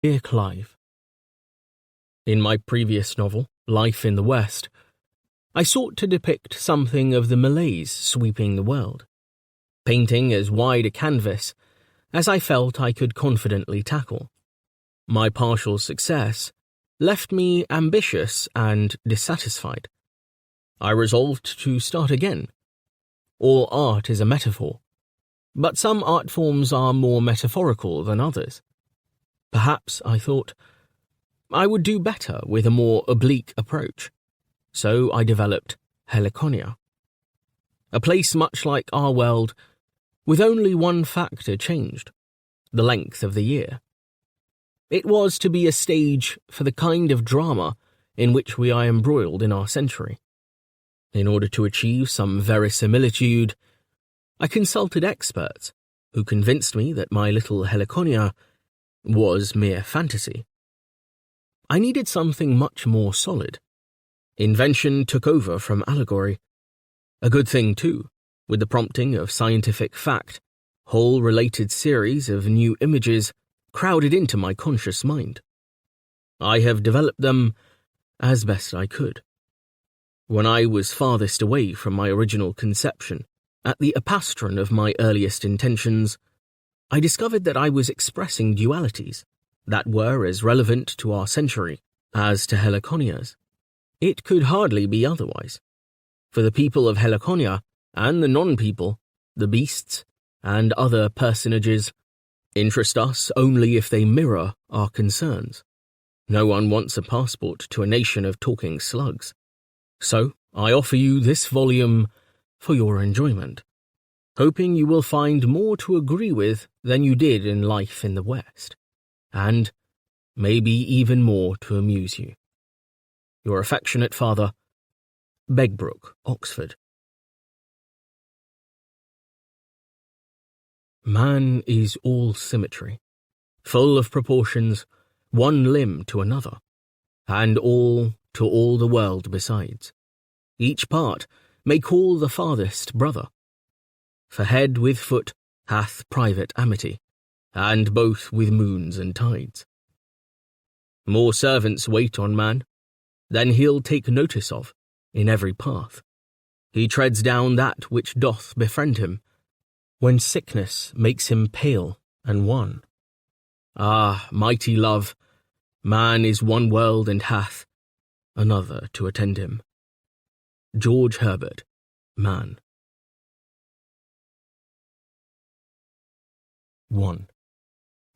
Dear Clive, in my previous novel, Life in the West, I sought to depict something of the malaise sweeping the world, painting as wide a canvas as I felt I could confidently tackle. My partial success left me ambitious and dissatisfied. I resolved to start again. All art is a metaphor, but some art forms are more metaphorical than others. Perhaps, I thought, I would do better with a more oblique approach. So I developed Helliconia, a place much like our world, with only one factor changed: the length of the year. It was to be a stage for the kind of drama in which we are embroiled in our century. In order to achieve some verisimilitude, I consulted experts who convinced me that my little Helliconia was mere fantasy. I needed something much more solid. Invention took over from allegory. A good thing, too, with the prompting of scientific fact, whole related series of new images crowded into my conscious mind. I have developed them as best I could. When I was farthest away from my original conception, at the apastron of my earliest intentions, I discovered that I was expressing dualities that were as relevant to our century as to Helliconia's. It could hardly be otherwise. For the people of Helliconia and the non-people, the beasts and other personages, interest us only if they mirror our concerns. No one wants a passport to a nation of talking slugs. So I offer you this volume for your enjoyment, hoping you will find more to agree with than you did in Life in the West, and maybe even more to amuse you. Your affectionate father, Begbrook, Oxford. Man is all symmetry, full of proportions, one limb to another, and all to all the world besides. Each part may call the farthest brother. For head with foot hath private amity, and both with moons and tides. More servants wait on man than he'll take notice of in every path. He treads down that which doth befriend him, when sickness makes him pale and wan. Ah, mighty love, man is one world and hath another to attend him. George Herbert, Man. 1.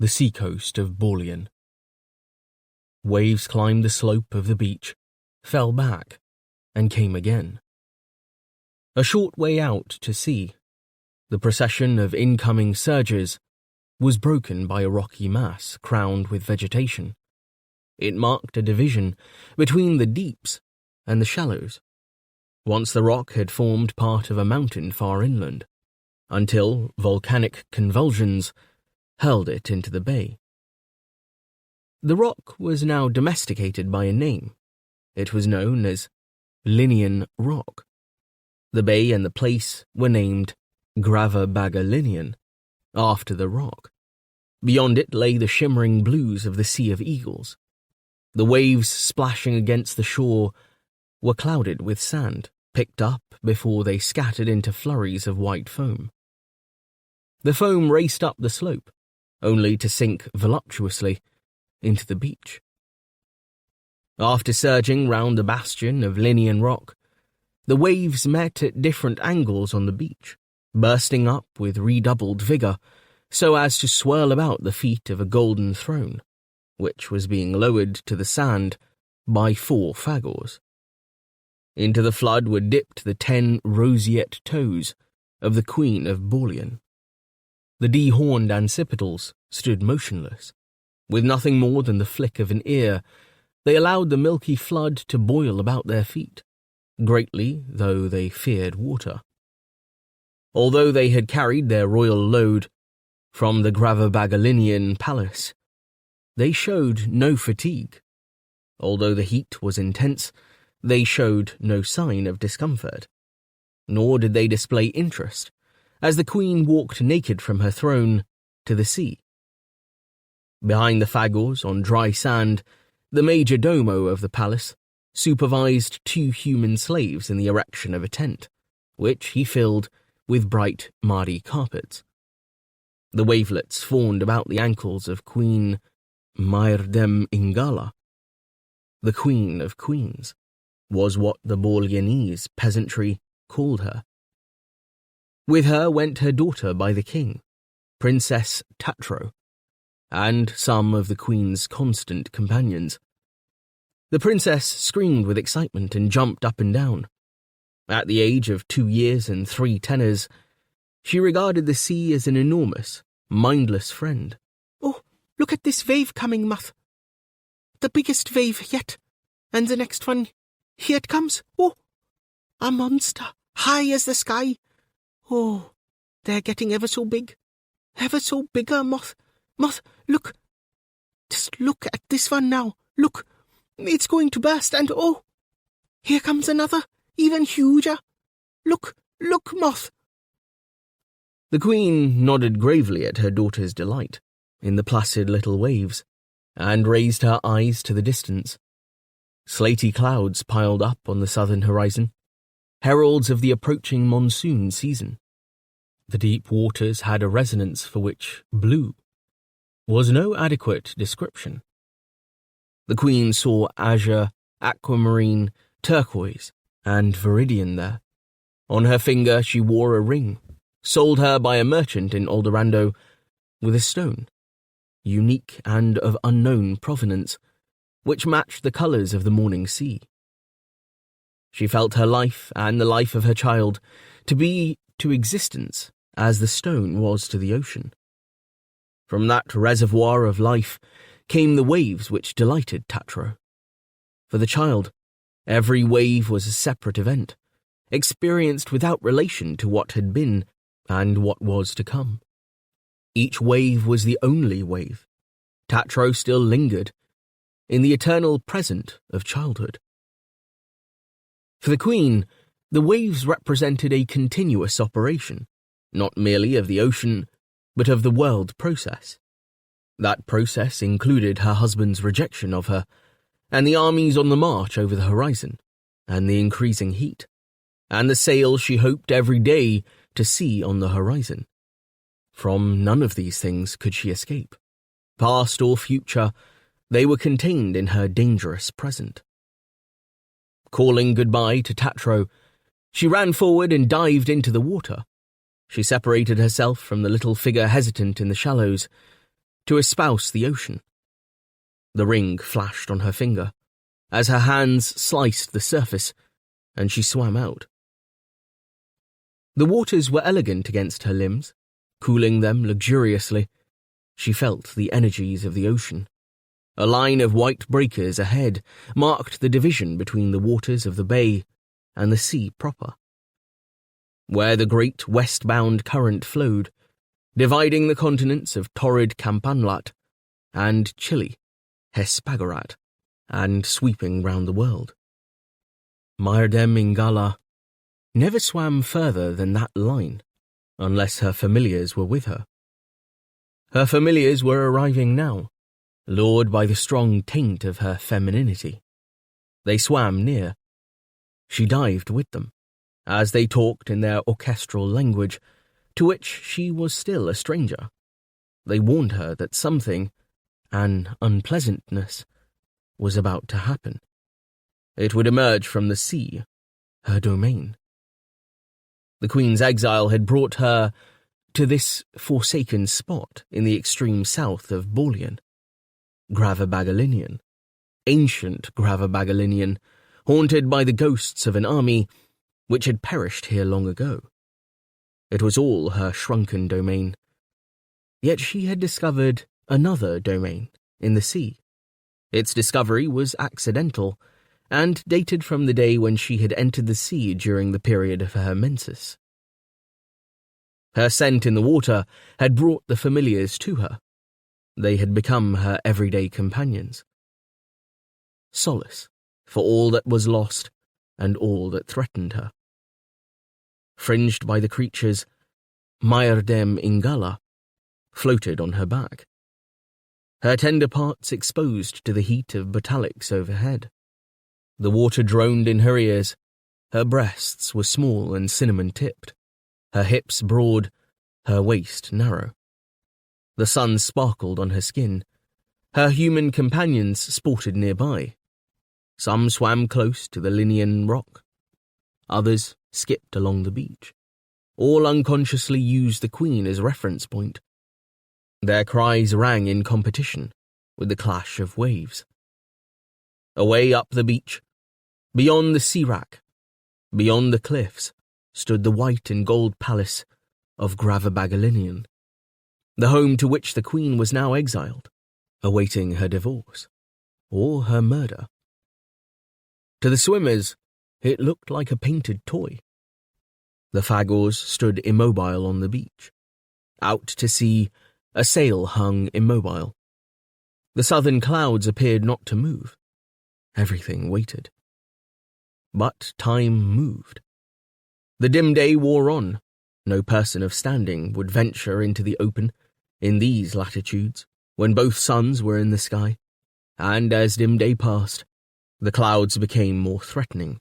The seacoast of Bolian. Waves climbed the slope of the beach, fell back, and came again. A short way out to sea, the procession of incoming surges was broken by a rocky mass crowned with vegetation. It marked a division between the deeps and the shallows. Once the rock had formed part of a mountain far inland, until volcanic convulsions hurled it into the bay. The rock was now domesticated by a name. It was known as Linian Rock. The bay and the place were named Gravabagalinian, after the rock. Beyond it lay the shimmering blues of the Sea of Eagles. The waves splashing against the shore were clouded with sand, picked up before they scattered into flurries of white foam. The foam raced up the slope, only to sink voluptuously into the beach. After surging round the bastion of Linian Rock, the waves met at different angles on the beach, bursting up with redoubled vigour so as to swirl about the feet of a golden throne, which was being lowered to the sand by 4 Phagors. Into the flood were dipped the 10 roseate toes of the Queen of Bolian. The dehorned ancipitals stood motionless. With nothing more than the flick of an ear, they allowed the milky flood to boil about their feet, greatly though they feared water. Although they had carried their royal load from the Gravabagalinian palace, they showed no fatigue. Although the heat was intense, they showed no sign of discomfort. Nor did they display interest, as the queen walked naked from her throne to the sea. Behind the Phagors, on dry sand, the major domo of the palace supervised 2 human slaves in the erection of a tent, which he filled with bright Mahdi carpets. The wavelets fawned about the ankles of Queen Myrdem Ingala. The Queen of Queens was what the Borleanese peasantry called her. With her went her daughter by the king, Princess Tatro, and some of the queen's constant companions. The princess screamed with excitement and jumped up and down. At the age of 2 years and 3 tenors, she regarded the sea as an enormous, mindless friend. "Oh, look at this wave coming, Muth. The biggest wave yet. And the next one, here it comes. Oh, a monster, high as the sky. Oh, they're getting ever so big. Ever so bigger, Moth. Moth, look. Just look at this one now. Look. It's going to burst, and oh, here comes another, even huger. Look, look, Moth." The queen nodded gravely at her daughter's delight in the placid little waves, and raised her eyes to the distance. Slaty clouds piled up on the southern horizon, heralds of the approaching monsoon season. The deep waters had a resonance for which blue was no adequate description. The queen saw azure, aquamarine, turquoise, and viridian there. On her finger she wore a ring, sold her by a merchant in Eldorado, with a stone, unique and of unknown provenance, which matched the colours of the morning sea. She felt her life and the life of her child to be to existence as the stone was to the ocean. From that reservoir of life came the waves which delighted Tatro. For the child, every wave was a separate event, experienced without relation to what had been and what was to come. Each wave was the only wave. Tatro still lingered in the eternal present of childhood. For the queen, the waves represented a continuous operation, not merely of the ocean, but of the world process. That process included her husband's rejection of her, and the armies on the march over the horizon, and the increasing heat, and the sail she hoped every day to see on the horizon. From none of these things could she escape. Past or future, they were contained in her dangerous present. Calling goodbye to Tatro, she ran forward and dived into the water. She separated herself from the little figure hesitant in the shallows, to espouse the ocean. The ring flashed on her finger, as her hands sliced the surface, and she swam out. The waters were elegant against her limbs, cooling them luxuriously. She felt the energies of the ocean. A line of white breakers ahead marked the division between the waters of the bay and the sea proper. Where the great westbound current flowed, dividing the continents of torrid Campanlat and Chile, Hespagorat, and sweeping round the world. Myrdem Ingala never swam further than that line, unless her familiars were with her. Her familiars were arriving now, lured by the strong taint of her femininity. They swam near. She dived with them, as they talked in their orchestral language, to which she was still a stranger. They warned her that something, an unpleasantness, was about to happen. It would emerge from the sea, her domain. The Queen's exile had brought her to this forsaken spot in the extreme south of Borlean, Gravabagalinian, ancient Gravabagalinian, haunted by the ghosts of an army which had perished here long ago. It was all her shrunken domain. Yet she had discovered another domain in the sea. Its discovery was accidental, and dated from the day when she had entered the sea during the period of her menses. Her scent in the water had brought the familiars to her. They had become her everyday companions. Solace for all that was lost and all that threatened her. Fringed by the creatures, Myrdem Ingala floated on her back. her tender parts exposed to the heat of battalics overhead. The water droned in her ears, her breasts were small and cinnamon-tipped, her hips broad, her waist narrow. The sun sparkled on her skin. Her human companions sported nearby. Some swam close to the Linian rock. Others skipped along the beach. All unconsciously used the Queen as reference point. Their cries rang in competition with the clash of waves. Away up the beach, beyond the sea rack, beyond the cliffs, stood the white and gold palace of Gravabagalinian, the home to which the Queen was now exiled, awaiting her divorce or her murder. To the swimmers, it looked like a painted toy. The Phagors stood immobile on the beach. Out to sea, a sail hung immobile. The southern clouds appeared not to move. Everything waited. But time moved. The dim day wore on. No person of standing would venture into the open in these latitudes, when both suns were in the sky, and as dim day passed, the clouds became more threatening.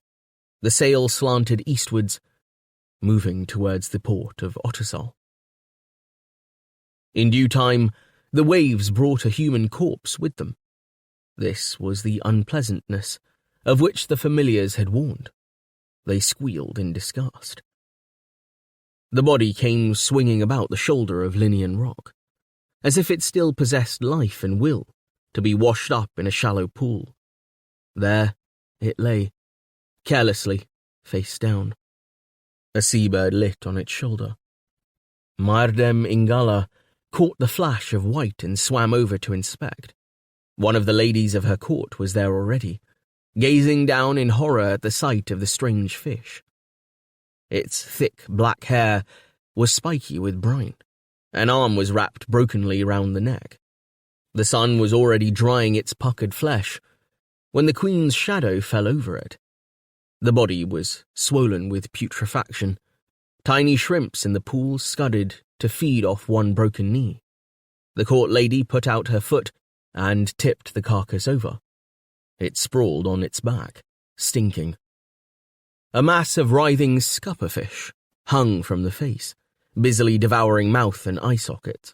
The sail slanted eastwards, moving towards the port of Ottersol. In due time, the waves brought a human corpse with them. This was the unpleasantness of which the familiars had warned. They squealed in disgust. The body came swinging about the shoulder of Linian rock, as if it still possessed life and will to be washed up in a shallow pool. There it lay, carelessly, face down. A seabird lit on its shoulder. Mardem Ingala caught the flash of white and swam over to inspect. One of the ladies of her court was there already, gazing down in horror at the sight of the strange fish. Its thick black hair was spiky with brine. An arm was wrapped brokenly round the neck. The sun was already drying its puckered flesh when the Queen's shadow fell over it. The body was swollen with putrefaction. Tiny shrimps in the pool scudded to feed off one broken knee. The court lady put out her foot and tipped the carcass over. It sprawled on its back, stinking. A mass of writhing scupperfish hung from the face, busily devouring mouth and eye sockets.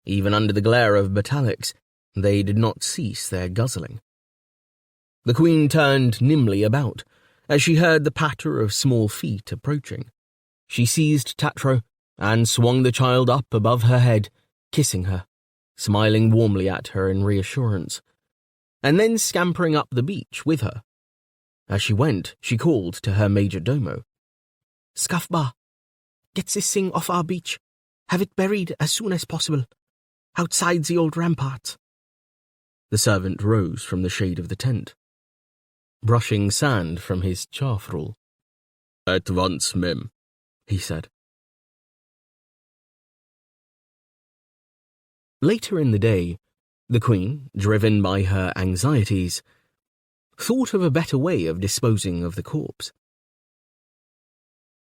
Even under the glare of battalics, they did not cease their guzzling. The Queen turned nimbly about as she heard the patter of small feet approaching. She seized Tatro and swung the child up above her head, kissing her, smiling warmly at her in reassurance, and then scampering up the beach with her. As she went, she called to her major domo. "Scuffbar, get this thing off our beach. Have it buried as soon as possible, outside the old ramparts." The servant rose from the shade of the tent, brushing sand from his charfrul. "At once, mem," he said. Later in the day, the Queen, driven by her anxieties, thought of a better way of disposing of the corpse.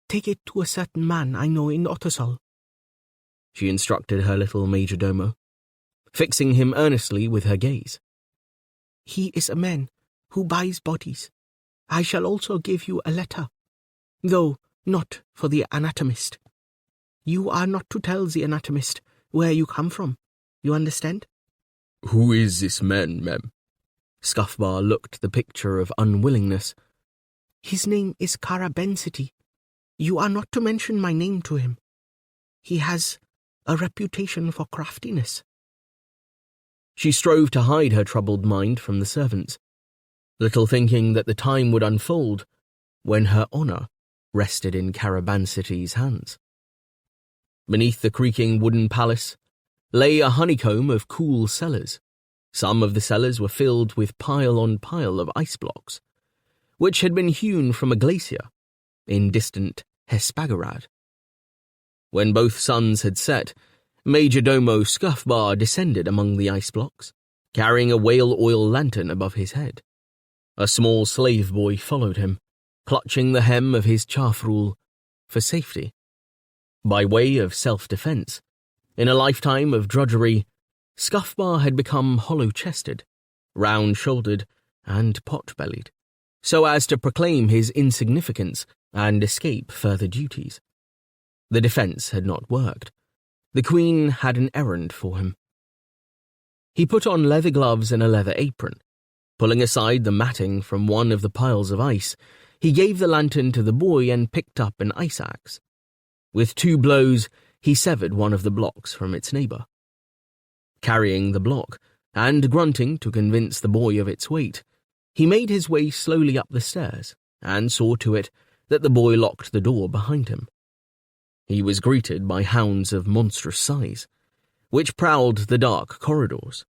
"Take it to a certain man I know in Ottersol," she instructed her little majordomo, fixing him earnestly with her gaze. "He is a man who buys bodies. I shall also give you a letter, though not for the anatomist. You are not to tell the anatomist where you come from. You understand?" "Who is this man, mem?" Scuffbar looked the picture of unwillingness. "His name is Carabensity. You are not to mention my name to him. He has a reputation for craftiness." She strove to hide her troubled mind from the servants, little thinking that the time would unfold when her honour rested in Carabansity's hands. Beneath the creaking wooden palace lay a honeycomb of cool cellars. Some of the cellars were filled with pile on pile of ice blocks, which had been hewn from a glacier in distant Hespagorad. When both suns had set, Majordomo Scuffbar descended among the ice blocks, carrying a whale oil lantern above his head. A small slave boy followed him, clutching the hem of his charfrul for safety. By way of self-defense, in a lifetime of drudgery, Scuffbar had become hollow-chested, round-shouldered, and pot-bellied, so as to proclaim his insignificance and escape further duties. The defence had not worked. The Queen had an errand for him. He put on leather gloves and a leather apron. Pulling aside the matting from one of the piles of ice, he gave the lantern to the boy and picked up an ice axe. With 2 blows, he severed one of the blocks from its neighbour. Carrying the block, and grunting to convince the boy of its weight, he made his way slowly up the stairs and saw to it that the boy locked the door behind him. He was greeted by hounds of monstrous size, which prowled the dark corridors.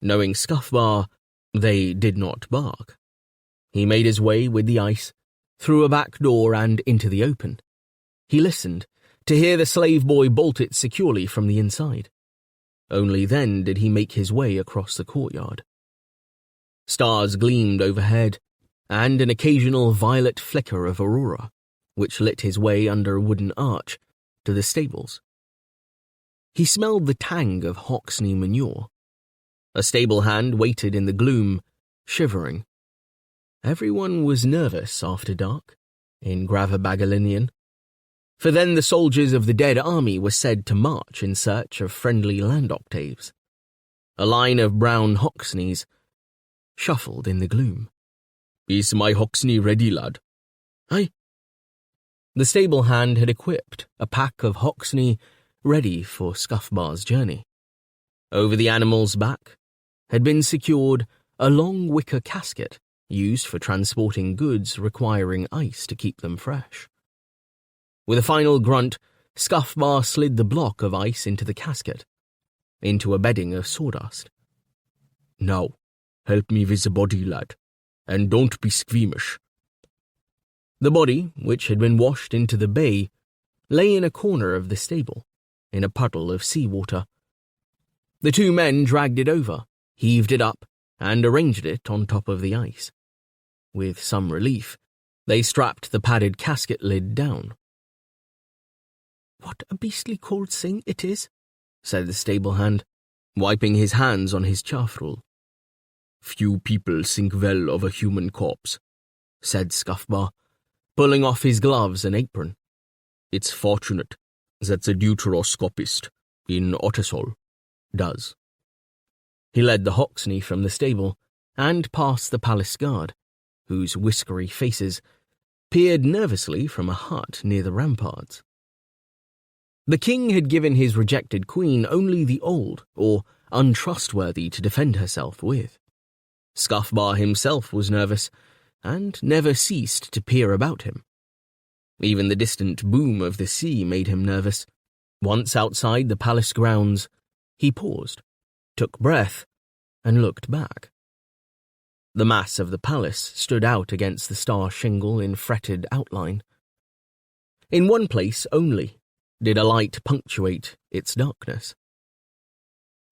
Knowing Scuffbar, they did not bark. He made his way with the ice, through a back door and into the open. He listened to hear the slave boy bolt it securely from the inside. Only then did he make his way across the courtyard. Stars gleamed overhead, and an occasional violet flicker of aurora, which lit his way under a wooden arch to the stables. He smelled the tang of Hoxney manure. A stable hand waited in the gloom, shivering. Everyone was nervous after dark, in Gravabagalinian, for then the soldiers of the dead army were said to march in search of friendly land octaves. A line of brown Hoxneys shuffled in the gloom. "Is my Hoxney ready, lad?" "Aye." The stable hand had equipped a pack of Hoxney ready for Scuffbar's journey. Over the animal's back had been secured a long wicker casket used for transporting goods requiring ice to keep them fresh. With a final grunt, Scuffbar slid the block of ice into the casket, into a bedding of sawdust. "Now, help me with the body, lad, and don't be squeamish." The body, which had been washed into the bay, lay in a corner of the stable, in a puddle of seawater. The 2 men dragged it over, heaved it up, and arranged it on top of the ice. With some relief, they strapped the padded casket lid down. "What a beastly cold thing it is," said the stable hand, wiping his hands on his chaffrul. "Few people think well of a human corpse," said Scuffbar, pulling off his gloves and apron. "It's fortunate that the deuteroscopist in Ottersol does." He led the Hoxney from the stable and past the palace guard, whose whiskery faces peered nervously from a hut near the ramparts. The king had given his rejected queen only the old or untrustworthy to defend herself with. Scuffbar himself was nervous, and never ceased to peer about him. Even the distant boom of the sea made him nervous. Once outside the palace grounds, he paused, took breath, and looked back. The mass of the palace stood out against the star shingle in fretted outline. In one place only did a light punctuate its darkness.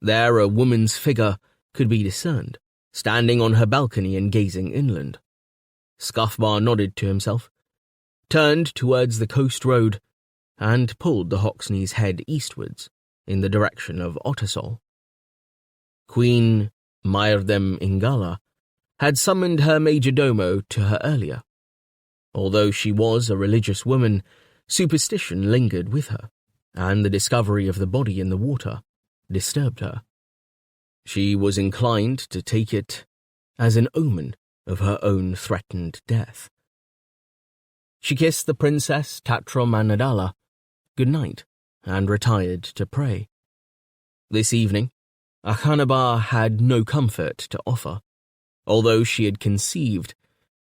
There a woman's figure could be discerned, standing on her balcony and gazing inland. Scuffbar nodded to himself, turned towards the coast road, and pulled the Hoxney's head eastwards in the direction of Ottersol. Queen Myrdem Ingala had summoned her majordomo to her earlier. Although she was a religious woman, superstition lingered with her, and the discovery of the body in the water disturbed her. She was inclined to take it as an omen of her own threatened death. She kissed the Princess Tatromanadala good night and retired to pray. This evening, Akhanabah had no comfort to offer, although she had conceived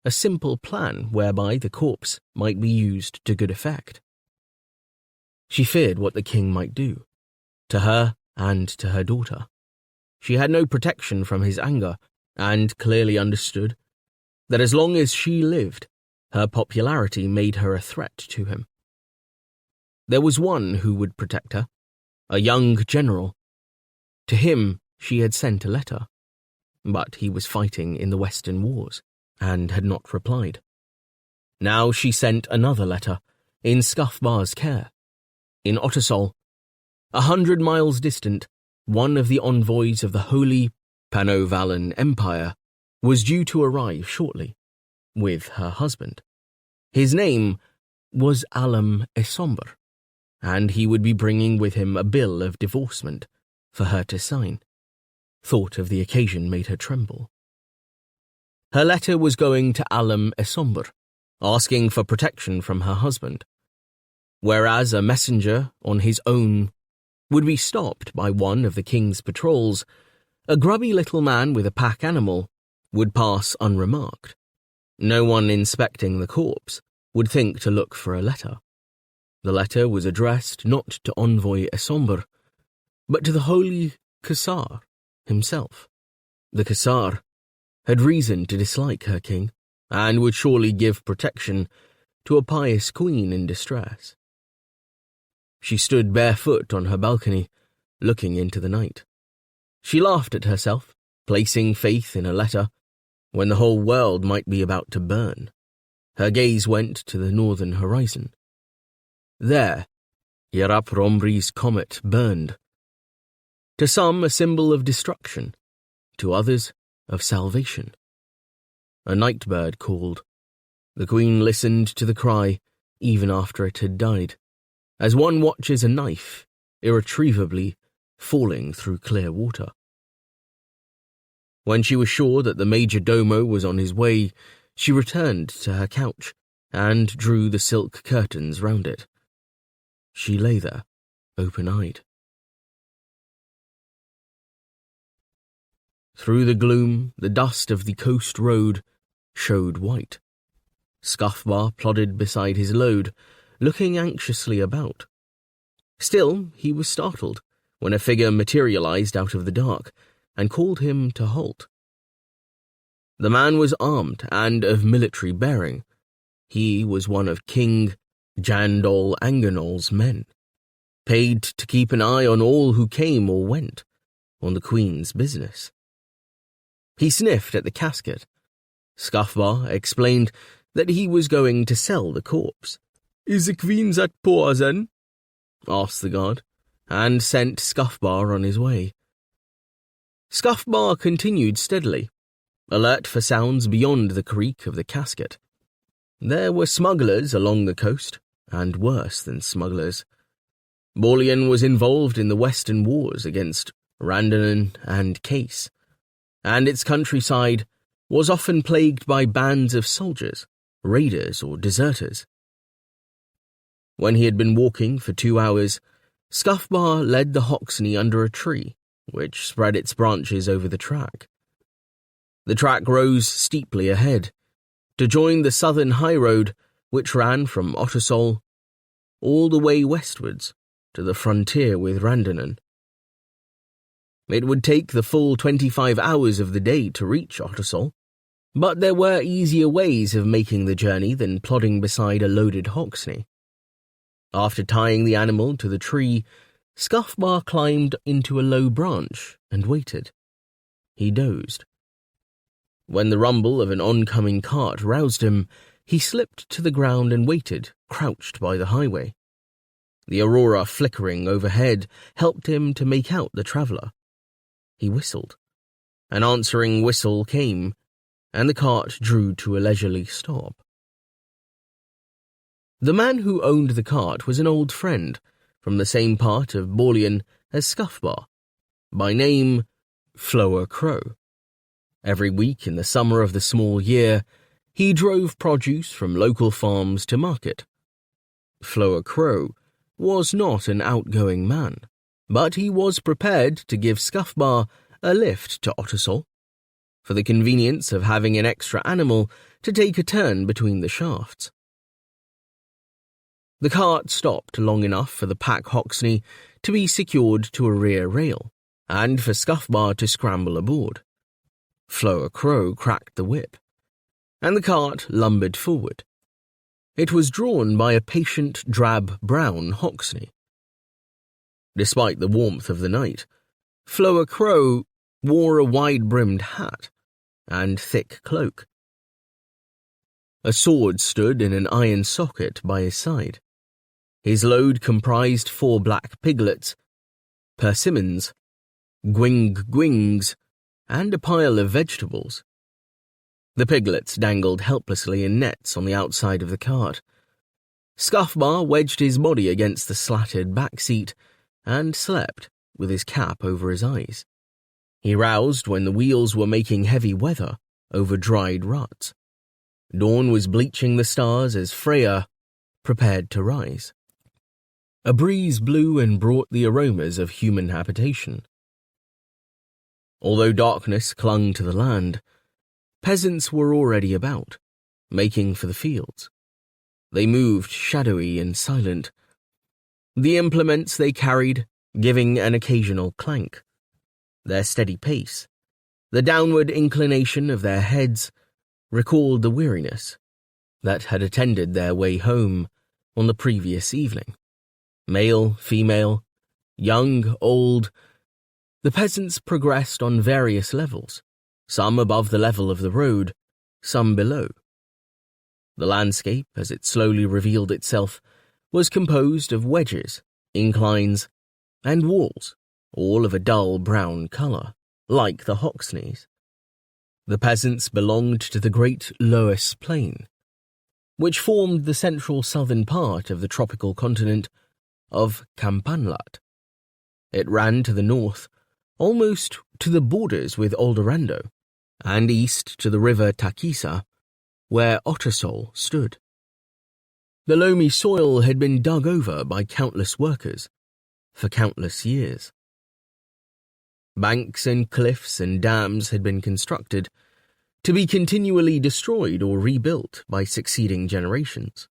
a simple plan whereby the corpse might be used to good effect. She feared what the king might do, to her and to her daughter. She had no protection from his anger, and clearly understood that as long as she lived, her popularity made her a threat to him. There was one who would protect her, a young general. To him she had sent a letter, but he was fighting in the Western Wars and had not replied. Now she sent another letter, in Scuffbar's care. In Ottersol, 100 miles distant, one of the envoys of the Holy Panovalan Empire, was due to arrive shortly, with her husband. His name was Alam Esomber, and he would be bringing with him a bill of divorcement for her to sign. Thought of the occasion made her tremble. Her letter was going to Alam Esomber, asking for protection from her husband, whereas a messenger on his own would be stopped by one of the king's patrols. A grubby little man with a pack animal would pass unremarked. No one inspecting the corpse would think to look for a letter. The letter was addressed not to envoy Esomber, but to the holy Caesar himself. The Caesar had reason to dislike her king, and would surely give protection to a pious queen in distress. She stood barefoot on her balcony, looking into the night. She laughed at herself, placing faith in a letter, when the whole world might be about to burn. Her gaze went to the northern horizon. There, Yarap Rombri's comet burned. To some, a symbol of destruction, to others, of salvation. A night bird called. The queen listened to the cry, even after it had died, as one watches a knife irretrievably falling through clear water. When she was sure that the major domo was on his way, she returned to her couch and drew the silk curtains round it. She lay there, open-eyed. Through the gloom, the dust of the coast road showed white. Scuffbar plodded beside his load, looking anxiously about. Still, he was startled when a figure materialized out of the dark and called him to halt. The man was armed and of military bearing. He was one of King Jandol Anganol's men, paid to keep an eye on all who came or went on the Queen's business. He sniffed at the casket. Scuffbar explained that he was going to sell the corpse. "Is the Queen's at Poison?" asked the guard, and sent Scuffbar on his way. Scuffbar continued steadily, alert for sounds beyond the creak of the casket. There were smugglers along the coast, and worse than smugglers. Borleon was involved in the Western Wars against Randanen and Case, and its countryside was often plagued by bands of soldiers, raiders or deserters. When he had been walking for 2 hours, Scuffbar led the Hoxney under a tree, which spread its branches over the track. The track rose steeply ahead, to join the southern high road which ran from Ottersol all the way westwards to the frontier with Randanen. It would take the full 25 hours of the day to reach Ottersol, but there were easier ways of making the journey than plodding beside a loaded Hoxney. After tying the animal to the tree, Scuffbar climbed into a low branch and waited. He dozed. When the rumble of an oncoming cart roused him, he slipped to the ground and waited, crouched by the highway. The aurora flickering overhead helped him to make out the traveller. He whistled. An answering whistle came, and the cart drew to a leisurely stop. The man who owned the cart was an old friend from the same part of Borleon as Scuffbar, by name Flower Crow. Every week in the summer of the small year, he drove produce from local farms to market. Flower Crow was not an outgoing man, but he was prepared to give Scuffbar a lift to Ottersol, for the convenience of having an extra animal to take a turn between the shafts. The cart stopped long enough for the pack Hoxney to be secured to a rear rail, and for Scuffbar to scramble aboard. Flower Crow cracked the whip, and the cart lumbered forward. It was drawn by a patient drab-brown Hoxney. Despite the warmth of the night, Flower Crow wore a wide-brimmed hat and thick cloak. A sword stood in an iron socket by his side. His load comprised 4 black piglets, persimmons, gwings, and a pile of vegetables. The piglets dangled helplessly in nets on the outside of the cart. Scuffbar wedged his body against the slatted back seat and slept with his cap over his eyes. He roused when the wheels were making heavy weather over dried ruts. Dawn was bleaching the stars as Freya prepared to rise. A breeze blew and brought the aromas of human habitation. Although darkness clung to the land, peasants were already about, making for the fields. They moved shadowy and silent, the implements they carried giving an occasional clank. Their steady pace, the downward inclination of their heads, recalled the weariness that had attended their way home on the previous evening. Male, female, young, old, the peasants progressed on various levels, some above the level of the road, some below. The landscape, as it slowly revealed itself, was composed of wedges, inclines, and walls, all of a dull brown colour, like the Hoxneys. The peasants belonged to the great Loess Plain, which formed the central southern part of the tropical continent of Campanlat. It ran to the north, almost to the borders with Aldorando, and east to the river Takisa, where Ottersol stood. The loamy soil had been dug over by countless workers for countless years. Banks and cliffs and dams had been constructed to be continually destroyed or rebuilt by succeeding generations.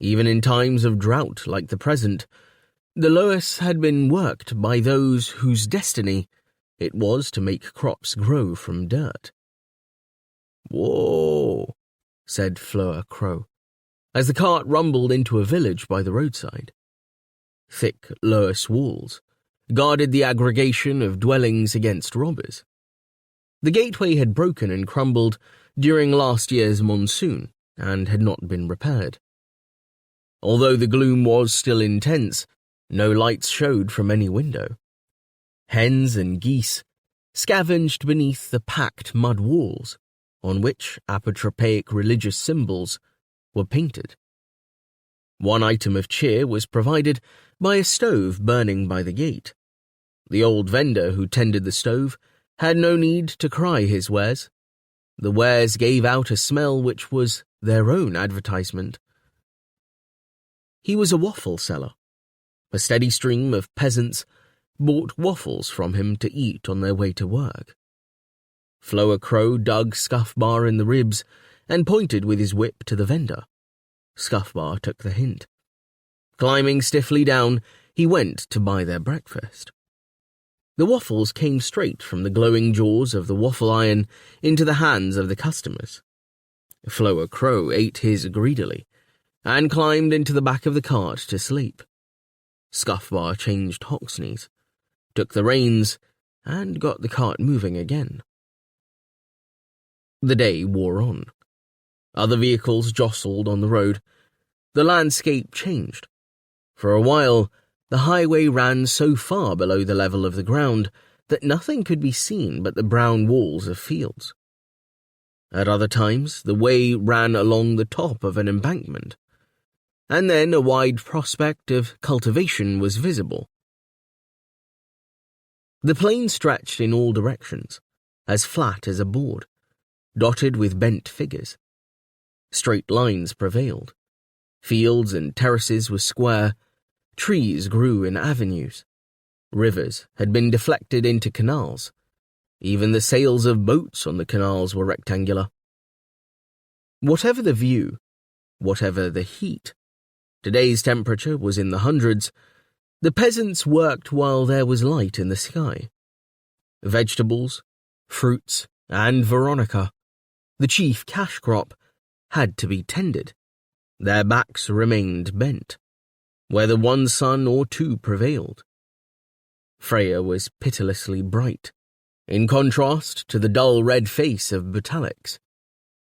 Even in times of drought like the present, the Loess had been worked by those whose destiny it was to make crops grow from dirt. "Whoa," said Floa Crow, as the cart rumbled into a village by the roadside. Thick Loess walls guarded the aggregation of dwellings against robbers. The gateway had broken and crumbled during last year's monsoon and had not been repaired. Although the gloom was still intense, no lights showed from any window. Hens and geese scavenged beneath the packed mud walls, on which apotropaic religious symbols were painted. One item of cheer was provided by a stove burning by the gate. The old vendor who tended the stove had no need to cry his wares. The wares gave out a smell which was their own advertisement. He was a waffle seller. A steady stream of peasants bought waffles from him to eat on their way to work. Floa Crow dug Scuffbar in the ribs and pointed with his whip to the vendor. Scuffbar took the hint. Climbing stiffly down, he went to buy their breakfast. The waffles came straight from the glowing jaws of the waffle iron into the hands of the customers. Floa Crow ate his greedily and climbed into the back of the cart to sleep. Scuffbar changed Hoxneys, took the reins, and got the cart moving again. The day wore on. Other vehicles jostled on the road. The landscape changed. For a while, the highway ran so far below the level of the ground that nothing could be seen but the brown walls of fields. At other times, the way ran along the top of an embankment, and then a wide prospect of cultivation was visible. The plain stretched in all directions, as flat as a board, dotted with bent figures. Straight lines prevailed. Fields and terraces were square. Trees grew in avenues. Rivers had been deflected into canals. Even the sails of boats on the canals were rectangular. Whatever the view, whatever the heat, today's temperature was in the hundreds. The peasants worked while there was light in the sky. Vegetables, fruits, and Veronica, the chief cash crop, had to be tended. Their backs remained bent, whether one sun or two prevailed. Freya was pitilessly bright, in contrast to the dull red face of Botalix.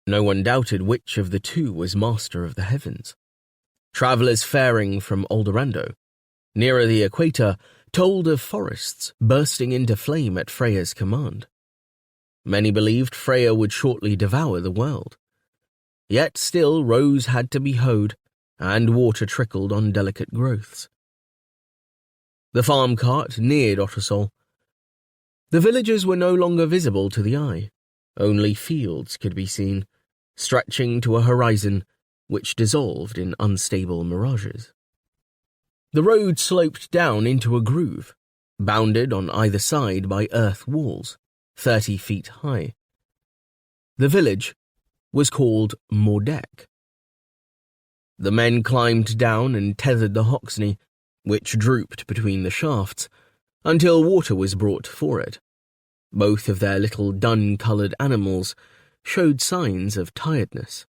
No one doubted which of the two was master of the heavens. Travellers faring from Aldorando, nearer the equator, told of forests bursting into flame at Freya's command. Many believed Freya would shortly devour the world. Yet still rows had to be hoed, and water trickled on delicate growths. The farm cart neared Ottersol. The villagers were no longer visible to the eye. Only fields could be seen, stretching to a horizon which dissolved in unstable mirages. The road sloped down into a groove, bounded on either side by earth walls, 30 feet high. The village was called Mordek. The men climbed down and tethered the Hoxney, which drooped between the shafts, until water was brought for it. Both of their little dun-coloured animals showed signs of tiredness.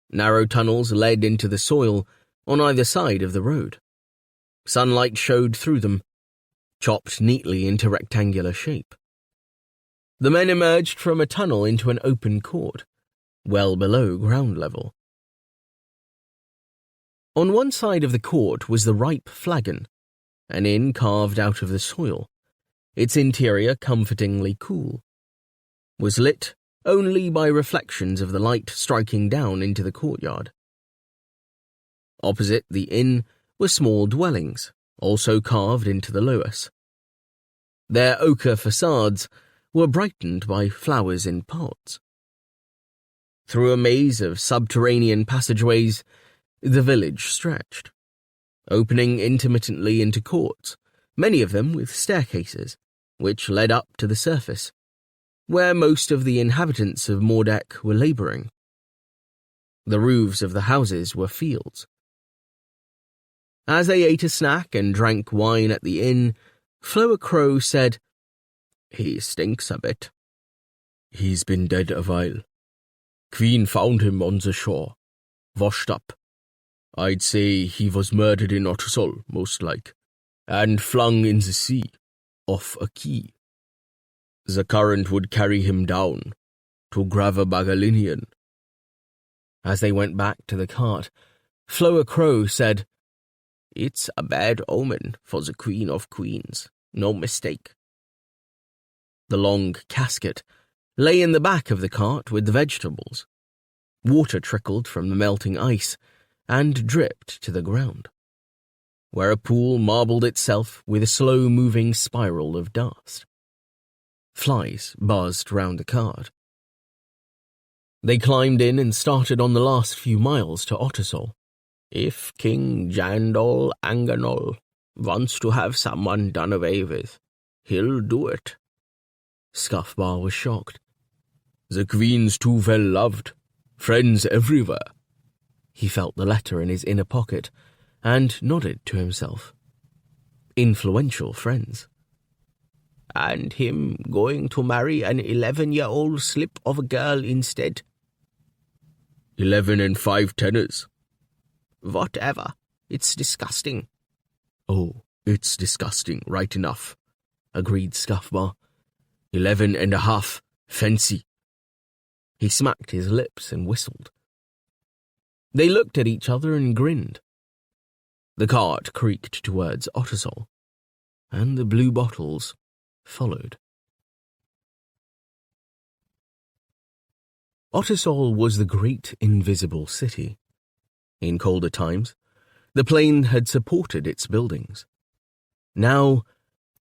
Narrow tunnels led into the soil on either side of the road. Sunlight showed through them, chopped neatly into rectangular shape. The men emerged from a tunnel into an open court, well below ground level. On one side of the court was the Ripe Flagon, an inn carved out of the soil, its interior comfortingly cool. Was lit only by reflections of the light striking down into the courtyard. Opposite the inn were small dwellings, also carved into the loess. Their ochre facades were brightened by flowers in pots. Through a maze of subterranean passageways, the village stretched, opening intermittently into courts, many of them with staircases, which led up to the surface, where most of the inhabitants of Mordek were labouring. The roofs of the houses were fields. As they ate a snack and drank wine at the inn, Floa Crow said, "He stinks a bit." "He's been dead a while. Queen found him on the shore, washed up. I'd say he was murdered in Ottersol, most like, and flung in the sea, off a quay. The current would carry him down to Gravabagalinian." As they went back to the cart, Floa Crow said, "It's a bad omen for the Queen of Queens, no mistake." The long casket lay in the back of the cart with the vegetables. Water trickled from the melting ice and dripped to the ground, where a pool marbled itself with a slow-moving spiral of dust. Flies buzzed round the cart. They climbed in and started on the last few miles to Ottersol. "If King Jandol Anganol wants to have someone done away with, he'll do it." Scuffbar was shocked. "The Queen's too well loved. Friends everywhere." He felt the letter in his inner pocket and nodded to himself. Influential friends. "And him going to marry an 11-year-old slip of a girl instead?" 11 and 5 tenors. "Whatever. It's disgusting." "Oh, it's disgusting, right enough," agreed Scuffbar. 11 and a half, fancy." He smacked his lips and whistled. They looked at each other and grinned. The cart creaked towards Ottersol, and the blue bottles followed. Ottersol was the great invisible city. In colder times, the plain had supported its buildings. Now,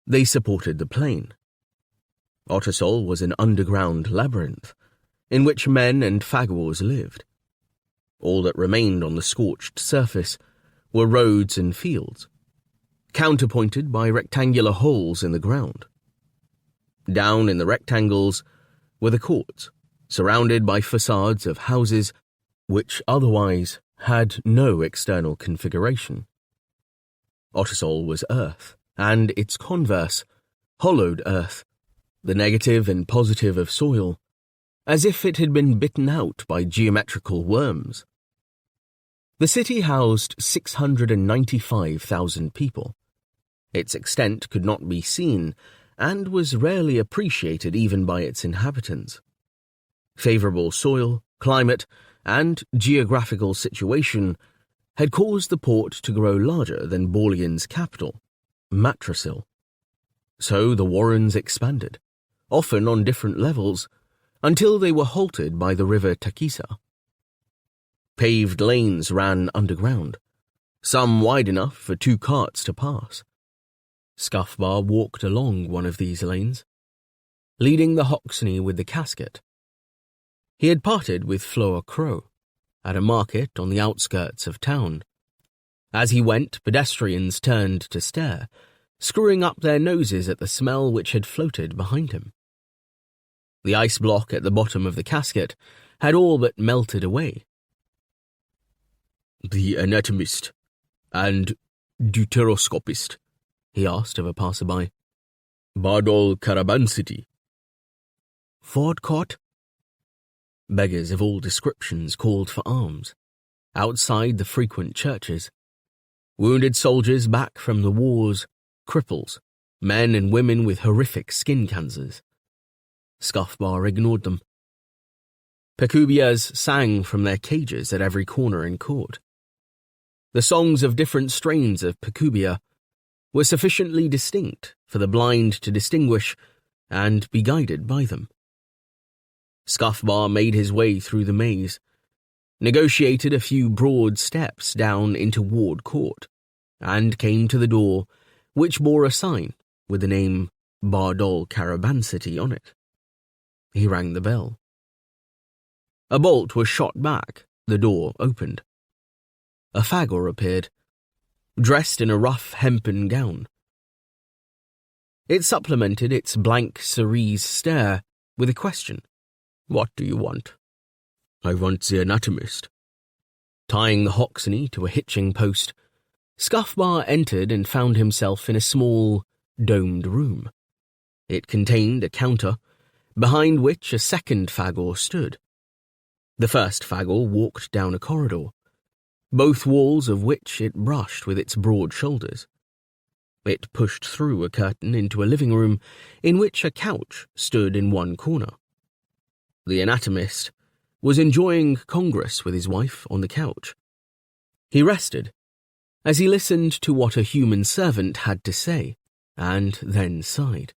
they supported the plain. Ottersol was an underground labyrinth, in which men and Phagors lived. All that remained on the scorched surface were roads and fields, counterpointed by rectangular holes in the ground. Down in the rectangles were the courts, surrounded by facades of houses which otherwise had no external configuration. Ottersol was earth, and its converse, hollowed earth, the negative and positive of soil, as if it had been bitten out by geometrical worms. The city housed 695,000 people. Its extent could not be seen, and was rarely appreciated even by its inhabitants. Favourable soil, climate, and geographical situation had caused the port to grow larger than Borleon's capital, matrasil. So the warrens expanded, often on different levels, until they were halted by the river Takisa. Paved lanes ran underground, some wide enough for 2 carts to pass. Scuffbar walked along one of these lanes, leading the Hoxney with the casket. He had parted with Floa Crow at a market on the outskirts of town. As he went, pedestrians turned to stare, screwing up their noses at the smell which had floated behind him. The ice block at the bottom of the casket had all but melted away. "The anatomist and deuteroscopist," he asked of a passerby. "Bardol Carabancity." "Ford Court?" Beggars of all descriptions called for alms, outside the frequent churches. Wounded soldiers back from the wars, cripples, men and women with horrific skin cancers. Scuffbar ignored them. Pecubias sang from their cages at every corner in court. The songs of different strains of Pecubia were sufficiently distinct for the blind to distinguish and be guided by them. Scuffbar made his way through the maze, negotiated a few broad steps down into Ward Court, and came to the door, which bore a sign with the name Bardol Carabancity on it. He rang the bell. A bolt was shot back, the door opened. A Phagor appeared, dressed in a rough hempen gown. It supplemented its blank cerise stare with a question. "What do you want?" "I want the anatomist." Tying the Hoxney to a hitching post, Scuffbar entered and found himself in a small, domed room. It contained a counter, behind which a second Phagor stood. The first Phagor walked down a corridor, both walls of which it brushed with its broad shoulders. It pushed through a curtain into a living room in which a couch stood in one corner. The anatomist was enjoying congress with his wife on the couch. He rested as he listened to what a human servant had to say, and then sighed.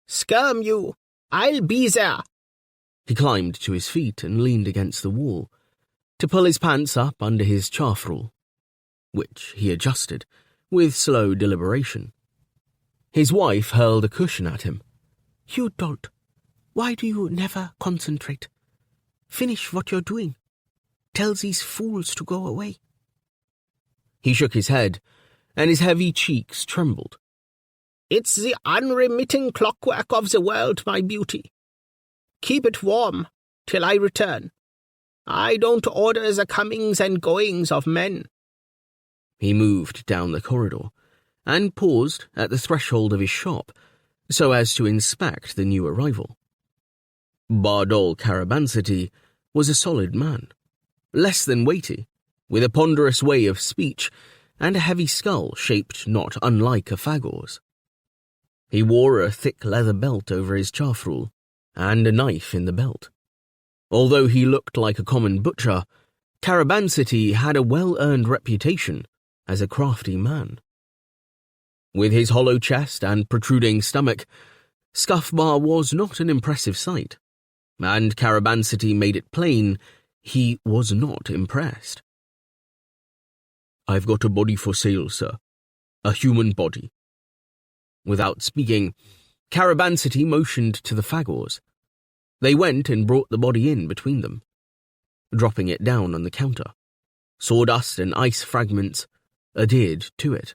"Skirm you! I'll be there!" He climbed to his feet and leaned against the wall to pull his pants up under his chaffrul, which he adjusted with slow deliberation. His wife hurled a cushion at him. "You dolt! Why do you never concentrate? Finish what you're doing. Tell these fools to go away." He shook his head, and his heavy cheeks trembled. "It's the unremitting clockwork of the world, my beauty. Keep it warm till I return. I don't order the comings and goings of men." He moved down the corridor and paused at the threshold of his shop so as to inspect the new arrival. Bardol Carabancity was a solid man, less than weighty, with a ponderous way of speech and a heavy skull shaped not unlike a Phagor's. He wore a thick leather belt over his chaffrul and a knife in the belt. Although he looked like a common butcher, Carabancity had a well-earned reputation as a crafty man. With his hollow chest and protruding stomach, Scuffbar was not an impressive sight, and Carabancity made it plain he was not impressed. "I've got a body for sale, sir. A human body." Without speaking, Carabancity motioned to the Phagors. They went and brought the body in between them, dropping it down on the counter. Sawdust and ice fragments adhered to it.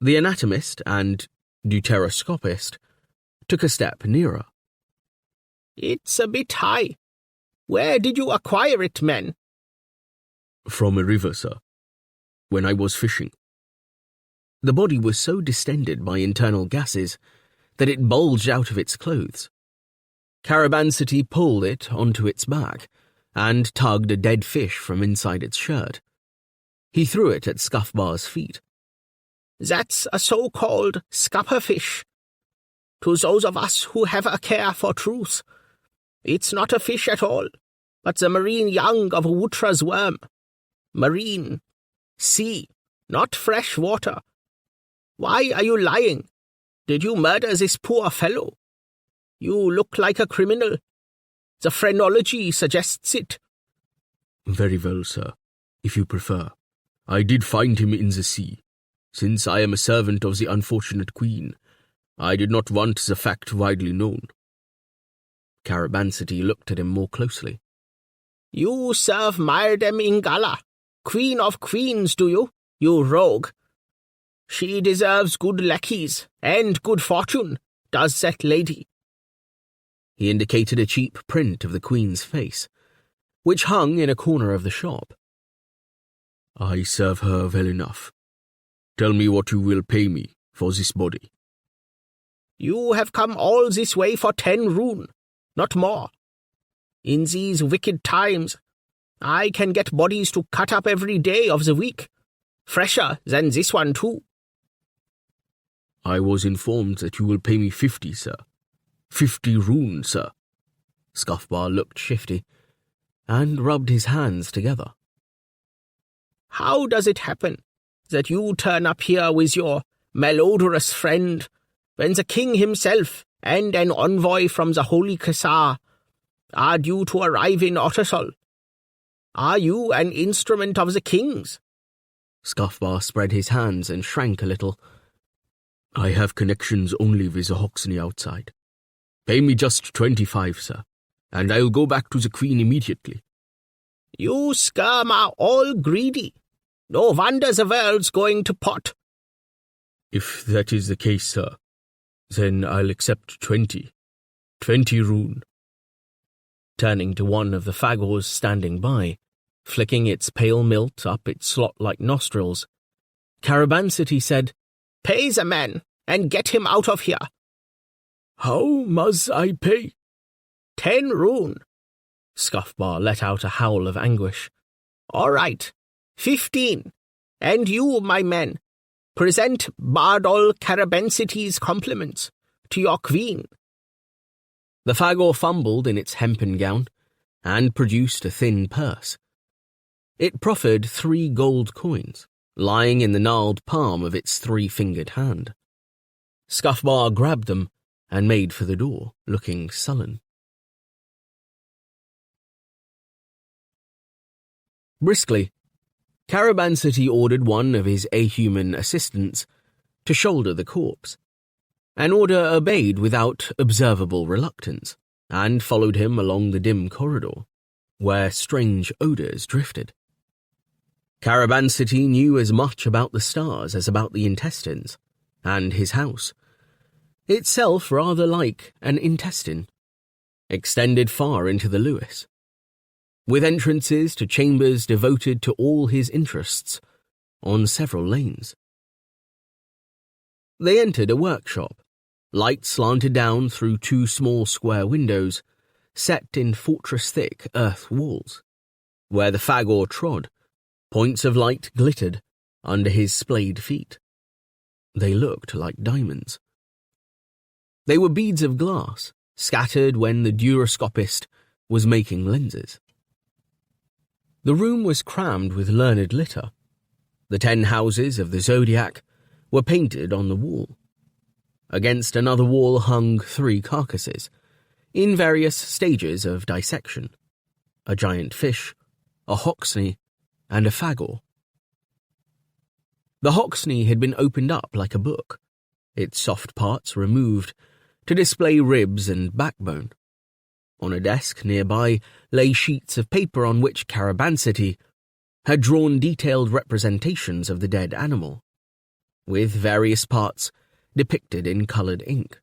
The anatomist and deuteroscopist took a step nearer. "It's a bit high. Where did you acquire it, men?" "From a river, sir, when I was fishing." The body was so distended by internal gases that it bulged out of its clothes. Carabancity pulled it onto its back and tugged a dead fish from inside its shirt. He threw it at Scuffbar's feet. "That's a so-called scupperfish. To those of us who have a care for truth, it's not a fish at all, but the marine young of a Wutra's worm. Marine. Sea. not fresh water. Why are you lying? Did you murder this poor fellow? You look like a criminal. The phrenology suggests it. Very well, sir, if you prefer. I did find him in the sea. Since I am a servant of the unfortunate queen, I did not want the fact widely known. Carabansity looked at him more closely. You serve Myrdem Ingala, Queen of Queens, do you, you rogue? She deserves good lackeys and good fortune, does that lady. He indicated a cheap print of the Queen's face, which hung in a corner of the shop. I serve her well enough. Tell me what you will pay me for this body. You have come all this way for 10 rune, not more. In these wicked times, I can get bodies to cut up every day of the week, fresher than this one too. I was informed that you will pay me 50, sir. 50 rune, sir. Scuffbar looked shifty and rubbed his hands together. How does it happen that you turn up here with your malodorous friend when the king himself and an envoy from the Holy Caesar are due to arrive in Ottersol? Are you an instrument of the king's? Scuffbar spread his hands and shrank a little. I have connections only with the Hoxney outside. Pay me just 25, sir, and I'll go back to the Queen immediately. You scum are all greedy. No wonder the world's going to pot. If that is the case, sir, then I'll accept 20. 20 rune. Turning to one of the Phagors standing by, flicking its pale milt up its slot-like nostrils, Carabansity said, Pay the man, and get him out of here. How must I pay? 10 rune. Scuffbar let out a howl of anguish. All right, 15. And you, my men, present Bardol Carabansity's compliments to your queen. The Phagor fumbled in its hempen gown and produced a thin purse. It proffered 3 gold coins, lying in the gnarled palm of its 3-fingered hand. Scuffbar grabbed them and made for the door, looking sullen. Briskly, Carabansity ordered one of his ahuman assistants to shoulder the corpse. An order obeyed without observable reluctance, and followed him along the dim corridor, where strange odours drifted. Carabansity knew as much about the stars as about the intestines, and his house, itself rather like an intestine, extended far into the Lewis, with entrances to chambers devoted to all his interests on several lanes. They entered a workshop. Light slanted down through 2 small square windows, set in fortress-thick earth walls. Where the Phagor trod, points of light glittered under his splayed feet. They looked like diamonds. They were beads of glass, scattered when the duroscopist was making lenses. The room was crammed with learned litter. The 10 houses of the zodiac were painted on the wall. Against another wall hung 3 carcasses, in various stages of dissection. A giant fish, a Hoxney, and a Phagor. The Hoxney had been opened up like a book, its soft parts removed to display ribs and backbone. On a desk nearby lay sheets of paper on which Carabansity had drawn detailed representations of the dead animal, with various parts depicted in coloured ink.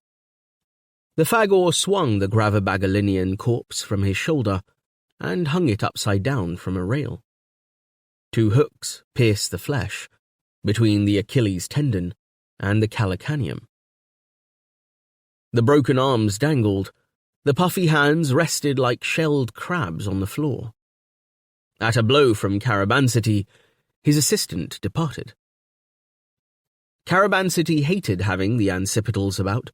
The Phagor swung the Gravabagalinian corpse from his shoulder and hung it upside down from a rail. 2 hooks pierced the flesh between the Achilles tendon and the calcaneum. The broken arms dangled, the puffy hands rested like shelled crabs on the floor. At a blow from Carabansity, his assistant departed. Carabansity hated having the Ancipitals about,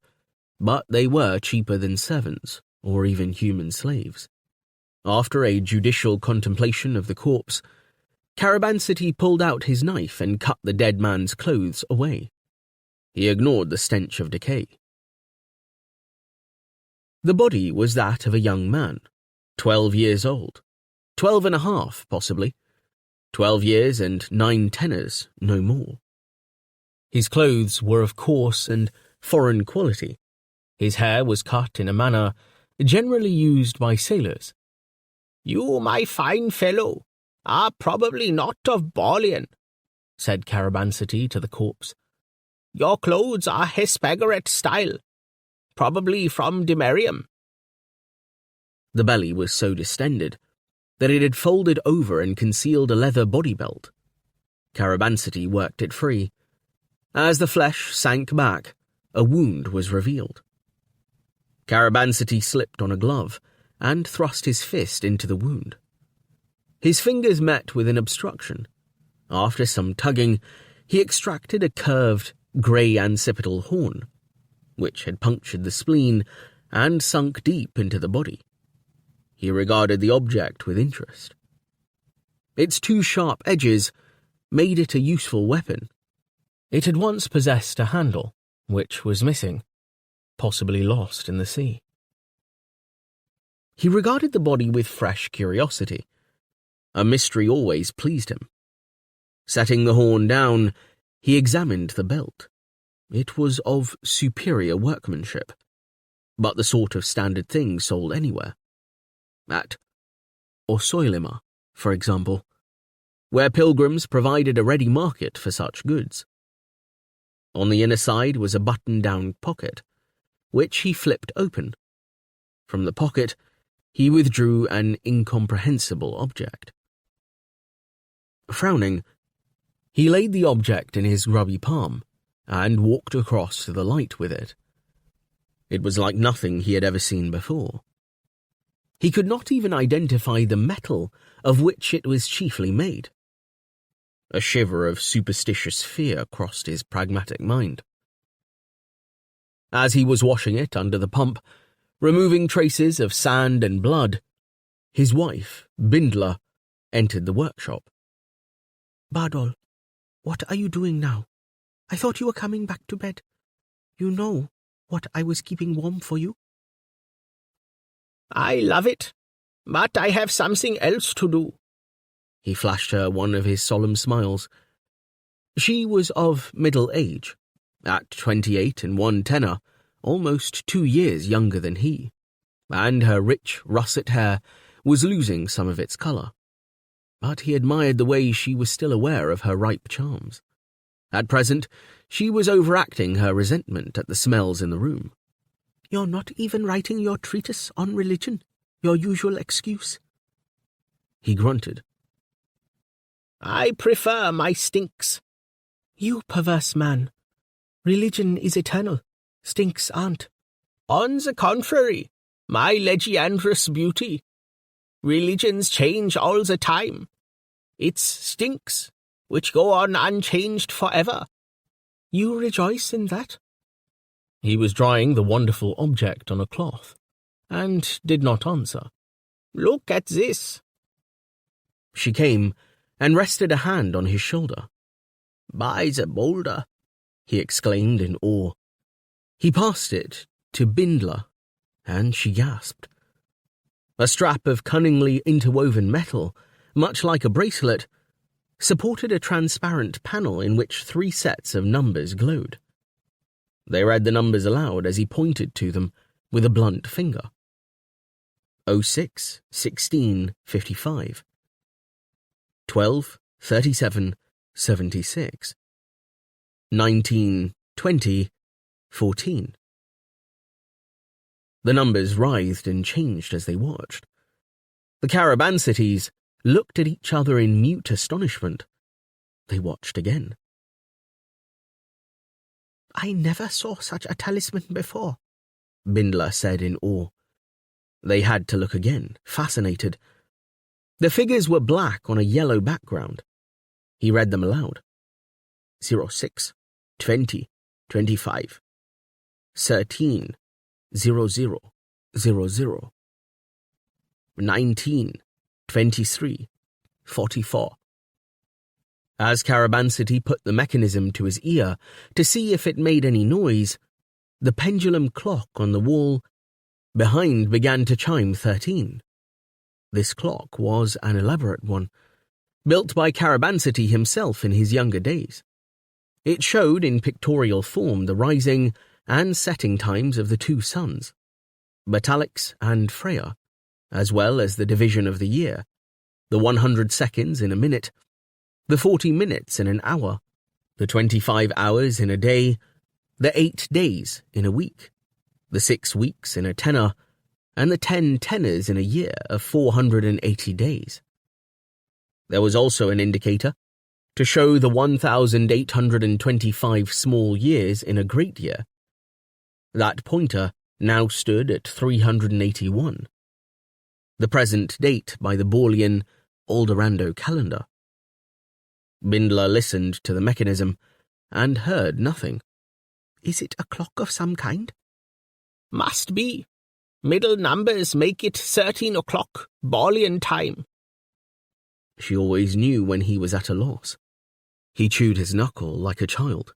but they were cheaper than servants, or even human slaves. After a judicial contemplation of the corpse, Carabansity pulled out his knife and cut the dead man's clothes away. He ignored the stench of decay. The body was that of a young man, 12 years old, 12 and a half, possibly. 12 years and 9 tenors, no more. His clothes were of coarse and foreign quality. His hair was cut in a manner generally used by sailors. "You, my fine fellow, are probably not of Balian," said Carabansity to the corpse. "Your clothes are Hespegaret style, probably from Dimerium." The belly was so distended that it had folded over and concealed a leather body belt. Carabansity worked it free. As the flesh sank back, a wound was revealed. Carabansity slipped on a glove and thrust his fist into the wound. His fingers met with an obstruction. After some tugging, he extracted a curved, grey ancipitral horn, which had punctured the spleen and sunk deep into the body. He regarded the object with interest. Its 2 sharp edges made it a useful weapon. It had once possessed a handle, which was missing, possibly lost in the sea. He regarded the body with fresh curiosity. A mystery always pleased him. Setting the horn down, he examined the belt. It was of superior workmanship, but the sort of standard thing sold anywhere. At Osoilima, for example, where pilgrims provided a ready market for such goods. On the inner side was a button-down pocket, which he flipped open. From the pocket, he withdrew an incomprehensible object. Frowning, he laid the object in his grubby palm and walked across to the light with it. It was like nothing he had ever seen before. He could not even identify the metal of which it was chiefly made. A shiver of superstitious fear crossed his pragmatic mind. As he was washing it under the pump, removing traces of sand and blood, his wife, Bindler, entered the workshop. "Bardol, what are you doing now? I thought you were coming back to bed. You know what I was keeping warm for you?" "I love it, but I have something else to do." He flashed her one of his solemn smiles. She was of middle age, at 28 and 1 tenor, almost 2 years younger than he, and her rich russet hair was losing some of its colour. But he admired the way she was still aware of her ripe charms. At present, she was overacting her resentment at the smells in the room. "You're not even writing your treatise on religion, your usual excuse." He grunted. "I prefer my stinks." "You perverse man. Religion is eternal. Stinks aren't." "On the contrary, my legiandrous beauty. Religions change all the time. It's stinks, which go on unchanged forever." "You rejoice in that?" He was drying the wonderful object on a cloth, and did not answer. "Look at this." She came and rested a hand on his shoulder. "By the boulder," he exclaimed in awe. He passed it to Bindler, and she gasped. A strap of cunningly interwoven metal, much like a bracelet, supported a transparent panel in which 3 sets of numbers glowed. They read the numbers aloud as he pointed to them with a blunt finger. 06, 16, 55. 12, 37, 76. 19, 20, 14. The numbers writhed and changed as they watched. The Carabansities looked at each other in mute astonishment. They watched again. "I never saw such a talisman before," Bindler said in awe. They had to look again, fascinated. The figures were black on a yellow background. He read them aloud. 06, 20, 25. 13, 00, 00. 19, 23, 44. As Carabansity put the mechanism to his ear to see if it made any noise, the pendulum clock on the wall behind began to chime 13. This clock was an elaborate one, built by Carabansity himself in his younger days. It showed in pictorial form the rising and setting times of the two suns, Batalix and Freya, as well as the division of the year, the 100 seconds in a minute, the 40 minutes in an hour, the 25 hours in a day, the 8 days in a week, the 6 weeks in a tenor, and the 10 tenors in a year of 480 days. There was also an indicator to show the 1,825 small years in a great year. That pointer now stood at 381. The present date by the Borlean Aldorando calendar. Bindler listened to the mechanism and heard nothing. Is it a clock of some kind? Must be. Middle numbers make it 13 o'clock, Borlean time. She always knew when he was at a loss. He chewed his knuckle like a child.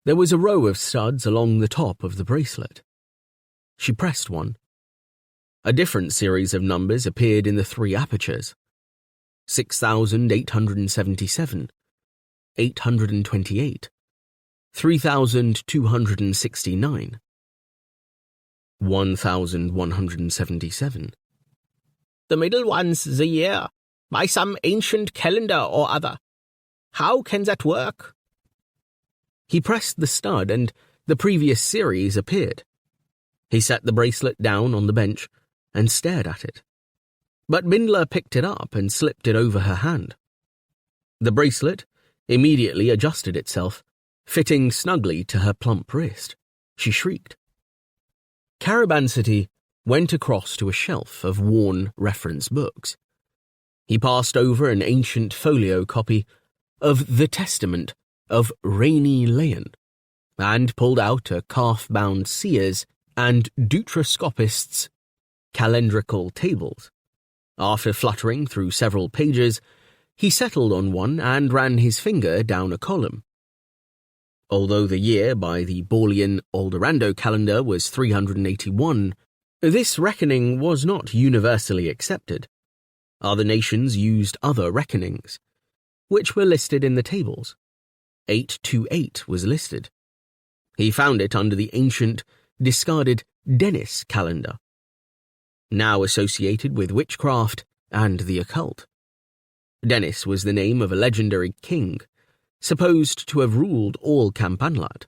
There was a row of studs along the top of the bracelet. She pressed one. A different series of numbers appeared in the 3 apertures. 6,877, 828, 3,269, 1,177. The middle one's the year, by some ancient calendar or other. How can that work? He pressed the stud and the previous series appeared. He set the bracelet down on the bench and stared at it. But Bindler picked it up and slipped it over her hand. The bracelet immediately adjusted itself, fitting snugly to her plump wrist. She shrieked. Carabansity went across to a shelf of worn reference books. He passed over an ancient folio copy of The Testament of Rainy Leon and pulled out a calf-bound seer's and deuteroscopist's calendrical tables. After fluttering through several pages, he settled on one and ran his finger down a column. Although the year by the Borlean Aldorando calendar was 381, this reckoning was not universally accepted. Other nations used other reckonings, which were listed in the tables. 828 was listed. He found it under the ancient, discarded Dennis calendar, now associated with witchcraft and the occult. Dennis was the name of a legendary king, supposed to have ruled all Campanlad.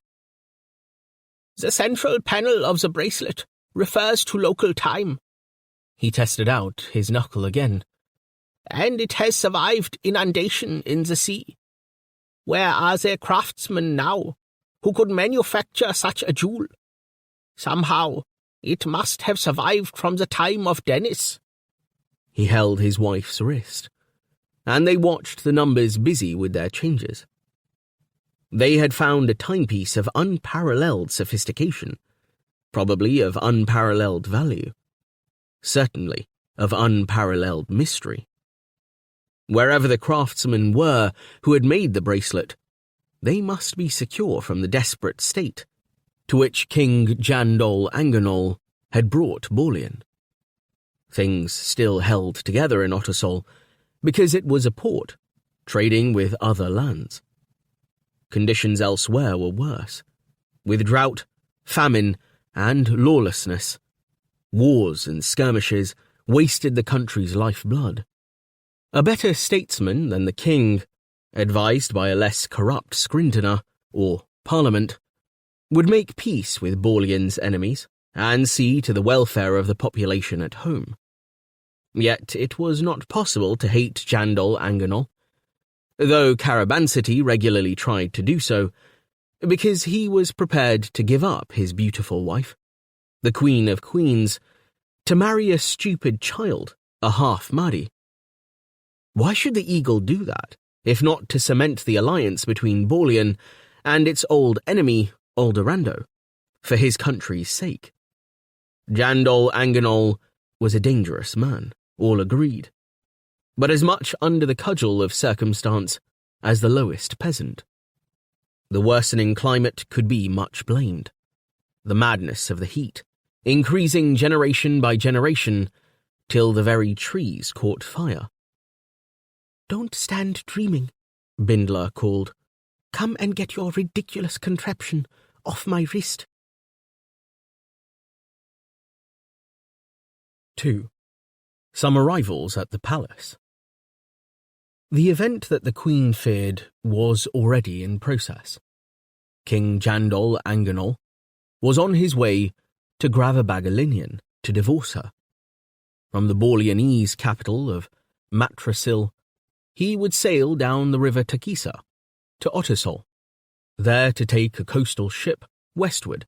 The central panel of the bracelet refers to local time. He tested out his knuckle again. And it has survived inundation in the sea. Where are their craftsmen now, who could manufacture such a jewel? Somehow, it must have survived from the time of Dennis. He held his wife's wrist, and they watched the numbers busy with their changes. They had found a timepiece of unparalleled sophistication, probably of unparalleled value, certainly of unparalleled mystery. Wherever the craftsmen were who had made the bracelet, they must be secure from the desperate state to which King Jandol Anganol had brought Borlean. Things still held together in Ottersol because it was a port, trading with other lands. Conditions elsewhere were worse, with drought, famine, and lawlessness. Wars and skirmishes wasted the country's lifeblood. A better statesman than the king, advised by a less corrupt Scrintona, or Parliament, would make peace with Borlean's enemies and see to the welfare of the population at home. Yet it was not possible to hate Jandol Anganol, though Carabansity regularly tried to do so, because he was prepared to give up his beautiful wife, the Queen of Queens, to marry a stupid child, a half-Mahdi. Why should the eagle do that, if not to cement the alliance between Borlean and its old enemy, Aldorando, for his country's sake? Jandol Anganol was a dangerous man, all agreed, but as much under the cudgel of circumstance as the lowest peasant. The worsening climate could be much blamed. The madness of the heat, increasing generation by generation, till the very trees caught fire. "Don't stand dreaming," Bindler called. "Come and get your ridiculous contraption off my wrist." 2. Some arrivals at the palace. The event that the Queen feared was already in process. King Jandol Anganol was on his way to Gravabagalinian to divorce her. From the Borleanese capital of Matrasil, he would sail down the river Takisa to Ottersol, there to take a coastal ship westward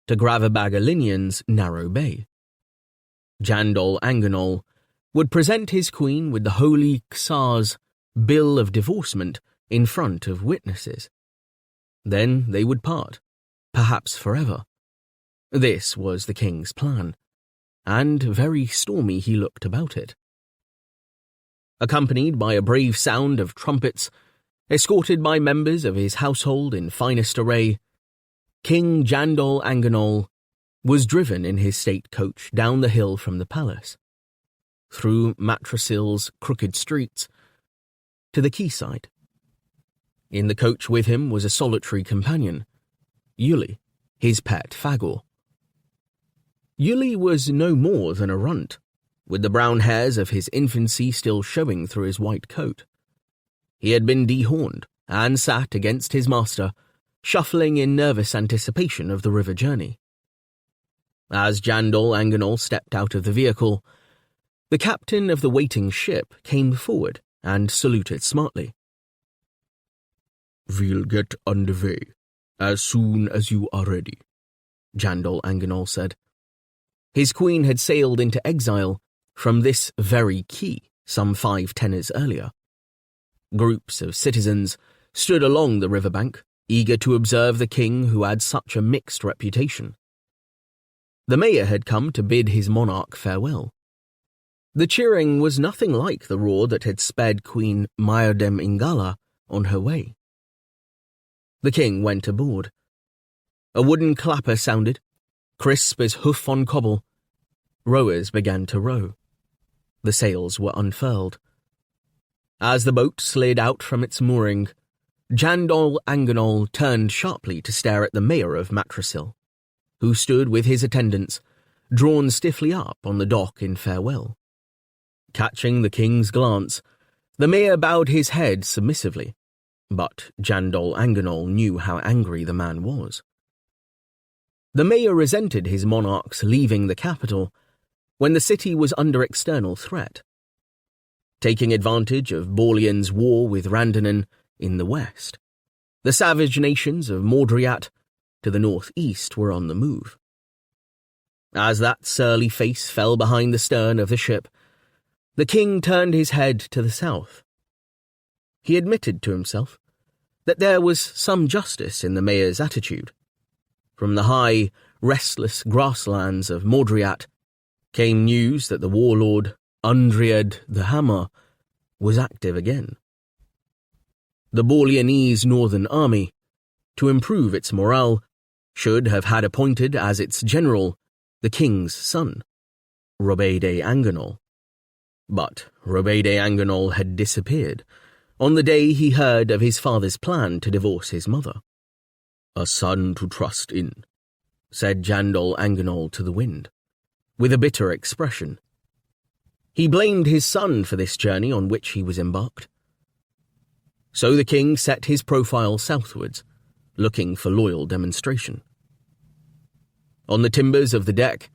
to Gravabagalinian's narrow bay. Jandol Anganol would present his queen with the Holy Xar's bill of divorcement in front of witnesses. Then they would part, perhaps forever. This was the king's plan, and very stormy he looked about it. Accompanied by a brave sound of trumpets, escorted by members of his household in finest array, King Jandol Anganol was driven in his state coach down the hill from the palace, through Matrasil's crooked streets, to the quayside. In the coach with him was a solitary companion, Yuli, his pet Phagor. Yuli was no more than a runt, with the brown hairs of his infancy still showing through his white coat. He had been dehorned and sat against his master, shuffling in nervous anticipation of the river journey. As Jandol Anganol stepped out of the vehicle, the captain of the waiting ship came forward and saluted smartly. "We'll get underway as soon as you are ready," Jandol Anganol said. His queen had sailed into exile from this very quay some 5 tenors earlier. Groups of citizens stood along the riverbank, eager to observe the king who had such a mixed reputation. The mayor had come to bid his monarch farewell. The cheering was nothing like the roar that had sped Queen Mayardem Ingala on her way. The king went aboard. A wooden clapper sounded, crisp as hoof on cobble. Rowers began to row. The sails were unfurled. As the boat slid out from its mooring, Jandol Anganol turned sharply to stare at the mayor of Matrasil, who stood with his attendants, drawn stiffly up on the dock in farewell. Catching the king's glance, the mayor bowed his head submissively, but Jandol Anganol knew how angry the man was. The mayor resented his monarch's leaving the capital when the city was under external threat. Taking advantage of Borlean's war with Randanen in the west, the savage nations of Mordriat to the northeast were on the move. As that surly face fell behind the stern of the ship, the king turned his head to the south. He admitted to himself that there was some justice in the mayor's attitude. From the high, restless grasslands of Mordriat came news that the warlord Undried the Hammer was active again. The Borleanese Northern Army, to improve its morale, should have had appointed as its general the king's son, Robede Anganol. But Robede Anganol had disappeared on the day he heard of his father's plan to divorce his mother. "A son to trust in," said Jandol Anganol to the wind, with a bitter expression. He blamed his son for this journey on which he was embarked. So the king set his profile southwards, looking for loyal demonstration. On the timbers of the deck,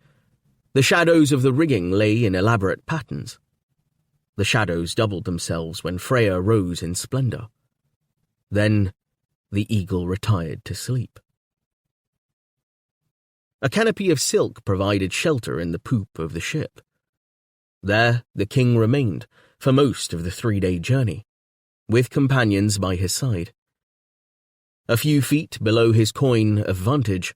the shadows of the rigging lay in elaborate patterns. The shadows doubled themselves when Freya rose in splendour. Then the eagle retired to sleep. A canopy of silk provided shelter in the poop of the ship. There the king remained for most of the 3-day journey, with companions by his side. A few feet below his coign of vantage,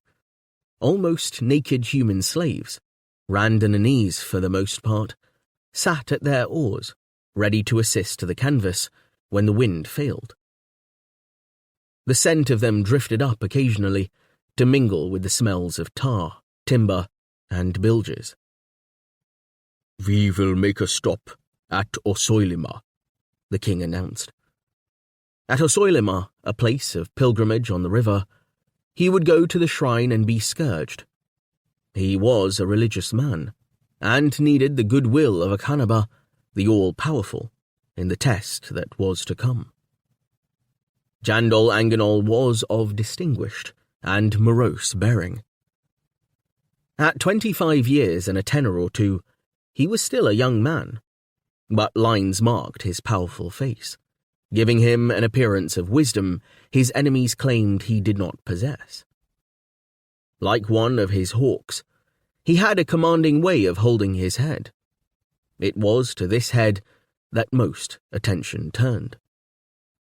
almost naked human slaves, Randanese for the most part, sat at their oars, ready to assist the canvas when the wind failed. The scent of them drifted up occasionally to mingle with the smells of tar, timber, and bilges. "We will make a stop at Osoilima," the king announced. At Osoilima, a place of pilgrimage on the river, he would go to the shrine and be scourged. He was a religious man, and needed the goodwill of Akanaba, the all-powerful, in the test that was to come. Jandol Anganol was of distinguished and morose bearing. At 25 years and a tenor or two, he was still a young man, but lines marked his powerful face, giving him an appearance of wisdom his enemies claimed he did not possess. Like one of his hawks, he had a commanding way of holding his head. It was to this head that most attention turned,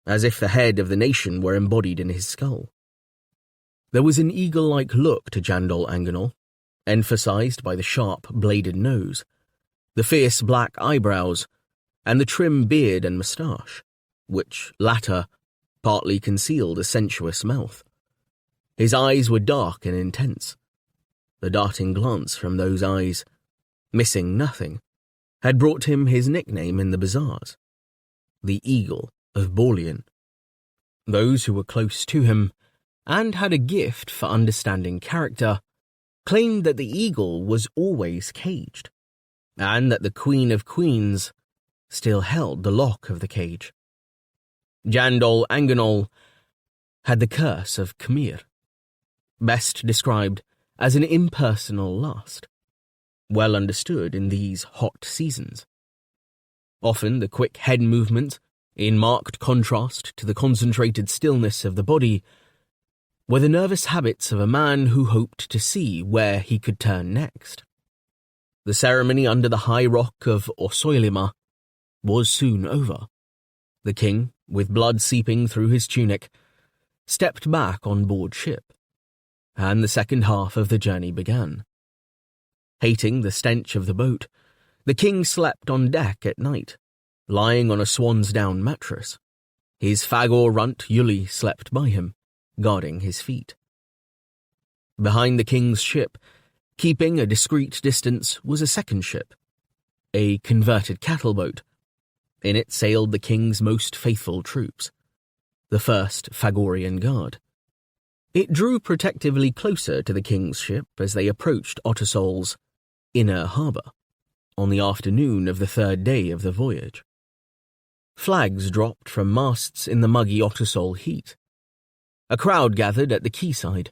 as if the head of the nation were embodied in his skull. There was an eagle-like look to Jandol Anganol, emphasized by the sharp, bladed nose, the fierce black eyebrows, and the trim beard and moustache, which latter partly concealed a sensuous mouth. His eyes were dark and intense. The darting glance from those eyes, missing nothing, had brought him his nickname in the bazaars, the Eagle of Borleon. Those who were close to him, and had a gift for understanding character, claimed that the eagle was always caged, and that the Queen of Queens still held the lock of the cage. Jandol Anganol had the curse of Khmer, best described as an impersonal lust, well understood in these hot seasons. Often the quick head movement, in marked contrast to the concentrated stillness of the body, were the nervous habits of a man who hoped to see where he could turn next. The ceremony under the high rock of Osoilima was soon over. The king, with blood seeping through his tunic, stepped back on board ship, and the second half of the journey began. Hating the stench of the boat, the king slept on deck at night, lying on a swan's-down mattress. His Phagor runt Yuli slept by him, guarding his feet. Behind the king's ship, keeping a discreet distance, was a second ship, a converted cattle boat. In it sailed the king's most faithful troops, the 1st Phagorian Guard. It drew protectively closer to the king's ship as they approached Ottersol's inner harbour on the afternoon of the 3rd day of the voyage. Flags dropped from masts in the muggy Ottersol heat. A crowd gathered at the quayside.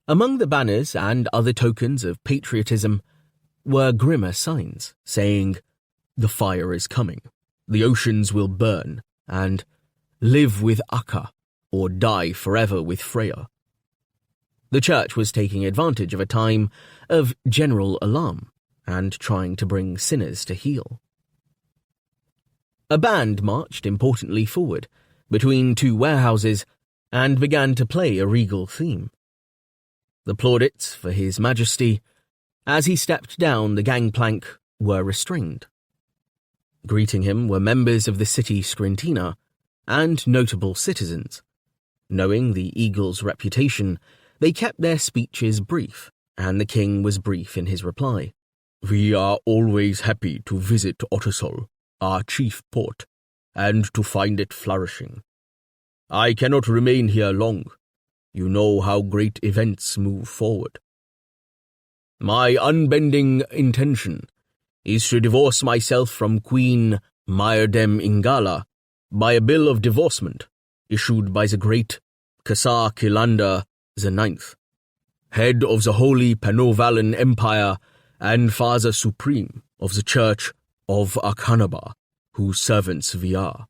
Among the banners and other tokens of patriotism were grimmer signs saying, "The fire is coming, the oceans will burn," and "Live with Akka, or die forever with Freya." The church was taking advantage of a time of general alarm and trying to bring sinners to heel. A band marched importantly forward between two warehouses and began to play a regal theme. The plaudits for His Majesty, as he stepped down the gangplank, were restrained. Greeting him were members of the city Scrintina and notable citizens. Knowing the eagle's reputation, they kept their speeches brief, and the king was brief in his reply. "We are always happy to visit Ottersol, our chief port, and to find it flourishing. I cannot remain here long. You know how great events move forward. My unbending intention is to divorce myself from Queen Myrdem Ingala by a bill of divorcement issued by the great Kasar Kilander IX, head of the Holy Panovalan Empire and Father Supreme of the Church of Akanaba, whose servants we are.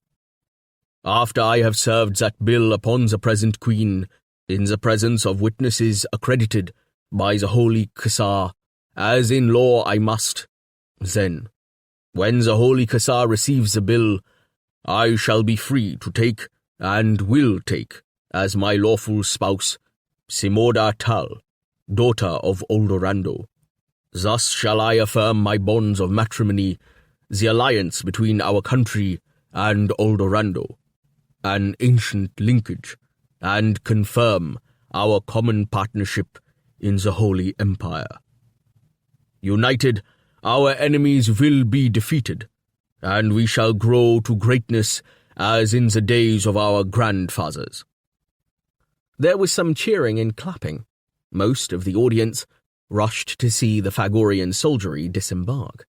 After I have served that bill upon the present queen, in the presence of witnesses accredited by the Holy Kasar, as in law I must, then, when the Holy Kasar receives the bill, I shall be free to take, and will take, as my lawful spouse, Simoda Tal, daughter of Oldorando. Thus shall I affirm my bonds of matrimony, the alliance between our country and Oldorando, an ancient linkage and confirm our common partnership in the Holy Empire. United, our enemies will be defeated, and we shall grow to greatness as in the days of our grandfathers." There was some cheering and clapping. Most of the audience rushed to see the Phagorian soldiery disembark.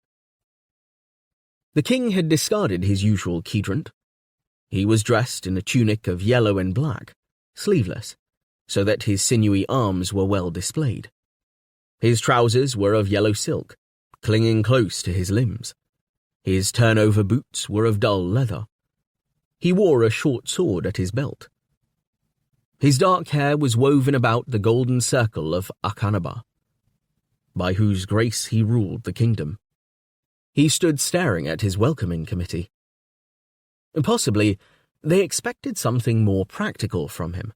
The king had discarded his usual quadrant. He was dressed in a tunic of yellow and black, sleeveless, so that his sinewy arms were well displayed. His trousers were of yellow silk, clinging close to his limbs. His turnover boots were of dull leather. He wore a short sword at his belt. His dark hair was woven about the golden circle of Akanaba, by whose grace he ruled the kingdom. He stood staring at his welcoming committee. Possibly, they expected something more practical from him.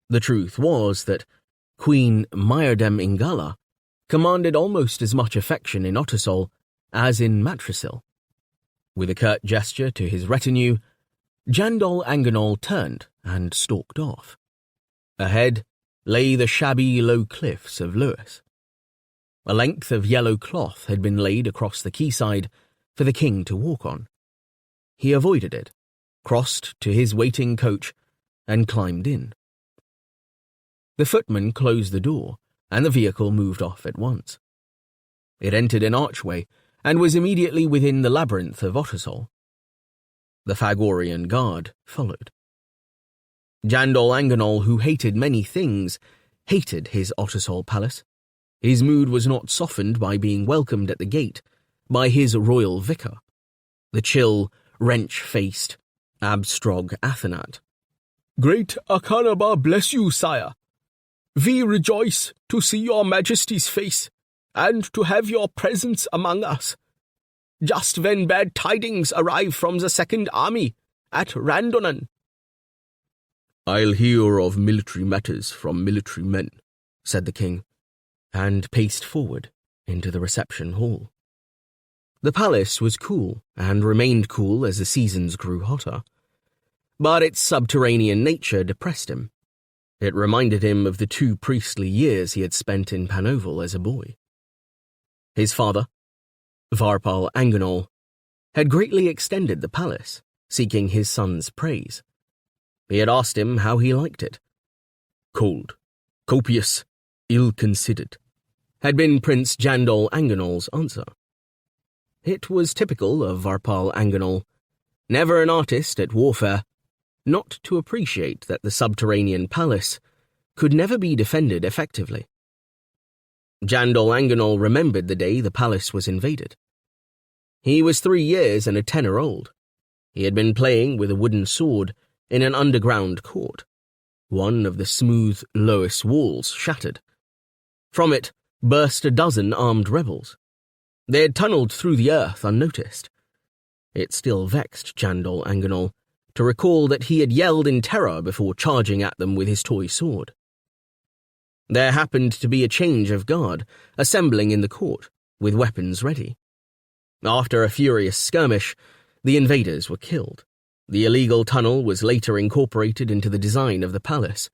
The truth was that Queen Myrdem Ingala commanded almost as much affection in Ottersol as in Matrasil. With a curt gesture to his retinue, Jandol Anganol turned and stalked off. Ahead lay the shabby low cliffs of Lewis. A length of yellow cloth had been laid across the quayside for the king to walk on. He avoided it, crossed to his waiting coach, and climbed in. The footman closed the door, and the vehicle moved off at once. It entered an archway and was immediately within the labyrinth of Ottersol. The Phagorian guard followed. Jandol Anganol, who hated many things, hated his Ottersol palace. His mood was not softened by being welcomed at the gate by his royal vicar, the chill, wrench-faced Abstrog Athenat. "Great Akanaba bless you, sire. We rejoice to see your majesty's face, and to have your presence among us. Just when bad tidings arrive from the Second Army at Randonan." "I'll hear of military matters from military men," said the king, and paced forward into the reception hall. The palace was cool, and remained cool as the seasons grew hotter. But its subterranean nature depressed him. It reminded him of the 2 priestly years he had spent in Panoval as a boy. His father, Varpal Anganol, had greatly extended the palace, seeking his son's praise. He had asked him how he liked it. "Cold, copious, ill-considered," had been Prince Jandol Anganol's answer. It was typical of Varpal Anganol, never an artist at warfare, not to appreciate that the subterranean palace could never be defended effectively. Jandol Anganol remembered the day the palace was invaded. He was 3 years and a tenor old. He had been playing with a wooden sword in an underground court. One of the smooth Lois walls shattered. From it burst a dozen armed rebels. They had tunneled through the earth unnoticed. It still vexed Jandol Anganol to recall that he had yelled in terror before charging at them with his toy sword. There happened to be a change of guard assembling in the court, with weapons ready. After a furious skirmish, the invaders were killed. The illegal tunnel was later incorporated into the design of the palace.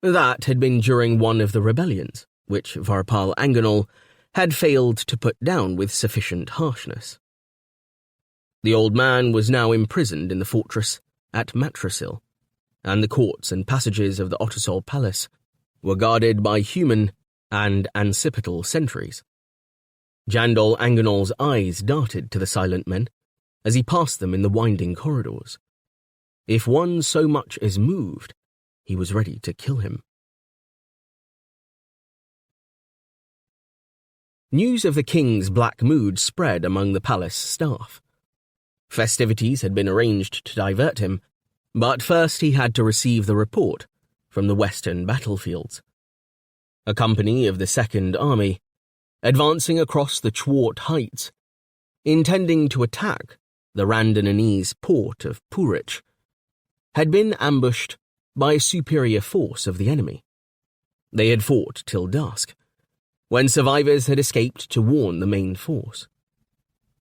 That had been during one of the rebellions, which Varpal Anganol had failed to put down with sufficient harshness. The old man was now imprisoned in the fortress at Matrasil, and the courts and passages of the Ottersol Palace were guarded by human and ancipital sentries. Jandol Anganol's eyes darted to the silent men as he passed them in the winding corridors. If one so much as moved, he was ready to kill him. News of the king's black mood spread among the palace staff. Festivities had been arranged to divert him, but first he had to receive the report from the western battlefields. A company of the Second Army, advancing across the Chwart Heights, intending to attack the Randonanese port of Purich, had been ambushed by a superior force of the enemy. They had fought till dusk, when survivors had escaped to warn the main force.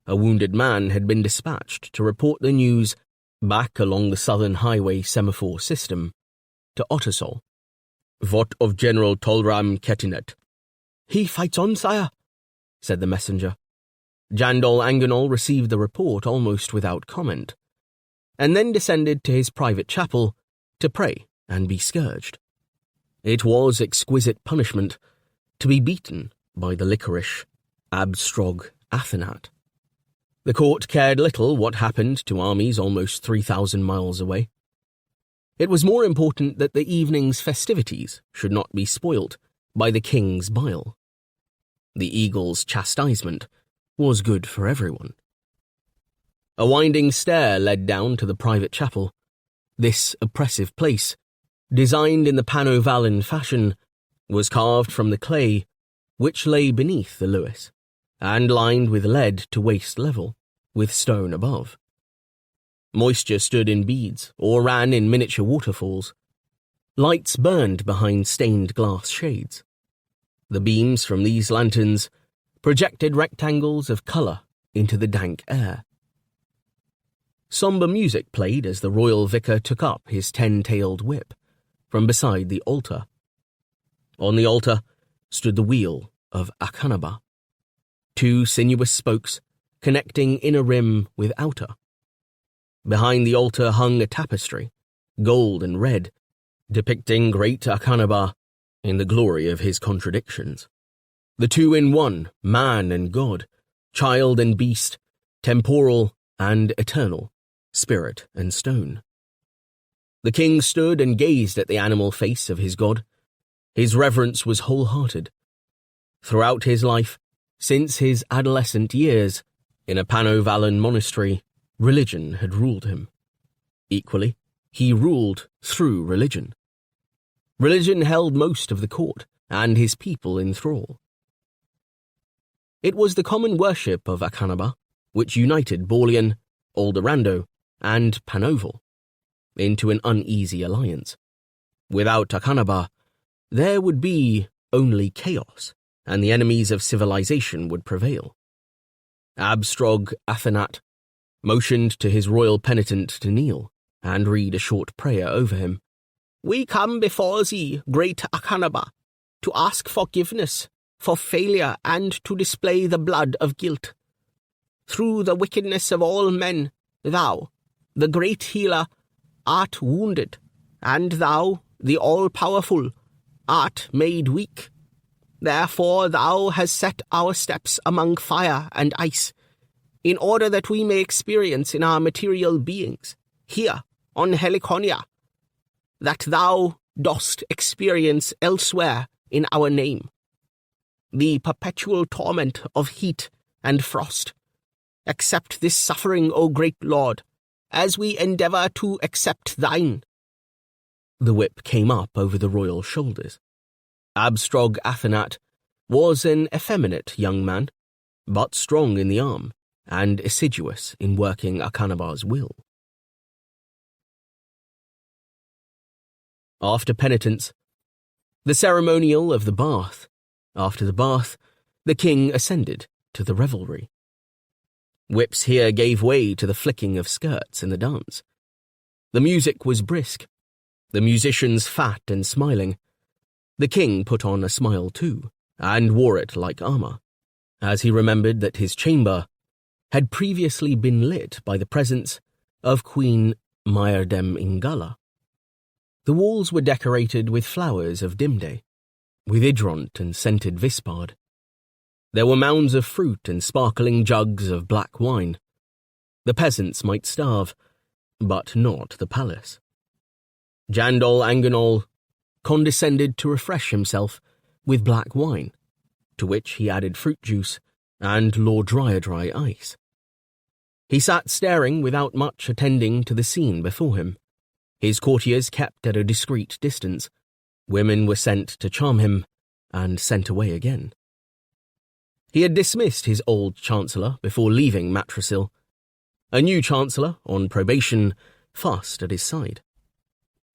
A wounded man had been dispatched to report the news back along the Southern Highway semaphore system. to Ottersol. "What of General Tolram Ketinet?" "He fights on, sire," said the messenger. Jandol Anganol received the report almost without comment, and then descended to his private chapel to pray and be scourged. It was exquisite punishment to be beaten by the licorice Abstrog Athenat. The court cared little what happened to armies almost 3,000 miles away. It was more important that the evening's festivities should not be spoilt by the king's bile. The eagle's chastisement was good for everyone. A winding stair led down to the private chapel. This oppressive place, designed in the Panovalan fashion, was carved from the clay which lay beneath the Lewis, and lined with lead to waist level, with stone above. Moisture stood in beads or ran in miniature waterfalls. Lights burned behind stained glass shades. The beams from these lanterns projected rectangles of colour into the dank air. Sombre music played as the royal vicar took up his 10-tailed whip from beside the altar. On the altar stood the wheel of Akhanaba, 2 sinuous spokes connecting inner rim with outer. Behind the altar hung a tapestry, gold and red, depicting great Akhanaba in the glory of his contradictions. The 2 in one, man and God, child and beast, temporal and eternal, spirit and stone. The king stood and gazed at the animal face of his god. His reverence was wholehearted. Throughout his life, since his adolescent years, in a Panovalan monastery, religion had ruled him. Equally, he ruled through religion. Religion held most of the court and his people in thrall. It was the common worship of Akhanaba which united Borlean, Aldorando, and Panoval into an uneasy alliance. Without Akhanaba, there would be only chaos, and the enemies of civilization would prevail. Abstrog Athenat motioned to his royal penitent to kneel and read a short prayer over him. "We come before thee, great Akhanaba, to ask forgiveness for failure and to display the blood of guilt. Through the wickedness of all men, thou, the great healer, art wounded, and thou, the all-powerful, art made weak. Therefore thou hast set our steps among fire and ice, in order that we may experience in our material beings, here on Helliconia, that thou dost experience elsewhere in our name. The perpetual torment of heat and frost. Accept this suffering, O great Lord, as we endeavour to accept thine." The whip came up over the royal shoulders. Abstrog Athenat was an effeminate young man, but strong in the arm and assiduous in working Akhanabar's will. After penitence, the ceremonial of the bath. After the bath, the king ascended to the revelry. Whips here gave way to the flicking of skirts in the dance. The music was brisk, the musicians fat and smiling. The king put on a smile too, and wore it like armour, as he remembered that his chamber had previously been lit by the presence of Queen Myrdem Ingala. The walls were decorated with flowers of Dimday, with hydront and scented vispard. There were mounds of fruit and sparkling jugs of black wine. The peasants might starve, but not the palace. Jandol Anganol condescended to refresh himself with black wine, to which he added fruit juice and Lord Dry ice. He sat staring without much attending to the scene before him. His courtiers kept at a discreet distance. Women were sent to charm him, and sent away again. He had dismissed his old chancellor before leaving Matrasil. A new chancellor, on probation, fussed at his side.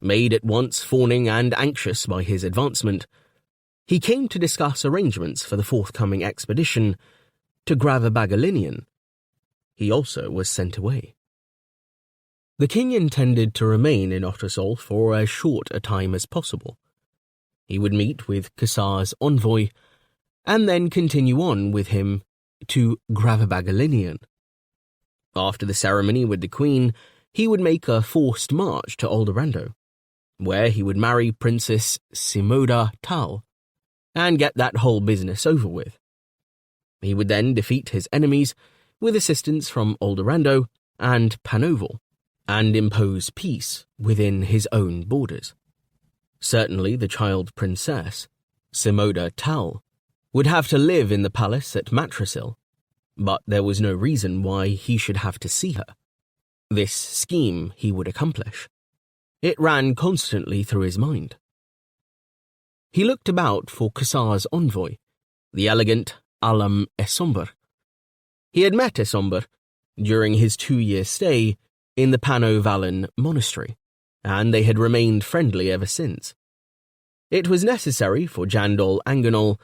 Made at once fawning and anxious by his advancement, he came to discuss arrangements for the forthcoming expedition to Gravabagalinian. He also was sent away. The king intended to remain in Ottersol for as short a time as possible. He would meet with Cassar's envoy, and then continue on with him to Gravabagalinian. After the ceremony with the queen, he would make a forced march to Olderando, where he would marry Princess Simoda Tal, and get that whole business over with. He would then defeat his enemies with assistance from Olderando and Panoval, and impose peace within his own borders. Certainly the child princess, Simoda Tal, would have to live in the palace at Matrasil, but there was no reason why he should have to see her. This scheme he would accomplish. It ran constantly through his mind. He looked about for Cassar's envoy, the elegant Alam Esomber. He had met Esomber during his 2-year stay in the Panovalan monastery, and they had remained friendly ever since. It was necessary for Jandol Anganol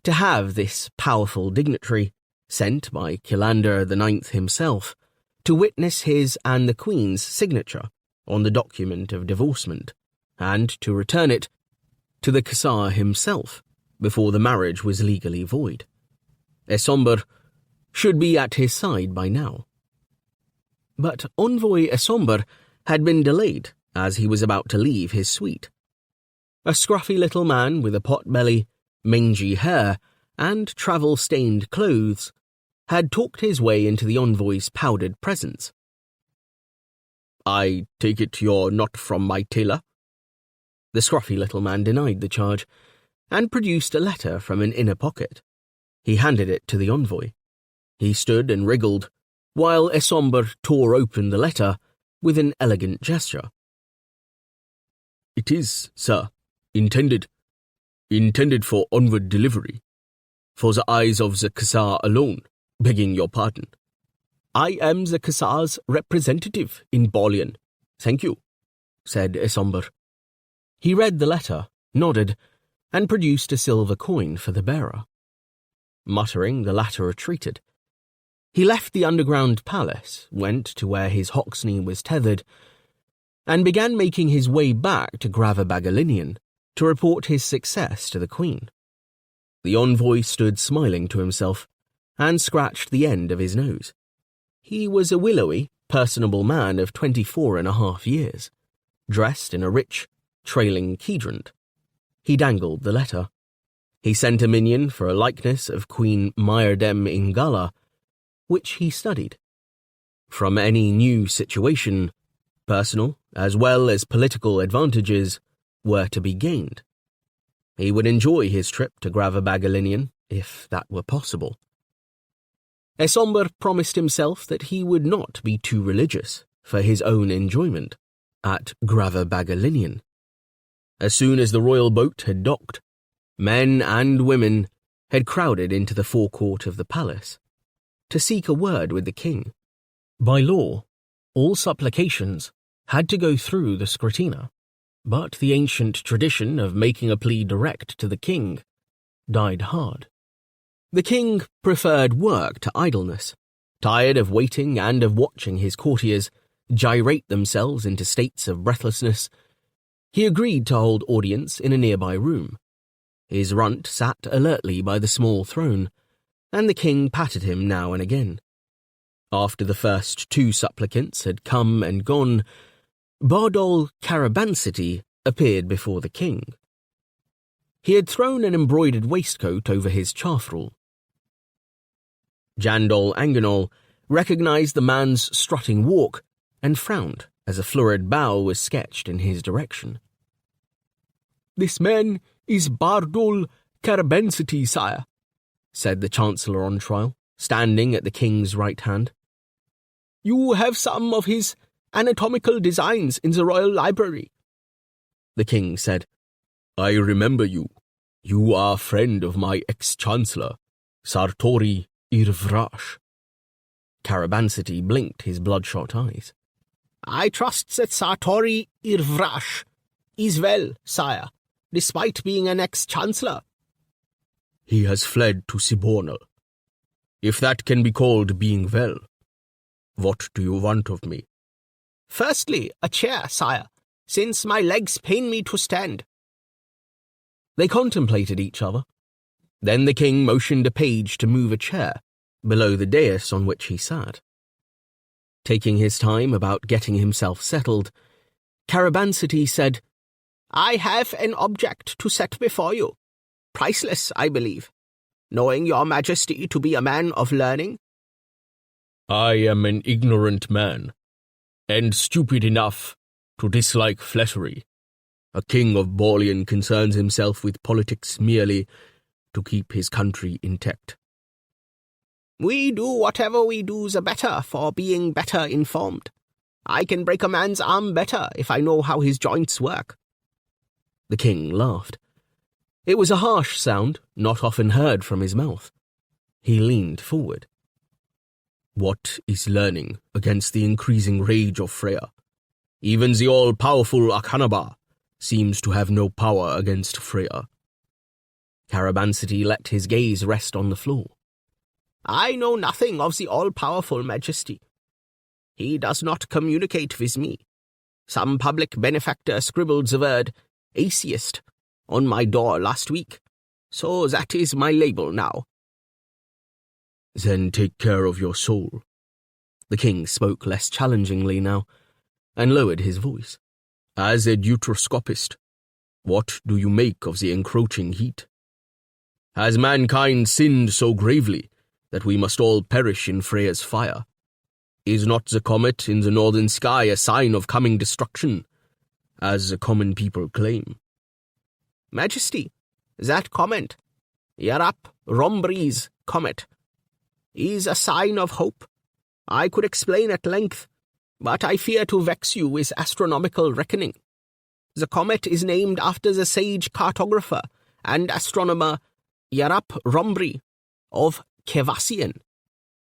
to have this powerful dignitary, sent by Kilander IX himself, to witness his and the Queen's signature on the document of divorcement, and to return it to the Cassar himself before the marriage was legally void. Esomber should be at his side by now. But envoy Esomber had been delayed as he was about to leave his suite. A scruffy little man with a pot-belly, mangy hair, and travel-stained clothes had talked his way into the envoy's powdered presence. "I take it you're not from my tailor?" The scruffy little man denied the charge, and produced a letter from an inner pocket. He handed it to the envoy. He stood and wriggled, while Esomber tore open the letter with an elegant gesture. "It is, sir, intended for onward delivery, for the eyes of the Cassar alone, begging your pardon." "I am the Cassar's representative in Bolian, thank you," said Esomber. He read the letter, nodded, and produced a silver coin for the bearer. Muttering, the latter retreated. He left the underground palace, went to where his Hoxney was tethered, and began making his way back to Gravabagalinian to report his success to the Queen. The envoy stood smiling to himself and scratched the end of his nose. He was a willowy, personable man of 24.5 years, dressed in a rich, trailing quadrant. He dangled the letter. He sent a minion for a likeness of Queen Myrdem Ingala, which he studied. From any new situation, personal as well as political advantages were to be gained. He would enjoy his trip to Gravabagalinian, if that were possible. Esomber promised himself that he would not be too religious for his own enjoyment at Gravabagalinian. As soon as the royal boat had docked, men and women had crowded into the forecourt of the palace to seek a word with the king. By law, all supplications had to go through the Scrutina, but the ancient tradition of making a plea direct to the king died hard. The king preferred work to idleness, tired of waiting and of watching his courtiers gyrate themselves into states of breathlessness. He agreed to hold audience in a nearby room. His runt sat alertly by the small throne, and the king patted him now and again. After the first 2 supplicants had come and gone, Bardol Carabancity appeared before the king. He had thrown an embroidered waistcoat over his chaffrel. Jandol Anganol recognized the man's strutting walk and frowned as a florid bow was sketched in his direction. "This man is Bardol Carabancity, sire," said the Chancellor on trial, standing at the king's right hand. "You have some of his anatomical designs in the royal library." The king said, "I remember you. You are a friend of my ex-chancellor, Sartori Irvrash." Carabancity blinked his bloodshot eyes. "I trust that Sartori Irvrash is well, sire, despite being an ex-chancellor." "He has fled to Sibornal. If that can be called being well. What do you want of me?" Firstly, a chair, sire, since my legs pain me to stand. They contemplated each other. Then the king motioned a page to move a chair below the dais on which he sat. Taking his time about getting himself settled, Carabansity said, I have an object to set before you, priceless, I believe, knowing your majesty to be a man of learning. I am an ignorant man, and stupid enough to dislike flattery. A king of Bolian concerns himself with politics merely to keep his country intact. We do whatever we do the better for being better informed. I can break a man's arm better if I know how his joints work. The king laughed. It was a harsh sound, not often heard from his mouth. He leaned forward. What is learning against the increasing rage of Freya? Even the all-powerful Akhanaba seems to have no power against Freya. Carabansity let his gaze rest on the floor. I know nothing of the all-powerful majesty. He does not communicate with me. Some public benefactor scribbled the word atheist on my door last week, so that is my label now. Then take care of your soul. The king spoke less challengingly now, and lowered his voice. As a deuteroscopist, what do you make of the encroaching heat? Has mankind sinned so gravely that we must all perish in Freya's fire? Is not the comet in the northern sky a sign of coming destruction, as the common people claim? Majesty, that comet, Yarap Rombri's comet, is a sign of hope. I could explain at length, but I fear to vex you with astronomical reckoning. The comet is named after the sage cartographer and astronomer Yarap Rombri of Kevassian.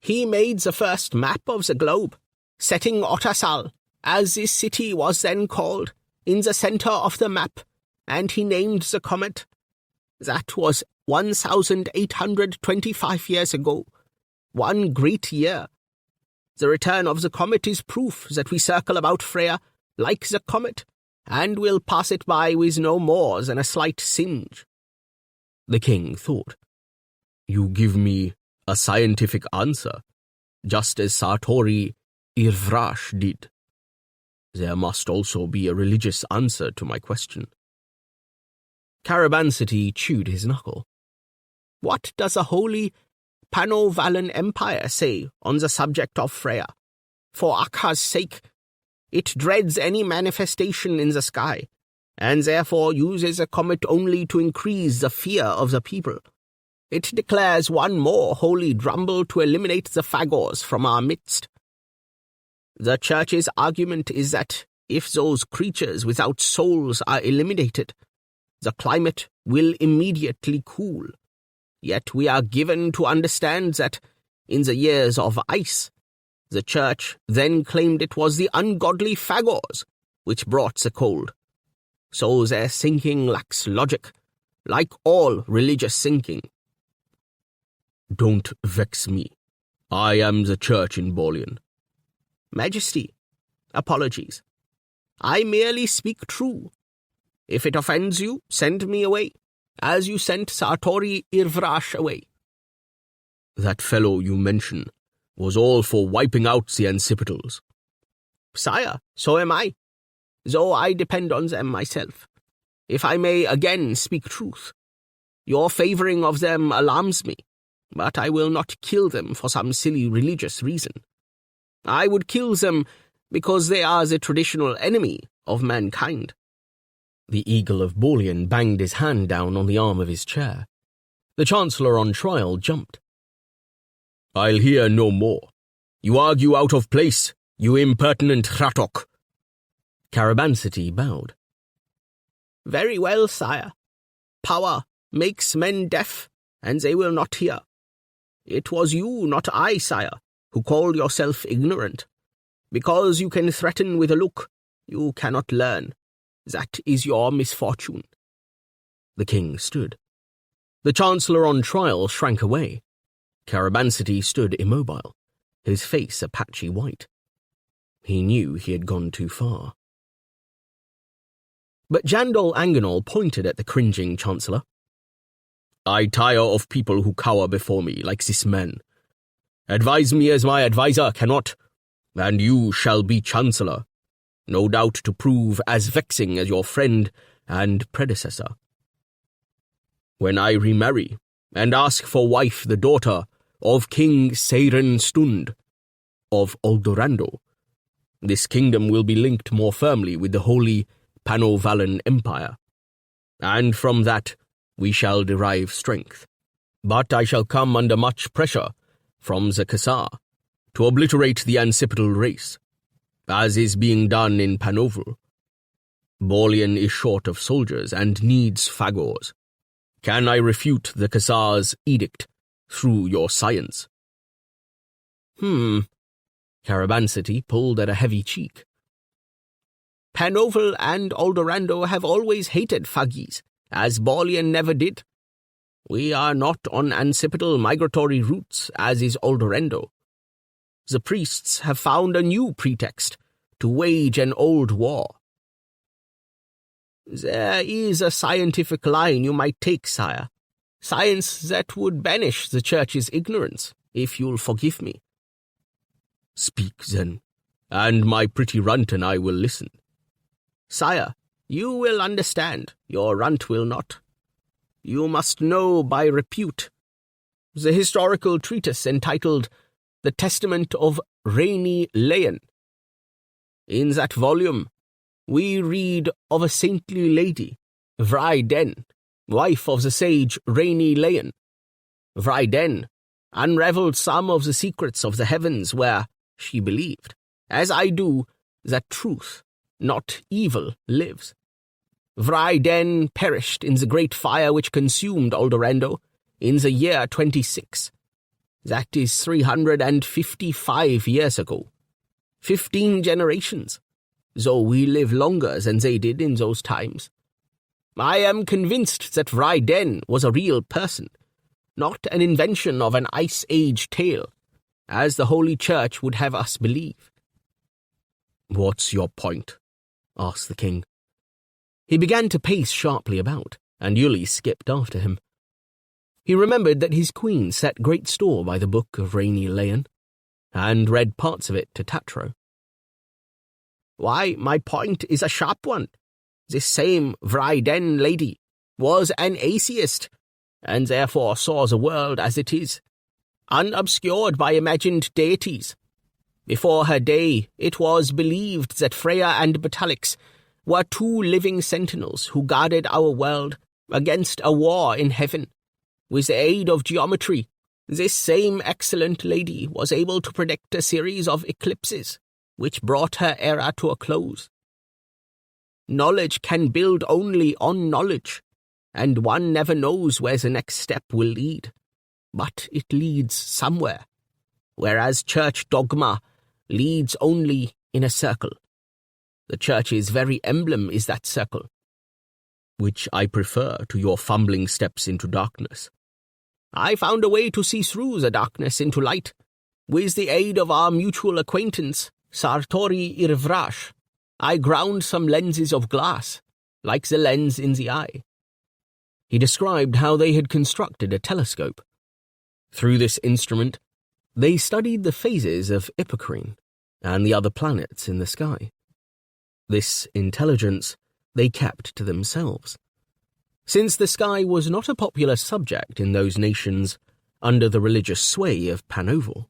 He made the first map of the globe, setting Otasal, as this city was then called, in the center of the map, and he named the comet. That was 1,825 years ago. One great year. The return of the comet is proof that we circle about Freya like the comet, and will pass it by with no more than a slight singe. The king thought. You give me a scientific answer, just as Sartori Irvrash did. There must also be a religious answer to my question. Carabansity chewed his knuckle. What does the holy Panovalan Empire say on the subject of Freya? For Akha's sake, it dreads any manifestation in the sky, and therefore uses a comet only to increase the fear of the people. It declares one more holy drumble to eliminate the Phagors from our midst. The Church's argument is that if those creatures without souls are eliminated, the climate will immediately cool. Yet we are given to understand that, in the years of ice, the Church then claimed it was the ungodly Phagors which brought the cold. So their thinking lacks logic, like all religious thinking. Don't vex me. I am the Church in Bolian. Majesty, apologies. I merely speak true. If it offends you, send me away, as you sent Sartori Irvrash away. That fellow you mention was all for wiping out the Ancipitals. Sire, so am I, though I depend on them myself. If I may again speak truth, your favoring of them alarms me, but I will not kill them for some silly religious reason. I would kill them because they are the traditional enemy of mankind. The Eagle of Bolian banged his hand down on the arm of his chair. The Chancellor on trial jumped. I'll hear no more. You argue out of place, you impertinent Hratok. Carabansity bowed. Very well, sire. Power makes men deaf, and they will not hear. It was you, not I, sire, who called yourself ignorant. Because you can threaten with a look, you cannot learn. That is your misfortune. The king stood. The Chancellor on trial shrank away. Carabansity stood immobile, his face a patchy white. He knew he had gone too far. But Jandal Anganol pointed at the cringing Chancellor. I tire of people who cower before me like this man. Advise me as my adviser cannot, and you shall be Chancellor, no doubt to prove as vexing as your friend and predecessor. When I remarry and ask for wife the daughter of King Seiren Stund of Oldorando, this kingdom will be linked more firmly with the holy Panovalan Empire, and from that we shall derive strength. But I shall come under much pressure from the Khazar to obliterate the Ancipital race, as is being done in Panoval. Borleon is short of soldiers and needs Phagors. Can I refute the Khazar's edict through your science? Carabansity pulled at a heavy cheek. Panoval and Oldorando have always hated Phagis, as Borleon never did. We are not on ancipital migratory routes, as is Oldorando. The priests have found a new pretext to wage an old war. There is a scientific line you might take, sire. Science that would banish the Church's ignorance, if you'll forgive me. Speak, then, and my pretty runt and I will listen. Sire, you will understand, your runt will not. You must know by repute the historical treatise entitled The Testament of Rainy Leyen. In that volume, we read of a saintly lady, Vryden, wife of the sage Rainy Leyen. Vryden unraveled some of the secrets of the heavens where she believed, as I do, that truth, not evil, lives. Vryden perished in the great fire which consumed Oldorando in the year 26. That is 355 years ago. 15 generations, though we live longer than they did in those times. I am convinced that Vryden was a real person, not an invention of an Ice Age tale, as the Holy Church would have us believe. What's your point? Asked the king. He began to pace sharply about, and Yuli skipped after him. He remembered that his queen set great store by the book of Rainy Leyen, and read parts of it to Tatro. Why, my point is a sharp one. This same Vryden lady was an atheist, and therefore saw the world as it is, unobscured by imagined deities. Before her day, it was believed that Freya and Batalix were two living sentinels who guarded our world against a war in heaven. With the aid of geometry, this same excellent lady was able to predict a series of eclipses, which brought her era to a close. Knowledge can build only on knowledge, and one never knows where the next step will lead, but it leads somewhere, whereas church dogma leads only in a circle. The Church's very emblem is that circle, which I prefer to your fumbling steps into darkness. I found a way to see through the darkness into light, with the aid of our mutual acquaintance, Sartori Irvrash. I ground some lenses of glass, like the lens in the eye. He described how they had constructed a telescope. Through this instrument, they studied the phases of Hippocrene and the other planets in the sky. This intelligence they kept to themselves, since the sky was not a popular subject in those nations under the religious sway of Panoval.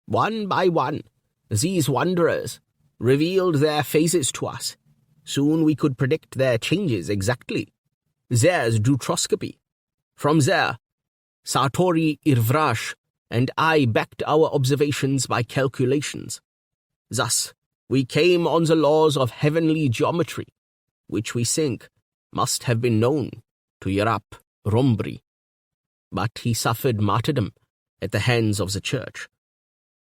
One by one, these wanderers revealed their phases to us. Soon we could predict their changes exactly. There's Dutroscopy. From there, Sartori Irvrash and I backed our observations by calculations. Thus, we came on the laws of heavenly geometry, which we think must have been known to Yarap Rombri. But he suffered martyrdom at the hands of the Church.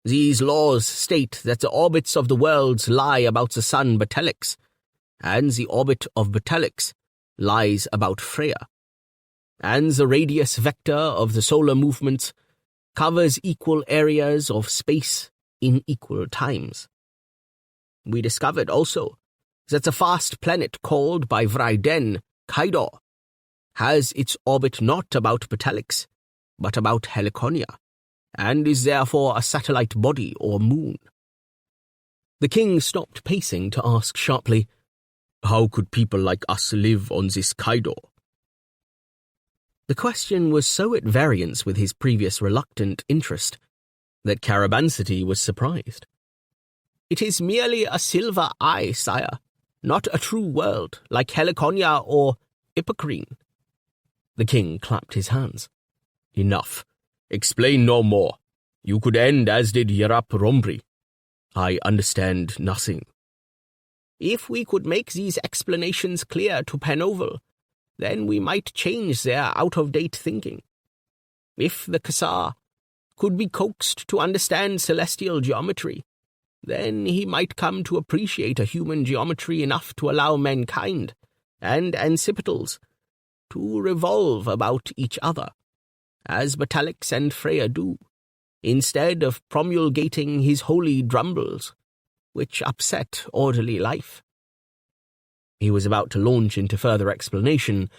These laws state that the orbits of the worlds lie about the sun Batalix, and the orbit of Batalix lies about Freya, and the radius vector of the solar movements covers equal areas of space in equal times. We discovered also that the vast planet called by Vryden Kaidor has its orbit not about Ptolix, but about Helliconia, and is therefore a satellite body or moon. The king stopped pacing to ask sharply, "How could people like us live on this Kaidor?" The question was so at variance with his previous reluctant interest that Carabansity was surprised. It is merely a silver eye, sire, not a true world like Helliconia or Hippocrene. The king clapped his hands. "Enough. Explain no more. You could end as did Yerap Rombri. I understand nothing." If we could make these explanations clear to Panoval, then we might change their out-of-date thinking. If the Kassar could be coaxed to understand celestial geometry, then he might come to appreciate a human geometry enough to allow mankind and ancipitals to revolve about each other, as Batalix and Freya do, instead of promulgating his holy drumbles, which upset orderly life. He was about to launch into further explanation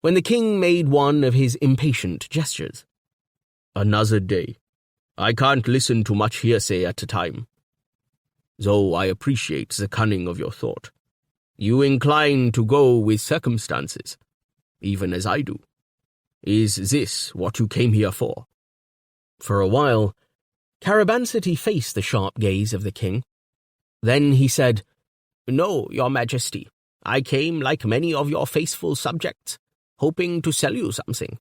when the king made one of his impatient gestures. "Another day. I can't listen to much hearsay at a time. Though I appreciate the cunning of your thought. You incline to go with circumstances, even as I do. Is this what you came here for?" For a while, Carabansity faced the sharp gaze of the king. Then he said, "No, your majesty. I came like many of your faithful subjects, hoping to sell you something."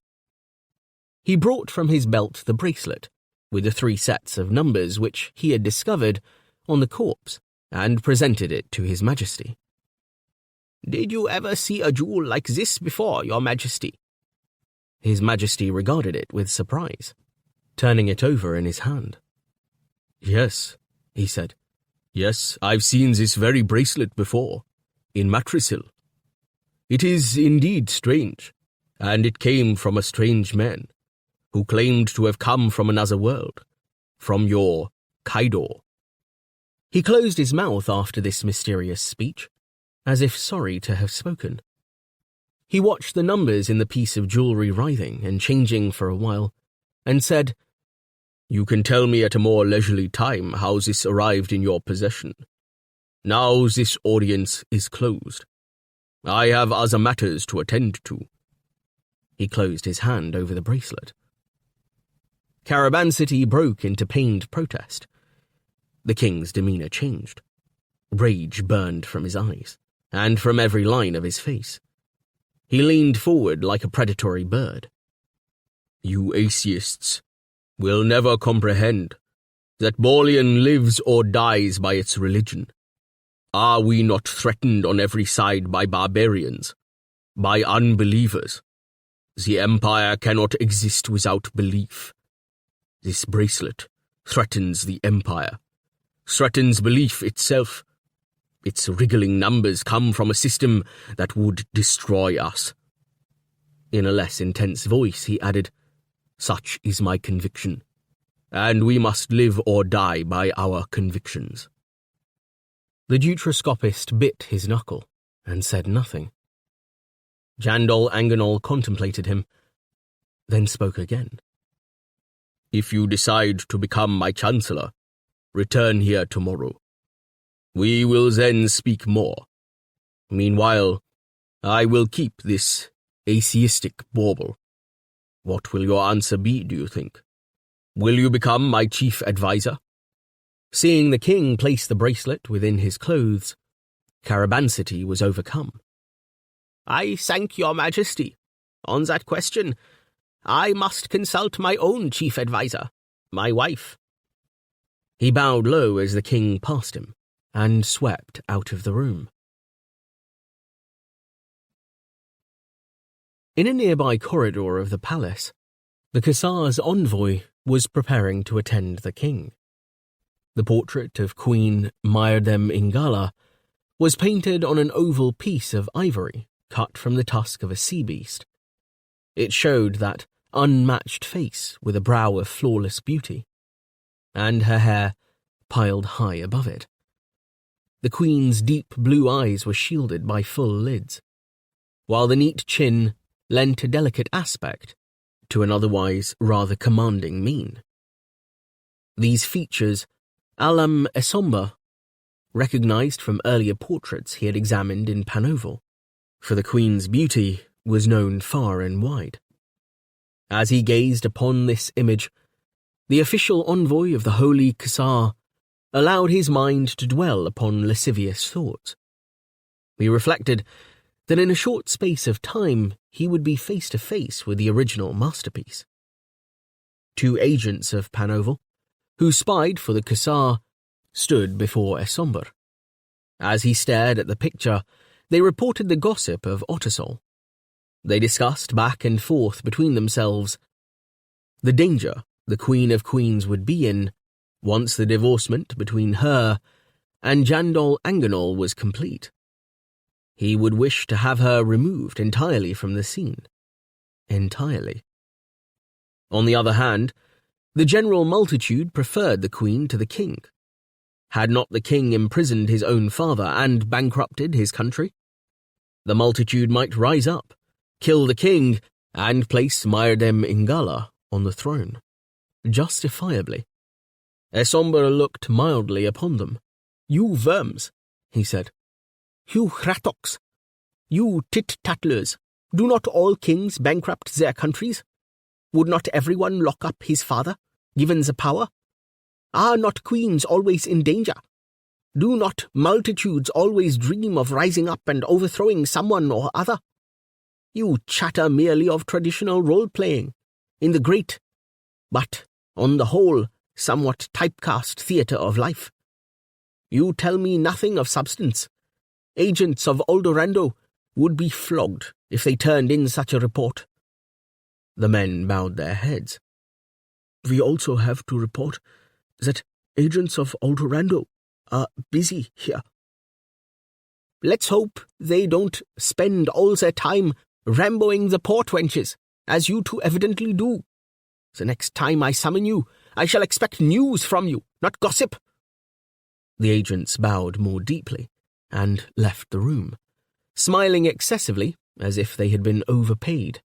He brought from his belt the bracelet, with the 3 sets of numbers which he had discovered on the corpse, and presented it to his majesty. "Did you ever see a jewel like this before, your majesty?" His majesty regarded it with surprise, turning it over in his hand. "Yes," he said. "Yes, I've seen this very bracelet before, in Matrisil. It is indeed strange, and it came from a strange man, who claimed to have come from another world, from your Kaidor." He closed his mouth after this mysterious speech, as if sorry to have spoken. He watched the numbers in the piece of jewelry writhing and changing for a while, and said, "You can tell me at a more leisurely time how this arrived in your possession. Now this audience is closed. I have other matters to attend to." He closed his hand over the bracelet. Carabansity broke into pained protest. The king's demeanor changed. Rage burned from his eyes, and from every line of his face. He leaned forward like a predatory bird. "You atheists will never comprehend that Bolian lives or dies by its religion. Are we not threatened on every side by barbarians, by unbelievers? The empire cannot exist without belief. This bracelet threatens the empire, threatens belief itself. Its wriggling numbers come from a system that would destroy us." In a less intense voice, he added, "Such is my conviction, and we must live or die by our convictions." The deuteroscopist bit his knuckle and said nothing. Jandol Anganol contemplated him, then spoke again. "If you decide to become my chancellor, return here tomorrow. We will then speak more. Meanwhile, I will keep this atheistic bauble. What will your answer be, do you think? Will you become my chief advisor?" Seeing the king place the bracelet within his clothes, Carabansity was overcome. "I thank your majesty. On that question, I must consult my own chief advisor, my wife." He bowed low as the king passed him, and swept out of the room. In a nearby corridor of the palace, the Kassar's envoy was preparing to attend the king. The portrait of Queen Myrdem Ingala was painted on an oval piece of ivory cut from the tusk of a sea beast. It showed that unmatched face with a brow of flawless beauty, and her hair piled high above it. the Queen's deep blue eyes were shielded by full lids, while the neat chin lent a delicate aspect to an otherwise rather commanding mien. These features Alam Esomba recognized from earlier portraits he had examined in Panoval, for the Queen's beauty was known far and wide. As he gazed upon this image, the official envoy of the Holy Caesar allowed his mind to dwell upon lascivious thoughts. He reflected that in a short space of time he would be face to face with the original masterpiece. Two agents of Panoval, who spied for the Caesar, stood before Esomber. As he stared at the picture, they reported the gossip of Ottersol. They discussed back and forth between themselves the danger the Queen of Queens would be in once the divorcement between her and Jandol Anganol was complete. He would wish to have her removed entirely from the scene. Entirely. On the other hand, the general multitude preferred the Queen to the King. Had not the King imprisoned his own father and bankrupted his country? The multitude might rise up, kill the King, and place Myrdem Ingala on the throne. Justifiably. Esomber looked mildly upon them. "You worms," he said. "You hratocks. You tit-tattlers. Do not all kings bankrupt their countries? Would not everyone lock up his father, given the power? Are not queens always in danger? Do not multitudes always dream of rising up and overthrowing someone or other? You chatter merely of traditional role-playing in the great, but, on the whole, somewhat typecast theatre of life. You tell me nothing of substance. Agents of Eldorando would be flogged if they turned in such a report." The men bowed their heads. "We also have to report that agents of Eldorando are busy here." "Let's hope they don't spend all their time ramboing the poor wenches, as you two evidently do. The next time I summon you, I shall expect news from you, not gossip." The agents bowed more deeply and left the room, smiling excessively as if they had been overpaid.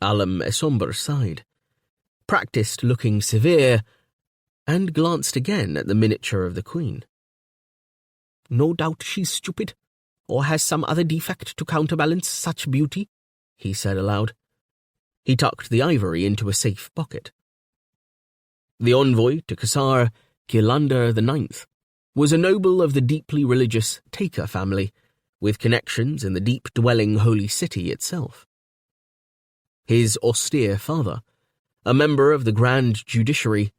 Alam Esomber sighed, practiced looking severe, and glanced again at the miniature of the Queen. "No doubt she's stupid, or has some other defect to counterbalance such beauty," he said aloud. He tucked the ivory into a safe pocket. The envoy to Caesar, Kirlander IX, was a noble of the deeply religious Taker family, with connections in the deep-dwelling holy city itself. His austere father, a member of the Grand Judiciary,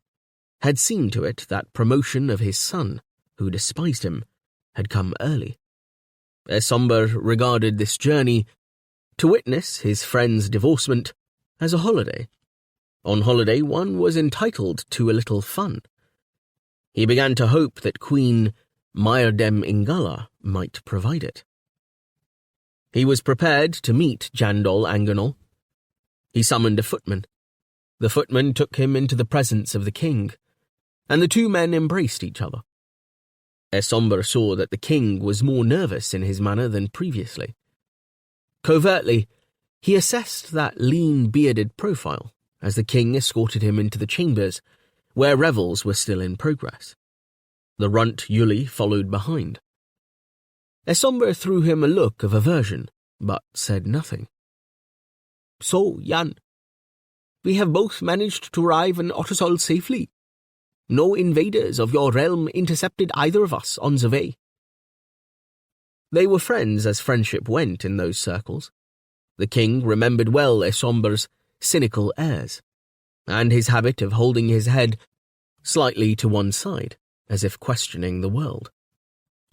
had seen to it that promotion of his son, who despised him, had come early. Esomber regarded this journey to witness his friend's divorcement as a holiday. On holiday, one was entitled to a little fun. He began to hope that Queen Myrdem Ingala might provide it. He was prepared to meet Jandol Anganol. He summoned a footman. The footman took him into the presence of the king, and the two men embraced each other. Esomber saw that the king was more nervous in his manner than previously. Covertly, he assessed that lean, bearded profile as the king escorted him into the chambers, where revels were still in progress. The runt Yuli followed behind. Esomber threw him a look of aversion, but said nothing. "So, Jan, we have both managed to arrive in Ottersol safely. No invaders of your realm intercepted either of us on the way." They were friends as friendship went in those circles. The king remembered well Esomber's cynical airs, and his habit of holding his head slightly to one side, as if questioning the world.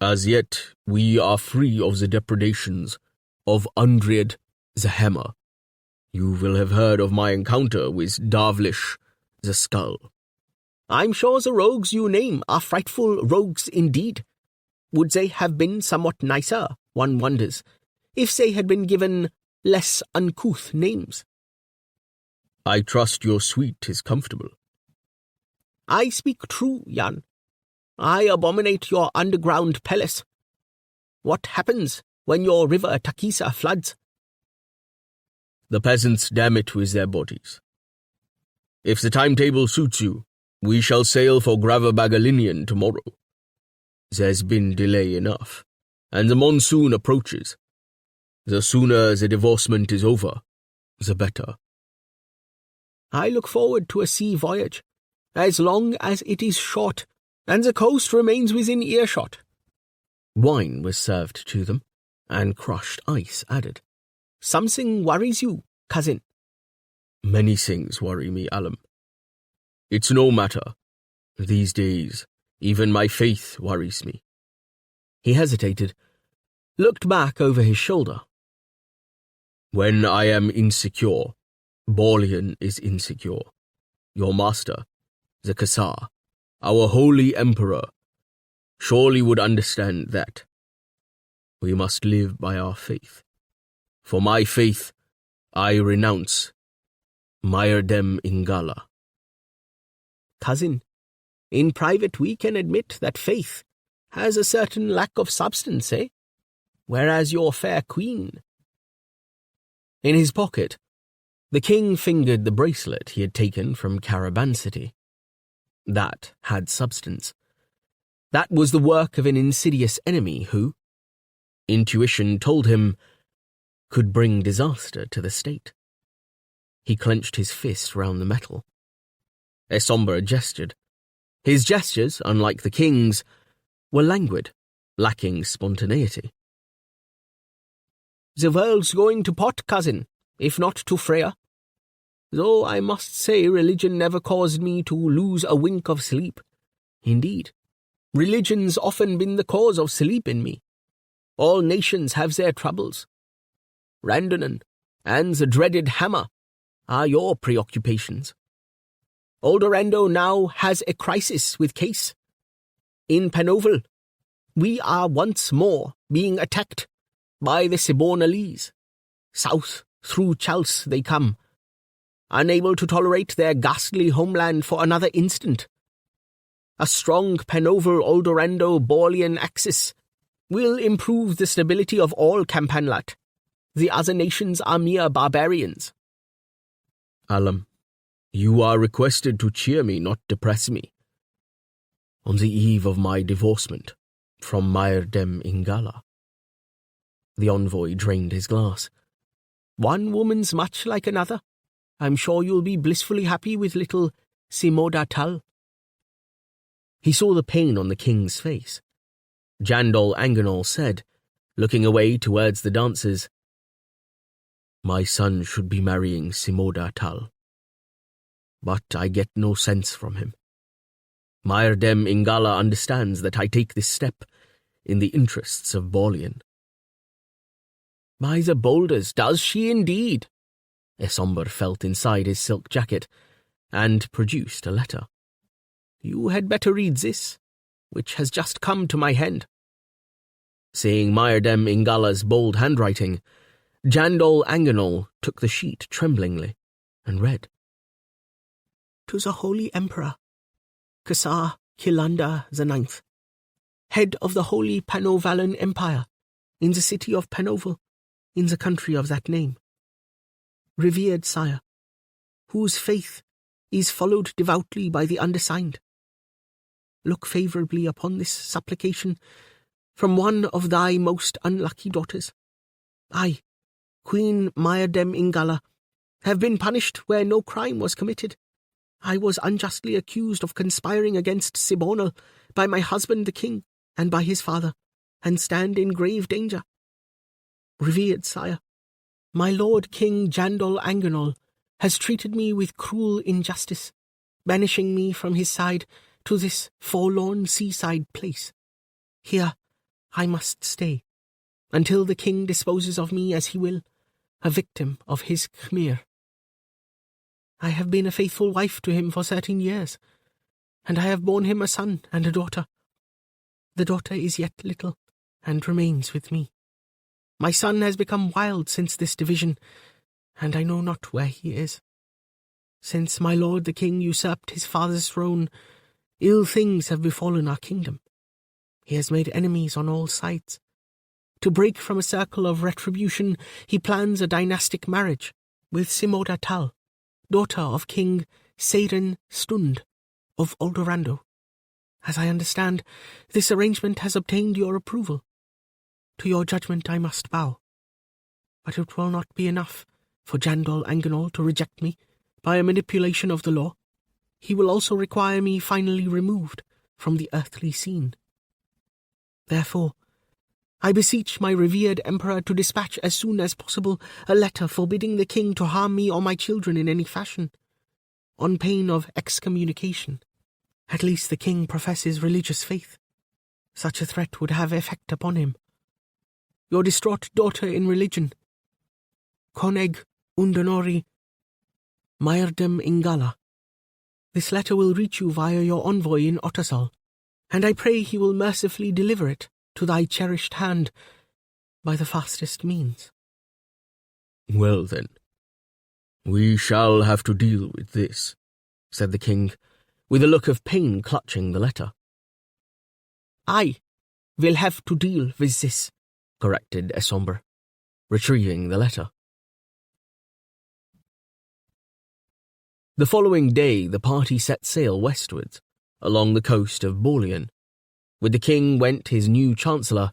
"As yet, we are free of the depredations of Undried the Hammer. You will have heard of my encounter with Davlish the Skull." "I'm sure the rogues you name are frightful rogues indeed. Would they have been somewhat nicer, one wonders, if they had been given less uncouth names?" "I trust your suite is comfortable." "I speak true, Jan. I abominate your underground palace. What happens when your river Takisa floods? The peasants dam it with their bodies. If the timetable suits you, we shall sail for Gravabagalinian tomorrow. There's been delay enough, and the monsoon approaches. The sooner the divorcement is over, the better. I look forward to a sea voyage, as long as it is short, and the coast remains within earshot. Wine was served to them, and crushed ice added. Something worries you, cousin? Many things worry me, Alum. It's no matter. These days, even my faith worries me. He hesitated, looked back over his shoulder. When I am insecure, Baulian is insecure. Your master, the Kassar, our holy emperor, surely would understand that. We must live by our faith. For my faith, I renounce Myrdem Ingala. Cousin, in private we can admit that faith has a certain lack of substance, eh? Whereas your fair queen... In his pocket, the king fingered the bracelet he had taken from Carabancity. That had substance. That was the work of an insidious enemy who, intuition told him, could bring disaster to the state. He clenched his fist round the metal. Esomber gestured. His gestures, unlike the king's, were languid, lacking spontaneity. The world's going to pot, cousin, if not to Freya. Though I must say religion never caused me to lose a wink of sleep. Indeed, religion's often been the cause of sleep in me. All nations have their troubles. Randonan and the dreaded hammer are your preoccupations. Oldorando now has a crisis with Case. In Panoval, we are once more being attacked by the Sibonalese. South through Chals they come, unable to tolerate their ghastly homeland for another instant. A strong Panoval Oldorando Baulian axis will improve the stability of all Campanlat. The other nations are mere barbarians. Alum, you are requested to cheer me, not depress me. On the eve of my divorcement from Myrdem Ingala. The envoy drained his glass. One woman's much like another. I'm sure you'll be blissfully happy with little Simoda Tal. He saw the pain on the king's face. Jandol Anganol said, looking away towards the dancers, My son should be marrying Simoda Tal. But I get no sense from him. Myrdem Ingala understands that I take this step in the interests of Baulian. By the boulders, does she indeed? Esomber felt inside his silk jacket and produced a letter. You had better read this, which has just come to my hand. Seeing Myrdem Ingala's bold handwriting, Jandol Anganol took the sheet tremblingly and read. To the Holy Emperor, Kassar Kilanda IX, head of the Holy Panovalan Empire, in the city of Panoval, in the country of that name. Revered sire, whose faith is followed devoutly by the undersigned. Look favourably upon this supplication from one of thy most unlucky daughters. I, Queen Myrdem Ingala, have been punished where no crime was committed. I was unjustly accused of conspiring against Sibonal by my husband the king and by his father, and stand in grave danger. Revered sire, my lord King Jandol Anganol has treated me with cruel injustice, banishing me from his side to this forlorn seaside place. Here I must stay, until the king disposes of me as he will, a victim of his Khmer. I have been a faithful wife to him for 13 years, and I have borne him a son and a daughter. The daughter is yet little, and remains with me. My son has become wild since this division, and I know not where he is. Since my lord the king usurped his father's throne, Ill things have befallen our kingdom. He has made enemies on all sides. To break from a circle of retribution, he plans a dynastic marriage with Simoda Tal, daughter of King Seiren Stund of Aldorando. As I understand, this arrangement has obtained your approval. To your judgment I must bow. But it will not be enough for Jandol Anganol to reject me by a manipulation of the law. He will also require me finally removed from the earthly scene. Therefore, I beseech my revered emperor to dispatch as soon as possible a letter forbidding the king to harm me or my children in any fashion, on pain of excommunication. At least the king professes religious faith. Such a threat would have effect upon him. Your distraught daughter in religion, Koneg Undonori Mayerdem Ingala. This letter will reach you via your envoy in Ottersol, and I pray he will mercifully deliver it to thy cherished hand by the fastest means. Well then, we shall have to deal with this, said the king, with a look of pain clutching the letter. I will have to deal with this, corrected Esombre, retrieving the letter. The following day the party set sail westwards, along the coast of Borleon. With the king went his new chancellor,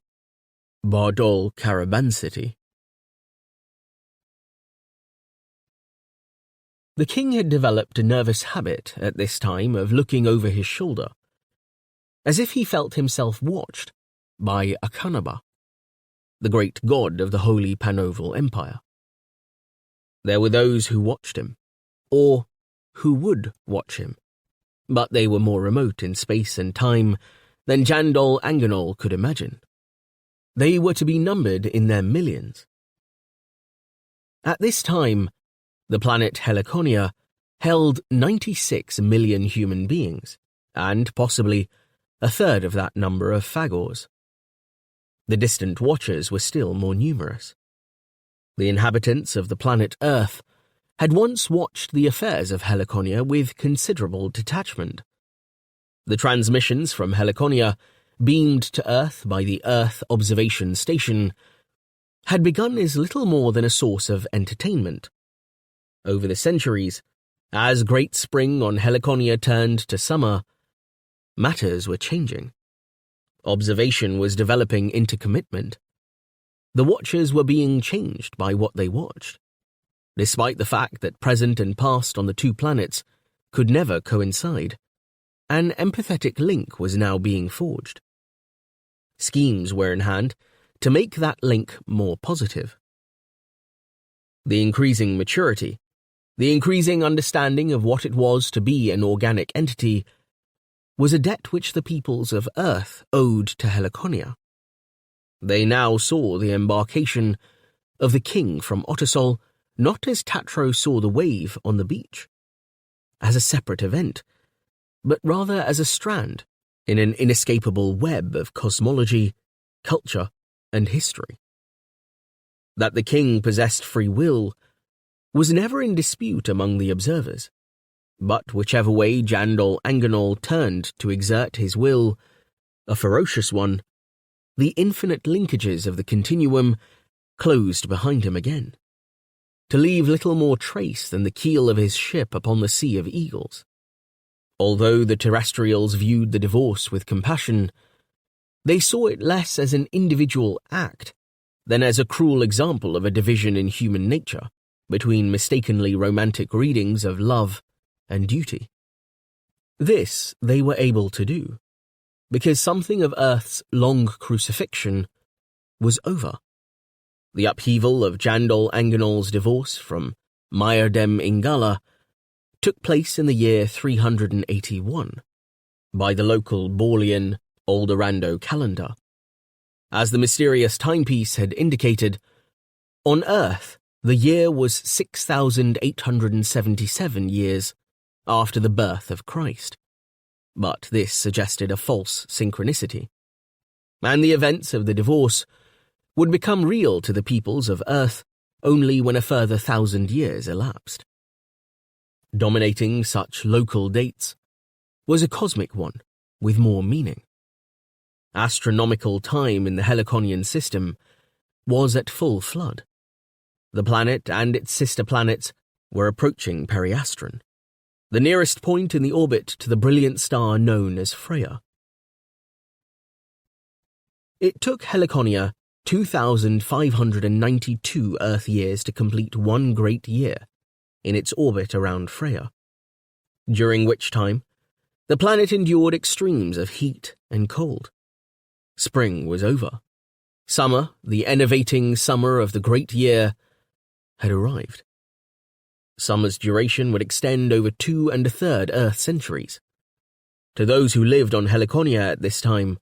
Bardol Carabancity. The king had developed a nervous habit at this time of looking over his shoulder, as if he felt himself watched by Akanaba, the great god of the Holy Panoval Empire. There were those who watched him, or who would watch him, but they were more remote in space and time than Jandol Anganol could imagine. They were to be numbered in their millions. At this time, the planet Helliconia held 96 million human beings, and possibly a third of that number of Phagors. The distant watchers were still more numerous. The inhabitants of the planet Earth had once watched the affairs of Helliconia with considerable detachment. The transmissions from Helliconia, beamed to Earth by the Earth Observation Station, had begun as little more than a source of entertainment. Over the centuries, as Great Spring on Helliconia turned to summer, matters were changing. Observation was developing into commitment. The watchers were being changed by what they watched. Despite the fact that present and past on the two planets could never coincide, an empathetic link was now being forged. Schemes were in hand to make that link more positive. The increasing maturity, the increasing understanding of what it was to be an organic entity, was a debt which the peoples of Earth owed to Helliconia. They now saw the embarkation of the king from Ottersol not as Tatro saw the wave on the beach, as a separate event, but rather as a strand in an inescapable web of cosmology, culture, and history. That the king possessed free will was never in dispute among the observers, but whichever way Jandol Anganol turned to exert his will, a ferocious one, the infinite linkages of the continuum closed behind him again, to leave little more trace than the keel of his ship upon the Sea of Eagles. Although the terrestrials viewed the divorce with compassion, they saw it less as an individual act than as a cruel example of a division in human nature between mistakenly romantic readings of love and duty. This they were able to do, because something of Earth's long crucifixion was over. The upheaval of Jandol Anganol's divorce from Mayerdem Ingala took place in the year 381, by the local Borleon Aldorando calendar. As the mysterious timepiece had indicated, on Earth the year was 6,877 years after the birth of Christ, but this suggested a false synchronicity, and the events of the divorce would become real to the peoples of Earth only when a further 1,000 years elapsed. Dominating such local dates was a cosmic one, with more meaning. Astronomical time in the Heliconian system was at full flood. The planet and its sister planets were approaching periastron, the nearest point in the orbit to the brilliant star known as Freya. It took Helliconia 2,592 Earth years to complete one great year in its orbit around Freya, during which time the planet endured extremes of heat and cold. Spring was over. Summer, the enervating summer of the great year, had arrived. Summer's duration would extend over 2 1/3 Earth centuries. To those who lived on Helliconia at this time,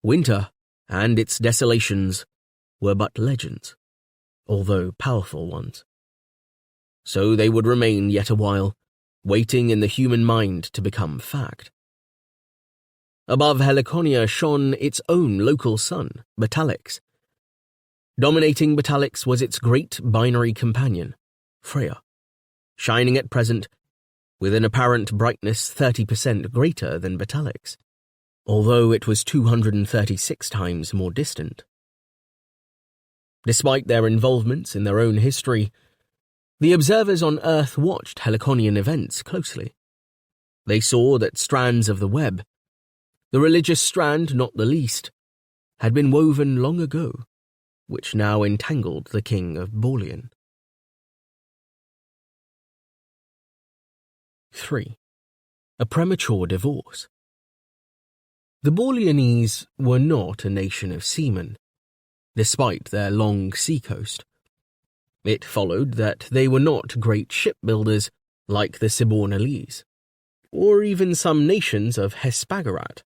winter and its desolations were but legends, although powerful ones. So they would remain yet a while, waiting in the human mind to become fact. Above Helliconia shone its own local sun, Batalix. Dominating Batalix was its great binary companion, Freya, shining at present with an apparent brightness 30% greater than Batalix, although it was 236 times more distant. Despite their involvements in their own history, the observers on Earth watched Heliconian events closely. They saw that strands of the web, the religious strand not the least, had been woven long ago, which now entangled the king of Baulion. 3. A premature divorce. The Baulionese were not a nation of seamen, despite their long seacoast. It followed that they were not great shipbuilders like the Sibornalese, or even some nations of Hespagorat.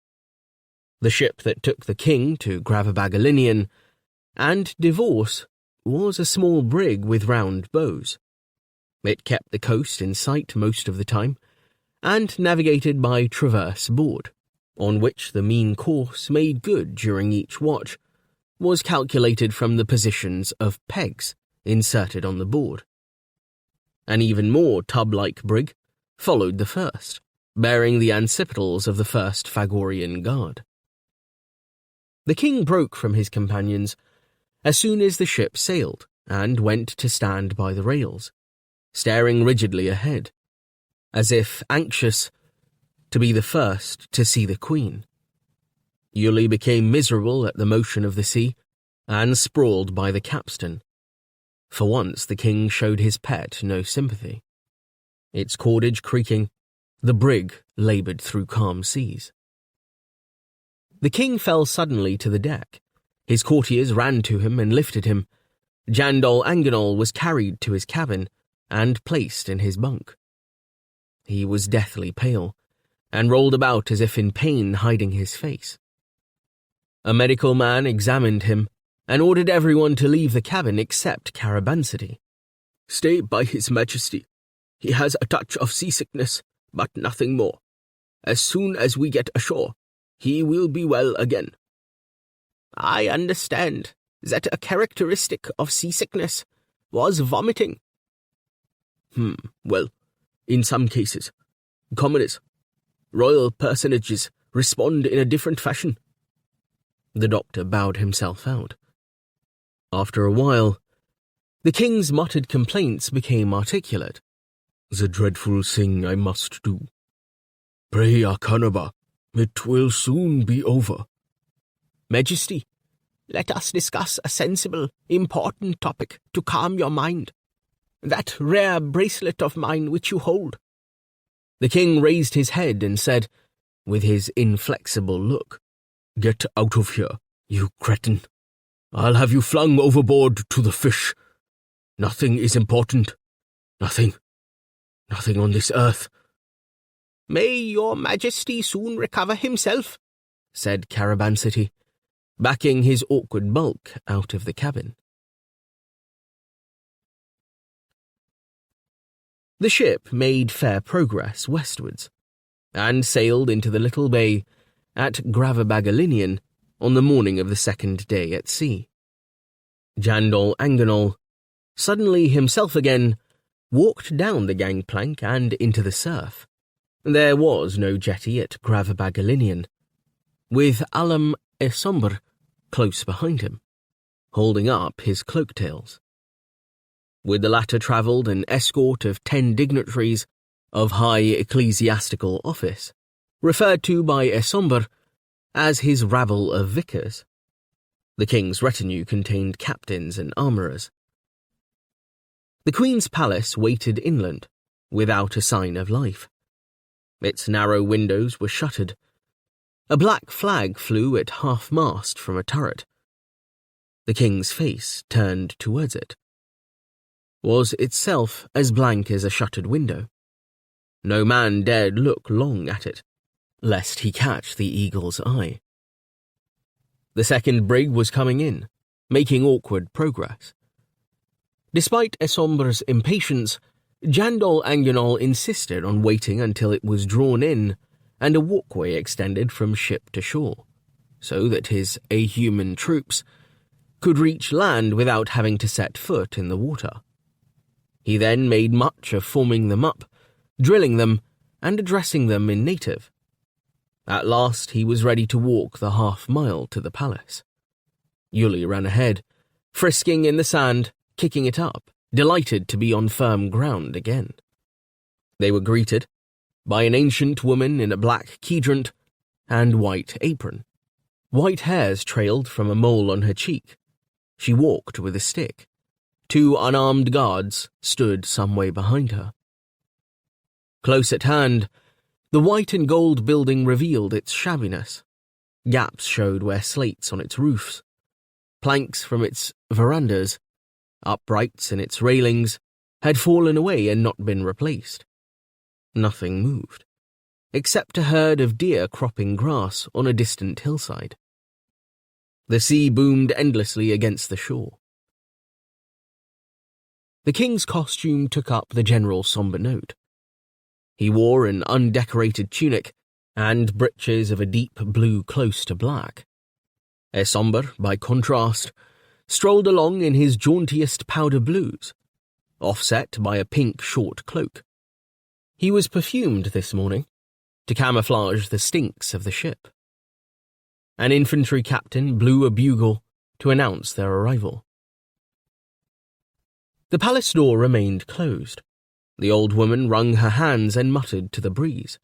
The ship that took the king to Gravabagalinian and divorce was a small brig with round bows. It kept the coast in sight most of the time, and navigated by traverse board, on which the mean course made good during each watch was calculated from the positions of pegs inserted on the board. An even more tub-like brig followed the first, bearing the ancipitals of the first Phagorian guard. The king broke from his companions as soon as the ship sailed and went to stand by the rails, staring rigidly ahead, as if anxious to be the first to see the queen. Yuli became miserable at the motion of the sea and sprawled by the capstan. For once the king showed his pet no sympathy. Its cordage creaking, the brig laboured through calm seas. The king fell suddenly to the deck. His courtiers ran to him and lifted him. Jandol Anganol was carried to his cabin and placed in his bunk. He was deathly pale, and rolled about as if in pain, hiding his face. A medical man examined him and ordered everyone to leave the cabin except Carabansity. "Stay by His Majesty. He has a touch of seasickness, but nothing more. As soon as we get ashore, he will be well again." "I understand that a characteristic of seasickness was vomiting." Well, in some cases, commoners, royal personages respond in a different fashion. The doctor bowed himself out. After a while, the king's muttered complaints became articulate. "The dreadful thing I must do. Pray, Arcanaba, it will soon be over." "Majesty, let us discuss a sensible, important topic to calm your mind. That rare bracelet of mine which you hold." The king raised his head and said, with his inflexible look, "Get out of here, you cretin. I'll have you flung overboard to the fish. Nothing is important. Nothing on this earth." "May your Majesty soon recover himself," said Carabansity, backing his awkward bulk out of the cabin. The ship made fair progress westwards, and sailed into the little bay at Gravabagalinian on the morning of the second day at sea. Jandol Anganol, suddenly himself again, walked down the gangplank and into the surf, There was no jetty at Gravabagalinian, with Alam Esomber close behind him, holding up his cloak-tails. With the latter travelled an escort of 10 dignitaries of high ecclesiastical office, referred to by Esomber as his rabble of vicars. The king's retinue contained captains and armourers. The Queen's palace waited inland, without a sign of life. Its narrow windows were shuttered. A black flag flew at half-mast from a turret. The king's face, turned towards it, was itself as blank as a shuttered window. No man dared look long at it, lest he catch the eagle's eye. The second brig was coming in, making awkward progress. Despite Esomber's impatience, Jandol Anganol insisted on waiting until it was drawn in and a walkway extended from ship to shore, so that his ahuman troops could reach land without having to set foot in the water. He then made much of forming them up, drilling them, and addressing them in native. At last he was ready to walk the half-mile to the palace. Yuli ran ahead, frisking in the sand, kicking it up, delighted to be on firm ground again. They were greeted by an ancient woman in a black quadrant and white apron. White hairs trailed from a mole on her cheek. She walked with a stick. 2 unarmed guards stood some way behind her. Close at hand, the white and gold building revealed its shabbiness. Gaps showed where slates on its roofs, planks from its verandas, uprights in its railings had fallen away and not been replaced. Nothing moved, except a herd of deer cropping grass on a distant hillside. The sea boomed endlessly against the shore. The king's costume took up the general sombre note. He wore an undecorated tunic and breeches of a deep blue close to black. Esomber, by contrast, strolled along in his jauntiest powder blues, offset by a pink short cloak. He was perfumed this morning, to camouflage the stinks of the ship. An infantry captain blew a bugle to announce their arrival. The palace door remained closed. The old woman wrung her hands and muttered to the breeze.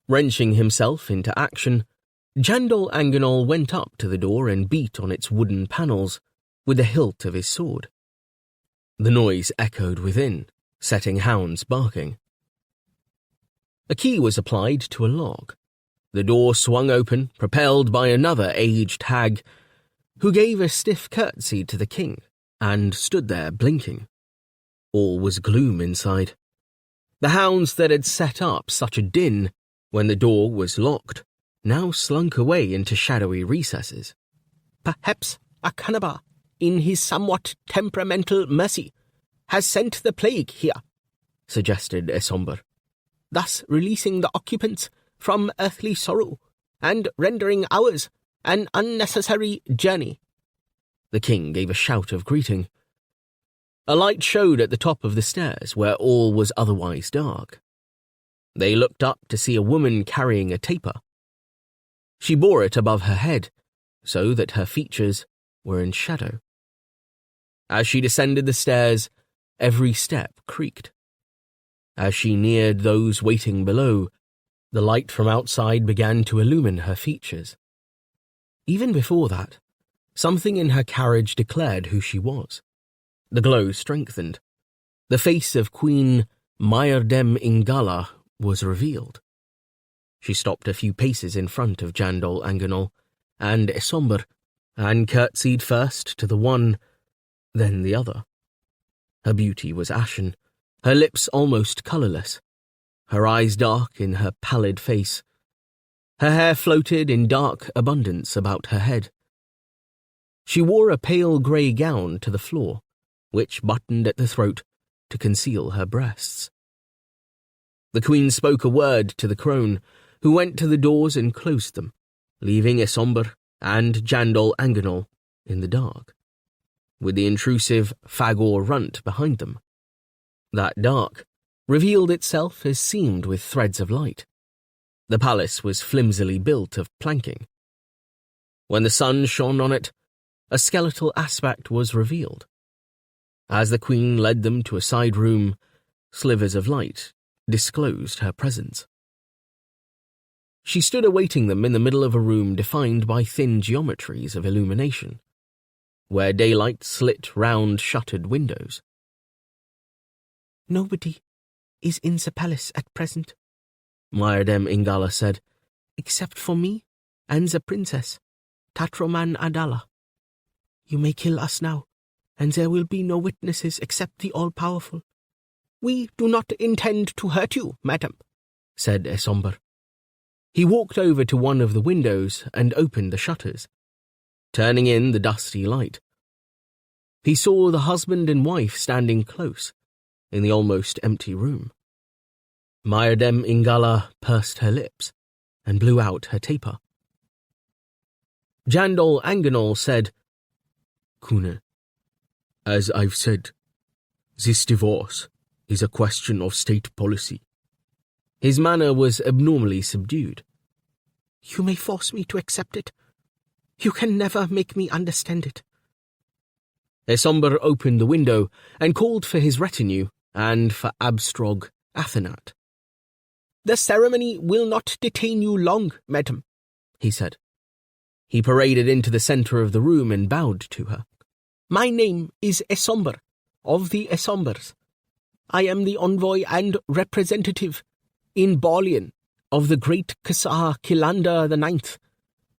Wrenching himself into action, Jandol Anganol went up to the door and beat on its wooden panels with the hilt of his sword. The noise echoed within, setting hounds barking. A key was applied to a lock. The door swung open, propelled by another aged hag, who gave a stiff curtsy to the king and stood there blinking. All was gloom inside. The hounds that had set up such a din when the door was locked now slunk away into shadowy recesses. Perhaps Akanaba, in his somewhat temperamental mercy, has sent the plague here, suggested Esomber, thus releasing the occupants from earthly sorrow and rendering ours an unnecessary journey. The king gave a shout of greeting. A light showed at the top of the stairs where all was otherwise dark. They looked up to see a woman carrying a taper. She bore it above her head, so that her features were in shadow. As she descended the stairs, every step creaked. As she neared those waiting below, the light from outside began to illumine her features. Even before that, something in her carriage declared who she was. The glow strengthened. The face of Queen Mayardem Ingala was revealed. She stopped a few paces in front of Jandol Anganol and Esomber, and curtsied first to the one, then the other. Her beauty was ashen, her lips almost colourless, her eyes dark in her pallid face. Her hair floated in dark abundance about her head. She wore a pale grey gown to the floor, which buttoned at the throat to conceal her breasts. The queen spoke a word to the crone, who went to the doors and closed them, leaving Esomber and Jandol Anganol in the dark, with the intrusive Phagor runt behind them. That dark revealed itself as seamed with threads of light. The palace was flimsily built of planking. When the sun shone on it, a skeletal aspect was revealed. As the queen led them to a side room, slivers of light disclosed her presence. She stood awaiting them in the middle of a room defined by thin geometries of illumination, where daylight slit round shuttered windows. "Nobody is in the palace at present," Myrdem Ingala said, "except for me and the princess, Tatroman Adala. You may kill us now, and there will be no witnesses except the all-powerful." "We do not intend to hurt you, madam," said Esomber. He walked over to one of the windows and opened the shutters, turning in the dusty light. He saw the husband and wife standing close in the almost empty room. Myrdem Ingala pursed her lips and blew out her taper. Jandol Anganol said, "Kuna, as I've said, this divorce is a question of state policy." His manner was abnormally subdued. "You may force me to accept it. You can never make me understand it." Esomber opened the window and called for his retinue and for Abstrog Athenat. "The ceremony will not detain you long, madam," he said. He paraded into the center of the room and bowed to her. "My name is Esomber, of the Esombers. I am the envoy and representative in Balian of the great Kasar Kilander IX,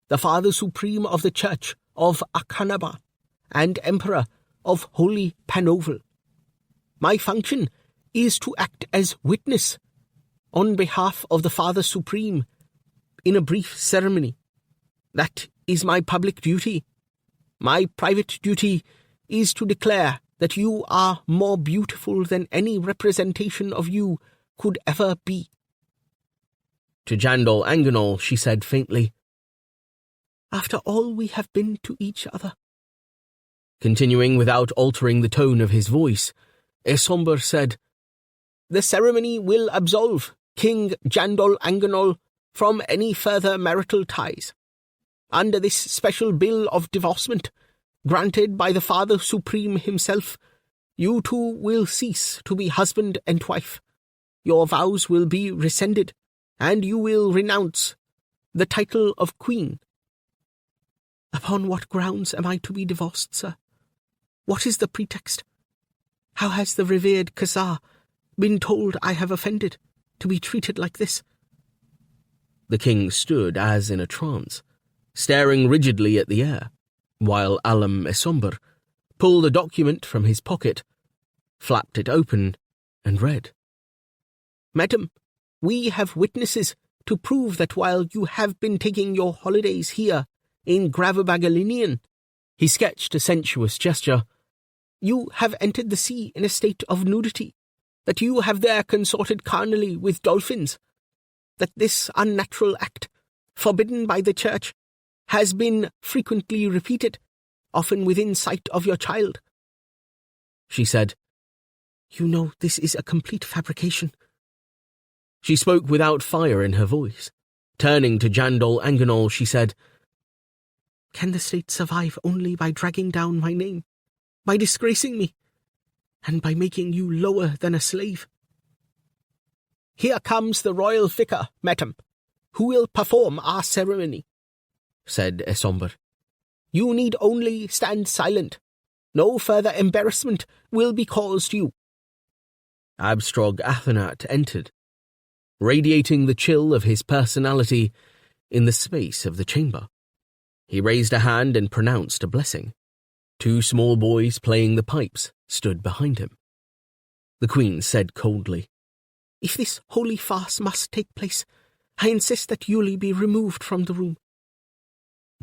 the Father Supreme of the Church of Akanaba, and Emperor of Holy Panoval. My function is to act as witness on behalf of the Father Supreme in a brief ceremony. That is my public duty. My private duty is to declare that you are more beautiful than any representation of you could ever be." To Jandol Anganol she said faintly, "After all we have been to each other." Continuing without altering the tone of his voice, Esomber said, "The ceremony will absolve King Jandol Anganol from any further marital ties. Under this special bill of divorcement, granted by the Father Supreme himself, you two will cease to be husband and wife. Your vows will be rescinded, and you will renounce the title of queen." "Upon what grounds am I to be divorced, sir? What is the pretext? How has the revered Khazar been told I have offended to be treated like this?" The king stood as in a trance, staring rigidly at the air, while Alam Esomber pulled a document from his pocket, flapped it open, and read. "Madam, we have witnesses to prove that while you have been taking your holidays here in Gravabagalinian," he sketched a sensuous gesture, "you have entered the sea in a state of nudity, that you have there consorted carnally with dolphins, that this unnatural act, forbidden by the church, has been frequently repeated, often within sight of your child." She said, "You know this is a complete fabrication." She spoke without fire in her voice. Turning to Jandol Anganol, she said, "Can the state survive only by dragging down my name, by disgracing me, and by making you lower than a slave?" "Here comes the royal vicar, madam, who will perform our ceremony," said Esomber. "You need only stand silent. No further embarrassment will be caused you." Abstrog Athenat entered, radiating the chill of his personality in the space of the chamber. He raised a hand and pronounced a blessing. 2 small boys playing the pipes stood behind him. The queen said coldly, "If this holy farce must take place, I insist that Yuli be removed from the room."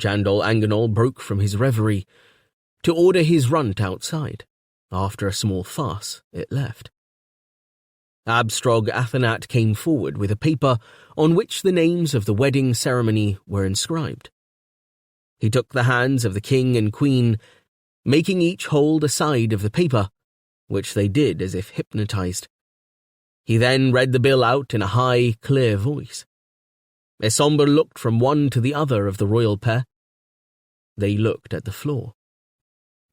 Jandol Anganol broke from his reverie to order his runt outside. After a small farce, it left. Abstrog Athenat came forward with a paper on which the names of the wedding ceremony were inscribed. He took the hands of the king and queen, making each hold a side of the paper, which they did as if hypnotized. He then read the bill out in a high, clear voice. Esomber looked from one to the other of the royal pair. They looked at the floor.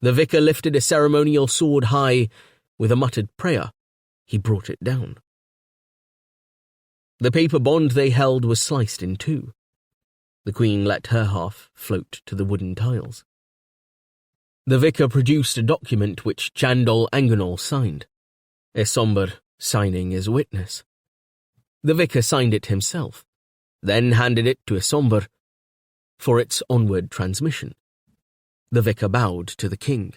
The vicar lifted a ceremonial sword high. With a muttered prayer, he brought it down. The paper bond they held was sliced in two. The Queen let her half float to the wooden tiles. The vicar produced a document which Jandol Anganol signed, Esomber signing as witness. The vicar signed it himself, then handed it to Esomber for its onward transmission. The vicar bowed to the king.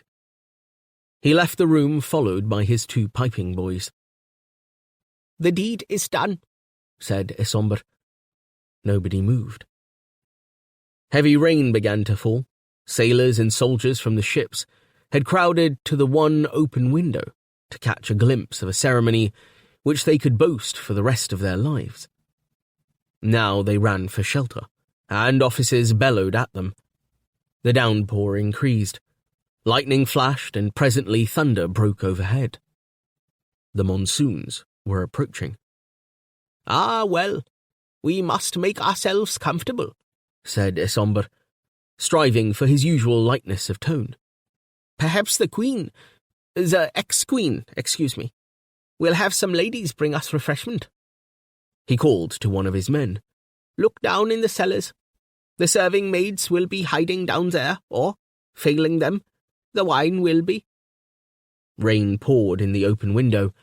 He left the room, followed by his two piping boys. "The deed is done," said Esomber. Nobody moved. Heavy rain began to fall. Sailors and soldiers from the ships had crowded to the one open window to catch a glimpse of a ceremony which they could boast for the rest of their lives. Now they ran for shelter, and officers bellowed at them. The downpour increased. Lightning flashed, and presently thunder broke overhead. The monsoons were approaching. "Ah, well, we must make ourselves comfortable," said Esomber, striving for his usual lightness of tone. "Perhaps the ex-queen, will have some ladies bring us refreshment." He called to one of his men. "Look down in the cellars. The serving maids will be hiding down there, or, failing them, the wine will be." Rain poured in the open window,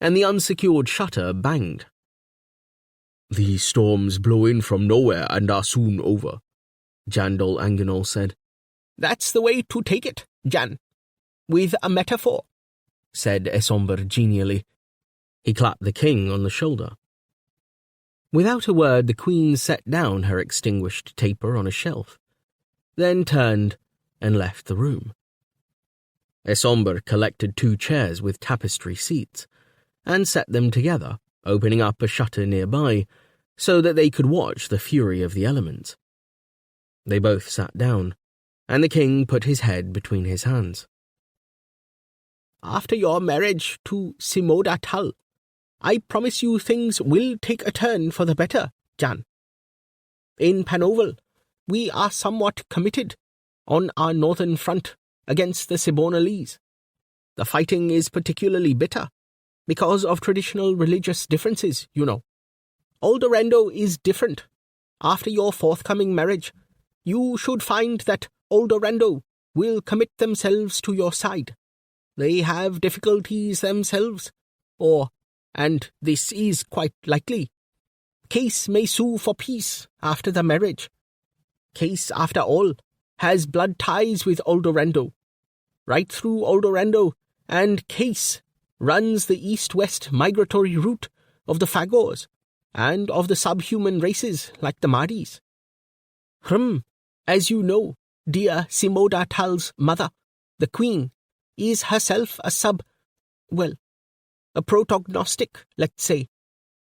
and the unsecured shutter banged. "These storms blow in from nowhere and are soon over," Jandol Anganol said. "That's the way to take it, Jan. With a metaphor," said Esomber genially. He clapped the king on the shoulder. Without a word, the Queen set down her extinguished taper on a shelf, then turned and left the room. Esomber collected 2 chairs with tapestry seats and set them together, opening up a shutter nearby so that they could watch the fury of the elements. They both sat down, and the king put his head between his hands. "After your marriage to Simoda Tull, I promise you things will take a turn for the better, Jan. In Panoval, we are somewhat committed on our northern front against the Sibonalese. The fighting is particularly bitter because of traditional religious differences, you know. Oldorendo is different. After your forthcoming marriage, you should find that Oldorendo will commit themselves to your side. They have difficulties themselves, and this is quite likely, Case may sue for peace after the marriage. Case, after all, has blood ties with Oldorendo. Right through Oldorendo and Case runs the east-west migratory route of the Phagors and of the subhuman races like the Madis. As you know, dear Simoda Tull's mother, the Queen, is herself a protognostic, let's say.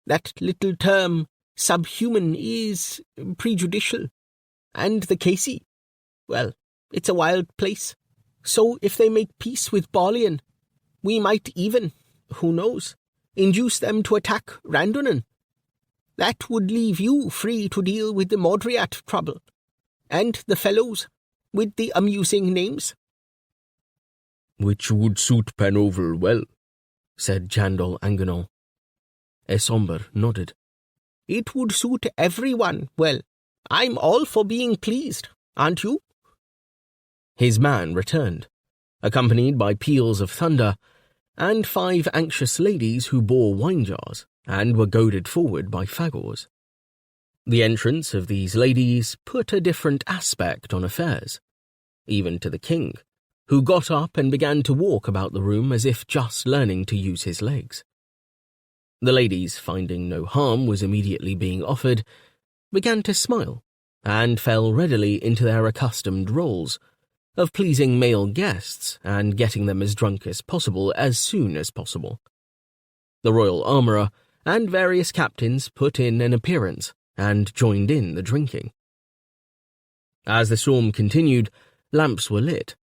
That little term, subhuman, is prejudicial. And the Casey, it's a wild place. So if they make peace with Balian, we might even, who knows, induce them to attack Randonan. That would leave you free to deal with the Modriat trouble, and the fellows with the amusing names." "Which would suit Panoval well," said Jandol Anganol. Esomber nodded. "It would suit everyone well. I'm all for being pleased, aren't you?" His man returned, accompanied by peals of thunder and 5 anxious ladies who bore wine jars and were goaded forward by Phagors. The entrance of these ladies put a different aspect on affairs, even to the king, who got up and began to walk about the room as if just learning to use his legs. The ladies, finding no harm was immediately being offered, began to smile and fell readily into their accustomed roles of pleasing male guests and getting them as drunk as possible as soon as possible. The royal armourer and various captains put in an appearance and joined in the drinking. As the storm continued, lamps were lit,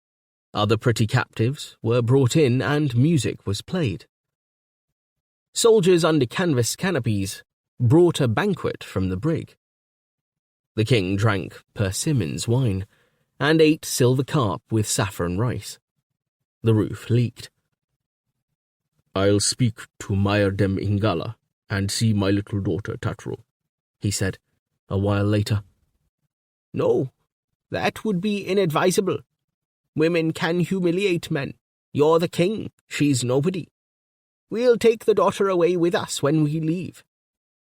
other pretty captives were brought in and music was played. Soldiers under canvas canopies brought a banquet from the brig. The king drank persimmons wine and ate silver carp with saffron rice. The roof leaked. "I'll speak to Mayerdem Ingala and see my little daughter Tatro," he said, a while later. "No, that would be inadvisable. Women can humiliate men. You're the king, she's nobody. We'll take the daughter away with us when we leave.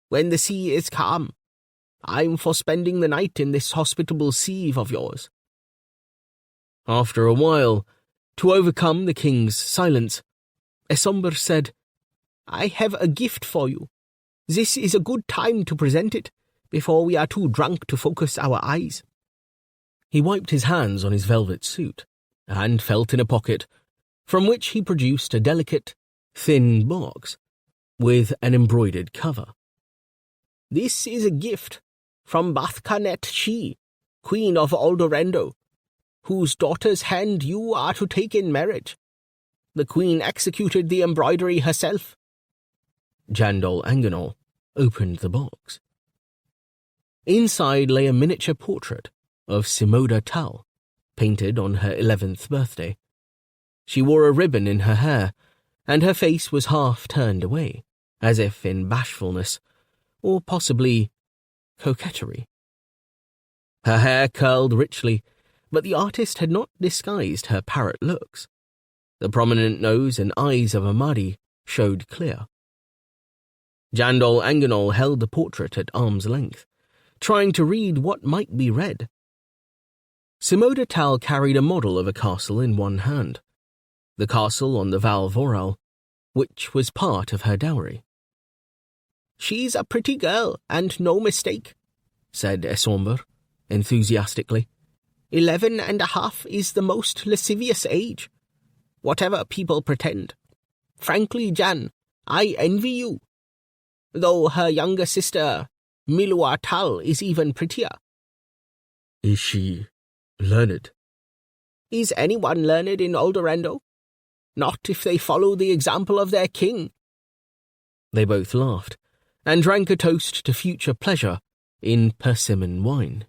When the sea is calm. I'm for spending the night in this hospitable sieve of yours." After a while, to overcome the king's silence, Esomber said, "I have a gift for you. This is a good time to present it, before we are too drunk to focus our eyes." He wiped his hands on his velvet suit and felt in a pocket, from which he produced a delicate, thin box with an embroidered cover. "This is a gift from Bathkanet She, Queen of Aldorendo, whose daughter's hand you are to take in marriage. The queen executed the embroidery herself." Jandol Anganol opened the box. Inside lay a miniature portrait of Simoda Tal, painted on her 11th birthday. She wore a ribbon in her hair, and her face was half turned away, as if in bashfulness, or possibly coquetry. Her hair curled richly, but the artist had not disguised her parrot looks. The prominent nose and eyes of Amadi showed clear. Jandol Anganol held the portrait at arm's length, trying to read what might be read. Simoda Tal carried a model of a castle in one hand, the castle on the Val Voral, which was part of her dowry. "She's a pretty girl, and no mistake," said Esomber, enthusiastically. 11 and a half is the most lascivious age, whatever people pretend. Frankly, Jan, I envy you. Though her younger sister, Milua Tal, is even prettier." "Is she learned?" "Is anyone learned in Aldorendo? Not if they follow the example of their king." They both laughed, and drank a toast to future pleasure in persimmon wine.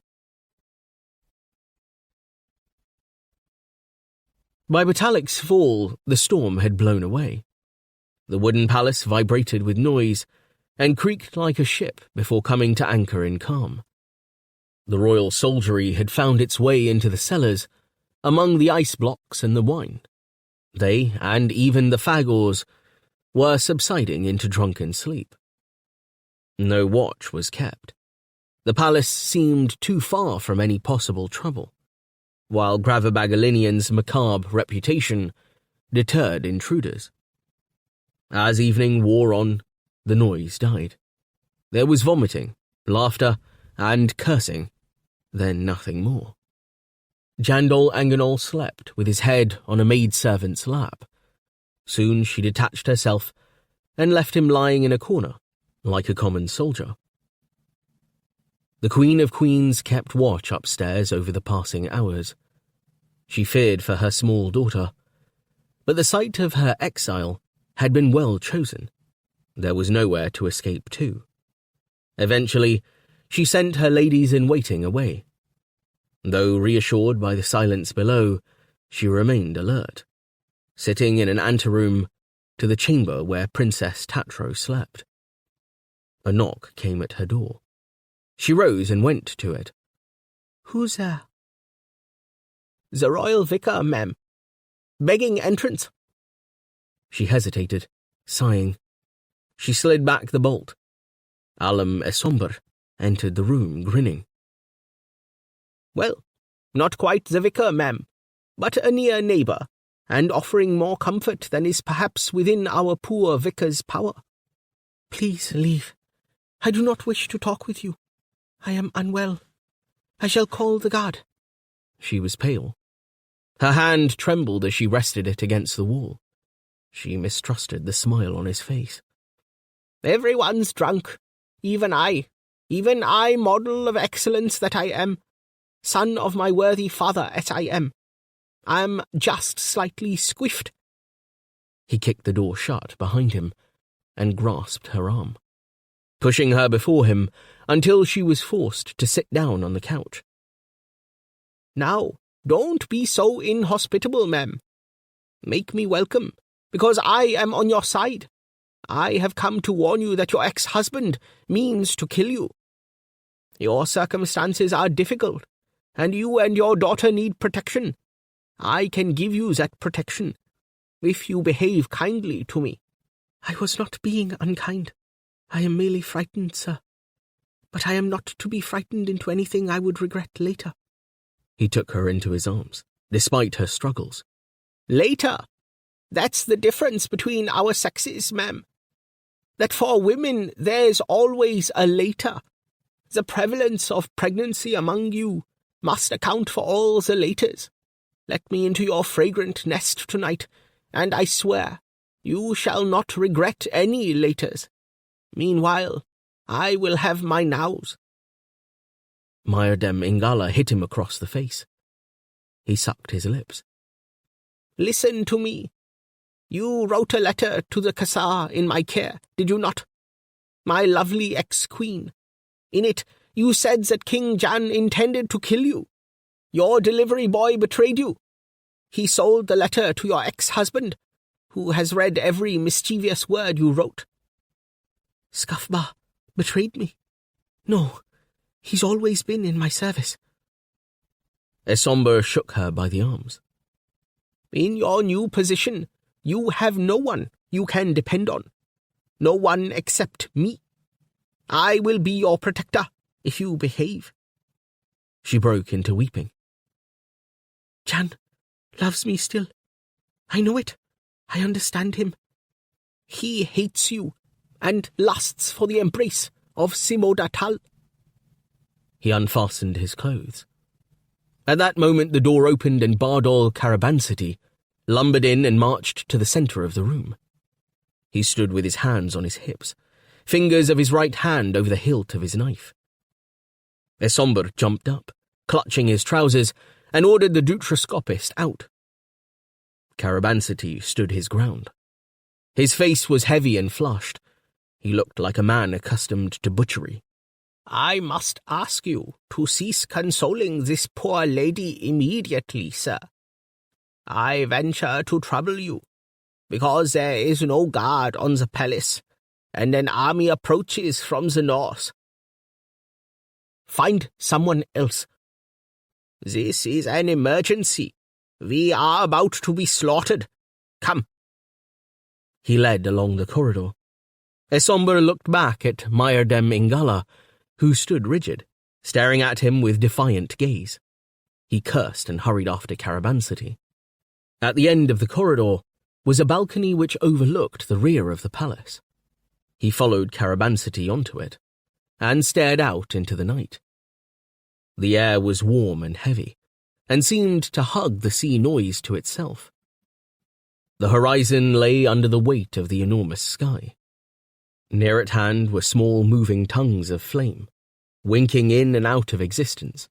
By Batalic's fall, the storm had blown away. The wooden palace vibrated with noise and creaked like a ship before coming to anchor in calm. The royal soldiery had found its way into the cellars, among the ice blocks and the wine. They, and even the Phagors, were subsiding into drunken sleep. No watch was kept. The palace seemed too far from any possible trouble, while Gravabagalinian's macabre reputation deterred intruders. As evening wore on, the noise died. There was vomiting, laughter, and cursing, then nothing more. Jandol Anganol slept with his head on a maidservant's lap. Soon she detached herself and left him lying in a corner, like a common soldier. The Queen of Queens kept watch upstairs over the passing hours. She feared for her small daughter, but the site of her exile had been well chosen. There was nowhere to escape to. Eventually, she sent her ladies-in-waiting away. Though reassured by the silence below, she remained alert, sitting in an anteroom to the chamber where Princess Tatro slept. A knock came at her door. She rose and went to it. "Who's there?" "The royal vicar, ma'am. Begging entrance." She hesitated, sighing. She slid back the bolt. Alum Esomber entered the room, grinning. "Well, not quite the vicar, ma'am, but a near neighbour, and offering more comfort than is perhaps within our poor vicar's power." "Please leave. I do not wish to talk with you. I am unwell. I shall call the guard." She was pale. Her hand trembled as she rested it against the wall. She mistrusted the smile on his face. "Everyone's drunk. Even I, model of excellence that I am, son of my worthy father as I am. I'm just slightly squiffed." He kicked the door shut behind him and grasped her arm, pushing her before him until she was forced to sit down on the couch. Now, don't be so inhospitable, ma'am. Make me welcome, because I am on your side. I have come to warn you that your ex-husband means to kill you. Your circumstances are difficult, and you and your daughter need protection. I can give you that protection, if you behave kindly to me. I was not being unkind. I am merely frightened, sir. But I am not to be frightened into anything I would regret later. He took her into his arms, despite her struggles. Later? That's the difference between our sexes, ma'am. That for women there's always a later. The prevalence of pregnancy among you must account for all the laters. Let me into your fragrant nest tonight, and I swear you shall not regret any laters. Meanwhile, I will have my nows. Mayardem Ingala hit him across the face. He sucked his lips. Listen to me. You wrote a letter to the Kassar in my care, did you not? My lovely ex-queen. In it, you said that King Jan intended to kill you. Your delivery boy betrayed you. He sold the letter to your ex-husband, who has read every mischievous word you wrote. Skafba betrayed me. No, he's always been in my service. Esomber shook her by the arms. In your new position, you have no one you can depend on. No one except me. I will be your protector if you behave. She broke into weeping. Jan loves me still. I know it. I understand him. He hates you and lusts for the embrace of Simodatal. He unfastened his clothes. At that moment the door opened and Bardol Karabansity lumbered in and marched to the centre of the room. He stood with his hands on his hips, fingers of his right hand over the hilt of his knife. Esomber jumped up, clutching his trousers, and ordered the Dutroscopist out. Karabansity stood his ground. His face was heavy and flushed. He looked like a man accustomed to butchery. I must ask you to cease consoling this poor lady immediately, sir. I venture to trouble you, because there is no guard on the palace, and an army approaches from the north. Find someone else. This is an emergency. We are about to be slaughtered. Come. He led along the corridor. Esomber looked back at Mayardem Ingala, who stood rigid, staring at him with defiant gaze. He cursed and hurried after Karabansity. At the end of the corridor was a balcony which overlooked the rear of the palace. He followed Karabansity onto it, and stared out into the night. The air was warm and heavy, and seemed to hug the sea noise to itself. The horizon lay under the weight of the enormous sky. Near at hand were small moving tongues of flame, winking in and out of existence.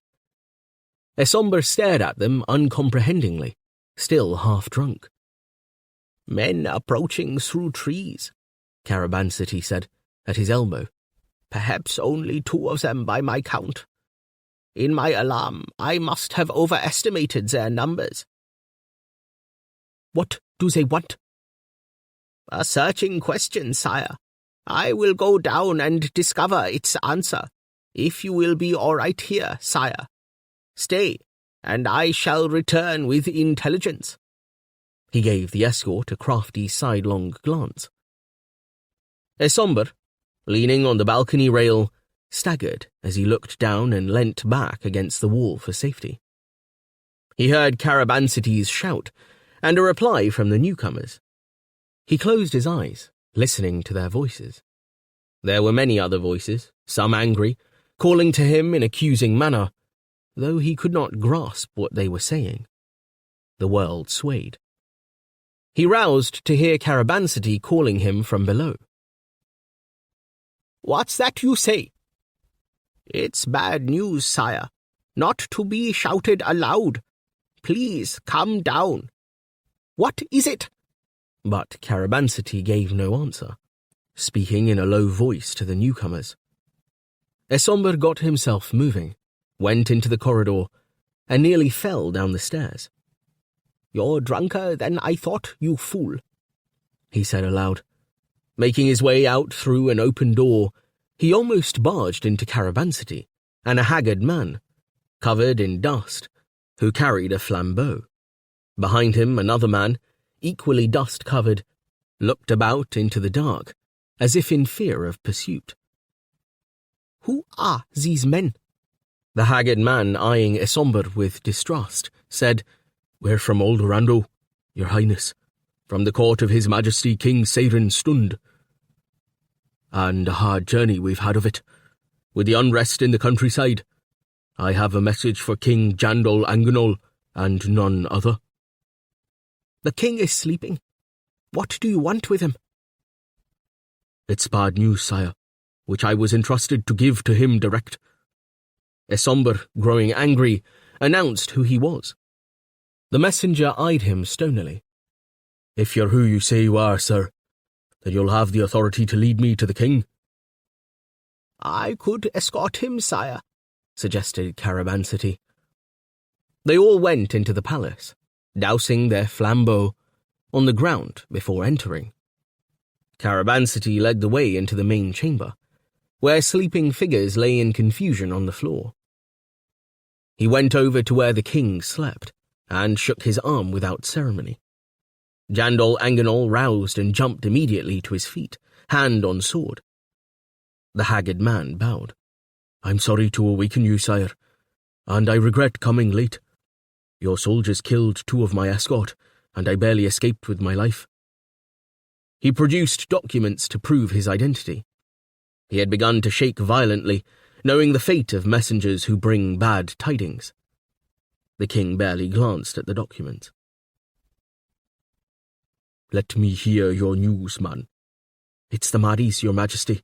Esomber stared at them uncomprehendingly, still half drunk. Men approaching through trees, Karabansity said, at his elbow. Perhaps only 2 of them by my count. In my alarm, I must have overestimated their numbers. What do they want? A searching question, sire. I will go down and discover its answer, if you will be all right here, sire. Stay, and I shall return with intelligence. He gave the escort a crafty sidelong glance. Esomber, leaning on the balcony rail, staggered as he looked down and leant back against the wall for safety. He heard Karabansity's shout, and a reply from the newcomers. He closed his eyes, listening to their voices. There were many other voices, some angry, calling to him in accusing manner, though he could not grasp what they were saying. The world swayed. He roused to hear Karabansity calling him from below. What's that you say? It's bad news, sire. Not to be shouted aloud. Please come down. What is it? But Karabansity gave no answer. speaking in a low voice to the newcomers. Esomber got himself moving, went into the corridor, and nearly fell down the stairs. "You're drunker than I thought, you fool," he said aloud. Making his way out through an open door, he almost barged into Carabancity and a haggard man, covered in dust, who carried a flambeau. Behind him, another man, equally dust-covered, looked about into the dark, as if in fear of pursuit. "Who are these men?" The haggard man, eyeing Esomber with distrust, said, "We're from Old Rando, your highness, from the court of His Majesty King Seirin Stund. And a hard journey we've had of it, with the unrest in the countryside. I have a message for King Jandol Anganol, and none other." "The king is sleeping. What do you want with him?" "It's bad news, sire, which I was entrusted to give to him direct." Esomber, growing angry, announced who he was. The messenger eyed him stonily. "If you're who you say you are, sir, then you'll have the authority to lead me to the king." "I could escort him, sire," suggested Carabancity. They all went into the palace, dousing their flambeaux on the ground before entering. Carabancity led the way into the main chamber, where sleeping figures lay in confusion on the floor. He went over to where the king slept, and shook his arm without ceremony. Jandol Anganol roused and jumped immediately to his feet, hand on sword. The haggard man bowed. "I'm sorry to awaken you, sire, and I regret coming late. Your soldiers killed 2 of my escort, and I barely escaped with my life." He produced documents to prove his identity. He had begun to shake violently, knowing the fate of messengers who bring bad tidings. The king barely glanced at the document. "Let me hear your news, man." "It's the Mahdi's, your majesty."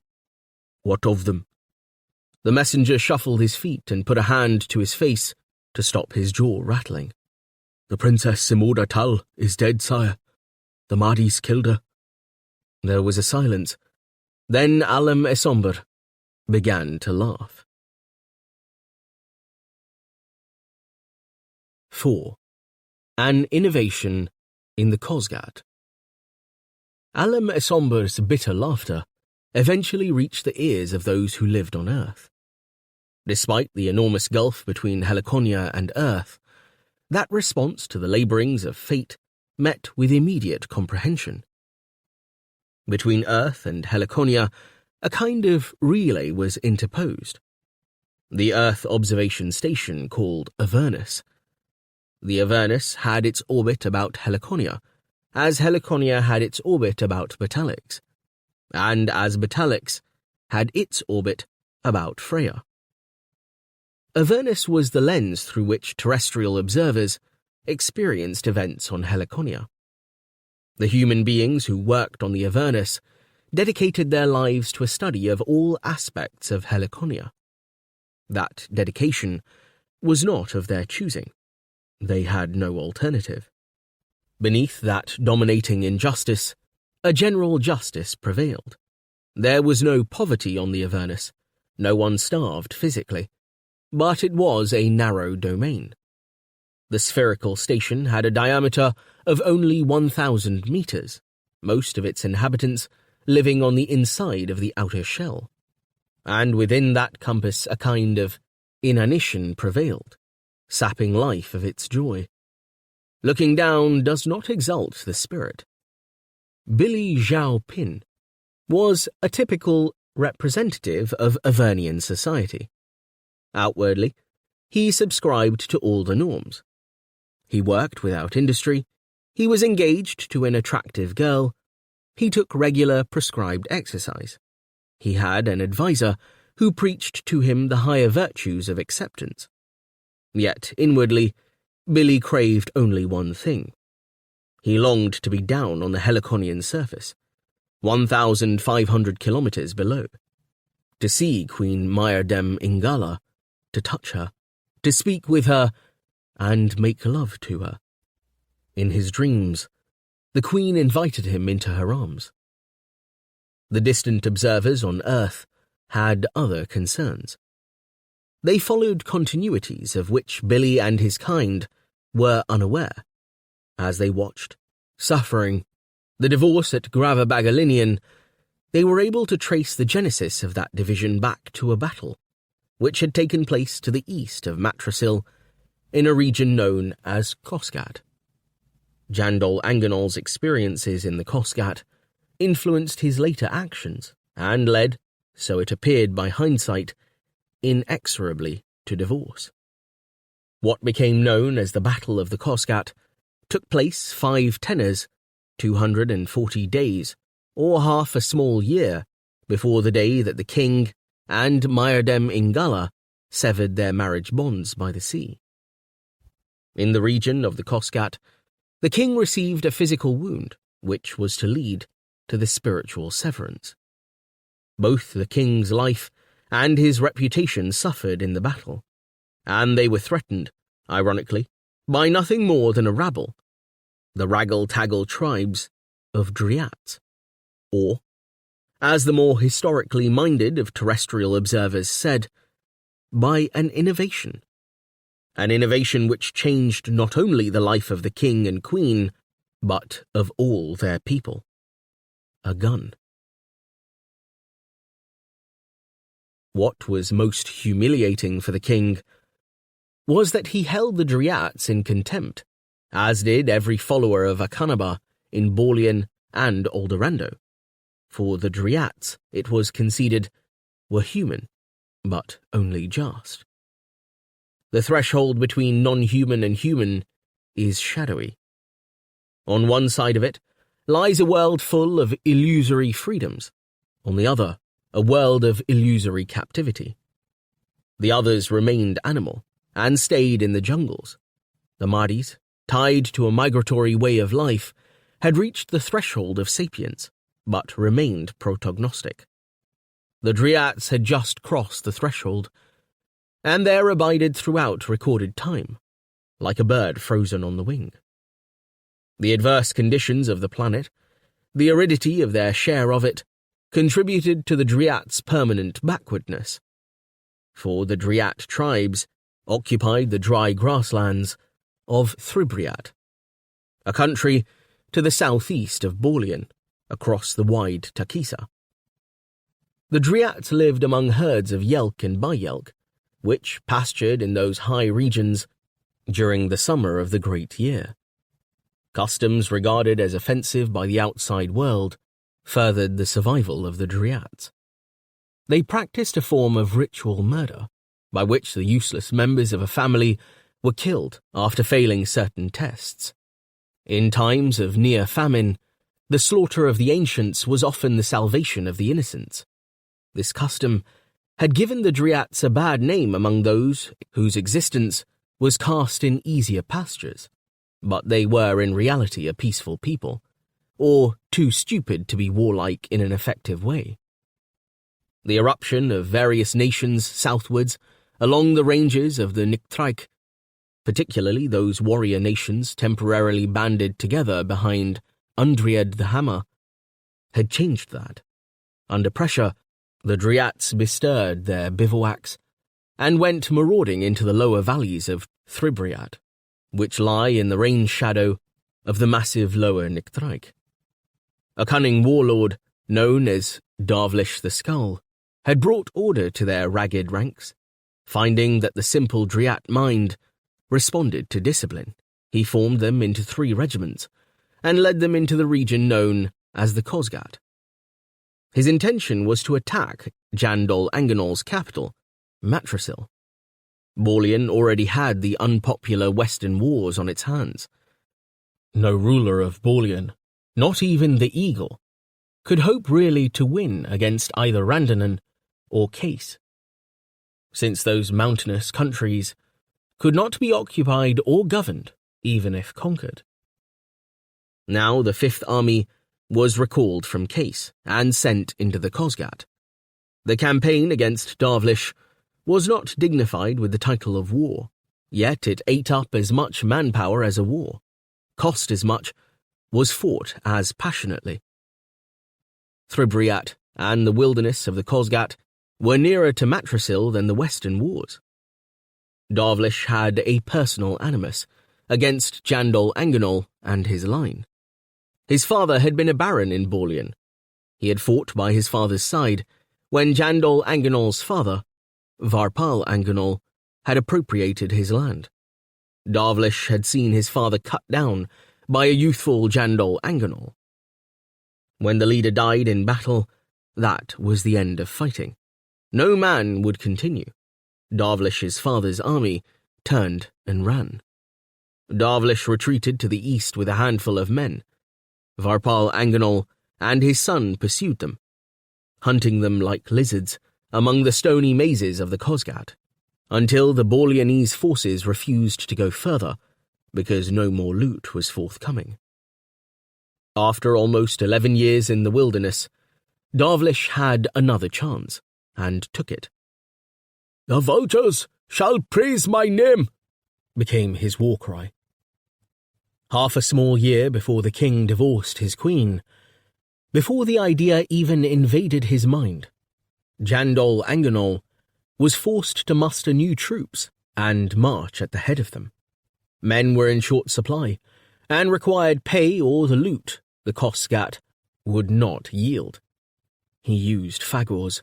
"What of them?" The messenger shuffled his feet and put a hand to his face to stop his jaw rattling. "The Princess Simoda Tal is dead, sire. The Mahdi's killed her." There was a silence. Then Alam Esomber began to laugh. 4. An innovation in the Khosgad. Alam Esomber's bitter laughter eventually reached the ears of those who lived on Earth. Despite the enormous gulf between Helliconia and Earth, that response to the labourings of fate met with immediate comprehension. Between Earth and Helliconia, a kind of relay was interposed. The Earth observation station called Avernus. The Avernus had its orbit about Helliconia, as Helliconia had its orbit about Batalix, and as Batalix had its orbit about Freya. Avernus was the lens through which terrestrial observers experienced events on Helliconia. The human beings who worked on the Avernus dedicated their lives to a study of all aspects of Helliconia. That dedication was not of their choosing. They had no alternative. Beneath that dominating injustice, a general justice prevailed. There was no poverty on the Avernus, no one starved physically, but it was a narrow domain. The spherical station had a diameter of only 1,000 meters, most of its inhabitants living on the inside of the outer shell. And within that compass a kind of inanition prevailed, sapping life of its joy. Looking down does not exalt the spirit. Billy Zhao Pin was a typical representative of Avernian society. Outwardly, he subscribed to all the norms. He worked without industry, he was engaged to an attractive girl, he took regular prescribed exercise. He had an adviser who preached to him the higher virtues of acceptance. Yet, inwardly, Billy craved only one thing. He longed to be down on the Heliconian surface, 1,500 kilometers below, to see Queen Myrdem Ingala, to touch her, to speak with her, and make love to her. In his dreams, the Queen invited him into her arms. The distant observers on Earth had other concerns. They followed continuities of which Billy and his kind were unaware. As they watched, suffering, the divorce at Gravabagalinian, they were able to trace the genesis of that division back to a battle, which had taken place to the east of Matrasil in a region known as Kosgat. Jandol Anganol's experiences in the Kosgat influenced his later actions and led, so it appeared by hindsight, inexorably to divorce. What became known as the Battle of the Kosgat took place 5 tenors, 240 days, or half a small year before the day that the king and Mayardem Ingala severed their marriage bonds by the sea. In the region of the Kosgat, the king received a physical wound, which was to lead to the spiritual severance. Both the king's life and his reputation suffered in the battle, and they were threatened, ironically, by nothing more than a rabble, the Raggle-Taggle tribes of Driats, or, as the more historically minded of terrestrial observers said, by an innovation which changed not only the life of the king and queen, but of all their people. A gun. What was most humiliating for the king was that he held the Driats in contempt, as did every follower of Akanaba in Borlean and Aldorando. For the Driats, it was conceded, were human, but only just. The threshold between non-human and human is shadowy. On one side of it lies a world full of illusory freedoms, on the other, a world of illusory captivity. The others remained animal and stayed in the jungles. The Mahdi's, tied to a migratory way of life, had reached the threshold of sapience, but remained protognostic. The Driats had just crossed the threshold, and there abided throughout recorded time, like a bird frozen on the wing. The adverse conditions of the planet, the aridity of their share of it, contributed to the Driats' permanent backwardness. For the Driat tribes occupied the dry grasslands of Thribriat, a country to the southeast of Borlean, across the wide Takisa. The Driats lived among herds of Yelk and Bayelk, which pastured in those high regions during the summer of the great year. Customs regarded as offensive by the outside world furthered the survival of the Driats. They practiced a form of ritual murder, by which the useless members of a family were killed after failing certain tests. In times of near famine, the slaughter of the ancients was often the salvation of the innocents. This custom had given the Driats a bad name among those whose existence was cast in easier pastures, but they were in reality a peaceful people, or too stupid to be warlike in an effective way. The eruption of various nations southwards along the ranges of the Niktraik, particularly those warrior nations temporarily banded together behind Undried the Hammer, had changed that. Under pressure, the Driats bestirred their bivouacs and went marauding into the lower valleys of Thribriat, which lie in the rain shadow of the massive lower Niktraik. A cunning warlord, known as Darvlish the Skull, had brought order to their ragged ranks. Finding that the simple Driat mind responded to discipline, he formed them into 3 regiments and led them into the region known as the Kosgat. His intention was to attack Jandol Anganol's capital, Matrasil. Borlean already had the unpopular Western Wars on its hands. No ruler of Borlean, not even the Eagle, could hope really to win against either Randanen or Case, since those mountainous countries could not be occupied or governed, even if conquered. Now the 5th Army was recalled from Case and sent into the Kosgat. The campaign against Darvlish was not dignified with the title of war, yet it ate up as much manpower as a war, cost as much, was fought as passionately. Thribriat, and the wilderness of the Khosgat were nearer to Matrasil than the Western Wars. Darvlish had a personal animus against Jandol Anganol and his line. His father had been a baron in Borleon. He had fought by his father's side when Jandol Anganol's father, Varpal Anganol, had appropriated his land. Darvlish had seen his father cut down by a youthful Jandol Anganol. When the leader died in battle, that was the end of fighting. No man would continue. Darvlish's father's army turned and ran. Darvlish retreated to the east with a handful of men. Varpal Anganol and his son pursued them, hunting them like lizards among the stony mazes of the Khosgat, until the Borleonese forces refused to go further because no more loot was forthcoming. After almost 11 years in the wilderness, Darvlish had another chance, and took it. "The vultures shall praise my name," became his war cry. Half a small year before the king divorced his queen, before the idea even invaded his mind, Jandol Anganol was forced to muster new troops and march at the head of them. Men were in short supply, and required pay or the loot the Khosgat would not yield. He used Phagors.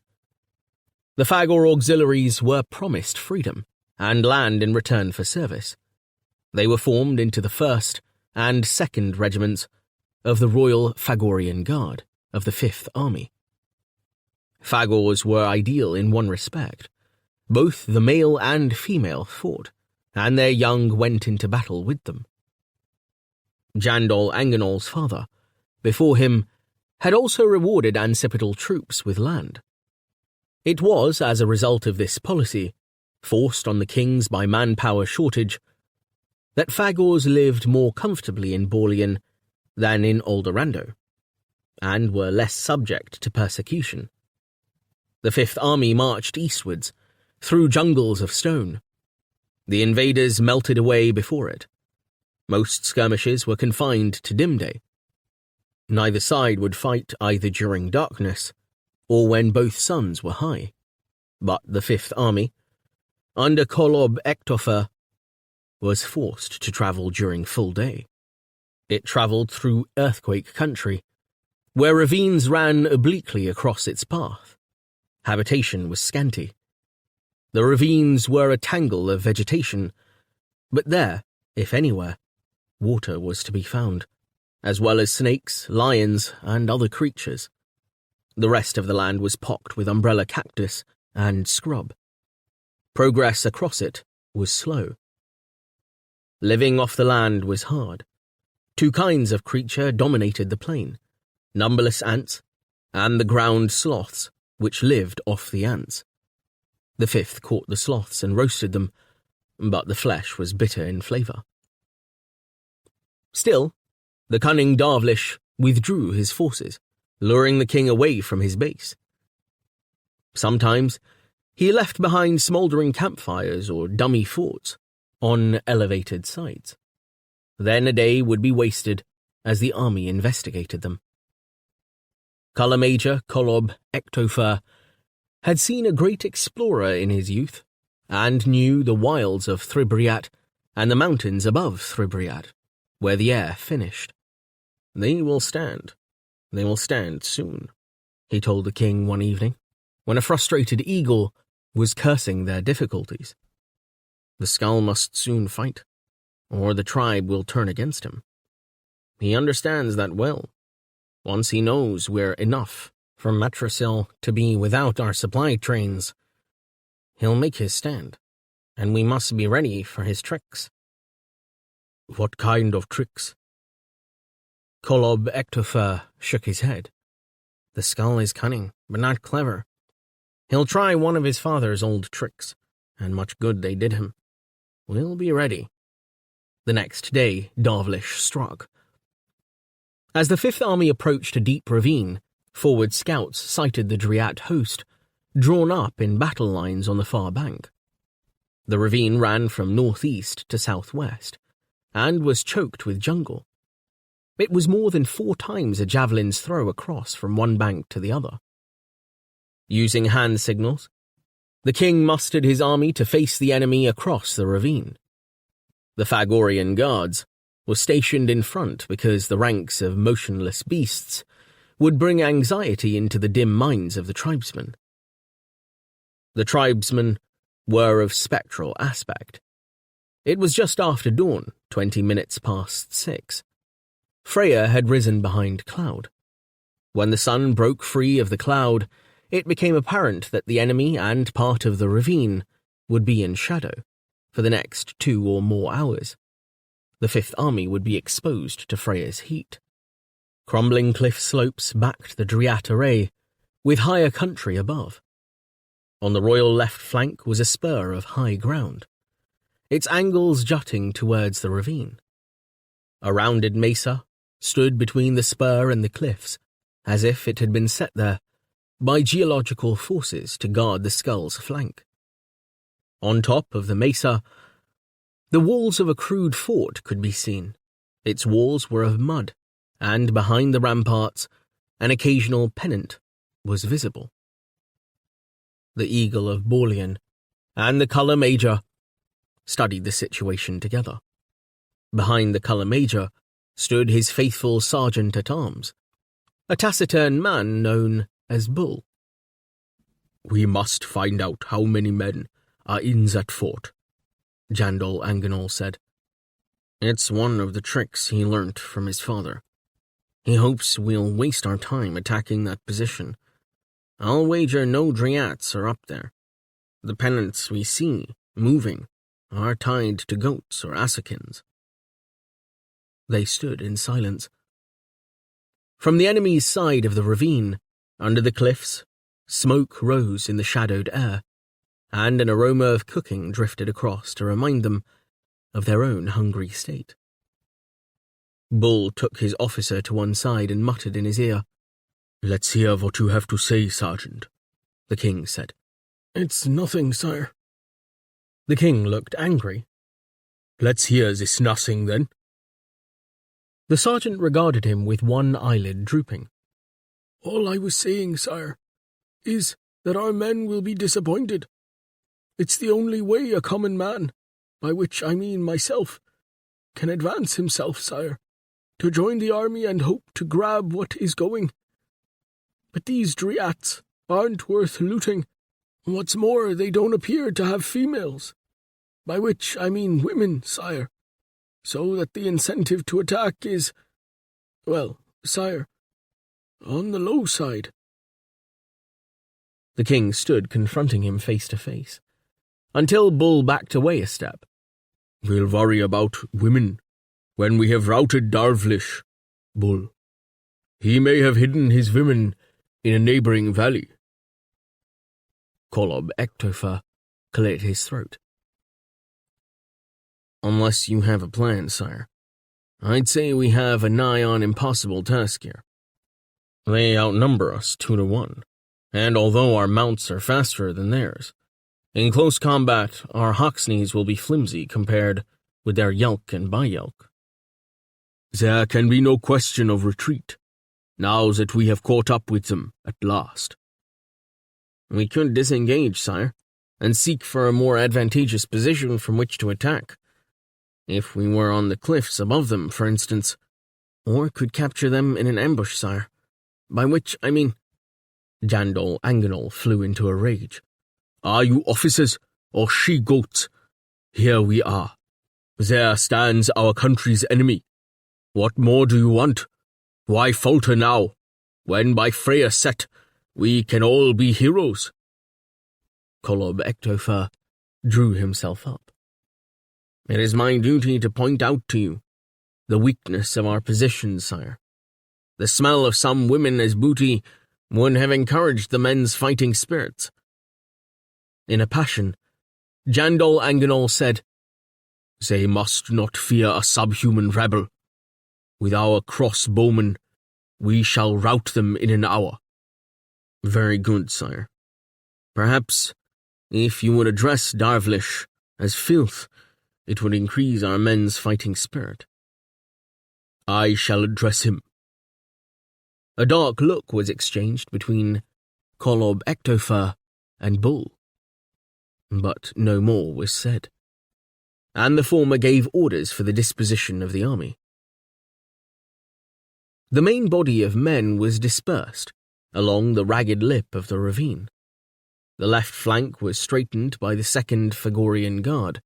The Phagor auxiliaries were promised freedom and land in return for service. They were formed into the 1st and 2nd regiments of the Royal Phagorian Guard of the 5th Army. Phagors were ideal in one respect. Both the male and female fought, and their young went into battle with them. Jandol Anganol's father, before him, had also rewarded ancestral troops with land. It was, as a result of this policy, forced on the kings by manpower shortage, that Phagors lived more comfortably in Borleon than in Aldorando, and were less subject to persecution. The 5th Army marched eastwards, through jungles of stone. The invaders melted away before it. Most skirmishes were confined to Dimday. Neither side would fight either during darkness or when both suns were high. But the 5th Army, under Kolob Ektofer, was forced to travel during full day. It travelled through earthquake country, where ravines ran obliquely across its path. Habitation was scanty. The ravines were a tangle of vegetation, but there, if anywhere, water was to be found, as well as snakes, lions, and other creatures. The rest of the land was pocked with umbrella cactus and scrub. Progress across it was slow. Living off the land was hard. Two kinds of creature dominated the plain: numberless ants and the ground sloths, which lived off the ants. The 5th caught the sloths and roasted them, but the flesh was bitter in flavour. Still, the cunning Darvlish withdrew his forces, luring the king away from his base. Sometimes he left behind smouldering campfires or dummy forts on elevated sites. Then a day would be wasted as the army investigated them. Colour Major Kolob Ektofer had seen a great explorer in his youth, and knew the wilds of Thribriat and the mountains above Thribriat, where the air finished. "They will stand. They will stand soon," he told the king one evening, when a frustrated eagle was cursing their difficulties. "The skull must soon fight, or the tribe will turn against him. He understands that well. Once he knows we're enough for Matrasil to be without our supply trains, he'll make his stand, and we must be ready for his tricks." "What kind of tricks?" Kolob Ektofer shook his head. "The skull is cunning, but not clever. He'll try one of his father's old tricks, and much good they did him. We'll be ready." The next day, Darvlish struck. As the 5th Army approached a deep ravine, forward scouts sighted the Driat host, drawn up in battle lines on the far bank. The ravine ran from northeast to southwest, and was choked with jungle. It was more than 4 times a javelin's throw across from one bank to the other. Using hand signals, the king mustered his army to face the enemy across the ravine. The Phagorian guards were stationed in front because the ranks of motionless beasts would bring anxiety into the dim minds of the tribesmen. The tribesmen were of spectral aspect. It was just after dawn, 20 minutes past 6. Freya had risen behind cloud. When the sun broke free of the cloud, it became apparent that the enemy and part of the ravine would be in shadow for the next 2 or more hours. The Fifth Army would be exposed to Freya's heat. Crumbling cliff slopes backed the Dryat array, with higher country above. On the royal left flank was a spur of high ground, its angles jutting towards the ravine. A rounded mesa stood between the spur and the cliffs, as if it had been set there by geological forces to guard the skull's flank. On top of the mesa, the walls of a crude fort could be seen. Its walls were of mud, and behind the ramparts, an occasional pennant was visible. The Eagle of Borleon and the Colour Major studied the situation together. Behind the Colour Major stood his faithful sergeant-at-arms, a taciturn man known as Bull. "We must find out how many men are in that fort," Jandal Anganol said. "It's one of the tricks he learnt from his father. He hopes we'll waste our time attacking that position. I'll wager no Dryats are up there. The pennants we see moving are tied to goats or Assakins." They stood in silence. From the enemy's side of the ravine, under the cliffs, smoke rose in the shadowed air, and an aroma of cooking drifted across to remind them of their own hungry state. Bull took his officer to one side and muttered in his ear. "Let's hear what you have to say, Sergeant," the king said. "It's nothing, sire." The king looked angry. "Let's hear this nothing, then." The sergeant regarded him with one eyelid drooping. "All I was saying, sire, is that our men will be disappointed. It's the only way a common man, by which I mean myself, can advance himself, sire, to join the army and hope to grab what is going. But these Dryats aren't worth looting. What's more, they don't appear to have females, by which I mean women, sire, so that the incentive to attack is, well, sire, on the low side." The king stood confronting him face to face, until Bull backed away a step. "We'll worry about women when we have routed Darvlish, Bull. He may have hidden his women in a neighbouring valley." Kolob Ektofa cleared his throat. "Unless you have a plan, sire, I'd say we have a nigh-on impossible task here. They outnumber us 2 to 1, and although our mounts are faster than theirs, in close combat our Hoxneys will be flimsy compared with their Yelk and Bayelk." "There can be no question of retreat, now that we have caught up with them at last." "We could disengage, sire, and seek for a more advantageous position from which to attack. If we were on the cliffs above them, for instance, or could capture them in an ambush, sire, by which I mean—" Jandal Anganol flew into a rage. "Are you officers or she-goats? Here we are. There stands our country's enemy. What more do you want? Why falter now, when by Freya's set we can all be heroes?" Kolob Ektofa drew himself up. "It is my duty to point out to you the weakness of our position, sire. The smell of some women as booty would have encouraged the men's fighting spirits." In a passion, Jandal Anganol said, "They must not fear a subhuman rebel. With our crossbowmen, we shall rout them in an hour." "Very good, sire. Perhaps, if you would address Darvlish as filth, it would increase our men's fighting spirit." I shall address him. A dark look was exchanged between Kolob Ectopher and Bull, but no more was said, and the former gave orders for the disposition of the army. The main body of men was dispersed along the ragged lip of the ravine. The left flank was straightened by the 2nd Phagorian Guard.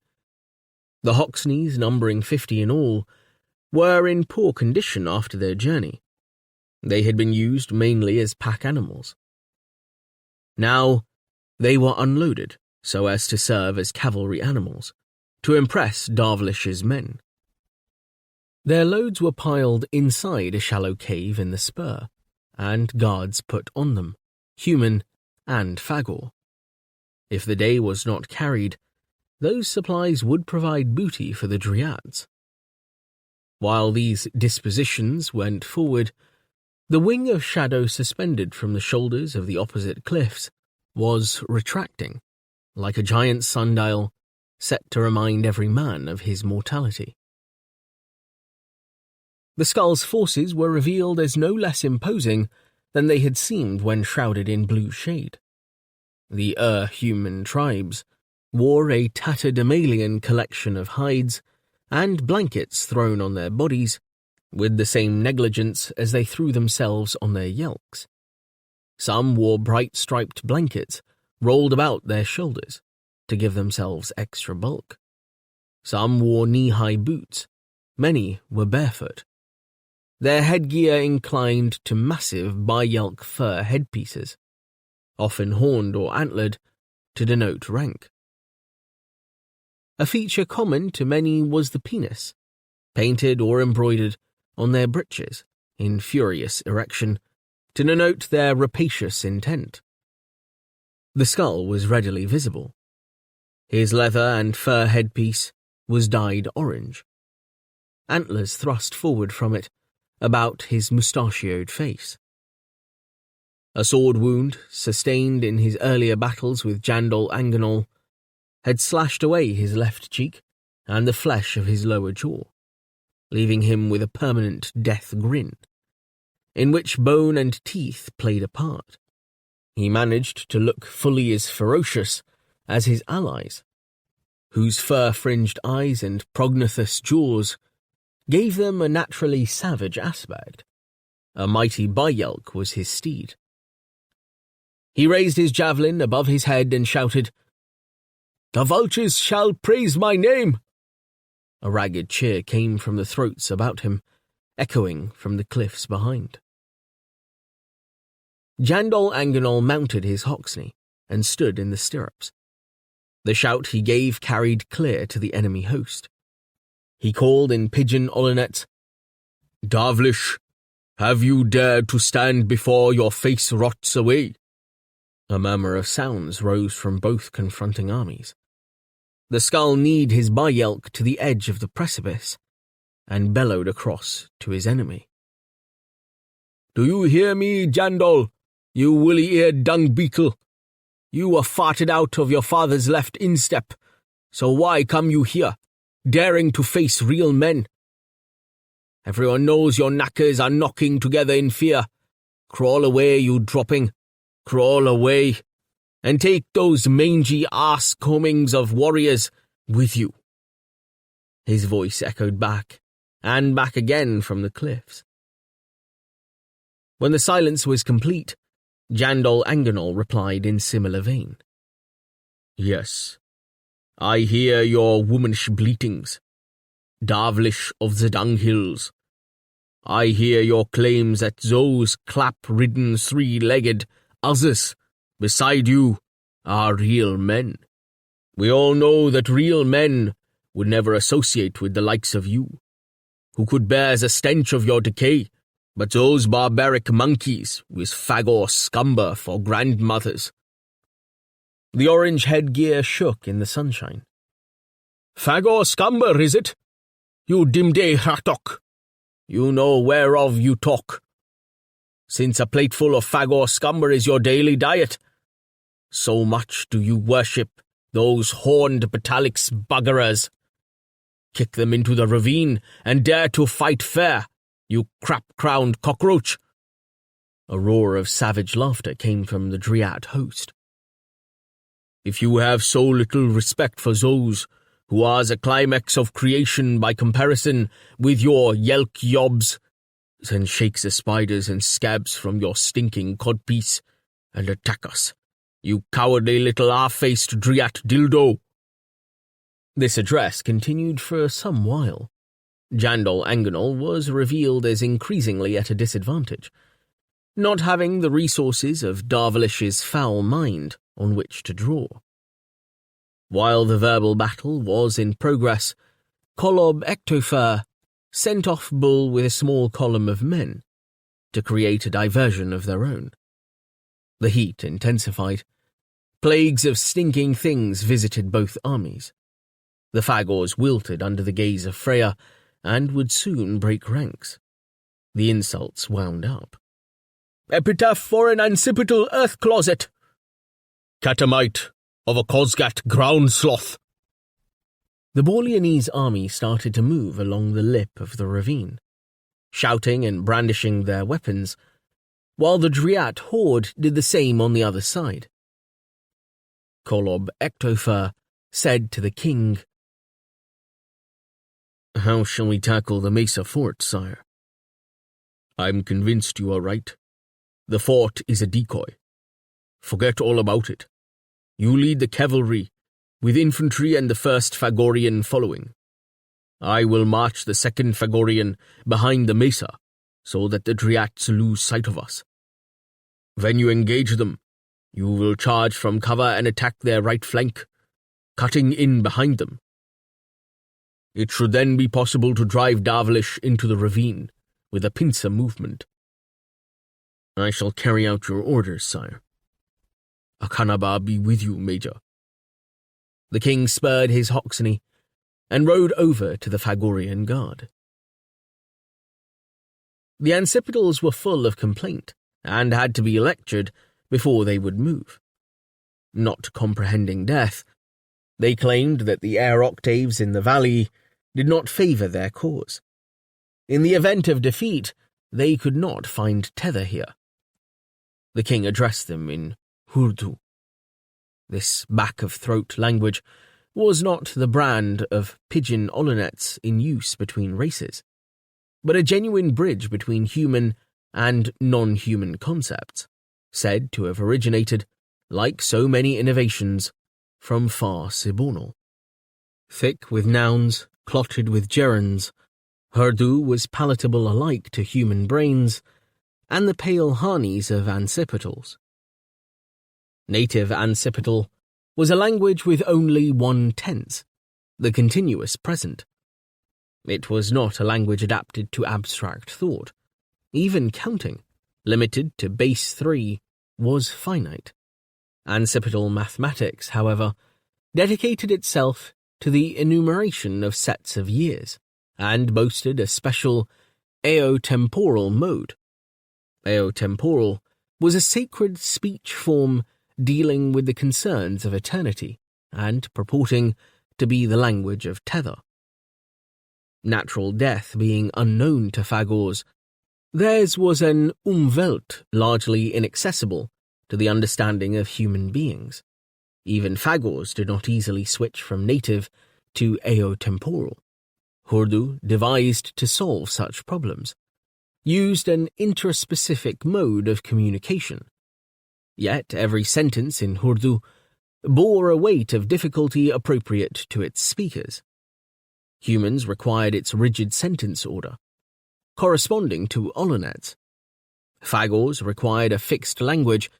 The Hoxneys, numbering 50 in all, were in poor condition after their journey. They had been used mainly as pack animals. Now, they were unloaded so as to serve as cavalry animals, to impress Darvlish's men. Their loads were piled inside a shallow cave in the spur, and guards put on them, human and Phagor. If the day was not carried, those supplies would provide booty for the Dryads. While these dispositions went forward, the wing of shadow suspended from the shoulders of the opposite cliffs was retracting, like a giant sundial set to remind every man of his mortality. The Skull's forces were revealed as no less imposing than they had seemed when shrouded in blue shade. The human tribes wore a tatterdemalion collection of hides and blankets thrown on their bodies, with the same negligence as they threw themselves on their yelks. Some wore bright striped blankets rolled about their shoulders to give themselves extra bulk. Some wore knee-high boots. Many were barefoot. Their headgear inclined to massive bi-yelk fur headpieces, often horned or antlered to denote rank. A feature common to many was the penis, painted or embroidered on their breeches in furious erection to denote their rapacious intent. The skull was readily visible. His leather and fur headpiece was dyed orange. Antlers thrust forward from it about his mustachioed face. A sword wound, sustained in his earlier battles with Jandol Anganol, had slashed away his left cheek and the flesh of his lower jaw, leaving him with a permanent death grin, in which bone and teeth played a part. He managed to look fully as ferocious as his allies, whose fur-fringed eyes and prognathous jaws gave them a naturally savage aspect. A mighty bi-yelk was his steed. He raised his javelin above his head and shouted, "The vultures shall praise my name!" A ragged cheer came from the throats about him, echoing from the cliffs behind. Jandol Anganol mounted his Hoxney and stood in the stirrups. The shout he gave carried clear to the enemy host. He called in pidgin Olonet, "Darvlish, have you dared to stand before your face rots away?" A murmur of sounds rose from both confronting armies. The skull kneed his bi-yelk to the edge of the precipice and bellowed across to his enemy. "Do you hear me, Jandol, you woolly-eared dung beetle? You were farted out of your father's left instep, so why come you here, daring to face real men? Everyone knows your knackers are knocking together in fear. Crawl away, you dropping. Crawl away, and take those mangy arse-combings of warriors with you." His voice echoed back, and back again from the cliffs. When the silence was complete, Jandol Anganol replied in similar vein. "Yes, I hear your womanish bleatings, Darvlish of the Dunghills. I hear your claims that those clap-ridden three-legged others beside you are real men. We all know that real men would never associate with the likes of you, who could bear the stench of your decay, but those barbaric monkeys with Phagors scumber for grandmothers." The orange headgear shook in the sunshine. "Phagors scumber, is it? You dimday hratok. You know whereof you talk. Since a plateful of Phagors scumber is your daily diet, so much do you worship those horned Batalix buggerers. Kick them into the ravine and dare to fight fair, You crap-crowned cockroach! A roar of savage laughter came from the Dryad host. If you have so little respect for those who are the climax of creation by comparison with your yelk yobs, then shake the spiders and scabs from your stinking codpiece and attack us, you cowardly little half-faced Dryad dildo. This address continued for some while. Jandal Anganol was revealed as increasingly at a disadvantage, not having the resources of Darvalish's foul mind on which to draw. While the verbal battle was in progress, Kolob Ectofer sent off Bull with a small column of men to create a diversion of their own. The heat intensified. Plagues of stinking things visited both armies. The Phagors wilted under the gaze of Freya and would soon break ranks. The insults wound up. Epitaph for an ancipital earth closet! Catamite of a Kosgat ground sloth! The Borleanese army started to move along the lip of the ravine, shouting and brandishing their weapons, while the Dryad horde did the same on the other side. Kolob Ectofer said to the king, "How shall we tackle the Mesa fort, sire?" "I'm convinced you are right. The fort is a decoy. Forget all about it. You lead the cavalry, with infantry and the 1st Phagorian following. I will march the 2nd Phagorian behind the Mesa, so that the Dryads lose sight of us. When you engage them, you will charge from cover and attack their right flank, cutting in behind them. It should then be possible to drive Darvalish into the ravine with a pincer movement." "I shall carry out your orders, sire." "Akanaba be with you, Major." The king spurred his Hoxney and rode over to the Phagorian guard. The Ancipitals were full of complaint and had to be lectured before they would move. Not comprehending death, they claimed that the air octaves in the valley did not favour their cause. In the event of defeat, they could not find tether here. The king addressed them in Hurdu. This back-of-throat language was not the brand of pidgin olonets in use between races, but a genuine bridge between human and non-human concepts, said to have originated, like so many innovations, from far Sibonal. Thick with nouns, clotted with gerunds, Hurdu was palatable alike to human brains and the pale harnies of Ancipitals. Native Ancipital was a language with only one tense, the continuous present. It was not a language adapted to abstract thought. Even counting, limited to base 3, was finite. Ancipital mathematics, however, dedicated itself to the enumeration of sets of years, and boasted a special aotemporal mode. Aotemporal was a sacred speech form dealing with the concerns of eternity, and purporting to be the language of tether. Natural death being unknown to Phagors, theirs was an umwelt largely inaccessible to the understanding of human beings. Even Phagors did not easily switch from native to aotemporal. Hurdu, devised to solve such problems, used an intraspecific mode of communication. Yet every sentence in Hurdu bore a weight of difficulty appropriate to its speakers. Humans required its rigid sentence order, corresponding to Olonets. Phagors required a fixed language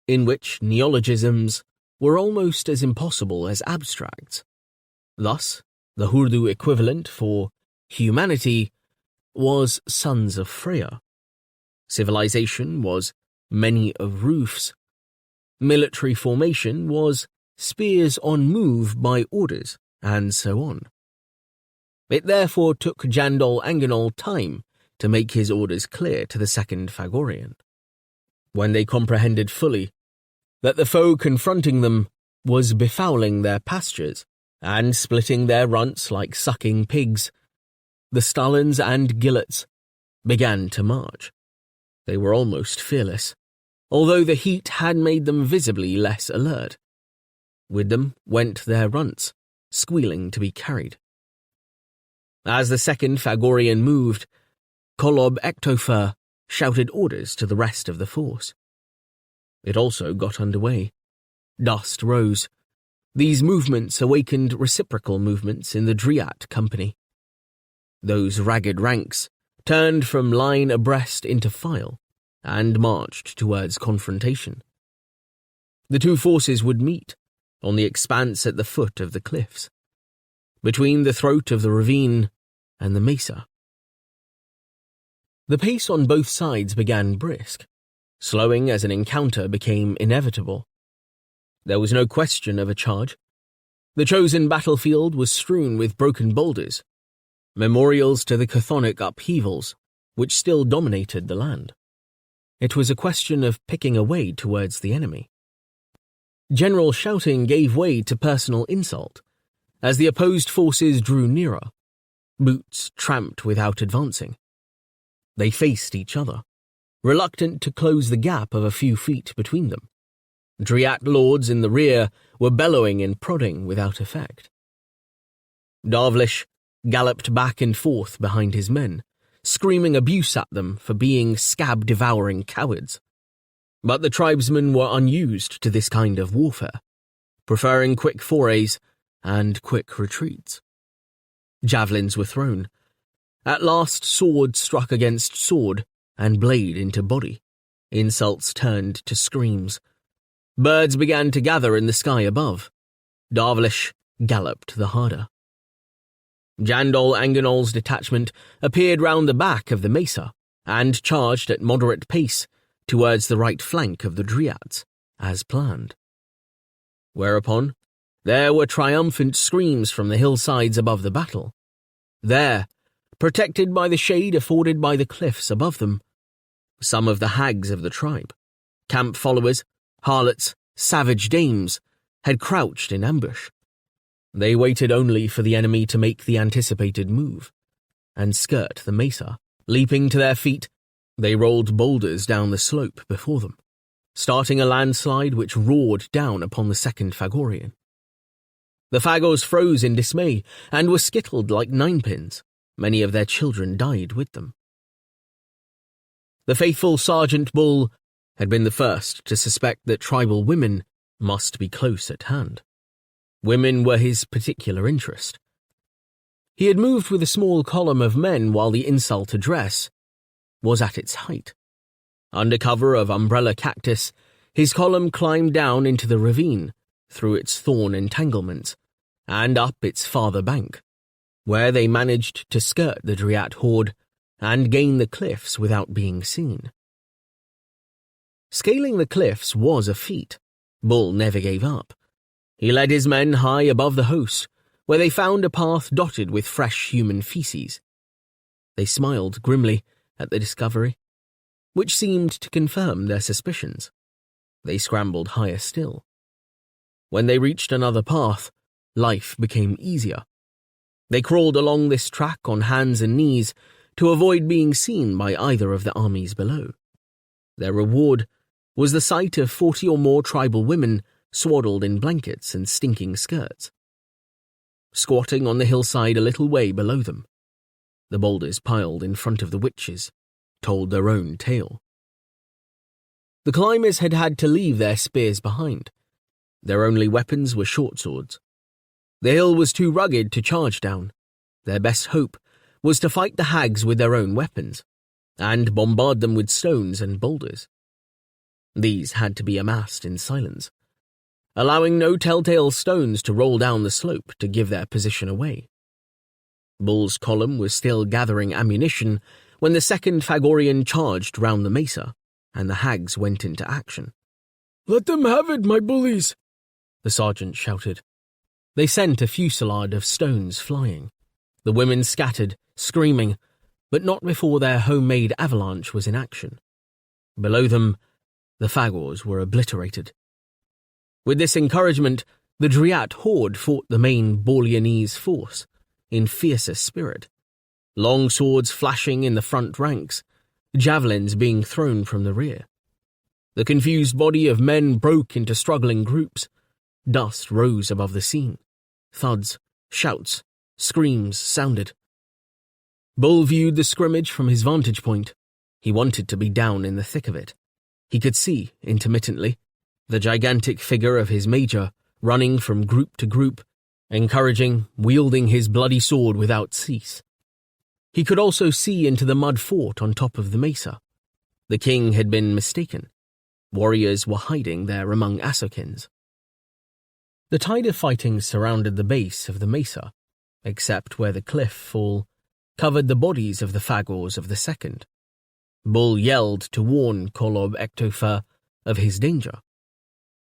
in which neologisms were almost as impossible as abstracts. Thus, the Hurdu equivalent for humanity was Sons of Freya. Civilization was many of roofs. Military formation was spears on move by orders, and so on. It therefore took Jandal Anganol time to make his orders clear to the 2nd Phagorian. When they comprehended fully that the foe confronting them was befouling their pastures and splitting their runts like sucking pigs, the Stalins and Gillets began to march. They were almost fearless, although the heat had made them visibly less alert. With them went their runts, squealing to be carried. As the second Phagorian moved, Kolob Ectopher shouted orders to the rest of the force. It also got underway. Dust rose. These movements awakened reciprocal movements in the Dryat company. Those ragged ranks turned from line abreast into file and marched towards confrontation. The two forces would meet on the expanse at the foot of the cliffs, between the throat of the ravine and the mesa. The pace on both sides began brisk, slowing as an encounter became inevitable. There was no question of a charge. The chosen battlefield was strewn with broken boulders, memorials to the chthonic upheavals which still dominated the land. It was a question of picking a way towards the enemy. General shouting gave way to personal insult as the opposed forces drew nearer. Boots tramped without advancing. They faced each other, reluctant to close the gap of a few feet between them. Dryat lords in the rear were bellowing and prodding without effect. Darvlish galloped back and forth behind his men, screaming abuse at them for being scab-devouring cowards. But the tribesmen were unused to this kind of warfare, preferring quick forays and quick retreats. Javelins were thrown. At last sword struck against sword and blade into body. Insults turned to screams. Birds began to gather in the sky above. Darvlish galloped the harder. Jandol Anganol's detachment appeared round the back of the mesa and charged at moderate pace towards the right flank of the Dryats, as planned. Whereupon, there were triumphant screams from the hillsides above the battle. There, protected by the shade afforded by the cliffs above them, some of the hags of the tribe, camp followers, harlots, savage dames, had crouched in ambush. They waited only for the enemy to make the anticipated move, and skirt the mesa. Leaping to their feet, they rolled boulders down the slope before them, starting a landslide which roared down upon the second Phagorian. The Phagors froze in dismay and were skittled like ninepins. Many of their children died with them. The faithful Sergeant Bull had been the first to suspect that tribal women must be close at hand. Women were his particular interest. He had moved with a small column of men while the insult address was at its height. Under cover of umbrella cactus, his column climbed down into the ravine, through its thorn entanglements, and up its farther bank, where they managed to skirt the Dryat horde and gain the cliffs without being seen. Scaling the cliffs was a feat. Bull never gave up. He led his men high above the host, where they found a path dotted with fresh human feces. They smiled grimly at the discovery, which seemed to confirm their suspicions. They scrambled higher still. When they reached another path, life became easier. They crawled along this track on hands and knees to avoid being seen by either of the armies below. Their reward was the sight of 40 or more tribal women swaddled in blankets and stinking skirts. Squatting on the hillside a little way below them, the boulders piled in front of the witches told their own tale. The climbers had had to leave their spears behind. Their only weapons were short swords. The hill was too rugged to charge down. Their best hope was to fight the hags with their own weapons, and bombard them with stones and boulders. These had to be amassed in silence, allowing no telltale stones to roll down the slope to give their position away. Bull's column was still gathering ammunition when the second Phagorian charged round the mesa, and the hags went into action. "Let them have it, my bullies!" the sergeant shouted. They sent a fusillade of stones flying. The women scattered, screaming, but not before their homemade avalanche was in action. Below them, the Phagors were obliterated. With this encouragement, the Dryat horde fought the main Borleanese force in fiercer spirit. long swords flashing in the front ranks, javelins being thrown from the rear. The confused body of men broke into struggling groups. Dust rose above the scene. Thuds, shouts, screams sounded. Bull viewed the scrimmage from his vantage point. He wanted to be down in the thick of it. He could see, intermittently, the gigantic figure of his major running from group to group, encouraging, wielding his bloody sword without cease. He could also see into the mud fort on top of the mesa. The king had been mistaken. Warriors were hiding there among Asokins. The tide of fighting surrounded the base of the mesa, except where the cliff fall covered the bodies of the Phagors of the second. Bull yelled to warn Kolob Ektofer of his danger,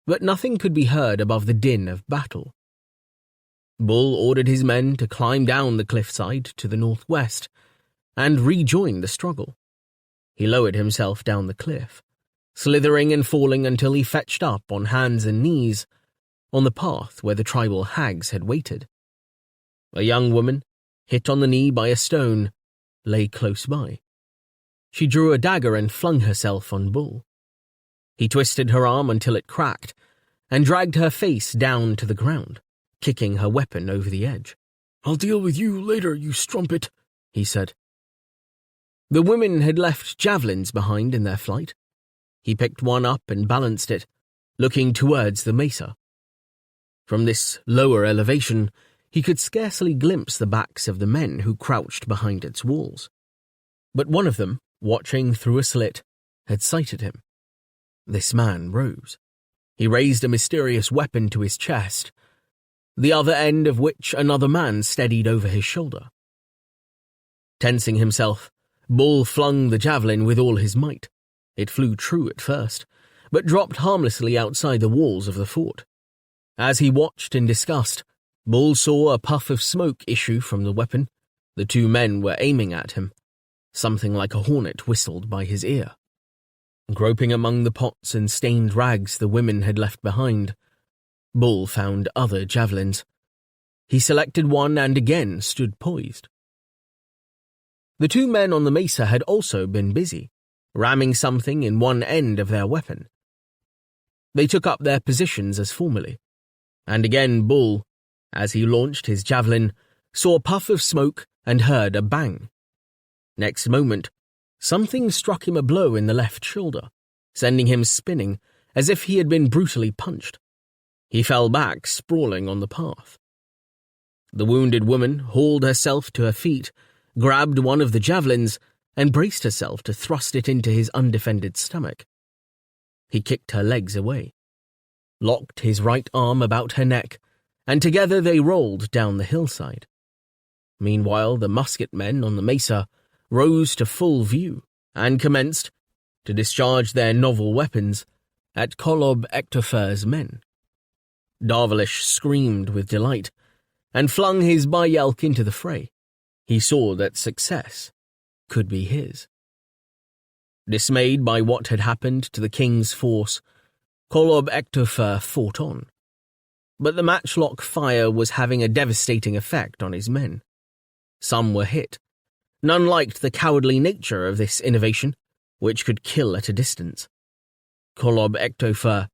but nothing could be heard above the din of battle. Bull ordered his men to climb down the cliffside to the northwest and rejoin the struggle. He lowered himself down the cliff, slithering and falling until he fetched up on hands and knees on the path where the tribal hags had waited. A young woman, hit on the knee by a stone, lay close by. She drew a dagger and flung herself on Bull. He twisted her arm until it cracked and dragged her face down to the ground, kicking her weapon over the edge. "I'll deal with you later, you strumpet," he said. The women had left javelins behind in their flight. He picked one up and balanced it, looking towards the mesa. From this lower elevation, he could scarcely glimpse the backs of the men who crouched behind its walls. But one of them, watching through a slit, had sighted him. This man rose. He raised a mysterious weapon to his chest, the other end of which another man steadied over his shoulder. Tensing himself, Bull flung the javelin with all his might. It flew true at first, but dropped harmlessly outside the walls of the fort. As he watched in disgust, Bull saw a puff of smoke issue from the weapon. The two men were aiming at him. Something like a hornet whistled by his ear. Groping among the pots and stained rags the women had left behind, Bull found other javelins. He selected one and again stood poised. The two men on the mesa had also been busy, ramming something in one end of their weapon. They took up their positions as formerly, and again Bull, as he launched his javelin, saw a puff of smoke and heard a bang. Next moment, something struck him a blow in the left shoulder, sending him spinning as if he had been brutally punched. He fell back, sprawling on the path. The wounded woman hauled herself to her feet, grabbed one of the javelins, and braced herself to thrust it into his undefended stomach. He kicked her legs away, locked his right arm about her neck, and together they rolled down the hillside. Meanwhile, the musket men on the mesa rose to full view and commenced to discharge their novel weapons at Kolob Ektofer's men. Darvalish screamed with delight and flung his bayelk into the fray. He saw that success could be his. Dismayed by what had happened to the king's force, Kolob Ektofer fought on. But the matchlock fire was having a devastating effect on his men. Some were hit. None liked the cowardly nature of this innovation, which could kill at a distance. Kolob Ektofer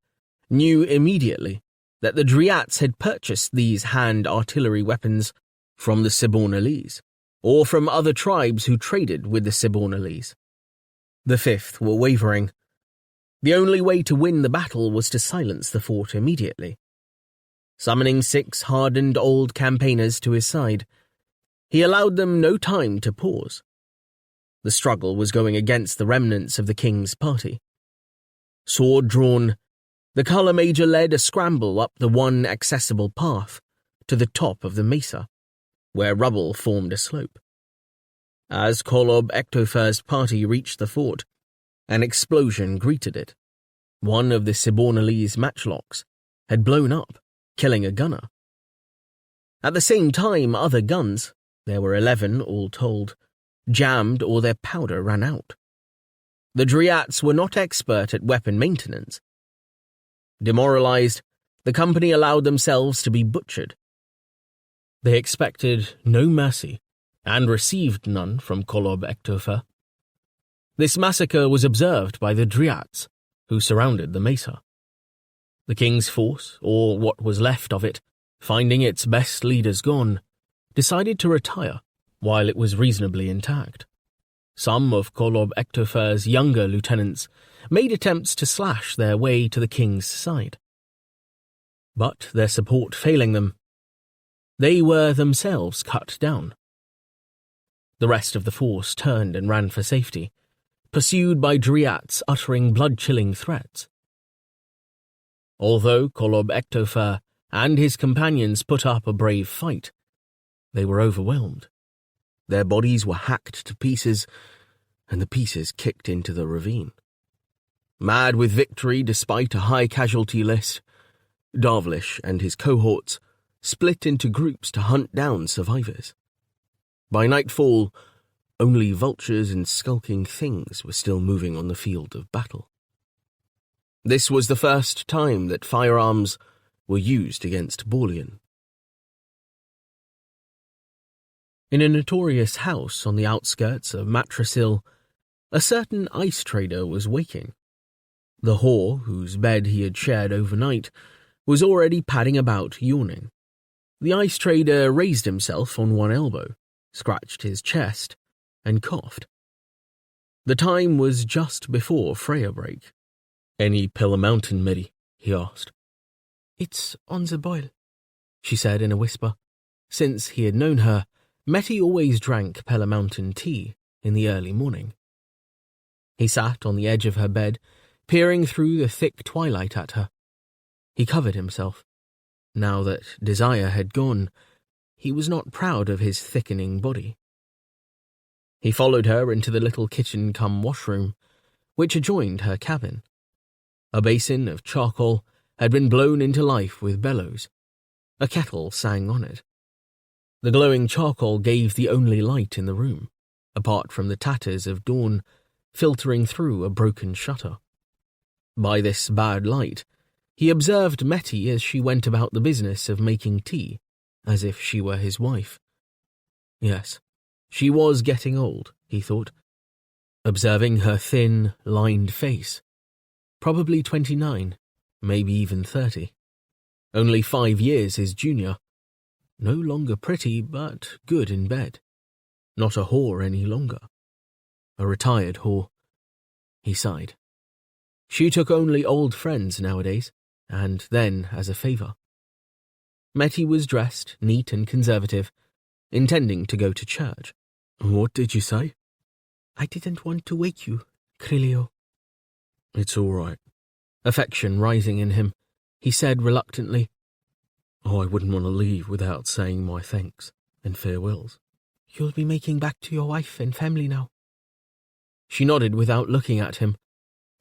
knew immediately that the Driats had purchased these hand artillery weapons from the Sibornalese, or from other tribes who traded with the Sibornalese. The fifth were wavering. The only way to win the battle was to silence the fort immediately. Summoning 6 hardened old campaigners to his side, he allowed them no time to pause. The struggle was going against the remnants of the king's party. Sword drawn, the colour major led a scramble up the one accessible path to the top of the mesa, where rubble formed a slope. As Kolob Ektofer's party reached the fort, an explosion greeted it. One of the Sibornalese matchlocks had blown up, killing a gunner. At the same time, other guns, there were 11 all told, jammed or their powder ran out. The Driats were not expert at weapon maintenance. Demoralized, the company allowed themselves to be butchered. They expected no mercy and received none from Kolob Ektofer. This massacre was observed by the Driats, who surrounded the mesa. The king's force, or what was left of it, finding its best leaders gone, decided to retire while it was reasonably intact. Some of Kolob Ektofer's younger lieutenants made attempts to slash their way to the king's side. But their support failing them, they were themselves cut down. The rest of the force turned and ran for safety, pursued by Driats uttering blood-chilling threats. Although Kolob Ektofer and his companions put up a brave fight, they were overwhelmed. Their bodies were hacked to pieces, and the pieces kicked into the ravine. Mad with victory despite a high casualty list, Darvlish and his cohorts split into groups to hunt down survivors. By nightfall, only vultures and skulking things were still moving on the field of battle. This was the first time that firearms were used against Borleon. In a notorious house on the outskirts of Matrasil, a certain ice trader was waking. The whore, whose bed he had shared overnight, was already padding about, yawning. The ice trader raised himself on one elbow, scratched his chest, and coughed. The time was just before Freya break. "Any Pillar Mountain, Midi?" he asked. "It's on the boil," she said in a whisper. Since he had known her, Metty always drank Pellar Mountain tea in the early morning. He sat on the edge of her bed, peering through the thick twilight at her. He covered himself. Now that desire had gone, he was not proud of his thickening body. He followed her into the little kitchen-cum-washroom, which adjoined her cabin. A basin of charcoal had been blown into life with bellows. A kettle sang on it. The glowing charcoal gave the only light in the room, apart from the tatters of dawn filtering through a broken shutter. By this bad light, he observed Metty as she went about the business of making tea, as if she were his wife. Yes, she was getting old, he thought, observing her thin, lined face. Probably 29, maybe even 30. Only 5 years his junior. No longer pretty, but good in bed. Not a whore any longer. A retired whore. He sighed. She took only old friends nowadays, and then as a favour. Metty was dressed, neat and conservative, intending to go to church. "What did you say?" "I didn't want to wake you, Krilio." "It's all right." Affection rising in him, he said reluctantly, "Oh, I wouldn't want to leave without saying my thanks and farewells." "You'll be making back to your wife and family now." She nodded without looking at him,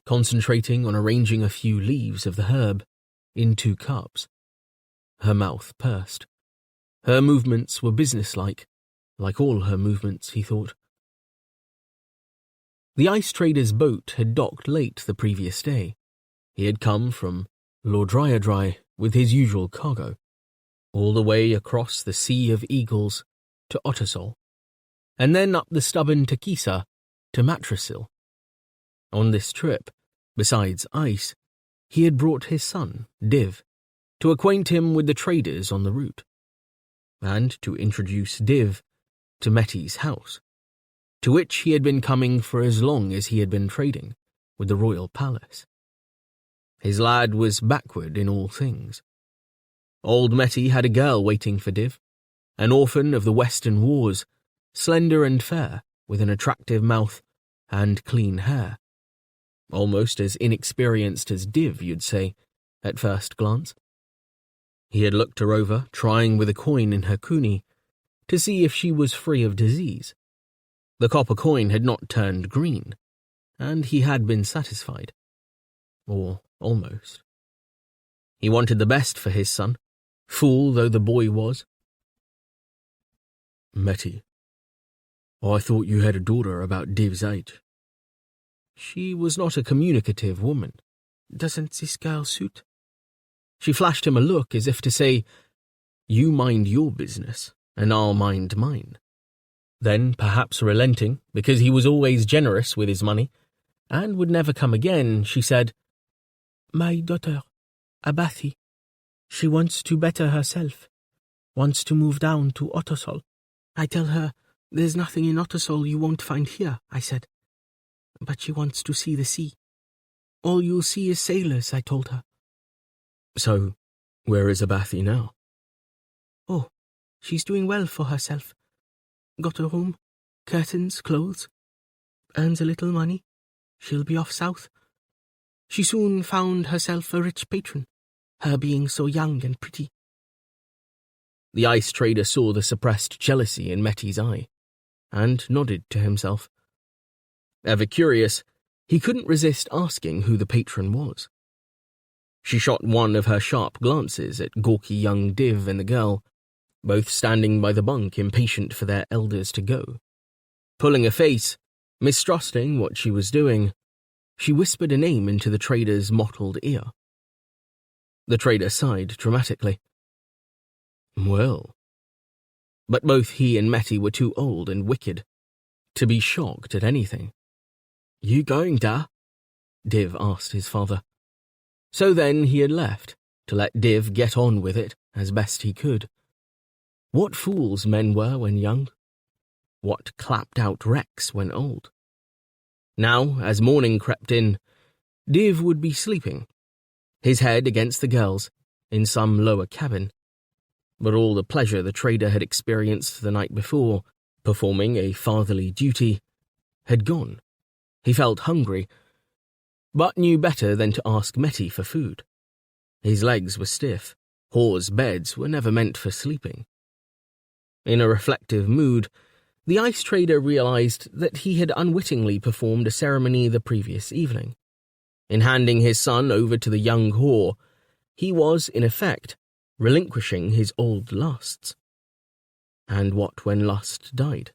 concentrating on arranging a few leaves of the herb in 2 cups. Her mouth pursed. Her movements were businesslike, like all her movements, he thought. The ice trader's boat had docked late the previous day. He had come from Lordryadry with his usual cargo, all the way across the Sea of Eagles to Ottersol, and then up the stubborn Takisa to Matrasil. On this trip, besides ice, he had brought his son, Div, to acquaint him with the traders on the route, and to introduce Div to Metty's house, to which he had been coming for as long as he had been trading with the royal palace. His lad was backward in all things. Old Metty had a girl waiting for Div, an orphan of the Western Wars, slender and fair, with an attractive mouth and clean hair. Almost as inexperienced as Div, you'd say, at first glance. He had looked her over, trying with a coin in her coonie, to see if she was free of disease. The copper coin had not turned green, and he had been satisfied. Or almost. He wanted the best for his son, fool though the boy was. "Metty, I thought you had a daughter about Div's age." She was not a communicative woman. "Doesn't this girl suit?" She flashed him a look as if to say, "You mind your business, and I'll mind mine." Then, perhaps relenting, because he was always generous with his money, and would never come again, she said, My daughter, Abathi, she wants to better herself, wants to move down to Ottosol. I tell her, there's nothing in Ottosol you won't find here, I said. But she wants to see the sea. All you'll see is sailors, I told her. So, where is Abathi now? Oh, she's doing well for herself. Got a room, curtains, clothes, earns a little money. She'll be off south. She soon found herself a rich patron, her being so young and pretty. The ice trader saw the suppressed jealousy in Metti's eye, and nodded to himself. Ever curious, he couldn't resist asking who the patron was. She shot one of her sharp glances at gawky young Div and the girl, both standing by the bunk impatient for their elders to go. Pulling a face, mistrusting what she was doing, she whispered a name into the trader's mottled ear. The trader sighed dramatically. Well. But both he and Metti were too old and wicked to be shocked at anything. You going, Da? Div asked his father. So then he had left, to let Div get on with it as best he could. What fools men were when young. What clapped-out wrecks when old. Now, as morning crept in, Div would be sleeping, his head against the girl's, in some lower cabin. But all the pleasure the trader had experienced the night before, performing a fatherly duty, had gone. He felt hungry, but knew better than to ask Metti for food. His legs were stiff. Hawes' beds were never meant for sleeping. In a reflective mood, the ice trader realized that he had unwittingly performed a ceremony the previous evening. In handing his son over to the young whore, he was, in effect, relinquishing his old lusts. And what when lust died?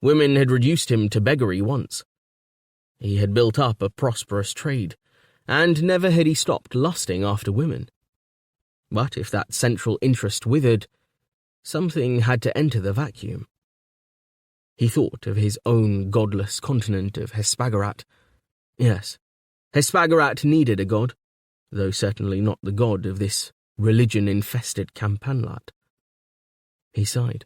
Women had reduced him to beggary once. He had built up a prosperous trade, and never had he stopped lusting after women. But if that central interest withered, something had to enter the vacuum. He thought of his own godless continent of Hespagorat. Yes, Hespagorat needed a god, though certainly not the god of this religion-infested Campanlat. He sighed,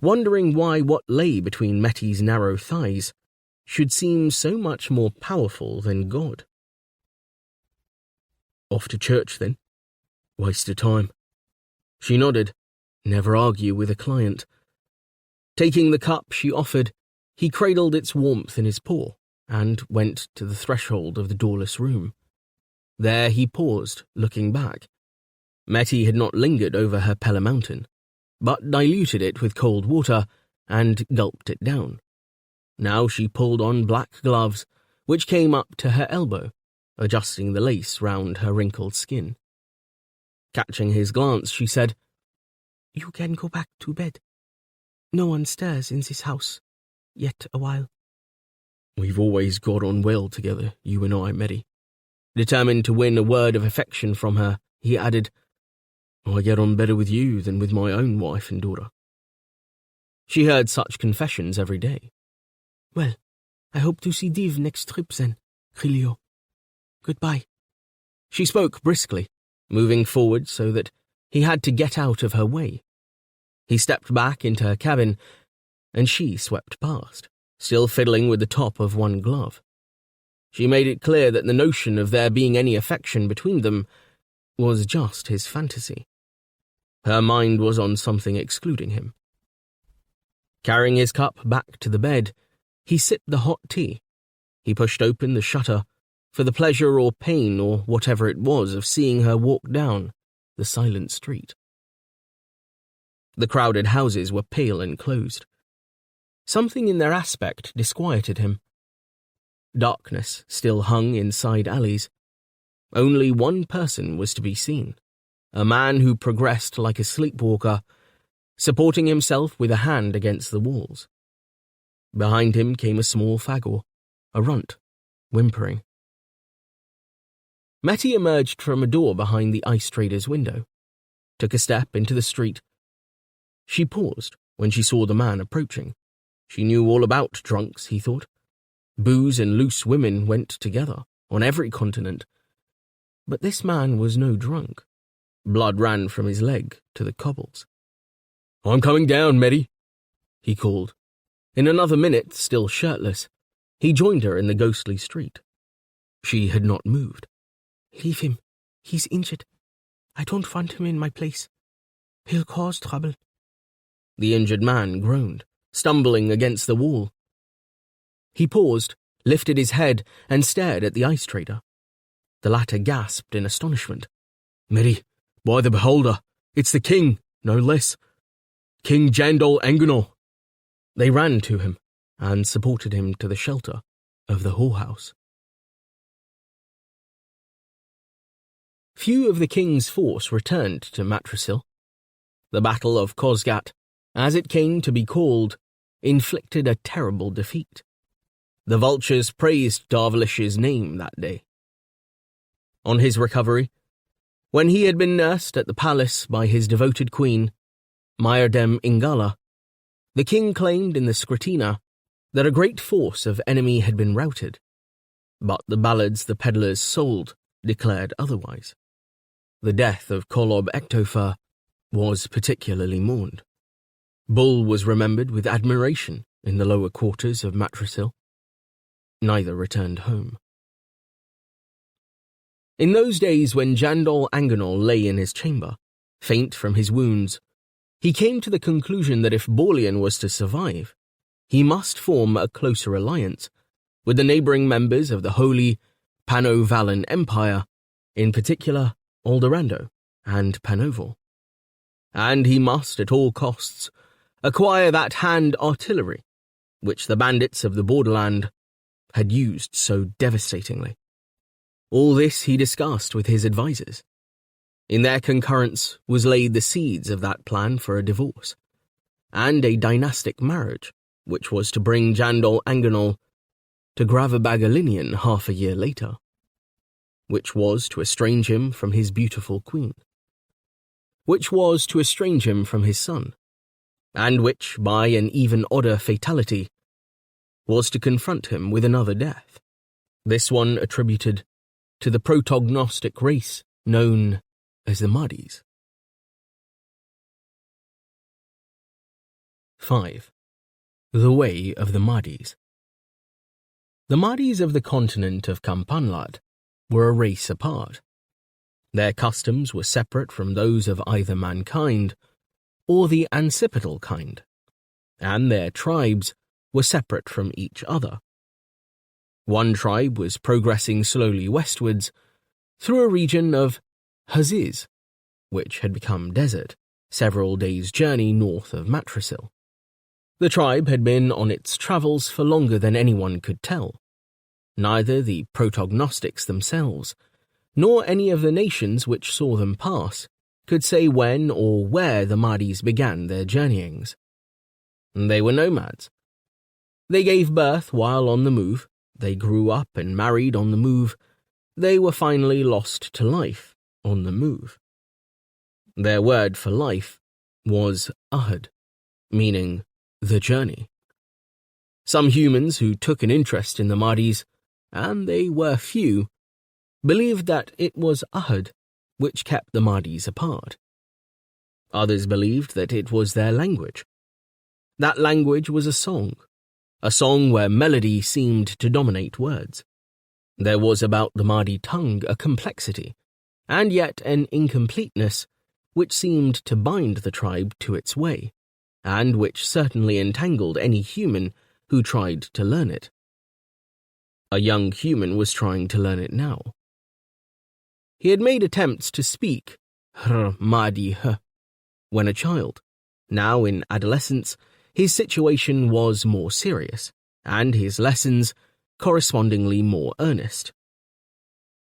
wondering why what lay between Metti's narrow thighs should seem so much more powerful than God. Off to church, then? Waste of time. She nodded. Never argue with a client. Taking the cup she offered, he cradled its warmth in his paw and went to the threshold of the doorless room. There he paused, looking back. Metti had not lingered over her Pella Mountain, but diluted it with cold water and gulped it down. Now she pulled on black gloves, which came up to her elbow, adjusting the lace round her wrinkled skin. Catching his glance, she said, You can go back to bed. No one stirs in this house, yet a while. We've always got on well together, you and I, Metti. Determined to win a word of affection from her, he added, I get on better with you than with my own wife and daughter. She heard such confessions every day. Well, I hope to see Div next trip then, Krilio. Goodbye. She spoke briskly, moving forward so that he had to get out of her way. He stepped back into her cabin, and she swept past, still fiddling with the top of one glove. She made it clear that the notion of there being any affection between them was just his fantasy. Her mind was on something excluding him. Carrying his cup back to the bed, he sipped the hot tea. He pushed open the shutter for the pleasure or pain or whatever it was of seeing her walk down the silent street. The crowded houses were pale and closed. Something in their aspect disquieted him. Darkness still hung in side alleys. Only one person was to be seen, a man who progressed like a sleepwalker, supporting himself with a hand against the walls. Behind him came a small Phagor, a runt, whimpering. Metti emerged from a door behind the ice trader's window, took a step into the street. She paused when she saw the man approaching, She knew all about drunks, he thought. Booze and loose women went together, on every continent. But this man was no drunk. Blood ran from his leg to the cobbles. "I'm coming down, Mary," he called. In another minute, still shirtless, he joined her in the ghostly street. She had not moved. "Leave him. He's injured. I don't want him in my place. He'll cause trouble." The injured man groaned, stumbling against the wall. He paused, lifted his head, and stared at the ice trader. The latter gasped in astonishment. "Mary, by the beholder, it's the king, no less. King Jandol Angunor." They ran to him and supported him to the shelter of the whorehouse. Few of the king's force returned to Matrasil. The Battle of Khosgat, as it came to be called, inflicted a terrible defeat. The vultures praised Darvalish's name that day. On his recovery, when he had been nursed at the palace by his devoted queen, Myrdem Ingala, the king claimed in the Skritina that a great force of enemy had been routed, but the ballads the peddlers sold declared otherwise. The death of Kolob Ektofer was particularly mourned. Bull was remembered with admiration in the lower quarters of Matrasil. Neither returned home. In those days when Jandol Angunor lay in his chamber, faint from his wounds, he came to the conclusion that if Borlean was to survive, he must form a closer alliance with the neighbouring members of the Holy Pano-Valan Empire, in particular Aldorando and Panovor. And he must, at all costs, acquire that hand artillery which the bandits of the borderland had used so devastatingly. All this he discussed with his advisers. In their concurrence was laid the seeds of that plan for a divorce, and a dynastic marriage, which was to bring Jandol Angunor to Gravabagalinian half a year later, which was to estrange him from his beautiful queen, which was to estrange him from his son, and which, by an even odder fatality, was to confront him with another death, this one attributed to the protognostic race known as the Mahdi's. 5. The Way of the Mahdi's. The Mahdi's of the continent of Kampanlad were a race apart. Their customs were separate from those of either mankind or the ancipital kind, and their tribes were separate from each other. One tribe was progressing slowly westwards through a region of Haziz, which had become desert, several days' journey north of Matrasil. The tribe had been on its travels for longer than anyone could tell. Neither the protognostics themselves, nor any of the nations which saw them pass, could say when or where the Mahdi's began their journeyings. They were nomads. They gave birth while on the move, they grew up and married on the move, they were finally lost to life on the move. Their word for life was Ahad, meaning the journey. Some humans who took an interest in the Mahdi's, and they were few, believed that it was Ahad which kept the Mahdi's apart. Others believed that it was their language. That language was a song where melody seemed to dominate words. There was about the Mahdi tongue a complexity, and yet an incompleteness which seemed to bind the tribe to its way, and which certainly entangled any human who tried to learn it. A young human was trying to learn it now. He had made attempts to speak Mahdi when a child. Now, in adolescence, his situation was more serious, and his lessons correspondingly more earnest.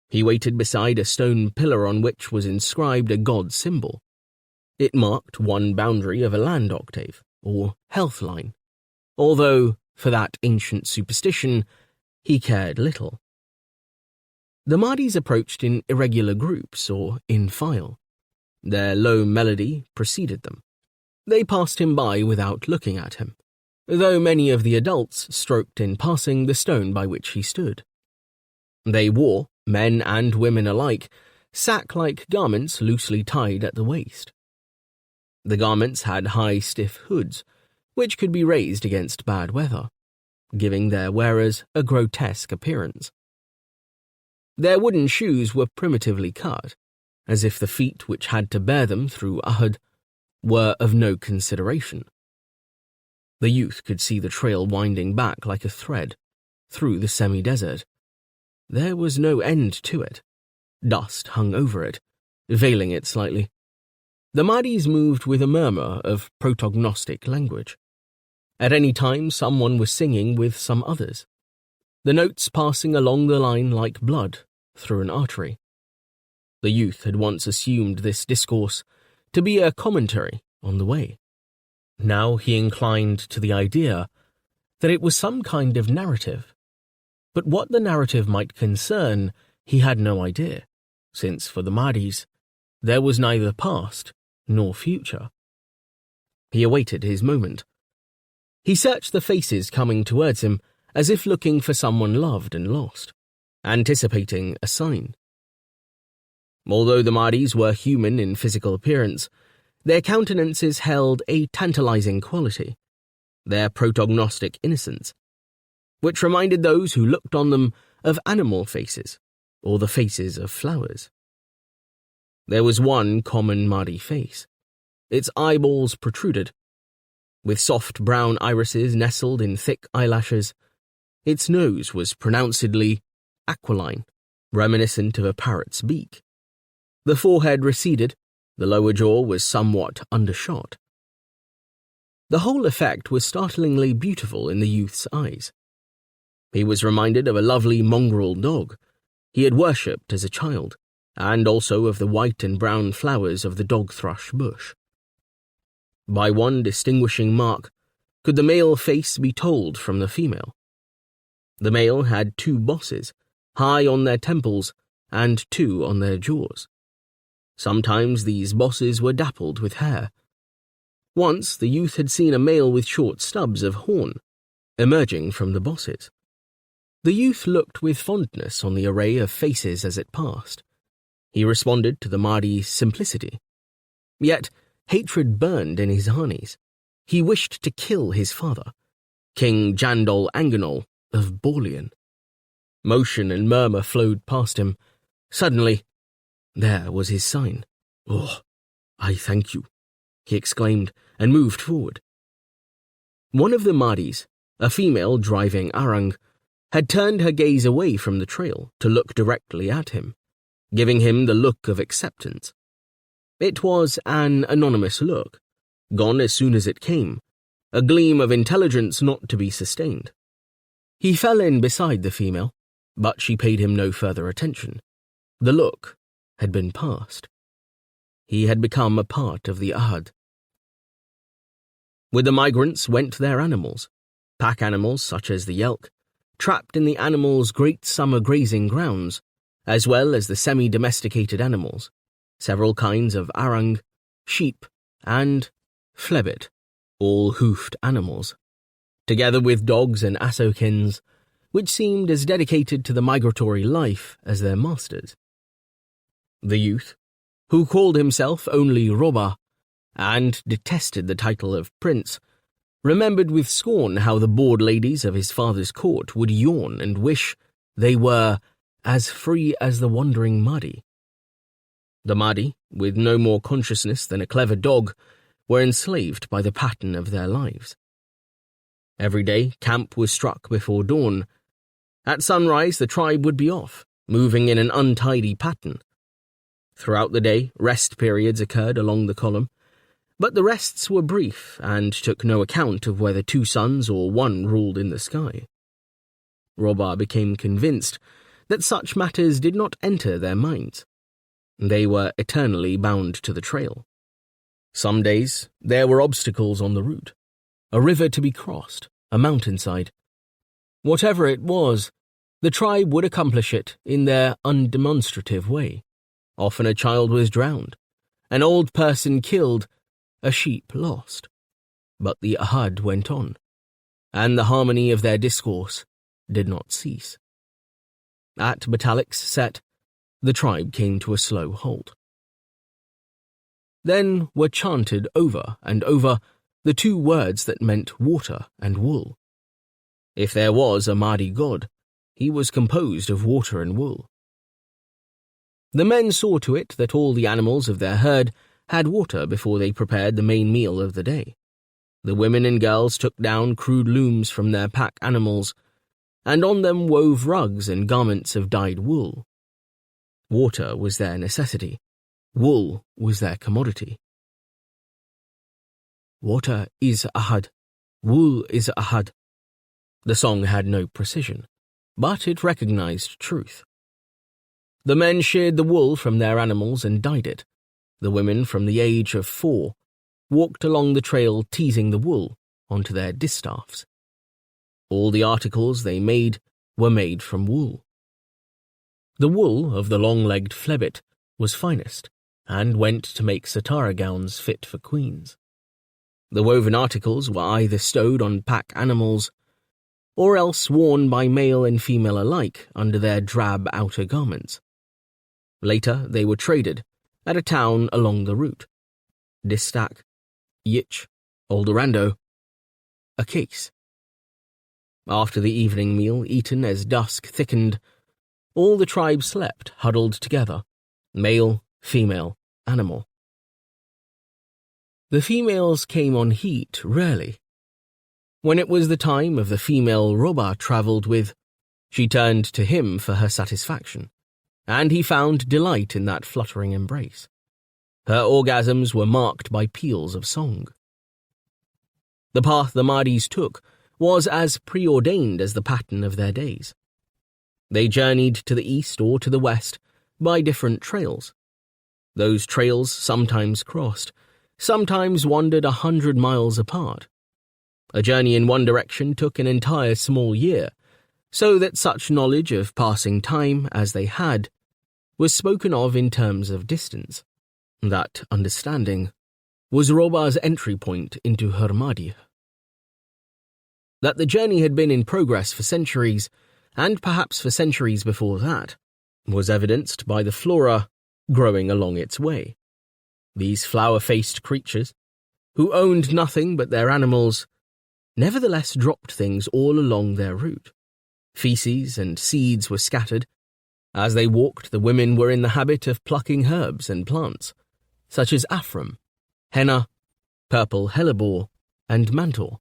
He waited beside a stone pillar on which was inscribed a god symbol. It marked one boundary of a land octave, or health line, although, for that ancient superstition, he cared little. The Mahdi's approached in irregular groups or in file. Their low melody preceded them. They passed him by without looking at him, though many of the adults stroked in passing the stone by which he stood. They wore, men and women alike, sack-like garments loosely tied at the waist. The garments had high, stiff hoods, which could be raised against bad weather, giving their wearers a grotesque appearance. Their wooden shoes were primitively cut, as if the feet which had to bear them through Ahad were of no consideration. The youth could see the trail winding back like a thread through the semi-desert. There was no end to it. Dust hung over it, veiling it slightly. The Mahdi's moved with a murmur of protognostic language. At any time, someone was singing with some others, the notes passing along the line like blood through an artery. The youth had once assumed this discourse to be a commentary on the way. Now he inclined to the idea that it was some kind of narrative. But what the narrative might concern, he had no idea, since for the Mahdi's, there was neither past nor future. He awaited his moment. He searched the faces coming towards him as if looking for someone loved and lost, anticipating a sign. Although the Mahdi's were human in physical appearance, their countenances held a tantalizing quality, their protognostic innocence, which reminded those who looked on them of animal faces or the faces of flowers. There was one common Mahdi face. Its eyeballs protruded. With soft brown irises nestled in thick eyelashes, its nose was pronouncedly aquiline, reminiscent of a parrot's beak. The forehead receded, the lower jaw was somewhat undershot. The whole effect was startlingly beautiful in the youth's eyes. He was reminded of a lovely mongrel dog he had worshipped as a child, and also of the white and brown flowers of the dog thrush bush. By one distinguishing mark could the male face be told from the female. The male had 2 bosses, high on their temples and 2 on their jaws. Sometimes these bosses were dappled with hair. Once the youth had seen a male with short stubs of horn emerging from the bosses. The youth looked with fondness on the array of faces as it passed. He responded to the Mahdi's simplicity. Yet hatred burned in his harnies. He wished to kill his father, King Jandol Anganol of Borleon. Motion and murmur flowed past him. Suddenly, there was his sign. "Oh, I thank you," he exclaimed, and moved forward. One of the Mahdi's, a female driving Arang, had turned her gaze away from the trail to look directly at him, giving him the look of acceptance. It was an anonymous look, gone as soon as it came, a gleam of intelligence not to be sustained. He fell in beside the female, but she paid him no further attention. The look had been past. He had become a part of the Ahad. With the migrants went their animals, pack animals such as the elk, trapped in the animals' great summer grazing grounds, as well as the semi-domesticated animals, several kinds of arang, sheep, and flebit, all hoofed animals, together with dogs and assokins, which seemed as dedicated to the migratory life as their masters. The youth, who called himself only Roba, and detested the title of prince, remembered with scorn how the bored ladies of his father's court would yawn and wish they were as free as the wandering Mahdi. The Mahdi, with no more consciousness than a clever dog, were enslaved by the pattern of their lives. Every day, camp was struck before dawn. At sunrise, the tribe would be off, moving in an untidy pattern. Throughout the day, rest periods occurred along the column, but the rests were brief and took no account of whether 2 suns or 1 ruled in the sky. Robar became convinced that such matters did not enter their minds. They were eternally bound to the trail. Some days, there were obstacles on the route, a river to be crossed, a mountainside. Whatever it was, the tribe would accomplish it in their undemonstrative way. Often a child was drowned, an old person killed, a sheep lost. But the Ahad went on. and the harmony of their discourse did not cease. At Batalic's set, the tribe came to a slow halt. Then were chanted over and over the two words that meant water and wool. If there was a Mahdi god, he was composed of water and wool. The men saw to it that all the animals of their herd had water before they prepared the main meal of the day. The women and girls took down crude looms from their pack animals, and on them wove rugs and garments of dyed wool. Water was their necessity. Wool was their commodity. Water is Ahad. Wool is Ahad. The song had no precision, but it recognized truth. The men sheared the wool from their animals and dyed it. The women, from the age of 4, walked along the trail teasing the wool onto their distaffs. All the articles they made were made from wool. The wool of the long-legged phlebit was finest, and went to make satara gowns fit for queens. The woven articles were either stowed on pack animals, or else worn by male and female alike under their drab outer garments. Later they were traded at a town along the route. Distak, Yitch, Oldorando, a case. After the evening meal eaten as dusk thickened, all the tribe slept huddled together, male, female, animal. The females came on heat rarely. When it was the time of the female Roba travelled with, she turned to him for her satisfaction, and he found delight in that fluttering embrace. Her orgasms were marked by peals of song. The path the Mahdis took was as preordained as the pattern of their days. They journeyed to the east or to the west by different trails. Those trails sometimes crossed, sometimes wandered 100 miles apart. A journey in one direction took an entire small year, so that such knowledge of passing time as they had was spoken of in terms of distance. That understanding was Roba's entry point into her Mahdi. That the journey had been in progress for centuries, and perhaps for centuries before that, was evidenced by the flora growing along its way. These flower-faced creatures, who owned nothing but their animals, nevertheless dropped things all along their route. Feces and seeds were scattered. As they walked, the women were in the habit of plucking herbs and plants, such as afram, henna, purple hellebore, and mantor.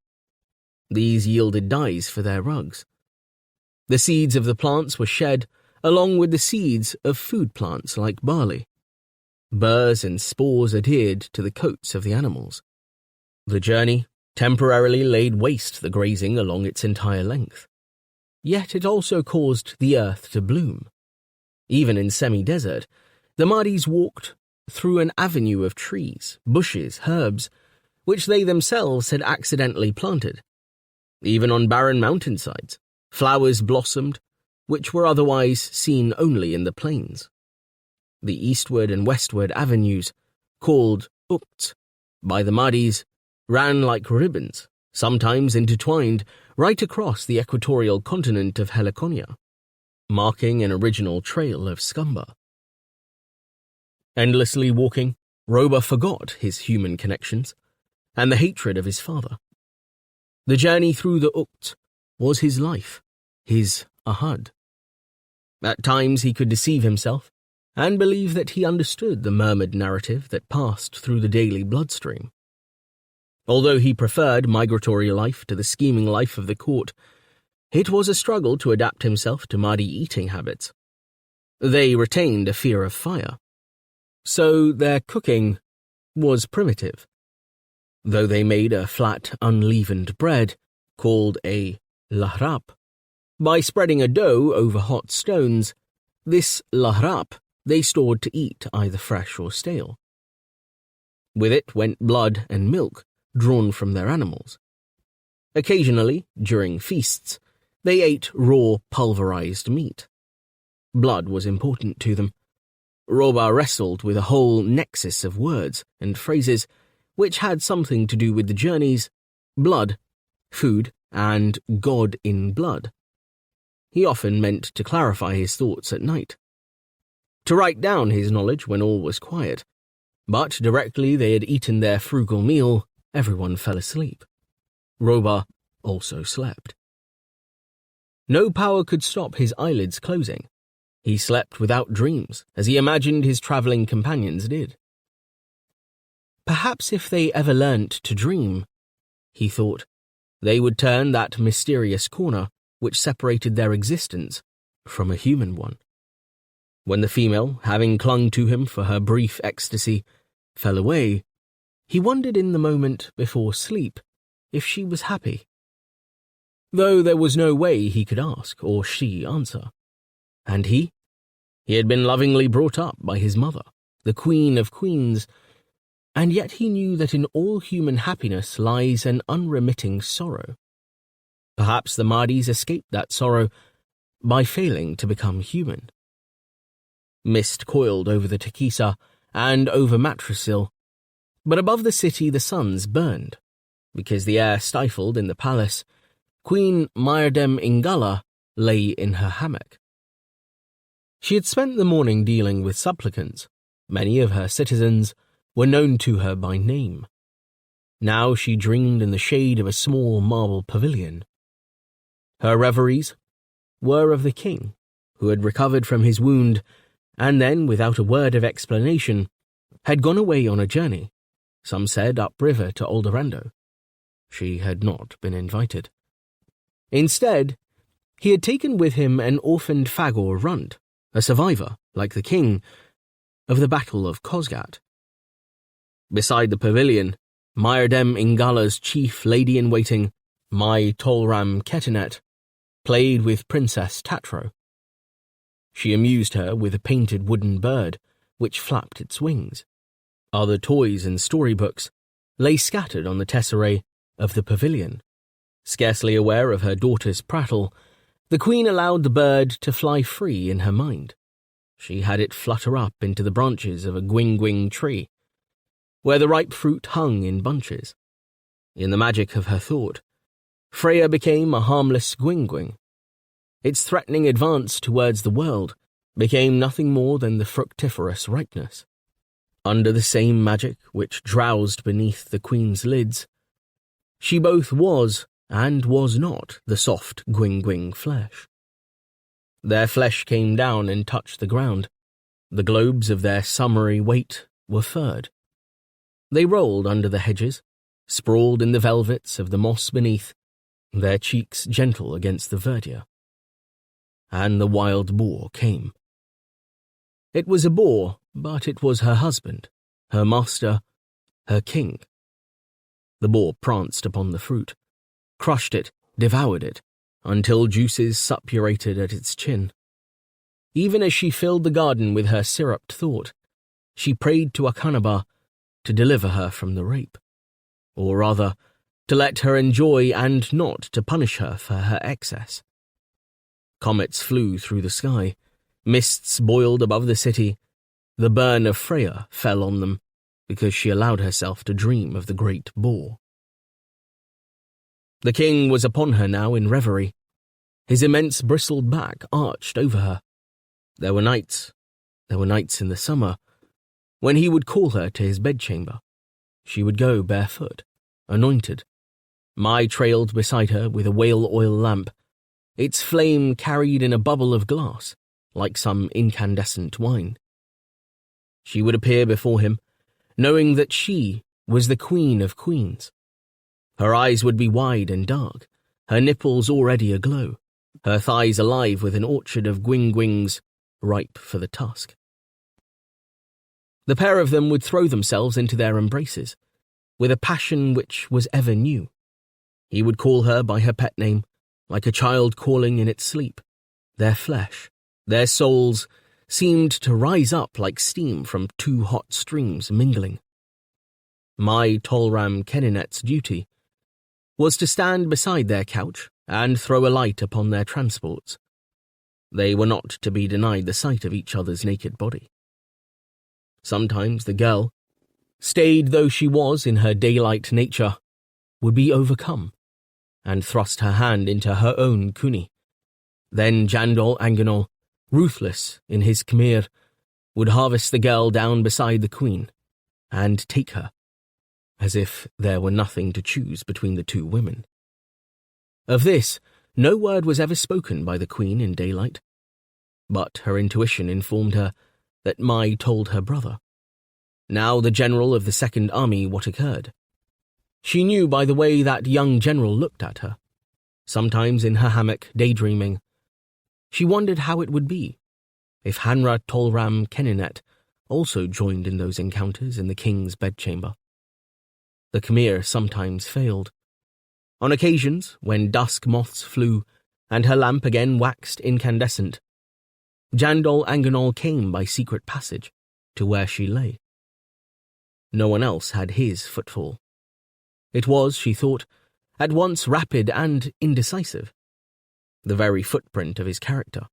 These yielded dyes for their rugs. The seeds of the plants were shed along with the seeds of food plants like barley. Burrs and spores adhered to the coats of the animals. The journey temporarily laid waste the grazing along its entire length. Yet it also caused the earth to bloom. Even in semi-desert, the Mahdis walked through an avenue of trees, bushes, herbs, which they themselves had accidentally planted. Even on barren mountainsides, flowers blossomed, which were otherwise seen only in the plains. The eastward and westward avenues, called ukts by the Mahdis, ran like ribbons, sometimes intertwined right across the equatorial continent of Helliconia, marking an original trail of scumber. Endlessly walking, Roba forgot his human connections and the hatred of his father. The journey through the ukts was his life, his ahad. At times he could deceive himself and believe that he understood the murmured narrative that passed through the daily bloodstream. Although he preferred migratory life to the scheming life of the court, it was a struggle to adapt himself to Mahdi eating habits. They retained a fear of fire, so their cooking was primitive. Though they made a flat, unleavened bread, called a lahrap, by spreading a dough over hot stones, this lahrap they stored to eat either fresh or stale. With it went blood and milk drawn from their animals. Occasionally, during feasts, they ate raw, pulverized meat. Blood was important to them. Roba wrestled with a whole nexus of words and phrases which had something to do with the journeys, blood, food, and God in blood. He often meant to clarify his thoughts at night, to write down his knowledge when all was quiet, but directly they had eaten their frugal meal, everyone fell asleep. Roba also slept. No power could stop his eyelids closing. He slept without dreams, as he imagined his travelling companions did. Perhaps if they ever learnt to dream, he thought, they would turn that mysterious corner which separated their existence from a human one. When the female, having clung to him for her brief ecstasy, fell away, he wondered in the moment before sleep if she was happy. Though there was no way he could ask or she answer. And he? He had been lovingly brought up by his mother, the Queen of Queens, and yet he knew that in all human happiness lies an unremitting sorrow. Perhaps the Mahdi's escaped that sorrow by failing to become human. Mist coiled over the Tekisa and over Matrasil, but above the city the suns burned. Because the air stifled in the palace, Queen Myrdem Ingala lay in her hammock. She had spent the morning dealing with supplicants. Many of her citizens were known to her by name. Now she dreamed in the shade of a small marble pavilion. Her reveries were of the king, who had recovered from his wound and then, without a word of explanation, had gone away on a journey, some said upriver to Olderando. She had not been invited. Instead, he had taken with him an orphaned Phagor runt, a survivor, like the king, of the Battle of Kosgat. Beside the pavilion, Myrdem Ingala's chief lady-in-waiting, Mai Tolram Ketinet, played with Princess Tatro. She amused her with a painted wooden bird which flapped its wings. Other toys and storybooks lay scattered on the tesserae of the pavilion. Scarcely aware of her daughter's prattle, the queen allowed the bird to fly free in her mind. She had it flutter up into the branches of a gwing-gwing tree, where the ripe fruit hung in bunches. In the magic of her thought, Freya became a harmless gwing-gwing. Its threatening advance towards the world became nothing more than the fructiferous ripeness. Under the same magic which drowsed beneath the queen's lids, she both was and was not the soft gwing-gwing flesh. Their flesh came down and touched the ground. The globes of their summery weight were furred. They rolled under the hedges, sprawled in the velvets of the moss beneath, their cheeks gentle against the verdure. And the wild boar came. It was a boar, but it was her husband, her master, her king. The boar pranced upon the fruit, crushed it, devoured it, until juices suppurated at its chin. Even as she filled the garden with her syruped thought, she prayed to Akanaba to deliver her from the rape, or rather, to let her enjoy and not to punish her for her excess. Comets flew through the sky, mists boiled above the city, the burn of Freya fell on them, because she allowed herself to dream of the great boar. The king was upon her now in reverie. His immense bristled back arched over her. There were nights in the summer, when he would call her to his bedchamber. She would go barefoot, anointed. Mai trailed beside her with a whale oil lamp, its flame carried in a bubble of glass, like some incandescent wine. She would appear before him, knowing that she was the queen of queens. Her eyes would be wide and dark, her nipples already aglow, her thighs alive with an orchard of gwing-gwings ripe for the tusk. The pair of them would throw themselves into their embraces, with a passion which was ever new. He would call her by her pet name, like a child calling in its sleep. Their flesh, their souls, seemed to rise up like steam from two hot streams mingling. Mai Tolram Keninet's duty was to stand beside their couch and throw a light upon their transports. They were not to be denied the sight of each other's naked body. Sometimes the girl, staid though she was in her daylight nature, would be overcome. and thrust her hand into her own cunny. Then Jandal Anganol, ruthless in his Khmer, would harvest the girl down beside the queen and take her, as if there were nothing to choose between the two women. Of this, no word was ever spoken by the queen in daylight, but her intuition informed her that Mai told her brother, now the general of the Second Army, what occurred. She knew by the way that young general looked at her, sometimes in her hammock daydreaming. She wondered how it would be if Hanra Tolram Keninet also joined in those encounters in the king's bedchamber. The Khmer sometimes failed. On occasions, when dusk moths flew and her lamp again waxed incandescent, Jandal Anganol came by secret passage to where she lay. No one else had his footfall. It was, she thought, at once rapid and indecisive, the very footprint of his character.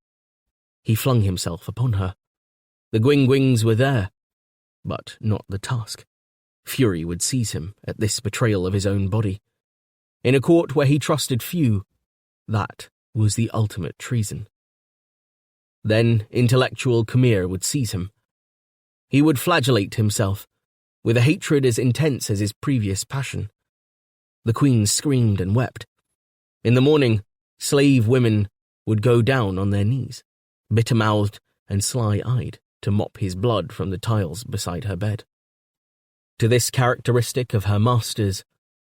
He flung himself upon her. The Gwingwings were there, but not the task. Fury would seize him at this betrayal of his own body. In a court where he trusted few, that was the ultimate treason. Then intellectual Khmer would seize him. He would flagellate himself, with a hatred as intense as his previous passion. The queen screamed and wept. In the morning, slave women would go down on their knees, bitter-mouthed and sly-eyed, to mop his blood from the tiles beside her bed. To this characteristic of her masters,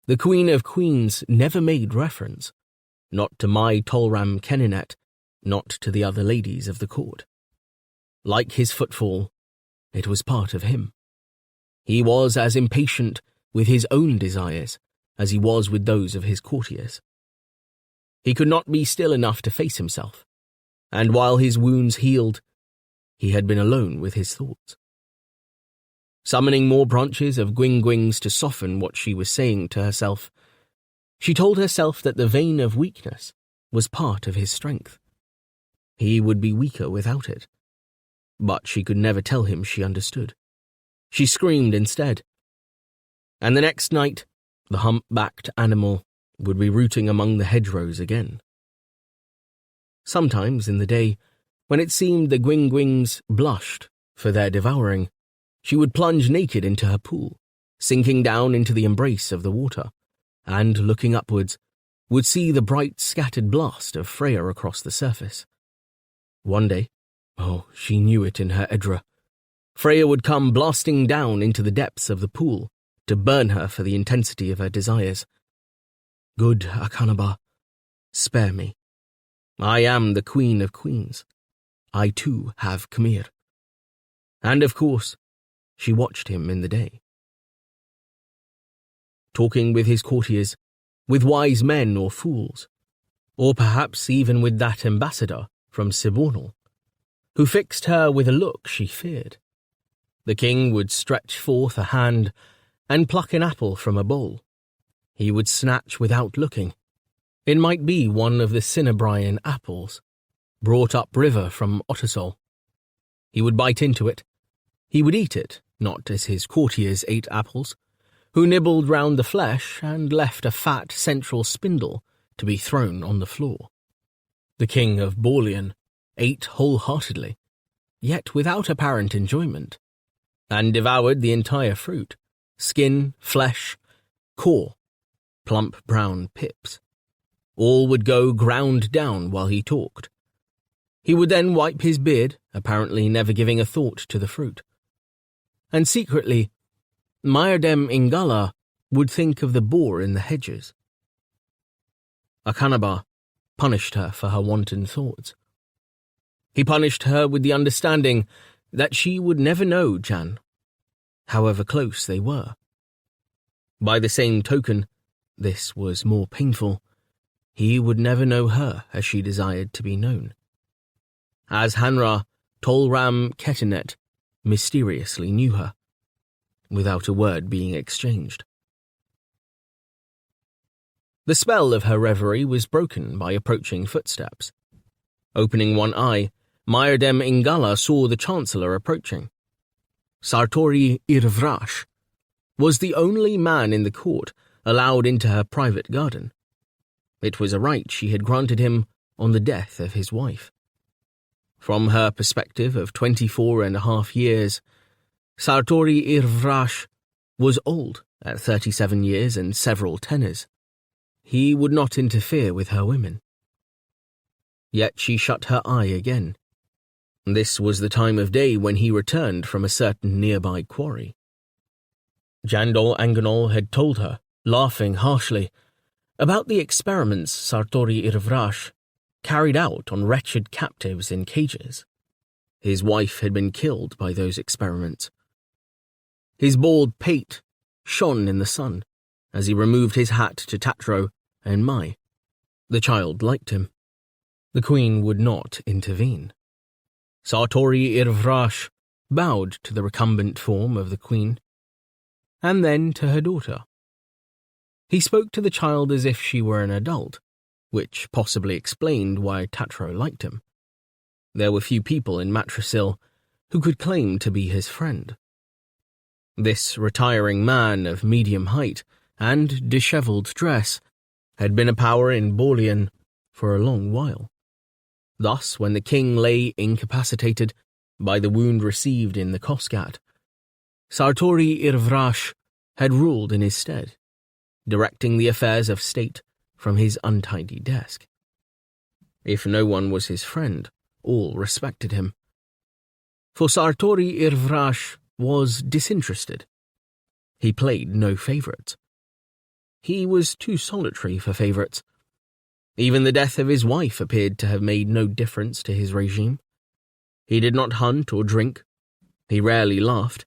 the Queen of Queens never made reference, not to Mai Tolram Keninet, not to the other ladies of the court. Like his footfall, it was part of him. He was as impatient with his own desires as he was with those of his courtiers. He could not be still enough to face himself, and while his wounds healed, he had been alone with his thoughts. Summoning more branches of Gwingwings to soften what she was saying to herself, she told herself that the vein of weakness was part of his strength. He would be weaker without it. But she could never tell him she understood. She screamed instead. And the next night, the hump-backed animal would be rooting among the hedgerows again. Sometimes in the day, when it seemed the Gwingwings blushed for their devouring, she would plunge naked into her pool, sinking down into the embrace of the water, and, looking upwards, would see the bright scattered blast of Freya across the surface. One day, she knew it in her Edra, Freya would come blasting down into the depths of the pool to burn her for the intensity of her desires. Good Akanaba, spare me. I am the Queen of Queens. I too have Khmer. And of course, she watched him in the day. Talking with his courtiers, with wise men or fools, or perhaps even with that ambassador from Sibornal, who fixed her with a look she feared. The king would stretch forth a hand and pluck an apple from a bowl. He would snatch without looking. It might be one of the Cinnabrian apples, brought up river from Ottersol. He would bite into it. He would eat it, not as his courtiers ate apples, who nibbled round the flesh and left a fat central spindle to be thrown on the floor. The king of Borleon ate wholeheartedly, yet without apparent enjoyment, and devoured the entire fruit, skin, flesh, core, plump brown pips. All would go ground down while he talked. He would then wipe his beard, apparently never giving a thought to the fruit. And secretly, Myrdem Ingala would think of the boar in the hedges. Akanaba punished her for her wanton thoughts. He punished her with the understanding that she would never know Jan, however close they were. By the same token, this was more painful, he would never know her as she desired to be known. As Hanra Tolram Ketinet mysteriously knew her, without a word being exchanged. The spell of her reverie was broken by approaching footsteps. Opening one eye, Myrdem Ingala saw the Chancellor approaching. Sartori Irvrash was the only man in the court allowed into her private garden. It was a right she had granted him on the death of his wife. From her perspective of 24.5 years, Sartori Irvrash was old at 37 years and several tenors. He would not interfere with her women. Yet she shut her eye again. This was the time of day when he returned from a certain nearby quarry. Jandol Anganol had told her, laughing harshly, about the experiments Sartori Irvrash carried out on wretched captives in cages. His wife had been killed by those experiments. His bald pate shone in the sun as he removed his hat to Tatro and Mai. The child liked him. The queen would not intervene. Sartori Irvrash bowed to the recumbent form of the queen, and then to her daughter. He spoke to the child as if she were an adult, which possibly explained why Tatro liked him. There were few people in Matrasil who could claim to be his friend. This retiring man of medium height and dishevelled dress had been a power in Borleon for a long while. Thus, when the king lay incapacitated by the wound received in the Koskat, Sartori Irvrash had ruled in his stead, directing the affairs of state from his untidy desk. If no one was his friend, all respected him. For Sartori Irvrash was disinterested. He played no favourites. He was too solitary for favourites. Even the death of his wife appeared to have made no difference to his regime. He did not hunt or drink. He rarely laughed.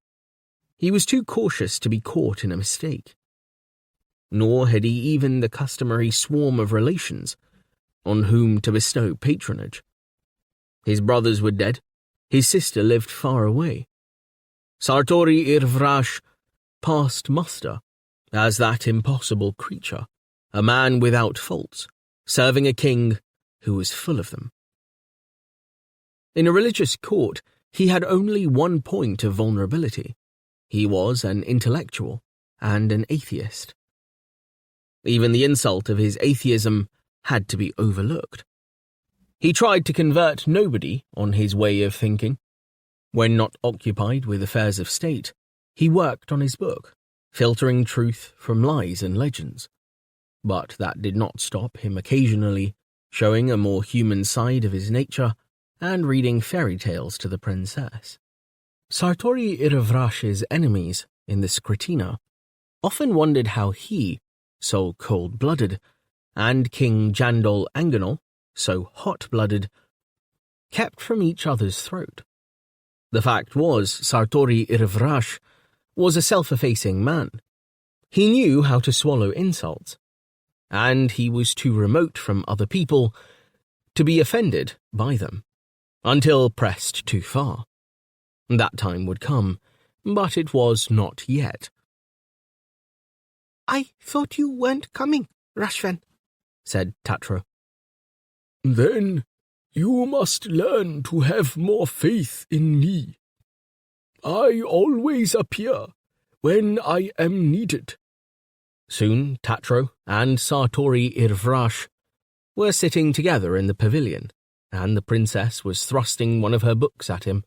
He was too cautious to be caught in a mistake. Nor had he even the customary swarm of relations on whom to bestow patronage. His brothers were dead. His sister lived far away. Sartori Irvrash passed muster as that impossible creature, a man without faults, serving a king who was full of them. In a religious court, he had only one point of vulnerability. He was an intellectual and an atheist. Even the insult of his atheism had to be overlooked. He tried to convert nobody on his way of thinking. When not occupied with affairs of state, he worked on his book, filtering truth from lies and legends. But that did not stop him occasionally showing a more human side of his nature and reading fairy tales to the princess. Sartori Irvrash's enemies in the Skritina often wondered how he, so cold-blooded, and King Jandol Anganol, so hot-blooded, kept from each other's throat. The fact was, Sartori Irvrash was a self-effacing man. He knew how to swallow insults, and he was too remote from other people to be offended by them, until pressed too far. That time would come, but it was not yet. "I thought you weren't coming, Rashvan," said Tatro. "Then you must learn to have more faith in me. I always appear when I am needed." Soon Tatro and Sartori Irvrash were sitting together in the pavilion, and the princess was thrusting one of her books at him,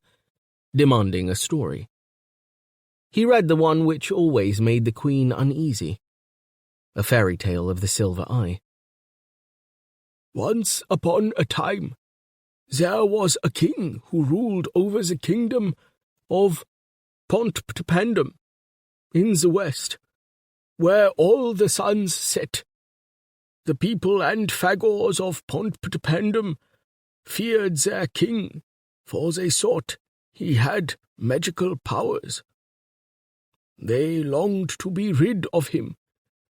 demanding a story. He read the one which always made the queen uneasy, a fairy tale of the Silver Eye. "Once upon a time, there was a king who ruled over the kingdom of Pontptapandum in the west, where all the suns set. The people and Phagors of Pontptapandum feared their king, for they thought he had magical powers. They longed to be rid of him,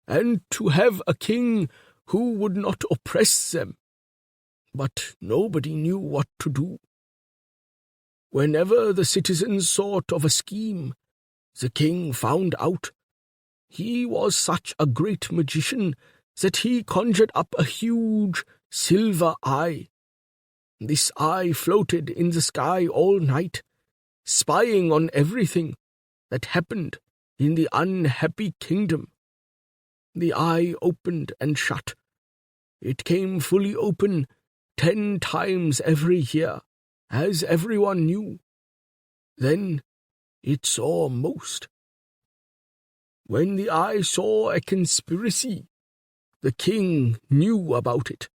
and to have a king who would not oppress them, but nobody knew what to do. Whenever the citizens thought of a scheme, the king found out. He was such a great magician that he conjured up a huge silver eye. This eye floated in the sky all night, spying on everything that happened in the unhappy kingdom. The eye opened and shut, It came fully open 10 times every year, as everyone knew. Then it saw most. When the eye saw a conspiracy, the king knew about it.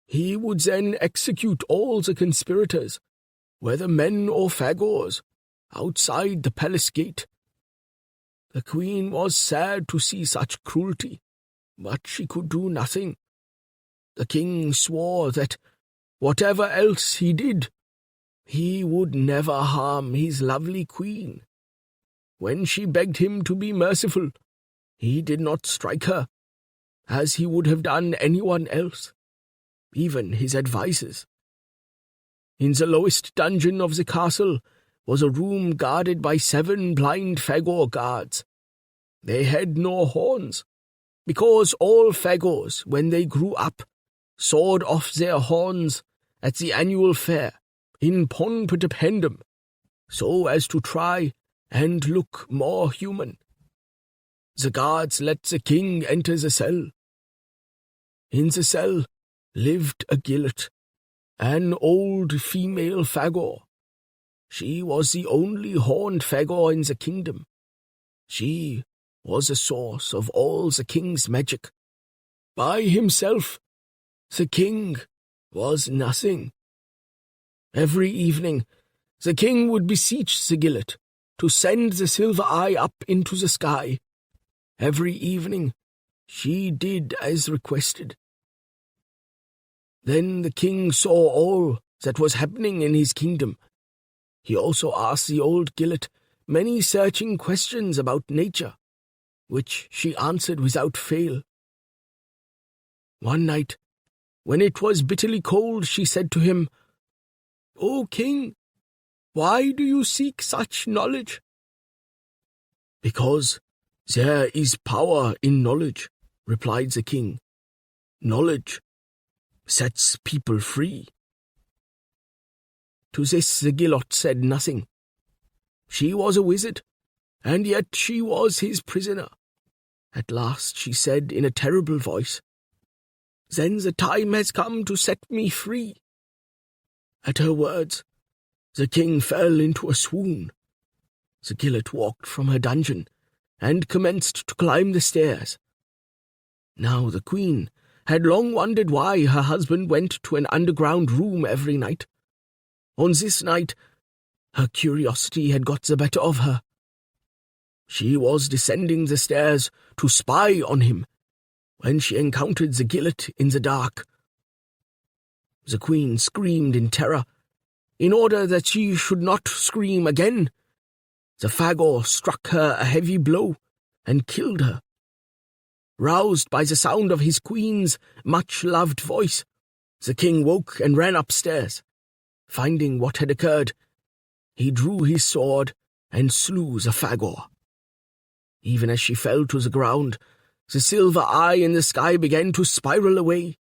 He would then execute all the conspirators, whether men or Phagors, outside the palace gate. The queen was sad to see such cruelty, but she could do nothing. The king swore that, whatever else he did, he would never harm his lovely queen. When she begged him to be merciful, he did not strike her, as he would have done anyone else, even his advisers. In the lowest dungeon of the castle was a room guarded by 7 blind Phagor guards. They had no horns, because all Phagors, when they grew up, sawed off their horns at the annual fair in Ponputapendum, so as to try and look more human. The guards let the king enter the cell. In the cell lived a gillet, an old female Phagor. She was the only horned Phagor in the kingdom. She was the source of all the king's magic. By himself, the king was nothing. Every evening, the king would beseech the gillet to send the silver eye up into the sky. Every evening, she did as requested. Then the king saw all that was happening in his kingdom. He also asked the old gillet many searching questions about nature, which she answered without fail. One night, when it was bitterly cold, she said to him, "O king, why do you seek such knowledge?" "Because there is power in knowledge," replied the king. "Knowledge sets people free." To this the gillot said nothing. She was a wizard, and yet she was his prisoner. At last she said in a terrible voice, "Then the time has come to set me free." At her words, the king fell into a swoon. The gillet walked from her dungeon and commenced to climb the stairs. Now the queen had long wondered why her husband went to an underground room every night. On this night, her curiosity had got the better of her. She was descending the stairs to spy on him when she encountered the gillet in the dark. The queen screamed in terror. In order that she should not scream again, the Phagor struck her a heavy blow and killed her. Roused by the sound of his queen's much-loved voice, the king woke and ran upstairs. Finding what had occurred, he drew his sword and slew the Phagor. Even as she fell to the ground, the silver eye in the sky began to spiral away.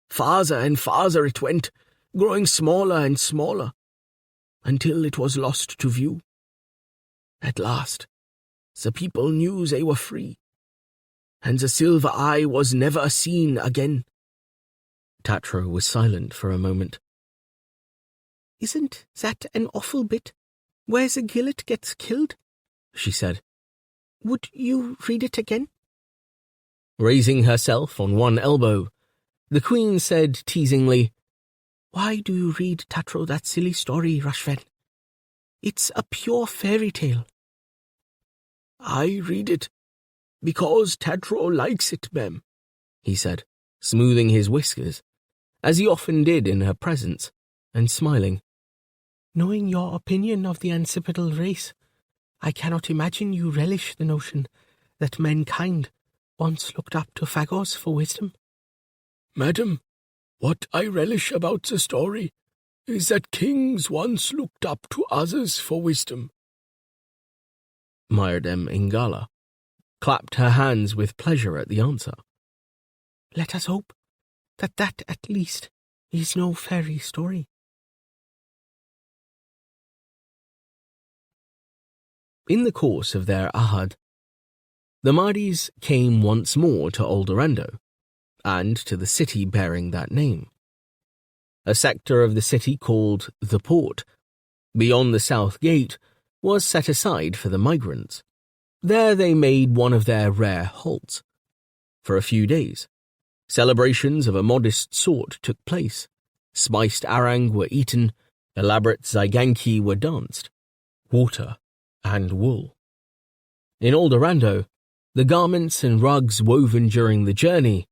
Farther and farther it went, growing smaller and smaller, until it was lost to view. At last, the people knew they were free, and the silver eye was never seen again. Tatro was silent for a moment. "Isn't that an awful bit, where the gillet gets killed?" she said. "Would you read it again?" Raising herself on one elbow, the queen said teasingly, "Why do you read, Tatro, that silly story, Rushven? It's a pure fairy tale." "I read it because Tatro likes it, ma'am," he said, smoothing his whiskers, as he often did in her presence, and smiling. "Knowing your opinion of the ancestral race, I cannot imagine you relish the notion that mankind once looked up to Phagors for wisdom." "Madam, what I relish about the story is that kings once looked up to others for wisdom." Myrdem Ingala clapped her hands with pleasure at the answer. "Let us hope that that at least is no fairy story." In the course of their ahad, the Mahdi's came once more to Old Orando, and to the city bearing that name. A sector of the city called the Port, beyond the south gate, was set aside for the migrants. There they made one of their rare halts. For a few days, celebrations of a modest sort took place. Spiced arang were eaten, elaborate zyganki were danced, water and wool. In Aldorando, the garments and rugs woven during the journey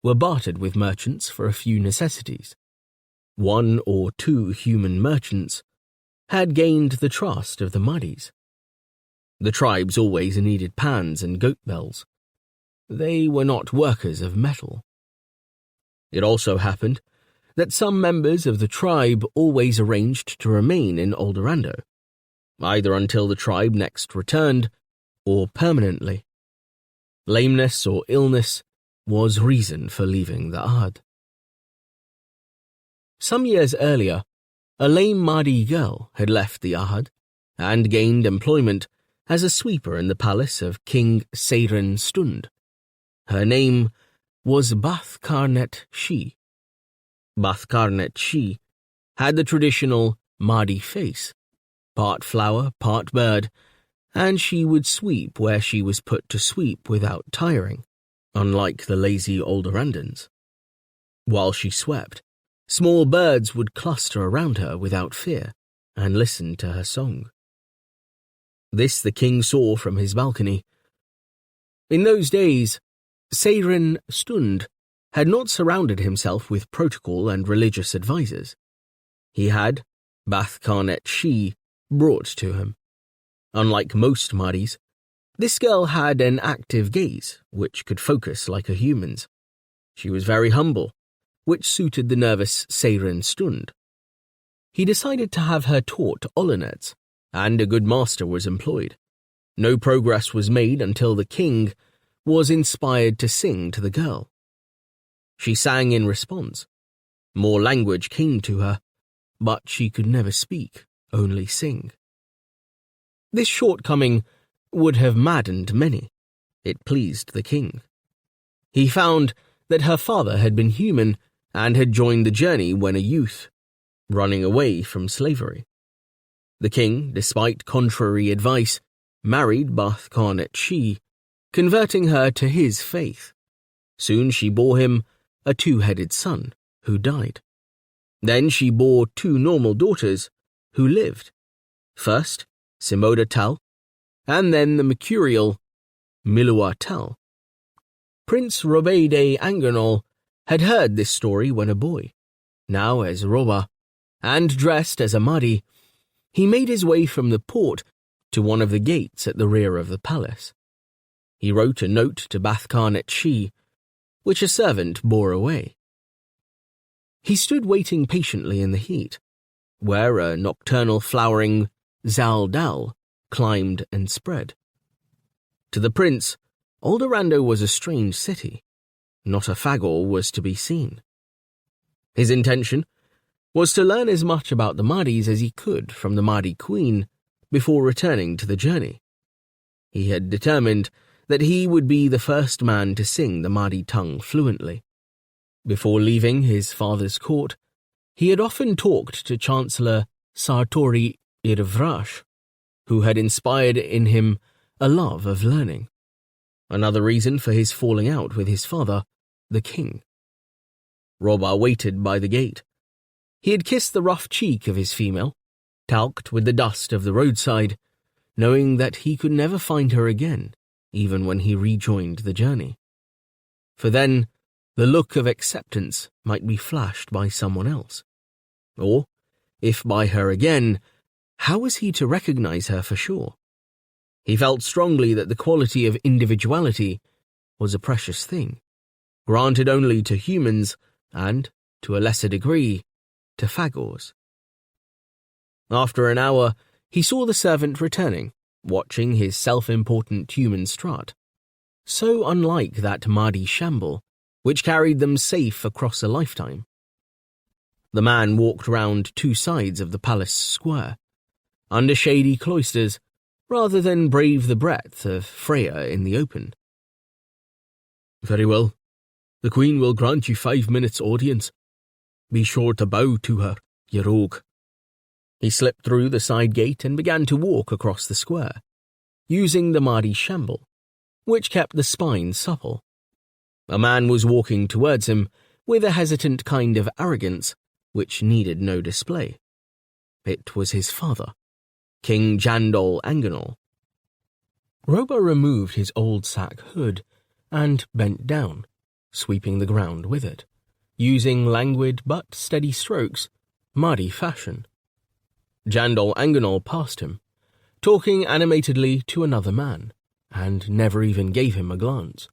were bartered with merchants for a few necessities. 1 or 2 human merchants had gained the trust of the Mahdi's. The tribes always needed pans and goat bells. They were not workers of metal. It also happened that some members of the tribe always arranged to remain in Aldorando, either until the tribe next returned or permanently. Lameness or illness was reason for leaving the Ahad. Some years earlier, a lame Mahdi girl had left the Ahad and gained employment as a sweeper in the palace of King Seyren Stund. Her name was Bath Karnet Shi. Bath Karnet Shi had the traditional Mahdi face, part flower, part bird, and she would sweep where she was put to sweep without tiring, unlike the lazy Aldorandans. While she swept, small birds would cluster around her without fear and listen to her song. This the king saw from his balcony. In those days, Seyren Stund had not surrounded himself with protocol and religious advisers. He had Bath Karnet Shi brought to him. Unlike most Mahdi's, this girl had an active gaze which could focus like a human's. She was very humble, which suited the nervous Seyren Stund. He decided to have her taught Olonets, and a good master was employed. No progress was made until the king was inspired to sing to the girl. She sang in response. More language came to her, but she could never speak, only sing. This shortcoming would have maddened many. It pleased the king. He found that her father had been human and had joined the journey when a youth, running away from slavery. The king, despite contrary advice, married Bath Karnet Shi, converting her to his faith. Soon she bore him a 2-headed son, who died. Then she bore 2 normal daughters, who lived. First, Simoda Tal, and then the mercurial Milua Tal. Prince Robey de Anganol had heard this story when a boy. Now as Roba, and dressed as a Mahdi, he made his way from the port to one of the gates at the rear of the palace. He wrote a note to Bath Karnet Shi, which a servant bore away. He stood waiting patiently in the heat, where a nocturnal flowering Zal Dal climbed and spread. To the prince, Aldorando was a strange city. Not a Phagor was to be seen. His intention was to learn as much about the Mahdi's as he could from the Mahdi queen before returning to the journey. He had determined that he would be the first man to sing the Mahdi tongue fluently. Before leaving his father's court, he had often talked to Chancellor Sartori Irvrash, who had inspired in him a love of learning. Another reason for his falling out with his father, the king. Roba waited by the gate. He had kissed the rough cheek of his female, talked with the dust of the roadside, knowing that he could never find her again, even when he rejoined the journey. For then, the look of acceptance might be flashed by someone else. Or, if by her again, how was he to recognize her for sure? He felt strongly that the quality of individuality was a precious thing, granted only to humans and, to a lesser degree, to Phagors. After an hour, he saw the servant returning, watching his self-important human strut, so unlike that Mahdi shamble, which carried them safe across a lifetime. The man walked round 2 sides of the palace square, under shady cloisters, rather than brave the breadth of Freya in the open. "Very well. The Queen will grant you 5 minutes' audience. Be sure to bow to her, you rogue." He slipped through the side gate and began to walk across the square, using the Mahdi shamble, which kept the spine supple. A man was walking towards him with a hesitant kind of arrogance which needed no display. It was his father, King Jandol Anganol. Roba removed his old sack hood and bent down, sweeping the ground with it, using languid but steady strokes, Mahdi fashion. Jandol Anganol passed him, talking animatedly to another man, and never even gave him a glance.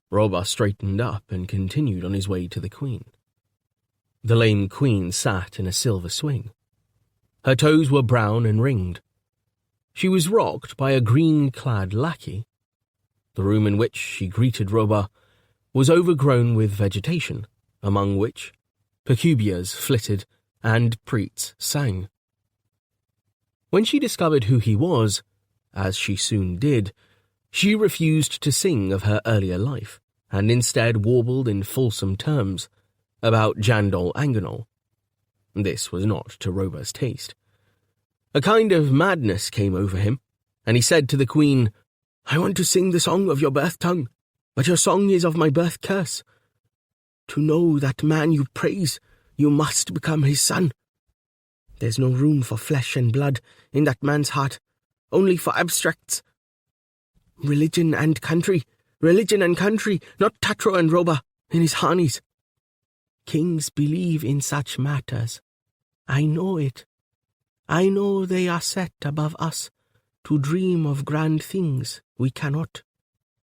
Roba straightened up and continued on his way to the Queen. The lame Queen sat in a silver swing. Her toes were brown and ringed. She was rocked by a green-clad lackey. The room in which she greeted Roba was overgrown with vegetation, among which Pacubias flitted and preets sang. When she discovered who he was, as she soon did, she refused to sing of her earlier life, and instead warbled in fulsome terms about Jandol Anganol. This was not to Roba's taste. A kind of madness came over him, and he said to the Queen, "I want to sing the song of your birth tongue, but your song is of my birth curse. To know that man you praise, you must become his son. There's no room for flesh and blood in that man's heart, only for abstracts. Religion and country, not Tatro and Roba in his harnies. Kings believe in such matters. I know it. I know they are set above us to dream of grand things we cannot,"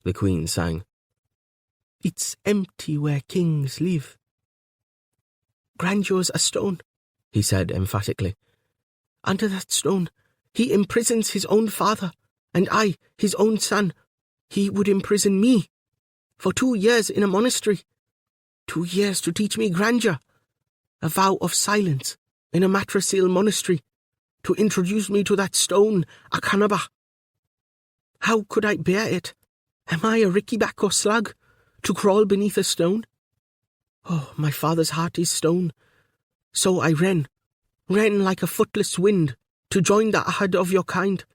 the Queen sang. "It's empty where kings live." "Grandeur's a stone," he said emphatically. "Under that stone, he imprisons his own father, and I, his own son. He would imprison me for 2 years in a monastery. 2 years to teach me grandeur. A vow of silence in a matrasil monastery to introduce me to that stone, Akanaba. How could I bear it? Am I a rickyback or slug to crawl beneath a stone? Oh, my father's heart is stone. So I ran like a footless wind to join the ahad of your kind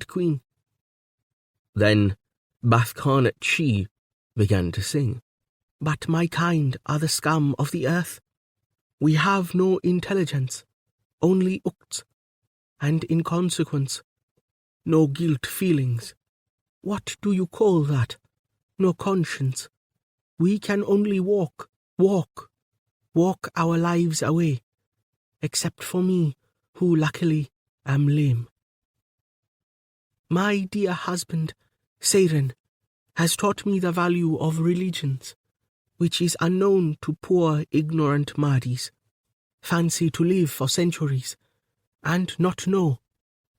Queen." Then Bathkarnat She began to sing. "But my kind are the scum of the earth. We have no intelligence, only ukts, and in consequence, no guilt feelings. What do you call that? No conscience. We can only walk our lives away, except for me, who luckily am lame. My dear husband, Seiren, has taught me the value of religions, which is unknown to poor, ignorant Mahdis. Fancy to live for centuries, and not know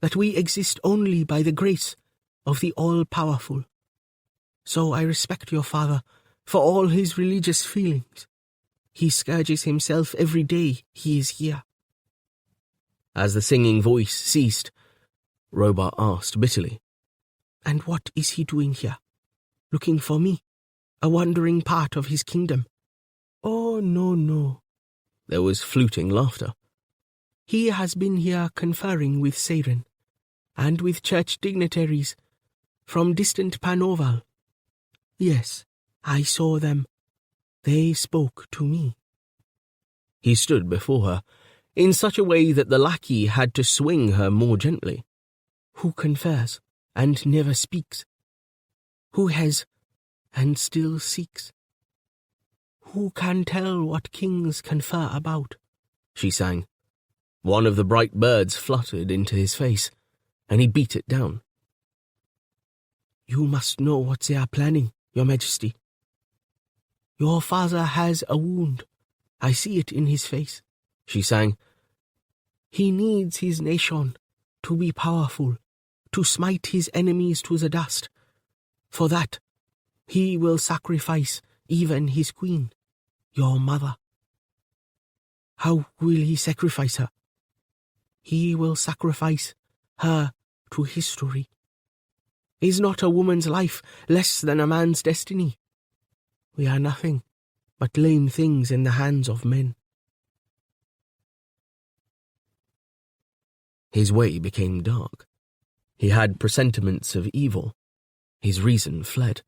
that we exist only by the grace of the All-Powerful. So I respect your father for all his religious feelings. He scourges himself every day he is here." As the singing voice ceased, Roba asked bitterly, "And what is he doing here? Looking for me, a wandering part of his kingdom?" "Oh, no." There was fluting laughter. "He has been here conferring with Seiren, and with church dignitaries from distant Panoval. Yes, I saw them. They spoke to me." He stood before her, in such a way that the lackey had to swing her more gently. "Who confers and never speaks? Who has and still seeks? Who can tell what kings confer about?" she sang. One of the bright birds fluttered into his face, and he beat it down. "You must know what they are planning, Your Majesty. Your father has a wound. I see it in his face," she sang. "He needs his nation to be powerful, to smite his enemies to the dust. For that, he will sacrifice even his queen, your mother." "How will he sacrifice her?" "He will sacrifice her to history. Is not a woman's life less than a man's destiny? We are nothing but lame things in the hands of men. His way became dark. He had presentiments of evil. His reason fled.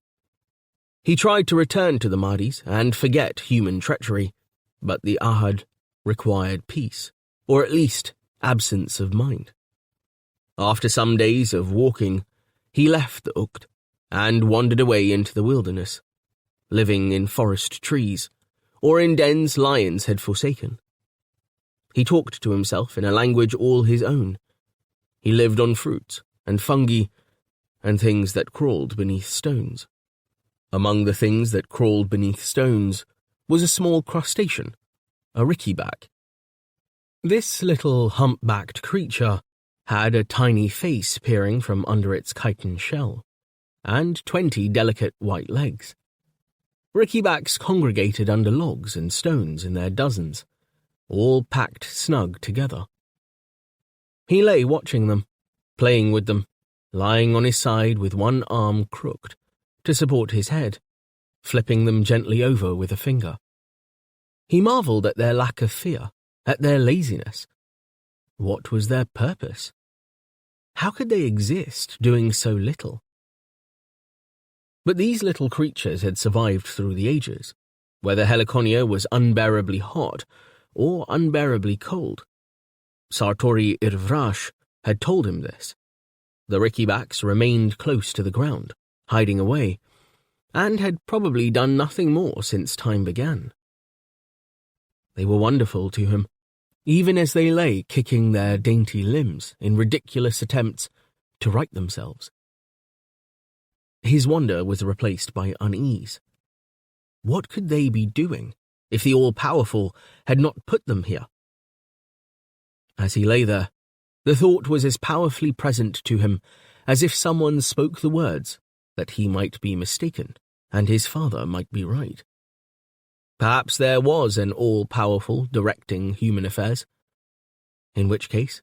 He tried to return to the Mahdi's and forget human treachery, but the Ahad required peace, or at least absence of mind. After some days of walking, he left the Uqt and wandered away into the wilderness, living in forest trees, or in dens lions had forsaken. He talked to himself in a language all his own. He lived on fruits and fungi and things that crawled beneath stones. Among the things that crawled beneath stones was a small crustacean, a rickyback. This little hump-backed creature had a tiny face peering from under its chitin shell, and 20 delicate white legs. Rickybacks congregated under logs and stones in their dozens, all packed snug together. He lay watching them, playing with them, lying on his side with one arm crooked to support his head, flipping them gently over with a finger. He marveled at their lack of fear, at their laziness. What was their purpose? How could they exist doing so little? But these little creatures had survived through the ages, whether Helliconia was unbearably hot or unbearably cold. Sartori Irvrash had told him this. The rickybacks remained close to the ground, hiding away, and had probably done nothing more since time began. They were wonderful to him, even as they lay kicking their dainty limbs in ridiculous attempts to right themselves. His wonder was replaced by unease. What could they be doing if the all-powerful had not put them here? As he lay there, the thought was as powerfully present to him as if someone spoke the words that he might be mistaken and his father might be right. Perhaps there was an all-powerful directing human affairs, in which case,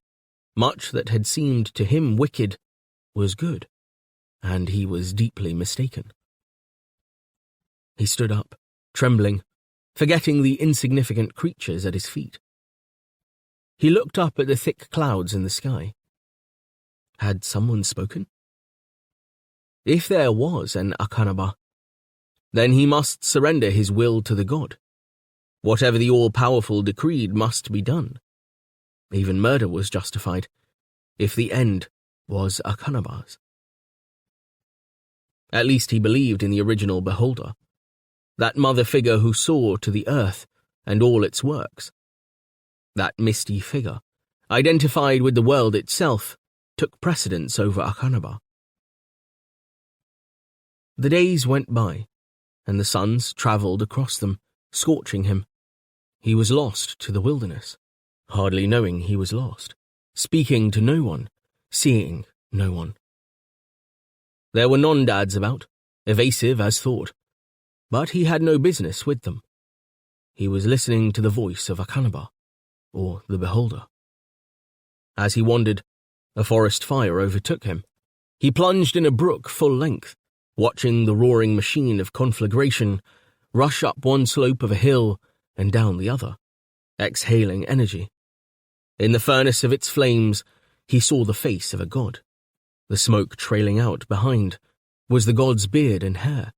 much that had seemed to him wicked was good, and he was deeply mistaken. He stood up, trembling, forgetting the insignificant creatures at his feet. He looked up at the thick clouds in the sky. Had someone spoken? If there was an Akanaba, then he must surrender his will to the god. Whatever the all-powerful decreed must be done. Even murder was justified, if the end was Akanaba's. At least he believed in the original beholder, that mother figure who saw to the earth and all its works. That misty figure, identified with the world itself, took precedence over Akanaba. The days went by, and the suns travelled across them, scorching him. He was lost to the wilderness, hardly knowing he was lost, speaking to no one, seeing no one. There were non-dads about, evasive as thought, but he had no business with them. He was listening to the voice of Akanaba, or the beholder. As he wandered, a forest fire overtook him. He plunged in a brook full length, watching the roaring machine of conflagration rush up one slope of a hill and down the other, exhaling energy. In the furnace of its flames, he saw the face of a god. The smoke trailing out behind was the god's beard and hair,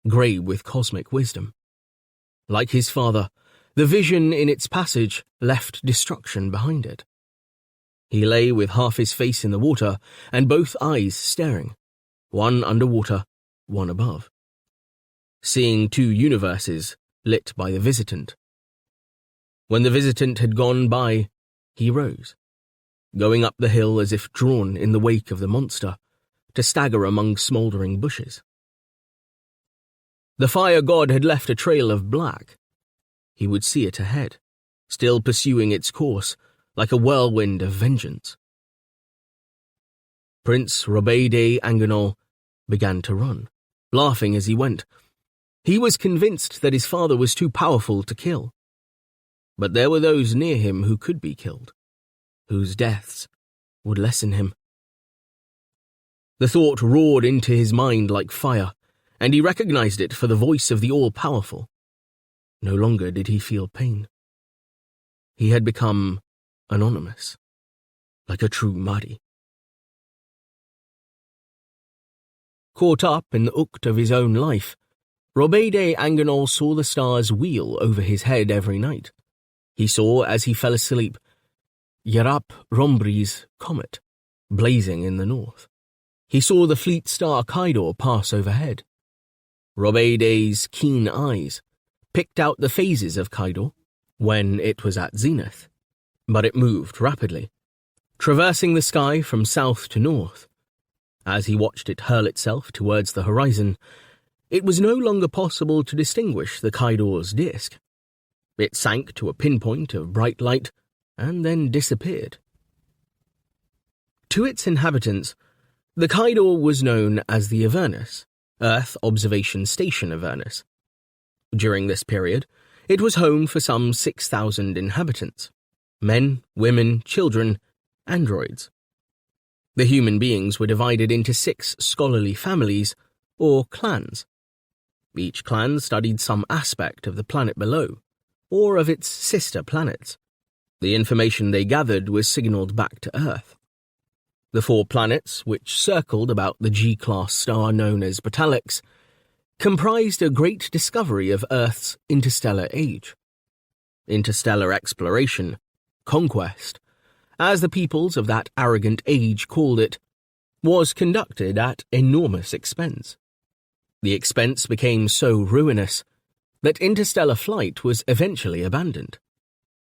grey with cosmic wisdom. Like his father, the vision in its passage left destruction behind it. He lay with half his face in the water and both eyes staring, one underwater, one above, seeing two universes lit by the visitant. When the visitant had gone by, he rose, going up the hill as if drawn in the wake of the monster, to stagger among smouldering bushes. The fire god had left a trail of black. He would see it ahead, still pursuing its course like a whirlwind of vengeance. Prince Robey de Angenol began to run, laughing as he went. He was convinced that his father was too powerful to kill. But there were those near him who could be killed, whose deaths would lessen him. The thought roared into his mind like fire, and he recognized it for the voice of the all-powerful. No longer did he feel pain. He had become anonymous, like a true Mahdi. Caught up in the ukt of his own life, Robede Anganol saw the stars wheel over his head every night. He saw, as he fell asleep, Yarap Rombri's comet, blazing in the north. He saw the fleet star Kaidor pass overhead. Robede's keen eyes picked out the phases of Kaidor when it was at zenith, but it moved rapidly, traversing the sky from south to north. As he watched it hurl itself towards the horizon, it was no longer possible to distinguish the Kaidor's disk. It sank to a pinpoint of bright light and then disappeared. To its inhabitants, the Kaidor was known as the Avernus, Earth Observation Station Avernus. During this period, it was home for some 6,000 inhabitants, men, women, children, androids. The human beings were divided into 6 scholarly families, or clans. Each clan studied some aspect of the planet below, or of its sister planets. The information they gathered was signaled back to Earth. The 4 planets, which circled about the G-class star known as Batalix, comprised a great discovery of Earth's interstellar age. Interstellar exploration, conquest, as the peoples of that arrogant age called it, was conducted at enormous expense. The expense became so ruinous that interstellar flight was eventually abandoned.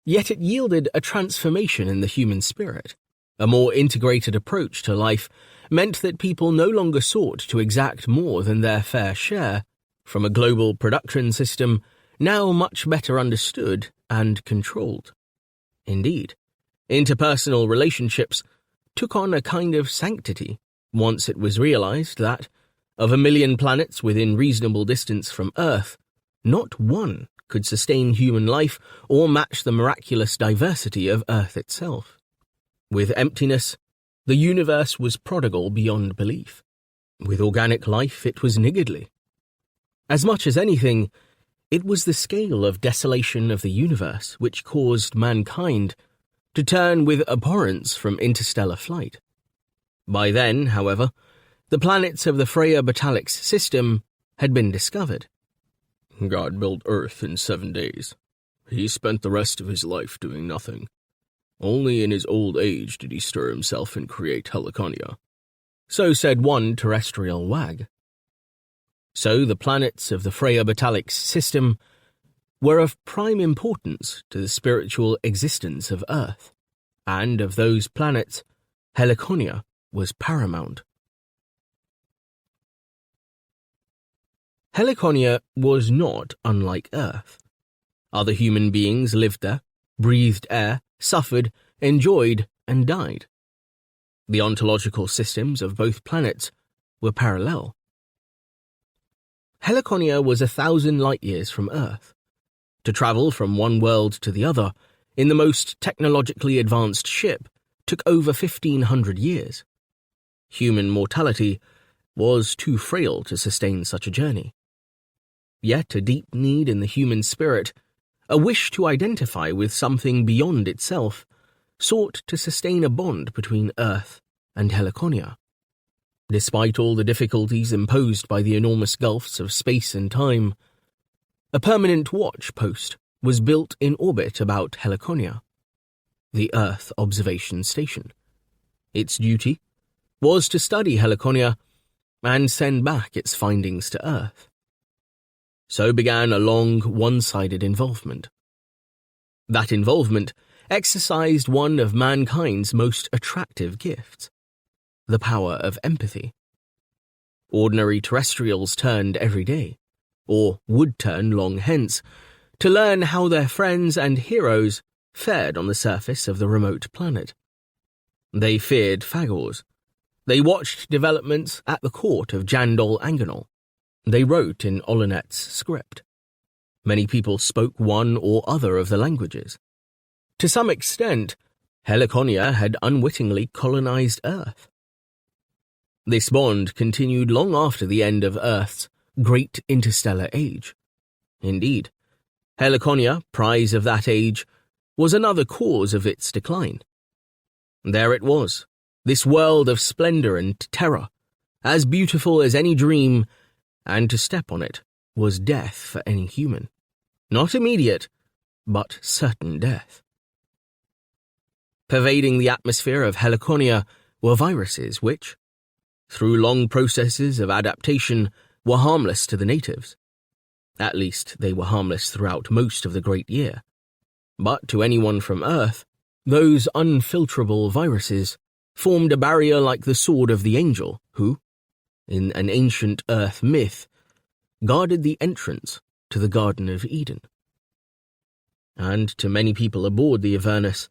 Yet it yielded a transformation in the human spirit. A more integrated approach to life meant that people no longer sought to exact more than their fair share from a global production system now much better understood and controlled. Indeed, interpersonal relationships took on a kind of sanctity once it was realized that, of 1 million planets within reasonable distance from Earth, not one could sustain human life or match the miraculous diversity of Earth itself. With emptiness, the universe was prodigal beyond belief. With organic life, it was niggardly. As much as anything, it was the scale of desolation of the universe which caused mankind to turn with abhorrence from interstellar flight. By then, however, the planets of the Freya Batalix system had been discovered. God built Earth in 7 days. He spent the rest of his life doing nothing. Only in his old age did he stir himself and create Helliconia. So said one terrestrial wag. So the planets of the Freya Batalix system were of prime importance to the spiritual existence of Earth, and of those planets, Helliconia was paramount. Helliconia was not unlike Earth. Other human beings lived there, breathed air, suffered, enjoyed, and died. The ontological systems of both planets were parallel. Helliconia was 1,000 light-years from Earth. To travel from one world to the other in the most technologically advanced ship took over 1,500 years. Human mortality was too frail to sustain such a journey. Yet a deep need in the human spirit, a wish to identify with something beyond itself, sought to sustain a bond between Earth and Helliconia. Despite all the difficulties imposed by the enormous gulfs of space and time, a permanent watch post was built in orbit about Helliconia, the Earth Observation Station. Its duty was to study Helliconia and send back its findings to Earth. So began a long, one-sided involvement. That involvement exercised one of mankind's most attractive gifts, the power of empathy. Ordinary terrestrials turned every day, or would turn long hence, to learn how their friends and heroes fared on the surface of the remote planet. They feared Phagors. They watched developments at the court of Jandol Anganol. They wrote in Olinet's script. Many people spoke one or other of the languages. To some extent, Helliconia had unwittingly colonized Earth. This bond continued long after the end of Earth's great interstellar age. Indeed, Helliconia, prize of that age, was another cause of its decline. There it was, this world of splendor and terror, as beautiful as any dream, and to step on it was death for any human. Not immediate, but certain death. Pervading the atmosphere of Helliconia were viruses which, through long processes of adaptation, were harmless to the natives. At least they were harmless throughout most of the Great Year. But to anyone from Earth, those unfilterable viruses formed a barrier like the sword of the angel who, in an ancient Earth myth, guarded the entrance to the Garden of Eden. And to many people aboard the Avernus,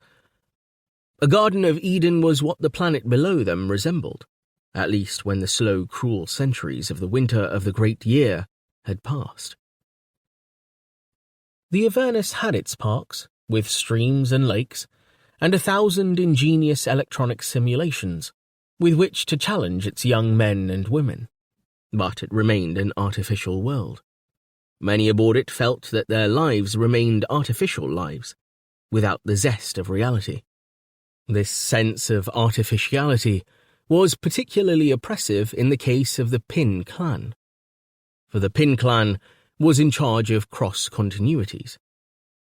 a Garden of Eden was what the planet below them resembled, at least when the slow, cruel centuries of the winter of the Great Year had passed. The Avernus had its parks, with streams and lakes, and 1,000 ingenious electronic simulations with which to challenge its young men and women. But it remained an artificial world. Many aboard it felt that their lives remained artificial lives, without the zest of reality. This sense of artificiality was particularly oppressive in the case of the Pin clan. For the Pin clan was in charge of cross-continuities.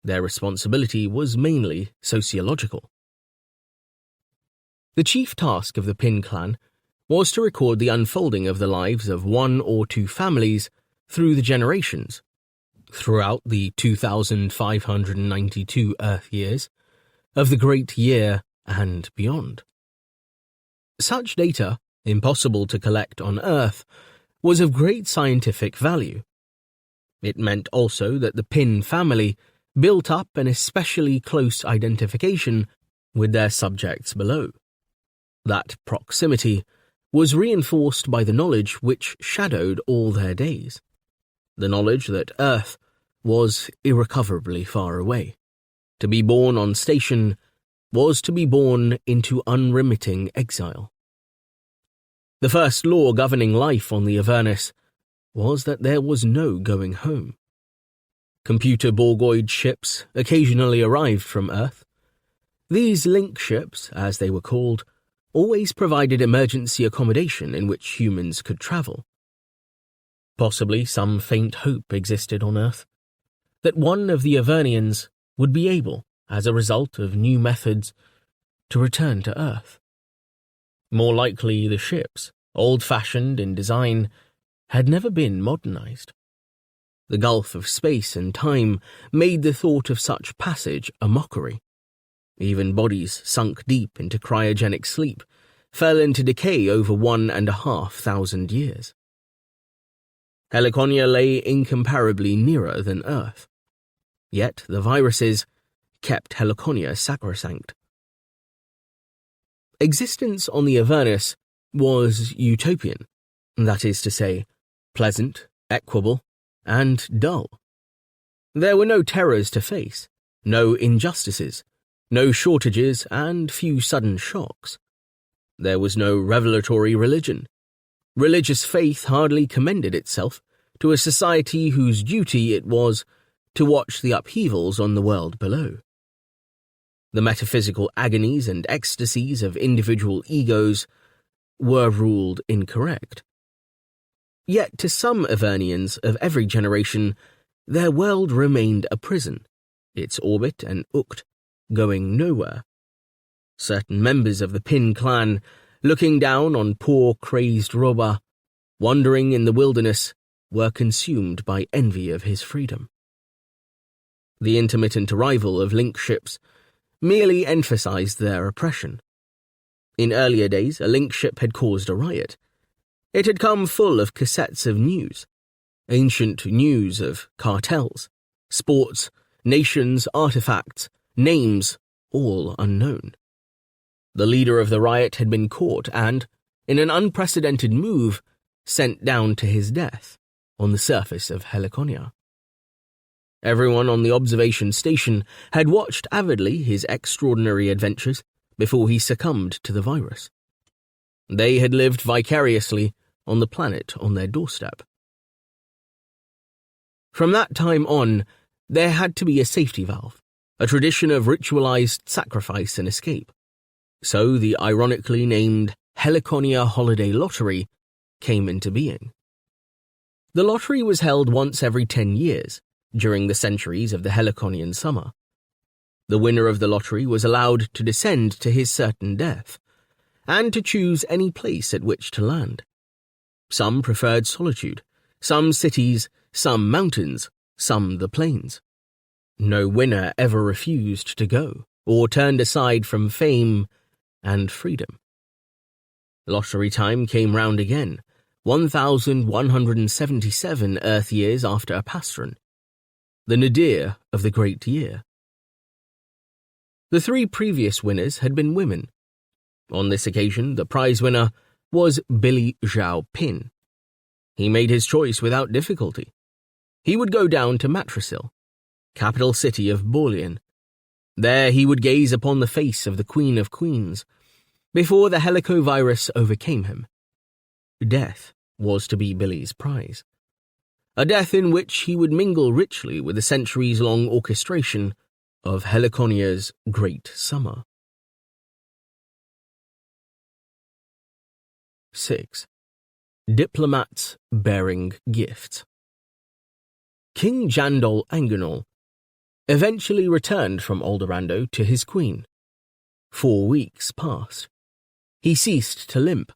Their responsibility was mainly sociological. The chief task of the Pin clan was to record the unfolding of the lives of 1 or 2 families through the generations, throughout the 2,592 Earth years of the Great Year and beyond. Such data, impossible to collect on Earth, was of great scientific value. It meant also that the Pin family built up an especially close identification with their subjects below. That proximity was reinforced by the knowledge which shadowed all their days, the knowledge that Earth was irrecoverably far away. To be born on station was to be born into unremitting exile. The first law governing life on the Avernus was that there was no going home. Computer Borgoid ships occasionally arrived from Earth. These link ships, as they were called, always provided emergency accommodation in which humans could travel. Possibly some faint hope existed on Earth, that one of the Avernians would be able, as a result of new methods, to return to Earth. More likely, the ships, old-fashioned in design, had never been modernized. The gulf of space and time made the thought of such passage a mockery. Even bodies sunk deep into cryogenic sleep fell into decay over 1,500 years. Helliconia lay incomparably nearer than Earth. Yet the viruses kept Helliconia sacrosanct. Existence on the Avernus was utopian, that is to say, pleasant, equable, and dull. There were no terrors to face, no injustices, no shortages, and few sudden shocks. There was no revelatory religion. Religious faith hardly commended itself to a society whose duty it was to watch the upheavals on the world below. The metaphysical agonies and ecstasies of individual egos were ruled incorrect. Yet to some Avernians of every generation, their world remained a prison, its orbit an ukt, going nowhere. Certain members of the Pin clan, looking down on poor crazed Roba, wandering in the wilderness, were consumed by envy of his freedom. The intermittent arrival of link ships merely emphasized their oppression. In earlier days, a link ship had caused a riot. It had come full of cassettes of news, ancient news of cartels, sports, nations, artifacts, names, all unknown. The leader of the riot had been caught and, in an unprecedented move, sent down to his death on the surface of Helliconia. Everyone on the observation station had watched avidly his extraordinary adventures before he succumbed to the virus. They had lived vicariously on the planet on their doorstep. From that time on, there had to be a safety valve, a tradition of ritualized sacrifice and escape. So the ironically named Helliconia Holiday Lottery came into being. The lottery was held once every 10 years, during the centuries of the Heliconian Summer. The winner of the lottery was allowed to descend to his certain death, and to choose any place at which to land. Some preferred solitude, some cities, some mountains, some the plains. No winner ever refused to go, or turned aside from fame and freedom. Lottery time came round again, 1,177 Earth years after Apastron, the nadir of the Great Year. The 3 previous winners had been women. On this occasion, the prize winner was Billy Zhao Pin. He made his choice without difficulty. He would go down to Matrasil, capital city of Borlean. There he would gaze upon the face of the Queen of Queens, before the helicovirus overcame him. Death was to be Billy's prize. A death in which he would mingle richly with the centuries-long orchestration of Heliconia's Great Summer. 6. Diplomats bearing gifts. King Jandol Anganol eventually returned from Aldorando to his queen. 4 weeks passed. He ceased to limp.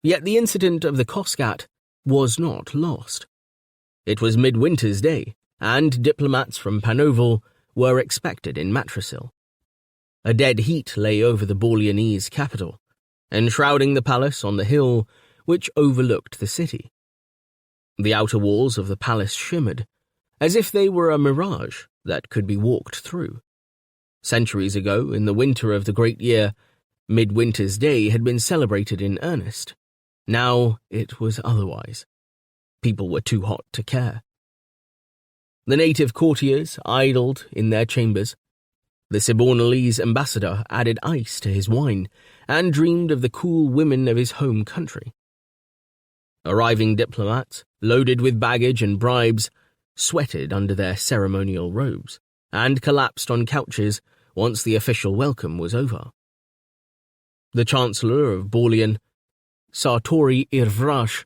Yet the incident of the Coscat was not lost. It was midwinter's day, and diplomats from Panoval were expected in Matrasil. A dead heat lay over the Borleanese capital, enshrouding the palace on the hill which overlooked the city. The outer walls of the palace shimmered, as if they were a mirage that could be walked through. Centuries ago, in the winter of the Great Year, Midwinter's Day had been celebrated in earnest. Now it was otherwise. People were too hot to care. The native courtiers idled in their chambers. The Cibornalese ambassador added ice to his wine and dreamed of the cool women of his home country. Arriving diplomats, loaded with baggage and bribes, sweated under their ceremonial robes and collapsed on couches once the official welcome was over. The Chancellor of Borlean, Sartori Irvrash,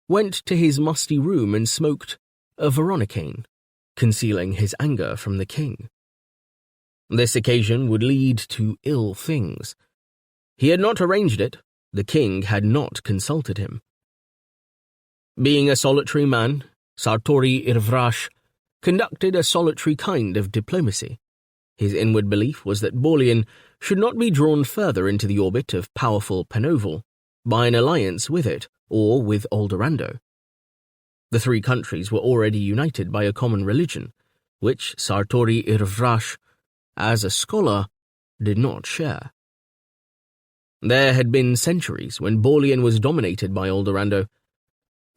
went to his musty room and smoked a Veronicane, concealing his anger from the king. This occasion would lead to ill things. He had not arranged it, the king had not consulted him. Being a solitary man, Sartori Irvrash conducted a solitary kind of diplomacy. His inward belief was that Borlean should not be drawn further into the orbit of powerful Panoval by an alliance with it or with Aldorando. The 3 countries were already united by a common religion, which Sartori Irvrash, as a scholar, did not share. There had been centuries when Borlean was dominated by Aldorando.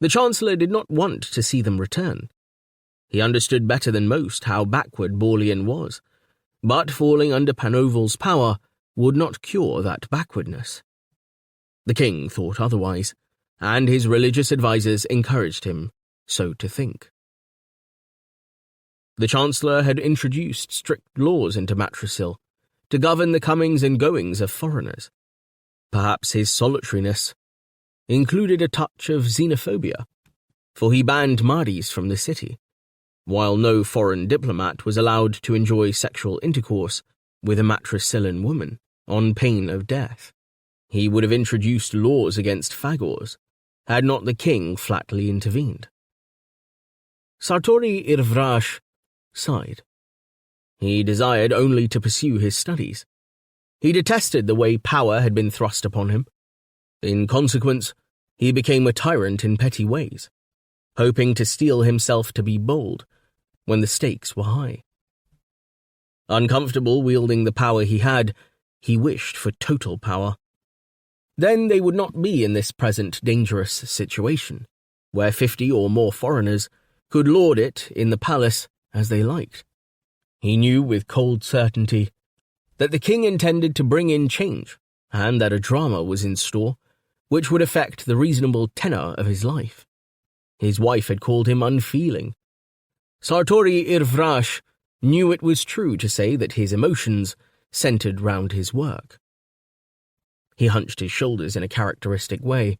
The Chancellor did not want to see them return. He understood better than most how backward Borlean was, but falling under Panoval's power would not cure that backwardness. The king thought otherwise, and his religious advisers encouraged him so to think. The Chancellor had introduced strict laws into Matrasil to govern the comings and goings of foreigners. Perhaps his solitariness included a touch of xenophobia, for he banned Mahdi's from the city, while no foreign diplomat was allowed to enjoy sexual intercourse with a Matrasilan woman on pain of death. He would have introduced laws against Phagors, had not the king flatly intervened. Sartori Irvrash sighed. He desired only to pursue his studies. He detested the way power had been thrust upon him. In consequence, he became a tyrant in petty ways, hoping to steel himself to be bold when the stakes were high. Uncomfortable wielding the power he wished for total power. Then they would not be in this present dangerous situation, where 50 or more foreigners could lord it in the palace as they liked. He knew with cold certainty that the king intended to bring in change, and that a drama was in store, which would affect the reasonable tenor of his life. His wife had called him unfeeling. Sartori Irvrash knew it was true to say that his emotions centered round his work. He hunched his shoulders in a characteristic way.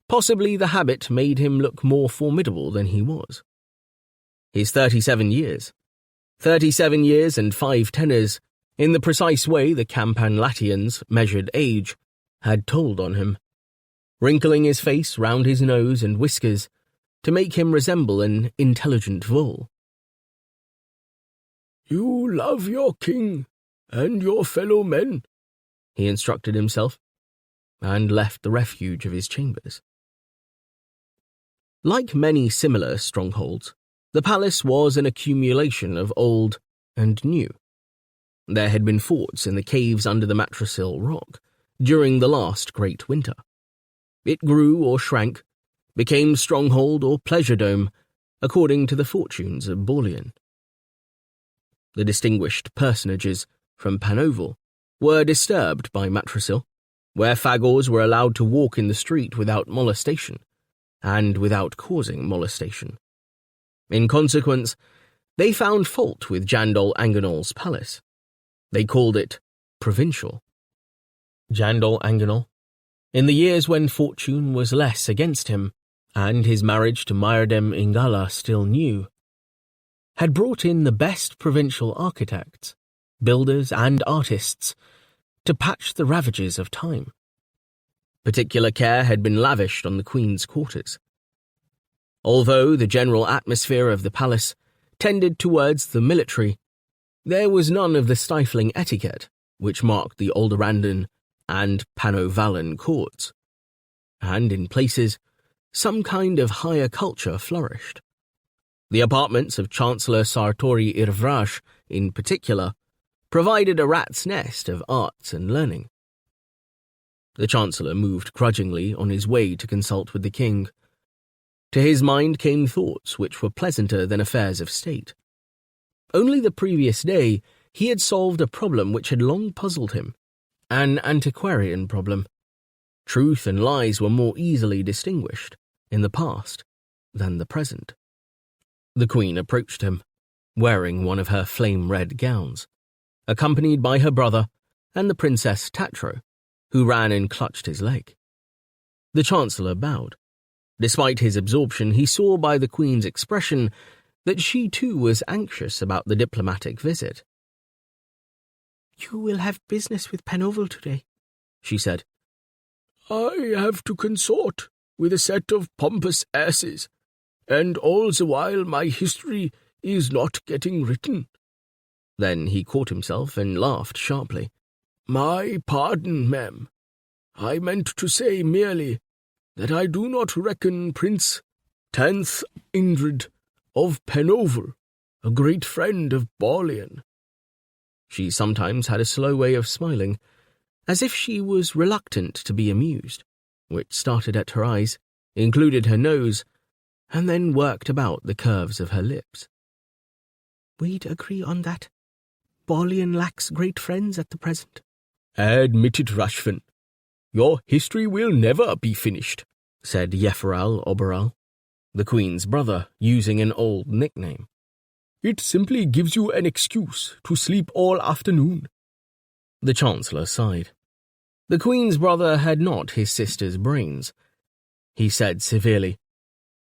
Possibly the habit made him look more formidable than he was. His 37 years and 5 tenors, in the precise way the Campanlatians measured age, had told on him, wrinkling his face round his nose and whiskers to make him resemble an intelligent vole. "You love your king and your fellow men," he instructed himself, and left the refuge of his chambers. Like many similar strongholds, the palace was an accumulation of old and new. There had been forts in the caves under the Matrasil rock during the last great winter. It grew or shrank, became stronghold or pleasure dome, according to the fortunes of Baulian. The distinguished personages from Panoval were disturbed by Matrasil, where Phagors were allowed to walk in the street without molestation, and without causing molestation. In consequence, they found fault with Jandol Anganol's palace. They called it provincial. Jandol Anganol, in the years when fortune was less against him, and his marriage to Myrdem Ingala still new, had brought in the best provincial architects, builders and artists to patch the ravages of time. Particular care had been lavished on the Queen's quarters. Although the general atmosphere of the palace tended towards the military, there was none of the stifling etiquette which marked the Alderandan and Panovalan courts, and in places some kind of higher culture flourished. The apartments of Chancellor Sartori Irvrash, in particular, provided a rat's nest of arts and learning. The Chancellor moved grudgingly on his way to consult with the king. To his mind came thoughts which were pleasanter than affairs of state. Only the previous day he had solved a problem which had long puzzled him, an antiquarian problem. Truth and lies were more easily distinguished in the past than the present. The Queen approached him, wearing one of her flame-red gowns, accompanied by her brother and the Princess Tatro, who ran and clutched his leg. The Chancellor bowed. Despite his absorption, he saw by the Queen's expression that she too was anxious about the diplomatic visit. "You will have business with Panoval today," she said. "I have to consort with a set of pompous asses, and all the while my history is not getting written." Then he caught himself and laughed sharply. "My pardon, ma'am. I meant to say merely that I do not reckon Prince 10th Indrid of Panoval a great friend of Baulian." She sometimes had a slow way of smiling, as if she was reluctant to be amused, which started at her eyes, included her nose, and then worked about the curves of her lips. "We'd agree on that. Baulian lacks great friends at the present." "Admit it, Rashfin. Your history will never be finished," said Yefferal Oberal, the Queen's brother, using an old nickname. "It simply gives you an excuse to sleep all afternoon." The Chancellor sighed. The Queen's brother had not his sister's brains. He said severely,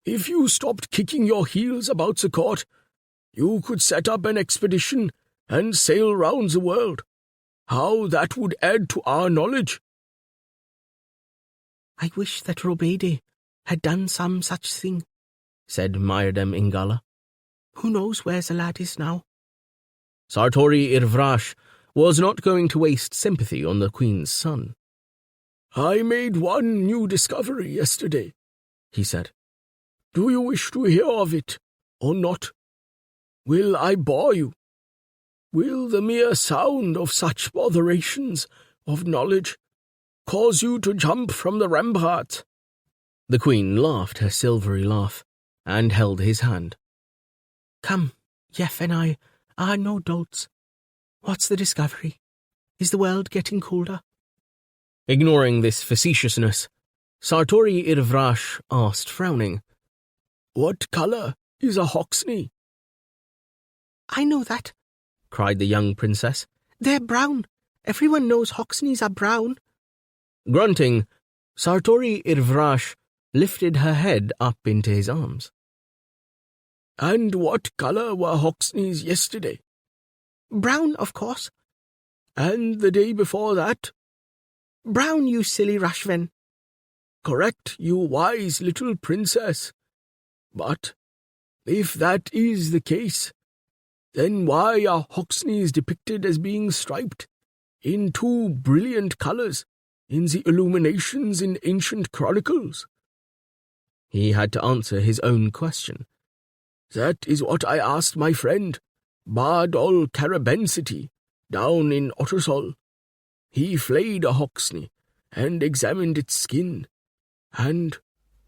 "If you stopped kicking your heels about the court, you could set up an expedition and sail round the world. How that would add to our knowledge." "I wish that Robede had done some such thing," said Myrdem Ingala. "Who knows where the lad is now?" Sartori Irvrash was not going to waste sympathy on the Queen's son. "I made one new discovery yesterday," he said. "Do you wish to hear of it, or not? Will I bore you? Will the mere sound of such botherations of knowledge cause you to jump from the rampart?" The Queen laughed her silvery laugh, and held his hand. "Come, Yef and I are no dolts. What's the discovery? Is the world getting colder?" Ignoring this facetiousness, Sartori Irvrash asked, frowning, "What colour is a Hoxney?" I know that, cried the young princess. They're brown. Everyone knows Hoxneys are brown. Grunting, Sartori Irvrash lifted her head up into his arms. And what colour were Hoxneys yesterday? Brown, of course. And the day before that? Brown, you silly Rashven. Correct, you wise little princess. But if that is the case, then why are Hoxneys depicted as being striped in two brilliant colours in the illuminations in ancient chronicles? He had to answer his own question. That is what I asked my friend, Bardol Carabensity, down in Ottersol. He flayed a Hoxney and examined its skin. And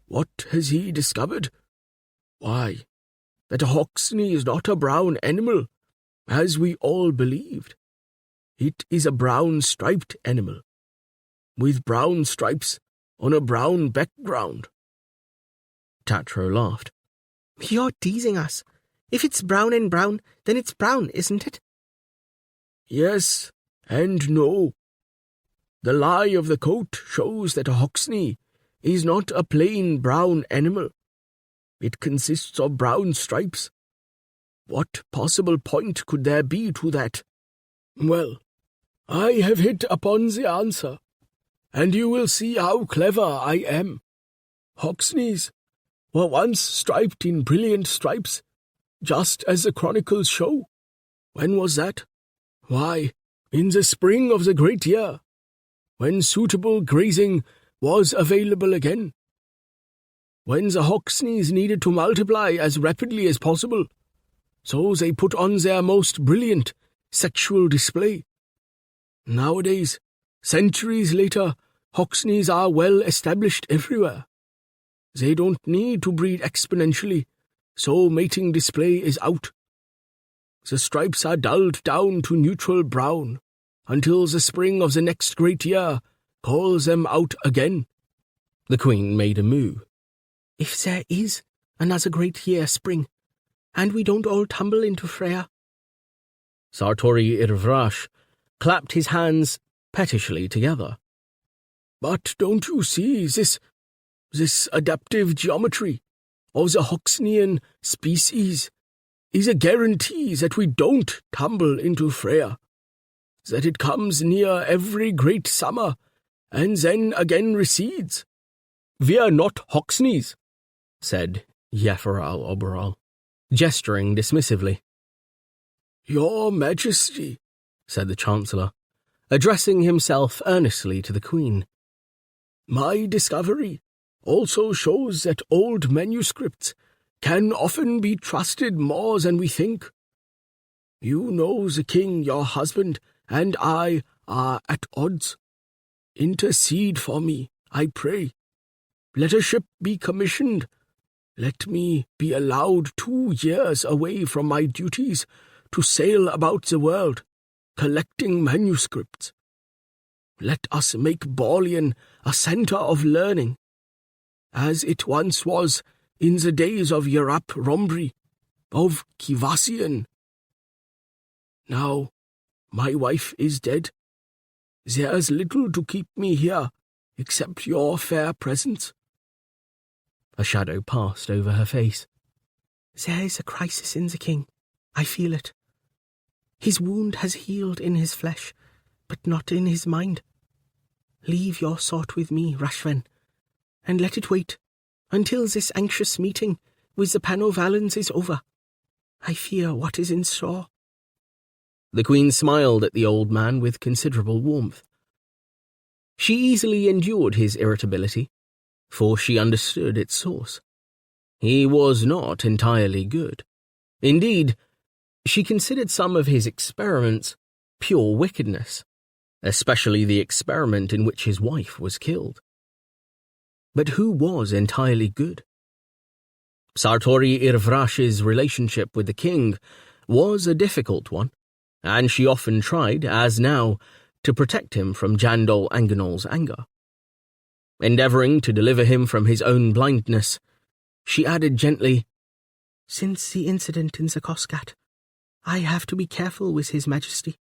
what has he discovered? Why, that a Hoxney is not a brown animal, as we all believed. It is a brown striped animal, with brown stripes on a brown background. Tatro laughed. You're teasing us. If it's brown and brown, then it's brown, isn't it? Yes and no. The lie of the coat shows that a Hoxney is not a plain brown animal. It consists of brown stripes. What possible point could there be to that? Well, I have hit upon the answer, and you will see how clever I am. Hoxneys were once striped in brilliant stripes, just as the chronicles show. When was that? Why, in the spring of the great year, when suitable grazing was available again. When the Hoxneys needed to multiply as rapidly as possible, so they put on their most brilliant sexual display. Nowadays, centuries later, Hoxneys are well established everywhere. They don't need to breed exponentially, so mating display is out. The stripes are dulled down to neutral brown, until the spring of the next great year calls them out again. The Queen made a moo. If there is another great year spring, and we don't all tumble into Freya. Sartori Irvrash clapped his hands pettishly together. But don't you see this adaptive geometry of the Hoxneyan species is a guarantee that we don't tumble into Freya, that it comes near every great summer and then again recedes. We are not Hoxneys, said Yafaral Oberal, gesturing dismissively. Your Majesty, said the Chancellor, addressing himself earnestly to the Queen. My discovery also shows that old manuscripts can often be trusted more than we think. You know the king, your husband, and I are at odds. Intercede for me, I pray. Let a ship be commissioned. Let me be allowed 2 years away from my duties to sail about the world, collecting manuscripts. Let us make Borlean a centre of learning, as it once was in the days of Yerap Rombri, of Kivassian. Now, my wife is dead. There's little to keep me here, except your fair presence. A shadow passed over her face. There is a crisis in the king. I feel it. His wound has healed in his flesh, but not in his mind. Leave your sword with me, Rashven, and let it wait until this anxious meeting with the Panovalans is over. I fear what is in store. The Queen smiled at the old man with considerable warmth. She easily endured his irritability, for she understood its source. He was not entirely good. Indeed, she considered some of his experiments pure wickedness, especially the experiment in which his wife was killed. But who was entirely good? Sartori Irvrash's relationship with the king was a difficult one, and she often tried, as now, to protect him from Jandol Anganol's anger. Endeavouring to deliver him from his own blindness, she added gently, Since the incident in Zakoskat, I have to be careful with His Majesty.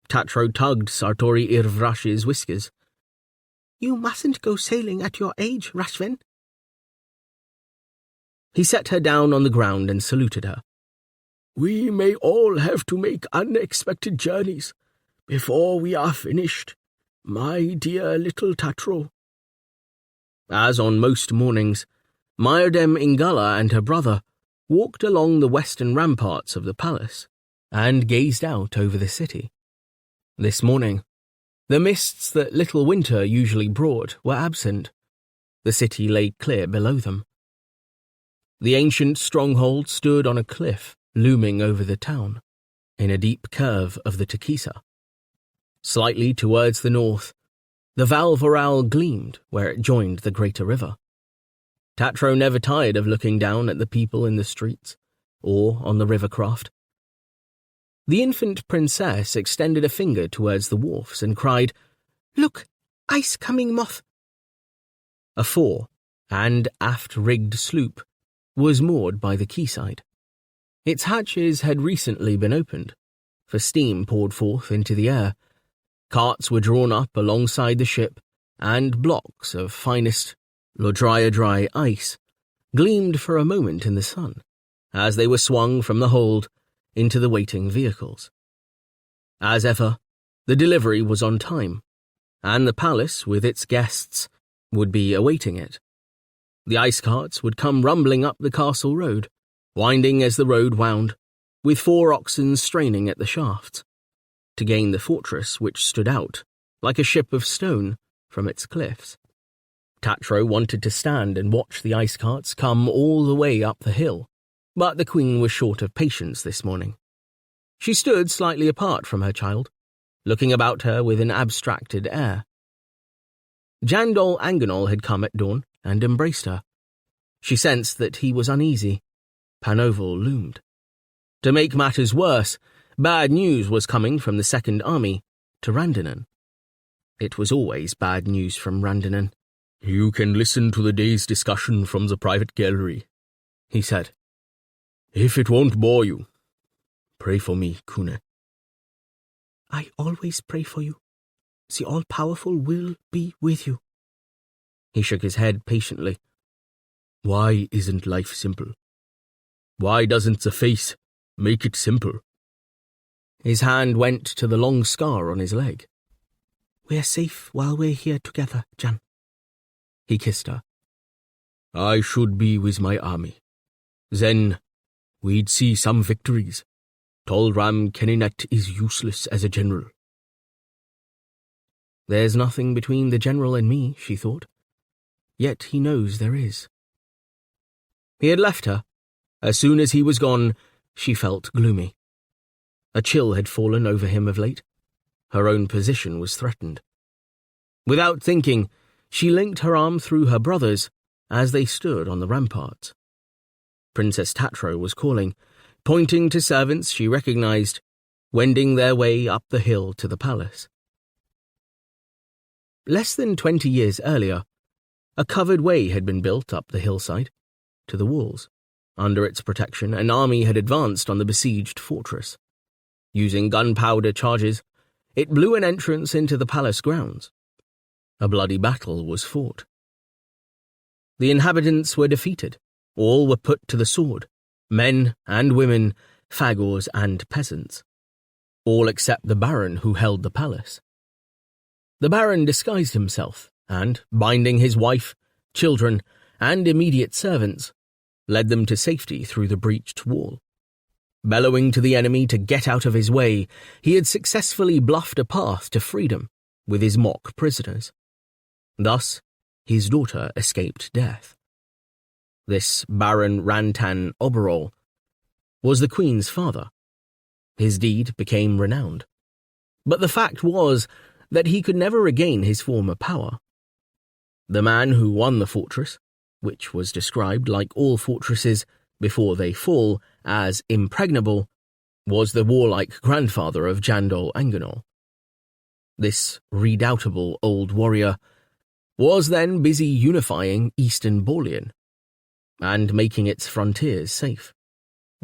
Tatro tugged Sartori Irvrash's whiskers. You mustn't go sailing at your age, Rashven. He set her down on the ground and saluted her. We may all have to make unexpected journeys before we are finished, my dear little Tatro. As on most mornings, Myrdem Ingala and her brother walked along the western ramparts of the palace and gazed out over the city. This morning, the mists that little winter usually brought were absent. The city lay clear below them. The ancient stronghold stood on a cliff looming over the town, in a deep curve of the Takisa. Slightly towards the north, the Valvoral gleamed where it joined the greater river. Tatro never tired of looking down at the people in the streets, or on the river craft. The infant princess extended a finger towards the wharfs and cried, Look, ice coming, Moth. A fore- and aft-rigged sloop was moored by the quayside. Its hatches had recently been opened, for steam poured forth into the air. Carts were drawn up alongside the ship, and blocks of finest Lodrya-dry ice gleamed for a moment in the sun, as they were swung from the hold into the waiting vehicles. As ever, the delivery was on time, and the palace, with its guests, would be awaiting it. The ice carts would come rumbling up the castle road, winding as the road wound, with 4 oxen straining at the shafts, to gain the fortress which stood out, like a ship of stone, from its cliffs. Tatro wanted to stand and watch the ice carts come all the way up the hill, but the queen was short of patience this morning. She stood slightly apart from her child, looking about her with an abstracted air. Jandol Anganol had come at dawn and embraced her. She sensed that he was uneasy. Panoval loomed. To make matters worse, bad news was coming from the Second Army to Randanen. It was always bad news from Randanen. You can listen to the day's discussion from the private gallery, he said. If it won't bore you, pray for me, Kune. I always pray for you. The All-Powerful will be with you. He shook his head patiently. Why isn't life simple? Why doesn't the face make it simple? His hand went to the long scar on his leg. We're safe while we're here together, Jan. He kissed her. I should be with my army. Then we'd see some victories. Tolram Keninet is useless as a general. There's nothing between the general and me, she thought. Yet he knows there is. He had left her. As soon as he was gone, she felt gloomy. A chill had fallen over him of late. Her own position was threatened. Without thinking, she linked her arm through her brother's as they stood on the ramparts. Princess Tatro was calling, pointing to servants she recognized, wending their way up the hill to the palace. Less than 20 years earlier, a covered way had been built up the hillside, to the walls. Under its protection, an army had advanced on the besieged fortress. Using gunpowder charges, it blew an entrance into the palace grounds. A bloody battle was fought. The inhabitants were defeated. All were put to the sword, men and women, Phagors and peasants. All except the baron who held the palace. The baron disguised himself and, binding his wife, children, and immediate servants, led them to safety through the breached wall. Bellowing to the enemy to get out of his way, he had successfully bluffed a path to freedom with his mock prisoners. Thus, his daughter escaped death. This Baron Rantan Oberol was the Queen's father. His deed became renowned. But the fact was that he could never regain his former power. The man who won the fortress, which was described like all fortresses before they fall as impregnable, was the warlike grandfather of Jandol Anganol. This redoubtable old warrior was then busy unifying Eastern Borleon and making its frontiers safe.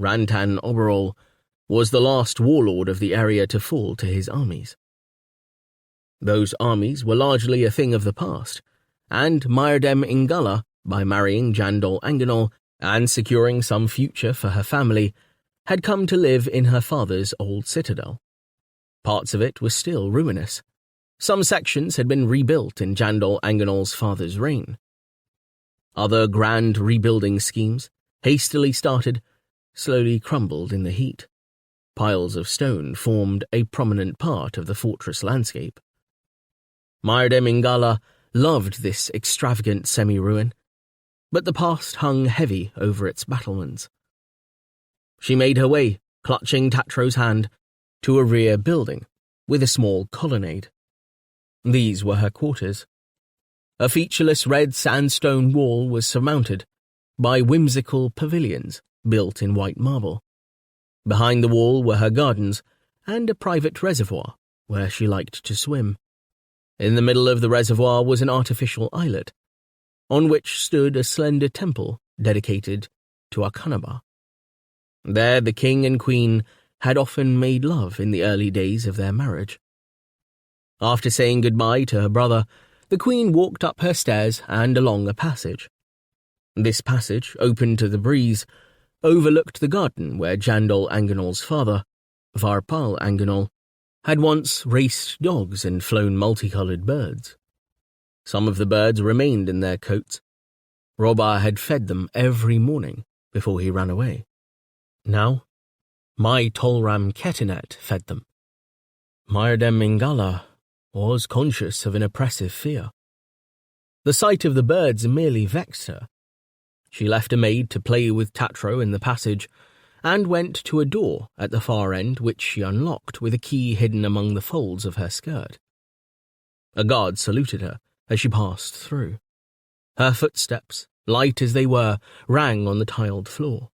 Rantan Oberol was the last warlord of the area to fall to his armies. Those armies were largely a thing of the past, and Myrdem Ingalla, by marrying Jandol Anganol and securing some future for her family, had come to live in her father's old citadel. Parts of it were still ruinous. Some sections had been rebuilt in Jandol Anganol's father's reign. Other grand rebuilding schemes, hastily started, slowly crumbled in the heat. Piles of stone formed a prominent part of the fortress landscape. Myrdem Ingalla loved this extravagant semi-ruin, but the past hung heavy over its battlements. She made her way, clutching Tatro's hand, to a rear building with a small colonnade. These were her quarters. A featureless red sandstone wall was surmounted by whimsical pavilions built in white marble. Behind the wall were her gardens and a private reservoir where she liked to swim. In the middle of the reservoir was an artificial islet, on which stood a slender temple dedicated to Akanaba. There the king and queen had often made love in the early days of their marriage. After saying goodbye to her brother, the queen walked up her stairs and along a passage. This passage, open to the breeze, overlooked the garden where Jandol Anganol's father, Varpal Anganol, had once raced dogs and flown multicoloured birds. Some of the birds remained in their cotes. Robar had fed them every morning before he ran away. Now, my Tolram Ketinet fed them. Myrdem Ingalla was conscious of an oppressive fear. The sight of the birds merely vexed her. She left a maid to play with Tatro in the passage and went to a door at the far end which she unlocked with a key hidden among the folds of her skirt. A guard saluted her as she passed through. Her footsteps, light as they were, rang on the tiled floor.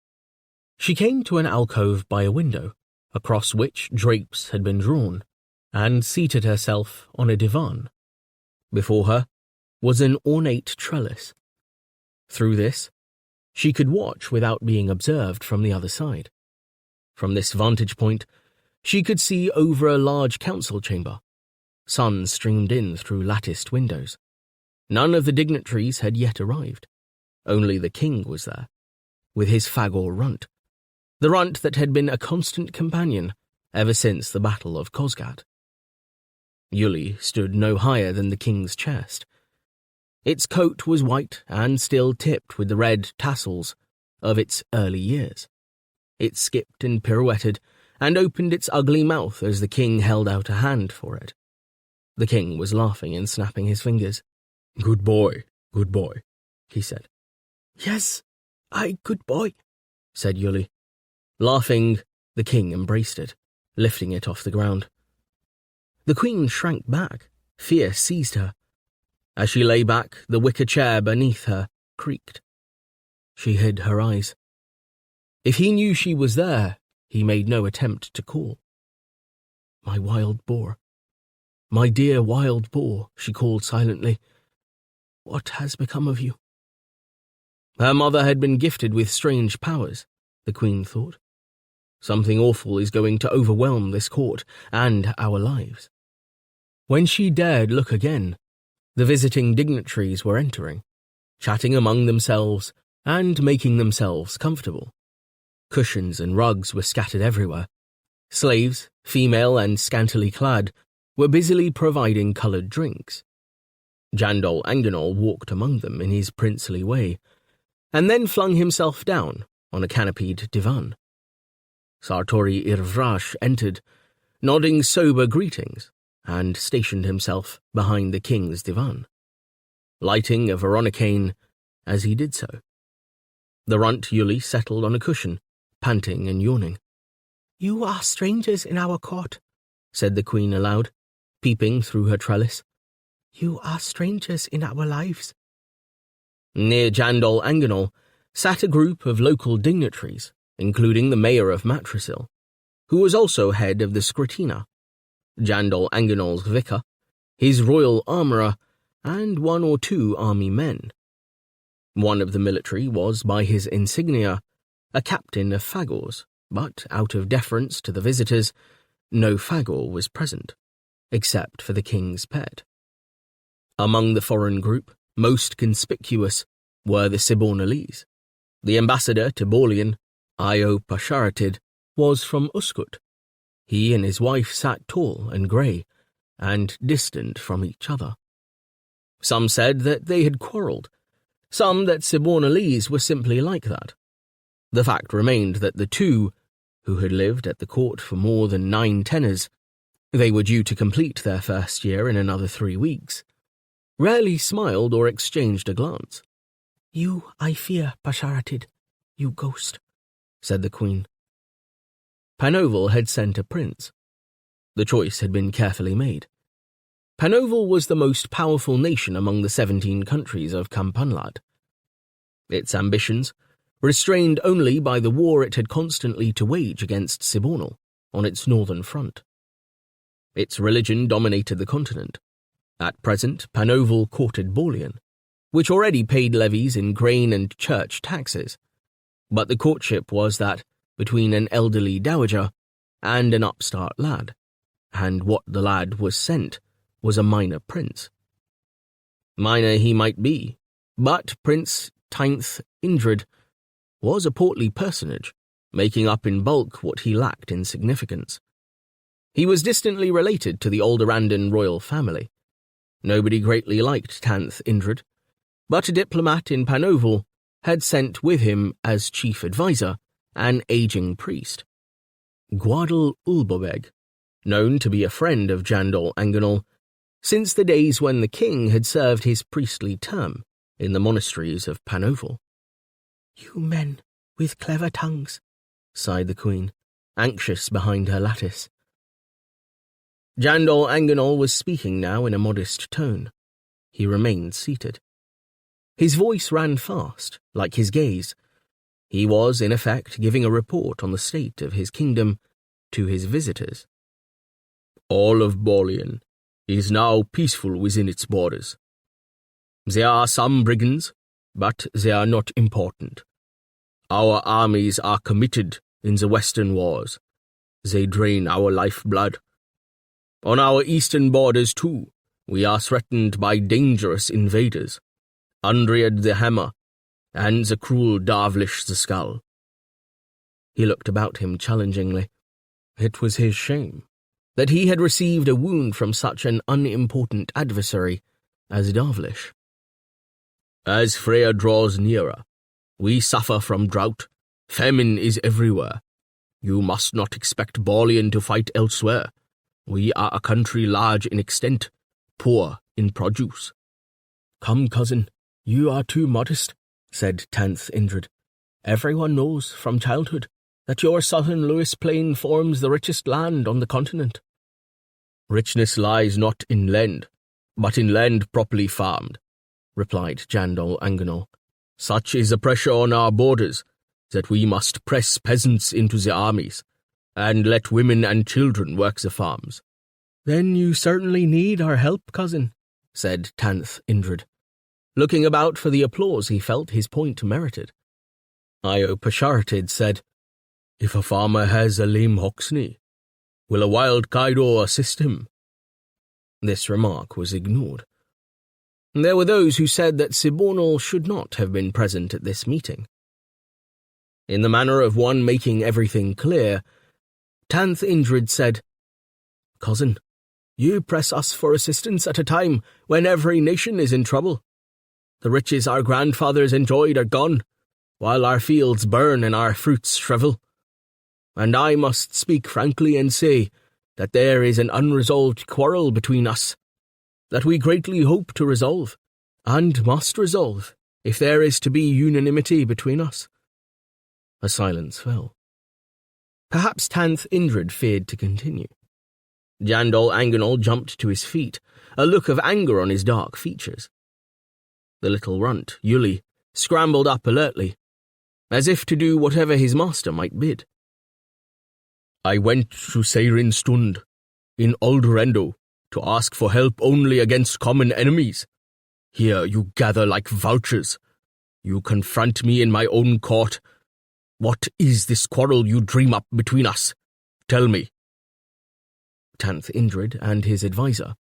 She came to an alcove by a window, across which drapes had been drawn, and seated herself on a divan. Before her was an ornate trellis. Through this, she could watch without being observed from the other side. From this vantage point, she could see over a large council chamber. Sun streamed in through latticed windows. None of the dignitaries had yet arrived. Only the king was there, with his Phagor runt, the runt that had been a constant companion ever since the Battle of Kosgat. Yuli stood no higher than the king's chest. Its coat was white and still tipped with the red tassels of its early years. It skipped and pirouetted and opened its ugly mouth as the king held out a hand for it. The king was laughing and snapping his fingers. Good boy, he said. Yes, good boy, said Yuli. Laughing, the king embraced it, lifting it off the ground. The queen shrank back. Fear seized her. As she lay back, the wicker chair beneath her creaked. She hid her eyes. If he knew she was there, he made no attempt to call. My wild boar. My dear wild boar, she called silently. What has become of you? Her mother had been gifted with strange powers, the queen thought. Something awful is going to overwhelm this court and our lives. When she dared look again, the visiting dignitaries were entering, chatting among themselves and making themselves comfortable. Cushions and rugs were scattered everywhere. Slaves, female and scantily clad, were busily providing coloured drinks. Jandol Anganol walked among them in his princely way, and then flung himself down on a canopied divan. Sartori Irvrash entered, nodding sober greetings, and stationed himself behind the king's divan, lighting a veronicane as he did so. The runt Yuli settled on a cushion, panting and yawning. You are strangers in our court, said the queen aloud, peeping through her trellis. You are strangers in our lives. Near Jandol Anganol sat a group of local dignitaries, including the mayor of Matrasil, who was also head of the Skritina, Jandol Anganol's vicar, his royal armourer, and 1 or 2 army men. One of the military was, by his insignia, a captain of Phagors, but out of deference to the visitors, no Phagor was present, except for the king's pet. Among the foreign group, most conspicuous were the Sibonalese. The ambassador to Bolian, Io Pasharatid, was from Uskut. He and his wife sat tall and grey, and distant from each other. Some said that they had quarrelled, some that Sibonalese were simply like that. The fact remained that the two, who had lived at the court for more than 9 tenors, they were due to complete their first year in another 3 weeks, rarely smiled or exchanged a glance. "You, I fear, Pasharatid, you ghost," said the queen. Panoval had sent a prince. The choice had been carefully made. Panoval was the most powerful nation among the 17 countries of Campanlad. Its ambitions, restrained only by the war it had constantly to wage against Sibonal on its northern front. Its religion dominated the continent. At present, Panoval courted Bolian, which already paid levies in grain and church taxes, but the courtship was that between an elderly dowager and an upstart lad, and what the lad was sent was a minor prince. Minor he might be, but Prince Tynth Indrid was a portly personage, making up in bulk what he lacked in significance. He was distantly related to the Alderandon royal family. Nobody greatly liked Tanth Indrid, but a diplomat in Panoval had sent with him as chief adviser an aging priest, Gwadal Ulbobeg, known to be a friend of Jandal Anganal since the days when the king had served his priestly term in the monasteries of Panoval. "You men with clever tongues," sighed the queen, anxious behind her lattice. Jandal Anganal was speaking now in a modest tone. He remained seated. His voice ran fast, like his gaze. He was, in effect, giving a report on the state of his kingdom to his visitors. All of Bolian is now peaceful within its borders. There are some brigands, but they are not important. Our armies are committed in the western wars. They drain our lifeblood. On our eastern borders, too, we are threatened by dangerous invaders, Undriad the Hammer, and the cruel Darvlish the Skull. He looked about him challengingly. It was his shame that he had received a wound from such an unimportant adversary as Darvlish. As Freya draws nearer, we suffer from drought. Famine is everywhere. You must not expect Bolian to fight elsewhere. We are a country large in extent, poor in produce. "Come, cousin, you are too modest," said Tanth Indrid. "Everyone knows from childhood that your southern Lewis Plain forms the richest land on the continent." "Richness lies not in land, but in land properly farmed," replied Jandal Anganal. "Such is the pressure on our borders that we must press peasants into the armies, and let women and children work the farms." "Then you certainly need our help, cousin," said Tanth Indrid, looking about for the applause he felt his point merited. Io Pasharatid said, "If a farmer has a lame ox knee, will a wild Kaido assist him?" This remark was ignored. There were those who said that Sibonal should not have been present at this meeting. In the manner of one making everything clear, Tanth Indrid said, "Cousin, you press us for assistance at a time when every nation is in trouble. The riches our grandfathers enjoyed are gone, while our fields burn and our fruits shrivel. And I must speak frankly and say that there is an unresolved quarrel between us, that we greatly hope to resolve, and must resolve, if there is to be unanimity between us." A silence fell. Perhaps Tanth Indrid feared to continue. Jandal Anganal jumped to his feet, a look of anger on his dark features. The little runt, Yuli, scrambled up alertly, as if to do whatever his master might bid. "I went to Seirinstund, in Alderendo, to ask for help only against common enemies. Here you gather like vultures. You confront me in my own court. What is this quarrel you dream up between us? Tell me. 10th Indrid and his adviser,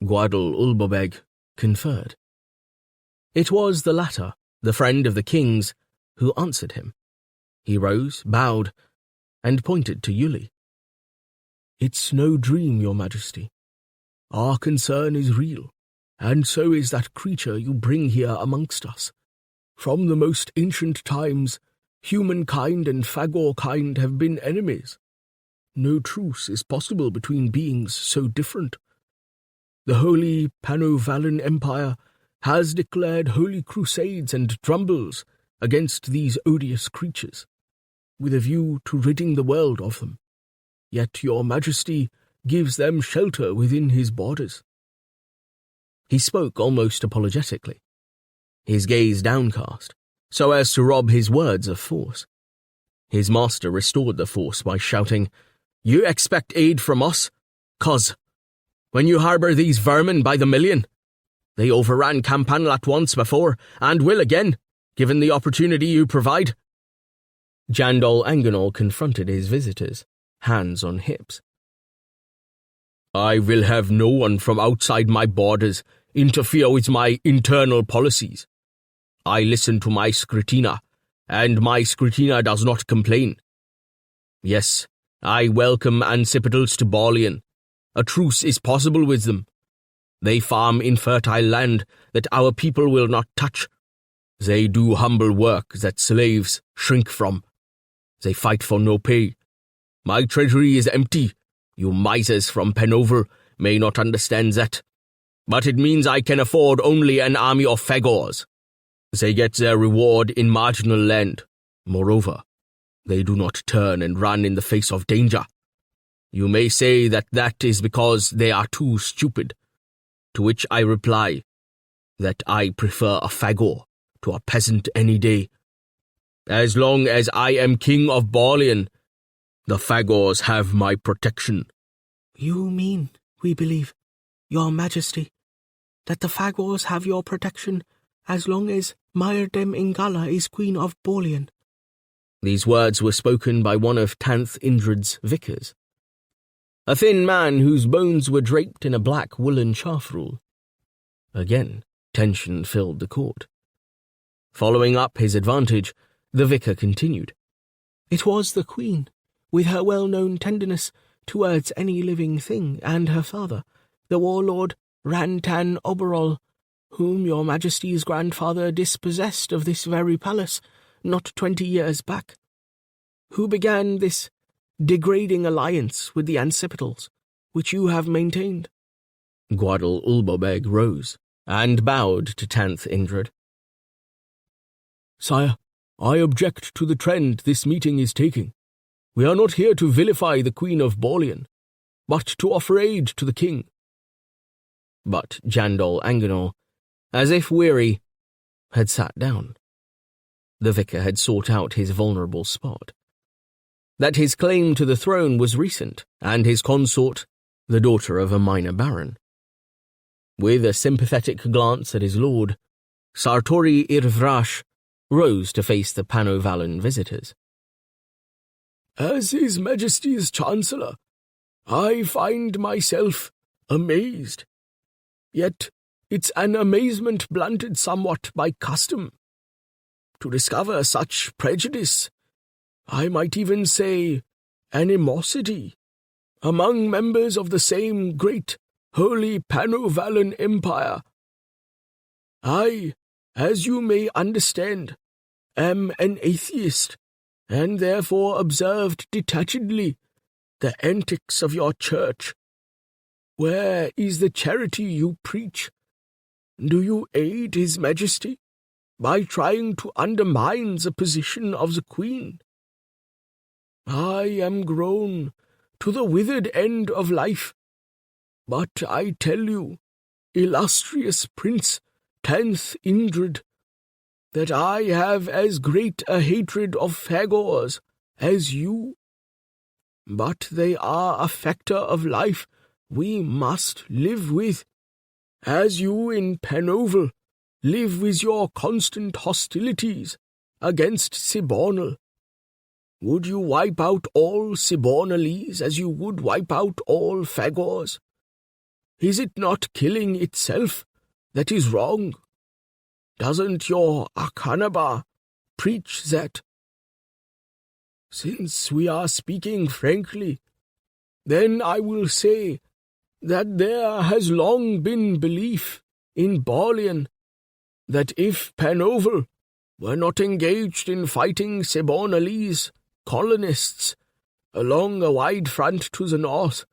Gwadl Ulbobeg, conferred. It was the latter, the friend of the king's, who answered him. He rose, bowed, and pointed to Yuli. It's no dream, your majesty. Our concern is real, and so is that creature you bring here amongst us. From the most ancient times, humankind and Phagor kind have been enemies. No truce is possible between beings so different. The holy Panovalan Empire has declared holy crusades and drumbles against these odious creatures, with a view to ridding the world of them. Yet your majesty gives them shelter within his borders. He spoke almost apologetically, his gaze downcast, so as to rob his words of force. His master restored the force by shouting, You expect aid from us? 'Cause, when you harbour these vermin by the million, they overran Campanlat once before, and will again, given the opportunity you provide. Jandol Anganol confronted his visitors, hands on hips. I will have no one from outside my borders interfere with my internal policies. I listen to my Skritina, and my Skritina does not complain. Yes, I welcome Ancipitals to Balian. A truce is possible with them. They farm infertile land that our people will not touch. They do humble work that slaves shrink from. They fight for no pay. My treasury is empty. You misers from Penover may not understand that. But it means I can afford only an army of Phagors. They get their reward in marginal land. Moreover, they do not turn and run in the face of danger. You may say that that is because they are too stupid, to which I reply that I prefer a Phagor to a peasant any day. As long as I am king of Balian, the Phagors have my protection. You mean, we believe, your majesty, that the Phagors have your protection as long as Myrdem Ingala is queen of Balian? These words were spoken by one of 10th Indrid's vicars, a thin man whose bones were draped in a black woolen chaffrule. Again, tension filled the court. Following up his advantage, the vicar continued. It was the queen, with her well-known tenderness towards any living thing, and her father, the warlord Rantan Oberol, whom your majesty's grandfather dispossessed of this very palace not 20 years back, who began this degrading alliance with the Ancipitals, which you have maintained. Gwadl Ulbobeg rose and bowed to 10th Indrid. Sire, I object to the trend this meeting is taking. We are not here to vilify the Queen of Balian, but to offer aid to the king. But Jandol Anganol, as if weary, had sat down. The vicar had sought out his vulnerable spot. That his claim to the throne was recent, and his consort, the daughter of a minor baron. With a sympathetic glance at his lord, Sartori Irvrash rose to face the Panovalan visitors. As His Majesty's Chancellor, I find myself amazed. Yet it's an amazement blunted somewhat by custom. To discover such prejudice, I might even say animosity, among members of the same great holy Panovalan Empire. I, as you may understand, am an atheist, and therefore observed detachedly the antics of your church. Where is the charity you preach? Do you aid His Majesty by trying to undermine the position of the Queen? I am grown to the withered end of life, but I tell you, illustrious Prince 10th Indrid, that I have as great a hatred of Phagors as you. But they are a factor of life we must live with, as you in Penoval live with your constant hostilities against Sibonal. Would you wipe out all Sibonalese as you would wipe out all Phagors? Is it not killing itself that is wrong? Doesn't your Akhanaba preach that? Since we are speaking frankly, then I will say that there has long been belief in Bolian that if Panoval were not engaged in fighting Sibonalese colonists along a wide front to the north,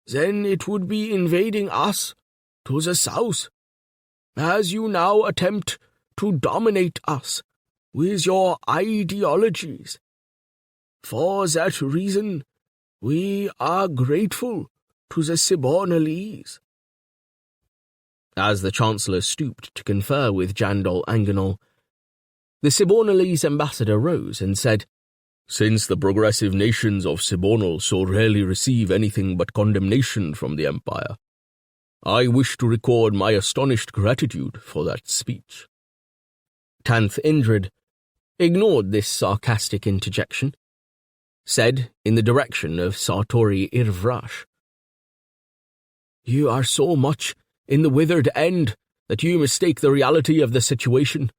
then it would be invading us to the south, as you now attempt to dominate us with your ideologies. For that reason, we are grateful to the Sibonalese. As the Chancellor stooped to confer with Jandol Anganol, the Sibonalese ambassador rose and said, Since the progressive nations of Sibonal so rarely receive anything but condemnation from the Empire, I wish to record my astonished gratitude for that speech. Tanth Indrid ignored this sarcastic interjection, said in the direction of Sartori Irvrash, You are so much in the withered end that you mistake the reality of the situation.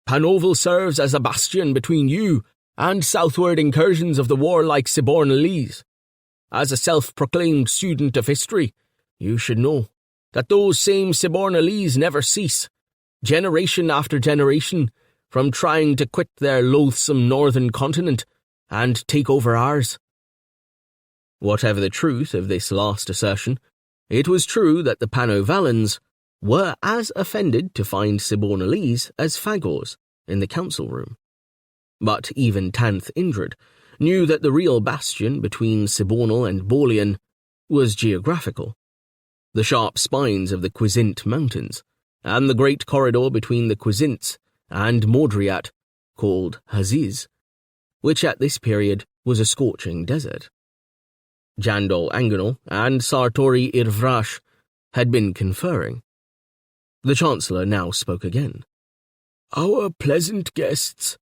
Panoval serves as a bastion between you and southward incursions of the warlike Sibornalese. As a self-proclaimed student of history, you should know that those same Sibornalese never cease, generation after generation, from trying to quit their loathsome northern continent and take over ours. Whatever the truth of this last assertion, it was true that the Panovalans were as offended to find Sibornalese as Phagors in the council room. But even Tanth Indrid knew that the real bastion between Sibornal and Bolian was geographical. The sharp spines of the Quizzint Mountains, and the great corridor between the Quizints and Mordriat, called Haziz, which at this period was a scorching desert. Jandol Anganol and Sartori Irvrash had been conferring. The Chancellor now spoke again. Our pleasant guests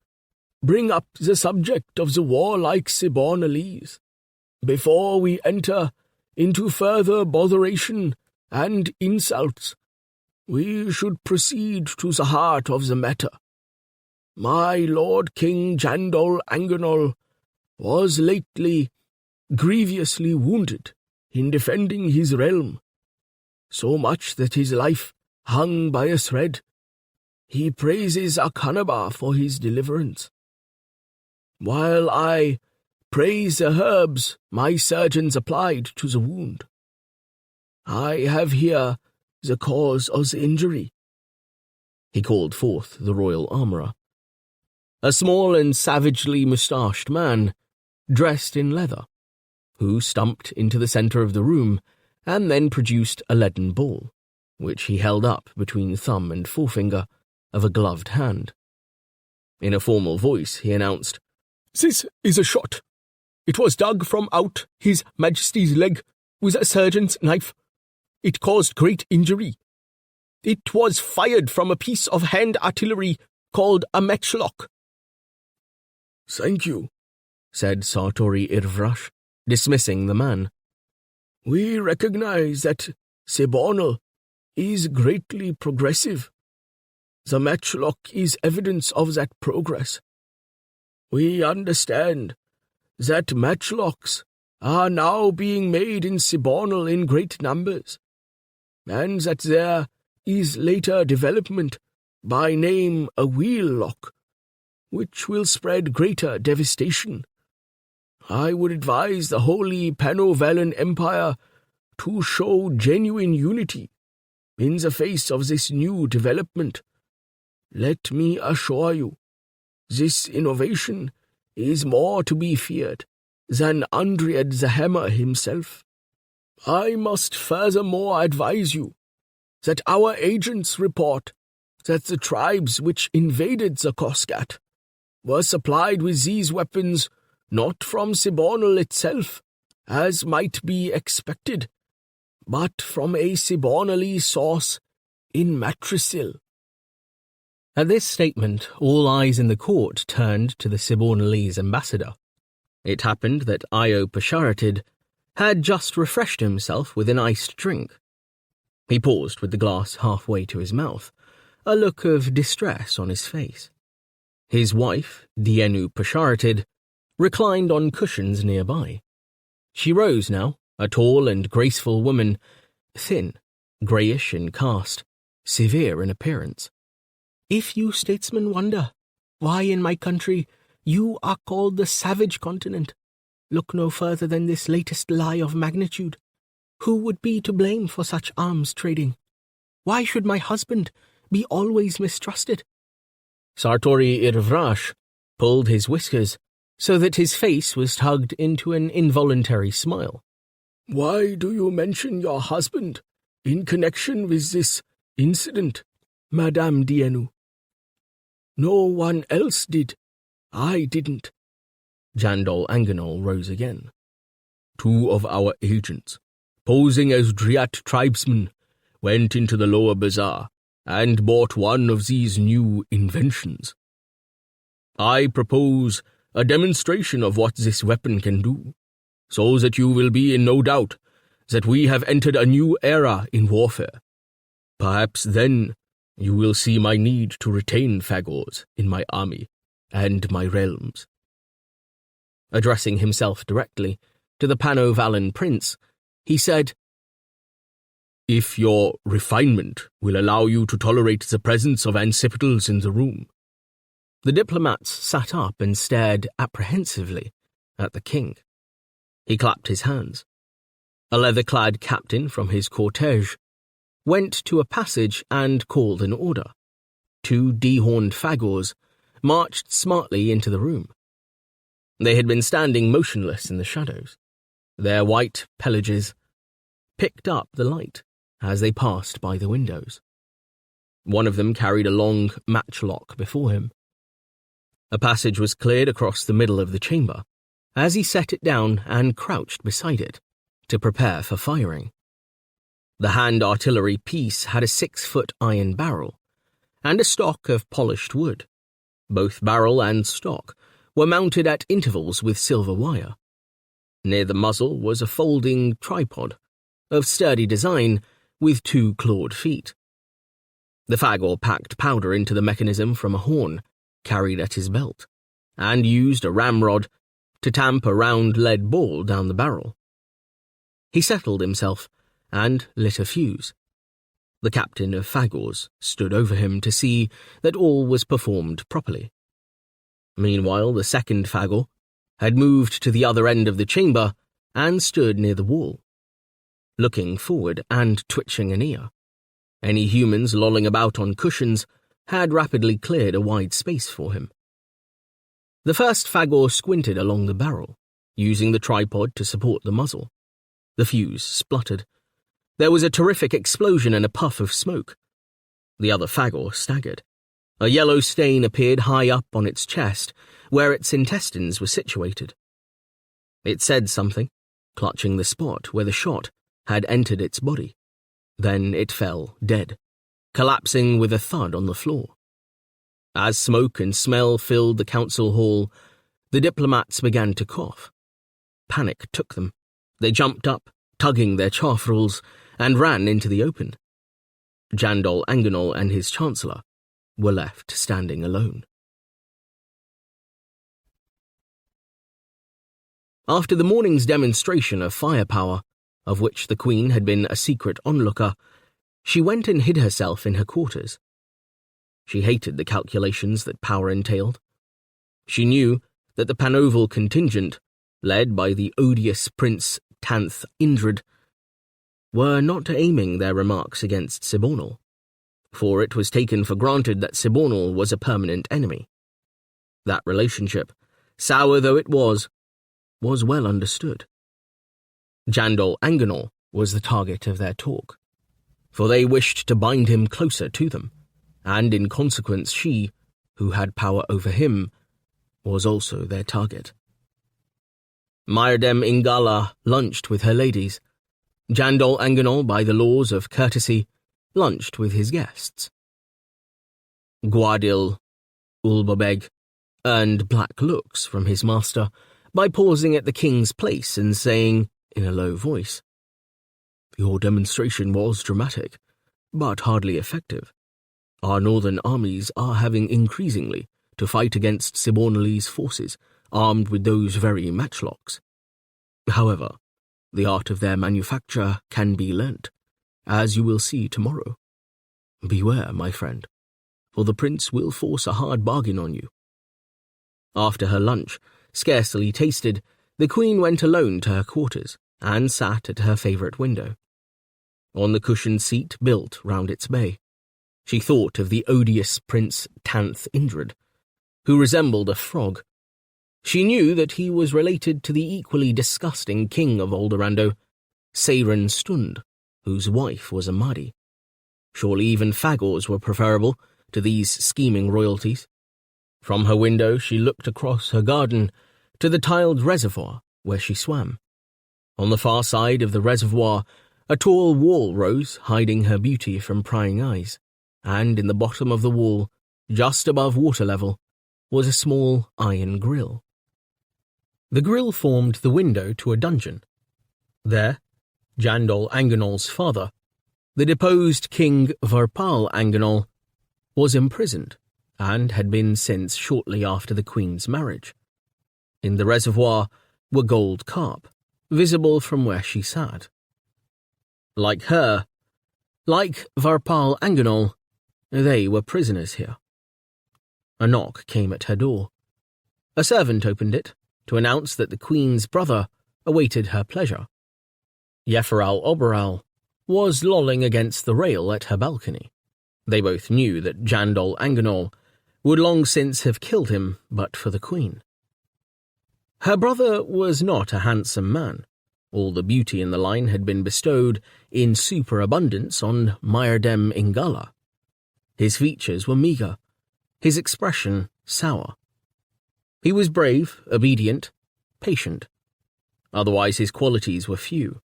bring up the subject of the warlike Sibornalese before we enter into further botheration and insults. We should proceed to the heart of the matter. My Lord King Jandol Anganol was lately grievously wounded in defending his realm, so much that his life hung by a thread. He praises Akhanaba for his deliverance, while I praise the herbs my surgeons applied to the wound. I have here the cause of the injury. He called forth the royal armourer, a small and savagely moustached man, dressed in leather, who stumped into the centre of the room and then produced a leaden ball, which he held up between thumb and forefinger of a gloved hand. In a formal voice he announced, This is a shot. It was dug from out His Majesty's leg with a surgeon's knife. It caused great injury. It was fired from a piece of hand artillery called a matchlock. Thank you, said Sartori Irvrash, dismissing the man. We recognize that Sibornal is greatly progressive. The matchlock is evidence of that progress. We understand that matchlocks are now being made in Sibornal in great numbers, and that there is later development by name a wheel lock, which will spread greater devastation. I would advise the Holy Panovalan Empire to show genuine unity in the face of this new development. Let me assure you, this innovation is more to be feared than Andriad the Hammer himself. I must furthermore advise you that our agents report that the tribes which invaded the Koskat were supplied with these weapons not from Sibornal itself, as might be expected, but from a Sibornalese source in Matrisil. At this statement, all eyes in the court turned to the Sibonalese ambassador. It happened that Io Pasharatid had just refreshed himself with an iced drink. He paused with the glass halfway to his mouth, a look of distress on his face. His wife, Dienu Pasharatid, reclined on cushions nearby. She rose now, a tall and graceful woman, thin, greyish in cast, severe in appearance. If you statesmen wonder why in my country you are called the savage continent, look no further than this latest lie of magnitude. Who would be to blame for such arms trading? Why should my husband be always mistrusted? Sartori Irvrash pulled his whiskers so that his face was tugged into an involuntary smile. Why do you mention your husband in connection with this incident, Madame Dienu? No one else did. I didn't. Jandol Anganol rose again. 2 of our agents, posing as Dryat tribesmen, went into the lower bazaar and bought one of these new inventions. I propose a demonstration of what this weapon can do, so that you will be in no doubt that we have entered a new era in warfare. Perhaps then you will see my need to retain Phagors in my army and my realms. Addressing himself directly to the Pano-Valan prince, he said, If your refinement will allow you to tolerate the presence of ancipitals in the room. The diplomats sat up and stared apprehensively at the king. He clapped his hands. A leather-clad captain from his cortege went to a passage and called an order. 2 dehorned Phagors marched smartly into the room. They had been standing motionless in the shadows. Their white pelages picked up the light as they passed by the windows. One of them carried a long matchlock before him. A passage was cleared across the middle of the chamber as he set it down and crouched beside it to prepare for firing. The hand artillery piece had a 6-foot iron barrel and a stock of polished wood. Both barrel and stock were mounted at intervals with silver wire. Near the muzzle was a folding tripod of sturdy design with 2 clawed feet. The Phagor packed powder into the mechanism from a horn carried at his belt and used a ramrod to tamp a round lead ball down the barrel. He settled himself and lit a fuse. The captain of Phagors stood over him to see that all was performed properly. Meanwhile, the second Phagor had moved to the other end of the chamber and stood near the wall, looking forward and twitching an ear. Any humans lolling about on cushions had rapidly cleared a wide space for him. The first Phagor squinted along the barrel, using the tripod to support the muzzle. The fuse spluttered. There was a terrific explosion and a puff of smoke. The other Phagor staggered. A yellow stain appeared high up on its chest, where its intestines were situated. It said something, clutching the spot where the shot had entered its body. Then it fell dead, collapsing with a thud on the floor. As smoke and smell filled the council hall, the diplomats began to cough. Panic took them. They jumped up, tugging their chaffrels, and ran into the open. Jandol Anganol and his chancellor were left standing alone. After the morning's demonstration of firepower, of which the Queen had been a secret onlooker, she went and hid herself in her quarters. She hated the calculations that power entailed. She knew that the Panoval contingent, led by the odious Prince Tanth Indrid, were not aiming their remarks against Sibonal, for it was taken for granted that Sibonal was a permanent enemy. That relationship, sour though it was well understood. Jandol Anganol was the target of their talk, for they wished to bind him closer to them, and in consequence she, who had power over him, was also their target. Myrdem Ingala lunched with her ladies. Jandol Anganol, by the laws of courtesy, lunched with his guests. Gwadil, Ulbabeg, earned black looks from his master by pausing at the king's place and saying, in a low voice, "Your demonstration was dramatic, but hardly effective. Our northern armies are having increasingly to fight against Sibornali's forces, armed with those very matchlocks. However, the art of their manufacture can be learnt, as you will see tomorrow. Beware, my friend, for the prince will force a hard bargain on you." After her lunch, scarcely tasted, the queen went alone to her quarters and sat at her favourite window. On the cushioned seat built round its bay, she thought of the odious Prince Tanth Indrid, who resembled a frog. She knew that he was related to the equally disgusting king of Aldorando, Seiren Stund, whose wife was a Mahdi. Surely even Phagors were preferable to these scheming royalties. From her window she looked across her garden to the tiled reservoir where she swam. On the far side of the reservoir, a tall wall rose, hiding her beauty from prying eyes, and in the bottom of the wall, just above water level, was a small iron grill. The grill formed the window to a dungeon. There, Jandol Anganol's father, the deposed King Varpal Anganol, was imprisoned, and had been since shortly after the queen's marriage. In the reservoir were gold carp, visible from where she sat. Like her, like Varpal Anganol, they were prisoners here. A knock came at her door. A servant opened it to announce that the queen's brother awaited her pleasure. Yeferal Oberal was lolling against the rail at her balcony. They both knew that Jandol Anganol would long since have killed him but for the queen. Her brother was not a handsome man. All the beauty in the line had been bestowed in superabundance on Myrdem Ingala. His features were meagre, his expression sour. He was brave, obedient, patient. Otherwise his qualities were few.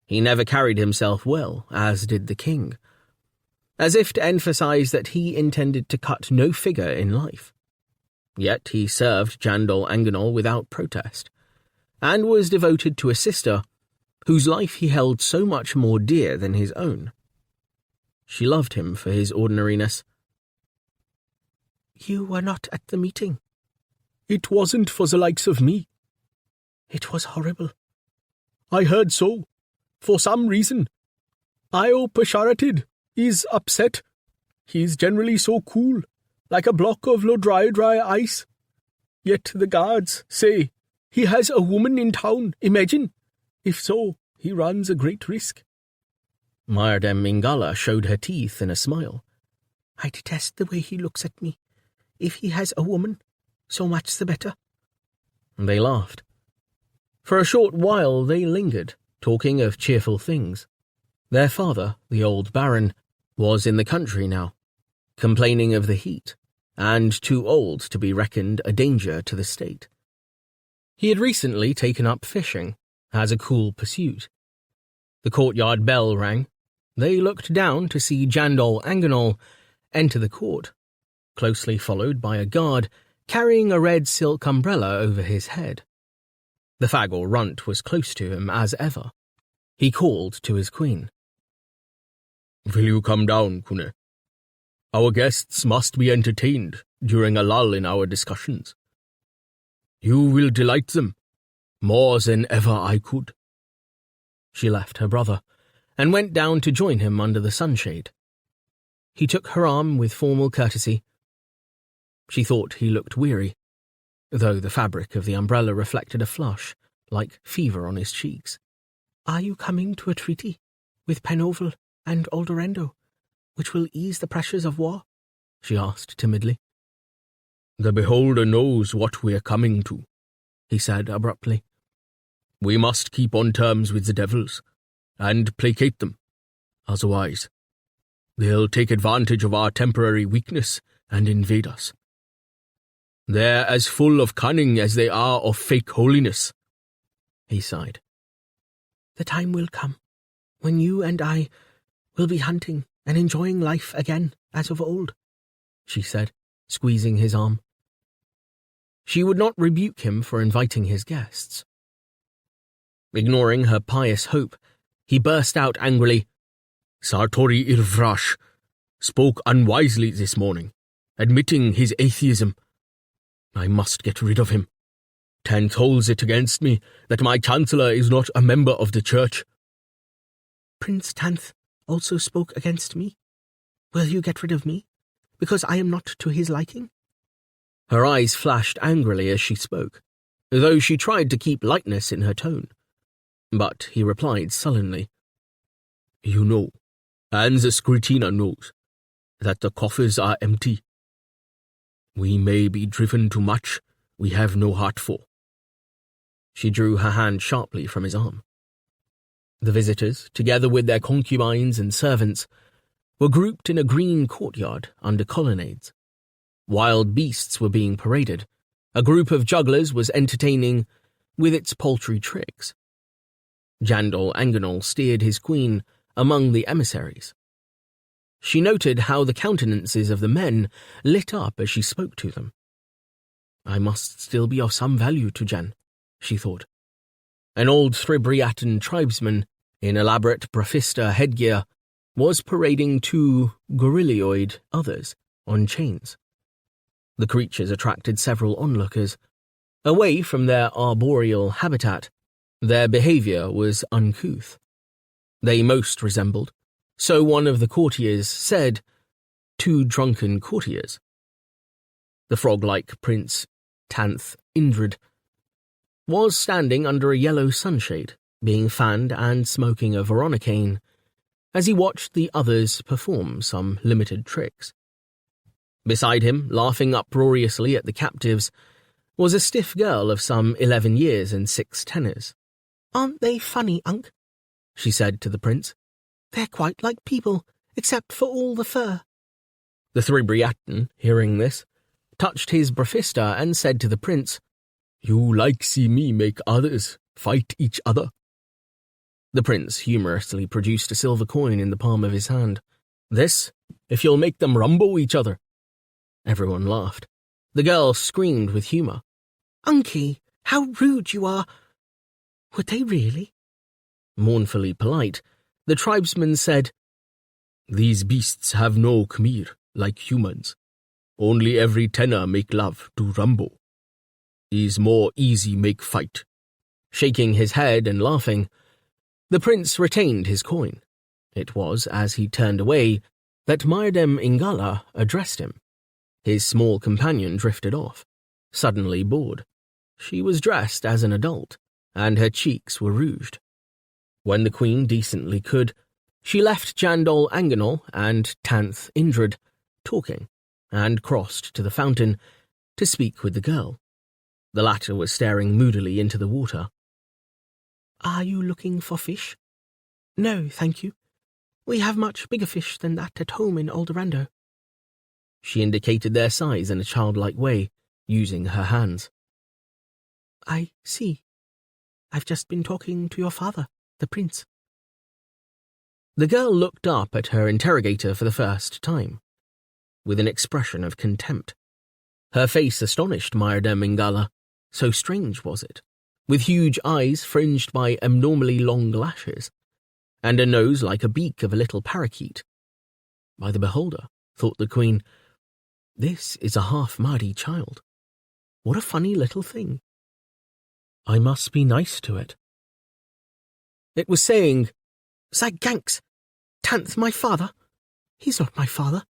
He never carried himself well, as did the king, as if to emphasize that he intended to cut no figure in life. Yet he served Jandol Anganol without protest, and was devoted to a sister whose life he held so much more dear than his own. She loved him for his ordinariness. "You were not at the meeting." "It wasn't for the likes of me." "It was horrible." "I heard so. For some reason. Io Pasharatid is upset. He's generally so cool, like a block of dry ice. Yet the guards say he has a woman in town, imagine. If so, he runs a great risk." Myrdem Ingala showed her teeth in a smile. "I detest the way he looks at me. If he has a woman, so much the better." They laughed. For a short while they lingered, talking of cheerful things. Their father, the old baron, was in the country now, complaining of the heat, and too old to be reckoned a danger to the state. He had recently taken up fishing, as a cool pursuit. The courtyard bell rang. They looked down to see Jandol Anganol enter the court, closely followed by a guard carrying a red silk umbrella over his head. The Phagor runt was close to him as ever. He called to his queen. "Will you come down, Kune? Our guests must be entertained during a lull in our discussions. You will delight them, more than ever I could." She left her brother, and went down to join him under the sunshade. He took her arm with formal courtesy. She thought he looked weary, though the fabric of the umbrella reflected a flush, like fever on his cheeks. "Are you coming to a treaty with Penoval and Aldorando, which will ease the pressures of war?" she asked timidly. "The beholder knows what we're coming to," he said abruptly. "We must keep on terms with the devils, and placate them. Otherwise, they'll take advantage of our temporary weakness and invade us. They're as full of cunning as they are of fake holiness." He sighed. "The time will come when you and I will be hunting and enjoying life again as of old. she said, squeezing his arm. She would not rebuke him for inviting his guests. Ignoring her pious hope, he burst out angrily, Sartori Irvrash spoke unwisely this morning, admitting his atheism. I must get rid of him. Tanth holds it against me that my chancellor is not a member of the church. Prince Tanth also spoke against me. Will you get rid of me, because I am not to his liking? Her eyes flashed angrily as she spoke, though she tried to keep lightness in her tone. But he replied sullenly, You know, and the Skritina knows, that the coffers are empty. We may be driven to much we have no heart for. She drew her hand sharply from his arm. The visitors, together with their concubines and servants, were grouped in a green courtyard under colonnades. Wild beasts were being paraded. A group of jugglers was entertaining with its paltry tricks. Jandal Anganol steered his queen among the emissaries. She noted how the countenances of the men lit up as she spoke to them. I must still be of some value to Jan, she thought. An old Thribriatan tribesman in elaborate Brafista headgear was parading two gorilloid others on chains. The creatures attracted several onlookers. Away from their arboreal habitat, their behavior was uncouth. They most resembled, so one of the courtiers said, two drunken courtiers. The frog-like Prince Tanth Indrid was standing under a yellow sunshade, being fanned and smoking a veronicane, as he watched the others perform some limited tricks. Beside him, laughing uproariously at the captives, was a stiff girl of some 11 years and 6 tenors. Aren't they funny, Unc? She said to the prince. They're quite like people, except for all the fur. The Thribriatan, hearing this, touched his Brafista and said to the prince, You like see me make others fight each other. The prince humorously produced a silver coin in the palm of his hand. This, if you'll make them rumble each other. Everyone laughed. The girl screamed with humour. Unky, how rude you are. Would they really? Mournfully polite, the tribesman said, These beasts have no khmir, like humans. Only every tenor make love to rumble. Is more easy make fight. Shaking his head and laughing, the prince retained his coin. It was, as he turned away, that Myrdem Ingala addressed him. His small companion drifted off, suddenly bored. She was dressed as an adult, and her cheeks were rouged. When the queen decently could, she left Jandal Anganol and Tanth Indrid talking, and crossed to the fountain to speak with the girl. The latter was staring moodily into the water. Are you looking for fish? No, thank you. We have much bigger fish than that at home in Aldorando. She indicated their size in a childlike way, using her hands. I see. I've just been talking to your father, the prince. The girl looked up at her interrogator for the first time, with an expression of contempt. Her face astonished Myrdem Ingala, so strange was it, with huge eyes fringed by abnormally long lashes, and a nose like a beak of a little parakeet. By the beholder, thought the queen, this is a half-Mahdi child. What a funny little thing. I must be nice to it. It was saying, Zaganks, Tanth my father? He's not my father.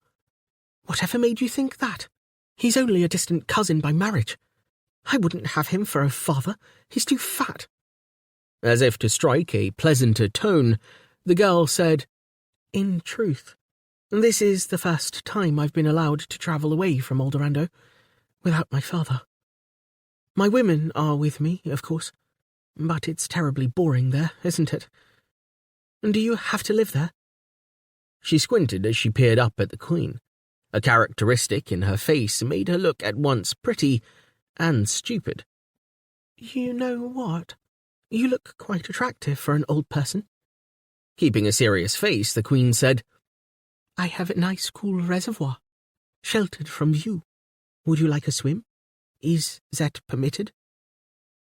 Whatever made you think that? He's only a distant cousin by marriage. I wouldn't have him for a father. He's too fat. As if to strike a pleasanter tone, the girl said, In truth, this is the first time I've been allowed to travel away from Aldorando without my father. My women are with me, of course, but it's terribly boring there, isn't it? Do you have to live there? She squinted as she peered up at the queen. A characteristic in her face made her look at once pretty and stupid. You know what? You look quite attractive for an old person. Keeping a serious face, the queen said, I have a nice cool reservoir. sheltered from view. Would you like a swim? Is that permitted?"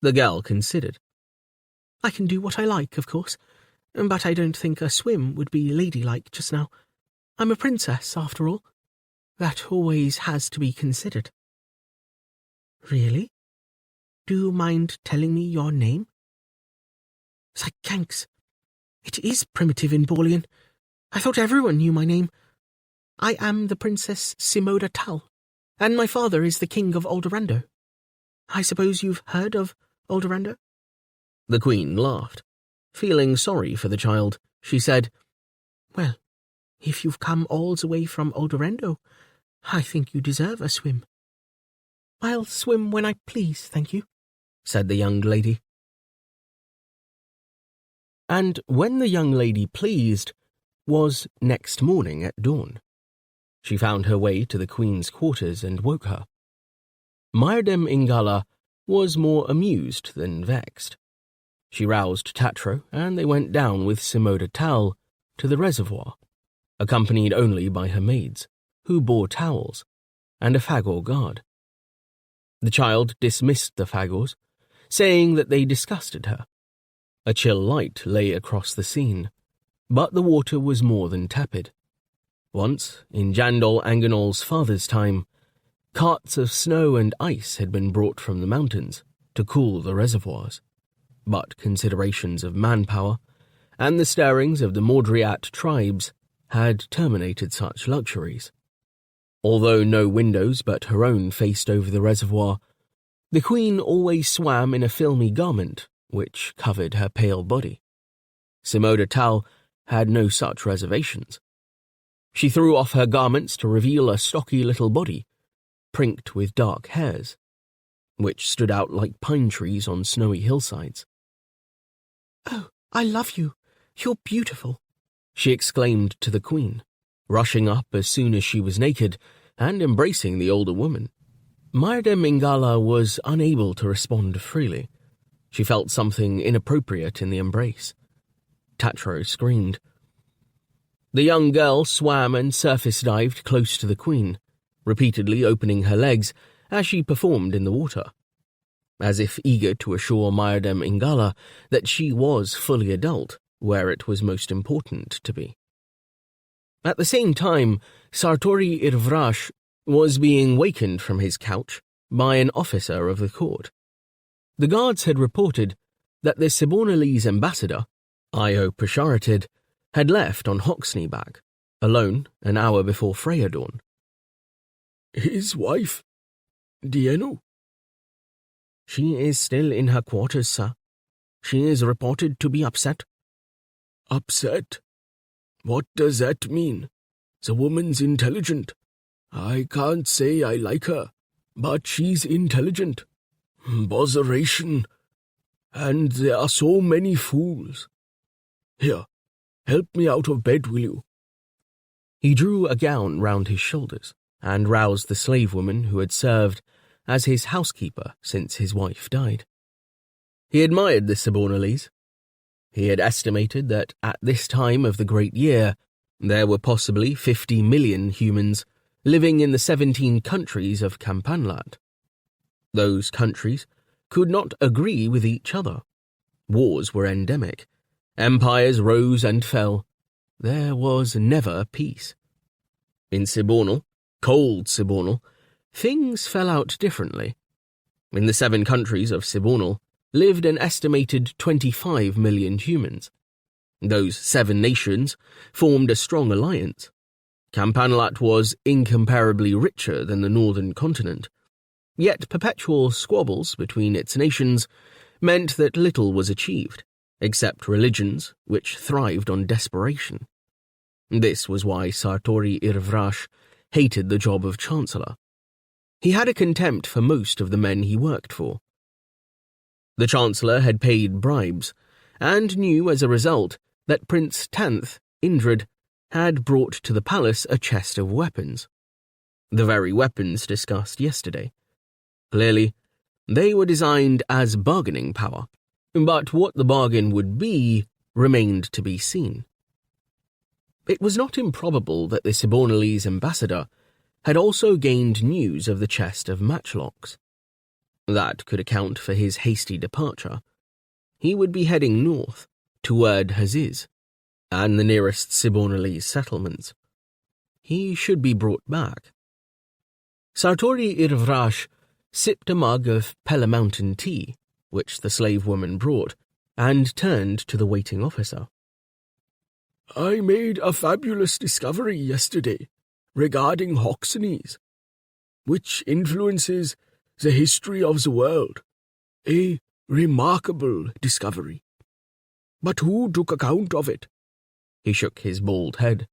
The girl considered. "I can do what I like, of course, but I don't think a swim would be ladylike just now. I'm a princess, after all. That always has to be considered." "Really? Do you mind telling me your name?" "Thanks. It is primitive in Borlean. I thought everyone knew my name. I am the Princess Simoda Tal, and my father is the King of Aldorando. I suppose you've heard of Aldorando?" The Queen laughed. Feeling sorry for the child, she said, "Well, if you've come all the way from Aldorando, I think you deserve a swim." "I'll swim when I please, thank you," said the young lady. And when the young lady pleased was next morning at dawn. She found her way to the Queen's quarters and woke her. Myrdem Ingala was more amused than vexed. She roused Tatro, and they went down with Simoda Tal to the reservoir, accompanied only by her maids, who bore towels, and a Phagor guard. The child dismissed the Phagors, saying that they disgusted her. A chill light lay across the scene, but the water was more than tepid. Once, in Jandol Anganol's father's time, carts of snow and ice had been brought from the mountains to cool the reservoirs, but considerations of manpower and the stirrings of the Mordriat tribes had terminated such luxuries. Although no windows but her own faced over the reservoir, the Queen always swam in a filmy garment which covered her pale body. Simoda Tal had no such reservations. She threw off her garments to reveal a stocky little body, prinked with dark hairs, which stood out like pine trees on snowy hillsides. "Oh, I love you. You're beautiful," she exclaimed to the Queen, rushing up as soon as she was naked and embracing the older woman. Myrdem Ingala was unable to respond freely. She felt something inappropriate in the embrace. Tatro screamed. The young girl swam and surface dived close to the Queen, repeatedly opening her legs as she performed in the water, as if eager to assure Myrdem Ingala that she was fully adult, where it was most important to be. At the same time, Sartori Irvrash was being wakened from his couch by an officer of the court. The guards had reported that the Sibornalese ambassador, Io Pasharatid, had left on Hoxneyback, alone an hour before Freya dawn. "His wife, Dienu?" "She is still in her quarters, sir. She is reported to be upset." "Upset? What does that mean? The woman's intelligent. I can't say I like her, but she's intelligent. Botheration. And there are so many fools. Here, help me out of bed, will you?" He drew a gown round his shoulders and roused the slave woman who had served as his housekeeper since his wife died. He admired the Sibornalese. He had estimated that at this time of the great year there were possibly 50 million humans living in the 17 countries of Campanlat. Those countries could not agree with each other. Wars were endemic. Empires rose and fell. There was never peace. In Sibornal, cold Sibornal, things fell out differently. In the 7 countries of Sibornal lived an estimated 25 million humans. Those 7 nations formed a strong alliance. Campanlat was incomparably richer than the northern continent, yet perpetual squabbles between its nations meant that little was achieved, except religions which thrived on desperation. This was why Sartori Irvrash hated the job of Chancellor. He had a contempt for most of the men he worked for. The Chancellor had paid bribes, and knew as a result that Prince Tanth, Indrid, had brought to the palace a chest of weapons. The very weapons discussed yesterday. Clearly, they were designed as bargaining power, but what the bargain would be remained to be seen. It was not improbable that the Sibornalese ambassador had also gained news of the chest of matchlocks. That could account for his hasty departure. He would be heading north, toward Haziz, and the nearest Sibonalese settlements. He should be brought back. Sartori Irvrash sipped a mug of Pella Mountain tea, which the slave woman brought, and turned to the waiting officer. I made a fabulous discovery yesterday regarding Hoxnees, which influences the history of the world. A remarkable discovery. But who took account of it? He shook his bald head.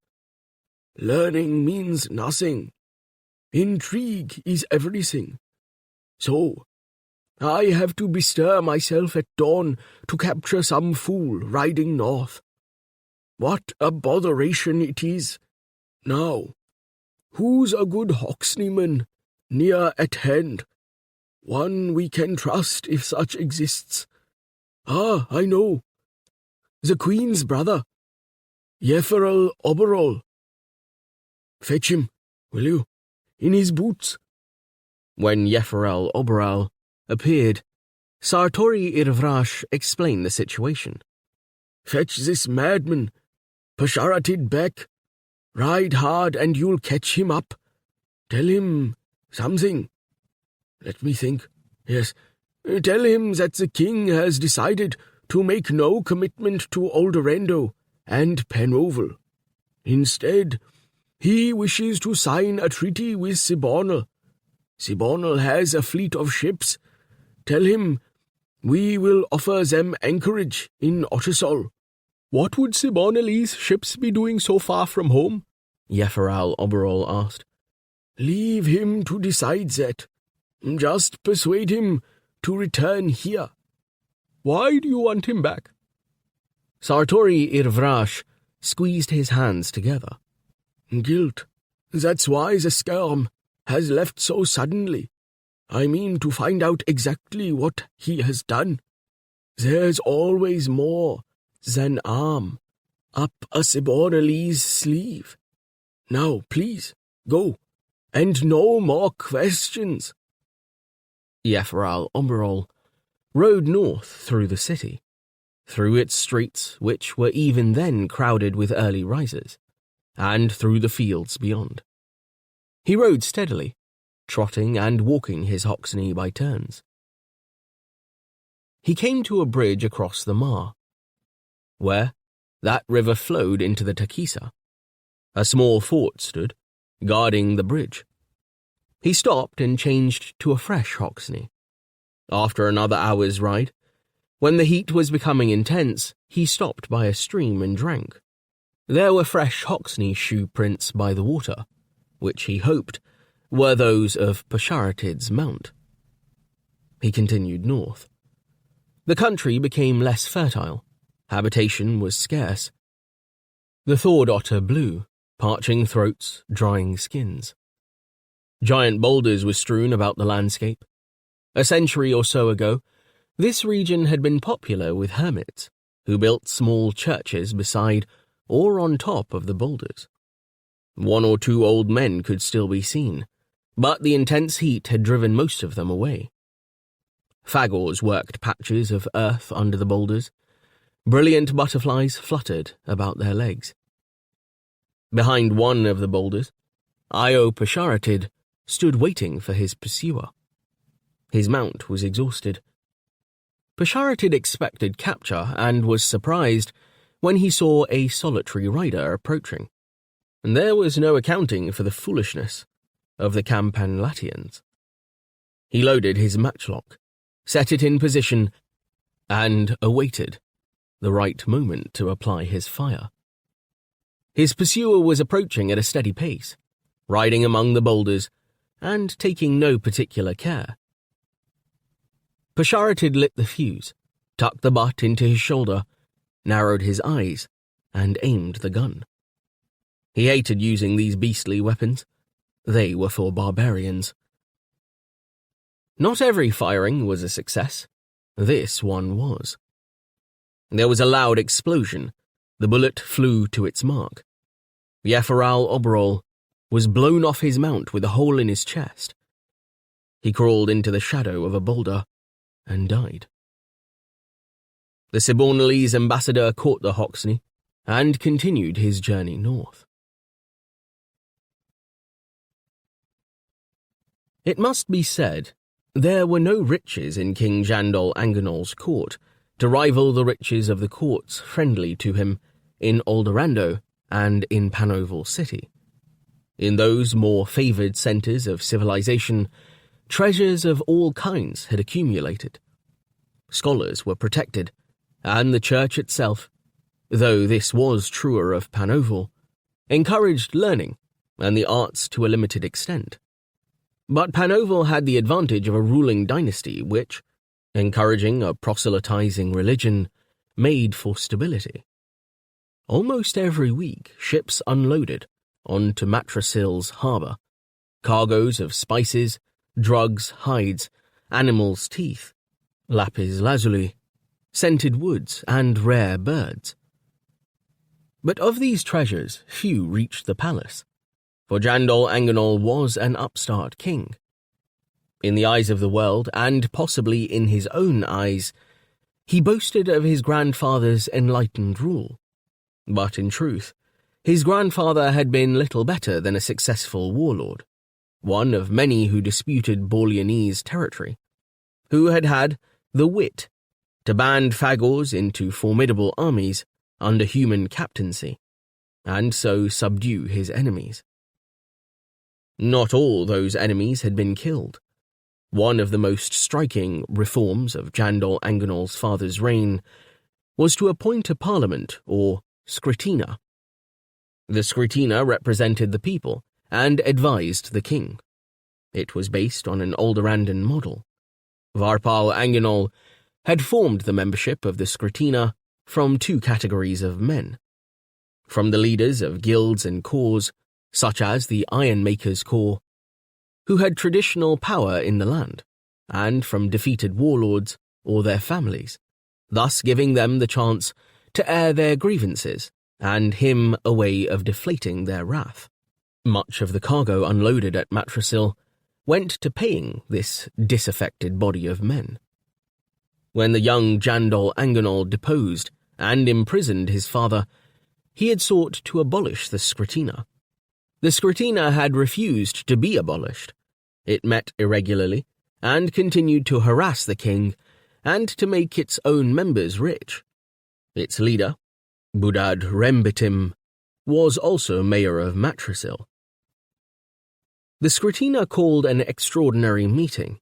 Learning means nothing. Intrigue is everything. So, I have to bestir myself at dawn to capture some fool riding north. What a botheration it is. Now, who's a good Hoxneyman near at hand? One we can trust if such exists. Ah, I know. The Queen's brother, Yefferel Oberol. Fetch him, will you, in his boots. When Yefferel Oberol appeared, Sartori Irvrash explained the situation. Fetch this madman, Pasharatid back. Ride hard and you'll catch him up. Tell him something. Let me think. Yes, tell him that the king has decided to make no commitment to Olderendo and Penoval. Instead, he wishes to sign a treaty with Sibonal. Sibonal has a fleet of ships. Tell him we will offer them anchorage in Ottersol. What would Sibonalese ships be doing so far from home? Yefferal Oberol asked. Leave him to decide that. Just persuade him to return here. Why do you want him back? Sartori Irvrash squeezed his hands together. Guilt. That's why the skirm has left so suddenly. I mean to find out exactly what he has done. There's always more than arm up a Sibonalese sleeve. Now, please, go, and no more questions. Yefferal Oberol rode north through the city, through its streets, which were even then crowded with early risers, and through the fields beyond. He rode steadily, trotting and walking his Hoxney by turns. He came to a bridge across the Mar, where that river flowed into the Takisa. A small fort stood, guarding the bridge. He stopped and changed to a fresh Hoxney. After another hour's ride, when the heat was becoming intense, he stopped by a stream and drank. There were fresh Hoxney shoe prints by the water, which he hoped were those of Pasharatid's mount. He continued north. The country became less fertile. Habitation was scarce. The thawed otter blew, parching throats, drying skins. Giant boulders were strewn about the landscape. A century or so ago, this region had been popular with hermits, who built small churches beside or on top of the boulders. One or two old men could still be seen, but the intense heat had driven most of them away. Phagors worked patches of earth under the boulders. Brilliant butterflies fluttered about their legs. Behind one of the boulders, Io Pasharatid stood waiting for his pursuer. His mount was exhausted. Pasharatid expected capture and was surprised when he saw a solitary rider approaching. And there was no accounting for the foolishness of the Campanlatians. He loaded his matchlock, set it in position, and awaited the right moment to apply his fire. His pursuer was approaching at a steady pace, riding among the boulders and taking no particular care. Pasharatid lit the fuse, tucked the butt into his shoulder, narrowed his eyes, and aimed the gun. He hated using these beastly weapons. They were for barbarians. Not every firing was a success. This one was. There was a loud explosion. The bullet flew to its mark. Yefferal Oberol was blown off his mount with a hole in his chest. He crawled into the shadow of a boulder and died. The Sibonalese ambassador caught the Hoxne and continued his journey north. It must be said, there were no riches in King Jandol Anganol's court to rival the riches of the courts friendly to him in Aldorando and in Panoval City. In those more favoured centres of civilization, treasures of all kinds had accumulated. Scholars were protected, and the church itself, though this was truer of Panoval, encouraged learning and the arts to a limited extent. But Panoval had the advantage of a ruling dynasty which, encouraging a proselytizing religion, made for stability. Almost every week, ships unloaded onto Matrasil's harbour, cargoes of spices, drugs, hides, animals' teeth, lapis lazuli, scented woods, and rare birds. But of these treasures, few reached the palace, for Jandol Anganol was an upstart king. In the eyes of the world, and possibly in his own eyes, he boasted of his grandfather's enlightened rule. But in truth, his grandfather had been little better than a successful warlord, one of many who disputed Borleanese territory, who had had the wit to band Phagors into formidable armies under human captaincy, and so subdue his enemies. Not all those enemies had been killed. One of the most striking reforms of Jandol Anganol's father's reign was to appoint a parliament, or scritina. The scritina represented the people and advised the king. It was based on an Aldorandan model. Varpal Anganol had formed the membership of the scritina from two categories of men. From the leaders of guilds and corps, such as the Ironmakers' Corps, who had traditional power in the land, and from defeated warlords or their families, thus giving them the chance to air their grievances and him a way of deflating their wrath. Much of the cargo unloaded at Matrasil went to paying this disaffected body of men. When the young Jandol Anganol deposed and imprisoned his father, he had sought to abolish the scritina. The scritina had refused to be abolished. It met irregularly and continued to harass the king and to make its own members rich. Its leader, Budad Rembitim, was also mayor of Matrasil. The scritina called an extraordinary meeting.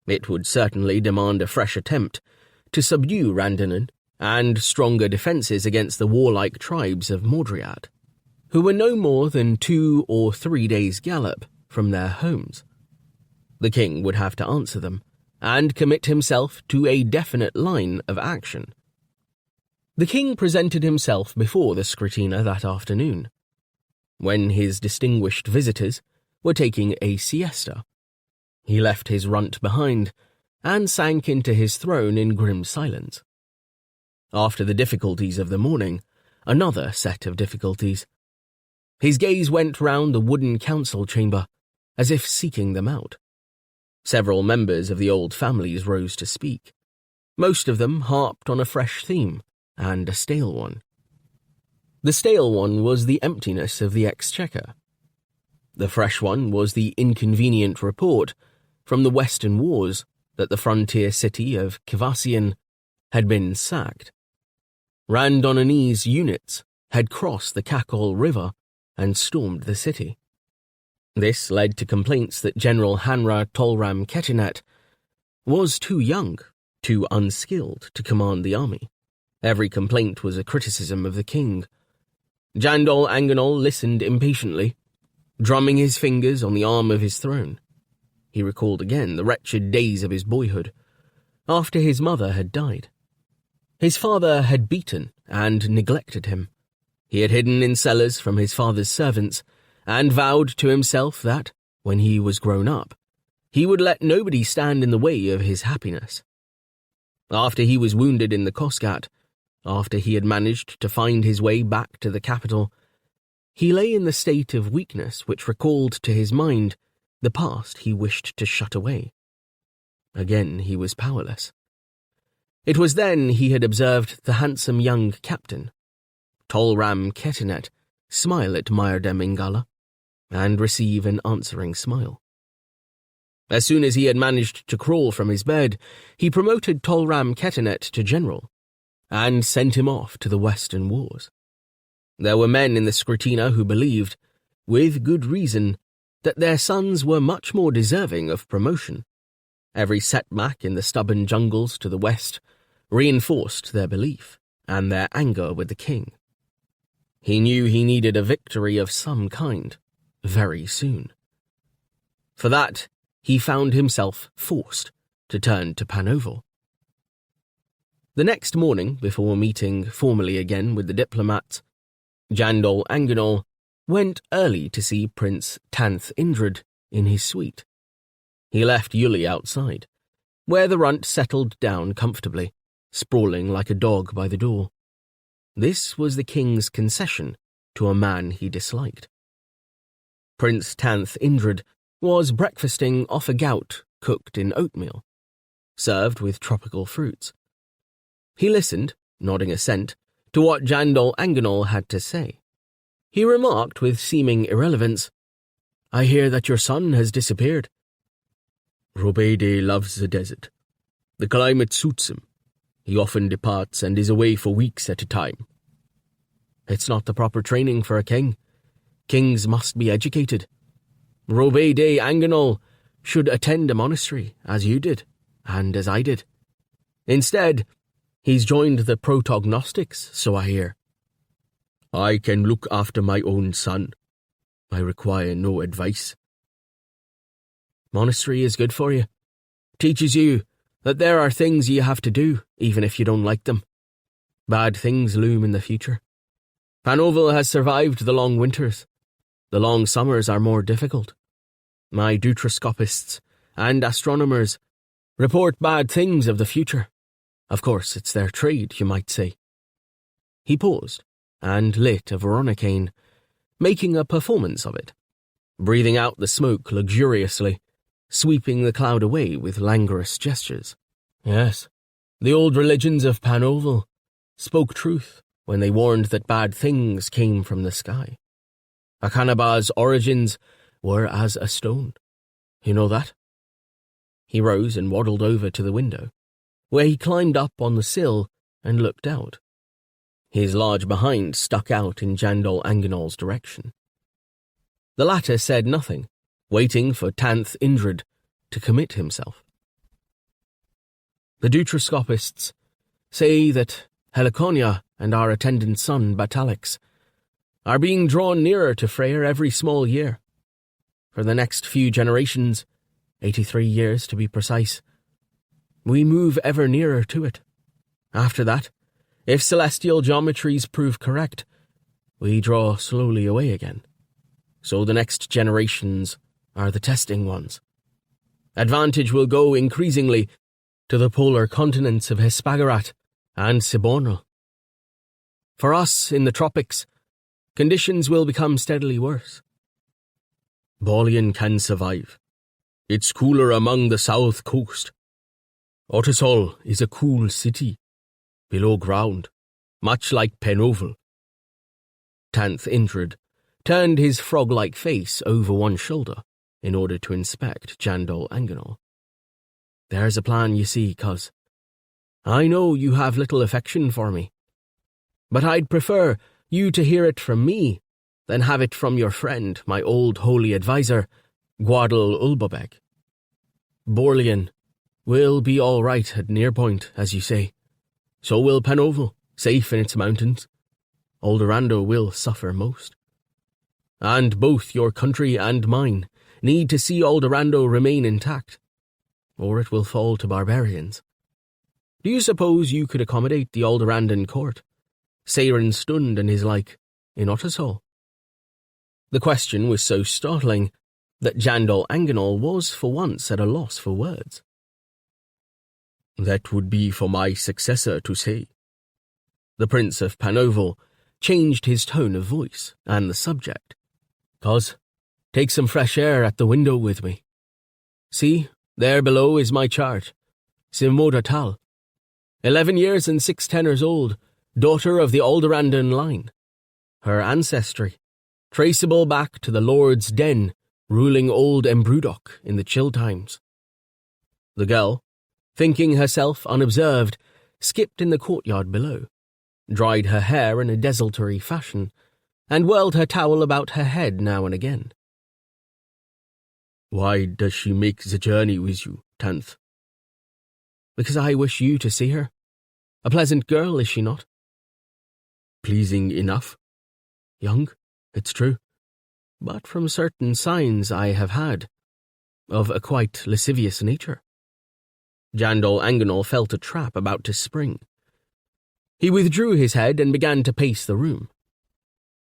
It would certainly demand a fresh attempt to subdue Randanen and stronger defences against the warlike tribes of Mordriad, who were no more than 2 or 3 days' gallop from their homes. The king would have to answer them and commit himself to a definite line of action. The king presented himself before the scritina that afternoon, when his distinguished visitors were taking a siesta. He left his runt behind and sank into his throne in grim silence. After the difficulties of the morning, another set of difficulties. His gaze went round the wooden council chamber, as if seeking them out. Several members of the old families rose to speak. Most of them harped on a fresh theme, and a stale one. The stale one was the emptiness of the exchequer. The fresh one was the inconvenient report from the Western Wars that the frontier city of Kivasian had been sacked. Randonanese units had crossed the Kakol River and stormed the city. This led to complaints that General Hanra Tolram Ketinet was too young, too unskilled to command the army. Every complaint was a criticism of the king. Jandol Anganol listened impatiently, drumming his fingers on the arm of his throne. He recalled again the wretched days of his boyhood, after his mother had died. His father had beaten and neglected him. He had hidden in cellars from his father's servants and vowed to himself that, when he was grown up, he would let nobody stand in the way of his happiness. After he was wounded in the Koskat, after he had managed to find his way back to the capital, He lay in the state of weakness which recalled to his mind the past he wished to shut away. Again he was powerless. It was then he had observed the handsome young captain, Tolram Ketinet, smile at Myrdem Ingala, and receive an answering smile. As soon as he had managed to crawl from his bed, he promoted Tolram Ketinet to general, and sent him off to the Western Wars. There were men in the Skrutina who believed, with good reason, that their sons were much more deserving of promotion. Every setback in the stubborn jungles to the west reinforced their belief and their anger with the king. He knew he needed a victory of some kind, very soon. For that, he found himself forced to turn to Panoval. The next morning, before meeting formally again with the diplomats, Jandol Anganol went early to see Prince Tanth Indrid in his suite. He left Yuli outside, where the runt settled down comfortably, sprawling like a dog by the door. This was the king's concession to a man he disliked. Prince Tanth Indrid was breakfasting off a gout cooked in oatmeal, served with tropical fruits. He listened, nodding assent, to what Jandol Anganol had to say. He remarked with seeming irrelevance, "I hear that your son has disappeared." "Robede loves the desert. The climate suits him. He often departs and is away for weeks at a time." "It's not the proper training for a king. Kings must be educated. Robede Anganol should attend a monastery, as you did, and as I did. Instead, he's joined the protognostics, so I hear." "I can look after my own son. I require no advice." "Monastery is good for you. Teaches you that there are things you have to do, even if you don't like them. Bad things loom in the future. Panoval has survived the long winters. The long summers are more difficult. My deuteroscopists and astronomers report bad things of the future. Of course, it's their trade, you might say." He paused and lit a Veronicane, making a performance of it, breathing out the smoke luxuriously, sweeping the cloud away with languorous gestures. Yes, the old religions of Panoval spoke truth when they warned that bad things came from the sky. Akanaba's origins were as a stone. You know that? He rose and waddled over to the window, where he climbed up on the sill and looked out. His large behind stuck out in Jandol Anganol's direction. The latter said nothing, waiting for Tanth Indrid to commit himself. The deuteroscopists say that Helliconia and our attendant son, Batalix, are being drawn nearer to Freyr every small year. For the next few generations, 83 years to be precise, we move ever nearer to it. After that, if celestial geometries prove correct, we draw slowly away again. So the next generations are the testing ones. Advantage will go increasingly to the polar continents of Hespagorat and Sibornel. For us in the tropics, conditions will become steadily worse. Bolian can survive. It's cooler among the south coast. Ottersol is a cool city, below ground, much like Panoval. Tanth Indrid turned his frog-like face over one shoulder in order to inspect Jandol Anganol. There's a plan, you see, cuz. I know you have little affection for me, but I'd prefer you to hear it from me than have it from your friend, my old holy adviser, Gwadal Ulbabeg. Borlean will be all right at Nearpoint, as you say. So will Panoval, safe in its mountains. Aldorando will suffer most. And both your country and mine need to see Aldorando remain intact, or it will fall to barbarians. Do you suppose you could accommodate the Aldorandan court, Seirin Stund and his like, in Ottersol? The question was so startling that Jandol Anganol was for once at a loss for words. That would be for my successor to say. The Prince of Panoval changed his tone of voice and the subject. "Cos, take some fresh air at the window with me. See, there below is my charge, Simoda Tal, 11 years and 6 tenors old, daughter of the Alderandon line. Her ancestry, traceable back to the Lord's Den, ruling old Embrudoc in the chill times." The girl, thinking herself unobserved, skipped in the courtyard below, dried her hair in a desultory fashion, and whirled her towel about her head now and again. "Why does she make the journey with you, Tanth?" "Because I wish you to see her. A pleasant girl, is she not?" "Pleasing enough." "Young, it's true, but from certain signs I have had, of a quite lascivious nature." Jandal Anganol felt a trap about to spring. He withdrew his head and began to pace the room.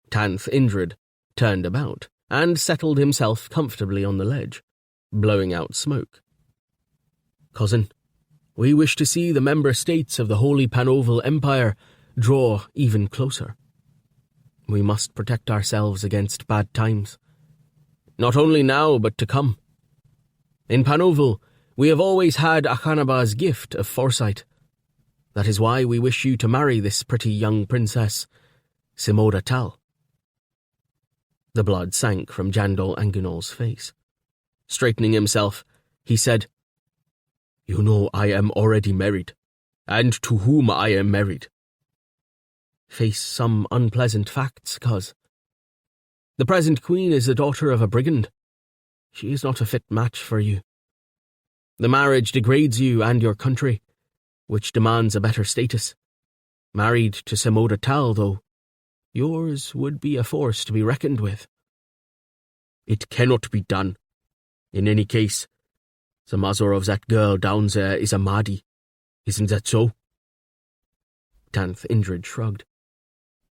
Tanth Indrid turned about and settled himself comfortably on the ledge, blowing out smoke. "Cousin, we wish to see the member states of the Holy Panoval Empire draw even closer. We must protect ourselves against bad times, not only now but to come. In Panoval, we have always had Akhanaba's gift of foresight. That is why we wish you to marry this pretty young princess, Simoda Tal." The blood sank from Jandal Anganol's face. Straightening himself, he said, "You know I am already married, and to whom I am married." "Face some unpleasant facts, cos. The present queen is the daughter of a brigand. She is not a fit match for you. The marriage degrades you and your country, which demands a better status. Married to Simoda Tal, though, yours would be a force to be reckoned with." "It cannot be done. In any case, the mother of that girl down there is a Mahdi. Isn't that so?" Tanth Indrid shrugged.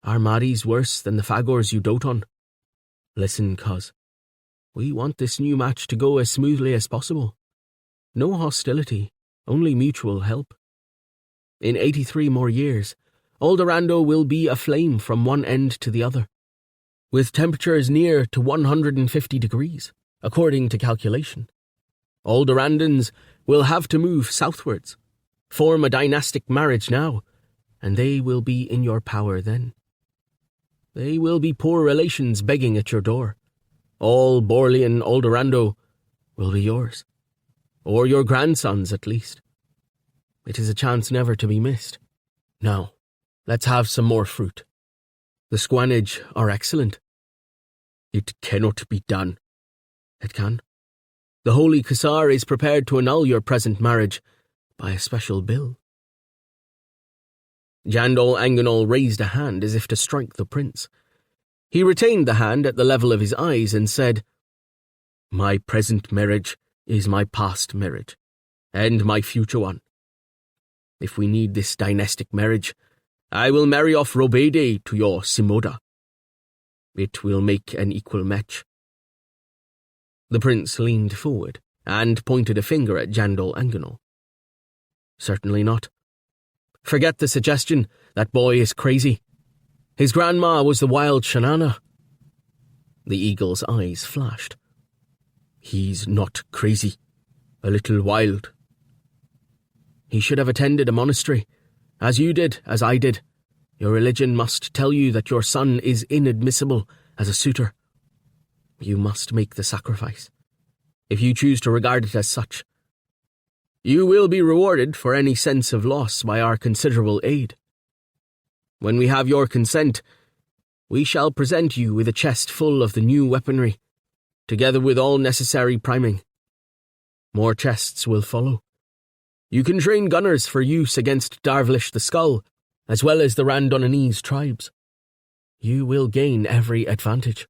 "Are Mahdis worse than the Phagors you dote on? Listen, cos. We want this new match to go as smoothly as possible. No hostility, only mutual help. In 83 more years, Alderando will be aflame from one end to the other, with temperatures near to 150 degrees, according to calculation. Alderandans will have to move southwards, form a dynastic marriage now, and they will be in your power then. They will be poor relations begging at your door. All Borlean Alderando will be yours, or your grandsons at least. It is a chance never to be missed. Now, let's have some more fruit. The squanage are excellent." "It cannot be done." "It can. The Holy Cassar is prepared to annul your present marriage by a special bill." Jandal Anganol raised a hand as if to strike the prince. He retained the hand at the level of his eyes and said, "My present marriage is my past marriage, and my future one. If we need this dynastic marriage, I will marry off Robede to your Simoda. It will make an equal match." The prince leaned forward and pointed a finger at Jandal Anganol. "Certainly not. Forget the suggestion. That boy is crazy. His grandma was the wild Shanana." The eagle's eyes flashed. "He's not crazy. A little wild." "He should have attended a monastery, as you did, as I did. Your religion must tell you that your son is inadmissible as a suitor. You must make the sacrifice, if you choose to regard it as such. You will be rewarded for any sense of loss by our considerable aid. When we have your consent, we shall present you with a chest full of the new weaponry, together with all necessary priming. More chests will follow. You can train gunners for use against Darvlish the Skull, as well as the Randonanese tribes. You will gain every advantage."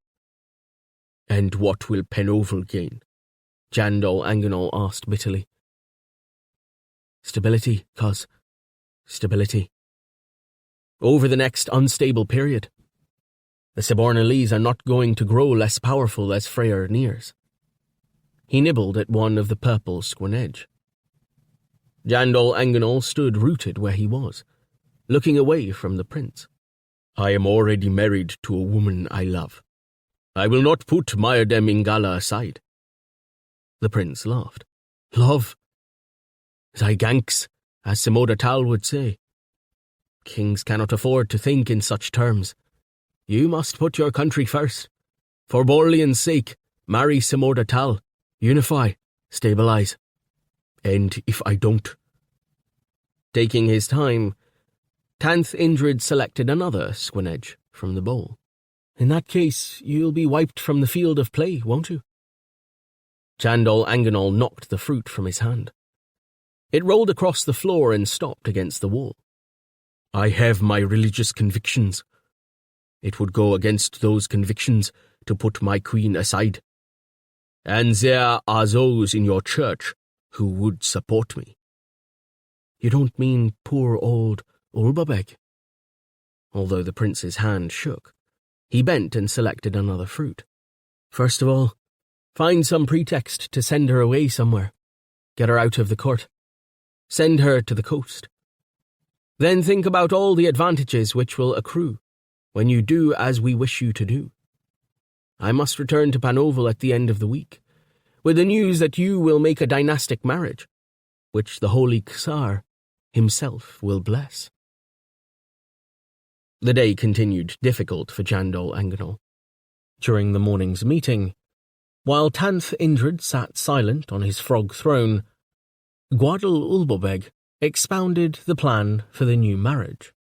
"And what will Panoval gain?" Jandal Anganol asked bitterly. "Stability, cos. Stability. Over the next unstable period. The Sibornalese are not going to grow less powerful as Freyr nears." He nibbled at one of the purple squanege. Jandal Anganol stood rooted where he was, looking away from the prince. I am already married to a woman I love. I will not put Mayadem Ingala aside. The prince laughed. Love? Zyganks, as Simoda Tal would say. Kings cannot afford to think in such terms. You must put your country first. For Borleon's sake, marry Simoda Tal. Unify. Stabilize. And if I don't? Taking his time, Tanth Indrid selected another squinedge from the bowl. In that case, you'll be wiped from the field of play, won't you? Chandol Anganol knocked the fruit from his hand. It rolled across the floor and stopped against the wall. I have my religious convictions. It would go against those convictions to put my queen aside. And there are those in your church who would support me. You don't mean poor old Ulbabeg? Although the prince's hand shook, he bent and selected another fruit. First of all, find some pretext to send her away somewhere. Get her out of the court. Send her to the coast. Then think about all the advantages which will accrue when you do as we wish you to do. I must return to Panoval at the end of the week, with the news that you will make a dynastic marriage, which the Holy Ksar himself will bless. The day continued difficult for Chandol Anganol. During the morning's meeting, while Tanth Indrid sat silent on his frog throne, Gwadal Ulbobeg expounded the plan for the new marriage.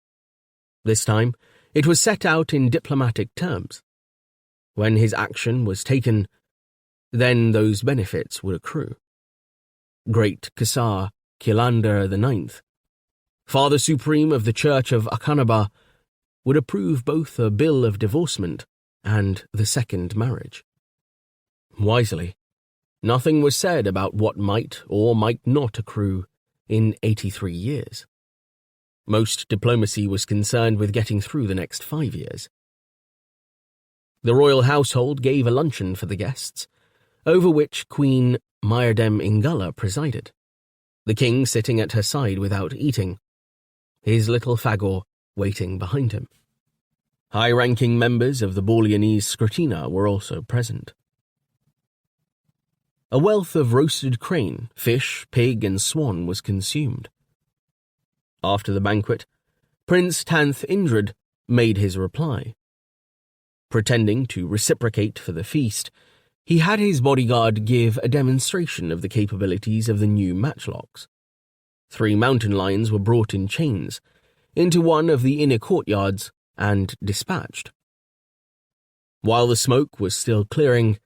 This time, it was set out in diplomatic terms. When his action was taken, then those benefits would accrue. Great Ksar Kilander IX, Father Supreme of the Church of Akanaba, would approve both a bill of divorcement and the second marriage. Wisely, nothing was said about what might or might not accrue in 83 years. Most diplomacy was concerned with getting through the next 5 years. The royal household gave a luncheon for the guests, over which Queen Mayardem Ingala presided, the king sitting at her side without eating, his little Phagor waiting behind him. High-ranking members of the Borleonese Skrutina were also present. A wealth of roasted crane, fish, pig, and swan was consumed. After the banquet, Prince Tanth Indrid made his reply. Pretending to reciprocate for the feast, he had his bodyguard give a demonstration of the capabilities of the new matchlocks. 3 mountain lions were brought in chains into one of the inner courtyards and dispatched. While the smoke was still clearing,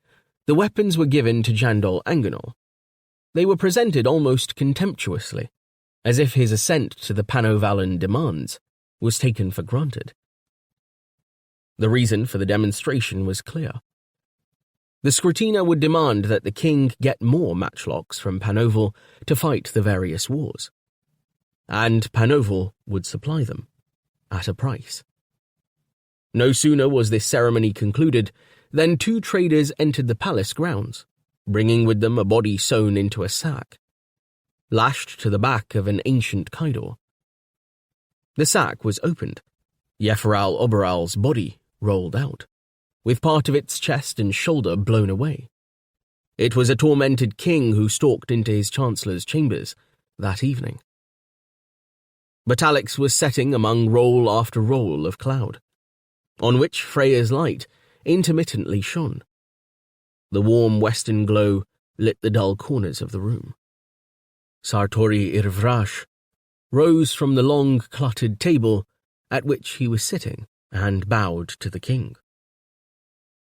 the weapons were given to Chandol Anganol. They were presented almost contemptuously, as if his assent to the Panovalan demands was taken for granted. The reason for the demonstration was clear. The Skrutina would demand that the king get more matchlocks from Panoval to fight the various wars, and Panoval would supply them, at a price. No sooner was this ceremony concluded than 2 traders entered the palace grounds, bringing with them a body sewn into a sack, lashed to the back of an ancient Kaidor. The sack was opened. Yeferal Oberal's body rolled out, with part of its chest and shoulder blown away. It was a tormented king who stalked into his chancellor's chambers that evening. Batalix was setting among roll after roll of cloud, on which Freya's light intermittently shone. The warm western glow lit the dull corners of the room. Sartori Irvrash rose from the long cluttered table at which he was sitting and bowed to the king.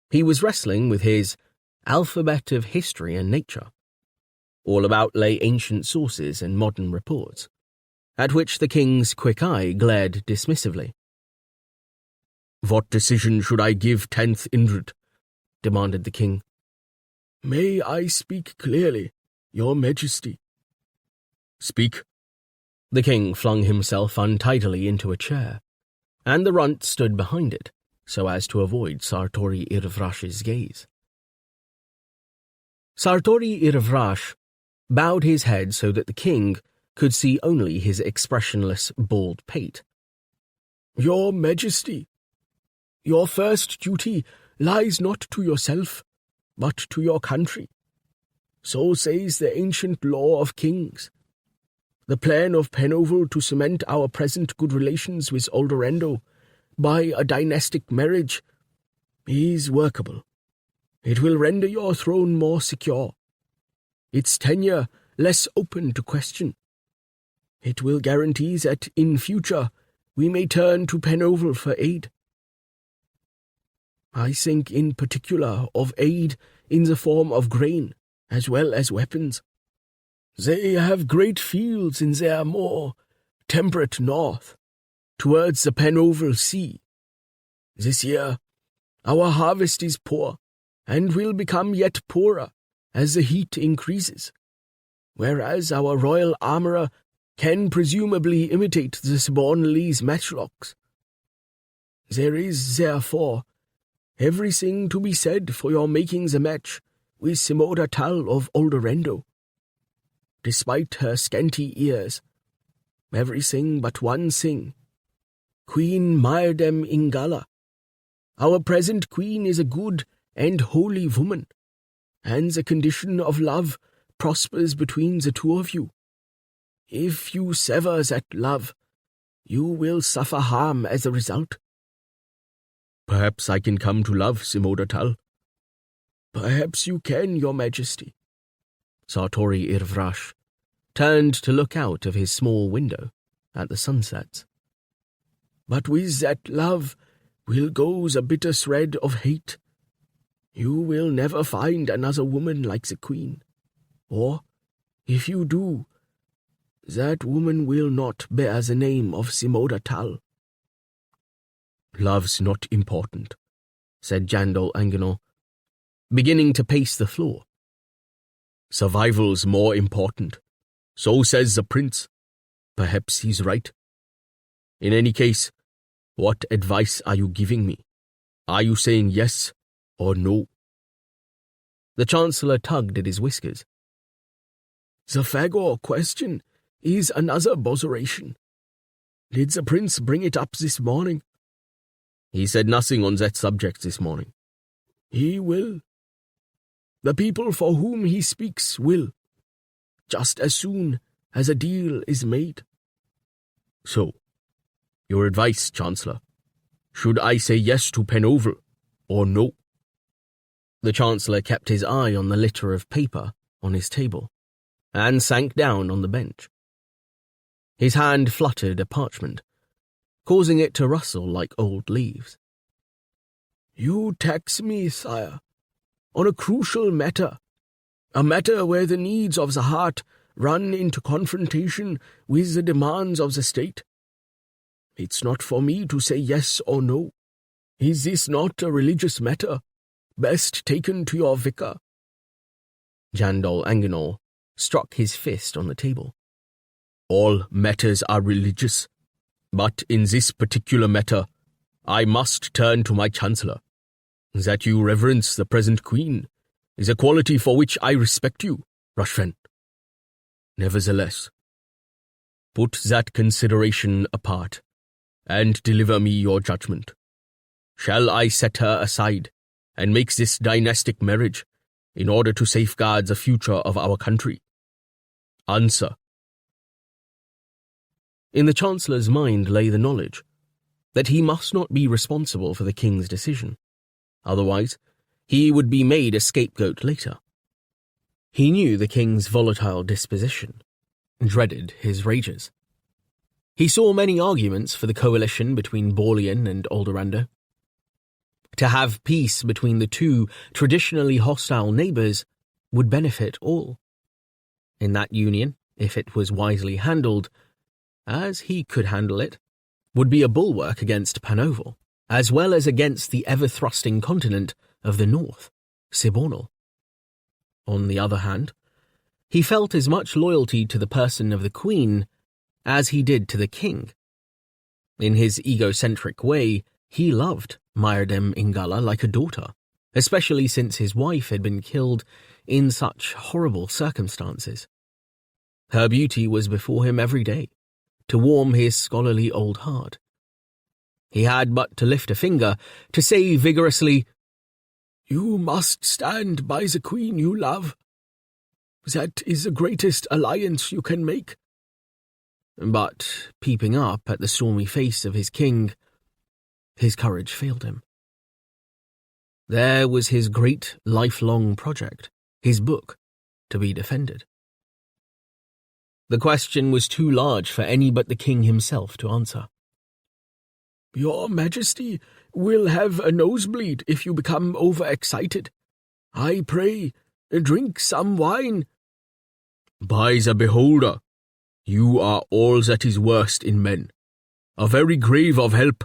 He was wrestling with his alphabet of history and nature. All about lay ancient sources and modern reports, at which the king's quick eye glared dismissively. "What decision should I give 10th Indrid?" demanded the king. "May I speak clearly, your majesty?" "Speak." The king flung himself untidily into a chair, and the runt stood behind it, so as to avoid Sartori Irvrash's gaze. Sartori Irvrash bowed his head so that the king could see only his expressionless, bald pate. "Your majesty," Your first duty lies not to yourself, but to your country. So says the ancient law of kings. The plan of Penovel to cement our present good relations with Aldorando by a dynastic marriage is workable. It will render your throne more secure, its tenure less open to question. It will guarantee that in future we may turn to Penovel for aid. I think in particular of aid in the form of grain as well as weapons. They have great fields in their more temperate north, towards the Penovel Sea. This year our harvest is poor, and will become yet poorer as the heat increases, whereas our royal armourer can presumably imitate the Sbornlese matchlocks. There is, therefore, everything to be said for your making the match with Simoda Tal of Aldorando. Despite her scanty years, everything but one thing. Queen Myrdem Ingala. Our present queen is a good and holy woman, and the condition of love prospers between the two of you. If you sever that love, you will suffer harm as a result. Perhaps I can come to love Simoda Tal. Perhaps you can, your majesty. Sartori Irvrash turned to look out of his small window at the sunsets. But with that love will go the bitter thread of hate. You will never find another woman like the queen. Or, if you do, that woman will not bear the name of Simoda Tal. Love's not important, said Jandal Angenor, beginning to pace the floor. Survival's more important. So says the prince. Perhaps he's right. In any case, what advice are you giving me? Are you saying yes or no? The Chancellor tugged at his whiskers. The Phagor question is another botheration. Did the prince bring it up this morning? He said nothing on that subject this morning. He will. The people for whom he speaks will, just as soon as a deal is made. So, your advice, Chancellor. Should I say yes to Penovel, or no? The Chancellor kept his eye on the litter of paper on his table, and sank down on the bench. His hand fluttered a parchment, causing it to rustle like old leaves. You tax me, sire, on a crucial matter, a matter where the needs of the heart run into confrontation with the demands of the state. It's not for me to say yes or no. Is this not a religious matter, best taken to your vicar? Jandal Angenor struck his fist on the table. All matters are religious, but in this particular matter, I must turn to my Chancellor. That you reverence the present Queen is a quality for which I respect you, Rushfen. Nevertheless, put that consideration apart, and deliver me your judgment. Shall I set her aside, and make this dynastic marriage, in order to safeguard the future of our country? Answer. In the Chancellor's mind lay the knowledge that he must not be responsible for the king's decision. Otherwise, he would be made a scapegoat later. He knew the king's volatile disposition, dreaded his rages. He saw many arguments for the coalition between Borleon and Aldorando. To have peace between the two traditionally hostile neighbours would benefit all. In that union, if it was wisely handled, as he could handle it, would be a bulwark against Panovel, as well as against the ever-thrusting continent of the north, Sibornal. On the other hand, he felt as much loyalty to the person of the Queen as he did to the king. In his egocentric way, he loved Myrdem Ingala like a daughter, especially since his wife had been killed in such horrible circumstances. Her beauty was before him every day, to warm his scholarly old heart. He had but to lift a finger to say vigorously, "You must stand by the queen you love. That is the greatest alliance you can make." But, peeping up at the stormy face of his king, his courage failed him. There was his great lifelong project, his book, to be defended. The question was too large for any but the king himself to answer. "Your Majesty will have a nosebleed if you become overexcited. I pray, drink some wine." "By the beholder, you are all that is worst in men, a very grave of help."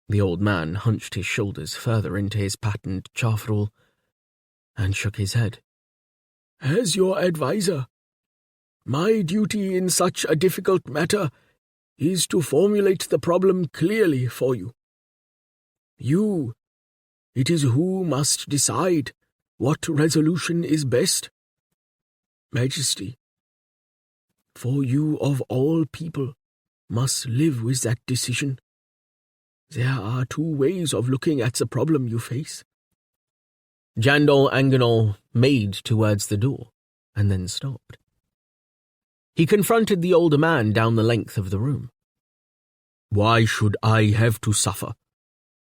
The old man hunched his shoulders further into his patterned chafferel and shook his head. "As your adviser, my duty in such a difficult matter is to formulate the problem clearly for you. It is who must decide what resolution is best. Majesty, for you of all people must live with that decision. There are two ways of looking at the problem you face." Jandal Anganol made towards the door, and then stopped. He confronted the older man down the length of the room. "Why should I have to suffer?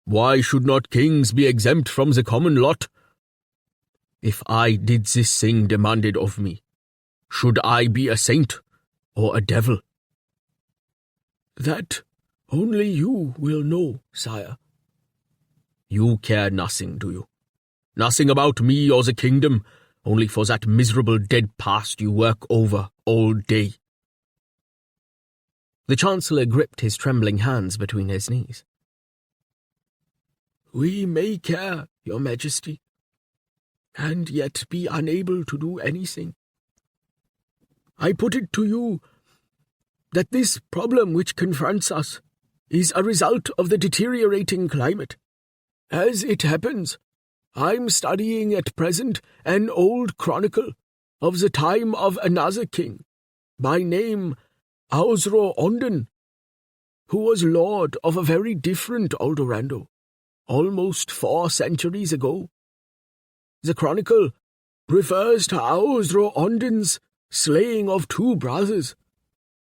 Why should not kings be exempt from the common lot? If I did this thing demanded of me, should I be a saint or a devil?" "That only you will know, sire." "You care nothing, do you? Nothing about me or the kingdom, only for that miserable dead past you work over all day." The Chancellor gripped his trembling hands between his knees. "We may care, Your Majesty, and yet be unable to do anything. I put it to you that this problem which confronts us is a result of the deteriorating climate. As it happens, I'm studying at present an old chronicle of the time of another king, by name Ausro Onden, who was lord of a very different Eldorando, almost 4 centuries ago. The chronicle refers to Ausro Onden's slaying of 2 brothers,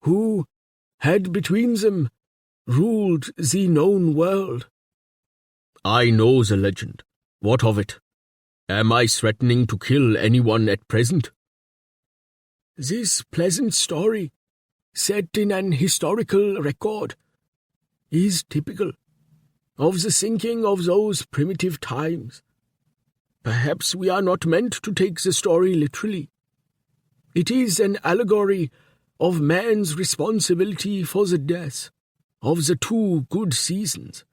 who had between them ruled the known world." "I know the legend. What of it? Am I threatening to kill anyone at present?" "This pleasant story, set in an historical record, is typical of the thinking of those primitive times. Perhaps we are not meant to take the story literally. It is an allegory of man's responsibility for the death of the 2 good seasons,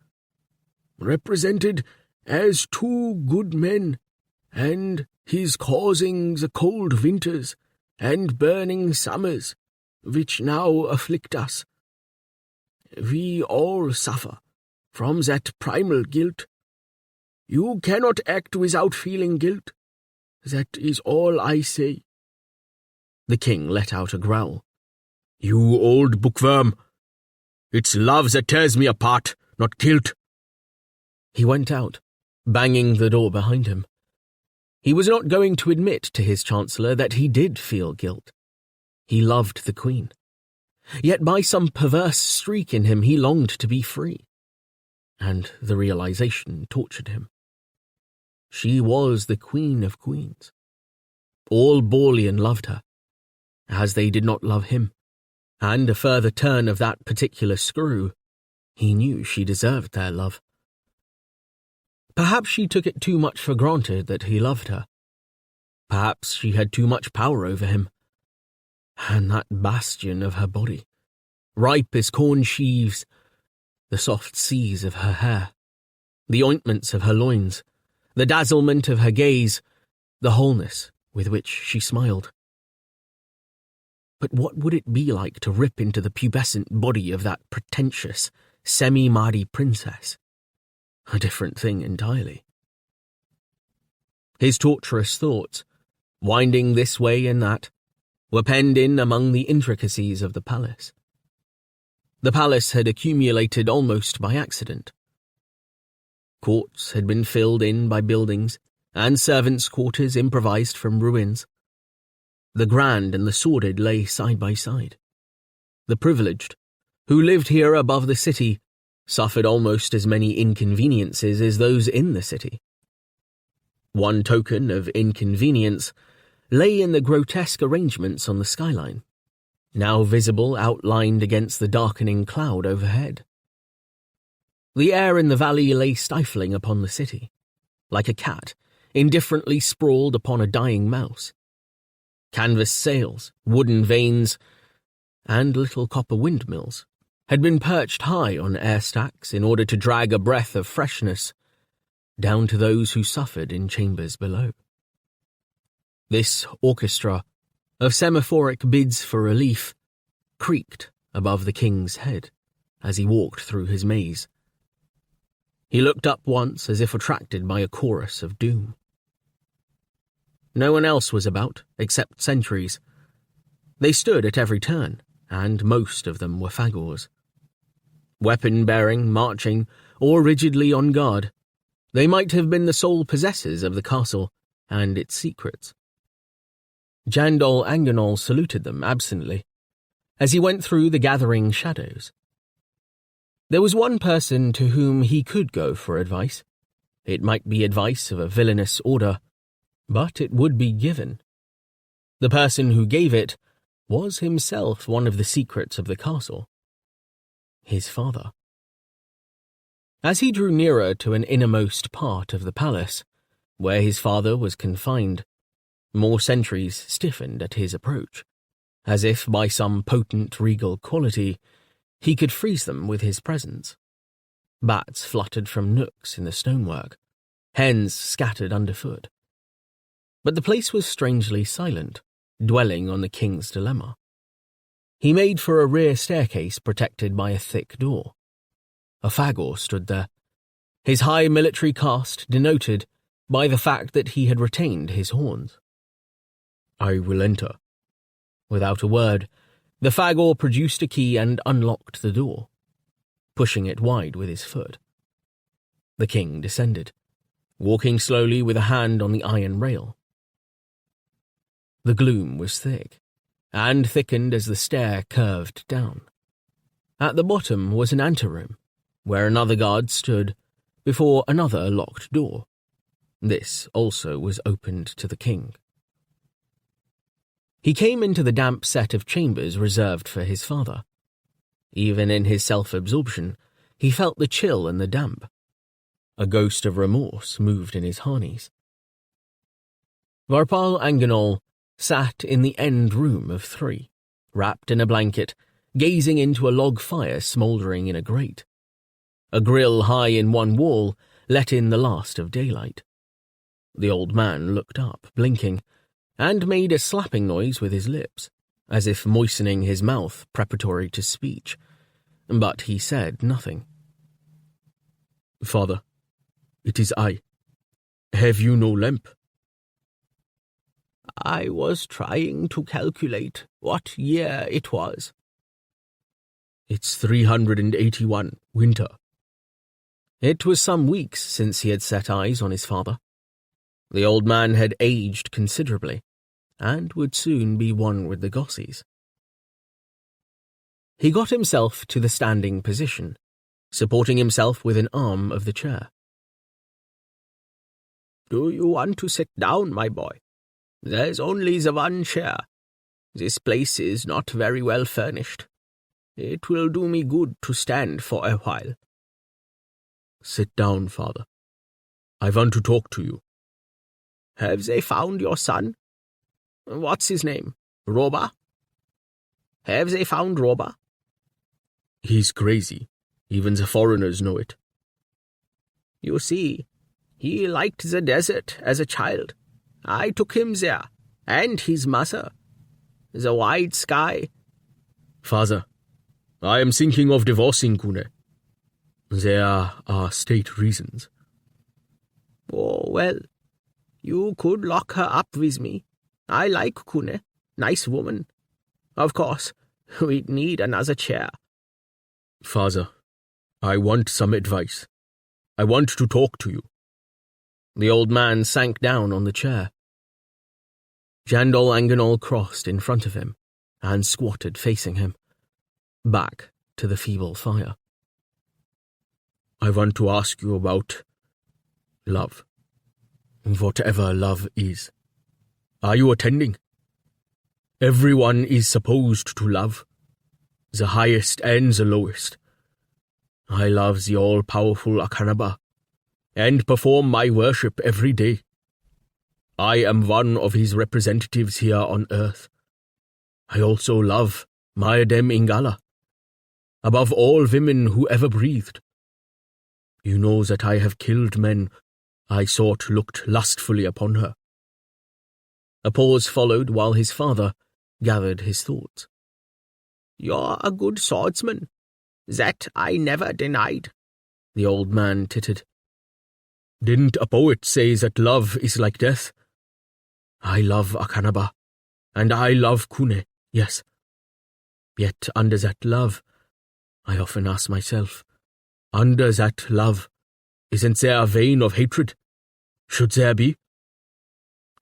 represented as 2 good men, and his causing the cold winters and burning summers which now afflict us. We all suffer from that primal guilt. You cannot act without feeling guilt. That is all I say." The king let out a growl. "You old bookworm! It's love that tears me apart, not guilt." He went out, banging the door behind him. He was not going to admit to his chancellor that he did feel guilt. He loved the queen. Yet by some perverse streak in him he longed to be free. And the realization tortured him. She was the queen of queens. All Borlean loved her, as they did not love him, and a further turn of that particular screw, he knew she deserved their love. Perhaps she took it too much for granted that he loved her. Perhaps she had too much power over him. And that bastion of her body, ripe as corn sheaves, the soft seas of her hair, the ointments of her loins, the dazzlement of her gaze, the wholeness with which she smiled. But what would it be like to rip into the pubescent body of that pretentious, semi-Mahdi princess? A different thing entirely. His torturous thoughts, winding this way and that, were penned in among the intricacies of the palace. The palace had accumulated almost by accident. Courts had been filled in by buildings, and servants' quarters improvised from ruins. The grand and the sordid lay side by side. The privileged, who lived here above the city, suffered almost as many inconveniences as those in the city. One token of inconvenience lay in the grotesque arrangements on the skyline, now visible outlined against the darkening cloud overhead. The air in the valley lay stifling upon the city, like a cat indifferently sprawled upon a dying mouse. Canvas sails, wooden vanes, and little copper windmills had been perched high on air stacks in order to drag a breath of freshness down to those who suffered in chambers below. This orchestra of semaphoric bids for relief creaked above the king's head as he walked through his maze. He looked up once as if attracted by a chorus of doom. No one else was about, except sentries. They stood at every turn, and most of them were Phagors. Weapon-bearing, marching, or rigidly on guard, they might have been the sole possessors of the castle and its secrets. Jandol Anganol saluted them absently as he went through the gathering shadows. There was one person to whom he could go for advice. It might be advice of a villainous order, but it would be given. The person who gave it was himself one of the secrets of the castle. His father. As he drew nearer to an innermost part of the palace, where his father was confined, more sentries stiffened at his approach, as if by some potent regal quality he could freeze them with his presence. Bats fluttered from nooks in the stonework, hens scattered underfoot. But the place was strangely silent, dwelling on the king's dilemma. He made for a rear staircase protected by a thick door. A Phagor stood there, his high military caste denoted by the fact that he had retained his horns. I will enter. Without a word, the Phagor produced a key and unlocked the door, pushing it wide with his foot. The king descended, walking slowly with a hand on the iron rail. The gloom was thick, and thickened as the stair curved down. At the bottom was an anteroom, where another guard stood before another locked door. This also was opened to the king. He came into the damp set of chambers reserved for his father. Even in his self-absorption, he felt the chill and the damp. A ghost of remorse moved in his harneys. Varpal Anganol sat in the end room of 3, wrapped in a blanket, gazing into a log fire smouldering in a grate. A grill high in one wall let in the last of daylight. The old man looked up, blinking, and made a slapping noise with his lips, as if moistening his mouth preparatory to speech, but he said nothing. Father, it is I. Have you no lamp? I was trying to calculate what year it was. It's 381, winter. It was some weeks since he had set eyes on his father. The old man had aged considerably, and would soon be one with the gossies. He got himself to the standing position, supporting himself with an arm of the chair. Do you want to sit down, my boy? There's only the one chair. This place is not very well furnished. It will do me good to stand for a while. Sit down, father. I want to talk to you. Have they found your son? What's his name? Roba? Have they found Roba? He's crazy. Even the foreigners know it. You see, he liked the desert as a child. I took him there, and his mother. The wide sky. Father, I am thinking of divorcing Kune. There are state reasons. Oh, well, you could lock her up with me. I like Kune. Nice woman. Of course, we'd need another chair. Father, I want some advice. I want to talk to you. The old man sank down on the chair. Jandol Anganol crossed in front of him and squatted facing him, back to the feeble fire. I want to ask you about love. Whatever love is. Are you attending? Everyone is supposed to love, the highest and the lowest. I love the all-powerful Akanaba, and perform my worship every day. I am one of his representatives here on earth. I also love Mayadem Ingala, above all women who ever breathed. You know that I have killed men I thought looked lustfully upon her. A pause followed while his father gathered his thoughts. You're a good swordsman. That I never denied, the old man tittered. Didn't a poet say that love is like death? I love Akanaba, and I love Kune, yes. Yet under that love, I often ask myself, under that love, isn't there a vein of hatred? Should there be?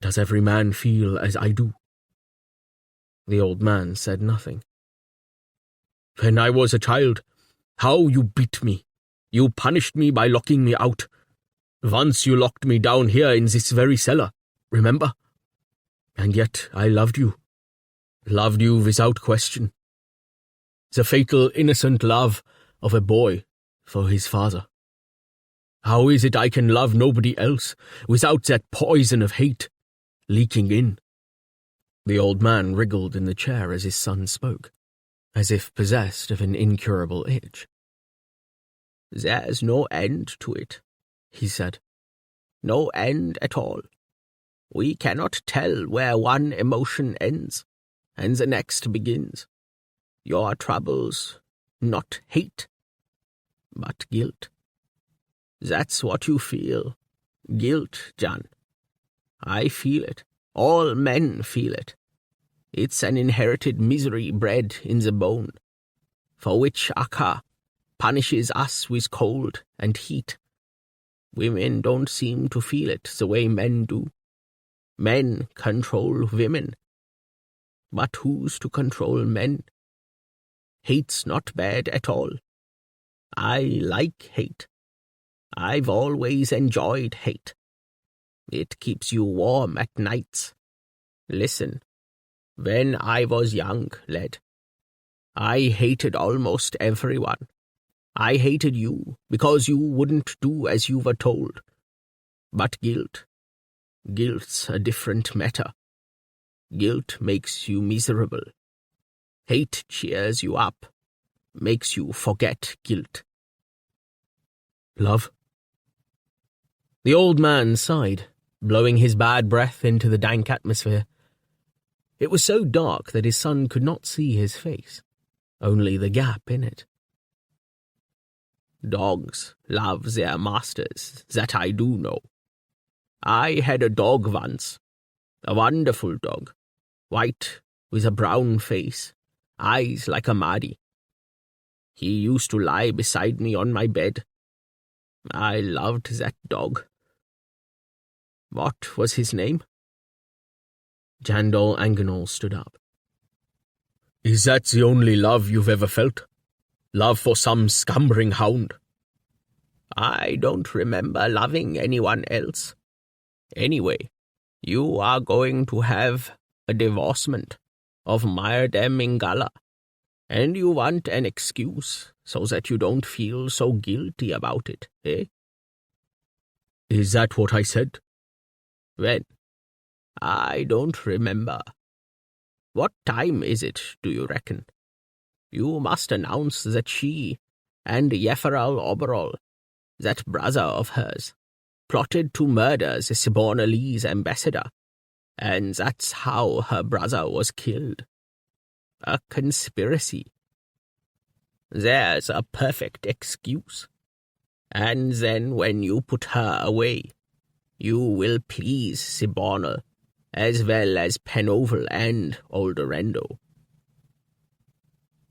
Does every man feel as I do? The old man said nothing. When I was a child, how you beat me. You punished me by locking me out. Once you locked me down here in this very cellar, remember? And yet I loved you. Loved you without question. The fatal, innocent love of a boy for his father. How is it I can love nobody else without that poison of hate leaking in? The old man wriggled in the chair as his son spoke, as if possessed of an incurable itch. There's no end to it, he said. No end at all. We cannot tell where one emotion ends and the next begins. Your troubles, not hate, but guilt. That's what you feel. Guilt, Jan. I feel it. All men feel it. It's an inherited misery bred in the bone, for which Akka punishes us with cold and heat. Women don't seem to feel it the way men do. Men control women. But who's to control men? Hate's not bad at all. I like hate. I've always enjoyed hate. It keeps you warm at nights. Listen, when I was young, lad, I hated almost everyone. I hated you because you wouldn't do as you were told. But guilt's a different matter. Guilt makes you miserable. Hate cheers you up, makes you forget guilt. Love? The old man sighed, blowing his bad breath into the dank atmosphere. It was so dark that his son could not see his face, only the gap in it. Dogs love their masters, that I do know. I had a dog once, a wonderful dog, white with a brown face, eyes like a Mahdi. He used to lie beside me on my bed. I loved that dog. What was his name? Jandol Anganol stood up. Is that the only love you've ever felt? Love for some scumbering hound? I don't remember loving anyone else. Anyway, you are going to have a divorcement of Mayadem Ingala, and you want an excuse so that you don't feel so guilty about it, eh? Is that what I said? When? I don't remember. What time is it, do you reckon? You must announce that she and Yeferal Oberol, that brother of hers, plotted to murder the Sibornalese ambassador, and that's how her brother was killed. A conspiracy. There's a perfect excuse. And then when you put her away, you will please Sibornal, as well as Penoval and Oldorendo.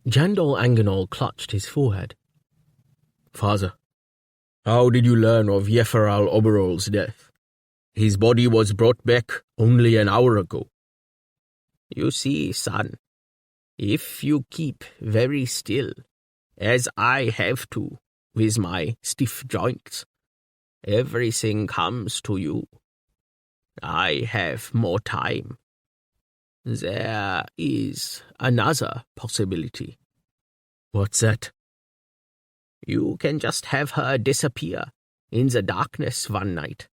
Jandol Anganol clutched his forehead Father, how did you learn of Yeferal Oberol's death? His body was brought back only an hour ago. You see, son, if you keep very still, as I have to with my stiff joints, everything comes to you. I have more time. There is another possibility. What's that? You can just have her disappear in the darkness one night,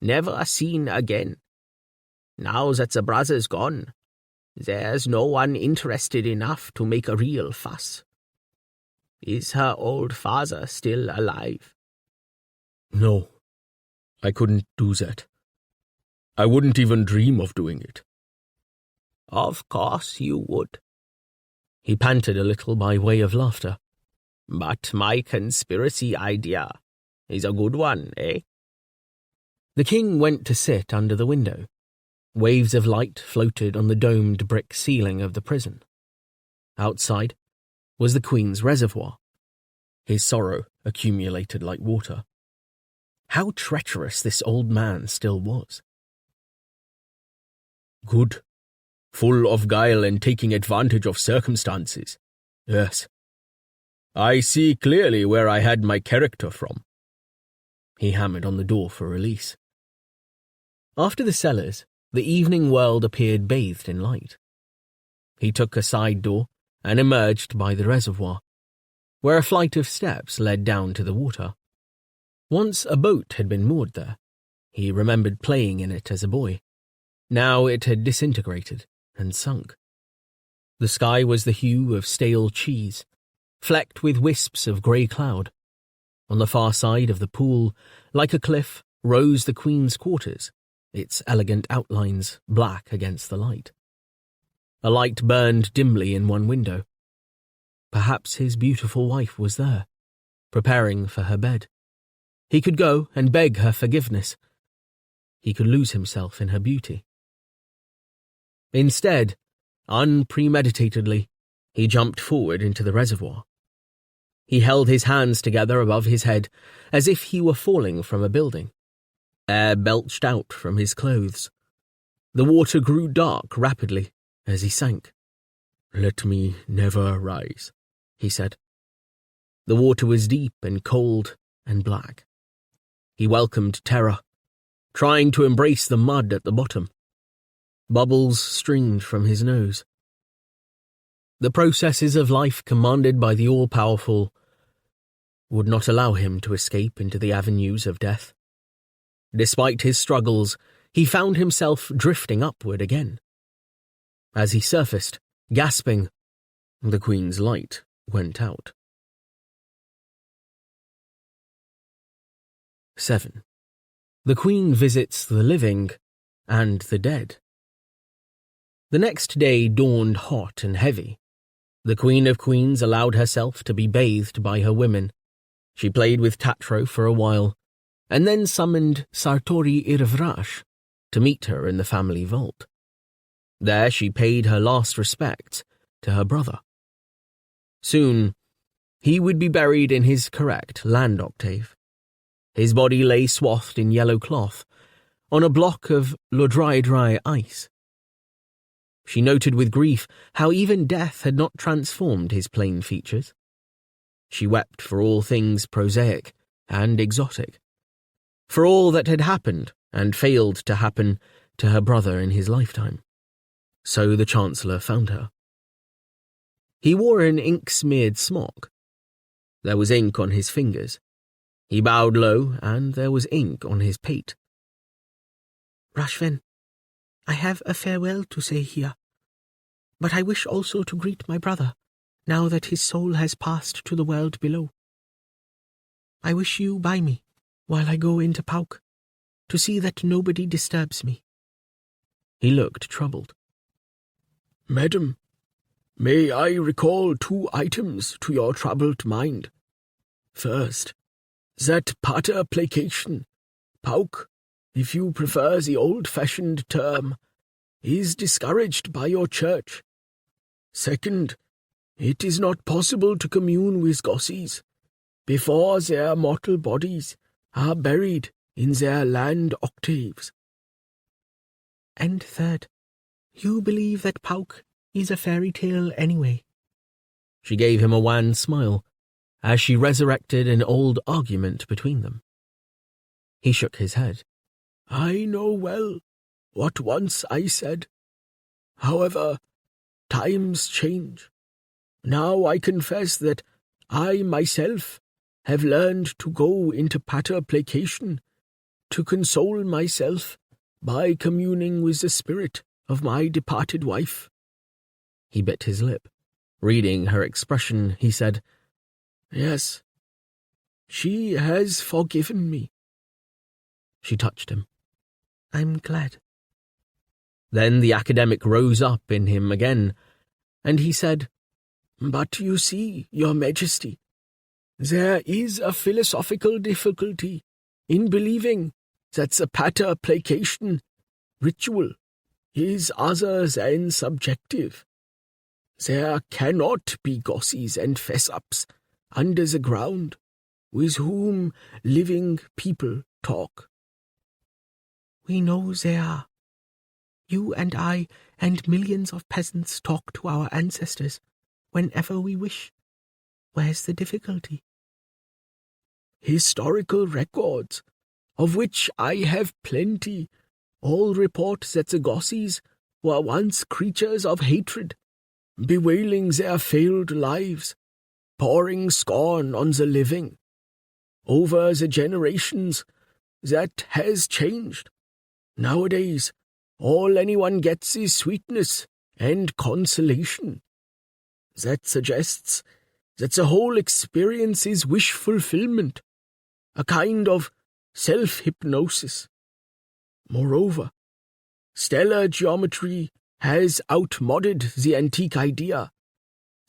never seen again. Now that the brother's gone, there's no one interested enough to make a real fuss. Is her old father still alive? No, I couldn't do that. I wouldn't even dream of doing it. Of course you would. He panted a little by way of laughter. But my conspiracy idea is a good one, eh? The king went to sit under the window. Waves of light floated on the domed brick ceiling of the prison. Outside was the queen's reservoir. His sorrow accumulated like water. How treacherous this old man still was. Good. Full of guile and taking advantage of circumstances. Yes. I see clearly where I had my character from. He hammered on the door for release. After the cellars, the evening world appeared bathed in light. He took a side door and emerged by the reservoir, where a flight of steps led down to the water. Once a boat had been moored there. He remembered playing in it as a boy. Now it had disintegrated and sunk. The sky was the hue of stale cheese, flecked with wisps of grey cloud. On the far side of the pool, like a cliff, rose the Queen's quarters, its elegant outlines black against the light. A light burned dimly in one window. Perhaps his beautiful wife was there, preparing for her bed. He could go and beg her forgiveness. He could lose himself in her beauty. Instead, unpremeditatedly, he jumped forward into the reservoir. He held his hands together above his head as if he were falling from a building. Air belched out from his clothes. The water grew dark rapidly as he sank. "Let me never rise," he said. The water was deep and cold and black. He welcomed terror, trying to embrace the mud at the bottom. Bubbles streamed from his nose. The processes of life commanded by the all-powerful would not allow him to escape into the avenues of death. Despite his struggles, he found himself drifting upward again. As he surfaced, gasping, the Queen's light went out. 7. The Queen visits the living and the dead. The next day dawned hot and heavy. The Queen of Queens allowed herself to be bathed by her women. She played with Tatro for a while, and then summoned Sartori Irvrash to meet her in the family vault. There she paid her last respects to her brother. Soon, he would be buried in his correct land octave. His body lay swathed in yellow cloth on a block of Lodrai ice. She noted with grief how even death had not transformed his plain features. She wept for all things prosaic and exotic, for all that had happened and failed to happen to her brother in his lifetime. So the Chancellor found her. He wore an ink-smeared smock. There was ink on his fingers. He bowed low, and there was ink on his pate. Rashven, I have a farewell to say here, but I wish also to greet my brother, now that his soul has passed to the world below. I wish you by me, while I go into Pauk, to see that nobody disturbs me. He looked troubled. "Madam, may I recall 2 items to your troubled mind? First, that pater placation, Pauk, if you prefer the old-fashioned term, is discouraged by your church. Second, it is not possible to commune with Gossis. before their mortal bodies are buried in their land octaves. And third, you believe that Pauk is a fairy tale anyway. She gave him a wan smile as she resurrected an old argument between them. He shook his head. I know well what once I said. However, times change. Now I confess that I myself have learned to go into pater placation, to console myself by communing with the spirit of my departed wife. He bit his lip. Reading her expression, he said, Yes, she has forgiven me. She touched him. I'm glad. Then the academic rose up in him again, and he said, But you see, Your Majesty, there is a philosophical difficulty in believing that the pater placation ritual is other than subjective. There cannot be gossies and fess-ups under the ground with whom living people talk. We know there are. You and I and millions of peasants talk to our ancestors whenever we wish. Where's the difficulty? Historical records, of which I have plenty, all report that the gossies were once creatures of hatred, bewailing their failed lives, pouring scorn on the living. Over the generations, that has changed. Nowadays, all anyone gets is sweetness and consolation. That suggests that the whole experience is wish fulfillment, a kind of self-hypnosis. Moreover, stellar geometry has outmodded the antique idea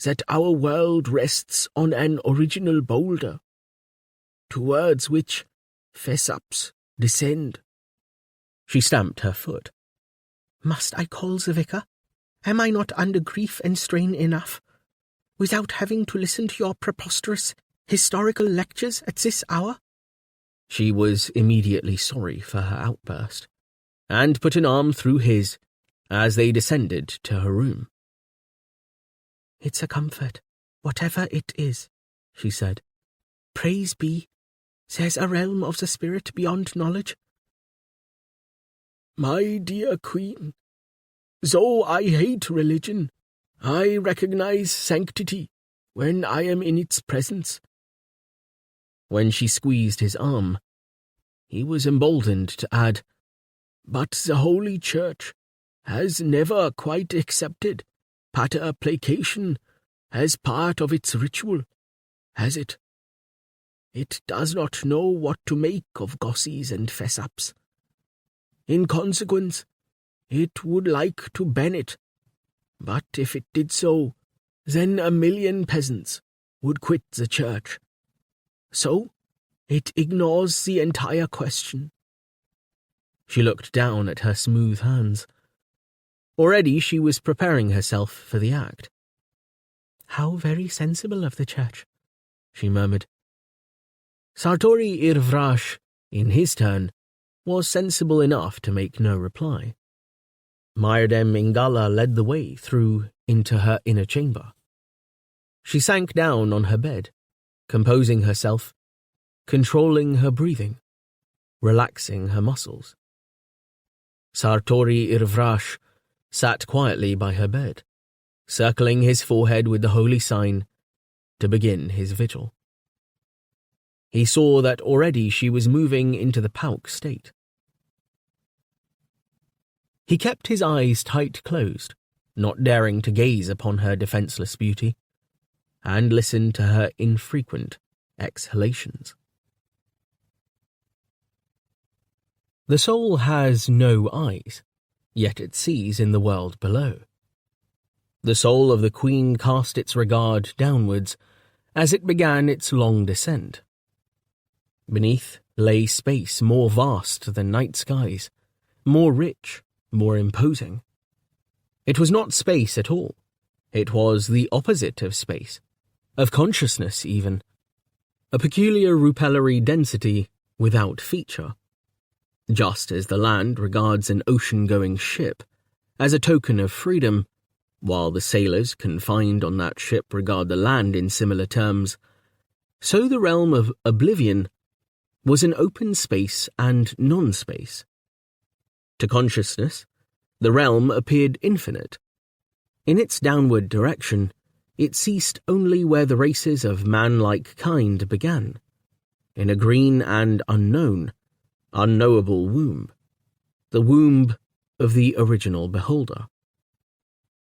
that our world rests on an original boulder, towards which fess-ups descend. She stamped her foot. Must I call the vicar? Am I not under grief and strain enough, without having to listen to your preposterous historical lectures at this hour? She was immediately sorry for her outburst, and put an arm through his as they descended to her room. It's a comfort, whatever it is, she said. Praise be, there's a realm of the spirit beyond knowledge. My dear Queen, though I hate religion, I recognize sanctity when I am in its presence. When she squeezed his arm, he was emboldened to add, But the Holy Church has never quite accepted pater placation as part of its ritual, has it? It does not know what to make of gossies and fess-ups. In consequence, it would like to ban it, but if it did so, then 1 million peasants would quit the church. So, it ignores the entire question. She looked down at her smooth hands. Already she was preparing herself for the act. How very sensible of the church, she murmured. Sartori Irvrash, in his turn, was sensible enough to make no reply. Myrdem Ingala led the way through into her inner chamber. She sank down on her bed, composing herself, controlling her breathing, relaxing her muscles. Sartori Irvrash sat quietly by her bed, circling his forehead with the holy sign to begin his vigil. He saw that already she was moving into the Pauk state. He kept his eyes tight closed, not daring to gaze upon her defenseless beauty, and listened to her infrequent exhalations. The soul has no eyes, yet it sees in the world below. The soul of the queen cast its regard downwards as it began its long descent. Beneath lay space more vast than night skies, more rich, more imposing. It was not space at all. It was the opposite of space, of consciousness even. a peculiar rupellary density without feature, just as the land regards an ocean-going ship as a token of freedom, while the sailors confined on that ship regard the land in similar terms, so the realm of oblivion was an open space and non-space. To consciousness, the realm appeared infinite. In its downward direction, it ceased only where the races of man-like kind began, in a green and unknown, unknowable womb, the womb of the original beholder.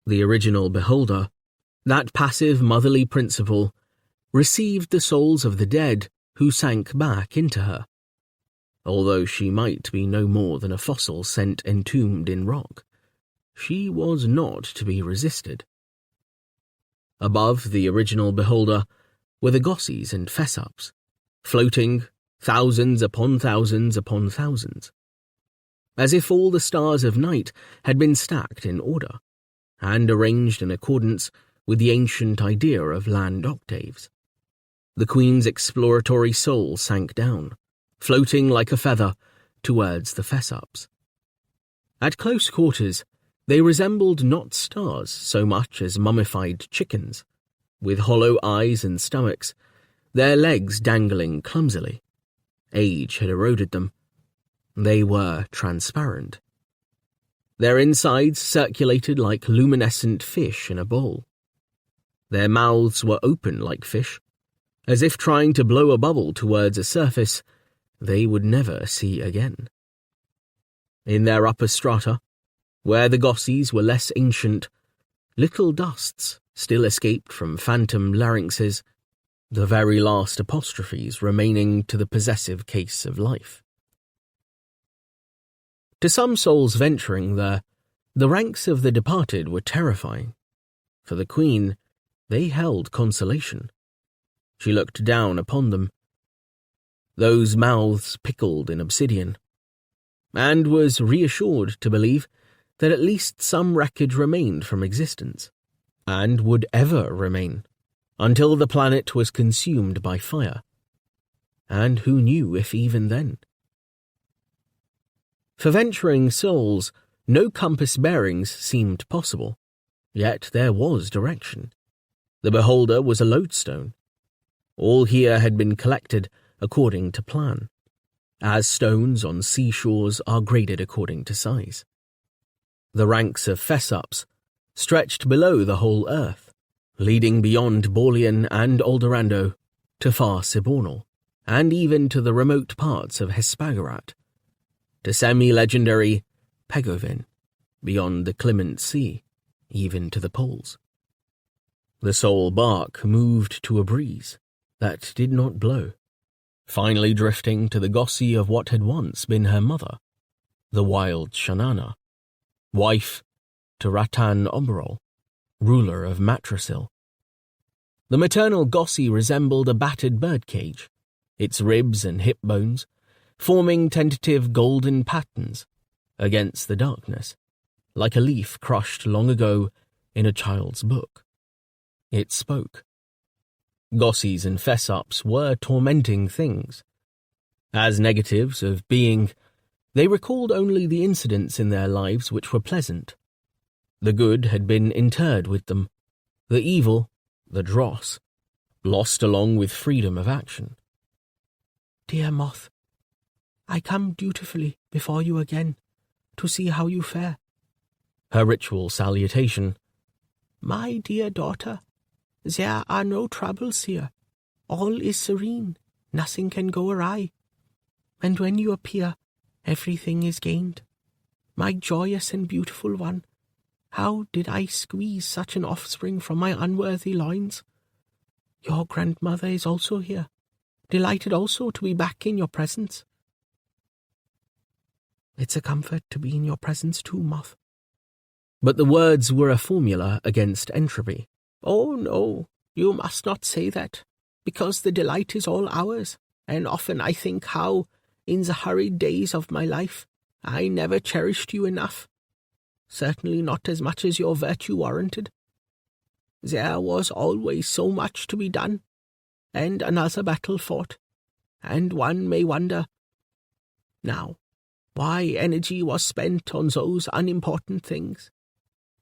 The original beholder, that passive motherly principle, received the souls of the dead who sank back into her, although she might be no more than a fossil scent entombed in rock. She was not to be resisted. Above the original beholder were the gossies and fess-ups, floating thousands upon thousands upon thousands, as if all the stars of night had been stacked in order, and arranged in accordance with the ancient idea of land octaves. The Queen's exploratory soul sank down, floating like a feather towards the fess-ups. At close quarters, they resembled not stars so much as mummified chickens, with hollow eyes and stomachs, their legs dangling clumsily. Age had eroded them. They were transparent. Their insides circulated like luminescent fish in a bowl. Their mouths were open like fish, as if trying to blow a bubble towards a surface they would never see again. In their upper strata, where the gossies were less ancient, little dusts still escaped from phantom larynxes, the very last apostrophes remaining to the possessive case of life. To some souls venturing there, the ranks of the departed were terrifying. For the Queen, they held consolation. She looked down upon them, those mouths pickled in obsidian, and was reassured to believe that at least some wreckage remained from existence, and would ever remain, until the planet was consumed by fire. And who knew if even then? For venturing souls, no compass bearings seemed possible, yet there was direction. The beholder was a lodestone. All here had been collected according to plan, as stones on seashores are graded according to size. The ranks of fess-ups stretched below the whole earth, leading beyond Borlean and Aldorando to far Sibornal, and even to the remote parts of Hespagorat, to semi-legendary Pegovin, beyond the Clement Sea, even to the poles. The sole bark moved to a breeze that did not blow, finally drifting to the gossy of what had once been her mother, the wild Shanana, wife to Ratan Oberol, ruler of Matrasil. The maternal gossy resembled a battered birdcage, its ribs and hip bones forming tentative golden patterns against the darkness, like a leaf crushed long ago in a child's book. It spoke. Gossies and fess-ups were tormenting things. As negatives of being, they recalled only the incidents in their lives which were pleasant. The good had been interred with them, the evil, the dross, lost along with freedom of action. Dear moth, I come dutifully before you again, to see how you fare. Her ritual salutation. My dear daughter, there are no troubles here. All is serene, nothing can go awry. And when you appear, everything is gained. My joyous and beautiful one, how did I squeeze such an offspring from my unworthy loins? Your grandmother is also here, delighted also to be back in your presence. It's a comfort to be in your presence too, moth. But the words were a formula against entropy. Oh, no, you must not say that, because the delight is all ours, and often I think how, in the hurried days of my life, I never cherished you enough. Certainly not as much as your virtue warranted. There was always so much to be done, and another battle fought, and one may wonder, now, why energy was spent on those unimportant things,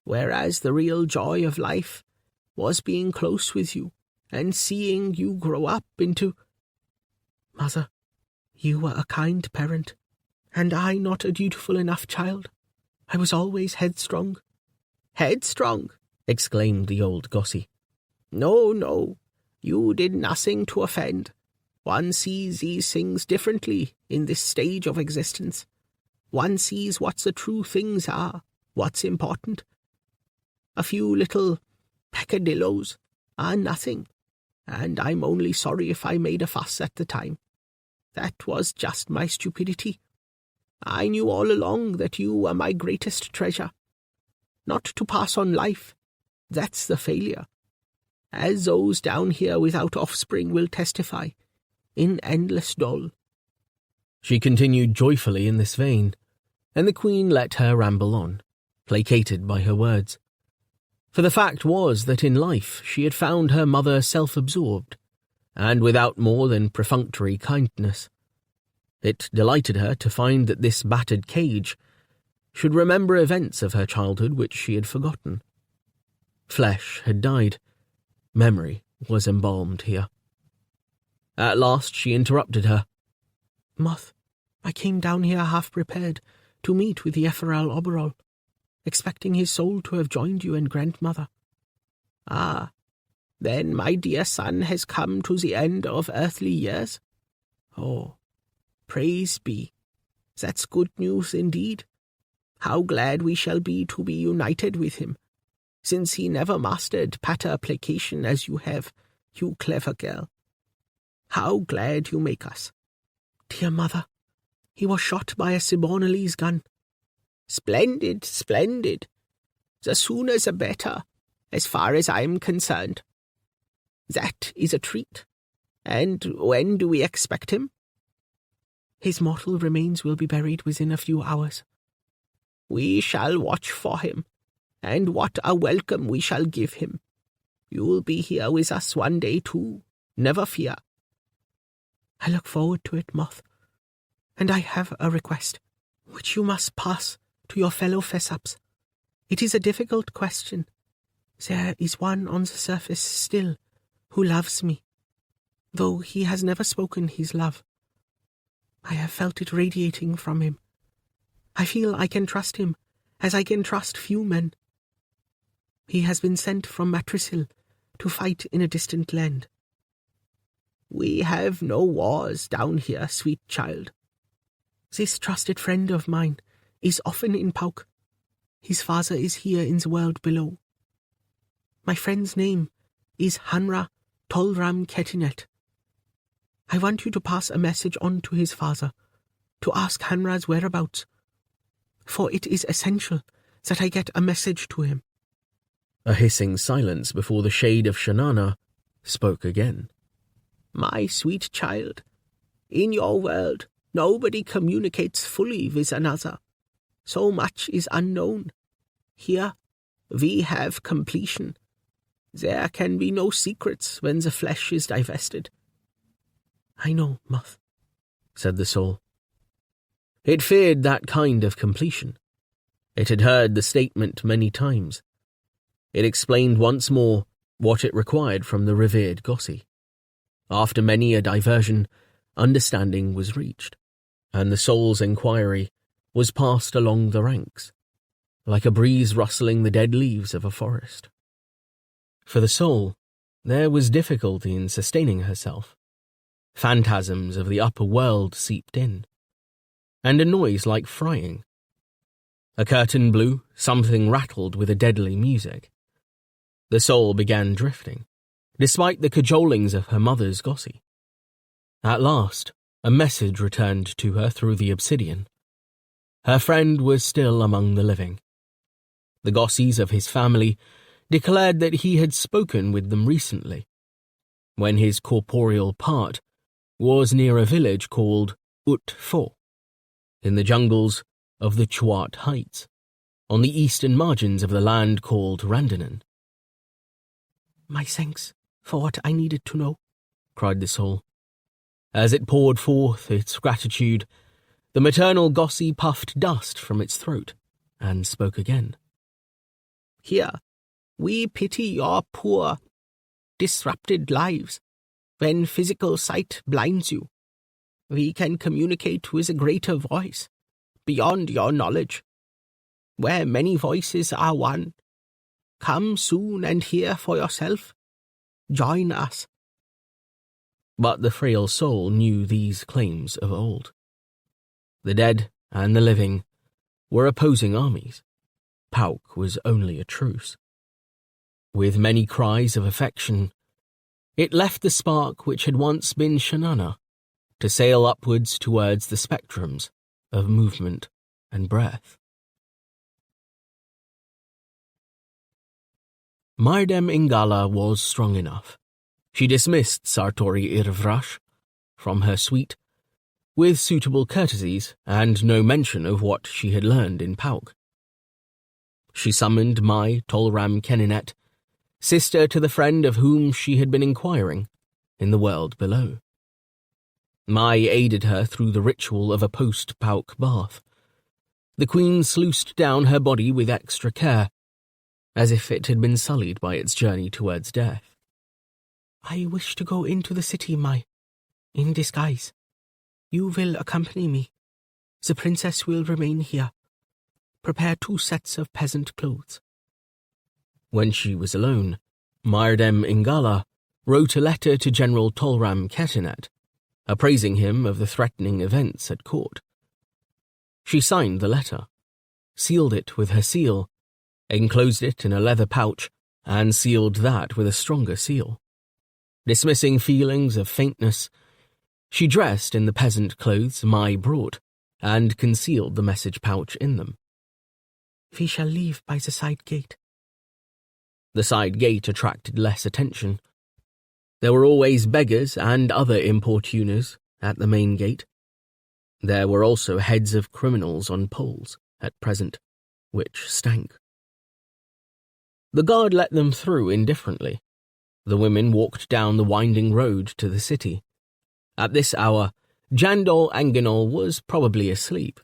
whereas the real joy of life was being close with you and seeing you grow up into... Mother, you were a kind parent, and I not a dutiful enough child. I was always headstrong. Headstrong, exclaimed the old Gossie. No, no, you did nothing to offend. One sees these things differently in this stage of existence. One sees what the true things are, what's important. A few little peccadillos are nothing, and I'm only sorry if I made a fuss at the time. That was just my stupidity. I knew all along that you were my greatest treasure. Not to pass on life, that's the failure. As those down here without offspring will testify, in endless dole. She continued joyfully in this vein, and the Queen let her ramble on, placated by her words. For the fact was that in life she had found her mother self-absorbed, and without more than perfunctory kindness. It delighted her to find that this battered cage should remember events of her childhood which she had forgotten. Flesh had died. Memory was embalmed here. At last she interrupted her. Moth, I came down here half-prepared to meet with the Ethereal Oberol, expecting his soul to have joined you and grandmother. Ah, then my dear son has come to the end of earthly years? Oh, praise be. That's good news indeed. How glad we shall be to be united with him, since he never mastered patter placation as you have, you clever girl. How glad you make us. Dear mother, he was shot by a Sibonalese gun. Splendid, splendid. The sooner the better, as far as I'm concerned. That is a treat. And when do we expect him? His mortal remains will be buried within a few hours. We shall watch for him, and what a welcome we shall give him. You'll be here with us one day too, never fear. I look forward to it, Moth. And I have a request, which you must pass to your fellow Fesaps. It is a difficult question. There is one on the surface still who loves me, though he has never spoken his love. I have felt it radiating from him. I feel I can trust him as I can trust few men. He has been sent from Matrisil to fight in a distant land. We have no wars down here, sweet child. This trusted friend of mine is often in Pauk. His father is here in the world below. My friend's name is Hanra Tolram Ketinet. I want you to pass a message on to his father, to ask Hanra's whereabouts, for it is essential that I get a message to him. A hissing silence before the shade of Shanana spoke again. My sweet child, in your world, nobody communicates fully with another. So much is unknown. Here, we have completion. There can be no secrets when the flesh is divested. I know, Moth, said the soul. It feared that kind of completion. It had heard the statement many times. It explained once more what it required from the revered Gossie. After many a diversion, understanding was reached, and the soul's inquiry was passed along the ranks, like a breeze rustling the dead leaves of a forest. For the soul, there was difficulty in sustaining herself. Phantasms of the upper world seeped in, and a noise like frying. A curtain blew, something rattled with a deadly music. The soul began drifting, despite the cajolings of her mother's Gossie. At last, a message returned to her through the obsidian. Her friend was still among the living. The Gossies of his family declared that he had spoken with them recently, when his corporeal part was near a village called Ut-Fo, in the jungles of the Chwat Heights, on the eastern margins of the land called Randanen. My thanks for what I needed to know. cried the soul. As it poured forth its gratitude, the maternal gossy puffed dust from its throat and spoke again. Here, we pity your poor, disrupted lives. When physical sight blinds you, we can communicate with a greater voice, beyond your knowledge. Where many voices are one, come soon and hear for yourself. Join us. But the frail soul knew these claims of old. The dead and the living were opposing armies. Pauk was only a truce. With many cries of affection, it left the spark which had once been Shanana to sail upwards towards the spectrums of movement and breath. Mardem Ingala was strong enough. She dismissed Sartori Irvrash from her suite with suitable courtesies and no mention of what she had learned in Pauk. She summoned Mai Tolram Keninet, sister to the friend of whom she had been inquiring, in the world below. Mai aided her through the ritual of a post-Pauk bath. The queen sluiced down her body with extra care, as if it had been sullied by its journey towards death. I wish to go into the city, Mai, in disguise. You will accompany me. The princess will remain here. Prepare 2 sets of peasant clothes. When she was alone, Mardem Ingala wrote a letter to General Tolram Ketinet, appraising him of the threatening events at court. She signed the letter, sealed it with her seal, enclosed it in a leather pouch, and sealed that with a stronger seal. Dismissing feelings of faintness, she dressed in the peasant clothes Mai brought, and concealed the message pouch in them. We shall leave by the side gate. The side gate attracted less attention. There were always beggars and other importuners at the main gate. There were also heads of criminals on poles at present, which stank. The guard let them through indifferently. The women walked down the winding road to the city. At this hour, Jandol Anganol was probably asleep.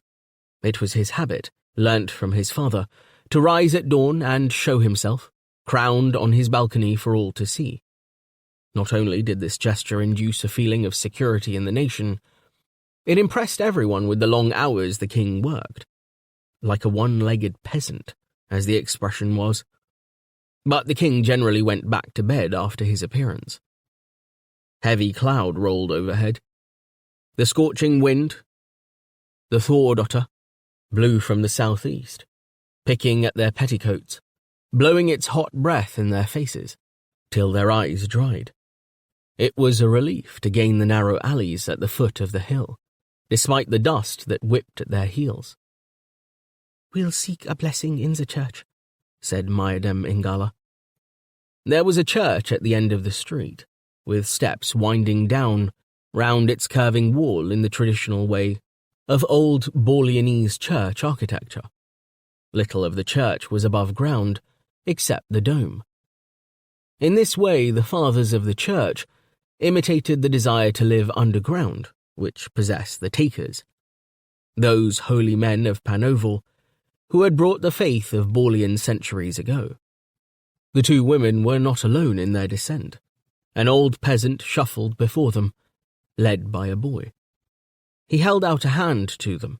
It was his habit, learnt from his father, to rise at dawn and show himself, crowned on his balcony for all to see. Not only did this gesture induce a feeling of security in the nation, it impressed everyone with the long hours the king worked, like a one-legged peasant, as the expression was. But the king generally went back to bed after his appearance. Heavy cloud rolled overhead. The scorching wind, the Thordotter, blew from the southeast, picking at their petticoats, blowing its hot breath in their faces, till their eyes dried. It was a relief to gain the narrow alleys at the foot of the hill, despite the dust that whipped at their heels. We'll seek a blessing in the church, said Mardem Ingala. There was a church at the end of the street, with steps winding down round its curving wall in the traditional way of old Borleanese church architecture. Little of the church was above ground, except the dome. In this way, the fathers of the church imitated the desire to live underground, which possessed the takers, those holy men of Panoval who had brought the faith of Borlean centuries ago. The 2 women were not alone in their descent. An old peasant shuffled before them, led by a boy. He held out a hand to them.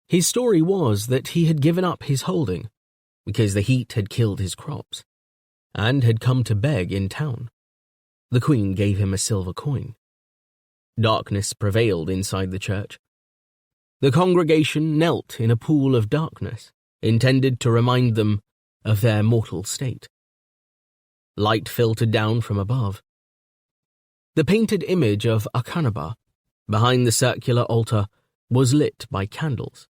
His story was that he had given up his holding because the heat had killed his crops, and had come to beg in town. The queen gave him a silver coin. Darkness prevailed inside the church. The congregation knelt in a pool of darkness, intended to remind them of their mortal state. Light filtered down from above. The painted image of Akanaba, behind the circular altar, was lit by candles.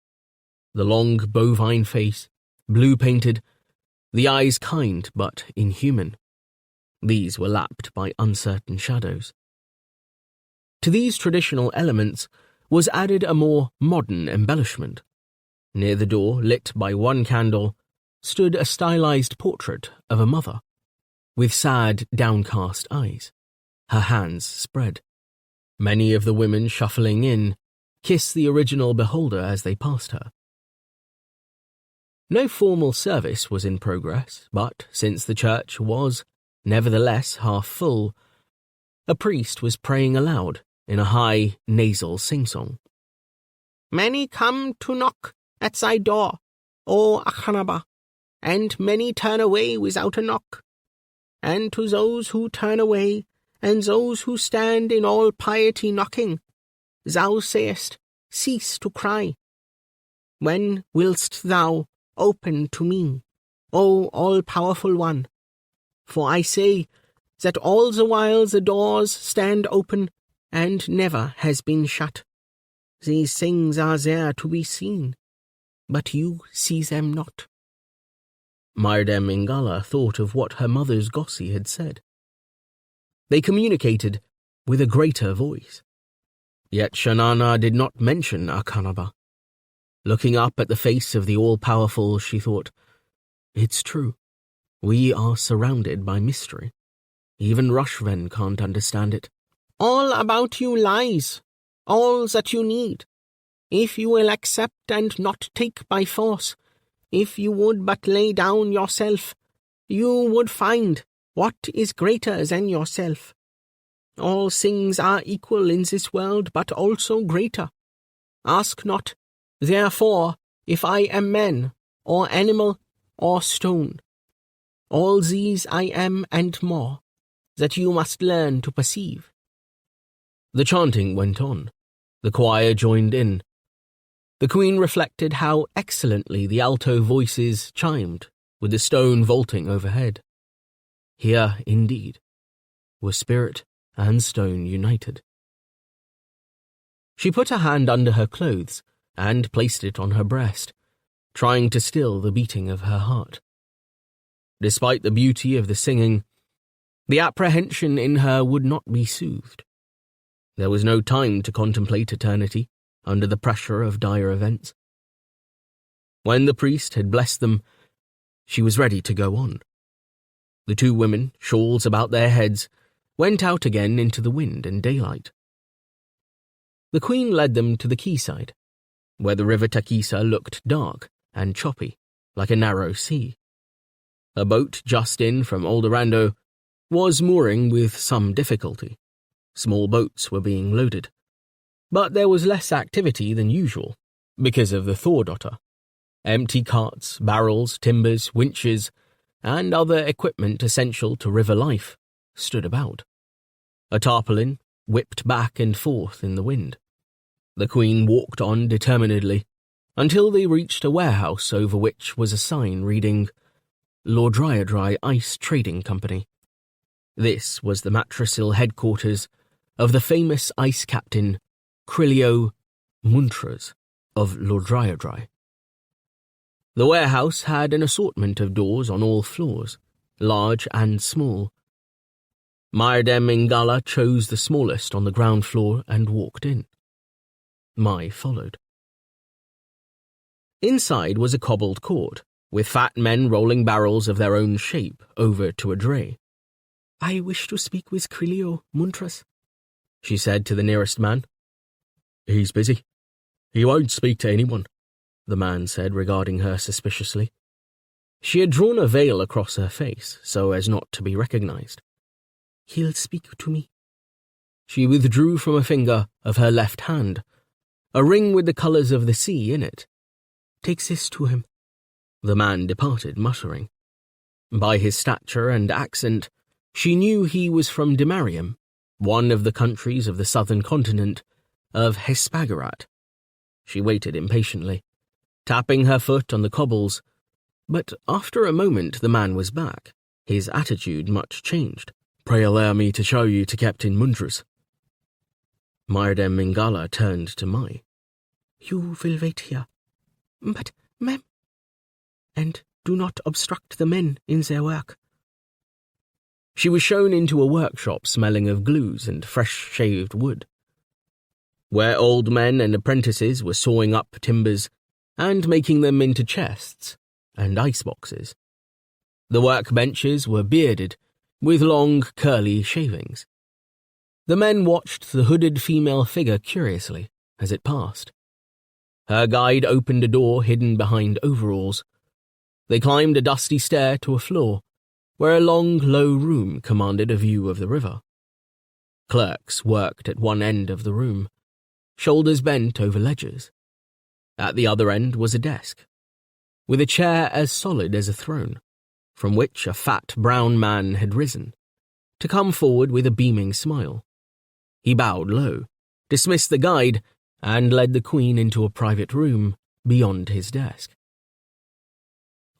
The long bovine face, blue-painted, the eyes kind but inhuman. These were lapped by uncertain shadows. To these traditional elements was added a more modern embellishment. Near the door, lit by one candle, stood a stylized portrait of a mother, with sad, downcast eyes. her hands spread. Many of the women shuffling in kiss the original beholder as they passed her. No formal service was in progress, but since the church was, nevertheless, half full, a priest was praying aloud in a high, nasal sing-song. Many come to knock at thy door, O Akhanaba, and many turn away without a knock. And to those who turn away, and those who stand in all piety knocking, thou sayest, cease to cry. When willst thou open to me, O all-powerful one? For I say that all the while the doors stand open, and never has been shut. These things are there to be seen, but you see them not. Myrdem Ingala thought of what her mother's Gossi had said. They communicated with a greater voice. Yet Shanana did not mention Akhanaba. Looking up at the face of the all-powerful, she thought, it's true. We are surrounded by mystery. Even Rushven can't understand it. All about you lies, all that you need. If you will accept and not take by force, if you would but lay down yourself, you would find what is greater than yourself. All things are equal in this world, but also greater. Ask not, therefore, if I am man, or animal, or stone. All these I am and more, that you must learn to perceive. The chanting went on. The choir joined in. The Queen reflected how excellently the alto voices chimed with the stone vaulting overhead. Here, indeed, were spirit and stone united. She put a hand under her clothes and placed it on her breast, trying to still the beating of her heart. Despite the beauty of the singing, the apprehension in her would not be soothed. There was no time to contemplate eternity under the pressure of dire events. When the priest had blessed them, she was ready to go on. The two women, shawls about their heads, went out again into the wind and daylight. The Queen led them to the quayside, where the river Takisa looked dark and choppy, like a narrow sea. A boat just in from Aldorando was mooring with some difficulty. Small boats were being loaded. But there was less activity than usual, because of the Thordotter. Empty carts, barrels, timbers, winches, and other equipment essential to river life stood about. A tarpaulin whipped back and forth in the wind. The Queen walked on determinedly until they reached a warehouse over which was a sign reading Lordryadry Ice Trading Company. This was the Matrasil headquarters of the famous ice captain Crilio Muntras of Lordryadry. The warehouse had an assortment of doors on all floors, large and small. Myrdem Ingala chose the smallest on the ground floor and walked in. Mai followed. Inside was a cobbled court, with fat men rolling barrels of their own shape over to a dray. I wish to speak with Crilio Muntras, she said to the nearest man. He's busy. He won't speak to anyone, the man said, regarding her suspiciously. She had drawn a veil across her face so as not to be recognized. He'll speak to me. She withdrew from a finger of her left hand a ring with the colours of the sea in it. Take this to him. The man departed, muttering. By his stature and accent, she knew he was from Demarium, one of the countries of the southern continent of Hespagorat. She waited impatiently, tapping her foot on the cobbles, but after a moment the man was back, his attitude much changed. Pray allow me to show you to Captain Muntras. Myrdem Ingala turned to Mai. You will wait here. But, ma'am, and do not obstruct the men in their work. She was shown into a workshop smelling of glues and fresh-shaved wood, where old men and apprentices were sawing up timbers and making them into chests and iceboxes. The workbenches were bearded, with long, curly shavings. The men watched the hooded female figure curiously as it passed. Her guide opened a door hidden behind overalls. They climbed a dusty stair to a floor, where a long, low room commanded a view of the river. Clerks worked at one end of the room, shoulders bent over ledgers. At the other end was a desk, with a chair as solid as a throne, from which a fat brown man had risen, to come forward with a beaming smile. He bowed low, dismissed the guide, and led the Queen into a private room beyond his desk.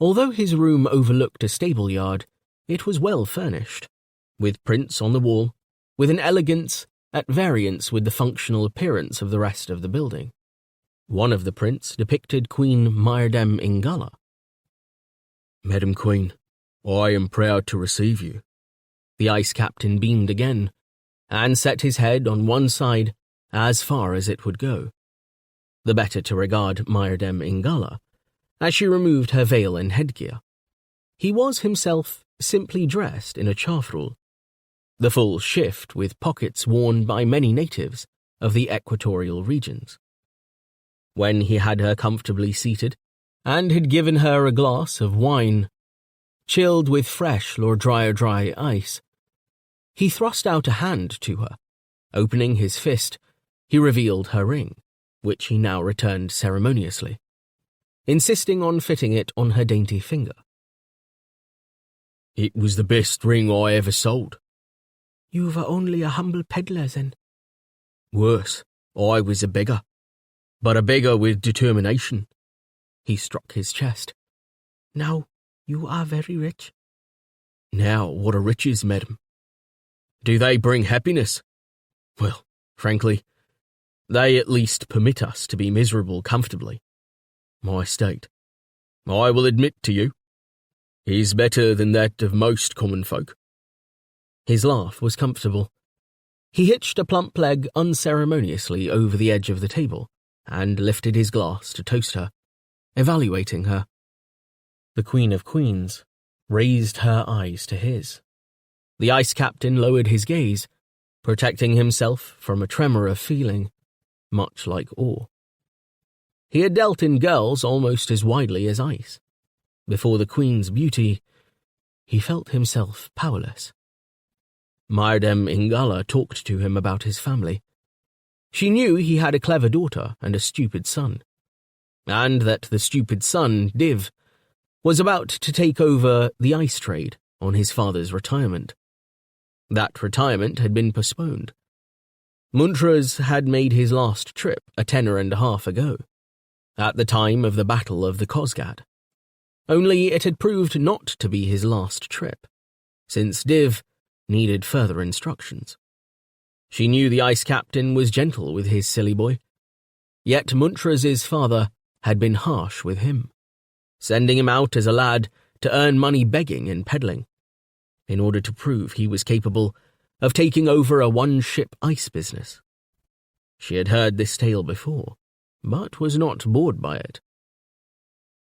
Although his room overlooked a stable yard, it was well furnished, with prints on the wall, with an elegance at variance with the functional appearance of the rest of the building. One of the prints depicted Queen Myrdem Ingala. Madam Queen, I am proud to receive you. The ice captain beamed again, and set his head on one side as far as it would go, the better to regard Myrdem Ingala, as she removed her veil and headgear. He was himself simply dressed in a chafrul, the full shift with pockets worn by many natives of the equatorial regions. When he had her comfortably seated, and had given her a glass of wine, chilled with fresh or dry ice, he thrust out a hand to her. Opening his fist, he revealed her ring, which he now returned ceremoniously, insisting on fitting it on her dainty finger. It was the best ring I ever sold. You were only a humble peddler then. Worse, I was a beggar, but a beggar with determination. He struck his chest. Now you are very rich. Now what are riches, madam? Do they bring happiness? Well, frankly, they at least permit us to be miserable comfortably. My state, I will admit to you, is better than that of most common folk. His laugh was comfortable. He hitched a plump leg unceremoniously over the edge of the table and lifted his glass to toast her, evaluating her. The Queen of Queens raised her eyes to his. The ice captain lowered his gaze, protecting himself from a tremor of feeling, much like awe. He had dealt in girls almost as widely as ice. Before the Queen's beauty, he felt himself powerless. Myrdem Ingala talked to him about his family. She knew he had a clever daughter and a stupid son, and that the stupid son, Div, was about to take over the ice trade on his father's retirement. That retirement had been postponed. Muntras had made his last trip a 10.5 ago, at the time of the Battle of the Kosgad. Only it had proved not to be his last trip, since Div needed further instructions. She knew the ice captain was gentle with his silly boy, yet Muntras's father had been harsh with him, sending him out as a lad to earn money begging and peddling, in order to prove he was capable of taking over a one-ship ice business. She had heard this tale before, but was not bored by it.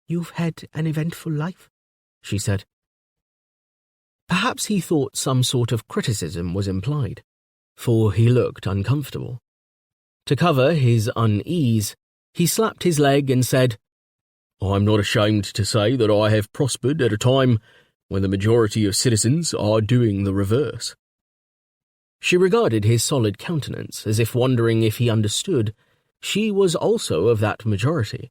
You've had an eventful life, she said. Perhaps he thought some sort of criticism was implied, for he looked uncomfortable. To cover his unease, he slapped his leg and said, I'm not ashamed to say that I have prospered at a time when the majority of citizens are doing the reverse. She regarded his solid countenance as if wondering if he understood she was also of that majority,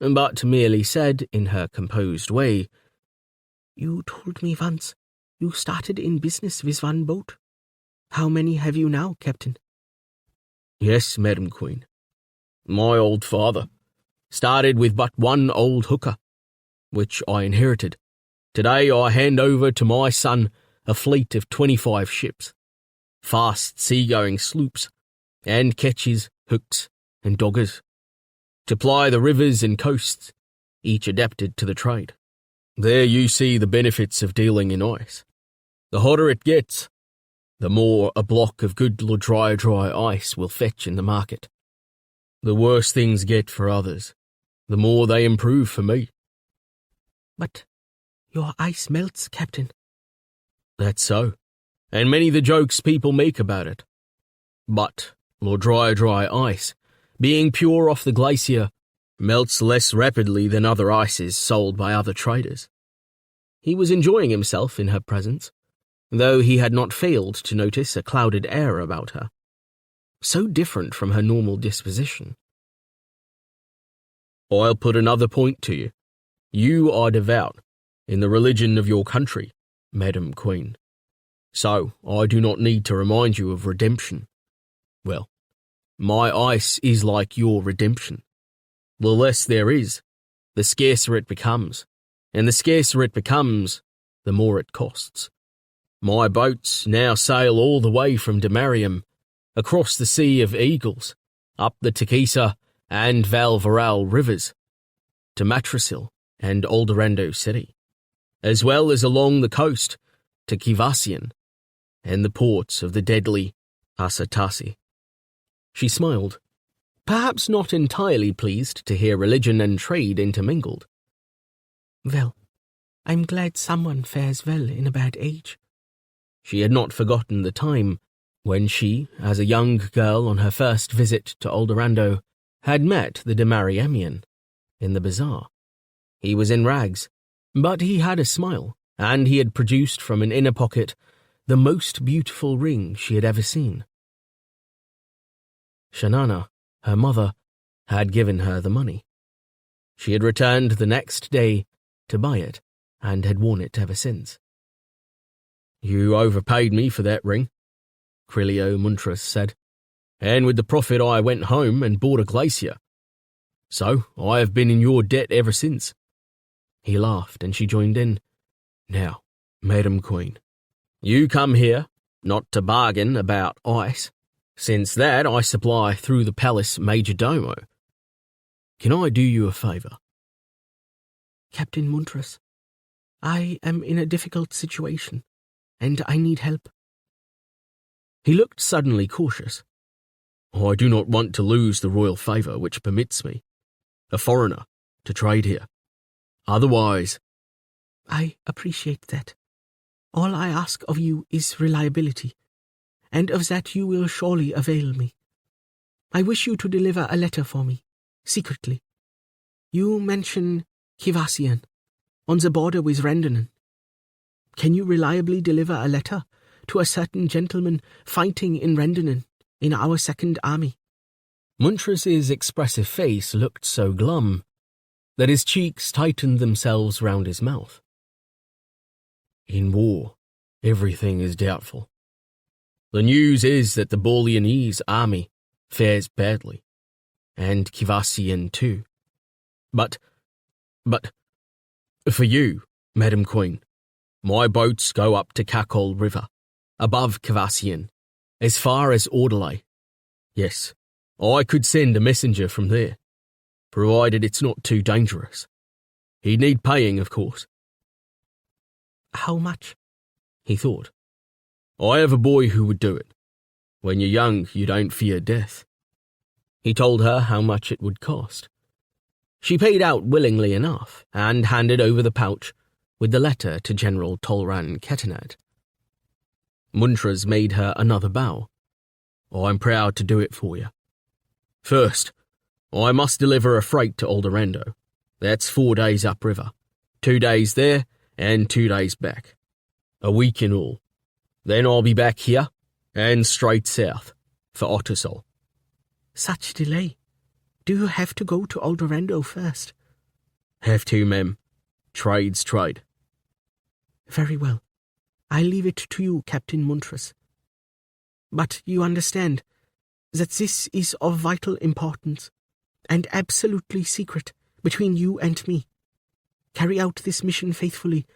but merely said in her composed way, You told me once you started in business with one boat. How many have you now, Captain? Yes, Madam Queen. My old father started with but one old hooker, which I inherited. Today I hand over to my son a fleet of 25 ships, fast sea-going sloops, and ketches, hooks, and doggers, to ply the rivers and coasts, each adapted to the trade. There you see the benefits of dealing in ice. The hotter it gets, the more a block of good dry ice will fetch in the market. The worse things get for others, the more they improve for me. But your ice melts, Captain. That's so, and many the jokes people make about it. But dry ice, being pure off the glacier, melts less rapidly than other ices sold by other traders. He was enjoying himself in her presence, though he had not failed to notice a clouded air about her, so different from her normal disposition. I'll put another point to you. You are devout in the religion of your country, Madam Queen. So I do not need to remind you of redemption. Well, my ice is like your redemption. The less there is, the scarcer it becomes, and the scarcer it becomes, the more it costs. My boats now sail all the way from Demarium, across the Sea of Eagles, up the Tequisa and Valvaral rivers, to Matrasil and Aldorando City, as well as along the coast to Kivasian and the ports of the deadly Asatasi. She smiled, perhaps not entirely pleased to hear religion and trade intermingled. Well, I'm glad someone fares well in a bad age. She had not forgotten the time when she, as a young girl on her first visit to Aldorando, had met the Demariemian in the bazaar. He was in rags, but he had a smile, and he had produced from an inner pocket the most beautiful ring she had ever seen. Shanana, her mother, had given her the money. She had returned the next day to buy it, and had worn it ever since. You overpaid me for that ring, Crilio Muntras said, and with the profit I went home and bought a glacier. So I have been in your debt ever since. He laughed, and she joined in. Now, Madam Queen, you come here, not to bargain about ice, since that I supply through the palace majordomo. Can I do you a favour? Captain Muntras, I am in a difficult situation, and I need help. He looked suddenly cautious. I do not want to lose the royal favour which permits me, a foreigner, to trade here. Otherwise... I appreciate that. All I ask of you is reliability, and of that you will surely avail me. I wish you to deliver a letter for me, secretly. You mention Kivasian, on the border with Rendanen. Can you reliably deliver a letter to a certain gentleman fighting in Rendanen in our second army? Muntras's expressive face looked so glum that his cheeks tightened themselves round his mouth. In war, everything is doubtful. The news is that the Borleonese army fares badly, and Kivasian too. But, for you, Madam Queen, my boats go up to Kakol River, above Kivasian, as far as Ordelay. Yes, I could send a messenger from there, provided it's not too dangerous. He'd need paying, of course. How much? He thought. I have a boy who would do it. When you're young, you don't fear death. He told her how much it would cost. She paid out willingly enough, and handed over the pouch with the letter to General Tolran Ketanad. Muntras made her another bow. I'm proud to do it for you. First, I must deliver a freight to Aldorando. That's 4 days upriver, 2 days there and 2 days back. A week in all. Then I'll be back here and straight south for Ottersol. Such delay. Do you have to go to Aldorando first? Have to, ma'am. Trade's trade. Very well. I leave it to you, Captain Muntras. But you understand that this is of vital importance and absolutely secret between you and me. Carry out this mission faithfully,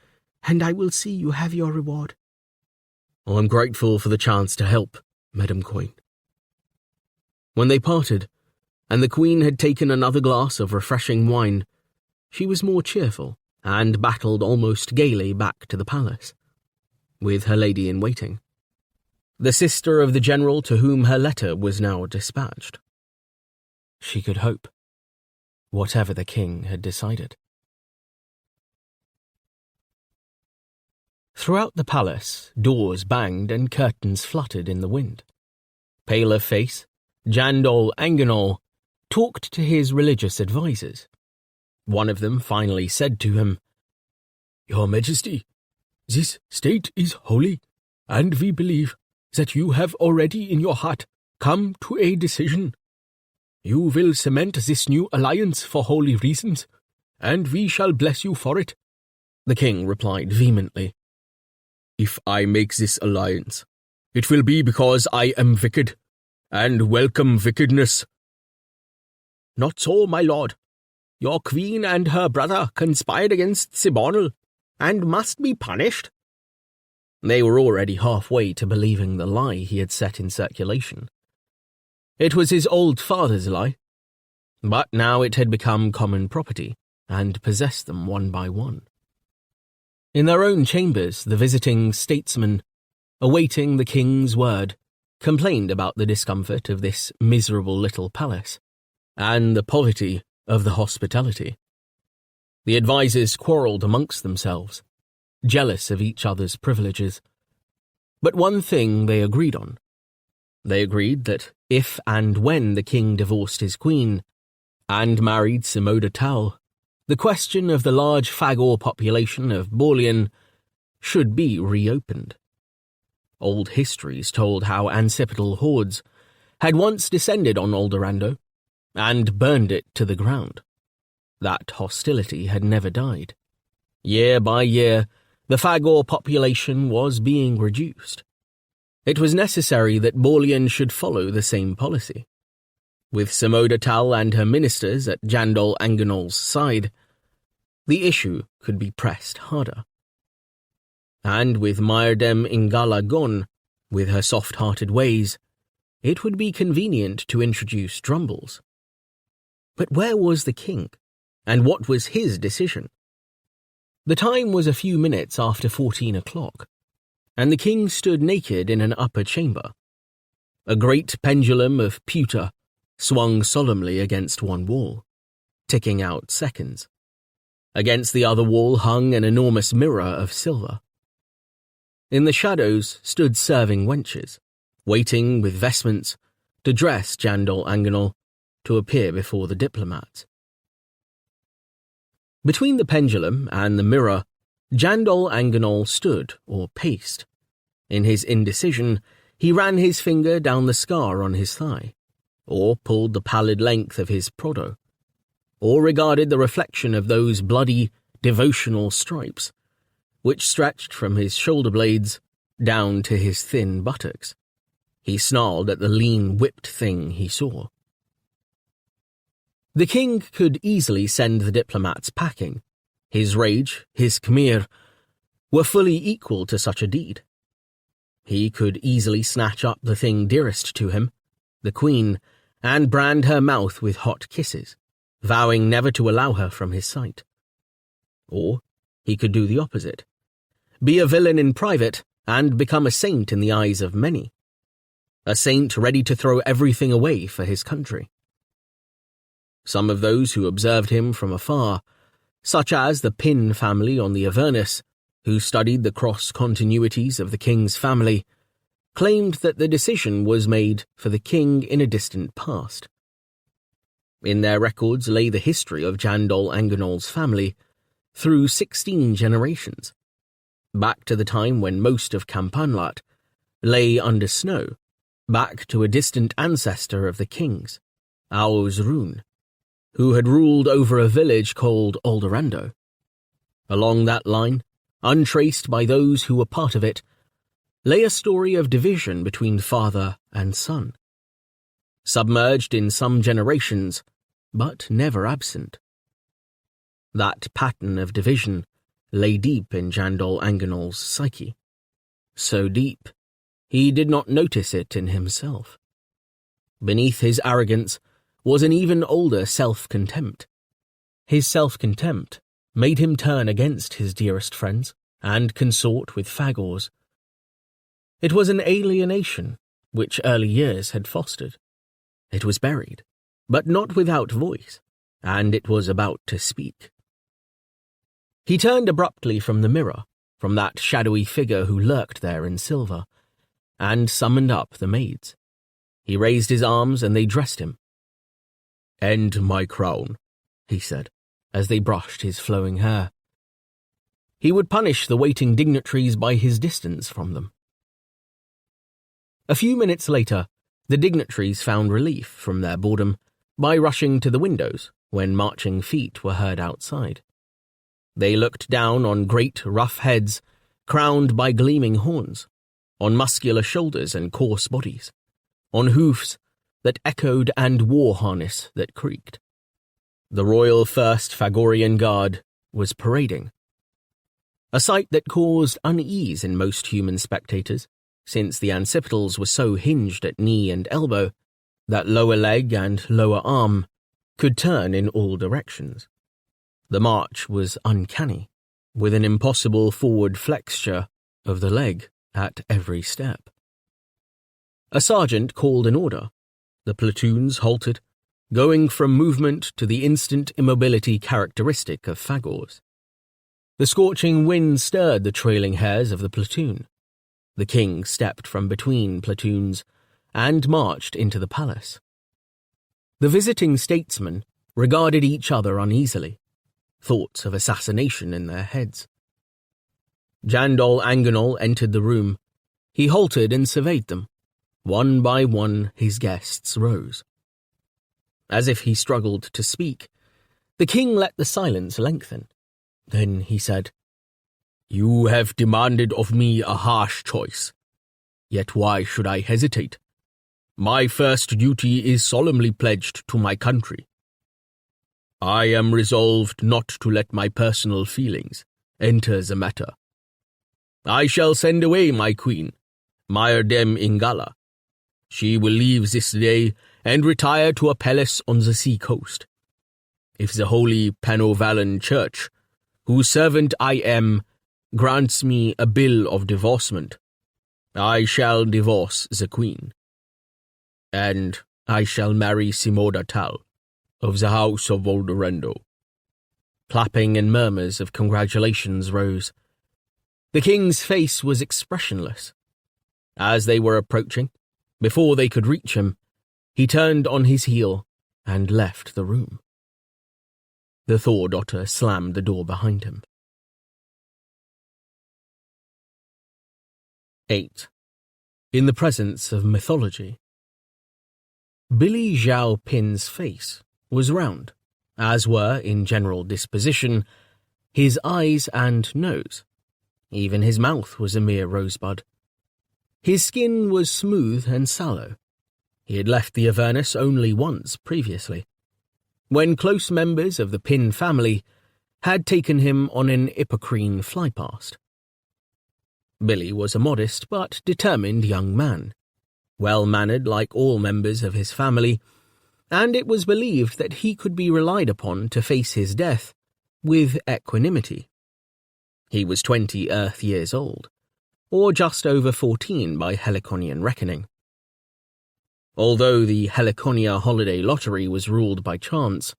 and I will see you have your reward. I'm grateful for the chance to help, Madam Queen. When they parted, and the Queen had taken another glass of refreshing wine, she was more cheerful and battled almost gaily back to the palace, with her lady-in-waiting, the sister of the general to whom her letter was now dispatched. She could hope, whatever the king had decided. Throughout the palace, doors banged and curtains fluttered in the wind. Pale of face, Jandol Anganol talked to his religious advisers. One of them finally said to him, "Your Majesty, this state is holy, and we believe that you have already in your heart come to a decision. You will cement this new alliance for holy reasons, and we shall bless you for it," the king replied vehemently. "If I make this alliance, it will be because I am wicked, and welcome wickedness." "Not so, my lord. Your queen and her brother conspired against Sibonal, and must be punished." They were already halfway to believing the lie he had set in circulation. It was his old father's lie, but now it had become common property and possessed them one by one. In their own chambers, the visiting statesman, awaiting the king's word, complained about the discomfort of this miserable little palace and the poverty of the hospitality. The advisers quarrelled amongst themselves, jealous of each other's privileges. But one thing they agreed on. They agreed that if and when the king divorced his queen and married Simoda Tal, the question of the large Phagor population of Borleon should be reopened. Old histories told how ancipitral hordes had once descended on Aldorando and burned it to the ground. That hostility had never died. Year by year, the Phagor population was being reduced. It was necessary that Borleon should follow the same policy. With Simoda Tal and her ministers at Jandol Anganol's side, the issue could be pressed harder. And with Myrdem Ingala gone, with her soft-hearted ways, it would be convenient to introduce Drumbles. But where was the king, and what was his decision? The time was a few minutes after 14 o'clock, and the king stood naked in an upper chamber. A great pendulum of pewter swung solemnly against one wall, ticking out seconds. Against the other wall hung an enormous mirror of silver. In the shadows stood serving wenches, waiting with vestments to dress Jandol Anganol to appear before the diplomats. Between the pendulum and the mirror, Jandol Anganol stood or paced. In his indecision, he ran his finger down the scar on his thigh, or pulled the pallid length of his prodo, or regarded the reflection of those bloody, devotional stripes, which stretched from his shoulder blades down to his thin buttocks. He snarled at the lean, whipped thing he saw. The king could easily send the diplomats packing. His rage, his Khmer, were fully equal to such a deed. He could easily snatch up the thing dearest to him, the queen, and brand her mouth with hot kisses, vowing never to allow her from his sight. Or he could do the opposite, be a villain in private and become a saint in the eyes of many, a saint ready to throw everything away for his country. Some of those who observed him from afar, such as the Pin family on the Avernus, who studied the cross-continuities of the king's family, claimed that the decision was made for the king in a distant past. In their records lay the history of Jandol Anganol's family through 16 generations, back to the time when most of Campanlat lay under snow, back to a distant ancestor of the king's, Aos Rune, who had ruled over a village called Aldorando. Along that line, untraced by those who were part of it, lay a story of division between father and son, submerged in some generations, but never absent. That pattern of division lay deep in Jandol Anganol's psyche, so deep he did not notice it in himself. Beneath his arrogance was an even older self-contempt. His self-contempt made him turn against his dearest friends and consort with Phagors. It was an alienation which early years had fostered. It was buried, but not without voice, and it was about to speak. He turned abruptly from the mirror, from that shadowy figure who lurked there in silver, and summoned up the maids. He raised his arms and they dressed him. "And my crown," he said, as they brushed his flowing hair. He would punish the waiting dignitaries by his distance from them. A few minutes later, the dignitaries found relief from their boredom by rushing to the windows when marching feet were heard outside. They looked down on great rough heads crowned by gleaming horns, on muscular shoulders and coarse bodies, on hoofs that echoed and war harness that creaked. The royal First Phagorian Guard was parading, a sight that caused unease in most human spectators, since the occipitals were so hinged at knee and elbow that lower leg and lower arm could turn in all directions. The march was uncanny, with an impossible forward flexure of the leg at every step. A sergeant called an order. The platoons halted, going from movement to the instant immobility characteristic of Phagors. The scorching wind stirred the trailing hairs of the platoon. The king stepped from between platoons and marched into the palace. The visiting statesmen regarded each other uneasily, thoughts of assassination in their heads. Jandol Anganol entered the room. He halted and surveyed them. One by one his guests rose. As if he struggled to speak, the king let the silence lengthen. Then he said, "You have demanded of me a harsh choice. Yet why should I hesitate? My first duty is solemnly pledged to my country. I am resolved not to let my personal feelings enter the matter. I shall send away my queen, Myrdem Ingala. She will leave this day and retire to a palace on the sea coast. If the holy Panovalan Church, whose servant I am, grants me a bill of divorcement, I shall divorce the queen. And I shall marry Simoda Tal, of the house of Voldorendo." Clapping and murmurs of congratulations rose. The king's face was expressionless. As they were approaching, before they could reach him, he turned on his heel and left the room. The Thor-daughter slammed the door behind him. 8. In the presence of mythology. Billy Zhao Pin's face was round, as were, in general disposition, his eyes and nose. Even his mouth was a mere rosebud. His skin was smooth and sallow. He had left the Avernus only once previously, when close members of the Pin family had taken him on an Ipocrine flypast. Billy was a modest but determined young man, well-mannered like all members of his family, and it was believed that he could be relied upon to face his death with equanimity. He was 20 Earth years old, or just over 14 by Heliconian reckoning. Although the Helliconia holiday lottery was ruled by chance,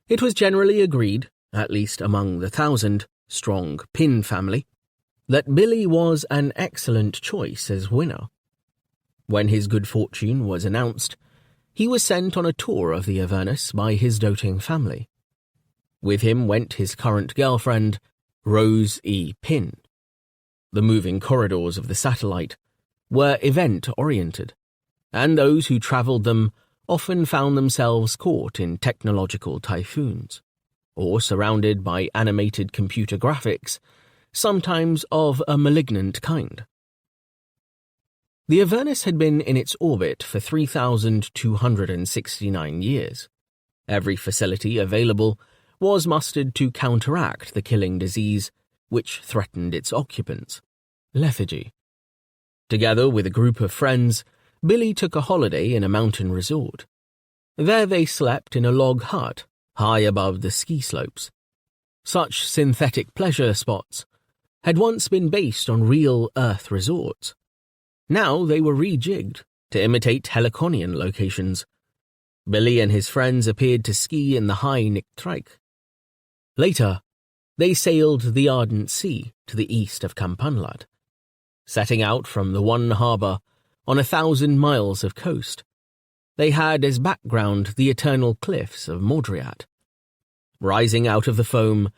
it was generally agreed, at least among the 1,000-strong Pin family, that Billy was an excellent choice as winner. When his good fortune was announced, he was sent on a tour of the Avernus by his doting family. With him went his current girlfriend, Rose E. Pin. The moving corridors of the satellite were event-oriented, and those who travelled them often found themselves caught in technological typhoons, or surrounded by animated computer graphics, sometimes of a malignant kind. The Avernus had been in its orbit for 3,269 years. Every facility available was mustered to counteract the killing disease which threatened its occupants, lethargy. Together with a group of friends, Billy took a holiday in a mountain resort. There they slept in a log hut high above the ski slopes. Such synthetic pleasure spots had once been based on real Earth resorts. Now they were rejigged to imitate Heliconian locations. Billy and his friends appeared to ski in the high Nicktrike. Later, they sailed the Ardent Sea to the east of Campanlad. Setting out from the one harbour on 1,000 miles of coast. They had as background the eternal cliffs of Mordreat, rising out of the foam,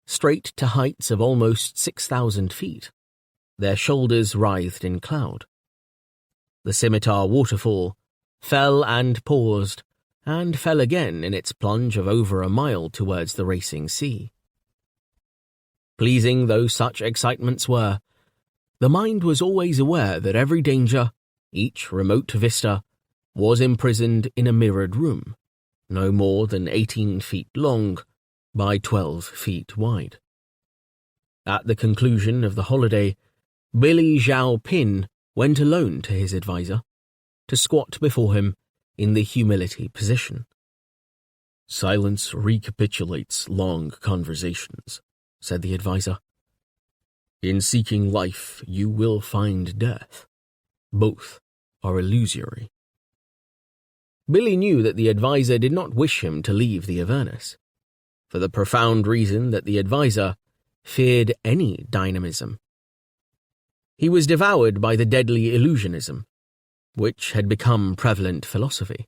straight to heights of almost 6,000 feet. Their shoulders writhed in cloud. The Scimitar waterfall fell and paused, and fell again in its plunge of over a mile towards the racing sea. Pleasing though such excitements were, the mind was always aware that every danger, each remote vista, was imprisoned in a mirrored room, no more than 18 feet long by 12 feet wide. At the conclusion of the holiday, Billy Zhao Pin went alone to his advisor, to squat before him in the humility position. "Silence recapitulates long conversations," said the advisor. "In seeking life, you will find death. Both are illusory." Billy knew that the advisor did not wish him to leave the Avernus, for the profound reason that the advisor feared any dynamism. He was devoured by the deadly illusionism, which had become prevalent philosophy.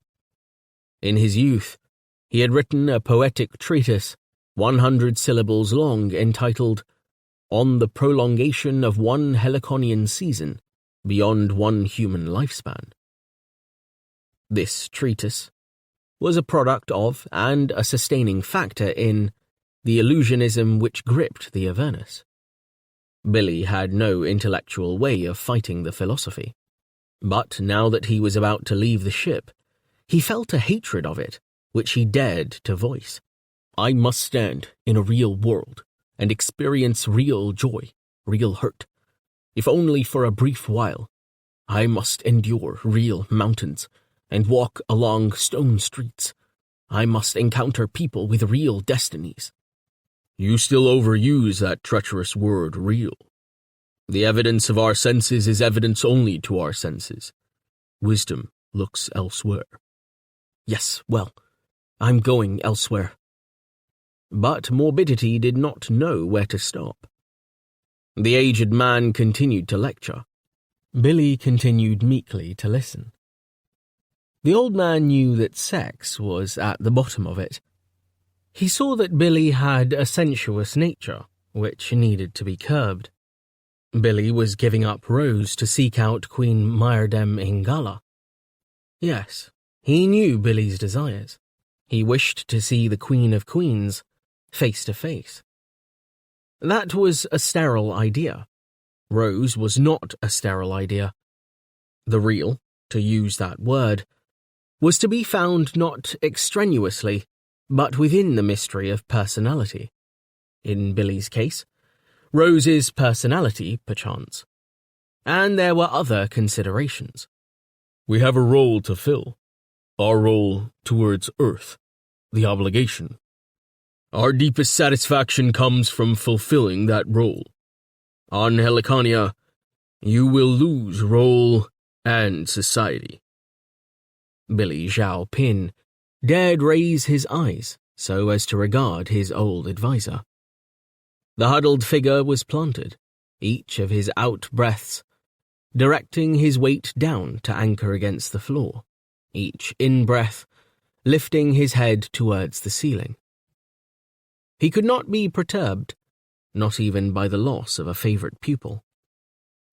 In his youth, he had written a poetic treatise 100 syllables long entitled On the Prolongation of One Heliconian Season Beyond One Human Lifespan. This treatise was a product of and a sustaining factor in the illusionism which gripped the Avernus. Billy had no intellectual way of fighting the philosophy, but now that he was about to leave the ship, he felt a hatred of it which he dared to voice. "I must stand in a real world and experience real joy, real hurt. If only for a brief while. I must endure real mountains and walk along stone streets. I must encounter people with real destinies." "You still overuse that treacherous word, real. The evidence of our senses is evidence only to our senses. Wisdom looks elsewhere." "Yes, well, I'm going elsewhere." But morbidity did not know where to stop. The aged man continued to lecture. Billy continued meekly to listen. The old man knew that sex was at the bottom of it. He saw that Billy had a sensuous nature, which needed to be curbed. Billy was giving up Rose to seek out Queen Myrdem Ingala. Yes, he knew Billy's desires. He wished to see the Queen of Queens face to face. That was a sterile idea. Rose was not a sterile idea. The real, to use that word, was to be found not extraneously, but within the mystery of personality. In Billy's case, Rose's personality, perchance. And there were other considerations. "We have a role to fill. Our role towards Earth. The obligation. Our deepest satisfaction comes from fulfilling that role. On Helliconia, you will lose role and society." Billy Zhao Pin dared raise his eyes so as to regard his old advisor. The huddled figure was planted, each of his out-breaths directing his weight down to anchor against the floor, each in-breath lifting his head towards the ceiling. He could not be perturbed, not even by the loss of a favorite pupil.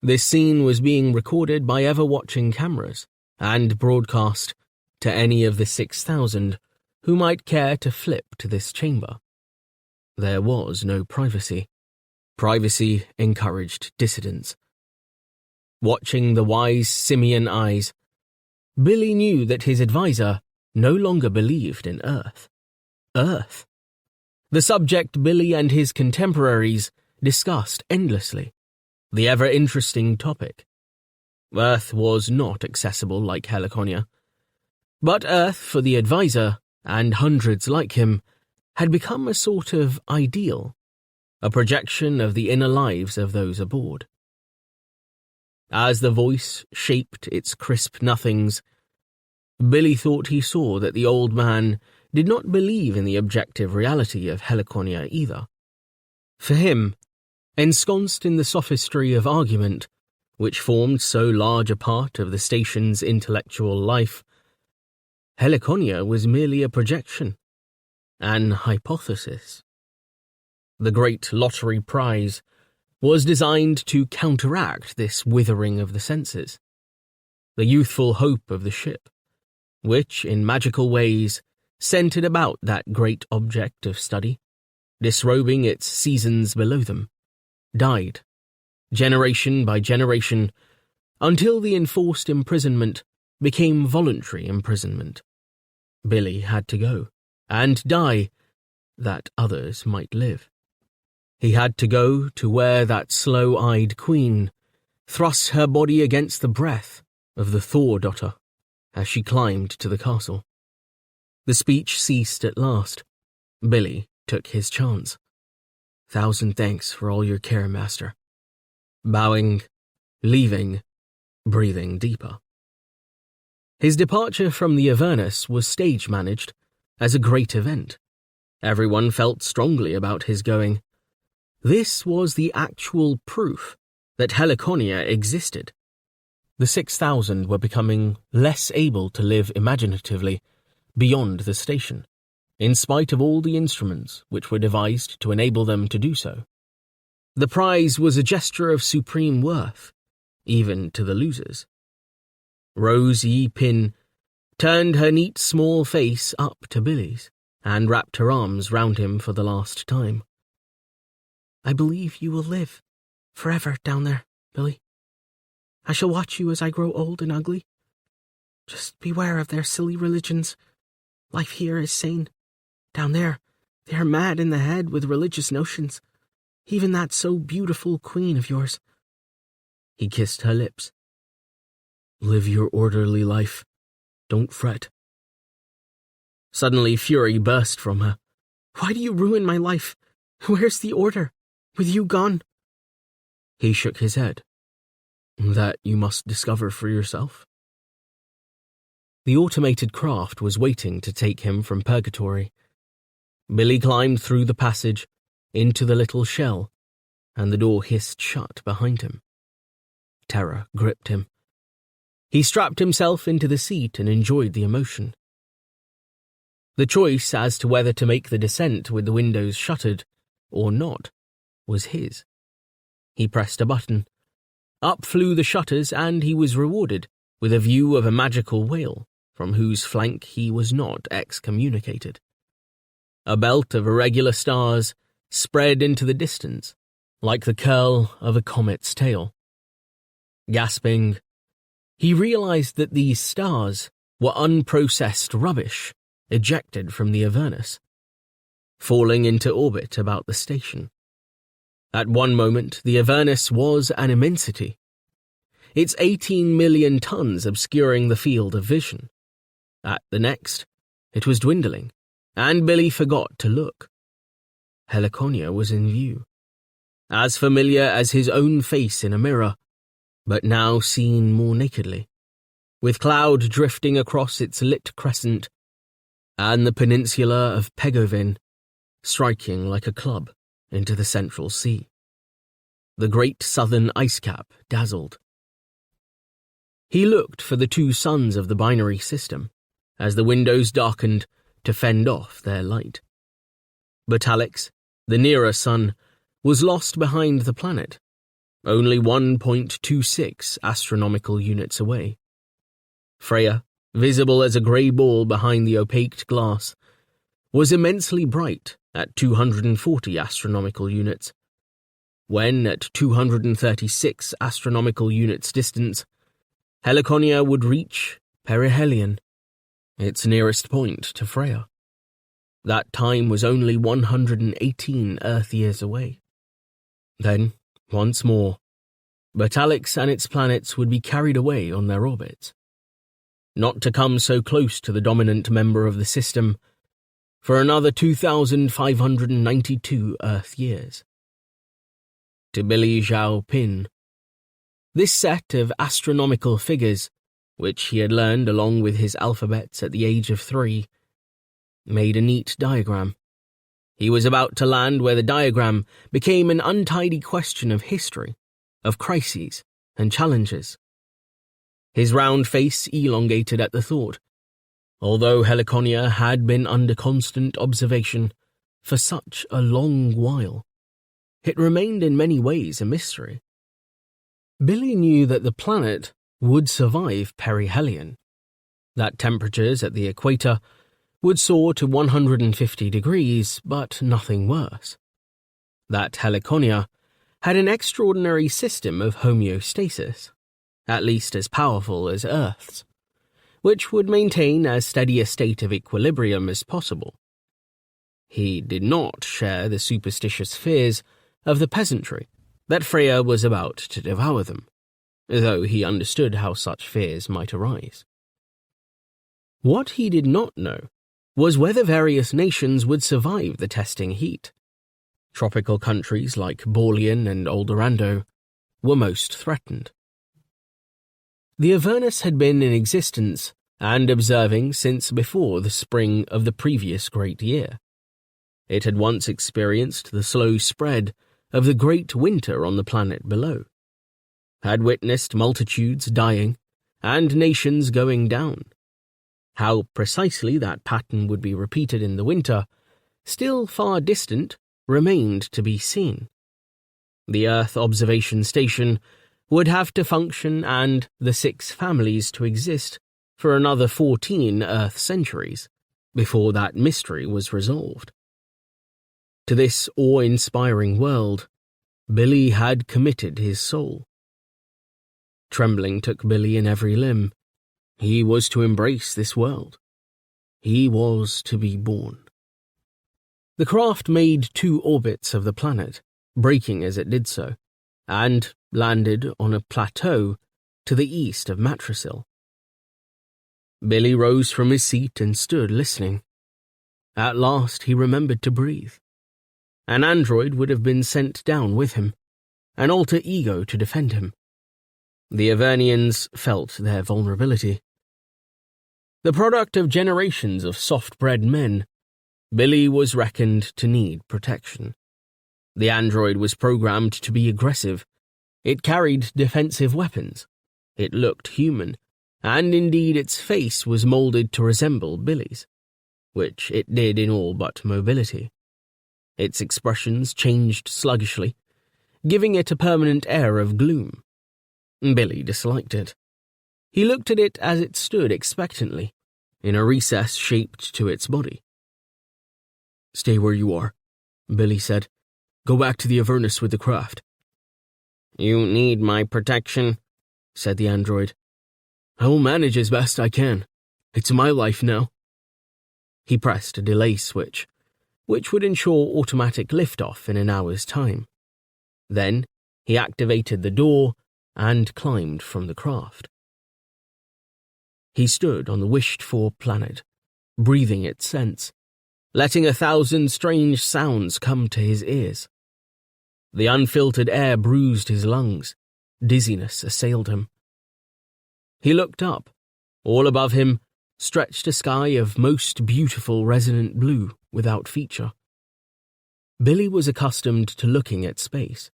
This scene was being recorded by ever-watching cameras and broadcast to any of the 6,000 who might care to flip to this chamber. There was no privacy. Privacy encouraged dissidence. Watching the wise simian eyes, Billy knew that his advisor no longer believed in Earth. Earth. The subject Billy and his contemporaries discussed endlessly. The ever-interesting topic. Earth was not accessible like Helliconia. But Earth, for the advisor, and hundreds like him, had become a sort of ideal, a projection of the inner lives of those aboard. As the voice shaped its crisp nothings, Billy thought he saw that the old man did not believe in the objective reality of Helliconia either. For him, ensconced in the sophistry of argument, which formed so large a part of the station's intellectual life, Helliconia was merely a projection, an hypothesis. The great lottery prize was designed to counteract this withering of the senses. The youthful hope of the ship, which, in magical ways, centered about that great object of study, disrobing its seasons below them, died, generation by generation, until the enforced imprisonment became voluntary imprisonment. Billy had to go, and die, that others might live. He had to go to where that slow-eyed queen thrust her body against the breath of the Thor-daughter as she climbed to the castle. The speech ceased at last. Billy took his chance. "1,000 thanks for all your care, master." Bowing, leaving, breathing deeper. His departure from the Avernus was stage-managed as a great event. Everyone felt strongly about his going. This was the actual proof that Helliconia existed. The 6,000 were becoming less able to live imaginatively beyond the station, in spite of all the instruments which were devised to enable them to do so. The prize was a gesture of supreme worth, even to the losers. Rose Yi Pin turned her neat small face up to Billy's and wrapped her arms round him for the last time. "I believe you will live forever down there, Billy. I shall watch you as I grow old and ugly. Just beware of their silly religions. Life here is sane. Down there, they are mad in the head with religious notions. Even that so beautiful queen of yours." He kissed her lips. "Live your orderly life. Don't fret." Suddenly fury burst from her. "Why do you ruin my life? Where's the order? With you gone?" He shook his head. "That you must discover for yourself." The automated craft was waiting to take him from purgatory. Billy climbed through the passage into the little shell, and the door hissed shut behind him. Terror gripped him. He strapped himself into the seat and enjoyed the emotion. The choice as to whether to make the descent with the windows shuttered or not was his. He pressed a button. Up flew the shutters, and he was rewarded with a view of a magical whale from whose flank he was not excommunicated. A belt of irregular stars spread into the distance, like the curl of a comet's tail. Gasping, he realized that these stars were unprocessed rubbish ejected from the Avernus, falling into orbit about the station. At one moment, the Avernus was an immensity, its 18 million tons obscuring the field of vision. At the next, it was dwindling, and Billy forgot to look. Helliconia was in view, as familiar as his own face in a mirror, but now seen more nakedly, with cloud drifting across its lit crescent, and the peninsula of Pegovin striking like a club into the central sea. The great southern ice cap dazzled. He looked for the two suns of the binary system as the windows darkened to fend off their light. But Alex, the nearer sun, was lost behind the planet, only 1.26 astronomical units away. Freya, visible as a grey ball behind the opaqued glass, was immensely bright at 240 astronomical units. When, at 236 astronomical units distance, Helliconia would reach perihelion, its nearest point to Freya. That time was only 118 Earth years away. Then, once more, Alex and its planets would be carried away on their orbits, not to come so close to the dominant member of the system for another 2,592 Earth years. To Billy Zhao Pin, this set of astronomical figures, which he had learned along with his alphabets at the age of 3, made a neat diagram. He was about to land where the diagram became an untidy question of history, of crises, and challenges. His round face elongated at the thought. Although Helliconia had been under constant observation for such a long while, it remained in many ways a mystery. Billy knew that the planet would survive perihelion, that temperatures at the equator would soar to 150 degrees, but nothing worse. That Helliconia had an extraordinary system of homeostasis, at least as powerful as Earth's, which would maintain as steady a state of equilibrium as possible. He did not share the superstitious fears of the peasantry that Freya was about to devour them, though he understood how such fears might arise. What he did not know was whether various nations would survive the testing heat. Tropical countries like Borleon and Eldorado were most threatened. The Avernus had been in existence and observing since before the spring of the previous great year. It had once experienced the slow spread of the great winter on the planet below, had witnessed multitudes dying and nations going down. How precisely that pattern would be repeated in the winter, still far distant, remained to be seen. The Earth observation station would have to function and the 6 families to exist for another 14 Earth centuries before that mystery was resolved. To this awe-inspiring world, Billy had committed his soul. Trembling took Billy in every limb. He was to embrace this world. He was to be born. The craft made 2 orbits of the planet, braking as it did so, and landed on a plateau to the east of Matrasil. Billy rose from his seat and stood listening. At last he remembered to breathe. An android would have been sent down with him, an alter ego to defend him. The Avernians felt their vulnerability. The product of generations of soft-bred men, Billy was reckoned to need protection. The android was programmed to be aggressive. It carried defensive weapons. It looked human, and indeed its face was molded to resemble Billy's, which it did in all but mobility. Its expressions changed sluggishly, giving it a permanent air of gloom. Billy disliked it. He looked at it as it stood expectantly, in a recess shaped to its body. "Stay where you are," Billy said. "Go back to the Avernus with the craft." "You need my protection," said the android. "I will manage as best I can. It's my life now." He pressed a delay switch, which would ensure automatic liftoff in an hour's time. Then he activated the door and climbed from the craft. He stood on the wished-for planet, breathing its scents, letting 1,000 strange sounds come to his ears. The unfiltered air bruised his lungs. Dizziness assailed him. He looked up. All above him stretched a sky of most beautiful resonant blue without feature. Billy was accustomed to looking at space.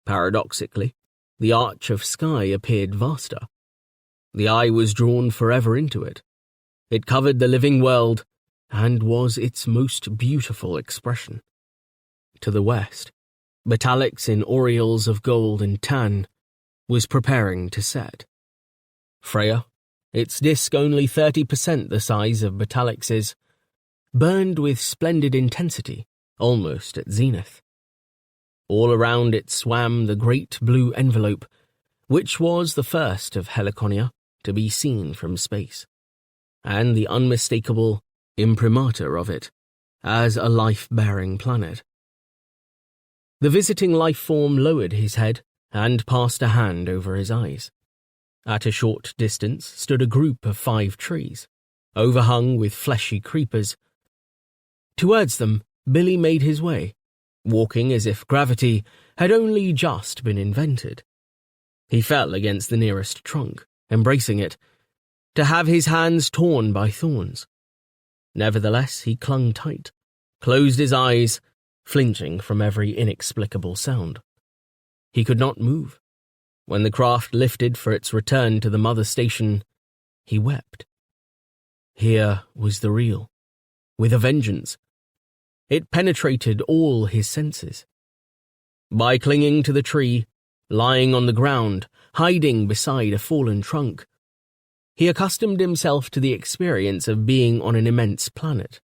Paradoxically, the arch of sky appeared vaster. The eye was drawn forever into it. It covered the living world and was its most beautiful expression. To the west, Batalix in aureoles of gold and tan was preparing to set. Freya, its disk only 30% the size of Batalix's, burned with splendid intensity, almost at zenith. All around it swam the great blue envelope, which was the first of Helliconia to be seen from space, and the unmistakable imprimatur of it as a life-bearing planet. The visiting life form lowered his head and passed a hand over his eyes. At a short distance stood a group of 5 trees, overhung with fleshy creepers. Towards them, Billy made his way, walking as if gravity had only just been invented. He fell against the nearest trunk, embracing it, to have his hands torn by thorns. Nevertheless, he clung tight, closed his eyes, flinching from every inexplicable sound. He could not move. When the craft lifted for its return to the mother station, he wept. Here was the real, with a vengeance. It penetrated all his senses. By clinging to the tree, lying on the ground, hiding beside a fallen trunk, he accustomed himself to the experience of being on an immense planet.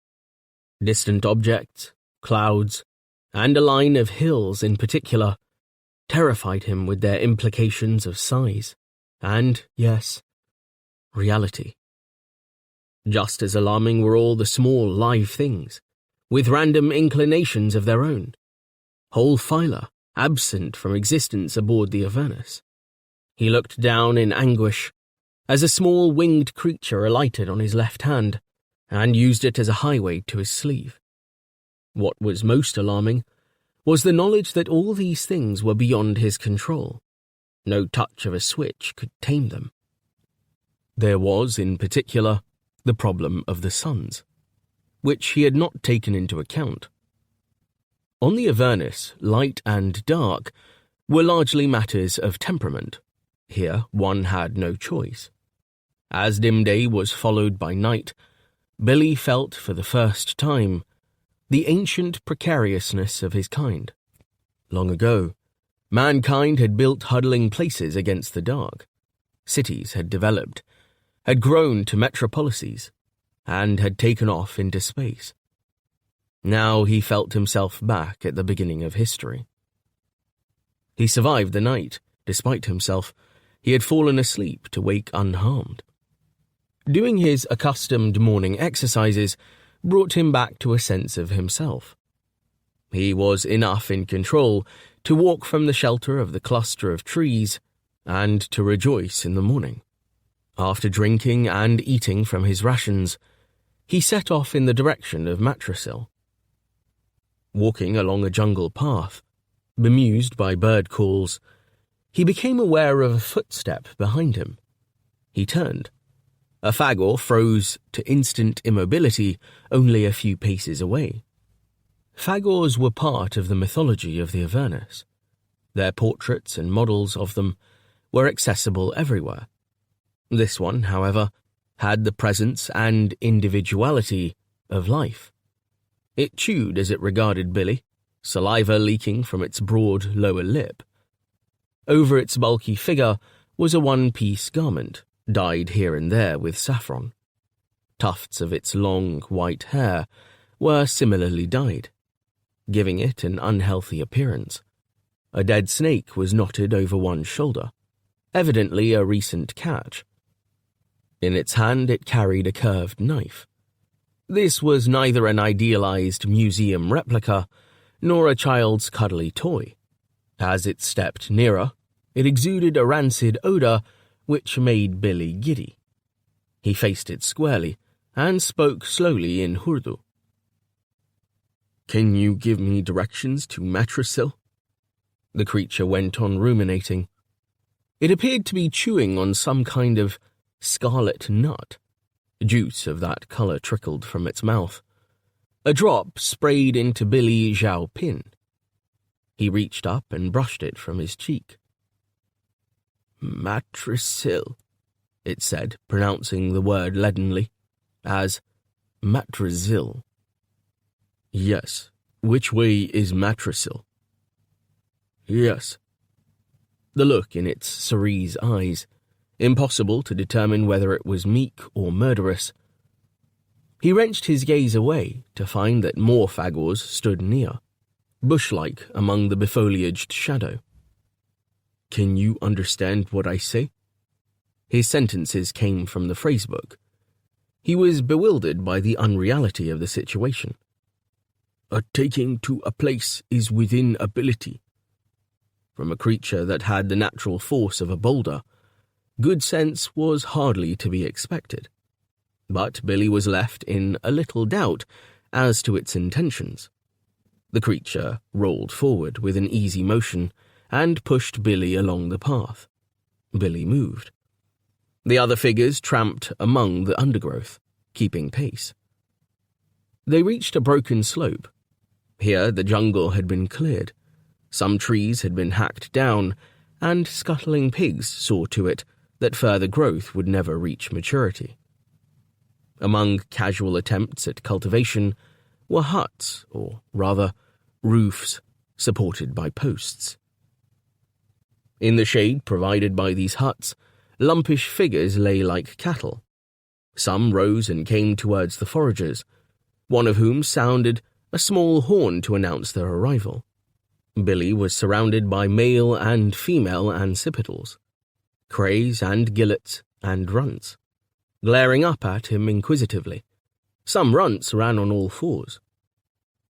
Distant objects, clouds, and a line of hills in particular, terrified him with their implications of size and, yes, reality. Just as alarming were all the small live things, with random inclinations of their own, whole phyla absent from existence aboard the Avernus. He looked down in anguish as a small winged creature alighted on his left hand and used it as a highway to his sleeve. What was most alarming was the knowledge that all these things were beyond his control. No touch of a switch could tame them. There was, in particular, the problem of the suns, which he had not taken into account. On the Avernus, light and dark were largely matters of temperament. Here one had no choice. As dim day was followed by night, Billy felt for the first time the ancient precariousness of his kind. Long ago, mankind had built huddling places against the dark. Cities had developed, had grown to metropolises, and had taken off into space. Now he felt himself back at the beginning of history. He survived the night. Despite himself, he had fallen asleep to wake unharmed. Doing his accustomed morning exercises brought him back to a sense of himself. He was enough in control to walk from the shelter of the cluster of trees and to rejoice in the morning. After drinking and eating from his rations, he set off in the direction of Matrasil. Walking along a jungle path, bemused by bird calls, he became aware of a footstep behind him. He turned. A Phagor froze to instant immobility only a few paces away. Phagors were part of the mythology of the Avernus. Their portraits and models of them were accessible everywhere. This one, however, had the presence and individuality of life. It chewed as it regarded Billy, saliva leaking from its broad lower lip. Over its bulky figure was a one-piece garment, dyed here and there with saffron. Tufts of its long, white hair were similarly dyed, giving it an unhealthy appearance. A dead snake was knotted over one shoulder, evidently a recent catch. In its hand it carried a curved knife. This was neither an idealized museum replica nor a child's cuddly toy. As it stepped nearer, it exuded a rancid odor which made Billy giddy. He faced it squarely and spoke slowly in Urdu. "Can you give me directions to Matrasil?" The creature went on ruminating. It appeared to be chewing on some kind of scarlet nut. Juice of that colour trickled from its mouth. A drop sprayed into Billy Zhao Pin. He reached up and brushed it from his cheek. "Matrasil," it said, pronouncing the word leadenly, as Matrasil. "Yes. Which way is Matrasil?" "Yes." The look in its cerise eyes, impossible to determine whether it was meek or murderous. He wrenched his gaze away to find that more Phagors stood near, bush-like among the befoliaged shadow. "Can you understand what I say?" His sentences came from the phrasebook. He was bewildered by the unreality of the situation. "A taking to a place is within ability." From a creature that had the natural force of a boulder, good sense was hardly to be expected. But Billy was left in a little doubt as to its intentions. The creature rolled forward with an easy motion and pushed Billy along the path. Billy moved. The other figures tramped among the undergrowth, keeping pace. They reached a broken slope. Here the jungle had been cleared. Some trees had been hacked down, and scuttling pigs saw to it that further growth would never reach maturity. Among casual attempts at cultivation were huts, or rather, roofs, supported by posts. In the shade provided by these huts, lumpish figures lay like cattle. Some rose and came towards the foragers, one of whom sounded a small horn to announce their arrival. Billy was surrounded by male and female accipitals, crays and gillets and runts, glaring up at him inquisitively. Some runts ran on all fours.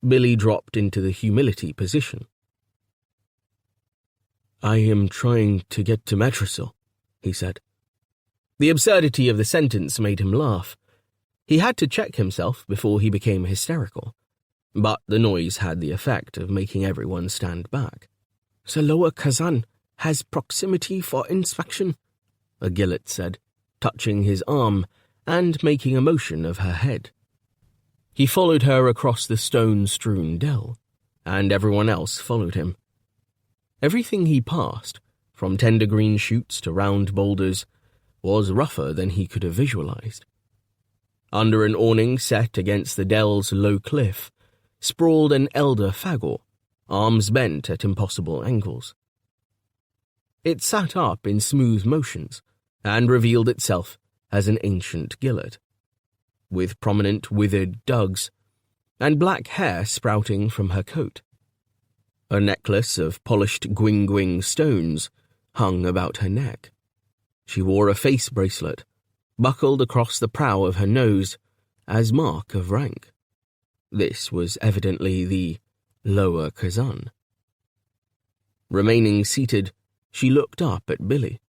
Billy dropped into the humility position. "I am trying to get to Matrisil," he said. The absurdity of the sentence made him laugh. He had to check himself before he became hysterical, but the noise had the effect of making everyone stand back. "The lower Kazan has proximity for inspection," a gillet said, touching his arm and making a motion of her head. He followed her across the stone-strewn dell, and everyone else followed him. Everything he passed, from tender green shoots to round boulders, was rougher than he could have visualized. Under an awning set against the dell's low cliff, sprawled an elder Phagor, arms bent at impossible angles. It sat up in smooth motions and revealed itself as an ancient gillet, with prominent withered dugs and black hair sprouting from her coat. A necklace of polished gwing-gwing stones hung about her neck. She wore a face bracelet, buckled across the prow of her nose, as mark of rank. This was evidently the lower Kazan. Remaining seated, she looked up at Billy.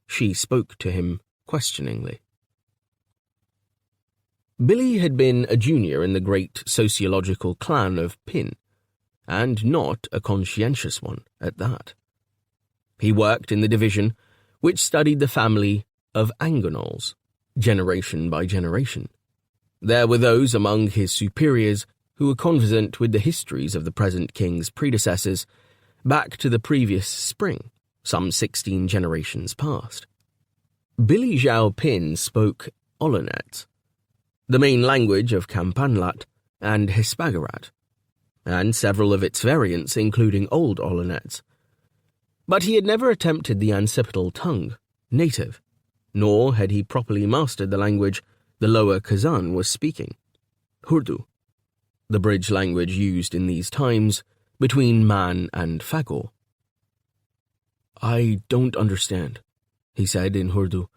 She spoke to him questioningly. Billy had been a junior in the great sociological clan of Pin, and not a conscientious one at that. He worked in the division which studied the family of Anganols, generation by generation. There were those among his superiors who were conversant with the histories of the present king's predecessors back to the previous spring, some 16 generations past. Billy Zhao Pin spoke Olonet, the main language of Campanlat and Hispagerat, and several of its variants including Old Olonets. But he had never attempted the Ancipital tongue, native, nor had he properly mastered the language the lower Kazan was speaking, Urdu, the bridge language used in these times between Man and Phagor. "I don't understand," he said in Urdu,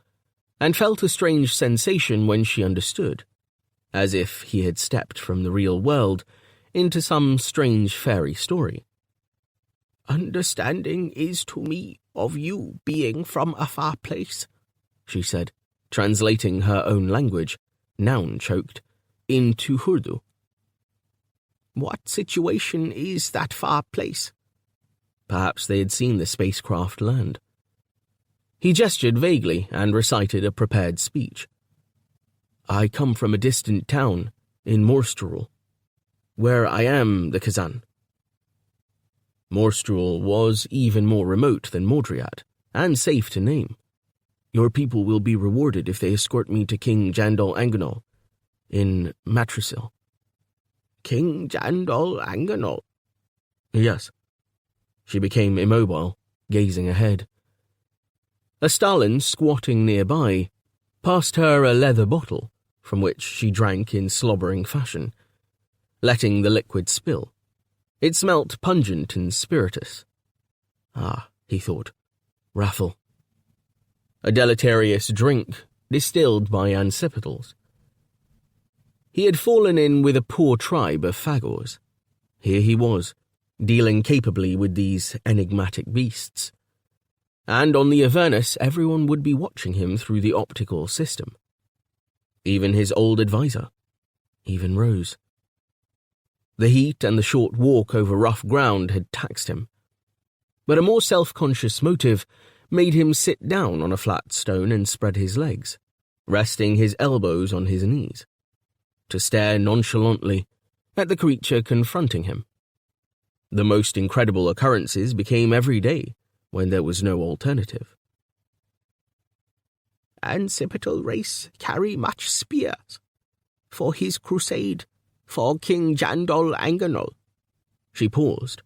and felt a strange sensation when she understood, as if he had stepped from the real world into some strange fairy story. "Understanding is to me of you being from a far place," she said, translating her own language, noun-choked, into Urdu. "What situation is that far place?" Perhaps they had seen the spacecraft land. He gestured vaguely and recited a prepared speech. "I come from a distant town in Morstrul, where I am the Kazan." Morstrul was even more remote than Mordriat, and safe to name. "Your people will be rewarded if they escort me to King Jandal Anganol in Matrisil." "King Jandal Anganol?" "Yes." She became immobile, gazing ahead. A Stalin squatting nearby passed her a leather bottle, from which she drank in slobbering fashion, letting the liquid spill. It smelt pungent and spirituous. Ah, he thought, raffle. A deleterious drink distilled by Ancipitals. He had fallen in with a poor tribe of Phagors. Here he was, dealing capably with these enigmatic beasts. And on the Avernus, everyone would be watching him through the optical system. Even his old advisor, even Rose. The heat and the short walk over rough ground had taxed him. But a more self-conscious motive made him sit down on a flat stone and spread his legs, resting his elbows on his knees, to stare nonchalantly at the creature confronting him. The most incredible occurrences became every day when there was no alternative. Ancipital race carry much spears. For his crusade, for King Jandol Anganol. She paused.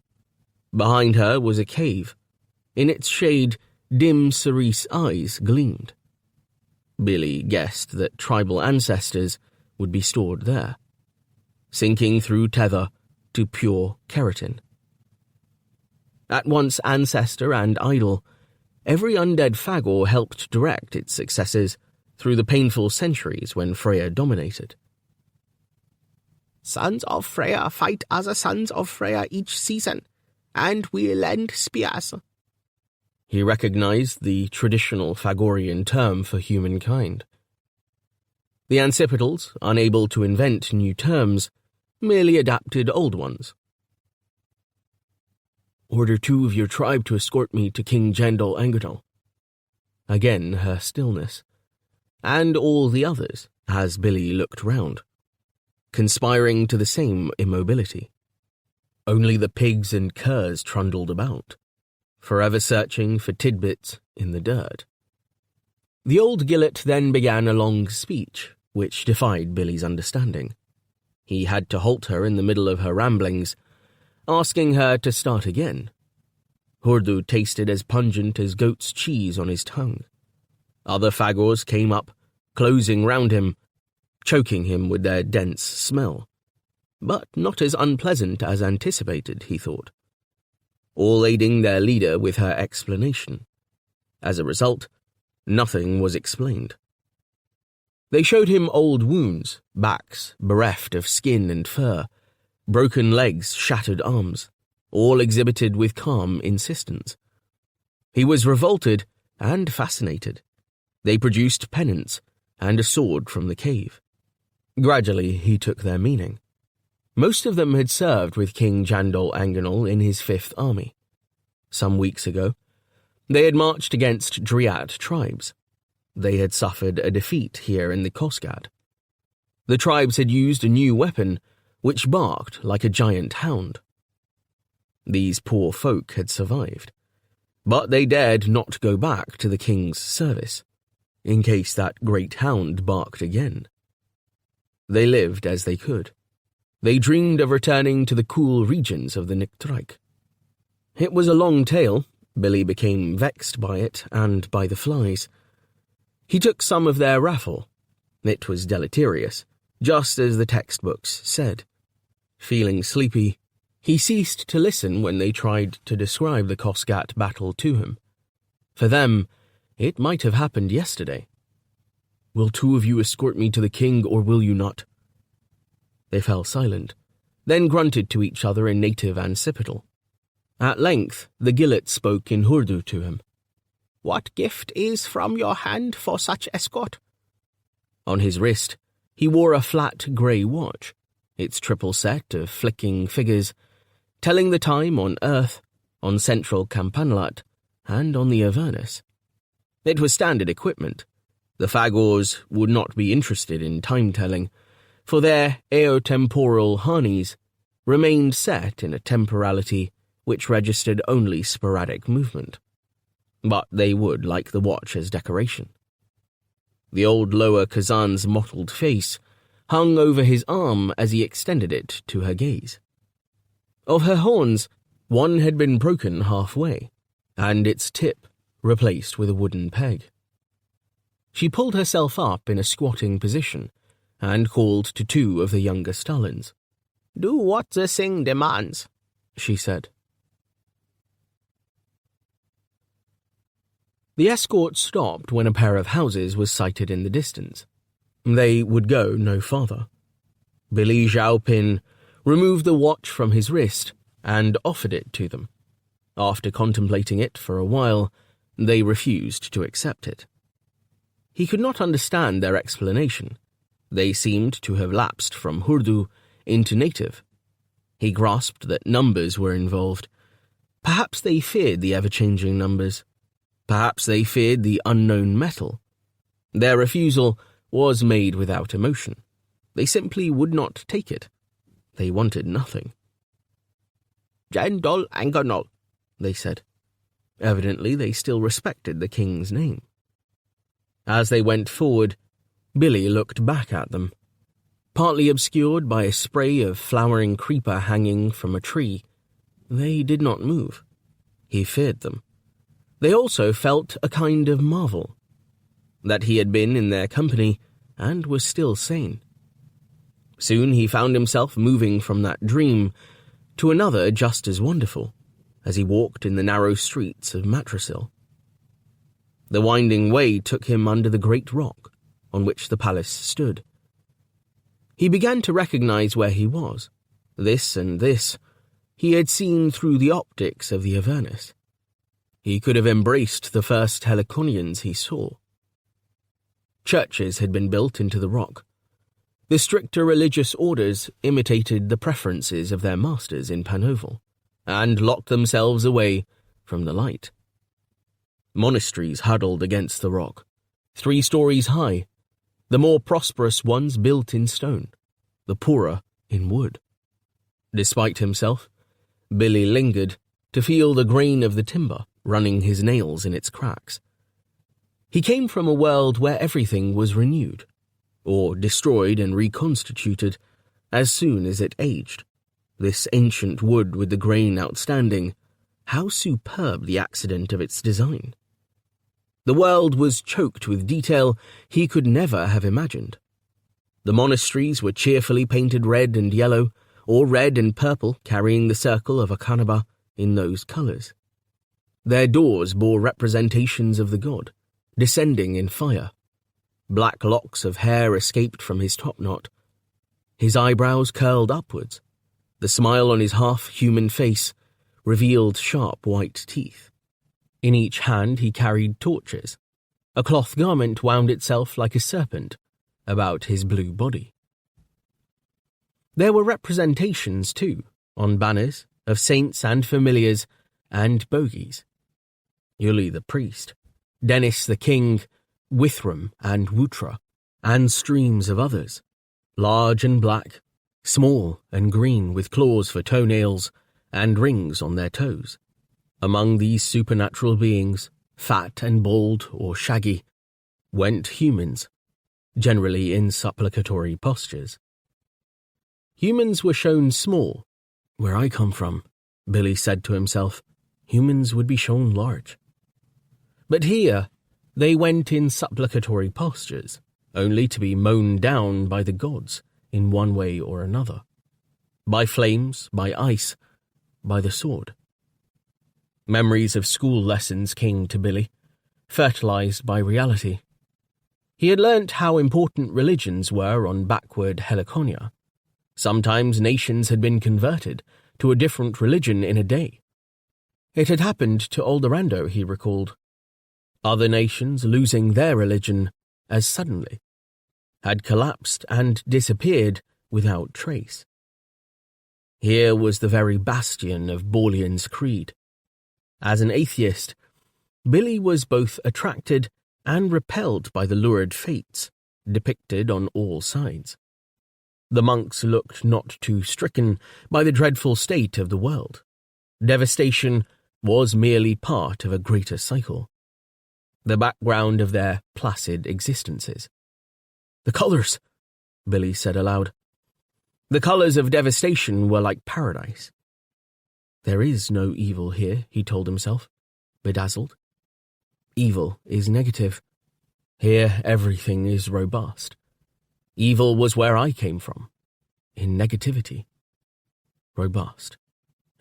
Behind her was a cave. In its shade, dim cerise eyes gleamed. Billy guessed that tribal ancestors would be stored there, sinking through tether to pure keratin. At once ancestor and idol, every undead Phagor helped direct its successors through the painful centuries when Freya dominated. Sons of Freya fight as the Sons of Freya each season, and we lend spears. He recognized the traditional Phagorian term for humankind. The Ancipitals, unable to invent new terms, merely adapted old ones. Order 2 of your tribe to escort me to King Jandol Anganol. Again her stillness, and all the others, as Billy looked round, conspiring to the same immobility. Only the pigs and curs trundled about, forever searching for tidbits in the dirt. The old Gillet then began a long speech, which defied Billy's understanding. He had to halt her in the middle of her ramblings, asking her to start again. Hurdu tasted as pungent as goat's cheese on his tongue. Other Phagors came up, closing round him, choking him with their dense smell. But not as unpleasant as anticipated, he thought. All aiding their leader with her explanation. As a result, nothing was explained. They showed him old wounds, backs bereft of skin and fur, broken legs, shattered arms, all exhibited with calm insistence. He was revolted and fascinated. They produced pennants and a sword from the cave. Gradually he took their meaning. Most of them had served with King Jandol Anganol in his 5th army. Some weeks ago, they had marched against Dryad tribes. They had suffered a defeat here in the Kosgad. The tribes had used a new weapon which barked like a giant hound. These poor folk had survived, but they dared not go back to the king's service, in case that great hound barked again. They lived as they could. They dreamed of returning to the cool regions of the Nichtreich. It was a long tale. Billy became vexed by it and by the flies. He took some of their raffle. It was deleterious, just as the textbooks said. Feeling sleepy, he ceased to listen when they tried to describe the Kosgat battle to him. For them, it might have happened yesterday. Will 2 of you escort me to the king, or will you not? They fell silent, then grunted to each other in native Ancipital. At length, the Gillet spoke in Hurdu to him. What gift is from your hand for such escort? On his wrist, he wore a flat grey watch, its triple set of flicking figures, telling the time on Earth, on Central Campanlat, and on the Avernus. It was standard equipment. The Phagors would not be interested in time-telling, for their aeotemporal harnies remained set in a temporality which registered only sporadic movement. But they would like the watch as decoration. The old Lower Kazan's mottled face hung over his arm as he extended it to her gaze. Of her horns, one had been broken halfway, and its tip replaced with a wooden peg. She pulled herself up in a squatting position and called to 2 of the younger Stalins. Do what the thing demands, she said. The escort stopped when a pair of houses was sighted in the distance. They would go no farther. Billy Zhaopin removed the watch from his wrist and offered it to them. After contemplating it for a while, they refused to accept it. He could not understand their explanation. They seemed to have lapsed from Hurdu into native. He grasped that numbers were involved. Perhaps they feared the ever-changing numbers. Perhaps they feared the unknown metal. Their refusal was made without emotion. They simply would not take it. They wanted nothing. Jandol Anganol, they said. Evidently, they still respected the king's name. As they went forward, Billy looked back at them. Partly obscured by a spray of flowering creeper hanging from a tree, they did not move. He feared them. They also felt a kind of marvel, that he had been in their company and was still sane. Soon he found himself moving from that dream to another just as wonderful, as he walked in the narrow streets of Matrasil. The winding way took him under the great rock on which the palace stood. He began to recognize where he was. This and this he had seen through the optics of the Avernus. He could have embraced the first Heliconians he saw. Churches had been built into the rock. The stricter religious orders imitated the preferences of their masters in Panoval, and locked themselves away from the light. Monasteries huddled against the rock, 3 stories high, the more prosperous ones built in stone, the poorer in wood. Despite himself, Billy lingered to feel the grain of the timber running his nails in its cracks. He came from a world where everything was renewed, or destroyed and reconstituted as soon as it aged. This ancient wood with the grain outstanding, how superb the accident of its design. The world was choked with detail he could never have imagined. The monasteries were cheerfully painted red and yellow, or red and purple, carrying the circle of Akanaba in those colours. Their doors bore representations of the god, descending in fire. Black locks of hair escaped from his topknot. His eyebrows curled upwards. The smile on his half-human face revealed sharp white teeth. In each hand he carried torches. A cloth garment wound itself like a serpent about his blue body. There were representations, too, on banners, of saints and familiars and bogies. Yuli the priest, Dennis the king, Withram and Wutra, and streams of others, large and black, small and green with claws for toenails and rings on their toes. Among these supernatural beings, fat and bald or shaggy, went humans, generally in supplicatory postures. Humans were shown small. Where I come from, Billy said to himself, humans would be shown large. But here, they went in supplicatory postures, only to be mown down by the gods in one way or another. By flames, by ice, by the sword. Memories of school lessons came to Billy, fertilized by reality. He had learnt how important religions were on backward Helliconia. Sometimes nations had been converted to a different religion in a day. It had happened to Aldorando, he recalled. Other nations losing their religion as suddenly, had collapsed and disappeared without trace. Here was the very bastion of Borlean's creed. As an atheist, Billy was both attracted and repelled by the lurid fates depicted on all sides. The monks looked not too stricken by the dreadful state of the world. Devastation was merely part of a greater cycle, the background of their placid existences. The colours, Billy said aloud. The colours of devastation were like paradise. There is no evil here, he told himself, bedazzled. Evil is negative. Here everything is robust. Evil was where I came from, in negativity. Robust.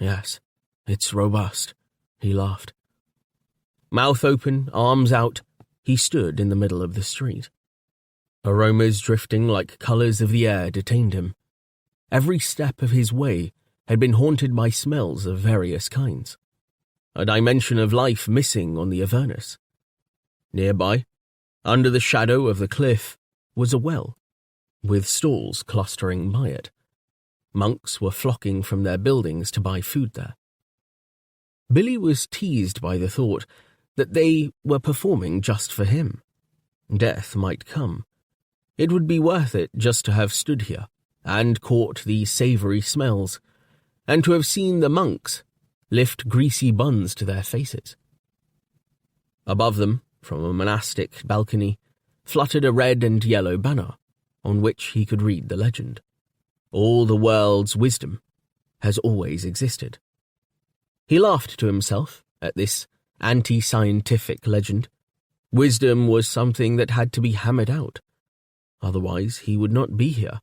Yes, it's robust, he laughed. Mouth open, arms out, he stood in the middle of the street. Aromas drifting like colours of the air detained him. Every step of his way had been haunted by smells of various kinds. A dimension of life missing on the Avernus. Nearby, under the shadow of the cliff, was a well, with stalls clustering by it. Monks were flocking from their buildings to buy food there. Billy was teased by the thought that they were performing just for him. Death might come. It would be worth it just to have stood here and caught these savoury smells, and to have seen the monks lift greasy buns to their faces, Above them, from a monastic balcony, fluttered a red and yellow banner, on which he could read the legend. All the world's wisdom has always existed. He laughed to himself at this anti-scientific legend. Wisdom was something that had to be hammered out. Otherwise, he would not be here.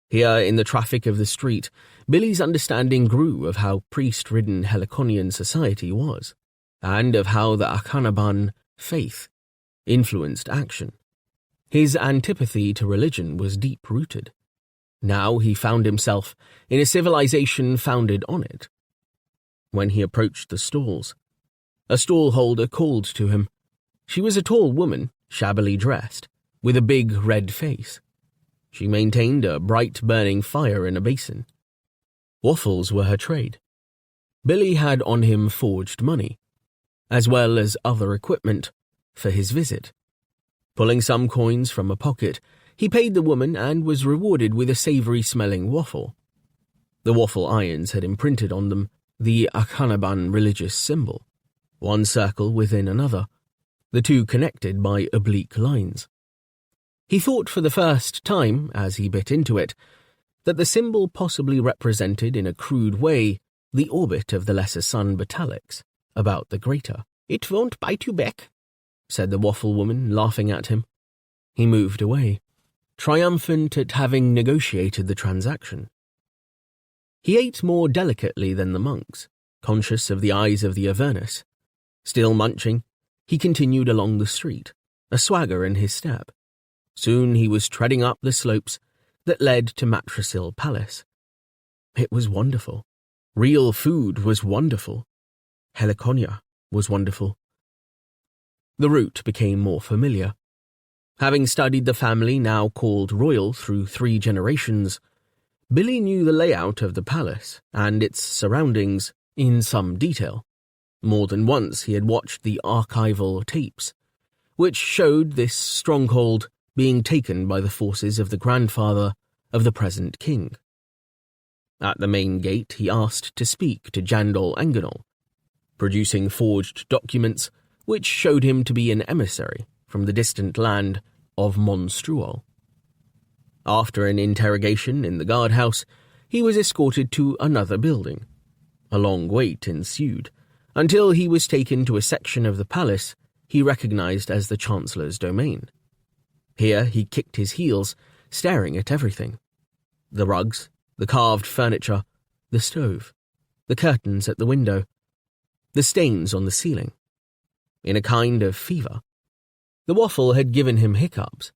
Here, in the traffic of the street, Billy's understanding grew of how priest-ridden Heliconian society was, and of how the Akanaban faith influenced action. His antipathy to religion was deep-rooted. Now he found himself in a civilization founded on it. When he approached the stalls, a stall-holder called to him. She was a tall woman, shabbily dressed, with a big red face. She maintained a bright burning fire in a basin. Waffles were her trade. Billy had on him forged money, as well as other equipment, for his visit. Pulling some coins from a pocket, he paid the woman and was rewarded with a savoury-smelling waffle. The waffle irons had imprinted on them the Akanaban religious symbol, one circle within another, the two connected by oblique lines. He thought for the first time, as he bit into it, that the symbol possibly represented in a crude way the orbit of the lesser sun Batalix, about the greater. "It won't bite you back," said the waffle woman, laughing at him. He moved away, triumphant at having negotiated the transaction. He ate more delicately than the monks, conscious of the eyes of the Avernus. Still munching, he continued along the street, a swagger in his step. Soon he was treading up the slopes that led to Matrasil Palace. It was wonderful. Real food was wonderful. Heliconia was wonderful. The route became more familiar. Having studied the family now called royal through 3 generations, Billy knew the layout of the palace and its surroundings in some detail. More than once he had watched the archival tapes, which showed this stronghold being taken by the forces of the grandfather of the present king. At the main gate he asked to speak to Jandol Anganol, producing forged documents which showed him to be an emissary from the distant land of Monstruol. After an interrogation in the guardhouse, he was escorted to another building. A long wait ensued, until he was taken to a section of the palace he recognized as the Chancellor's domain. Here he kicked his heels, staring at everything. The rugs, the carved furniture, the stove, the curtains at the window, the stains on the ceiling. In a kind of fever. The waffle had given him hiccups.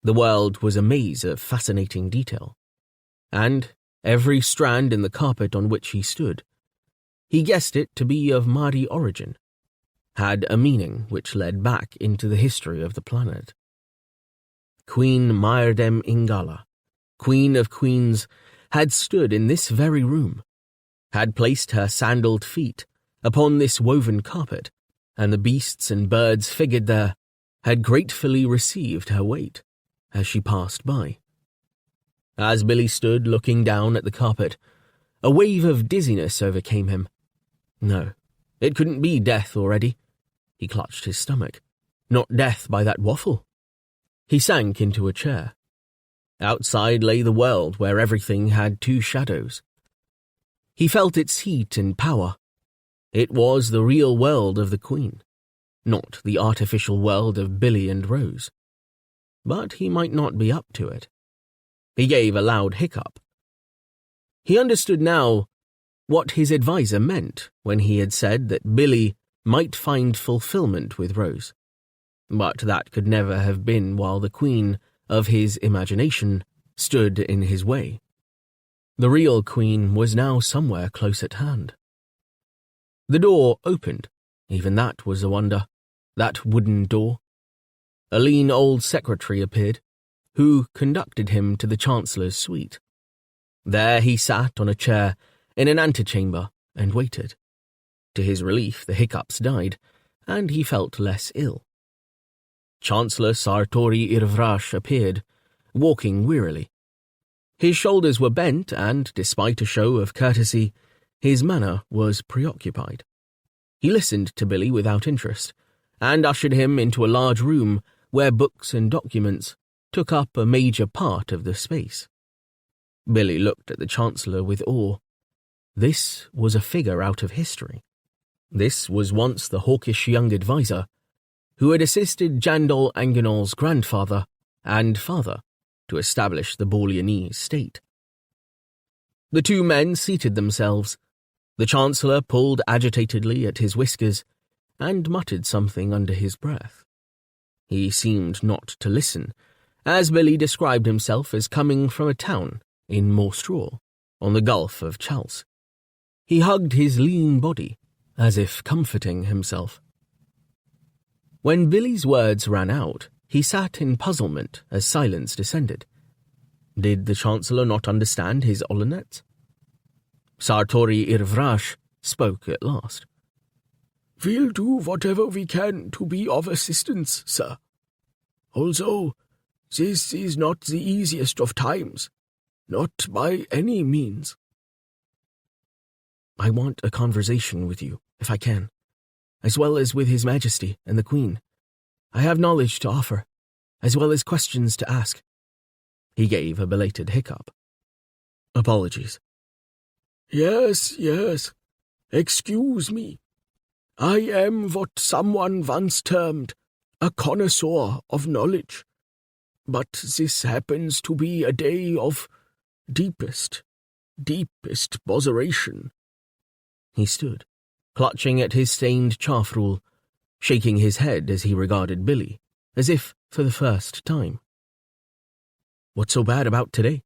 The world was a maze of fascinating detail. And every strand in the carpet on which he stood, he guessed it to be of Mahdi origin, had a meaning which led back into the history of the planet. Queen Myrdem Ingala, Queen of Queens, had stood in this very room, had placed her sandaled feet upon this woven carpet, and the beasts and birds figured there had gratefully received her weight as she passed by. As Billy stood looking down at the carpet, a wave of dizziness overcame him. No, it couldn't be death already. He clutched his stomach. Not death by that waffle. He sank into a chair. Outside lay the world where everything had 2 shadows. He felt its heat and power. It was the real world of the Queen, not the artificial world of Billy and Rose. But he might not be up to it. He gave a loud hiccup. He understood now what his advisor meant when he had said that Billy might find fulfillment with Rose. But that could never have been while the Queen of his imagination stood in his way. The real Queen was now somewhere close at hand. The door opened. Even that was a wonder. That wooden door. A lean old secretary appeared, who conducted him to the Chancellor's suite. There he sat on a chair in an antechamber and waited. To his relief, the hiccups died, and he felt less ill. Chancellor Sartori Irvrash appeared, walking wearily. His shoulders were bent, and, despite a show of courtesy, his manner was preoccupied. He listened to Billy without interest, and ushered him into a large room where books and documents took up a major part of the space. Billy looked at the Chancellor with awe. This was a figure out of history. This was once the hawkish young advisor who had assisted Jandol Anganol's grandfather and father to establish the Borleanese state. The two men seated themselves. The Chancellor pulled agitatedly at his whiskers and muttered something under his breath. He seemed not to listen, as Billy described himself as coming from a town in Morstraw, on the Gulf of Chals. He hugged his lean body, as if comforting himself. When Billy's words ran out, he sat in puzzlement as silence descended. Did the Chancellor not understand his Olonets? Sartori Irvrash spoke at last. "We'll do whatever we can to be of assistance, sir. Also, this is not the easiest of times, not by any means." "I want a conversation with you, if I can, as well as with His Majesty and the Queen. I have knowledge to offer, as well as questions to ask." He gave a belated hiccup. "Apologies." Yes. Excuse me. I am what someone once termed a connoisseur of knowledge, but this happens to be a day of deepest botheration." He stood, clutching at his stained chaff-rule, shaking his head as he regarded Billy, as if for the first time. "What's so bad about today?"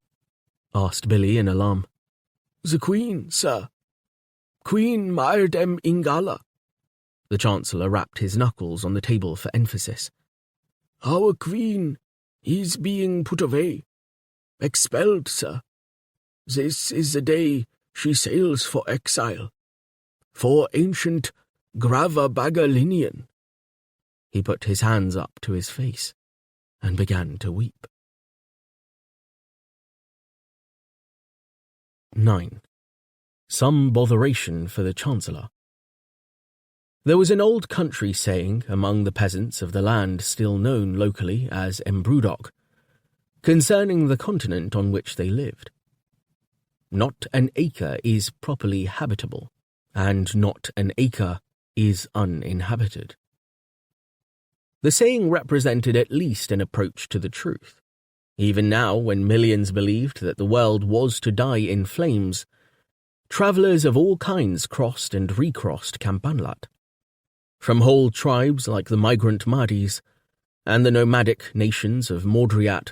asked Billy in alarm. "The Queen, sir. Queen Myrdem Ingala." The Chancellor rapped his knuckles on the table for emphasis. "Our Queen is being put away. Expelled, sir. This is the day she sails for exile. For ancient Gravabagalinian." He put his hands up to his face and began to weep. 9. Some botheration for the Chancellor. There was an old country saying among the peasants of the land still known locally as Embrudok, concerning the continent on which they lived. Not an acre is properly habitable, and not an acre is uninhabited. The saying represented at least an approach to the truth. Even now, when millions believed that the world was to die in flames, travellers of all kinds crossed and recrossed Campanlat. From whole tribes like the migrant Madis and the nomadic nations of Mordriat,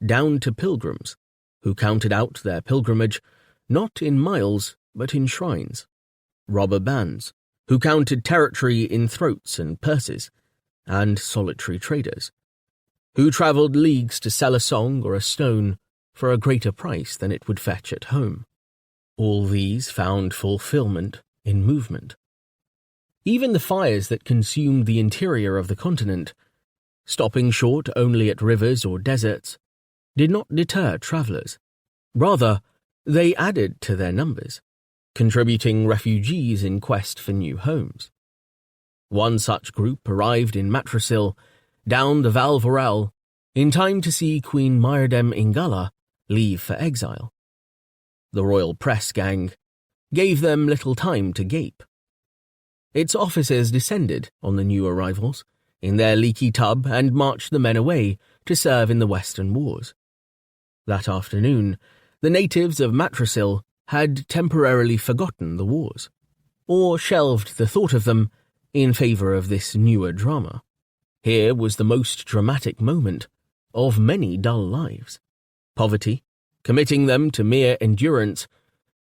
down to pilgrims who counted out their pilgrimage not in miles but in shrines, robber bands who counted territory in throats and purses, and solitary traders who travelled leagues to sell a song or a stone for a greater price than it would fetch at home. All these found fulfilment in movement. Even the fires that consumed the interior of the continent, stopping short only at rivers or deserts, did not deter travellers. Rather, they added to their numbers, contributing refugees in quest for new homes. One such group arrived in Matrasil, down the Val Vorel, in time to see Queen Myrdem Ingala leave for exile. The royal press gang gave them little time to gape. Its officers descended on the new arrivals in their leaky tub and marched the men away to serve in the Western Wars. That afternoon, the natives of Matrasil had temporarily forgotten the wars, or shelved the thought of them in favour of this newer drama. Here was the most dramatic moment of many dull lives. Poverty, committing them to mere endurance,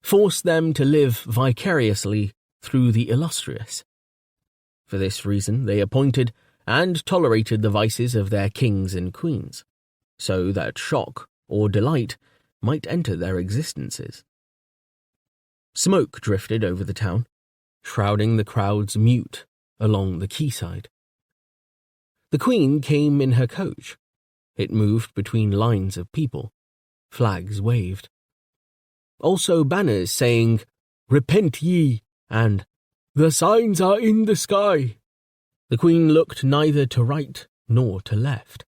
forced them to live vicariously through the illustrious. For this reason they appointed and tolerated the vices of their kings and queens, so that shock or delight might enter their existences. Smoke drifted over the town, shrouding the crowds mute along the quayside. The Queen came in her coach. It moved between lines of people. Flags waved. Also banners saying, "Repent ye," and "The signs are in the sky." The queen looked neither to right nor to left.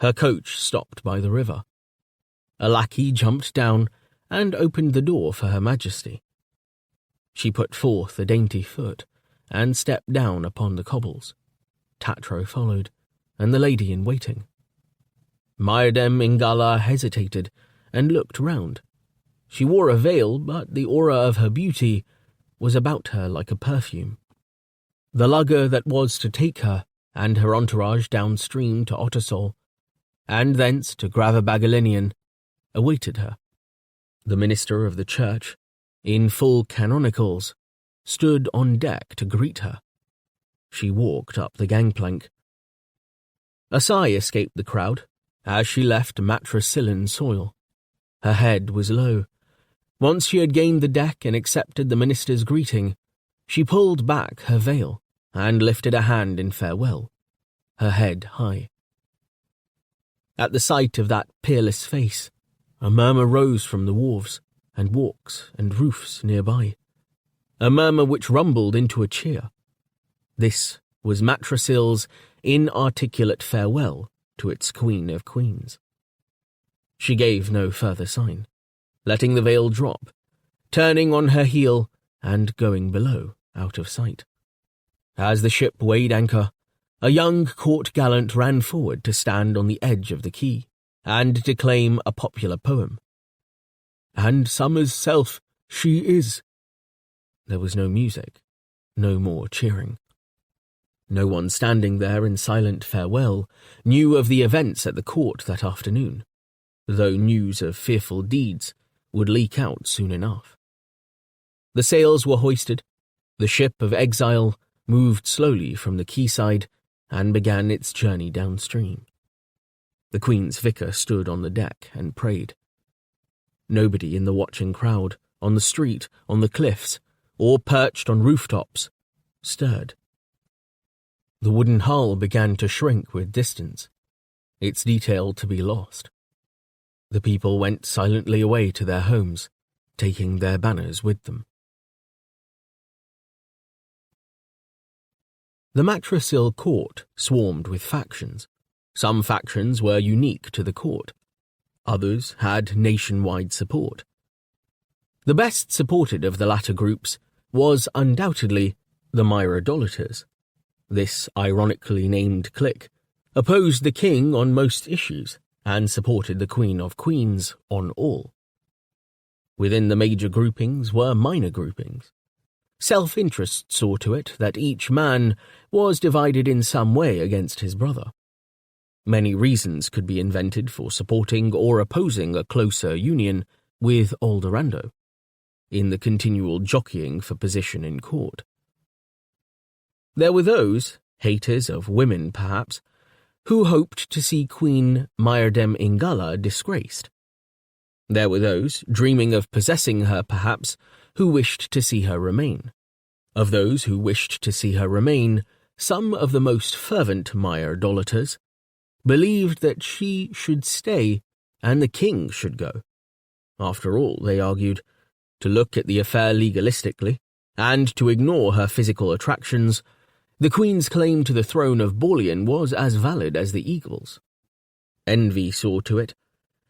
Her coach stopped by the river. A lackey jumped down and opened the door for Her Majesty. She put forth a dainty foot and stepped down upon the cobbles. Tatro followed, and the lady in waiting. Myrdem Ingala hesitated and looked round. She wore a veil, but the aura of her beauty was about her like a perfume. The lugger that was to take her and her entourage downstream to Ottersol, and thence to Gravabagalinian, awaited her. The minister of the church, in full canonicals, stood on deck to greet her. She walked up the gangplank. A sigh escaped the crowd as she left Matricillan soil. Her head was low. Once she had gained the deck and accepted the minister's greeting, she pulled back her veil and lifted a hand in farewell, her head high. At the sight of that peerless face, a murmur rose from the wharves and walks and roofs nearby, a murmur which rumbled into a cheer. This was Matricill's inarticulate farewell to its Queen of Queens. She gave no further sign, letting the veil drop, turning on her heel and going below, out of sight. As the ship weighed anchor, a young court gallant ran forward to stand on the edge of the quay and declaim a popular poem. "And summer's self she is." There was no music, no more cheering. No one standing there in silent farewell knew of the events at the court that afternoon, though news of fearful deeds would leak out soon enough. The sails were hoisted. The ship of exile moved slowly from the quayside and began its journey downstream. The Queen's vicar stood on the deck and prayed. Nobody in the watching crowd, on the street, on the cliffs, or perched on rooftops, stirred. The wooden hull began to shrink with distance, its detail to be lost. The people went silently away to their homes, taking their banners with them. The Matricill court swarmed with factions. Some factions were unique to the court. Others had nationwide support. The best supported of the latter groups was undoubtedly the Myrodolaters. This ironically named clique opposed the king on most issues and supported the Queen of Queens on all. Within the major groupings were minor groupings. Self-interest saw to it that each man was divided in some way against his brother. Many reasons could be invented for supporting or opposing a closer union with Aldorando, in the continual jockeying for position in court. There were those, haters of women perhaps, who hoped to see Queen Myrdem Ingala disgraced. There were those, dreaming of possessing her perhaps, who wished to see her remain. Of those who wished to see her remain, some of the most fervent Myrodolaters believed that she should stay and the king should go. After all, they argued, to look at the affair legalistically, and to ignore her physical attractions, the Queen's claim to the throne of Borleon was as valid as the eagle's. Envy saw to it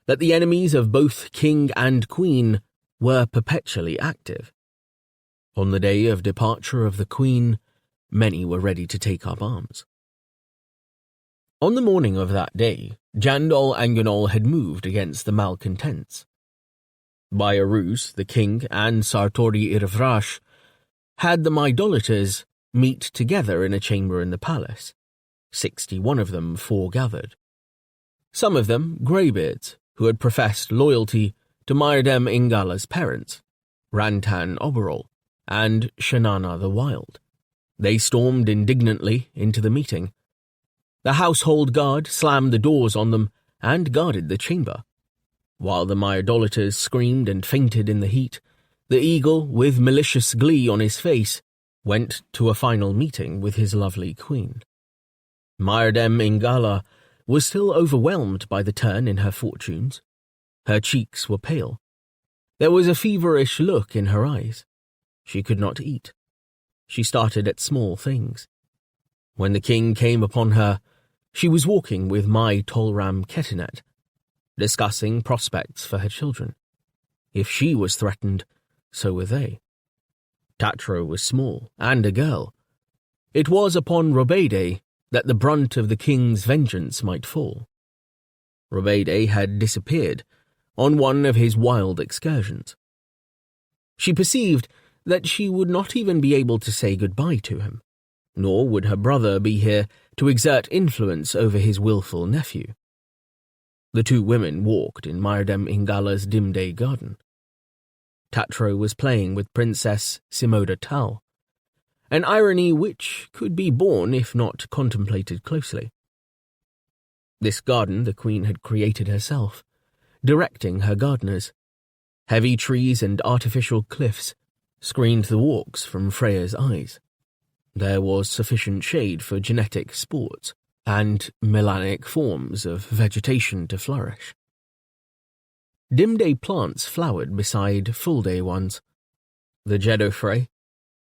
that the enemies of both king and queen were perpetually active. On the day of departure of the Queen, many were ready to take up arms. On the morning of that day, Jandol Anganol had moved against the malcontents. By a ruse, the king and Sartori Irvrash had the Mydolaters meet together in a chamber in the palace, 61 of them foregathered. Some of them greybeards, who had professed loyalty to Myrdem Ingala's parents, Rantan Oberol and Shanana the Wild. They stormed indignantly into the meeting. The household guard slammed the doors on them and guarded the chamber. While the Myrodolaters screamed and fainted in the heat, the eagle, with malicious glee on his face, went to a final meeting with his lovely queen. Myrdem Ingala was still overwhelmed by the turn in her fortunes. Her cheeks were pale. There was a feverish look in her eyes. She could not eat. She started at small things. When the king came upon her, she was walking with my Tolram Ketinet, discussing prospects for her children. If she was threatened, so were they. Tatro was small, and a girl. It was upon Robede that the brunt of the king's vengeance might fall. Robede had disappeared on one of his wild excursions. She perceived that she would not even be able to say goodbye to him, nor would her brother be here to exert influence over his willful nephew. The two women walked in Myrdem Ingala's Dimday garden. Tatro was playing with Princess Simoda Tal, an irony which could be borne if not contemplated closely. This garden the queen had created herself, directing her gardeners. Heavy trees and artificial cliffs screened the walks from Freya's eyes. There was sufficient shade for genetic sports and melanic forms of vegetation to flourish. Dim-day plants flowered beside full-day ones. The Jedofrey,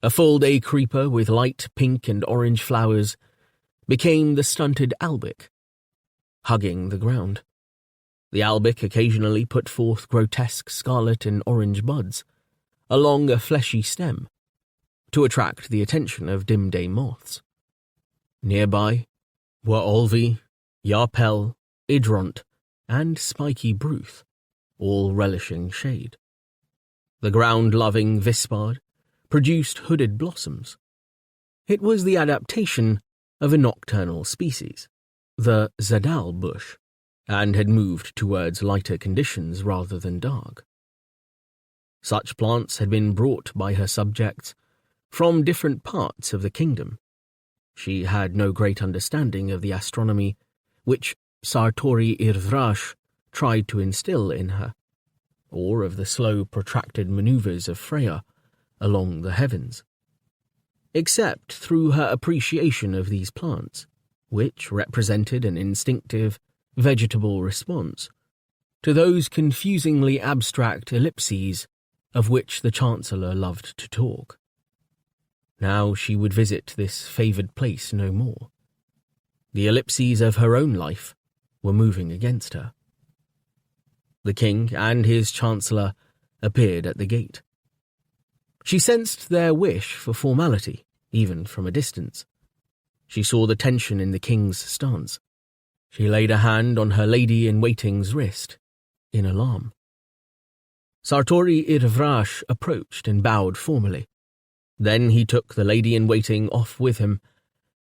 a full-day creeper with light pink and orange flowers, became the stunted albic, hugging the ground. The albic occasionally put forth grotesque scarlet and orange buds along a fleshy stem to attract the attention of dim-day moths. Nearby were Olvi, Yarpel, Idront, and Spiky Bruth, all relishing shade. The ground-loving Vispard produced hooded blossoms. It was the adaptation of a nocturnal species, the Zadal bush, and had moved towards lighter conditions rather than dark. Such plants had been brought by her subjects from different parts of the kingdom. She had no great understanding of the astronomy which Sartori Irvrash tried to instill in her, or of the slow, protracted maneuvers of Freya along the heavens, except through her appreciation of these plants, which represented an instinctive, vegetable response to those confusingly abstract ellipses of which the Chancellor loved to talk. Now she would visit this favoured place no more. The ellipses of her own life were moving against her. The king and his chancellor appeared at the gate. She sensed their wish for formality, even from a distance. She saw the tension in the king's stance. She laid a hand on her lady-in-waiting's wrist, in alarm. Sartori Irvrash approached and bowed formally. Then he took the lady-in-waiting off with him,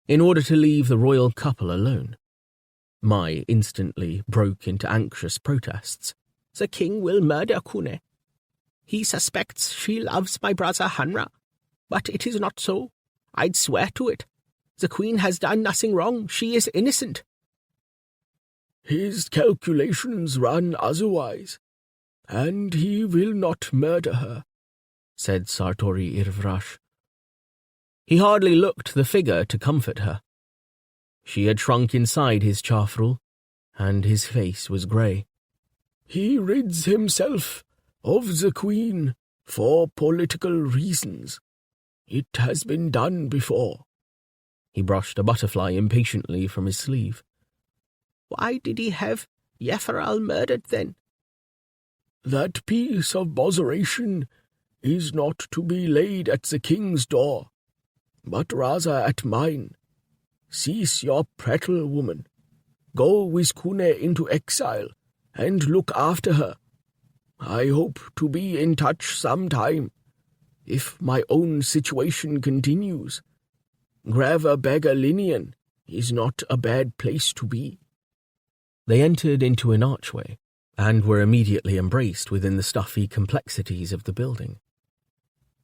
in order to leave the royal couple alone. Mai instantly broke into anxious protests. The king will murder Kune. He suspects she loves my brother Hanra, but it is not so. I'd swear to it. The queen has done nothing wrong. She is innocent. His calculations run otherwise, and he will not murder her, said Sartori Irvrash. He hardly looked the figure to comfort her. She had shrunk inside his chafrul, and his face was grey. He rids himself of the queen for political reasons. It has been done before. He brushed a butterfly impatiently from his sleeve. Why did he have Yeferal murdered then? That piece of botheration is not to be laid at the king's door, but rather at mine. Cease your prattle, woman. Go with Kune into exile, and look after her. I hope to be in touch some time, if my own situation continues. Graver-Beggar-Linian is not a bad place to be. They entered into an archway, and were immediately embraced within the stuffy complexities of the building.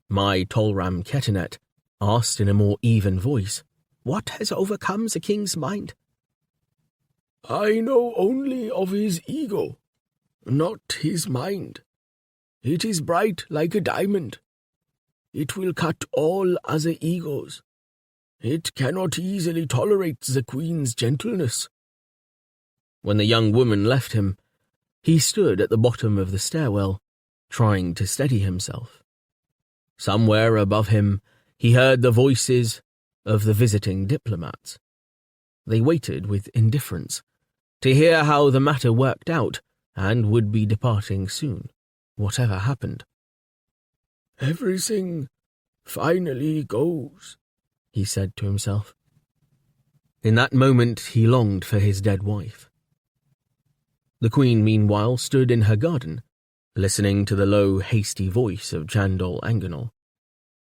My Tolram Ketinet asked in a more even voice, "What has overcome the king's mind?" I know only of his ego, not his mind. It is bright like a diamond. It will cut all other egos. It cannot easily tolerate the queen's gentleness. When the young woman left him, he stood at the bottom of the stairwell, trying to steady himself. Somewhere above him, he heard the voices of the visiting diplomats. They waited with indifference to hear how the matter worked out and would be departing soon, whatever happened. "Everything finally goes," he said to himself. In that moment he longed for his dead wife. The Queen, meanwhile, stood in her garden, listening to the low, hasty voice of Jandol Anganol,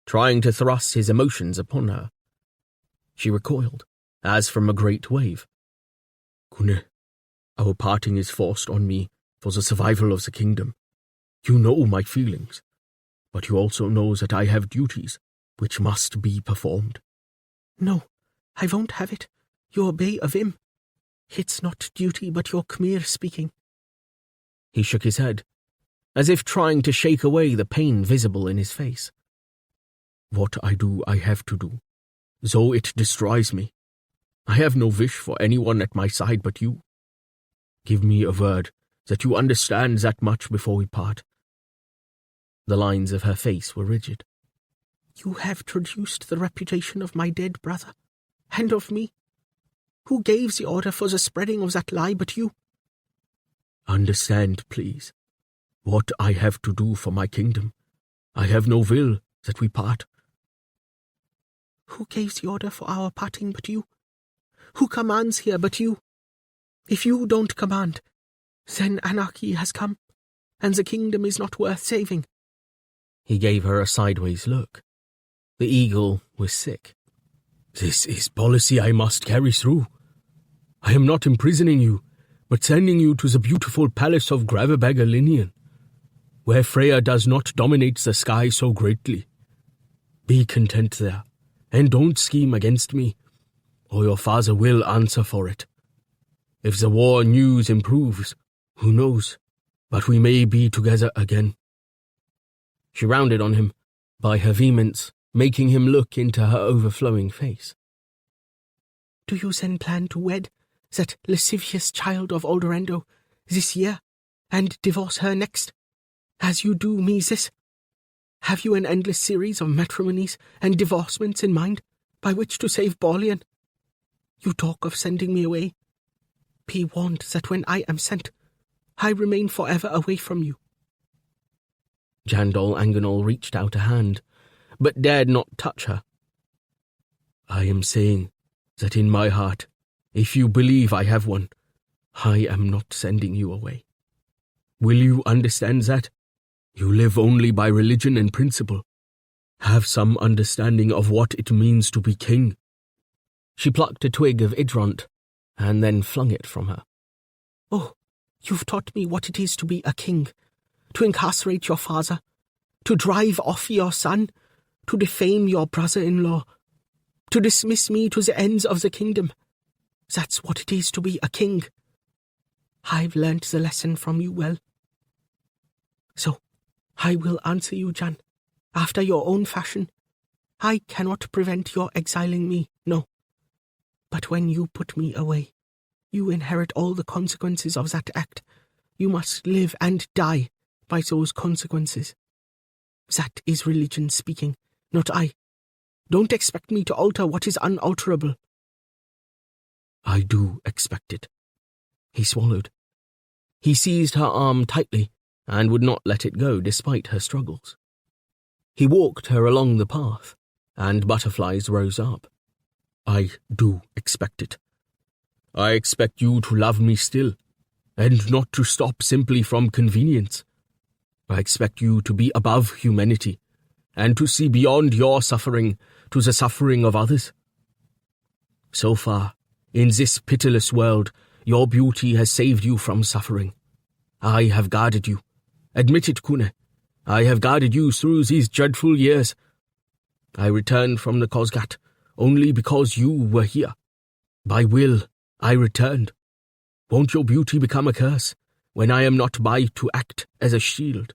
trying to thrust his emotions upon her. She recoiled, as from a great wave. "Kune, our parting is forced on me for the survival of the kingdom. You know my feelings, but you also know that I have duties which must be performed." "No, I won't have it. You obey of him. It's not duty, but your Khmer speaking." He shook his head, as if trying to shake away the pain visible in his face. "What I do, I have to do, though it destroys me. I have no wish for anyone at my side but you. Give me a word that you understand that much before we part." The lines of her face were rigid. "You have traduced the reputation of my dead brother, and of me. Who gave the order for the spreading of that lie but you?" "Understand, please, what I have to do for my kingdom. I have no will that we part." "Who gave the order for our parting but you? Who commands here but you? If you don't command, then anarchy has come, and the kingdom is not worth saving." He gave her a sideways look. The eagle was sick. "This is policy I must carry through. I am not imprisoning you, but sending you to the beautiful palace of Graveberger-Linian, where Freya does not dominate the sky so greatly. Be content there, and don't scheme against me, or your father will answer for it. If the war news improves, who knows, but we may be together again." She rounded on him, by her vehemence making him look into her overflowing face. "Do you then plan to wed that lascivious child of Aldorando this year, and divorce her next, as you do me this? Have you an endless series of matrimonies and divorcements in mind, by which to save Borlean? You talk of sending me away. Be warned that when I am sent, I remain forever away from you." Jandol Anganol reached out a hand, but dared not touch her. "I am saying that in my heart, if you believe I have one, I am not sending you away. Will you understand that? You live only by religion and principle. Have some understanding of what it means to be king." She plucked a twig of idront, and then flung it from her. "Oh, you've taught me what it is to be a king, to incarcerate your father, to drive off your son, to defame your brother-in-law, to dismiss me to the ends of the kingdom. That's what it is to be a king. I've learnt the lesson from you well. So, I will answer you, Jan, after your own fashion. I cannot prevent your exiling me, no. But when you put me away, you inherit all the consequences of that act. You must live and die by those consequences. That is religion speaking, not I. Don't expect me to alter what is unalterable." "I do expect it." He swallowed. He seized her arm tightly and would not let it go despite her struggles. He walked her along the path, and butterflies rose up. "I do expect it. I expect you to love me still, and not to stop simply from convenience. I expect you to be above humanity, and to see beyond your suffering to the suffering of others. So far, in this pitiless world, your beauty has saved you from suffering. I have guarded you. Admit it, Kune. I have guarded you through these dreadful years. I returned from the Khosgat only because you were here. By will, I returned. Won't your beauty become a curse when I am not by to act as a shield?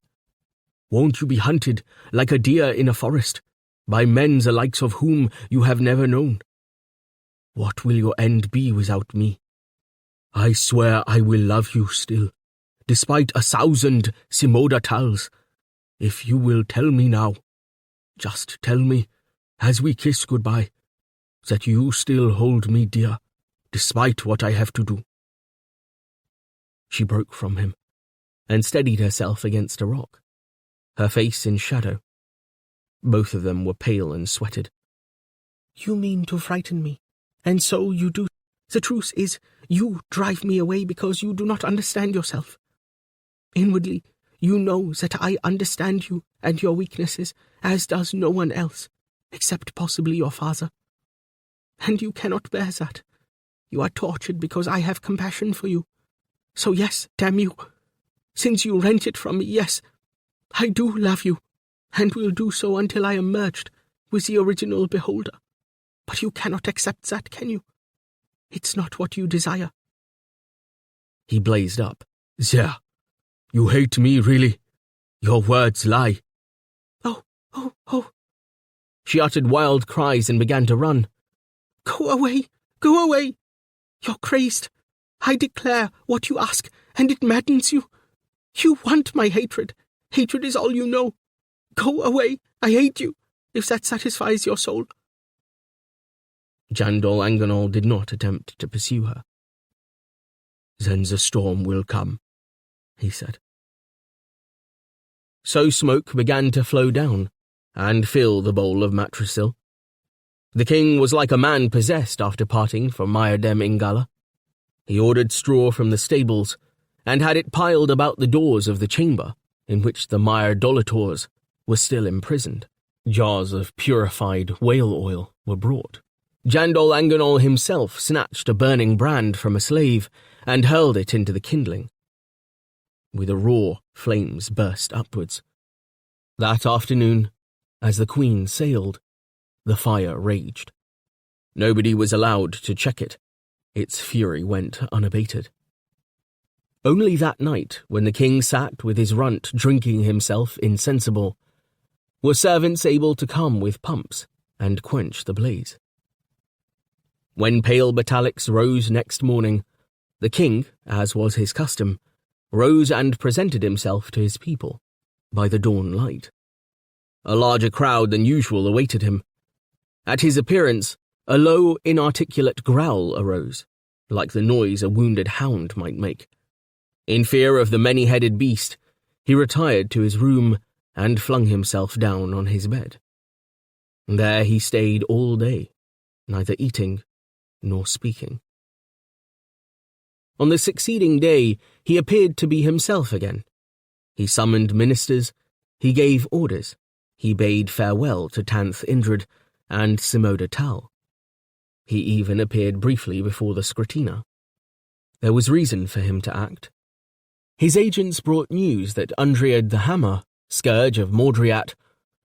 Won't you be hunted like a deer in a forest by men the likes of whom you have never known? What will your end be without me? I swear I will love you still, despite 1,000 Simoda Tals. If you will tell me now, just tell me, as we kiss goodbye, that you still hold me dear, despite what I have to do." She broke from him and steadied herself against a rock, her face in shadow. Both of them were pale and sweated. "You mean to frighten me, and so you do. The truth is, you drive me away because you do not understand yourself. Inwardly, you know that I understand you and your weaknesses, as does no one else, except possibly your father. And you cannot bear that. You are tortured because I have compassion for you. So yes, damn you. Since you rent it from me, yes, I do love you, and will do so until I am merged with the original beholder. But you cannot accept that, can you? It's not what you desire." He blazed up. "There, you hate me, really? Your words lie." Oh. She uttered wild cries and began to run. Go away! Go away! You're crazed. I declare what you ask, and it maddens you. You want my hatred. Hatred is all you know. Go away. I hate you, if that satisfies your soul." Jandol Anganol did not attempt to pursue her. "Then the storm will come," he said. So smoke began to flow down and fill the bowl of Matrasil. The king was like a man possessed after parting from Myrdem Ingala. He ordered straw from the stables and had it piled about the doors of the chamber in which the Myrdolators were still imprisoned. Jars of purified whale oil were brought. Jandol Anganol himself snatched a burning brand from a slave and hurled it into the kindling. With a roar, flames burst upwards. That afternoon, as the queen sailed, the fire raged. Nobody was allowed to check it. Its fury went unabated. Only that night, when the king sat with his runt drinking himself insensible, were servants able to come with pumps and quench the blaze. When pale Batalix rose next morning, the king, as was his custom, rose and presented himself to his people by the dawn light. A larger crowd than usual awaited him. At his appearance, a low, inarticulate growl arose, like the noise a wounded hound might make. In fear of the many-headed beast, he retired to his room and flung himself down on his bed. There he stayed all day, neither eating nor speaking. On the succeeding day, he appeared to be himself again. He summoned ministers, he gave orders, he bade farewell to Tanth Indrid and Simoda Tal. He even appeared briefly before the Scrutina. There was reason for him to act. His agents brought news that Undriad the Hammer, scourge of Mordriat,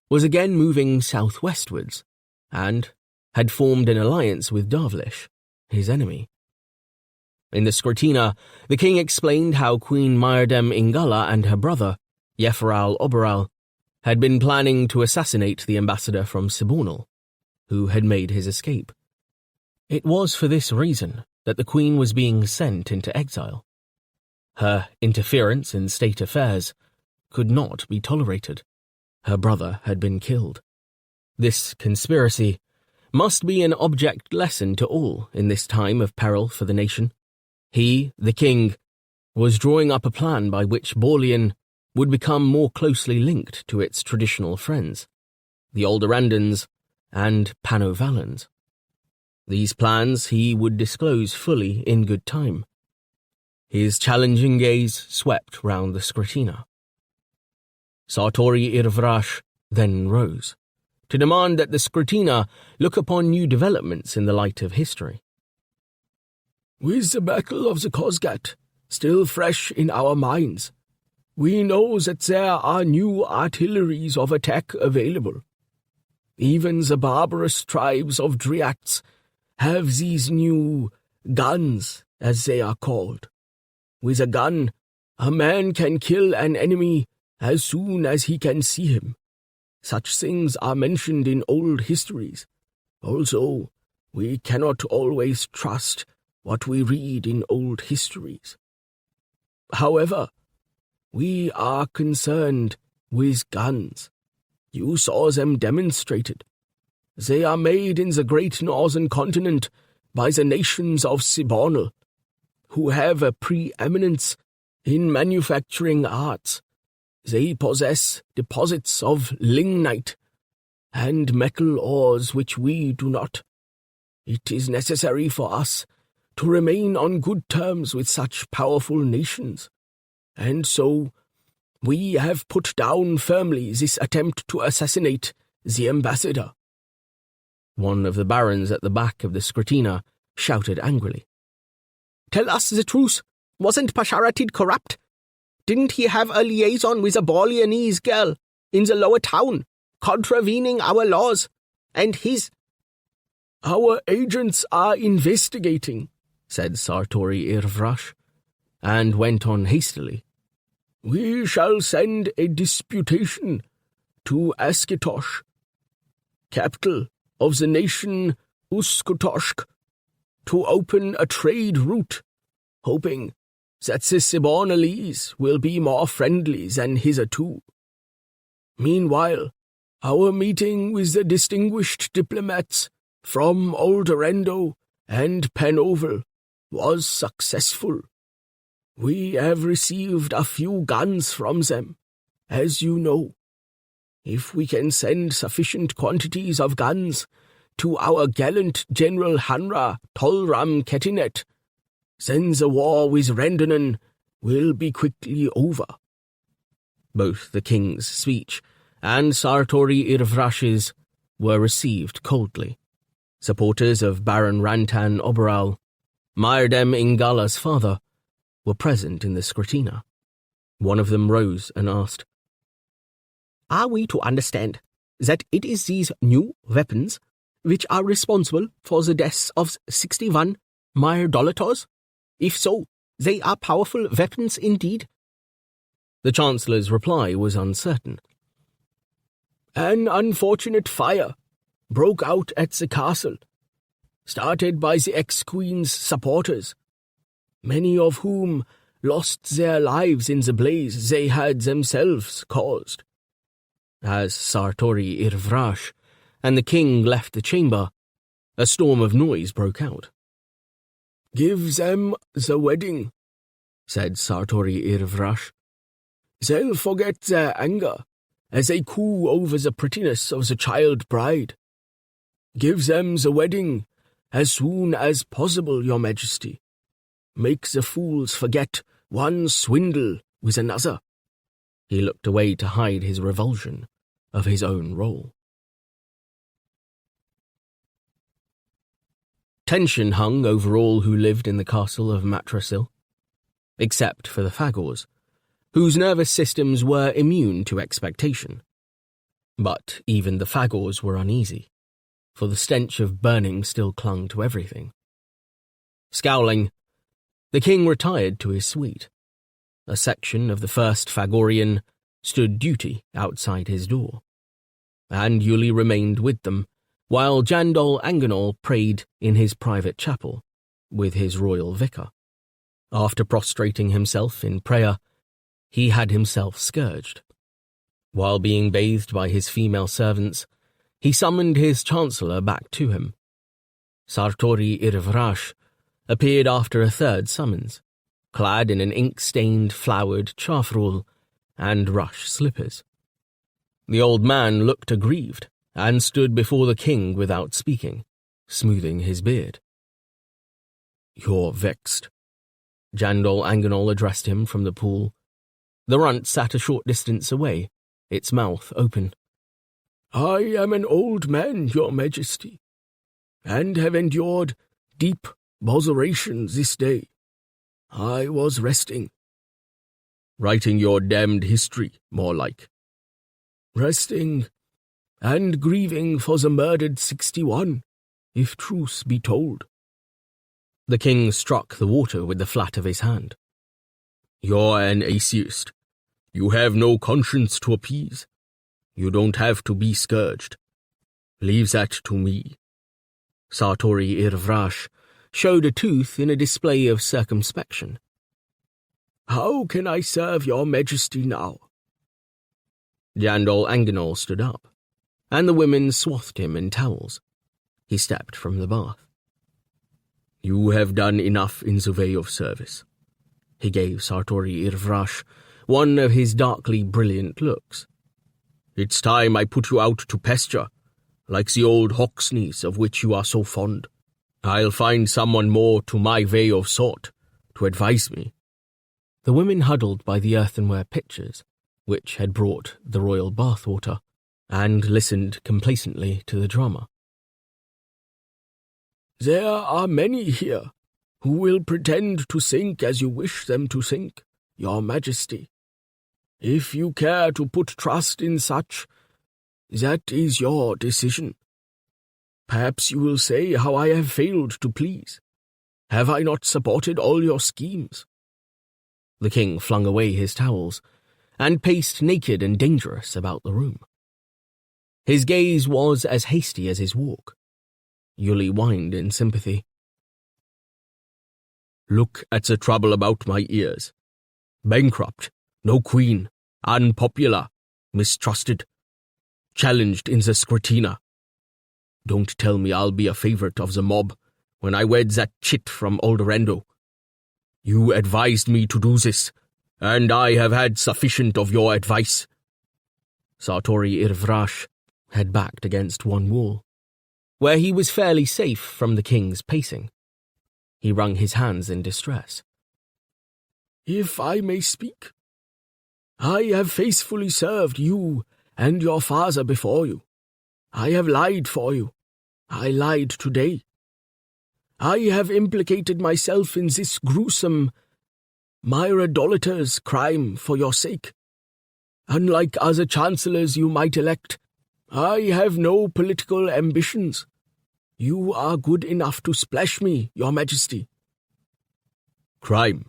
was again moving southwestwards, and had formed an alliance with Davlish, his enemy. In the Scrutina, the king explained how Queen Myrdem Ingala and her brother, Yefral Oberal, had been planning to assassinate the ambassador from Sibornal, who had made his escape. It was for this reason that the queen was being sent into exile. Her interference in state affairs could not be tolerated. Her brother had been killed. This conspiracy must be an object lesson to all in this time of peril for the nation. He, the king, was drawing up a plan by which Borleon would become more closely linked to its traditional friends, the Aldorandans and Panovalans. These plans he would disclose fully in good time. His challenging gaze swept round the Scrutina. Sartori Irvrash then rose, to demand that the Scrutina look upon new developments in the light of history. "With the Battle of the Kosgat still fresh in our minds, we know that there are new artilleries of attack available. Even the barbarous tribes of Driats have these new guns, as they are called. With a gun, a man can kill an enemy as soon as he can see him. Such things are mentioned in old histories. Also, we cannot always trust what we read in old histories. However, we are concerned with guns. You saw them demonstrated. They are made in the great northern continent by the nations of Sibornel, who have a preeminence in manufacturing arts. They possess deposits of lignite and metal ores which we do not. It is necessary for us to remain on good terms with such powerful nations, and so we have put down firmly this attempt to assassinate the ambassador." One of the barons at the back of the Scrutina shouted angrily. "Tell us the truth. Wasn't Pasharatid corrupt? Didn't he have a liaison with a Borleanese girl in the lower town, contravening our laws? And his—" "Our agents are investigating," said Sartori Irvrash, and went on hastily. "We shall send a disputation to Askitosh, capital of the nation Uskotoshk, to open a trade route, hoping that the Sibornelese will be more friendly than hitherto. Meanwhile, our meeting with the distinguished diplomats from Olderendo and Panovel was successful. We have received a few guns from them, as you know. If we can send sufficient quantities of guns to our gallant General Hanra Tolram Ketinet, then the war with Rendanen will be quickly over." Both the king's speech and Sartori Irvrash's were received coldly. Supporters of Baron Rantan Oberal, Myrdem Ingala's father, were present in the Scrutina. One of them rose and asked, "Are we to understand that it is these new weapons which are responsible for the deaths of 61 Myrdolators? If so, they are powerful weapons indeed." The Chancellor's reply was uncertain. "An unfortunate fire broke out at the castle, started by the ex-queen's supporters, many of whom lost their lives in the blaze they had themselves caused." As Sartori Irvrash and the king left the chamber, a storm of noise broke out. "Give them the wedding," said Sartori Irvrash. "They'll forget their anger as they coo over the prettiness of the child bride. Give them the wedding as soon as possible, your majesty. Make the fools forget one swindle with another." He looked away to hide his revulsion of his own role. Tension hung over all who lived in the castle of Matrasil, except for the Phagors, whose nervous systems were immune to expectation. But even the Phagors were uneasy, for the stench of burning still clung to everything. Scowling, the king retired to his suite. A section of the first Phagorian stood duty outside his door, and Yuli remained with them, while Jandol Anganol prayed in his private chapel with his royal vicar. After prostrating himself in prayer, he had himself scourged. While being bathed by his female servants, he summoned his chancellor back to him. Sartori Irvrash appeared after a third summons, clad in an ink-stained flowered charfrul and rush slippers. The old man looked aggrieved and stood before the king without speaking, smoothing his beard. "You're vexed," Jandol Anganol addressed him from the pool. The runt sat a short distance away, its mouth open. "I am an old man, your majesty, and have endured deep botheration this day. I was resting." "Writing your damned history, more like." "Resting and grieving for the murdered 61, if truth be told." The king struck the water with the flat of his hand. "You're an atheist. You have no conscience to appease. You don't have to be scourged. Leave that to me." Sartori Irvrash showed a tooth in a display of circumspection. "How can I serve your majesty now?" Jandol Anganol stood up, and the women swathed him in towels. He stepped from the bath. You have done enough in the way of service. He gave Sartori Irvrash one of his darkly brilliant looks. It's time I put you out to pasture, like the old Hawksneys of which you are so fond. I'll find someone more to my way of thought to advise me. The women huddled by the earthenware pitchers, which had brought the royal bathwater, and listened complacently to the drama. There are many here who will pretend to think as you wish them to think, your majesty. If you care to put trust in such, that is your decision. Perhaps you will say how I have failed to please. Have I not supported all your schemes? The king flung away his towels, and paced naked and dangerous about the room. His gaze was as hasty as his walk. Yuli whined in sympathy. Look at the trouble about my ears. Bankrupt, no queen, unpopular, mistrusted, challenged in the Scretina. Don't tell me I'll be a favourite of the mob when I wed that chit from Olderendo. You advised me to do this, and I have had sufficient of your advice. Sartori Irvrash had backed against one wall, where he was fairly safe from the king's pacing. He wrung his hands in distress. If I may speak, I have faithfully served you and your father before you. I have lied for you. I lied today. I have implicated myself in this gruesome Myrodolator's crime for your sake. Unlike other chancellors you might elect, I have no political ambitions. You are good enough to splash me, your majesty. Crime?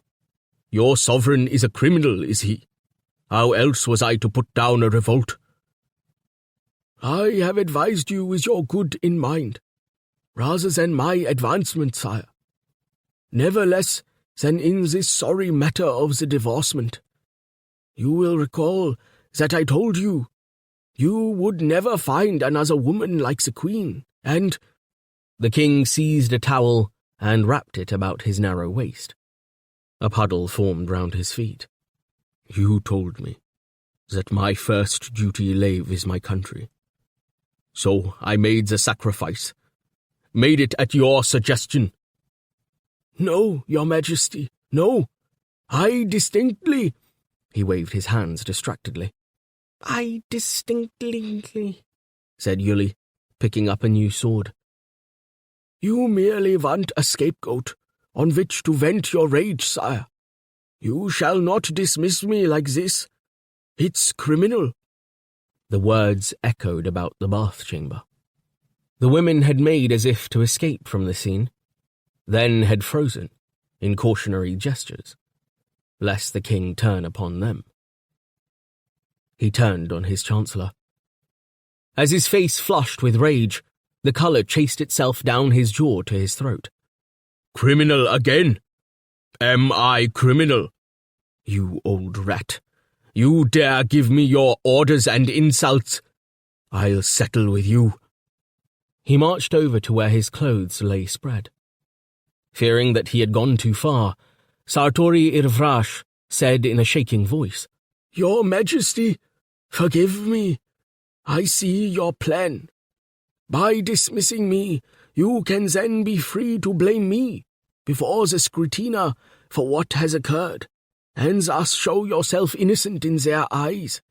Your sovereign is a criminal, is he? How else was I to put down a revolt? I have advised you with your good in mind, rather than my advancement, sire. Never less than in this sorry matter of the divorcement. You will recall that I told you would never find another woman like the queen, and— The king seized a towel and wrapped it about his narrow waist. A puddle formed round his feet. You told me that my first duty lay with my country. So I made the sacrifice, made it at your suggestion. No, your majesty, no. I distinctly— He waved his hands distractedly. I distinctly, said Yuli, picking up a new sword. You merely want a scapegoat on which to vent your rage, sire. You shall not dismiss me like this. It's criminal. The words echoed about the bath chamber. The women had made as if to escape from the scene, then had frozen in cautionary gestures, lest the king turn upon them. He turned on his chancellor. As his face flushed with rage, the colour chased itself down his jaw to his throat. Criminal again? Am I criminal? You old rat. You dare give me your orders and insults? I'll settle with you. He marched over to where his clothes lay spread. Fearing that he had gone too far, Sartori Irvrash said in a shaking voice, Your Majesty, forgive me. I see your plan. By dismissing me, you can then be free to blame me before the Scretina for what has occurred, and thus show yourself innocent in their eyes.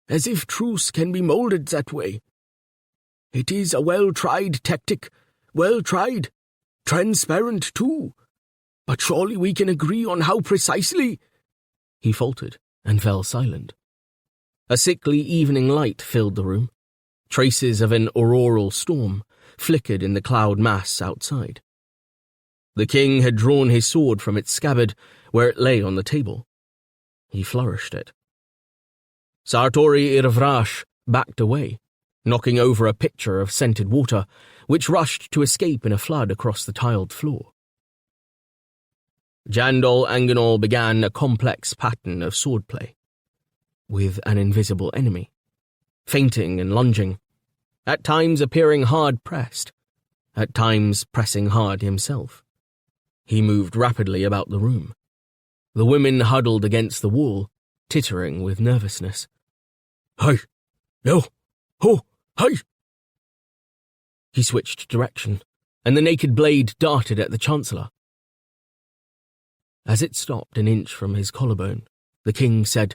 As if truth can be moulded that way. It is a well-tried tactic, well-tried, transparent too. But surely we can agree on how precisely— He faltered and fell silent. A sickly evening light filled the room. Traces of an auroral storm flickered in the cloud mass outside. The king had drawn his sword from its scabbard where it lay on the table. He flourished it. Sartori Irvrash backed away, knocking over a pitcher of scented water, which rushed to escape in a flood across the tiled floor. Jandol Anganol began a complex pattern of swordplay, with an invisible enemy, feinting and lunging at times appearing hard-pressed, at times pressing hard himself. He moved rapidly about the room. The women huddled against the wall, tittering with nervousness. Hi! No! Ho! Hi! He switched direction, and the naked blade darted at the Chancellor. As it stopped an inch from his collarbone, the king said,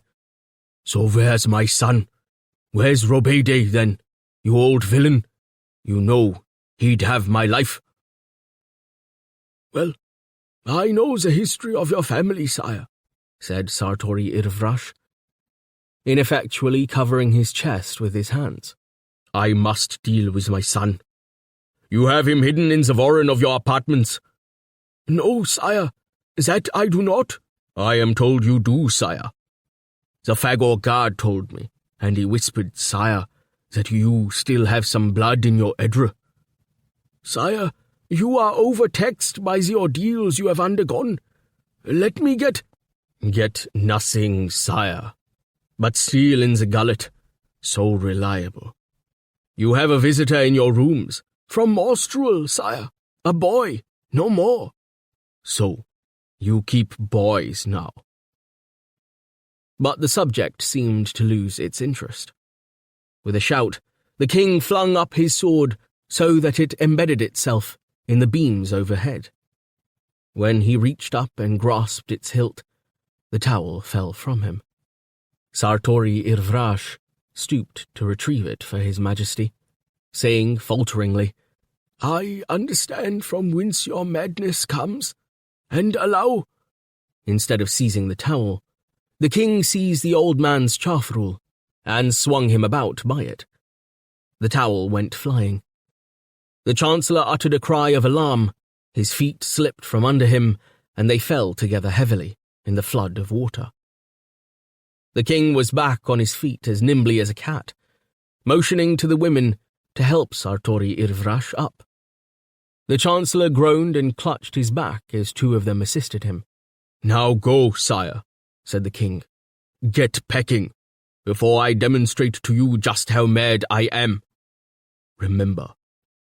So where's my son? Where's Robede, then? You old villain? You know he'd have my life. Well, I know the history of your family, sire, said Sartori Irvrash, ineffectually covering his chest with his hands. I must deal with my son. You have him hidden in the warren of your apartments. No, sire, that I do not. I am told you do, sire. The Phagor guard told me, and he whispered, sire, that you still have some blood in your edre. Sire, you are overtaxed by the ordeals you have undergone. Let me get nothing, sire, but steel in the gullet, so reliable. You have a visitor in your rooms, from Morstrual, sire, a boy, no more. So, you keep boys now. But the subject seemed to lose its interest. With a shout, the king flung up his sword so that it embedded itself in the beams overhead. When he reached up and grasped its hilt, the towel fell from him. Sartori Irvrash stooped to retrieve it for his majesty, saying falteringly, I understand from whence your madness comes, and allow... Instead of seizing the towel, the king seized the old man's chaffrul and swung him about by it. The towel went flying. The Chancellor uttered a cry of alarm, his feet slipped from under him, and they fell together heavily in the flood of water. The king was back on his feet as nimbly as a cat, motioning to the women to help Sartori Irvrash up. The Chancellor groaned and clutched his back as two of them assisted him. Now go, sire, said the king. Get packing, before I demonstrate to you just how mad I am. Remember,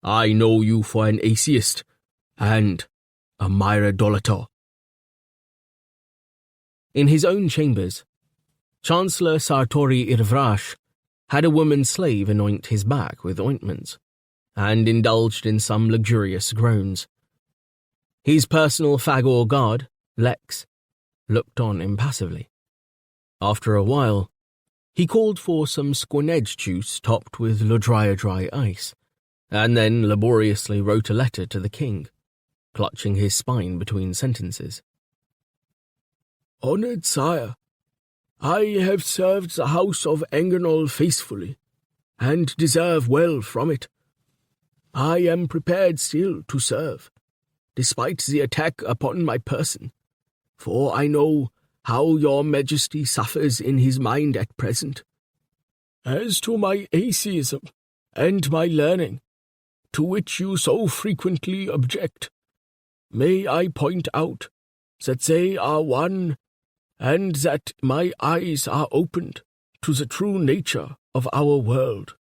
I know you for an atheist and a myrodolator. In his own chambers, Chancellor Sartori Irvrash had a woman slave anoint his back with ointments, and indulged in some luxurious groans. His personal Phagor guard, Lex, looked on impassively. After a while, he called for some squinedge juice topped with dry ice, and then laboriously wrote a letter to the king, clutching his spine between sentences. Honoured sire, I have served the house of Enganol faithfully, and deserve well from it. I am prepared still to serve, despite the attack upon my person, for I know how your majesty suffers in his mind at present. As to my atheism and my learning, to which you so frequently object, may I point out that they are one, and that my eyes are opened to the true nature of our world.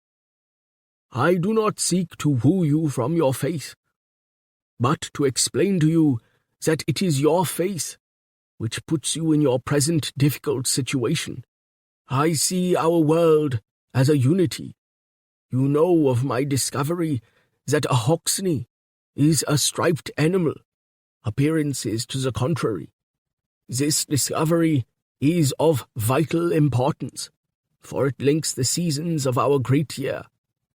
I do not seek to woo you from your faith, but to explain to you that it is your faith which puts you in your present difficult situation. I see our world as a unity. You know of my discovery that a hoxne is a striped animal, appearances to the contrary. This discovery is of vital importance, for it links the seasons of our great year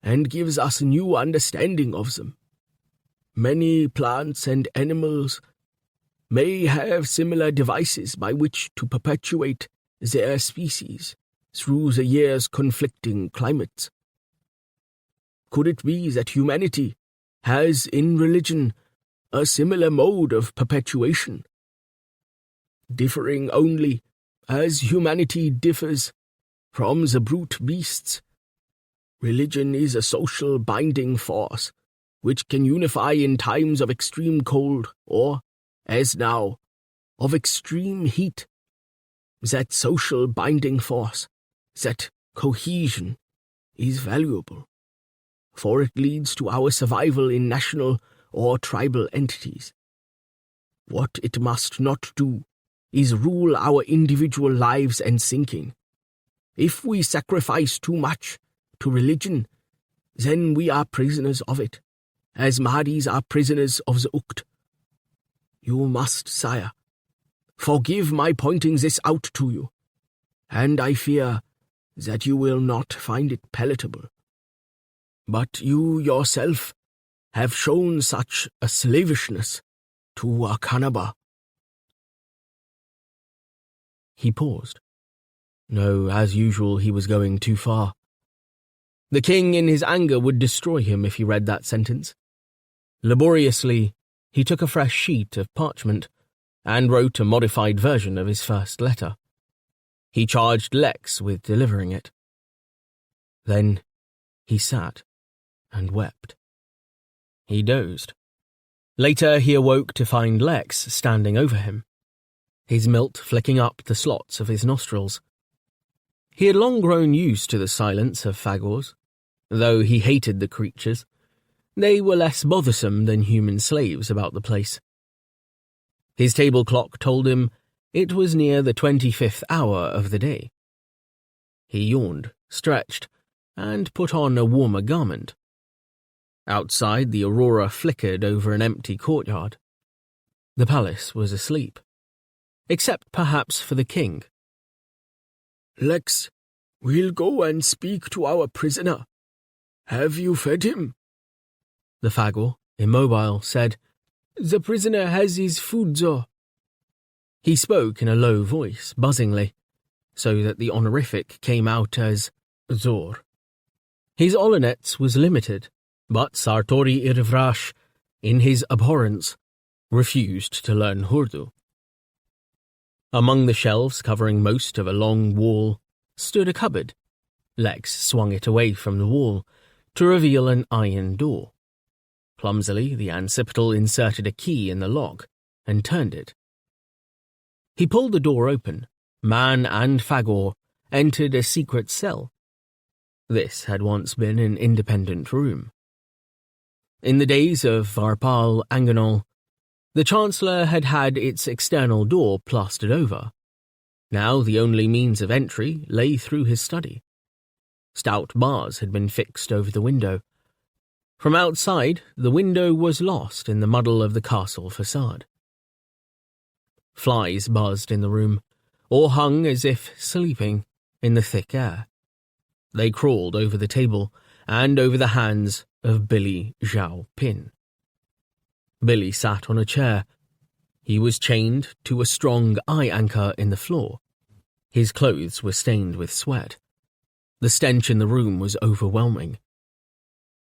and gives us a new understanding of them. Many plants and animals may have similar devices by which to perpetuate their species through the year's conflicting climates. Could it be that humanity has in religion a similar mode of perpetuation? Differing only as humanity differs from the brute beasts, religion is a social binding force which can unify in times of extreme cold or, as now, of extreme heat. That social binding force, that cohesion, is valuable. for it leads to our survival in national or tribal entities. What it must not do is rule our individual lives and thinking. If we sacrifice too much to religion, then we are prisoners of it, as Mahdi's are prisoners of the Ukt. You must, sire, forgive my pointing this out to you, and I fear that you will not find it palatable. But you yourself have shown such a slavishness to Akanaba. He paused. No, as usual, he was going too far. The king, in his anger, would destroy him if he read that sentence. Laboriously, he took a fresh sheet of parchment and wrote a modified version of his first letter. He charged Lex with delivering it. Then he sat and wept. He dozed. Later he awoke to find Lex standing over him, his milt flicking up the slots of his nostrils. He had long grown used to the silence of Phagors, though he hated the creatures. They were less bothersome than human slaves about the place. His table clock told him it was near the 25th hour of the day. He yawned, stretched, and put on a warmer garment. Outside, the aurora flickered over an empty courtyard. The palace was asleep, except perhaps for the king. Lex, we'll go and speak to our prisoner. Have you fed him? The Phagor, immobile, said, The prisoner has his food, Zor. He spoke in a low voice, buzzingly, so that the honorific came out as Zor. His Olonets was limited, but Sartori Irvrash, in his abhorrence, refused to learn Hurdu. Among the shelves covering most of a long wall stood a cupboard. Lex swung it away from the wall to reveal an iron door. Clumsily, the Anciptal inserted a key in the lock and turned it. He pulled the door open. Man and Phagor entered a secret cell. This had once been an independent room. In the days of Varpal Anganol, the Chancellor had had its external door plastered over. Now the only means of entry lay through his study. Stout bars had been fixed over the window. From outside, the window was lost in the muddle of the castle facade. Flies buzzed in the room, or hung as if sleeping in the thick air. They crawled over the table and over the hands of Billy Zhao Pin. Billy sat on a chair. He was chained to a strong eye anchor in the floor. His clothes were stained with sweat. The stench in the room was overwhelming.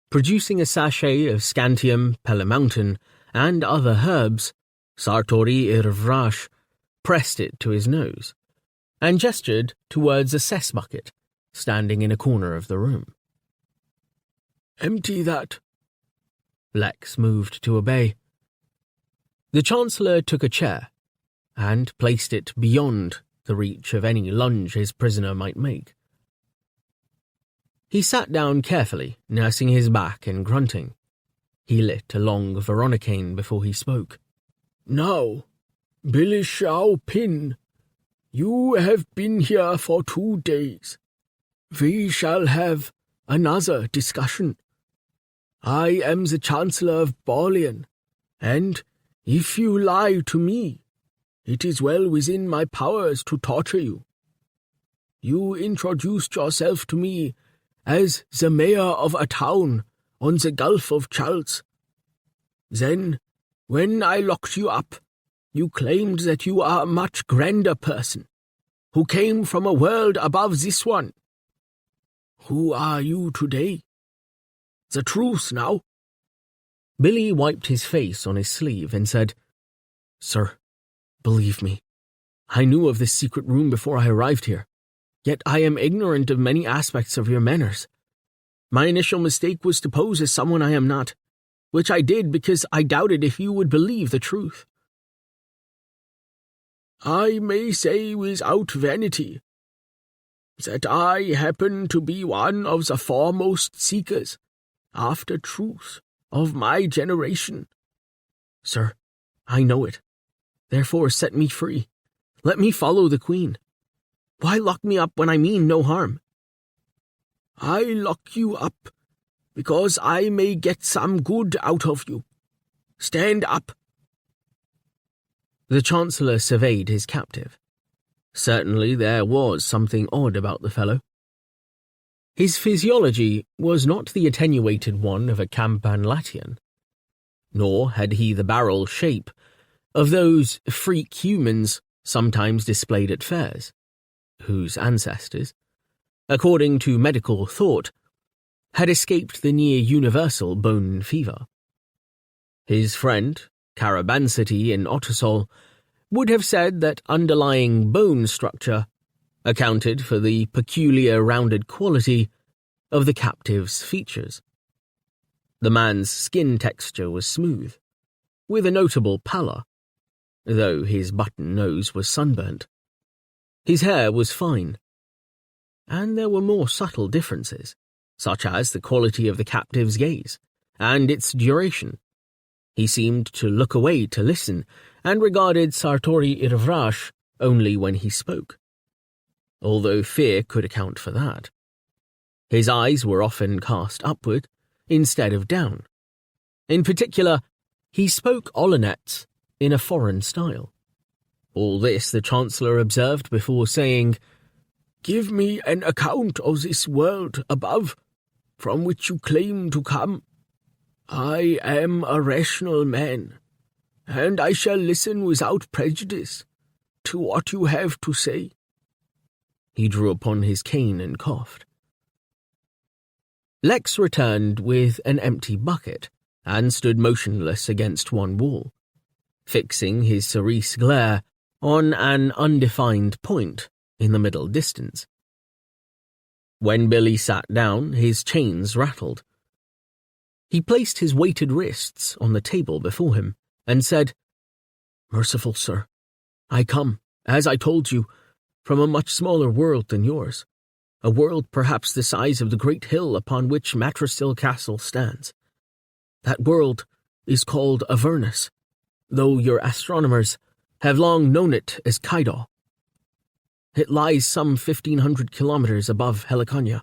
Producing a sachet of Scantium, Pelemountain, and other herbs, Sartori Irvrash pressed it to his nose and gestured towards a cess bucket standing in a corner of the room. Empty that. Lex moved to obey. The Chancellor took a chair and placed it beyond the reach of any lunge his prisoner might make. He sat down carefully, nursing his back and grunting. He lit a long Veronicane before he spoke. Now, Billy Zhao Pin, you have been here for 2 days. We shall have another discussion. I am the Chancellor of Borlean, and if you lie to me, it is well within my powers to torture you. You introduced yourself to me as the mayor of a town on the Gulf of Charles. Then, when I locked you up, you claimed that you are a much grander person, who came from a world above this one. Who are you today? The truth now. Billy wiped his face on his sleeve and said, Sir, believe me, I knew of this secret room before I arrived here, yet I am ignorant of many aspects of your manners. My initial mistake was to pose as someone I am not, which I did because I doubted if you would believe the truth. I may say without vanity that I happen to be one of the foremost seekers after truth of my generation. Sir, I know it. Therefore set me free. Let me follow the Queen. Why lock me up when I mean no harm? I lock you up because I may get some good out of you. Stand up. The Chancellor surveyed his captive. Certainly there was something odd about the fellow. His physiology was not the attenuated one of a Campanlatian, nor had he the barrel shape of those freak humans sometimes displayed at fairs, whose ancestors, according to medical thought, had escaped the near-universal bone fever. His friend, Carabansity in Ottersol, would have said that underlying bone structure accounted for the peculiar rounded quality of the captive's features. The man's skin texture was smooth, with a notable pallor, though his button nose was sunburnt. His hair was fine, and there were more subtle differences, such as the quality of the captive's gaze and its duration. He seemed to look away to listen, and regarded Sartori Irvrash only when he spoke, although fear could account for that. His eyes were often cast upward instead of down. In particular, he spoke Olonets in a foreign style. All this the Chancellor observed before saying, "Give me an account of this world above, from which you claim to come. I am a rational man, and I shall listen without prejudice to what you have to say." He drew upon his cane and coughed. Lex returned with an empty bucket and stood motionless against one wall, fixing his cerise glare on an undefined point in the middle distance. When Billy sat down, his chains rattled. He placed his weighted wrists on the table before him and said, "Merciful sir, I come, as I told you, from a much smaller world than yours, a world perhaps the size of the great hill upon which Matrasil Castle stands. That world is called Avernus, though your astronomers have long known it as Kaido. It lies some 1,500 kilometers above Helliconia,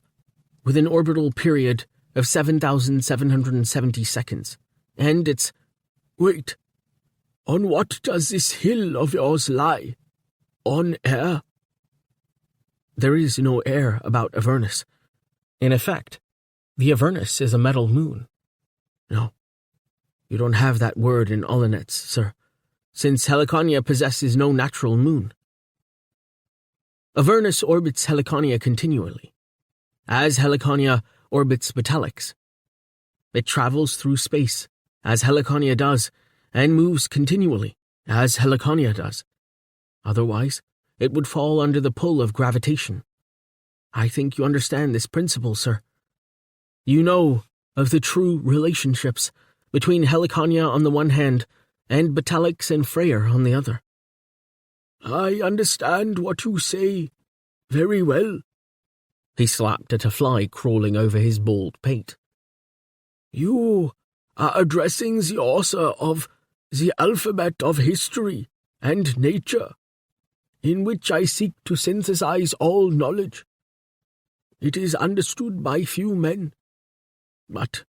with an orbital period of 7,770 seconds, and it's— Wait, on what does this hill of yours lie? On air? There is no air about Avernus. In effect, the Avernus is a metal moon. No, you don't have that word in Olonets, sir, since Helliconia possesses no natural moon. Avernus orbits Helliconia continually, as Helliconia orbits Batalix. It travels through space, as Helliconia does, and moves continually, as Helliconia does. Otherwise, it would fall under the pull of gravitation. I think you understand this principle, sir. You know of the true relationships between Helliconia on the one hand and Batalix and Freyr on the other." "I understand what you say very well." He slapped at a fly crawling over his bald pate. "You are addressing the author of The Alphabet of History and Nature, in which I seek to synthesize all knowledge. It is understood by few men, but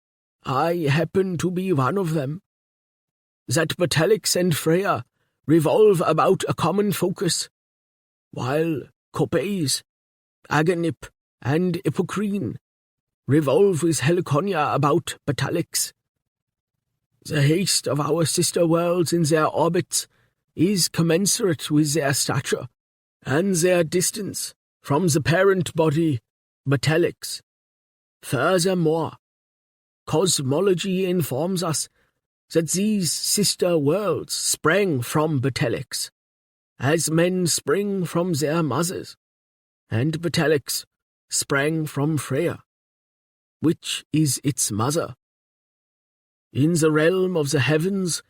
I happen to be one of them. That Batalix and Freya revolve about a common focus, while Copes, Aganip, and Hippocrene revolve with Helliconia about Batalix. The haste of our sister worlds in their orbits is commensurate with their stature and their distance from the parent body, Batalix. Furthermore, cosmology informs us that these sister worlds sprang from Batalix, as men spring from their mothers, and Batalix sprang from Freya, which is its mother. In the realm of the heavens,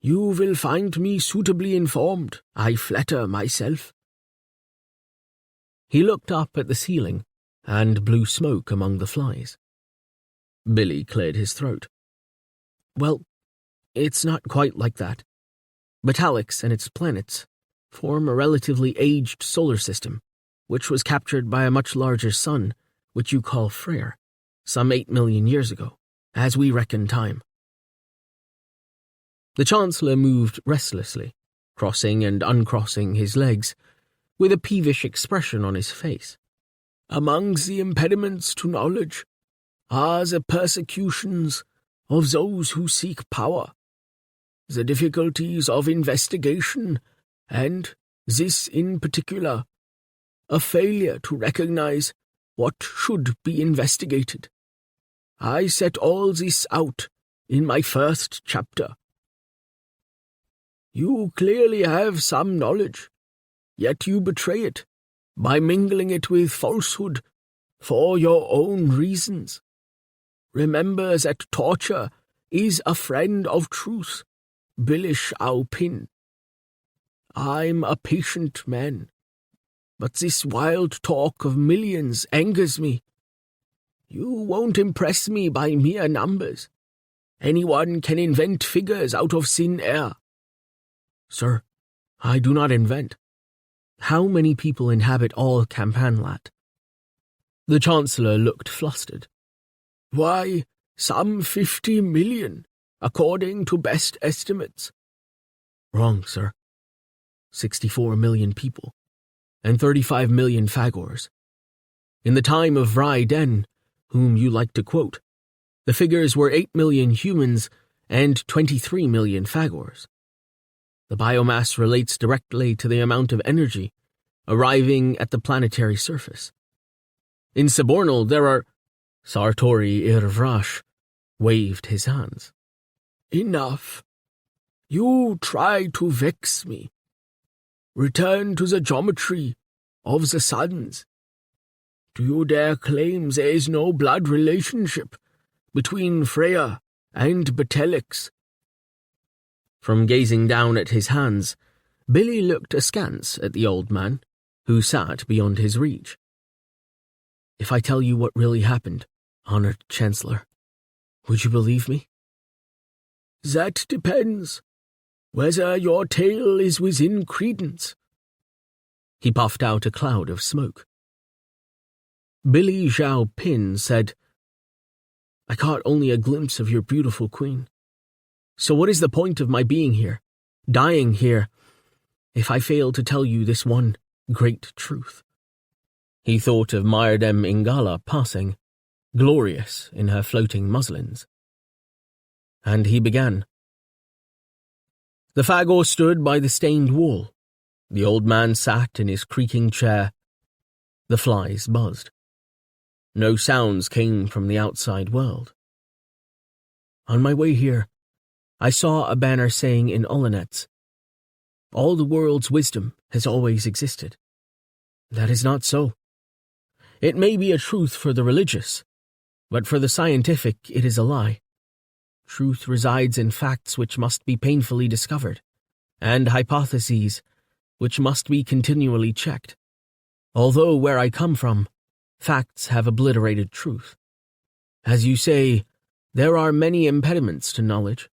you will find me suitably informed, I flatter myself." He looked up at the ceiling and blew smoke among the flies. Billy cleared his throat. Well, it's not quite like that. Metallics and its planets form a relatively aged solar system, which was captured by a much larger sun, which you call Freyr, some 8 million years ago, as we reckon time. The Chancellor moved restlessly, crossing and uncrossing his legs, with a peevish expression on his face. Among the impediments to knowledge are the persecutions of those who seek power, the difficulties of investigation, and, this in particular, a failure to recognize what should be investigated. I set all this out in my first chapter. You clearly have some knowledge, yet you betray it by mingling it with falsehood for your own reasons. Remember that torture is a friend of truth, Bilish au Pin. I'm a patient man, but this wild talk of millions angers me. You won't impress me by mere numbers. Anyone can invent figures out of thin air. Sir, I do not invent. How many people inhabit all Campanlat? The Chancellor looked flustered. Why, some 50 million, according to best estimates. Wrong, sir. 64 million people, and 35 million Phagors. In the time of Vry Den, whom you like to quote, the figures were 8 million humans and 23 million Phagors. The biomass relates directly to the amount of energy arriving at the planetary surface. In Subornal, there are... Sartori Irvrash waved his hands. Enough. You try to vex me. Return to the geometry of the suns. Do you dare claim there is no blood relationship between Freya and Betelix? From gazing down at his hands, Billy looked askance at the old man, who sat beyond his reach. If I tell you what really happened, Honored Chancellor, would you believe me? That depends. Whether your tale is within credence. He puffed out a cloud of smoke. Billy Zhao Pin said, I caught only a glimpse of your beautiful queen. So what is the point of my being here, dying here, if I fail to tell you this one great truth? He thought of Myrdem Ingala passing, glorious in her floating muslins. And he began. The Phagor stood by the stained wall. The old man sat in his creaking chair. The flies buzzed. No sounds came from the outside world. On my way here, I saw a banner saying in Olenets, all the world's wisdom has always existed. That is not so. It may be a truth for the religious, but for the scientific it is a lie. Truth resides in facts which must be painfully discovered, and hypotheses which must be continually checked. Although where I come from, facts have obliterated truth. As you say, there are many impediments to knowledge,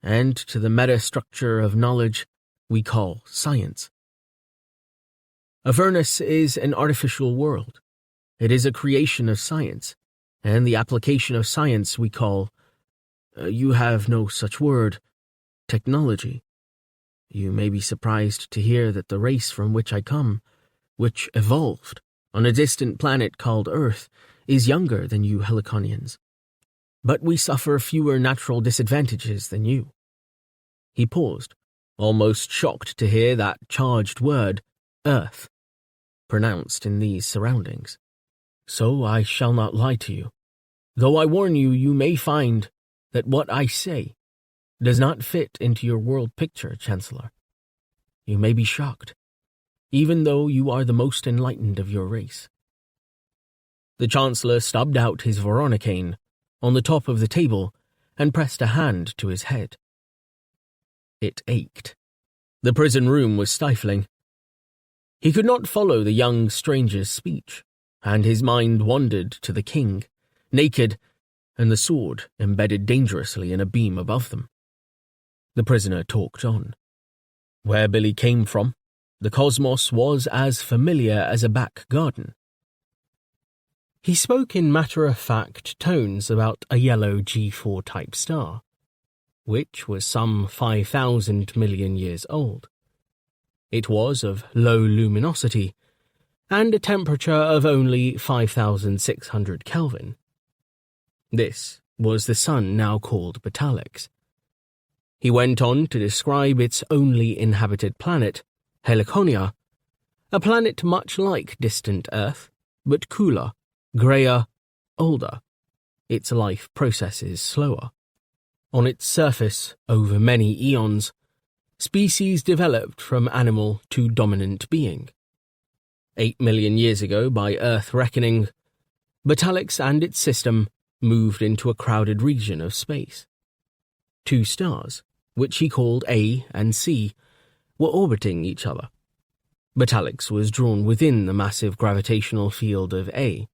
and to the metastructure of knowledge we call science. Avernus is an artificial world. It is a creation of science, and the application of science we call, you have no such word, technology. You may be surprised to hear that the race from which I come, which evolved on a distant planet called Earth, is younger than you Heliconians. But we suffer fewer natural disadvantages than you. He paused, almost shocked to hear that charged word, Earth, pronounced in these surroundings. So I shall not lie to you, though I warn you, you may find that what I say does not fit into your world picture, Chancellor. You may be shocked, even though you are the most enlightened of your race. The Chancellor stubbed out his Veronicane on the top of the table and pressed a hand to his head. It ached. The prison room was stifling. He could not follow the young stranger's speech, and his mind wandered to the king, naked, and the sword embedded dangerously in a beam above them. The prisoner talked on. Where Billy came from, the cosmos was as familiar as a back garden. He spoke in matter-of-fact tones about a yellow G4-type star, which was some 5,000 million years old. It was of low luminosity and a temperature of only 5,600 Kelvin. This was the sun now called Batalix. He went on to describe its only inhabited planet, Helliconia, a planet much like distant Earth, but cooler, greyer, older. Its life processes slower. On its surface, over many eons, species developed from animal to dominant being. 8 million years ago, by Earth reckoning, Batalix and its system moved into a crowded region of space. 2 stars, which he called A and C, were orbiting each other. Batalix was drawn within the massive gravitational field of A.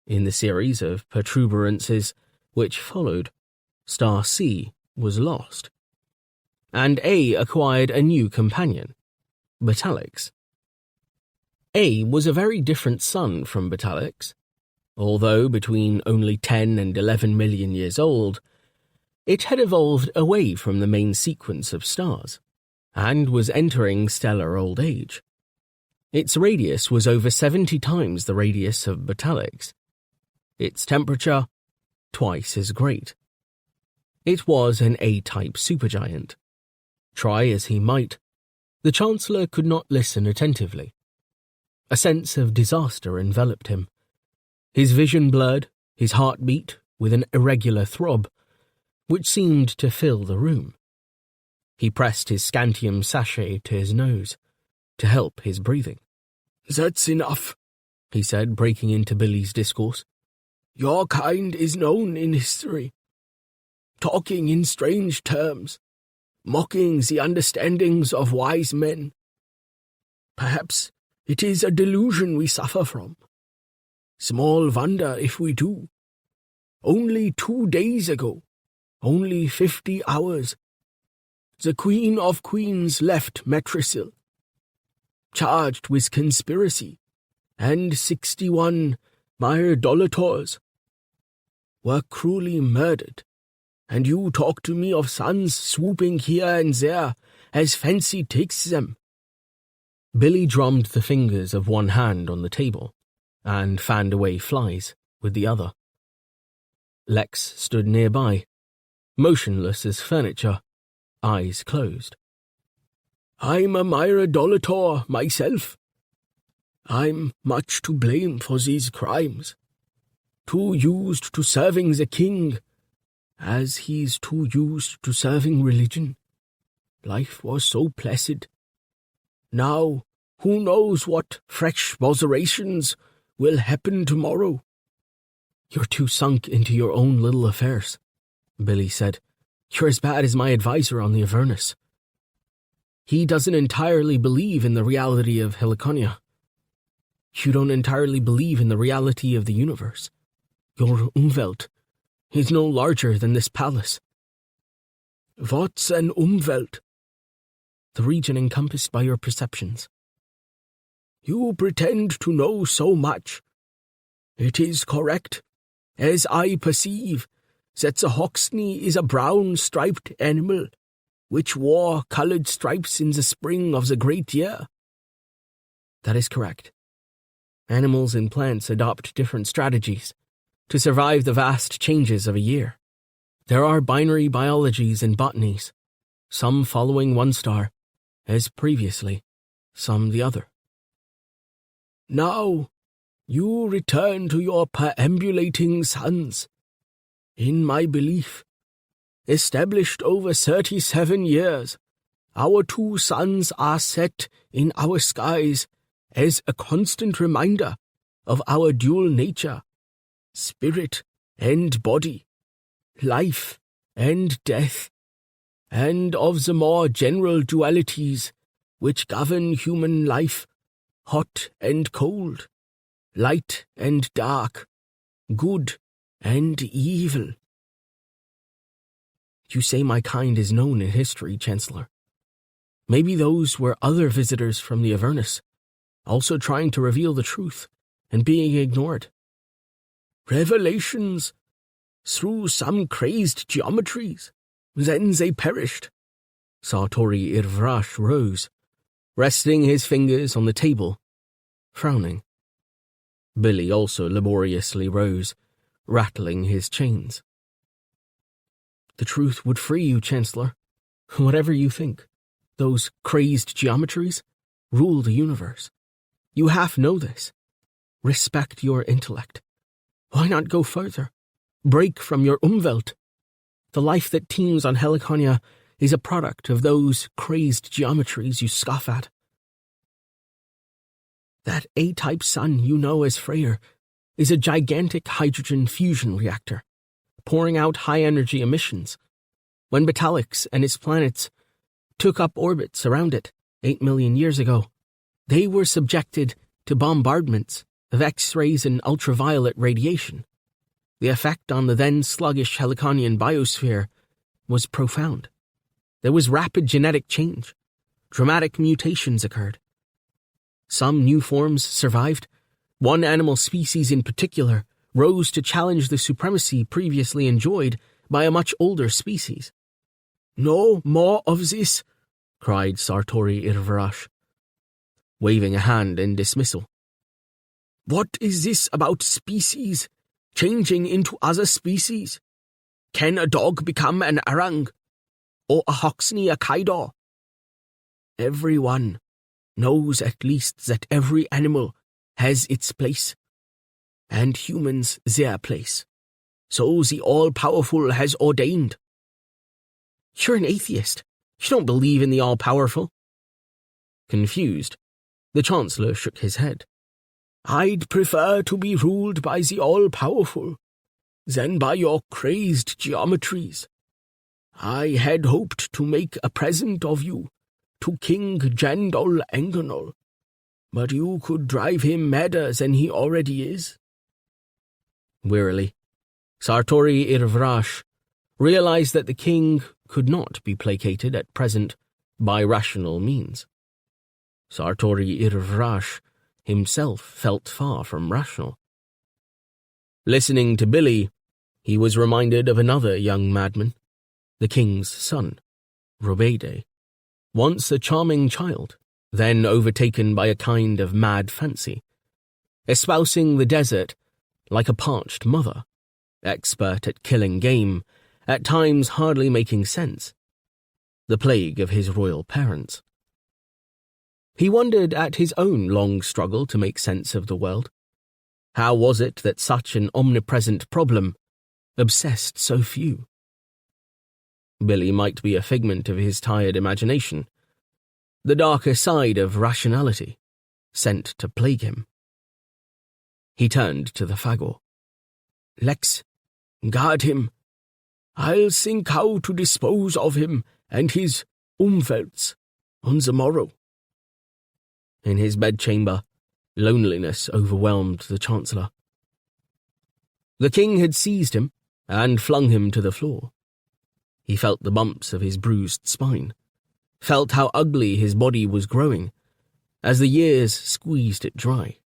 In the series of protuberances which followed, star C was lost, and A acquired a new companion, Batalix. A was a very different sun from Batalix. Although between only 10 and 11 million years old, it had evolved away from the main sequence of stars, and was entering stellar old age. Its radius was over 70 times the radius of Batalix. Its temperature, twice as great. It was an A-type supergiant. Try as he might, the Chancellor could not listen attentively. A sense of disaster enveloped him. His vision blurred, his heart beat with an irregular throb, which seemed to fill the room. He pressed his scantium sachet to his nose, to help his breathing. "That's enough," he said, breaking into Billy's discourse. "Your kind is known in history. Talking in strange terms, mocking the understandings of wise men. Perhaps it is a delusion we suffer from. Small wonder if we do. Only 2 days ago, only 50 hours, the Queen of Queens left Matrisil, charged with conspiracy, and 61 idolators were cruelly murdered, and you talk to me of suns swooping here and there as fancy takes them." Billy drummed the fingers of one hand on the table and fanned away flies with the other. Lex stood nearby, motionless as furniture, eyes closed. "I'm a myrodolator myself. I'm much to blame for these crimes. Too used to serving the king, as he's too used to serving religion. Life was so placid. Now, who knows what fresh botherations will happen tomorrow?" "You're too sunk into your own little affairs," Billy said. "You're as bad as my advisor on the Avernus. He doesn't entirely believe in the reality of Helliconia. You don't entirely believe in the reality of the universe. Your Umwelt is no larger than this palace." "What's an Umwelt?" "The region encompassed by your perceptions." "You pretend to know so much. It is correct, as I perceive, that the Hoxne is a brown striped animal, which wore coloured stripes in the spring of the great year." "That is correct. Animals and plants adopt different strategies to survive the vast changes of a year. There are binary biologies and botanies, some following one star, as previously, some the other." "Now, you return to your perambulating suns. In my belief, established over 37 years, our 2 suns are set in our skies as a constant reminder of our dual nature, spirit and body, life and death, and of the more general dualities which govern human life, hot and cold, light and dark, good and evil. You say my kind is known in history, Chancellor. Maybe those were other visitors from the Avernus, also trying to reveal the truth and being ignored. Revelations through some crazed geometries. Then they perished. Sartori Irvrash rose, resting his fingers on the table, frowning. Billy also laboriously rose, rattling his chains. The truth would free you, Chancellor. Whatever you think, those crazed geometries rule the universe. You half know this. Respect your intellect. Why not go further? Break from your Umwelt. The life that teems on Helliconia is a product of those crazed geometries you scoff at. That A-type sun you know as Freyr is a gigantic hydrogen fusion reactor, pouring out high-energy emissions. When Betalix and its planets took up orbits around it 8 million years ago, they were subjected to bombardments of X-rays and ultraviolet radiation. The effect on the then sluggish Heliconian biosphere was profound. There was rapid genetic change. Dramatic mutations occurred. Some new forms survived. One animal species in particular rose to challenge the supremacy previously enjoyed by a much older species. "No more of this," cried Sartori Irvarash, waving a hand in dismissal. "What is this about species changing into other species? Can a dog become an Arang? Or a Hoxney a Kaidor? Everyone knows at least that every animal has its place, and humans their place. So the all-powerful has ordained." You're an atheist. You don't believe in the all-powerful. Confused, the Chancellor shook his head. "I'd prefer to be ruled by the all-powerful than by your crazed geometries. I had hoped to make a present of you to King Jandol Enganol, but you could drive him madder than he already is." Wearily, Sartori Irvrash realized that the king could not be placated at present by rational means. Sartori Irvrash himself felt far from rational. Listening to Billy, he was reminded of another young madman, the king's son, Robede, once a charming child, then overtaken by a kind of mad fancy, espousing the desert like a parched mother, expert at killing game, at times hardly making sense, the plague of his royal parents. He wondered at his own long struggle to make sense of the world. How was it that such an omnipresent problem obsessed so few? Billy might be a figment of his tired imagination, the darker side of rationality, sent to plague him. He turned to the Phagor. "Lex, guard him. I'll think how to dispose of him and his Umwelts on the morrow." In his bedchamber, loneliness overwhelmed the Chancellor. The king had seized him and flung him to the floor. He felt the bumps of his bruised spine, felt how ugly his body was growing as the years squeezed it dry.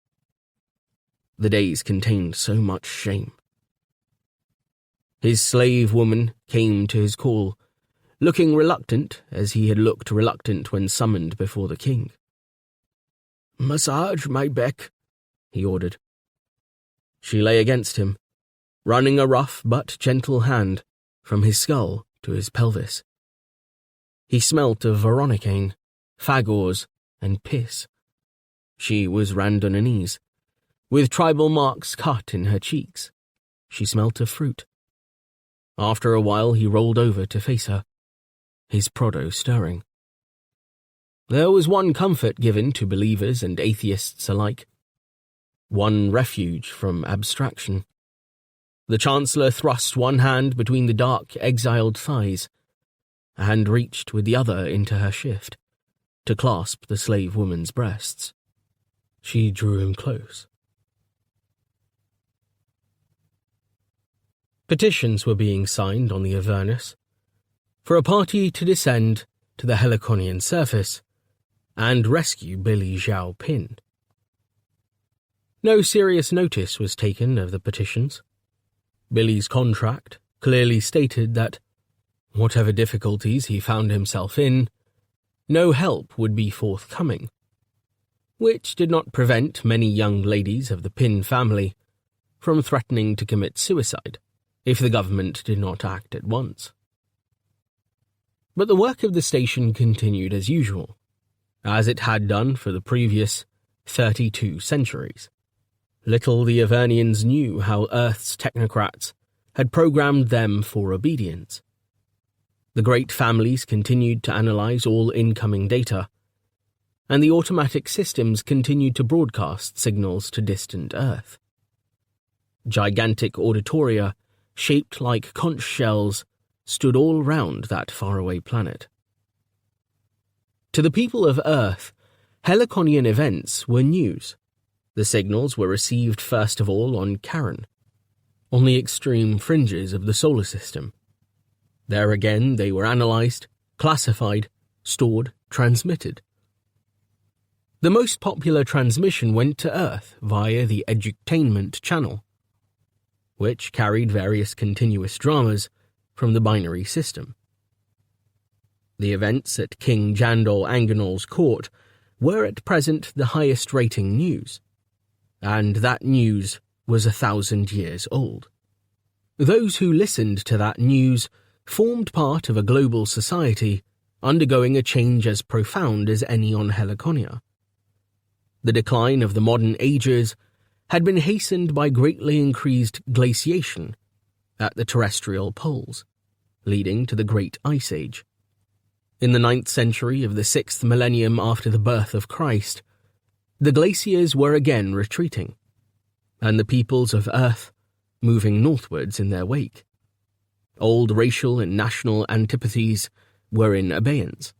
The days contained so much shame. His slave woman came to his call, looking reluctant as he had looked reluctant when summoned before the king. "Massage my back," he ordered. She lay against him, running a rough but gentle hand from his skull to his pelvis. He smelt of veronicane, Phagors, and piss. She was randonanese, with tribal marks cut in her cheeks. She smelt of fruit. After a while he rolled over to face her, his proto stirring. There was one comfort given to believers and atheists alike, one refuge from abstraction. The Chancellor thrust one hand between the dark, exiled thighs, and reached with the other into her shift, to clasp the slave woman's breasts. She drew him close. Petitions were being signed on the Avernus for a party to descend to the Heliconian surface and rescue Billy Zhao Pin. No serious notice was taken of the petitions. Billy's contract clearly stated that, whatever difficulties he found himself in, no help would be forthcoming, which did not prevent many young ladies of the Pin family from threatening to commit suicide if the government did not act at once. But the work of the station continued as usual, as it had done for the previous 32 centuries. Little the Avernians knew how Earth's technocrats had programmed them for obedience. The great families continued to analyze all incoming data, and the automatic systems continued to broadcast signals to distant Earth. Gigantic auditoria, shaped like conch shells, stood all round that faraway planet. To the people of Earth, Heliconian events were news. The signals were received first of all on Charon, on the extreme fringes of the solar system. There again they were analysed, classified, stored, transmitted. The most popular transmission went to Earth via the edutainment channel, which carried various continuous dramas from the binary system. The events at King Jandal Anganol's court were at present the highest rating news, and that news was 1,000 years old. Those who listened to that news formed part of a global society undergoing a change as profound as any on Helliconia. The decline of the modern ages had been hastened by greatly increased glaciation at the terrestrial poles, leading to the Great Ice Age. In the 9th century of the 6th millennium after the birth of Christ, the glaciers were again retreating, and the peoples of Earth moving northwards in their wake. Old racial and national antipathies were in abeyance.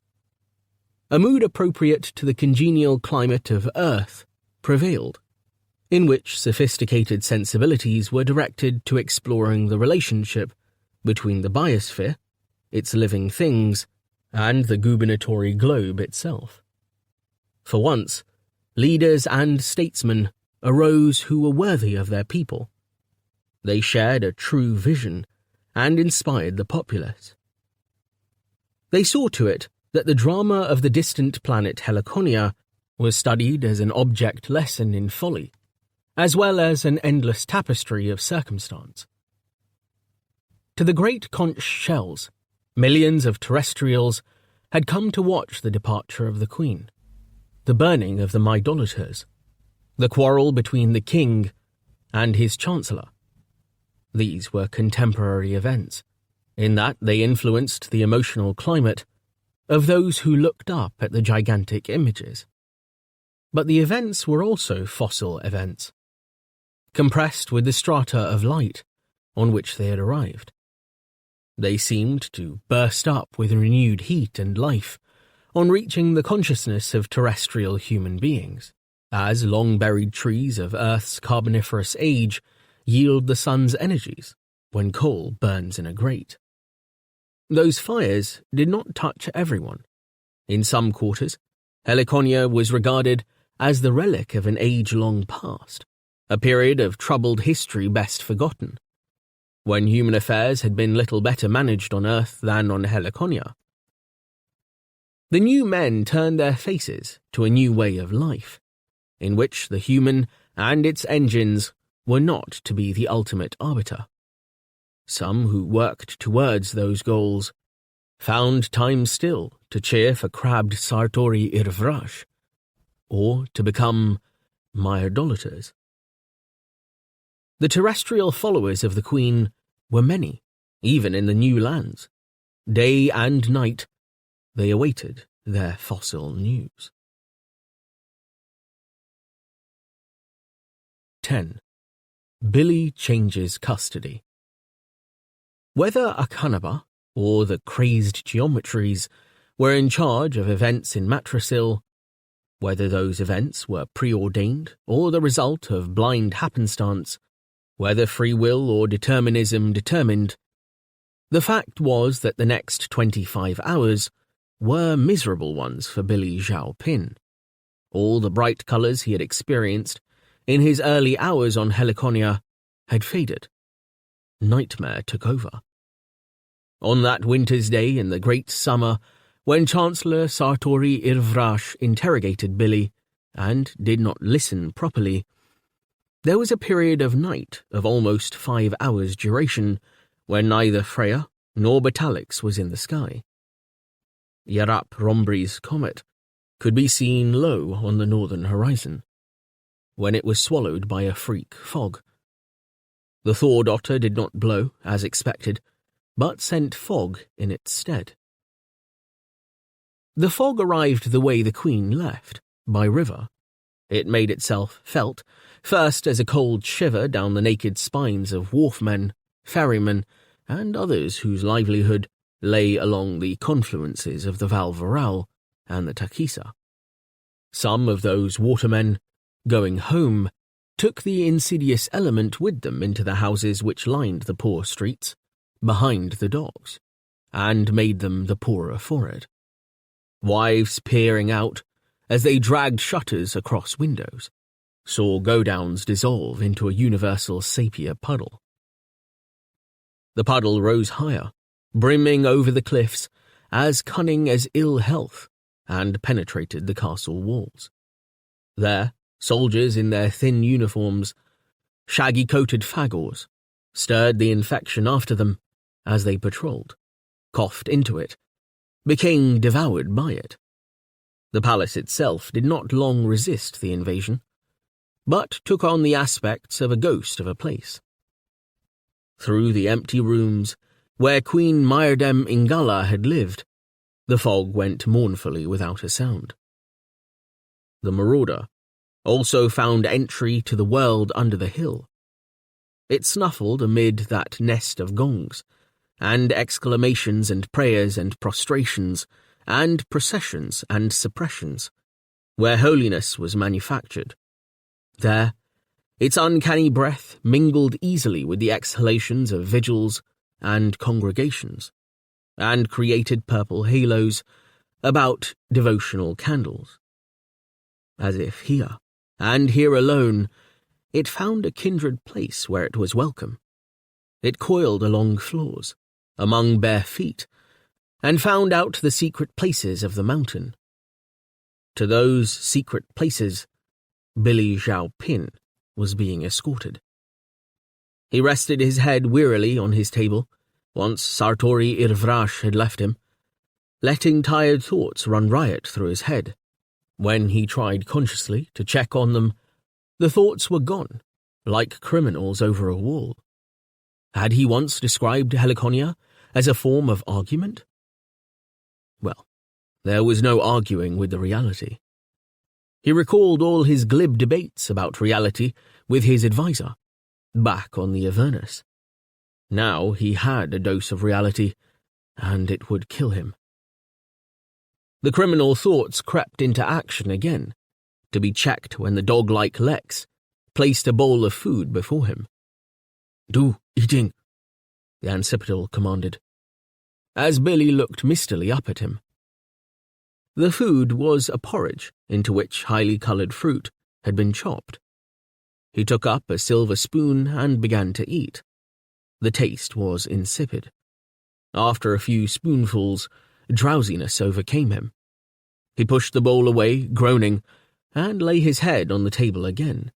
A mood appropriate to the congenial climate of Earth prevailed, in which sophisticated sensibilities were directed to exploring the relationship between the biosphere, its living things, and the gubernatory globe itself. For once, leaders and statesmen arose who were worthy of their people. They shared a true vision and inspired the populace. They saw to it that the drama of the distant planet Helliconia was studied as an object lesson in folly, as well as an endless tapestry of circumstance. To the great conch shells, millions of terrestrials had come to watch the departure of the Queen, the burning of the Idolaters, the quarrel between the King and his Chancellor. These were contemporary events, in that they influenced the emotional climate of those who looked up at the gigantic images. But the events were also fossil events, compressed with the strata of light on which they had arrived. They seemed to burst up with renewed heat and life on reaching the consciousness of terrestrial human beings, as long-buried trees of Earth's Carboniferous age yield the sun's energies when coal burns in a grate. Those fires did not touch everyone. In some quarters, Helliconia was regarded as the relic of an age-long past, a period of troubled history best forgotten, when human affairs had been little better managed on Earth than on Helliconia. The new men turned their faces to a new way of life, in which the human and its engines were not to be the ultimate arbiter. Some who worked towards those goals found time still to cheer for crabbed Sartori Irvrash, or to become idolaters. The terrestrial followers of the Queen were many, even in the new lands. Day and night, they awaited their fossil news. 10. Billy changes custody. Whether Akhanaba or the crazed geometries were in charge of events in Matrasil, whether those events were preordained or the result of blind happenstance, Whether free will or determinism determined, the fact was that the next 25 hours were miserable ones for Billy Zhao Pin. All the bright colours he had experienced in his early hours on Helliconia had faded. Nightmare took over. On that winter's day in the great summer, when Chancellor Sartori Irvrash interrogated Billy and did not listen properly, there was a period of night of almost 5 hours' duration when neither Freya nor Batalix was in the sky. Yarap Rombri's comet could be seen low on the northern horizon, when it was swallowed by a freak fog. The thawed otter did not blow, as expected, but sent fog in its stead. The fog arrived the way the Queen left, by river. It made itself felt, first as a cold shiver down the naked spines of wharfmen, ferrymen, and others whose livelihood lay along the confluences of the Valvaral and the Takisa. Some of those watermen, going home, took the insidious element with them into the houses which lined the poor streets, behind the docks, and made them the poorer for it. Wives peering out, as they dragged shutters across windows, saw go-downs dissolve into a universal sepia puddle. The puddle rose higher, brimming over the cliffs, as cunning as ill health, and penetrated the castle walls. There, soldiers in their thin uniforms, shaggy-coated Phagors, stirred the infection after them as they patrolled, coughed into it, became devoured by it. The palace itself did not long resist the invasion, but took on the aspects of a ghost of a place. Through the empty rooms, where Queen Myrdem Ingala had lived, the fog went mournfully without a sound. The marauder also found entry to the world under the hill. It snuffled amid that nest of gongs, and exclamations and prayers and prostrations, and processions and suppressions, where holiness was manufactured. There, its uncanny breath mingled easily with the exhalations of vigils and congregations, and created purple halos about devotional candles. As if here, and here alone, it found a kindred place where it was welcome. It coiled along floors, among bare feet, and found out the secret places of the mountain. To those secret places, Billy Zhao Pin was being escorted. He rested his head wearily on his table, once Sartori Irvrash had left him, letting tired thoughts run riot through his head. When he tried consciously to check on them, the thoughts were gone, like criminals over a wall. Had he once described Helliconia as a form of argument? Well, there was no arguing with the reality. He recalled all his glib debates about reality with his advisor, back on the Avernus. Now he had a dose of reality, and it would kill him. The criminal thoughts crept into action again, to be checked when the dog-like Lex placed a bowl of food before him. "Do eating," the Ancipital commanded, as Billy looked mistily up at him. The food was a porridge into which highly coloured fruit had been chopped. He took up a silver spoon and began to eat. The taste was insipid. After a few spoonfuls, drowsiness overcame him. He pushed the bowl away, groaning, and lay his head on the table again.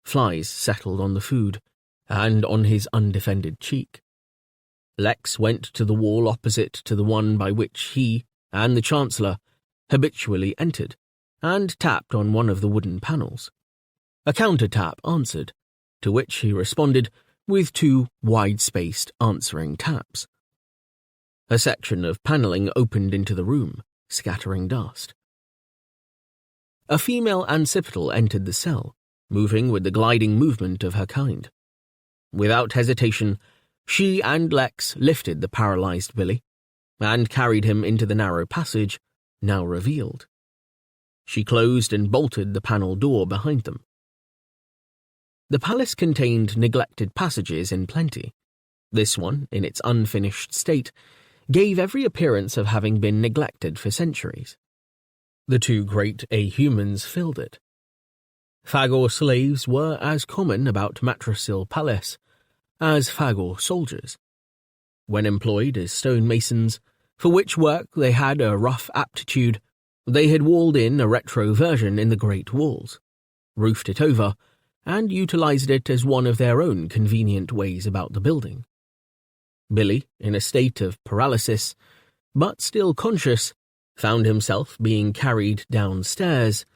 Flies settled on the food, and on his undefended cheek. Lex went to the wall opposite to the one by which he and the Chancellor habitually entered, and tapped on one of the wooden panels. A counter-tap answered, to which he responded with 2 wide-spaced answering taps. A section of panelling opened into the room, scattering dust. A female Ancipital entered the cell, moving with the gliding movement of her kind. Without hesitation, she and Lex lifted the paralyzed Billy, and carried him into the narrow passage, now revealed. She closed and bolted the panel door behind them. The palace contained neglected passages in plenty. This one, in its unfinished state, gave every appearance of having been neglected for centuries. The two great A-humans filled it. Phagor slaves were as common about Matrasil Palace as Phagor soldiers. When employed as stonemasons, for which work they had a rough aptitude, they had walled in a retro version in the Great Walls, roofed it over, and utilized it as one of their own convenient ways about the building. Billy, in a state of paralysis, but still conscious, found himself being carried downstairs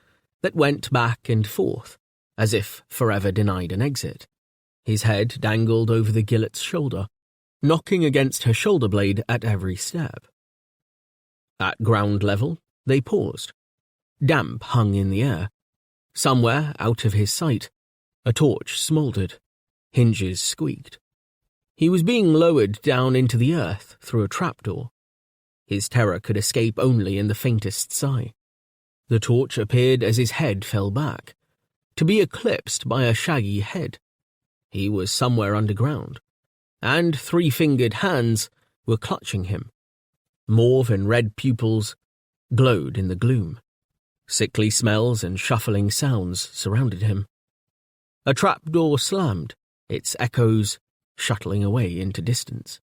that went back and forth, as if forever denied an exit. His head dangled over the Gillet's shoulder, knocking against her shoulder blade at every step. At ground level, they paused. Damp hung in the air. Somewhere out of his sight, a torch smouldered. Hinges squeaked. He was being lowered down into the earth through a trapdoor. His terror could escape only in the faintest sigh. The torch appeared as his head fell back, to be eclipsed by a shaggy head. He was somewhere underground, and three-fingered hands were clutching him. Mauve and red pupils glowed in the gloom. Sickly smells and shuffling sounds surrounded him. A trapdoor slammed, its echoes shuttling away into distance.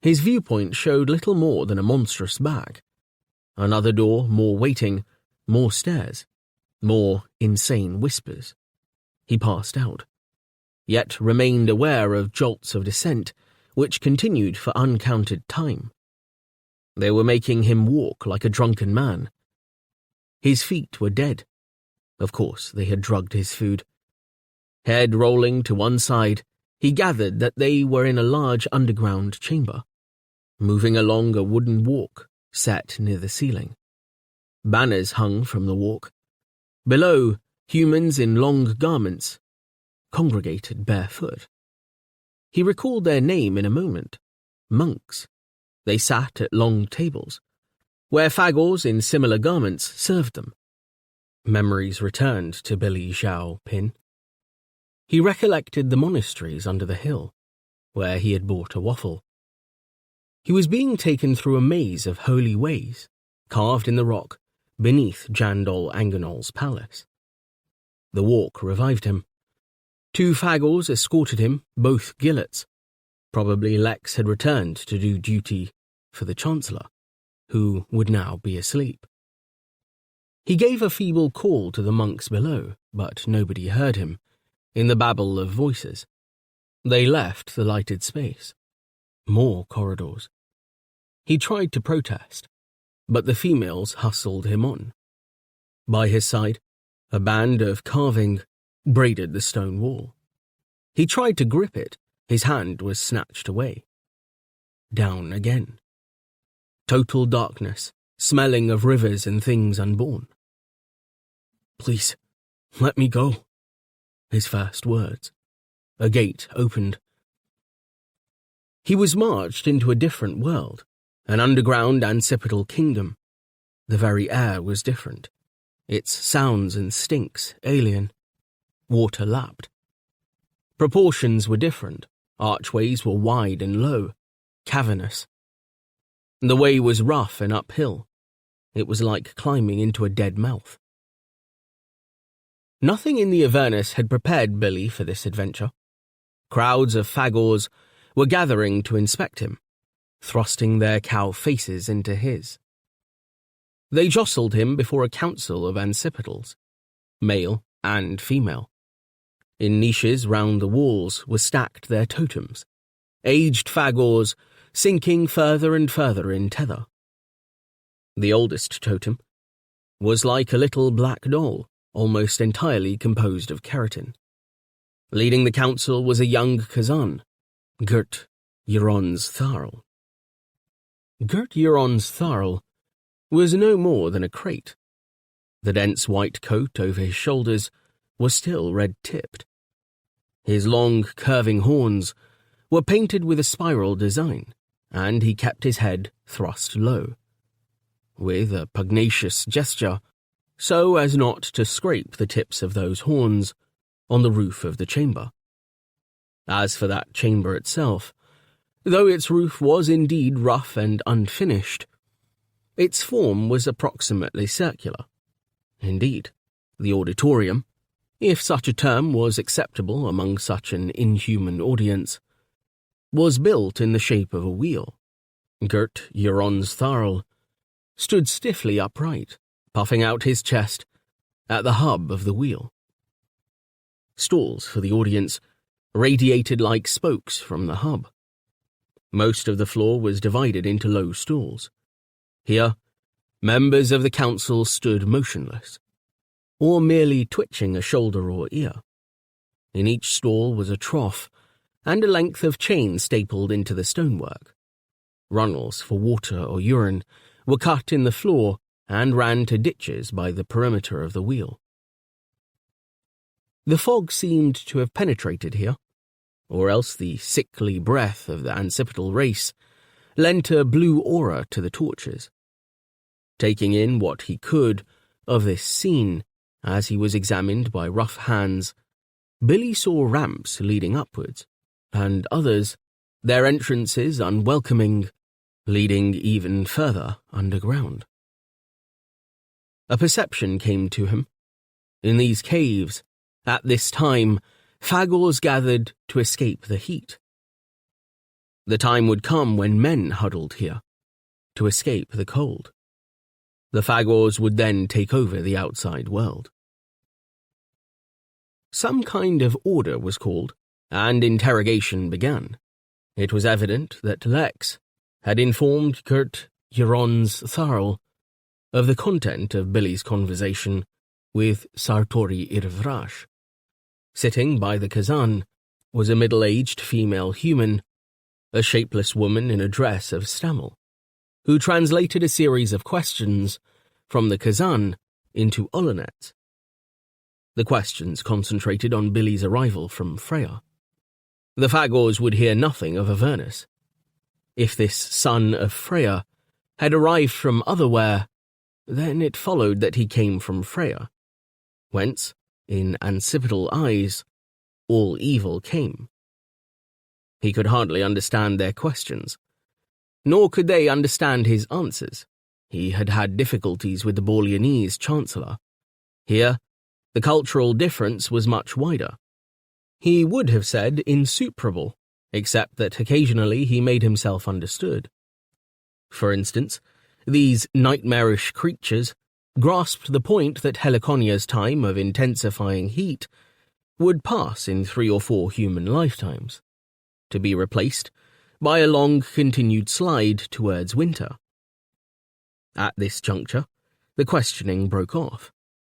His viewpoint showed little more than a monstrous back. Another door, more waiting, more stairs, more insane whispers. He passed out, yet remained aware of jolts of descent, which continued for uncounted time. They were making him walk like a drunken man. His feet were dead. Of course, they had drugged his food. Head rolling to one side, he gathered that they were in a large underground chamber, moving along a wooden walk set near the ceiling. Banners hung from the walk. Below, humans in long garments congregated barefoot. He recalled their name in a moment. Monks. They sat at long tables, where Phagors in similar garments served them. Memories returned to Billy Zhao Pin. He recollected the monasteries under the hill, where he had bought a waffle. He was being taken through a maze of holy ways, carved in the rock, beneath Jandol Anganol's palace. The walk revived him. Two Phagors escorted him, both Gillets. Probably Lex had returned to do duty for the Chancellor, who would now be asleep. He gave a feeble call to the monks below, but nobody heard him, in the babble of voices. They left the lighted space. More corridors. He tried to protest, but the females hustled him on. By his side, a band of carving braided the stone wall. He tried to grip it. His hand was snatched away. Down again. Total darkness, smelling of rivers and things unborn. "Please, let me go," his first words. A gate opened. He was marched into a different world, an underground ancestral kingdom. The very air was different, its sounds and stinks alien. Water lapped. Proportions were different. Archways were wide and low, cavernous. The way was rough and uphill. It was like climbing into a dead mouth. Nothing in the Avernus had prepared Billy for this adventure. Crowds of Phagors were gathering to inspect him, thrusting their cow faces into his. They jostled him before a council of ancestors, male and female. In niches round the walls were stacked their totems, aged Phagors sinking further and further in tether. The oldest totem was like a little black doll, almost entirely composed of keratin. Leading the council was a young Kazan, Gert Euron's Tharl. Gert Euron's Tharl was no more than a crate. The dense white coat over his shoulders was still red-tipped. His long, curving horns were painted with a spiral design, and he kept his head thrust low, with a pugnacious gesture, so as not to scrape the tips of those horns. on the roof of the chamber. As for that chamber itself, though its roof was indeed rough and unfinished, its form was approximately circular. Indeed, the auditorium, if such a term was acceptable among such an inhuman audience, was built in the shape of a wheel. Gert Euron's Tharl stood stiffly upright, puffing out his chest at the hub of the wheel. Stalls for the audience radiated like spokes from the hub. Most of the floor was divided into low stalls. Here, members of the council stood motionless, or merely twitching a shoulder or ear. In each stall was a trough and a length of chain stapled into the stonework. Runnels for water or urine were cut in the floor and ran to ditches by the perimeter of the wheel. The fog seemed to have penetrated here, or else the sickly breath of the ancipital race lent a blue aura to the torches. Taking in what he could of this scene as he was examined by rough hands, Billy saw ramps leading upwards, and others, their entrances unwelcoming, leading even further underground. A perception came to him. In these caves, at this time, Phagors gathered to escape the heat. The time would come when men huddled here, to escape the cold. The Phagors would then take over the outside world. Some kind of order was called, and interrogation began. It was evident that Lex had informed Gert Euron's Tharl of the content of Billy's conversation with Sartori Irvrash. Sitting by the Kazan was a middle-aged female human, a shapeless woman in a dress of stamel, who translated a series of questions from the Kazan into Olonets. The questions concentrated on Billy's arrival from Freya. The Phagors would hear nothing of Avernus. If this son of Freya had arrived from otherwhere, then it followed that he came from Freya, whence, in ancipital eyes, all evil came. He could hardly understand their questions, nor could they understand his answers. He had had difficulties with the Borleanese chancellor. Here, the cultural difference was much wider. He would have said insuperable, except that occasionally he made himself understood. For instance, these nightmarish creatures grasped the point that Heliconia's time of intensifying heat would pass in 3 or 4 human lifetimes, to be replaced by a long continued slide towards winter. At this juncture, the questioning broke off,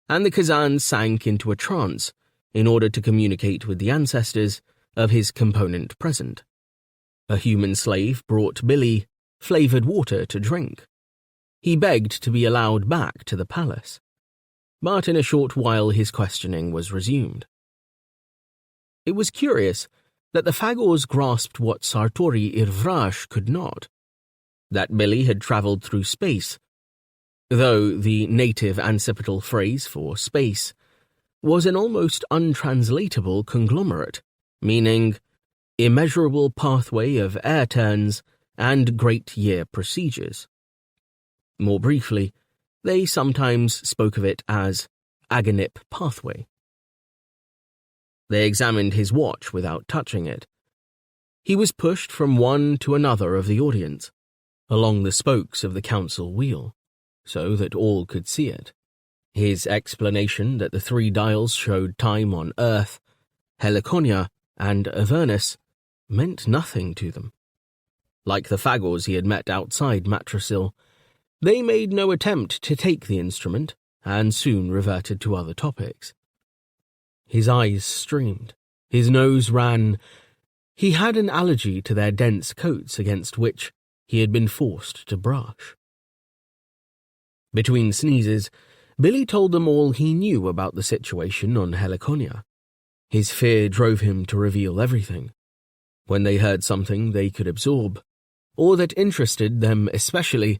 and the Kazan sank into a trance in order to communicate with the ancestors of his component present. A human slave brought Billy flavoured water to drink. He begged to be allowed back to the palace, but in a short while his questioning was resumed. It was curious that the Phagors grasped what Sartori Irvrash could not, that Billy had travelled through space, though the native ancipital phrase for space was an almost untranslatable conglomerate, meaning immeasurable pathway of air turns and great year procedures. More briefly, they sometimes spoke of it as Agonip pathway. They examined his watch without touching it. He was pushed from one to another of the audience, along the spokes of the council wheel, so that all could see it. His explanation that the 3 dials showed time on Earth, Helliconia, and Avernus meant nothing to them. Like the Phagors he had met outside Matrasil, they made no attempt to take the instrument, and soon reverted to other topics. His eyes streamed, his nose ran. He had an allergy to their dense coats against which he had been forced to brush. Between sneezes, Billy told them all he knew about the situation on Helliconia. His fear drove him to reveal everything. When they heard something they could absorb, or that interested them especially,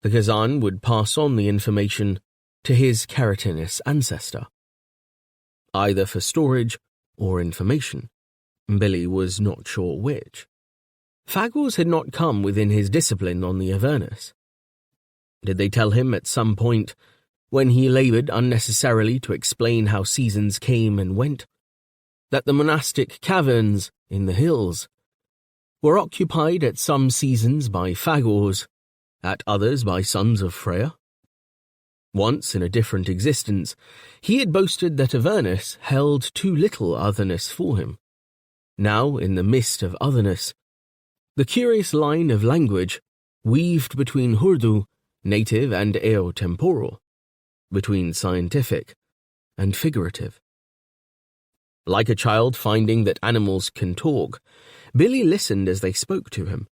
the Kazan would pass on the information to his keratinous ancestor. either for storage or information. Billy was not sure which. Phagors had not come within his discipline on the Avernus. Did they tell him at some point, when he laboured unnecessarily to explain how seasons came and went, that the monastic caverns in the hills were occupied at some seasons by Phagors, at others by sons of Freya? Once, in a different existence, he had boasted that Avernus held too little otherness for him. Now, in the midst of otherness, the curious line of language weaved between Hurdu, native, and eotemporal, between scientific and figurative. Like a child finding that animals can talk, Billy listened as they spoke to him.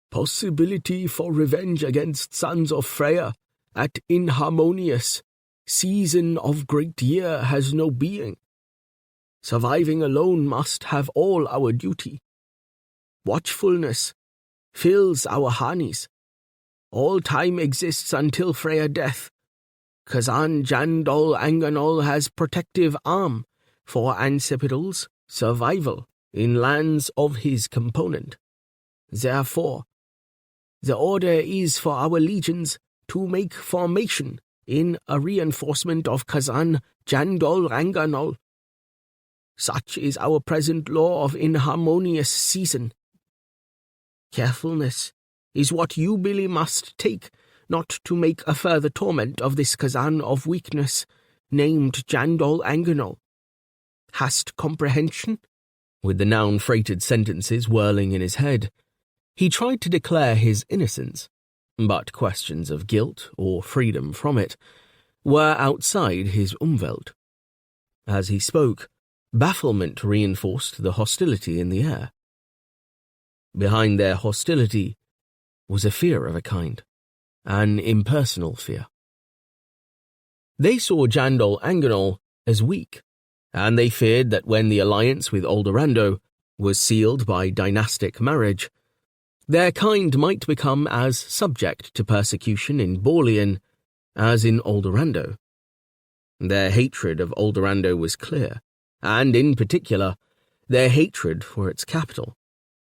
Possibility for revenge against sons of Freya at inharmonious season of great year has no being. Surviving alone must have all our duty. Watchfulness fills our harneys. All time exists until Freya death. Kazan Jandol Anganol has protective arm for Ancipitals' survival in lands of his component. Therefore, the order is for our legions to make formation in a reinforcement of Kazan Jandol Ranganol. Such is our present law of inharmonious season. Carefulness is what you, Billy, must take, not to make a further torment of this Kazan of weakness, named Jandol Anganol. Hast comprehension? With the noun-freighted sentences whirling in his head, he tried to declare his innocence, but questions of guilt or freedom from it were outside his Umwelt. As he spoke, bafflement reinforced the hostility in the air. Behind their hostility was a fear of a kind, an impersonal fear. They saw Jandol Anganol as weak, and they feared that when the alliance with Aldorando was sealed by dynastic marriage, their kind might become as subject to persecution in Borlean as in Aldorando. Their hatred of Aldorando was clear, and in particular, their hatred for its capital,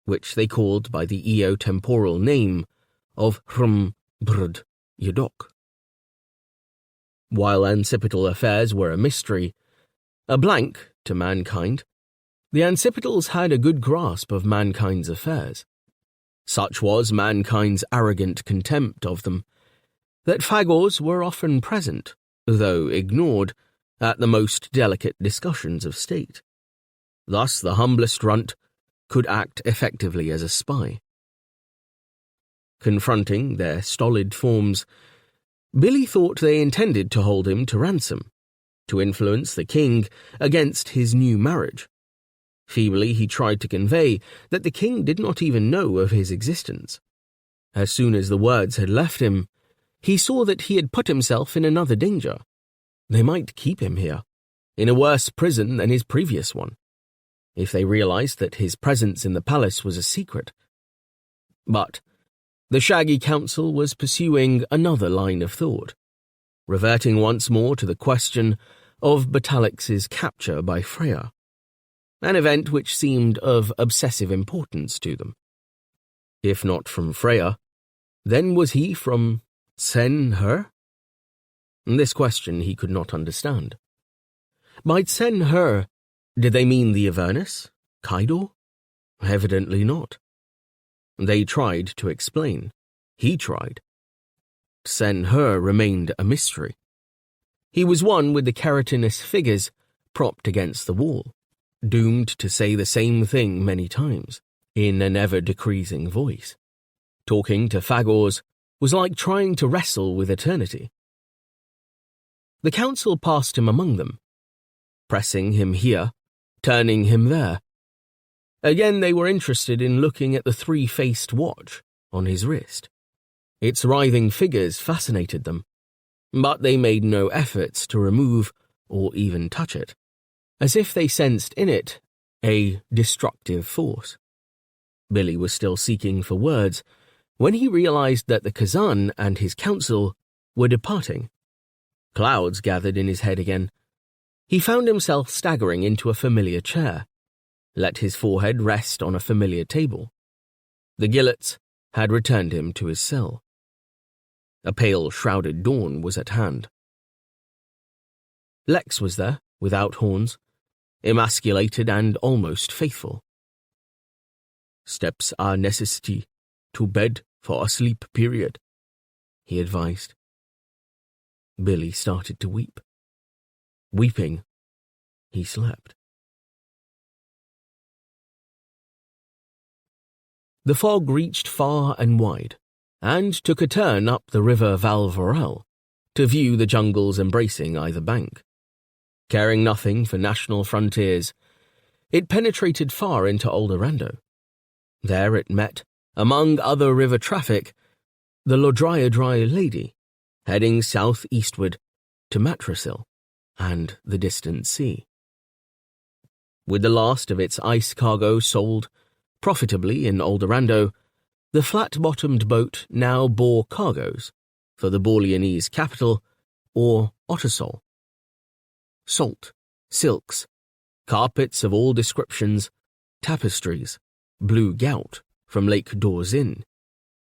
which they called by the eotemporal name of Brd Yadok. While Ancipital affairs were a mystery, a blank to mankind, the Ancipitals had a good grasp of mankind's affairs. Such was mankind's arrogant contempt of them, that Phagors were often present, though ignored, at the most delicate discussions of state. Thus the humblest runt could act effectively as a spy. Confronting their stolid forms, Billy thought they intended to hold him to ransom, to influence the king against his new marriage. Feebly he tried to convey that the king did not even know of his existence. As soon as the words had left him, he saw that he had put himself in another danger. They might keep him here, in a worse prison than his previous one, if they realized that his presence in the palace was a secret. But the Shaggy Council was pursuing another line of thought, reverting once more to the question of Batalix's capture by Freya, an event which seemed of obsessive importance to them. If not from Freya, then was he from Sen-Her? This question he could not understand. By Sen-Her, did they mean the Avernus? Kaidor? Evidently not. They tried to explain. He tried. Sen-Her remained a mystery. He was one with the keratinous figures propped against the wall, doomed to say the same thing many times, in an ever-decreasing voice. Talking to Phagors was like trying to wrestle with eternity. The council passed him among them, pressing him here, turning him there. Again they were interested in looking at the three-faced watch on his wrist. Its writhing figures fascinated them, but they made no efforts to remove or even touch it, as if they sensed in it a destructive force. Billy was still seeking for words when he realized that the Kazan and his council were departing. Clouds gathered in his head again. He found himself staggering into a familiar chair, let his forehead rest on a familiar table. The gillets had returned him to his cell. A pale, shrouded dawn was at hand. Lex was there, without horns, emasculated and almost faithful. "Steps are necessity, to bed for a sleep period," he advised. Billy started to weep. Weeping, he slept. The fog reached far and wide, and took a turn up the river Valvorel to view the jungles embracing either bank. Caring nothing for national frontiers, it penetrated far into Oldorando. There it met, among other river traffic, the Lodryadry Lady, heading southeastward to Matrasil and the distant sea. With the last of its ice cargo sold profitably in Oldorando, the flat-bottomed boat now bore cargoes for the Borleanese capital, or Ottersol. Salt, silks, carpets of all descriptions, tapestries, blue gout from Lake Dorzin,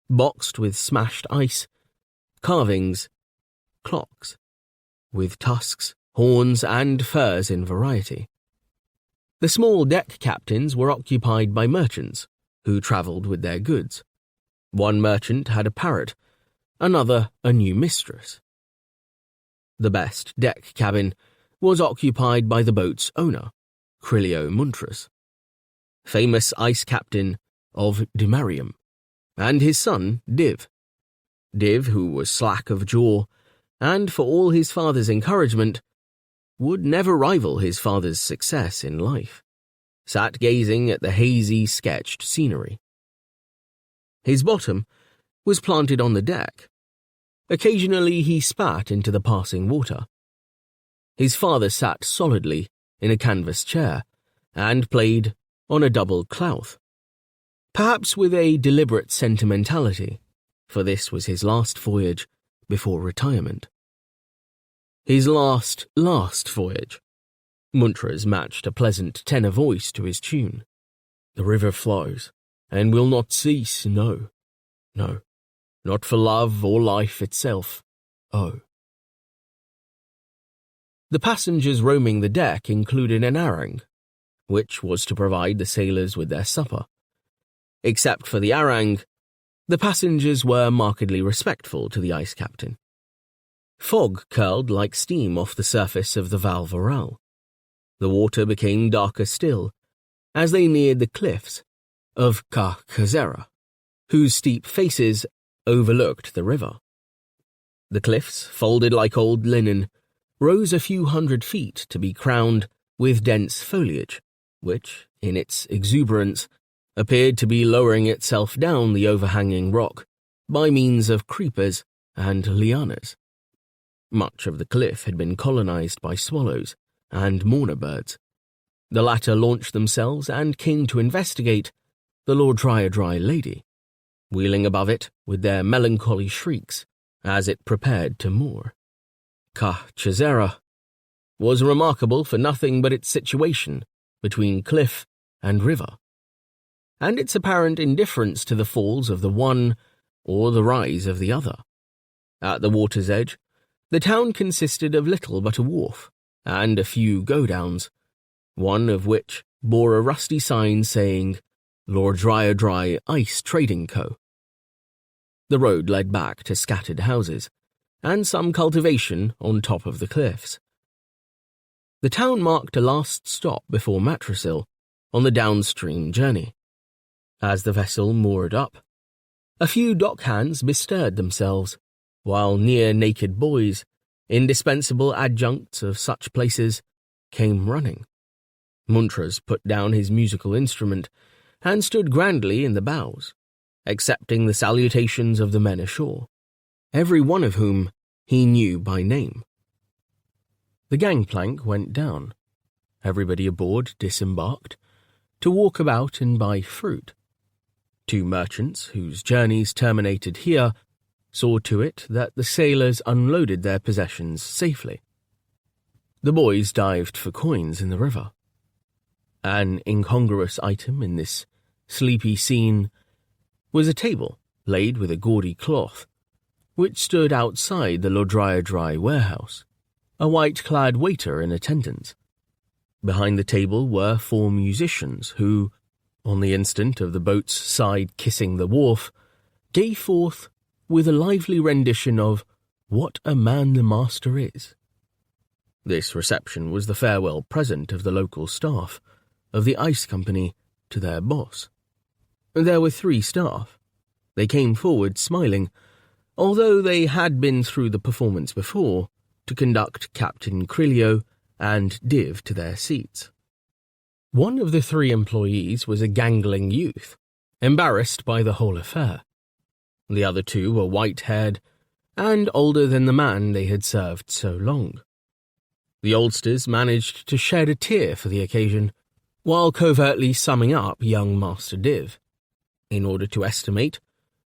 boxed with smashed ice, carvings, clocks, with tusks, horns, and furs in variety. The small deck captains were occupied by merchants who travelled with their goods. One merchant had a parrot, another a new mistress. The best deck cabin was occupied by the boat's owner, Crilio Muntras, famous ice captain of Dimarium, and his son, Div. Div, who was slack of jaw, and for all his father's encouragement, would never rival his father's success in life, sat gazing at the hazy, sketched scenery. His bottom was planted on the deck. Occasionally he spat into the passing water. His father sat solidly in a canvas chair and played on a double clouth, perhaps with a deliberate sentimentality, for this was his last voyage before retirement. His last voyage. Muntras matched a pleasant tenor voice to his tune. "The river flows, and will not cease, no, not for love or life itself, oh." The passengers roaming the deck included an arang, which was to provide the sailors with their supper. Except for the arang, the passengers were markedly respectful to the ice captain. Fog curled like steam off the surface of the Valvorel. The water became darker still as they neared the cliffs of Carcassera, whose steep faces overlooked the river. The cliffs, folded like old linen, rose a few hundred feet to be crowned with dense foliage, which, in its exuberance, appeared to be lowering itself down the overhanging rock by means of creepers and lianas. Much of the cliff had been colonized by swallows and mourner birds. The latter launched themselves and came to investigate the Lodryadry Lady, wheeling above it with their melancholy shrieks as it prepared to moor. Carcassera was remarkable for nothing but its situation between cliff and river, and its apparent indifference to the falls of the one or the rise of the other. At the water's edge, the town consisted of little but a wharf and a few go-downs, one of which bore a rusty sign saying Lodryadry Ice Trading Co. The road led back to scattered houses and some cultivation on top of the cliffs. The town marked a last stop before Matrasil on the downstream journey. As the vessel moored up, a few dockhands bestirred themselves, while near-naked boys, indispensable adjuncts of such places, came running. Muntras put down his musical instrument and stood grandly in the bows, accepting the salutations of the men ashore, every one of whom he knew by name. The gangplank went down. Everybody aboard disembarked to walk about and buy fruit. Two merchants, whose journeys terminated here, saw to it that the sailors unloaded their possessions safely. The boys dived for coins in the river. An incongruous item in this sleepy scene was a table laid with a gaudy cloth, which stood outside the Lodrya warehouse, a white-clad waiter in attendance. Behind the table were 4 musicians who, on the instant of the boat's side kissing the wharf, gave forth with a lively rendition of What a Man the Master Is. This reception was the farewell present of the local staff of the ice company to their boss. There were 3 staff. They came forward smiling, although they had been through the performance before, to conduct Captain Crilio and Div to their seats. One of the 3 employees was a gangling youth, embarrassed by the whole affair. The other 2 were white-haired and older than the man they had served so long. The oldsters managed to shed a tear for the occasion, while covertly summing up young Master Div, in order to estimate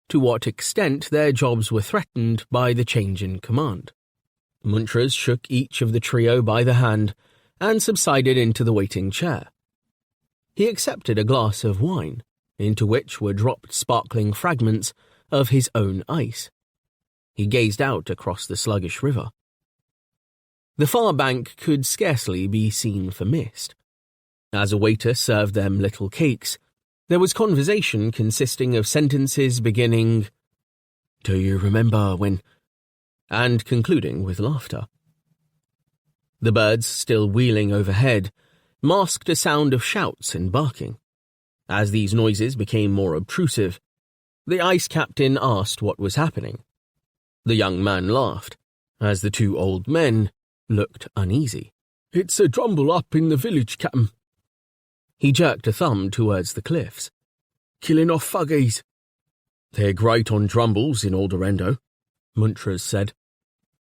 to what extent their jobs were threatened by the change in command. Muntras shook each of the trio by the hand and subsided into the waiting chair. He accepted a glass of wine, into which were dropped sparkling fragments of his own ice. He gazed out across the sluggish river. The far bank could scarcely be seen for mist. As a waiter served them little cakes, there was conversation consisting of sentences beginning, "Do you remember when?" and concluding with laughter. The birds, still wheeling overhead, masked a sound of shouts and barking. As these noises became more obtrusive, the ice captain asked what was happening. The young man laughed, as the 2 old men looked uneasy. "It's a drumble up in the village, Captain." He jerked a thumb towards the cliffs. "Killing off Phagors." "They're great on drumbles in Aldorendo," Muntras said.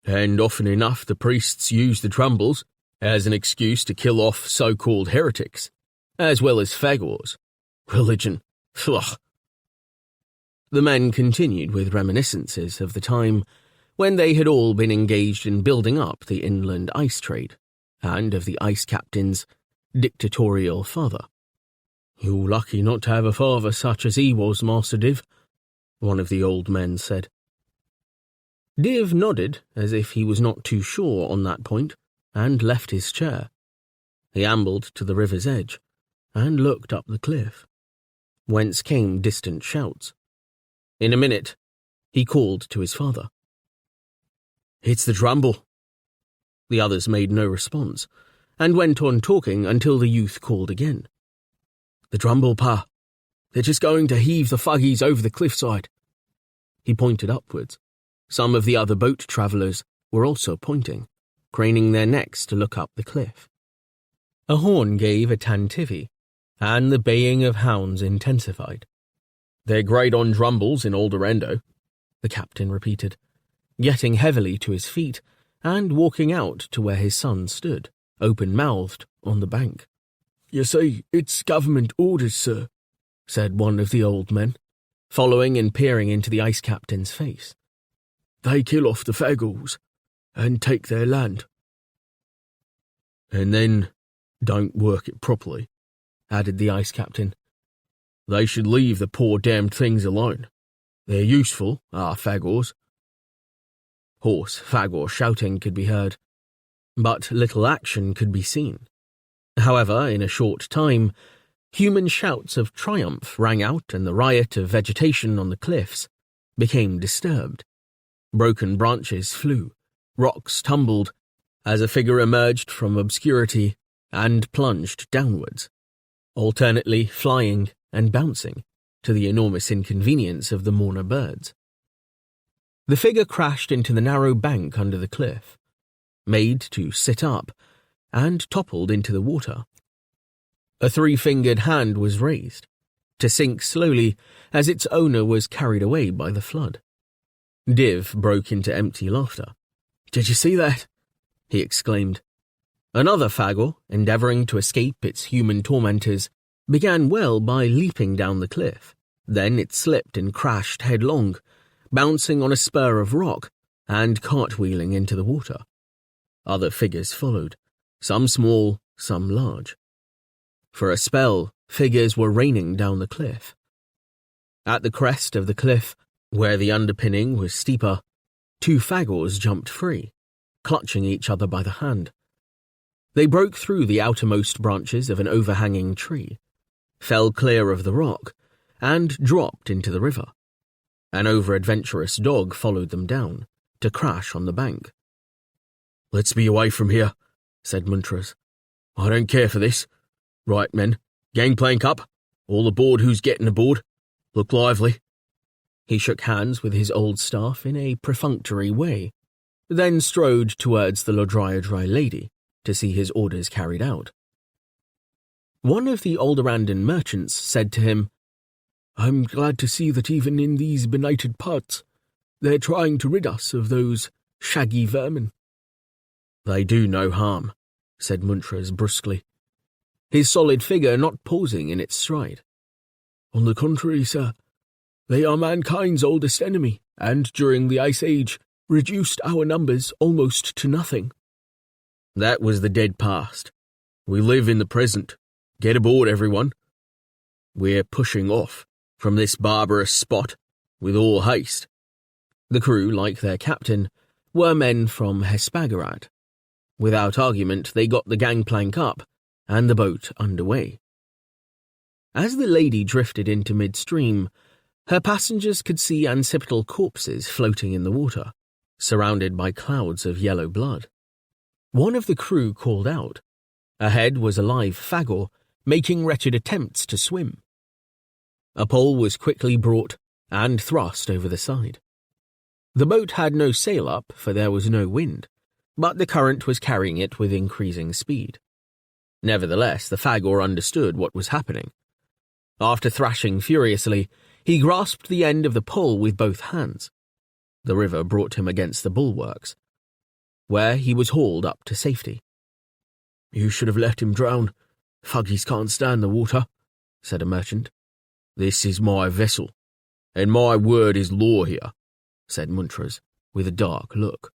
"And often enough the priests use the drumbles as an excuse to kill off so-called heretics, as well as Phagors. Religion. Ugh." The men continued with reminiscences of the time when they had all been engaged in building up the inland ice trade, and of the ice captain's dictatorial father. "You're lucky not to have a father such as he was, Master Div," one of the old men said. Div nodded as if he was not too sure on that point, and left his chair. He ambled to the river's edge, and looked up the cliff, whence came distant shouts. In a minute, he called to his father. "It's the drumble." The others made no response, and went on talking until the youth called again. "The drumble, Pa. They're just going to heave the Phagors over the cliffside." He pointed upwards. Some of the other boat travellers were also pointing, craning their necks to look up the cliff. A horn gave a tantivy, and the baying of hounds intensified. "They're great on drumbles in Aldorendo," the captain repeated, getting heavily to his feet and walking out to where his son stood, open-mouthed, on the bank. "You see, it's government orders, sir," said one of the old men, following and peering into the ice captain's face. "They kill off the Phagors and take their land." "And then don't work it properly," added the ice captain. "They should leave the poor damned things alone. They're useful, our Phagors." Hoarse Phagor shouting could be heard, but little action could be seen. However, in a short time, human shouts of triumph rang out, and the riot of vegetation on the cliffs became disturbed. Broken branches flew, rocks tumbled, as a figure emerged from obscurity and plunged downwards, alternately flying and bouncing, to the enormous inconvenience of the mourner birds. The figure crashed into the narrow bank under the cliff, made to sit up, and toppled into the water. A 3-fingered hand was raised, to sink slowly as its owner was carried away by the flood. Div broke into empty laughter. "Did you see that?" he exclaimed. Another Phagor, endeavouring to escape its human tormentors, began well by leaping down the cliff. Then it slipped and crashed headlong, bouncing on a spur of rock and cartwheeling into the water. Other figures followed, some small, some large. For a spell, figures were raining down the cliff. At the crest of the cliff, where the underpinning was steeper, 2 Phagors jumped free, clutching each other by the hand. They broke through the outermost branches of an overhanging tree, fell clear of the rock, and dropped into the river. An over-adventurous dog followed them down, to crash on the bank. "Let's be away from here," said Montrose. "I don't care for this. Right, men, gangplank up. All aboard who's getting aboard. Look lively." He shook hands with his old staff in a perfunctory way, then strode towards the Lodriadrai lady to see his orders carried out. One of the Alderandon merchants said to him, "I'm glad to see that even in these benighted parts, they're trying to rid us of those shaggy vermin." "They do no harm," said Montrose brusquely, his solid figure not pausing in its stride. "On the contrary, sir, they are mankind's oldest enemy, and during the Ice Age reduced our numbers almost to nothing." "That was the dead past. We live in the present. Get aboard, everyone. We're pushing off from this barbarous spot with all haste." The crew, like their captain, were men from Hespagorat. Without argument, they got the gangplank up and the boat under way. As the lady drifted into midstream, her passengers could see ancipral corpses floating in the water, surrounded by clouds of yellow blood. One of the crew called out. Ahead was a live Phagor, making wretched attempts to swim. A pole was quickly brought and thrust over the side. The boat had no sail up, for there was no wind, but the current was carrying it with increasing speed. Nevertheless, the Phagor understood what was happening. After thrashing furiously, he grasped the end of the pole with both hands. The river brought him against the bulwarks, where he was hauled up to safety. "You should have let him drown. Fuggies can't stand the water," said a merchant. "This is my vessel, and my word is law here," said Montrose, with a dark look.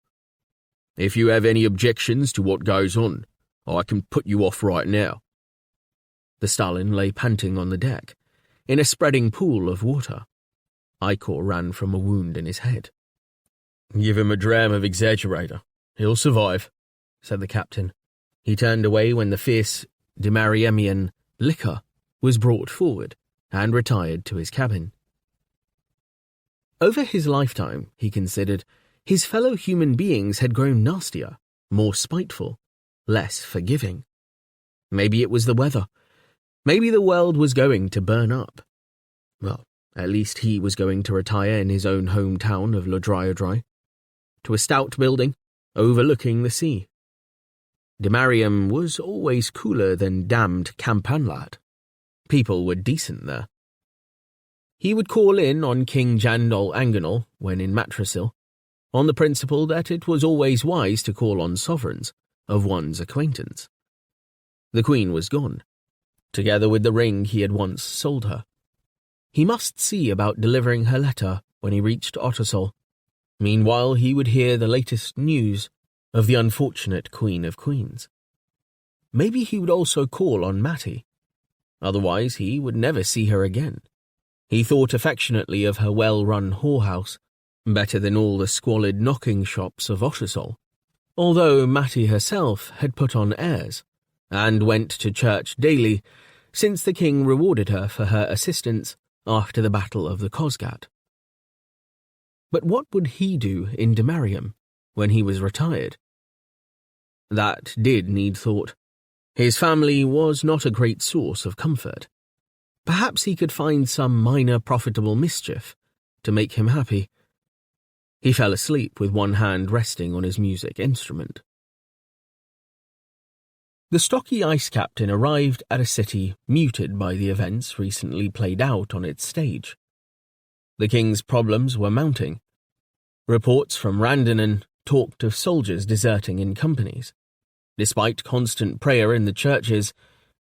"If you have any objections to what goes on, I can put you off right now." The Stalin lay panting on the deck, in a spreading pool of water. Ichor ran from a wound in his head. "Give him a dram of exaggerator. He'll survive," said the captain. He turned away when the fierce Demariemian liquor was brought forward and retired to his cabin. Over his lifetime, he considered, his fellow human beings had grown nastier, more spiteful, less forgiving. Maybe it was the weather. Maybe the world was going to burn up. Well, at least he was going to retire in his own hometown of Lodriadrai, to a stout building overlooking the sea. Demarium was always cooler than damned Campanlad. People were decent there. He would call in on King Jandol Anganol when in Matrasil, on the principle that it was always wise to call on sovereigns of one's acquaintance. The Queen was gone, together with the ring he had once sold her. He must see about delivering her letter when he reached Ottersol. Meanwhile, he would hear the latest news of the unfortunate Queen of Queens. Maybe he would also call on Mattie. Otherwise, he would never see her again. He thought affectionately of her well-run whorehouse, better than all the squalid knocking shops of Ottersol, although Mattie herself had put on airs, and went to church daily since the king rewarded her for her assistance after the Battle of the Cosgat. But what would he do in Demarium when he was retired? That did need thought. His family was not a great source of comfort. Perhaps he could find some minor profitable mischief to make him happy. He fell asleep with one hand resting on his music instrument. The stocky ice captain arrived at a city muted by the events recently played out on its stage. The king's problems were mounting. Reports from Randanen talked of soldiers deserting in companies. Despite constant prayer in the churches,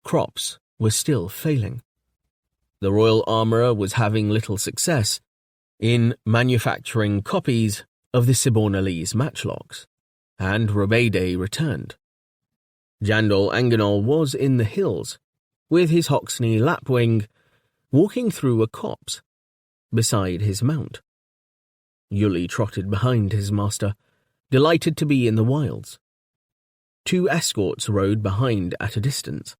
crops were still failing. The royal armourer was having little success in manufacturing copies of the Sibornalese matchlocks, and Robede returned. Jandal Anganol was in the hills, with his Hoxney lapwing, walking through a copse, beside his mount. Yuli trotted behind his master, delighted to be in the wilds. 2 escorts rode behind at a distance.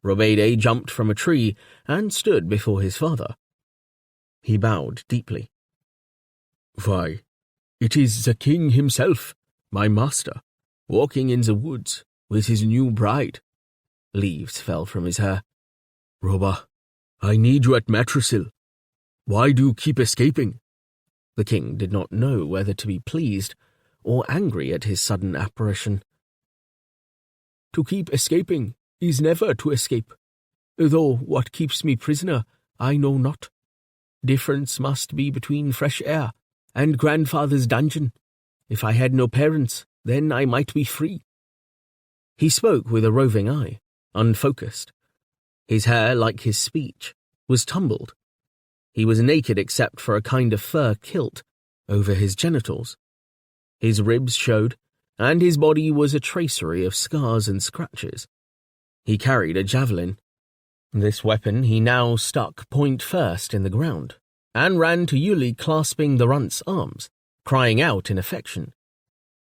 Robede jumped from a tree and stood before his father. He bowed deeply. Why, it is the king himself, my master, walking in the woods with his new bride. Leaves fell from his hair. Roba, I need you at Matrasil. Why do you keep escaping? The king did not know whether to be pleased or angry at his sudden apparition. To keep escaping is never to escape, though what keeps me prisoner I know not. Difference must be between fresh air and grandfather's dungeon. If I had no parents, then I might be free. He spoke with a roving eye, unfocused. His hair, like his speech, was tumbled. He was naked except for a kind of fur kilt over his genitals. His ribs showed, and his body was a tracery of scars and scratches. He carried a javelin. This weapon he now stuck point first in the ground, and ran to Yuli clasping the runt's arms, crying out in affection.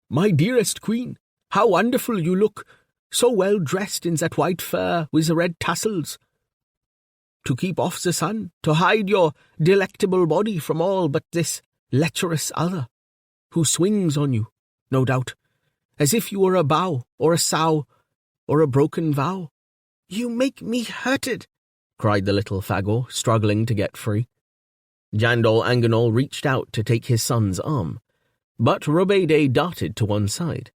My dearest queen, how wonderful you look, so well dressed in that white fur with the red tassels. To keep off the sun, to hide your delectable body from all but this lecherous other, who swings on you, no doubt, as if you were a bow, or a sow, or a broken vow. You make me hurted, cried the little Phagor, struggling to get free. Jandal Anganol reached out to take his son's arm, but Robede darted to one side.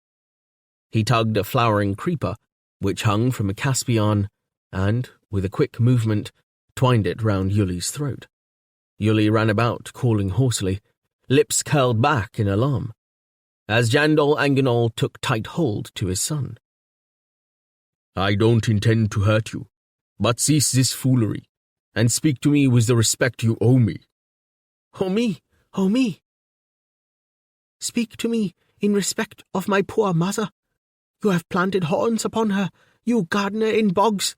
He tugged a flowering creeper, which hung from a caspian, and, with a quick movement, twined it round Yuli's throat. Yuli ran about, calling hoarsely, lips curled back in alarm, as Jandal Anganol took tight hold to his son. I don't intend to hurt you, but cease this foolery, and speak to me with the respect you owe me. Oh me, oh me. Speak to me in respect of my poor mother. You have planted horns upon her, you gardener in bogs.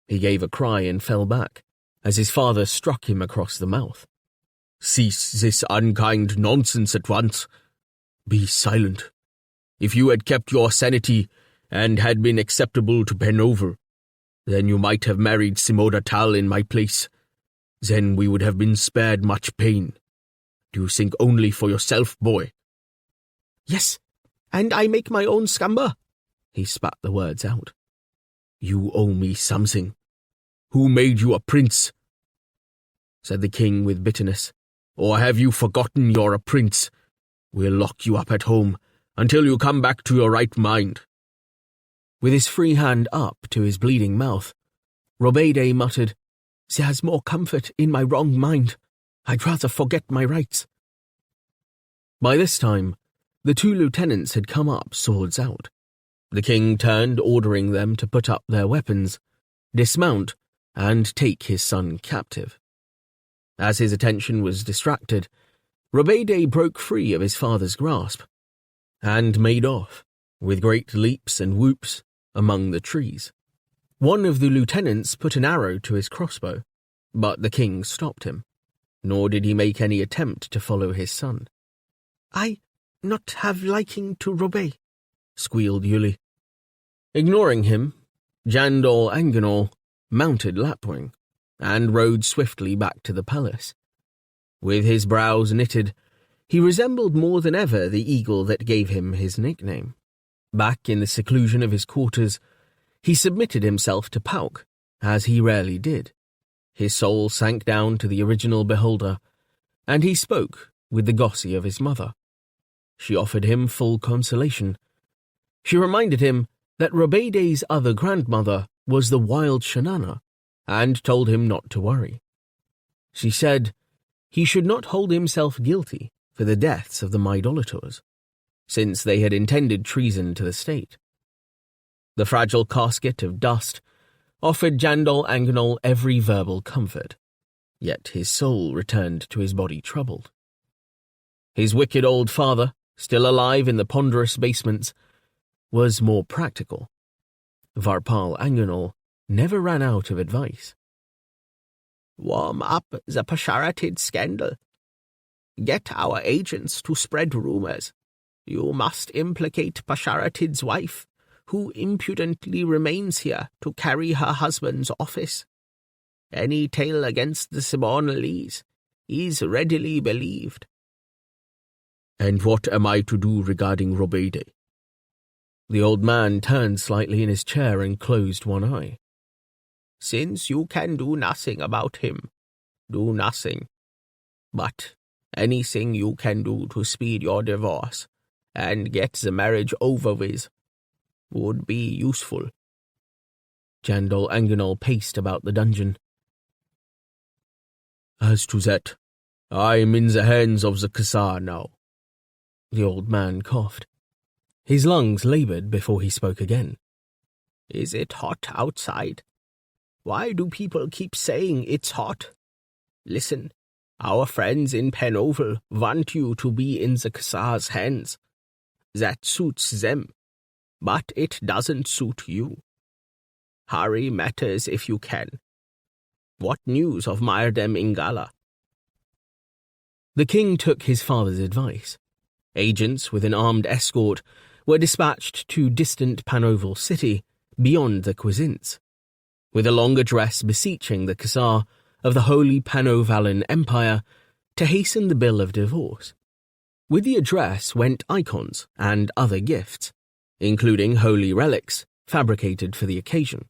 He gave a cry and fell back, as his father struck him across the mouth. Cease this unkind nonsense at once. Be silent. If you had kept your sanity and had been acceptable to Penover, then you might have married Simoda Tal in my place. Then we would have been spared much pain. Do you think only for yourself, boy? Yes, and I make my own scumber. He spat the words out. You owe me something. Who made you a prince? Said the king with bitterness. Or have you forgotten you're a prince? We'll lock you up at home until you come back to your right mind. With his free hand up to his bleeding mouth, Robede muttered, There's more comfort in my wrong mind. I'd rather forget my rights. By this time, the 2 lieutenants had come up, swords out. The king turned, ordering them to put up their weapons, dismount, and take his son captive. As his attention was distracted, Robede broke free of his father's grasp, and made off, with great leaps and whoops, among the trees. One of the lieutenants put an arrow to his crossbow, but the king stopped him, nor did he make any attempt to follow his son. I not have liking to Robede, squealed Yuli. Ignoring him, Jandal Anganol mounted Lapwing, and rode swiftly back to the palace. With his brows knitted, he resembled more than ever the eagle that gave him his nickname. Back in the seclusion of his quarters, he submitted himself to Pauk, as he rarely did. His soul sank down to the original beholder, and he spoke with the Gossi of his mother. She offered him full consolation. She reminded him that Robede's other grandmother was the wild Shanana, and told him not to worry. She said he should not hold himself guilty for the deaths of the Maidolators, since they had intended treason to the state. The fragile casket of dust offered Jandal Anganol every verbal comfort, yet his soul returned to his body troubled. His wicked old father, still alive in the ponderous basements, was more practical. Varpal Anganal never ran out of advice. Warm up the Pasharatid scandal. Get our agents to spread rumors. You must implicate Pasharatid's wife, who impudently remains here to carry her husband's office. Any tale against the Simonalese is readily believed. And what am I to do regarding Robede? The old man turned slightly in his chair and closed one eye. Since you can do nothing about him, do nothing. But anything you can do to speed your divorce and get the marriage over with would be useful. Jandal Anganal paced about the dungeon. As to that, I am in the hands of the Khazar now. The old man coughed. His lungs laboured before he spoke again. Is it hot outside? Why do people keep saying it's hot? Listen, our friends in Penoval want you to be in the Khazar's hands. That suits them, but it doesn't suit you. Hurry matters if you can. What news of Myrdem Ingala? The king took his father's advice. Agents with an armed escort were dispatched to distant Panoval city beyond the Quizints, with a long address beseeching the Khazar of the Holy Panovalan Empire to hasten the bill of divorce. With the address went icons and other gifts, including holy relics fabricated for the occasion.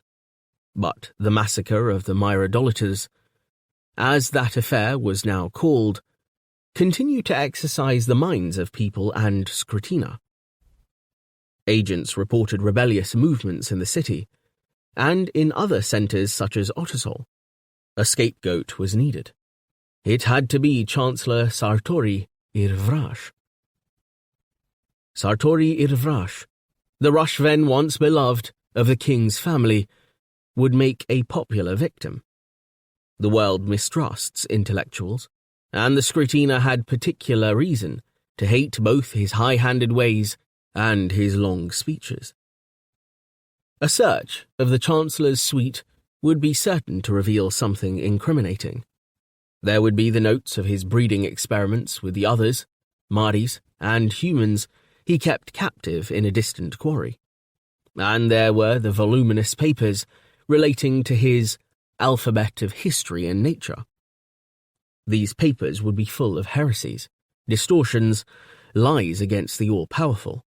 But the massacre of the Myrodoliters, as that affair was now called, continued to exercise the minds of people and Scrutina. Agents reported rebellious movements in the city, and in other centres such as Ottersol. A scapegoat was needed. It had to be Chancellor Sartori Irvrash. Sartori Irvrash, the Rushven once beloved of the king's family, would make a popular victim. The world mistrusts intellectuals, and the Scrutina had particular reason to hate both his high-handed ways and his long speeches. A search of the Chancellor's suite would be certain to reveal something incriminating. There would be the notes of his breeding experiments with the others, Mahdi's, and humans he kept captive in a distant quarry. And there were the voluminous papers relating to his alphabet of history and nature. These papers would be full of heresies, distortions, lies against the all-powerful.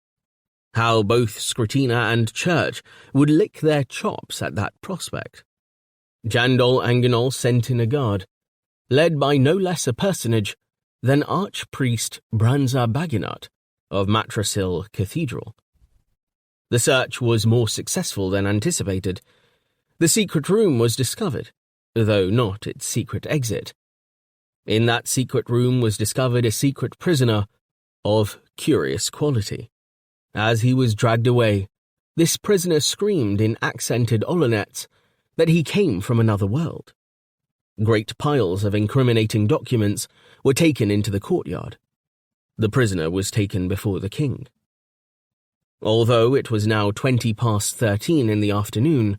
How both Scrutina and Church would lick their chops at that prospect. Jandal Anganal sent in a guard, led by no less a personage than Archpriest Branza Baginat of Matrasil Cathedral. The search was more successful than anticipated. The secret room was discovered, though not its secret exit. In that secret room was discovered a secret prisoner of curious quality. As he was dragged away, this prisoner screamed in accented Olonets that he came from another world. Great piles of incriminating documents were taken into the courtyard. The prisoner was taken before the king. Although it was now 13 in the afternoon,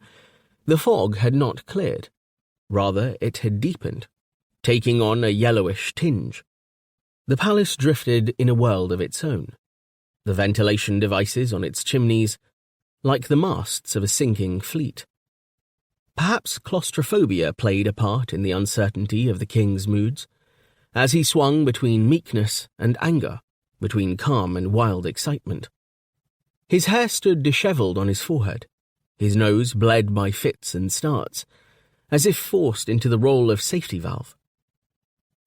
the fog had not cleared. Rather, it had deepened, taking on a yellowish tinge. The palace drifted in a world of its own. The ventilation devices on its chimneys, like the masts of a sinking fleet. Perhaps claustrophobia played a part in the uncertainty of the king's moods, as he swung between meekness and anger, between calm and wild excitement. His hair stood dishevelled on his forehead, his nose bled by fits and starts, as if forced into the role of safety valve.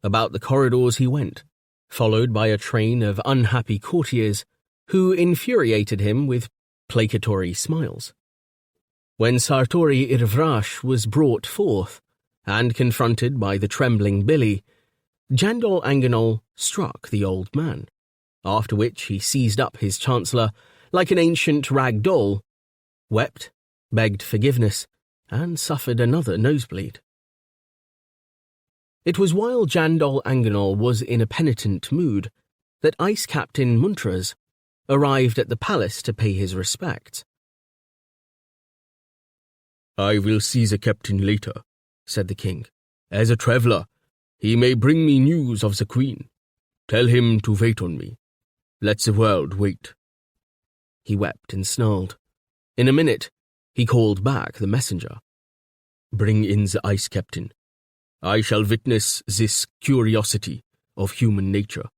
About the corridors he went, followed by a train of unhappy courtiers who infuriated him with placatory smiles. When Sartori Irvrash was brought forth and confronted by the trembling Billy, Jandal Anganal struck the old man, after which he seized up his chancellor like an ancient rag doll, wept, begged forgiveness, and suffered another nosebleed. It was while Jandal Anganal was in a penitent mood that Ice Captain Muntras arrived at the palace to pay his respects. I will see the captain later, said the king. As a traveller, he may bring me news of the queen. Tell him to wait on me. Let the world wait. He wept and snarled. In a minute, he called back the messenger. Bring in the ice captain. I shall witness this curiosity of human nature.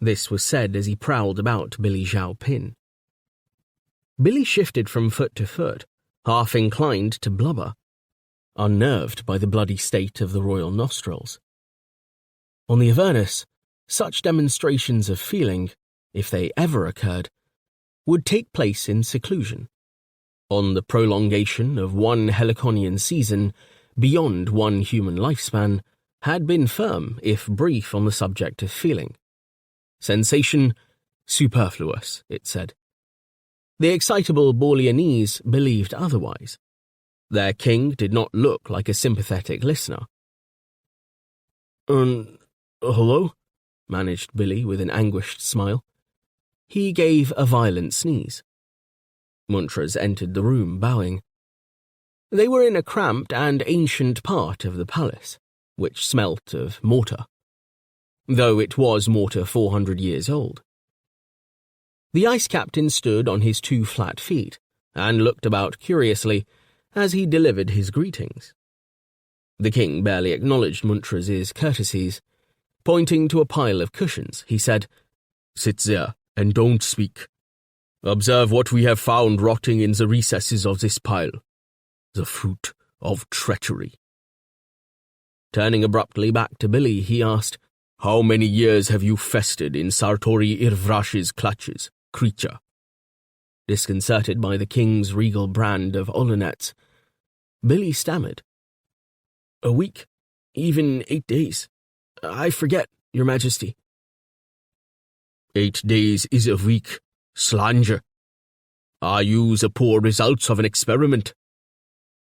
This was said as he prowled about Billy Zhao Pin. Billy shifted from foot to foot, half inclined to blubber, unnerved by the bloody state of the royal nostrils. On the Avernus, such demonstrations of feeling, if they ever occurred, would take place in seclusion, on the prolongation of one Heliconian season beyond one human lifespan had been firm, if brief, on the subject of feeling. Sensation, superfluous, it said. The excitable Borleanese believed otherwise. Their king did not look like a sympathetic listener. Hello? Managed Billy with an anguished smile. He gave a violent sneeze. Montrose entered the room, bowing. They were in a cramped and ancient part of the palace, which smelt of mortar, though it was mortar 400 years old. The ice captain stood on his 2 flat feet and looked about curiously as he delivered his greetings. The king barely acknowledged Montrose's courtesies. Pointing to a pile of cushions, he said, Sit there and don't speak. Observe what we have found rotting in the recesses of this pile. The fruit of treachery. Turning abruptly back to Billy, he asked, How many years have you festered in Sartori Irvrash's clutches, creature? Disconcerted by the king's regal brand of Olonets, Billy stammered. A week, even 8 days. I forget, Your Majesty. 8 days is a week, slanger. Are you the poor results of an experiment?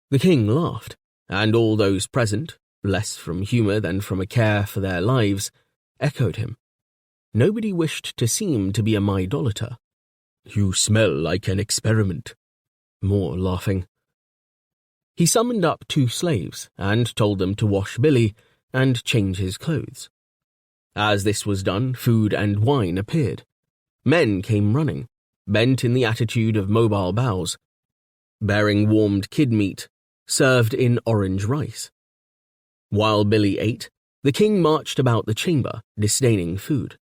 The king laughed, and all those present, less from humour than from a care for their lives, echoed him. Nobody wished to seem to be a idolater. You smell like an experiment. More laughing. He summoned up 2 slaves and told them to wash Billy and change his clothes. As this was done, food and wine appeared. Men came running, bent in the attitude of mobile bows, bearing warmed kid meat, served in orange rice. While Billy ate, the king marched about the chamber, disdaining food.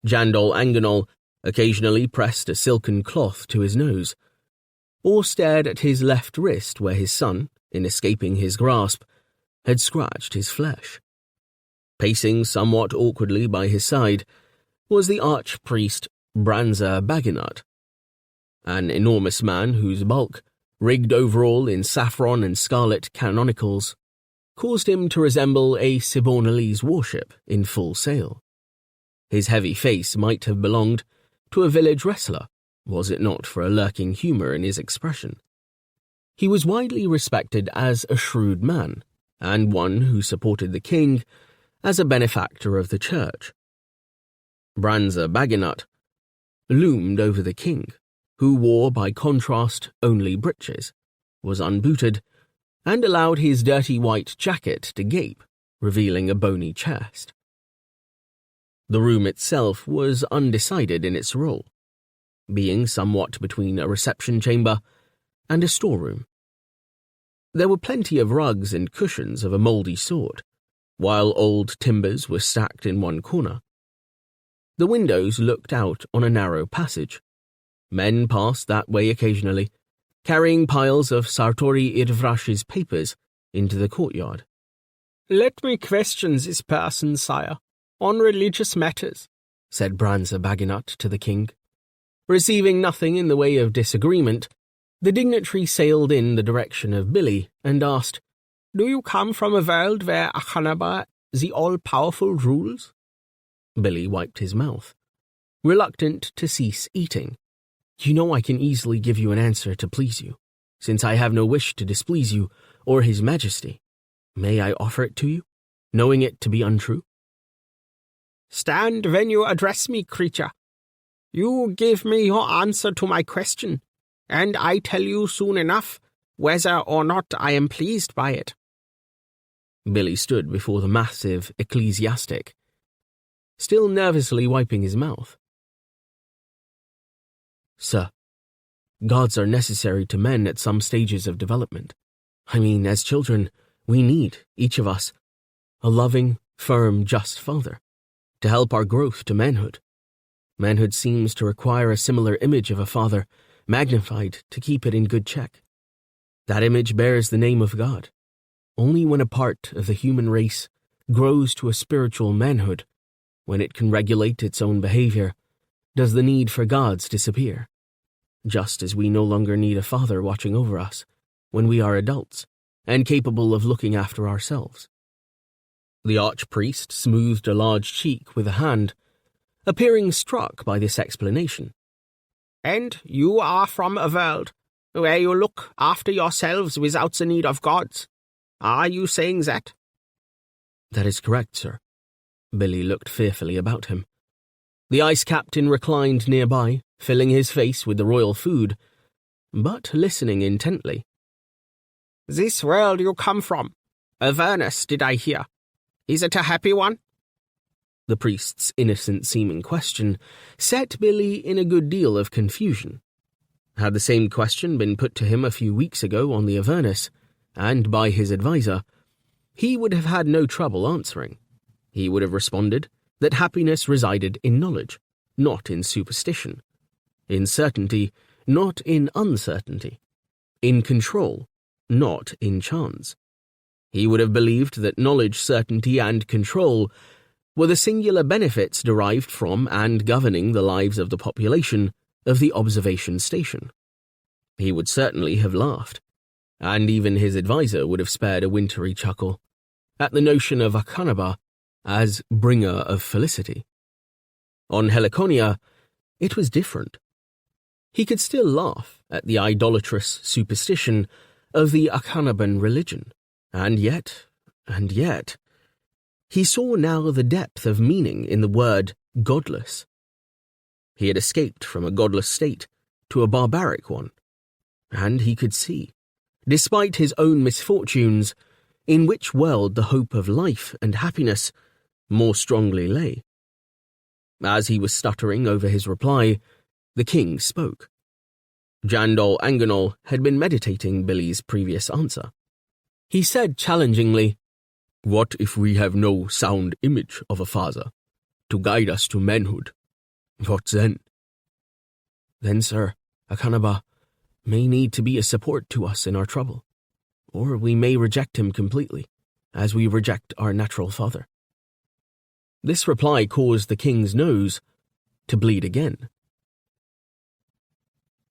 Jandol Anganol occasionally pressed a silken cloth to his nose, or stared at his left wrist where his son, in escaping his grasp, had scratched his flesh. Pacing somewhat awkwardly by his side was the archpriest Branza Baginat, an enormous man whose bulk, rigged overall in saffron and scarlet canonicals, caused him to resemble a Sibonalese warship in full sail. His heavy face might have belonged to a village wrestler, was it not for a lurking humour in his expression. He was widely respected as a shrewd man, and one who supported the king as a benefactor of the church. Branza Baginat loomed over the king, who wore by contrast only breeches, was unbooted, and allowed his dirty white jacket to gape, revealing a bony chest. The room itself was undecided in its role, being somewhat between a reception chamber and a storeroom. There were plenty of rugs and cushions of a mouldy sort, while old timbers were stacked in one corner. The windows looked out on a narrow passage. Men passed that way occasionally, carrying piles of Sartori Irvrash's papers into the courtyard. Let me question this person, sire, on religious matters, said Branza Baginat to the king. Receiving nothing in the way of disagreement, the dignitary sailed in the direction of Billy and asked, Do you come from a world where Akhanaba, the all-powerful, rules? Billy wiped his mouth, reluctant to cease eating. You know I can easily give you an answer to please you, since I have no wish to displease you or His Majesty. May I offer it to you, knowing it to be untrue? Stand when you address me, creature. You give me your answer to my question, and I tell you soon enough whether or not I am pleased by it." Billy stood before the massive ecclesiastic, still nervously wiping his mouth. "Sir, gods are necessary to men at some stages of development. I mean, as children, we need, each of us, a loving, firm, just father, to help our growth to manhood. Manhood seems to require a similar image of a father, magnified to keep it in good check. That image bears the name of God. Only when a part of the human race grows to a spiritual manhood, when it can regulate its own behavior, does the need for gods disappear. Just as we no longer need a father watching over us when we are adults and capable of looking after ourselves." The archpriest smoothed a large cheek with a hand, appearing struck by this explanation. "And you are from a world where you look after yourselves without the need of gods. Are you saying that?" "That is correct, sir." Billy looked fearfully about him. The ice captain reclined nearby, filling his face with the royal food, but listening intently. "This world you come from, Avernus, did I hear? Is it a happy one?" The priest's innocent-seeming question set Billy in a good deal of confusion. Had the same question been put to him a few weeks ago on the Avernus, and by his advisor, he would have had no trouble answering. He would have responded that happiness resided in knowledge, not in superstition, in certainty, not in uncertainty, in control, not in chance. He would have believed that knowledge, certainty, and control were the singular benefits derived from and governing the lives of the population of the observation station. He would certainly have laughed, and even his advisor would have spared a wintry chuckle at the notion of Akanaba as bringer of felicity. On Helliconia, it was different. He could still laugh at the idolatrous superstition of the Akanaban religion, and yet, he saw now the depth of meaning in the word godless. He had escaped from a godless state to a barbaric one, and he could see, despite his own misfortunes, in which world the hope of life and happiness more strongly lay. As he was stuttering over his reply, the king spoke. Jandol Anganol had been meditating Billy's previous answer. He said challengingly, "What if we have no sound image of a father to guide us to manhood? What then?" "Then, sir, Akanaba may need to be a support to us in our trouble, or we may reject him completely, as we reject our natural father." This reply caused the king's nose to bleed again.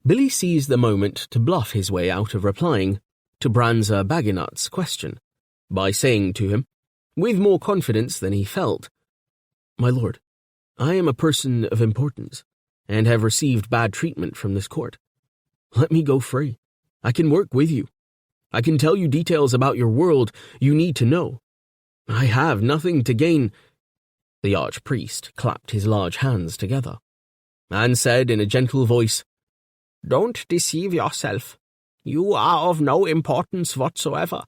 Billy seized the moment to bluff his way out of replying to Branza Baginat's question by saying to him, with more confidence than he felt, "My lord, I am a person of importance, and have received bad treatment from this court. Let me go free. I can work with you. I can tell you details about your world you need to know. I have nothing to gain." The archpriest clapped his large hands together and said in a gentle voice, "Don't deceive yourself. You are of no importance whatsoever,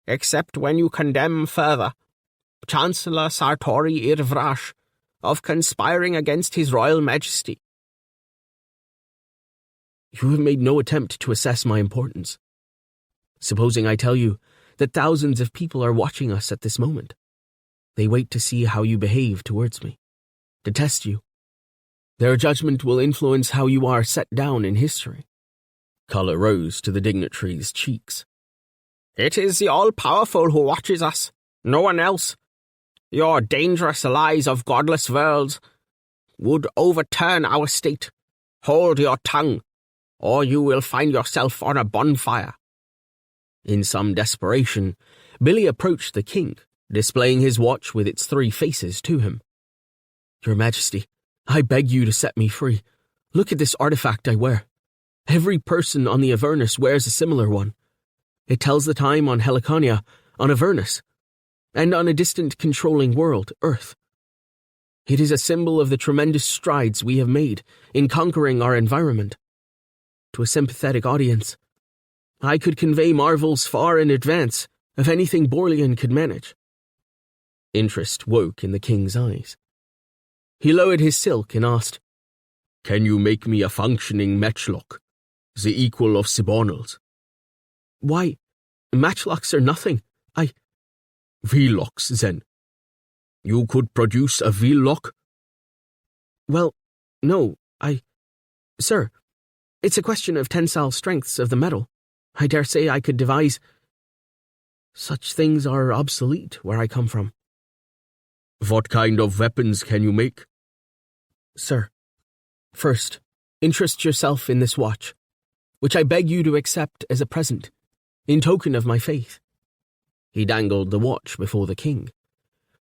except when you condemn further Chancellor Sartori Irvrash of conspiring against his royal majesty." "You have made no attempt to assess my importance. Supposing I tell you that thousands of people are watching us at this moment. They wait to see how you behave towards me, to test you. Their judgment will influence how you are set down in history." Color rose to the dignitary's cheeks. "It is the all-powerful who watches us, no one else. Your dangerous lies of godless worlds would overturn our state. Hold your tongue, or you will find yourself on a bonfire." In some desperation, Billy approached the king, displaying his watch with its 3 faces to him. "Your Majesty, I beg you to set me free. Look at this artifact I wear. Every person on the Avernus wears a similar one. It tells the time on Helliconia, on Avernus, and on a distant controlling world, Earth. It is a symbol of the tremendous strides we have made in conquering our environment. To a sympathetic audience, I could convey marvels far in advance of anything Borlean could manage. Interest woke in the king's eyes. He lowered his silk and asked, Can you make me a functioning matchlock, the equal of Sibonals? Why, matchlocks are nothing. Wheel-locks, then. You could produce a wheel-lock? Well, no, Sir, it's a question of tensile strengths of the metal. I dare say I could devise. Such things are obsolete where I come from. What kind of weapons can you make? Sir, first, interest yourself in this watch, which I beg you to accept as a present, in token of my faith. He dangled the watch before the king,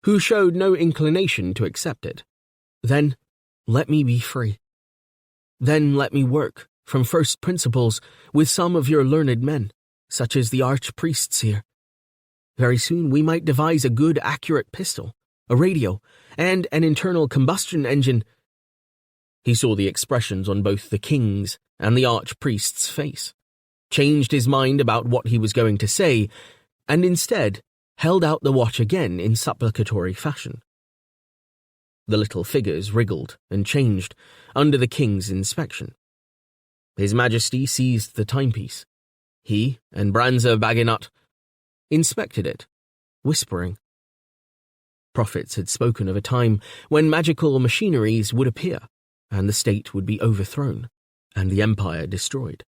who showed no inclination to accept it. Then, let me be free. Then let me work, from first principles, with some of your learned men, such as the archpriests here. Very soon we might devise a good, accurate pistol, a radio, and an internal combustion engine. He saw the expressions on both the king's and the archpriest's face, changed his mind about what he was going to say, and instead held out the watch again in supplicatory fashion. The little figures wriggled and changed under the king's inspection. His Majesty seized the timepiece. He and Branza Baginat inspected it, whispering. Prophets had spoken of a time when magical machineries would appear, and the state would be overthrown, and the empire destroyed.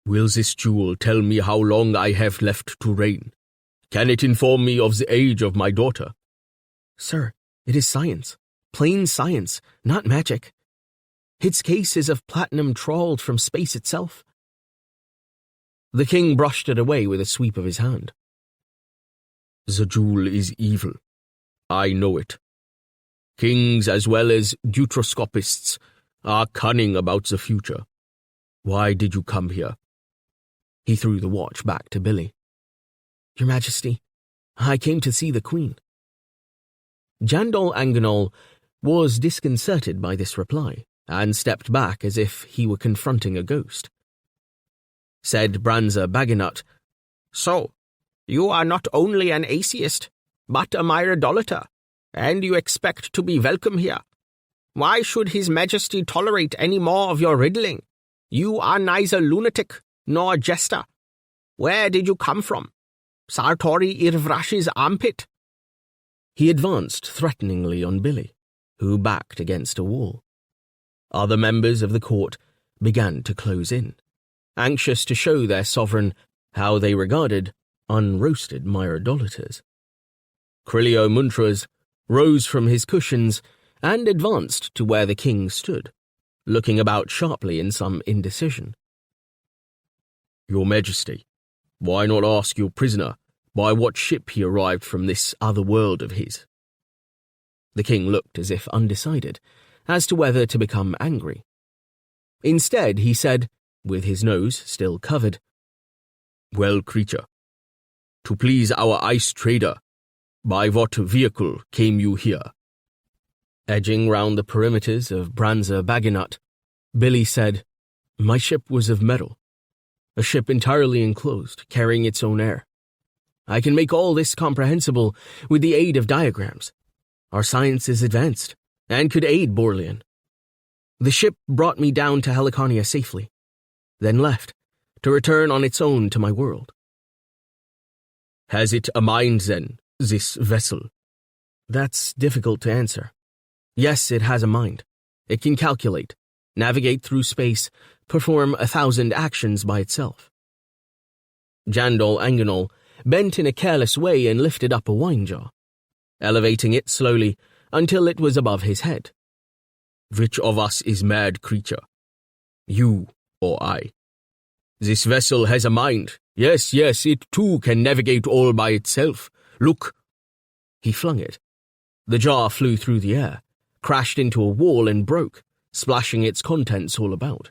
Will this jewel tell me how long I have left to reign? Can it inform me of the age of my daughter? Sir, it is science, plain science, not magic. Its case is of platinum trawled from space itself. The king brushed it away with a sweep of his hand. The jewel is evil. I know it. Kings as well as deuteroscopists are cunning about the future. Why did you come here? He threw the watch back to Billy. Your Majesty, I came to see the Queen. Jandol Anganol was disconcerted by this reply, and stepped back as if he were confronting a ghost. Said Branza Baginat, So, you are not only an atheist, but a myrodolator, and you expect to be welcome here. Why should His Majesty tolerate any more of your riddling? You are neither lunatic nor jester. Where did you come from? Sartori Irvrash's armpit? He advanced threateningly on Billy, who backed against a wall. Other members of the court began to close in, anxious to show their sovereign how they regarded unroasted myrodolaters. Krilio Muntras rose from his cushions and advanced to where the king stood, looking about sharply in some indecision. Your Majesty, why not ask your prisoner by what ship he arrived from this other world of his? The king looked as if undecided as to whether to become angry. Instead, he said, with his nose still covered, Well, creature, to please our ice trader, by what vehicle came you here? Edging round the perimeters of Branza Baginat, Billy said, My ship was of metal, a ship entirely enclosed, carrying its own air. I can make all this comprehensible with the aid of diagrams. Our science is advanced, and could aid Borlean. The ship brought me down to Helliconia safely, then left, to return on its own to my world. Has it a mind, then, this vessel? That's difficult to answer. Yes, it has a mind. It can calculate, navigate through space, perform 1,000 actions by itself. Jandol Anganol bent in a careless way and lifted up a wine jar, elevating it slowly until it was above his head. Which of us is mad, creature? You or I? This vessel has a mind. Yes, it too can navigate all by itself. Look. He flung it. The jar flew through the air, crashed into a wall and broke, splashing its contents all about.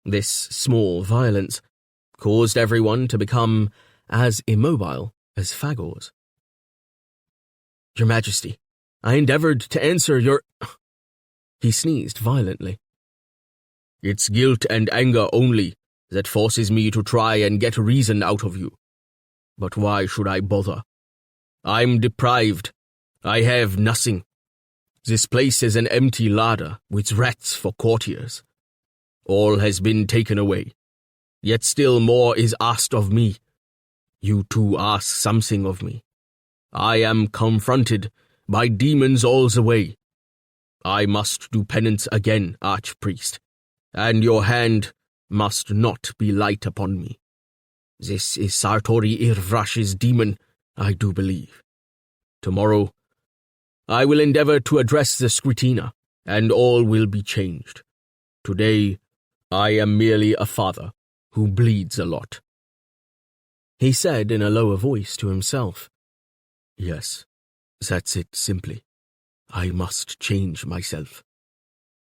This small violence caused everyone to become as immobile as Phagors. Your Majesty, I endeavored to answer your... He sneezed violently. It's guilt and anger only that forces me to try and get reason out of you. But why should I bother? I'm deprived. I have nothing. This place is an empty larder with rats for courtiers. All has been taken away, yet still more is asked of me. You too ask something of me. I am confronted by demons all the way. I must do penance again, archpriest, and your hand must not be light upon me. This is Sartori Irvrash's demon, I do believe. Tomorrow, I will endeavor to address the Skritina, and all will be changed. Today, I am merely a father who bleeds a lot. He said in a lower voice to himself, Yes, that's it simply. I must change myself.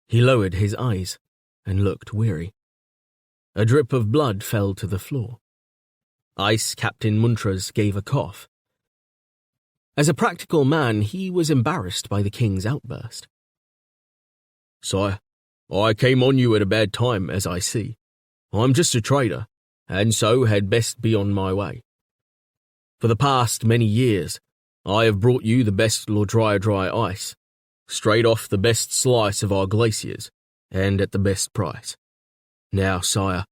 He lowered his eyes and looked weary. A drip of blood fell to the floor. Ice Captain Muntras gave a cough. As a practical man, he was embarrassed by the king's outburst. Sire, I came on you at a bad time, as I see. I'm just a trader, and so had best be on my way. For the past many years, I have brought you the best dry ice, straight off the best slice of our glaciers, and at the best price. Now, sire,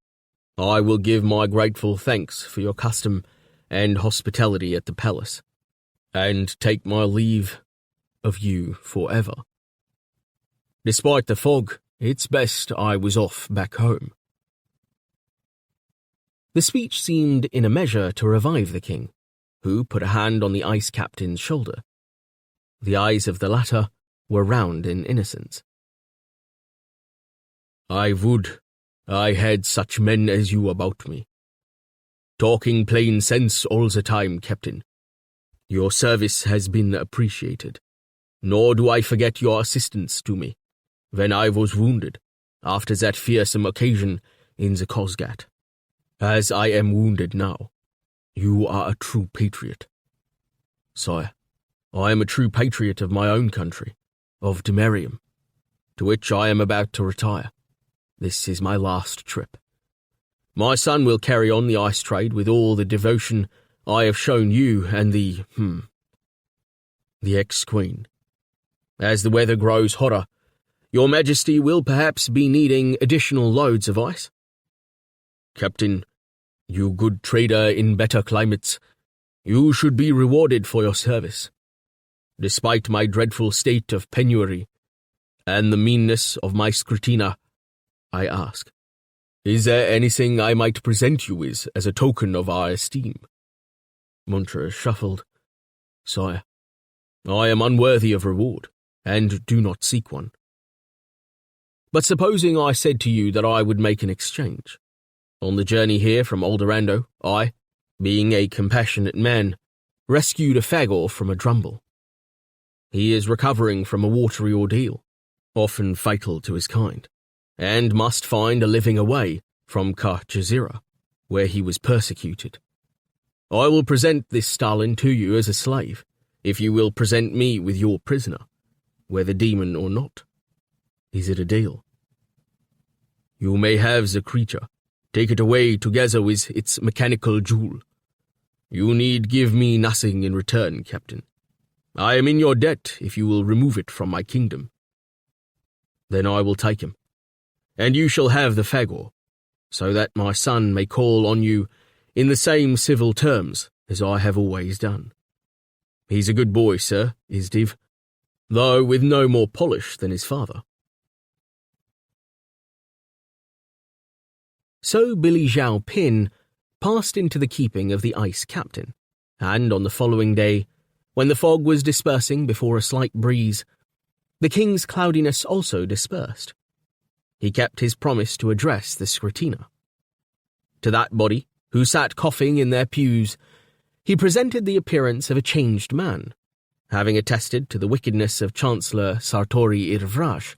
I will give my grateful thanks for your custom and hospitality at the palace, and take my leave of you forever. Despite the fog, it's best I was off back home. The speech seemed in a measure to revive the king, who put a hand on the ice captain's shoulder. The eyes of the latter were round in innocence. I would I had such men as you about me. Talking plain sense all the time, Captain. Your service has been appreciated, nor do I forget your assistance to me when I was wounded after that fearsome occasion in the Kosgat. As I am wounded now, you are a true patriot. Sire, I am a true patriot of my own country, of Demarium, to which I am about to retire. This is my last trip. My son will carry on the ice trade with all the devotion I have shown you and the ex-queen. As the weather grows hotter, your Majesty will perhaps be needing additional loads of ice. Captain, you good trader in better climates, you should be rewarded for your service. Despite my dreadful state of penury and the meanness of my Skritina, I ask, is there anything I might present you with as a token of our esteem? Muntras shuffled. Sire, I am unworthy of reward, and do not seek one. But supposing I said to you that I would make an exchange. On the journey here from Aldorando, I, being a compassionate man, rescued a Phagor from a drumble. He is recovering from a watery ordeal, often fatal to his kind, and must find a living away from Kar Jazira, where he was persecuted. I will present this Stalin to you as a slave, if you will present me with your prisoner, whether demon or not. Is it a deal? You may have the creature. Take it away together with its mechanical jewel. You need give me nothing in return, Captain. I am in your debt if you will remove it from my kingdom. Then I will take him, and you shall have the Phagor, so that my son may call on you in the same civil terms as I have always done. He's a good boy, sir, is Div, though with no more polish than his father. So Billy Zhao Pin passed into the keeping of the ice captain, and on the following day, when the fog was dispersing before a slight breeze, the king's cloudiness also dispersed. He kept his promise to address the Skritina. To that body, who sat coughing in their pews, he presented the appearance of a changed man, having attested to the wickedness of Chancellor Sartori Irvrash,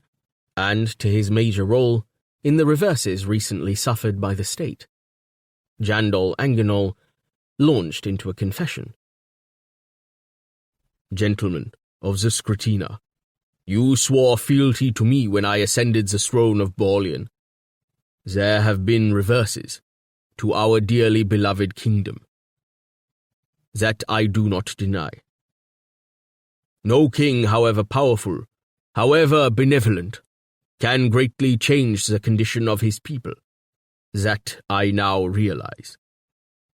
and to his major role in the reverses recently suffered by the state. Jandol Anganol launched into a confession. Gentlemen of the Skritina, you swore fealty to me when I ascended the throne of Borleon. there have been reverses to our dearly beloved kingdom. That I do not deny. No king, however powerful, however benevolent, can greatly change the condition of his people. That I now realize.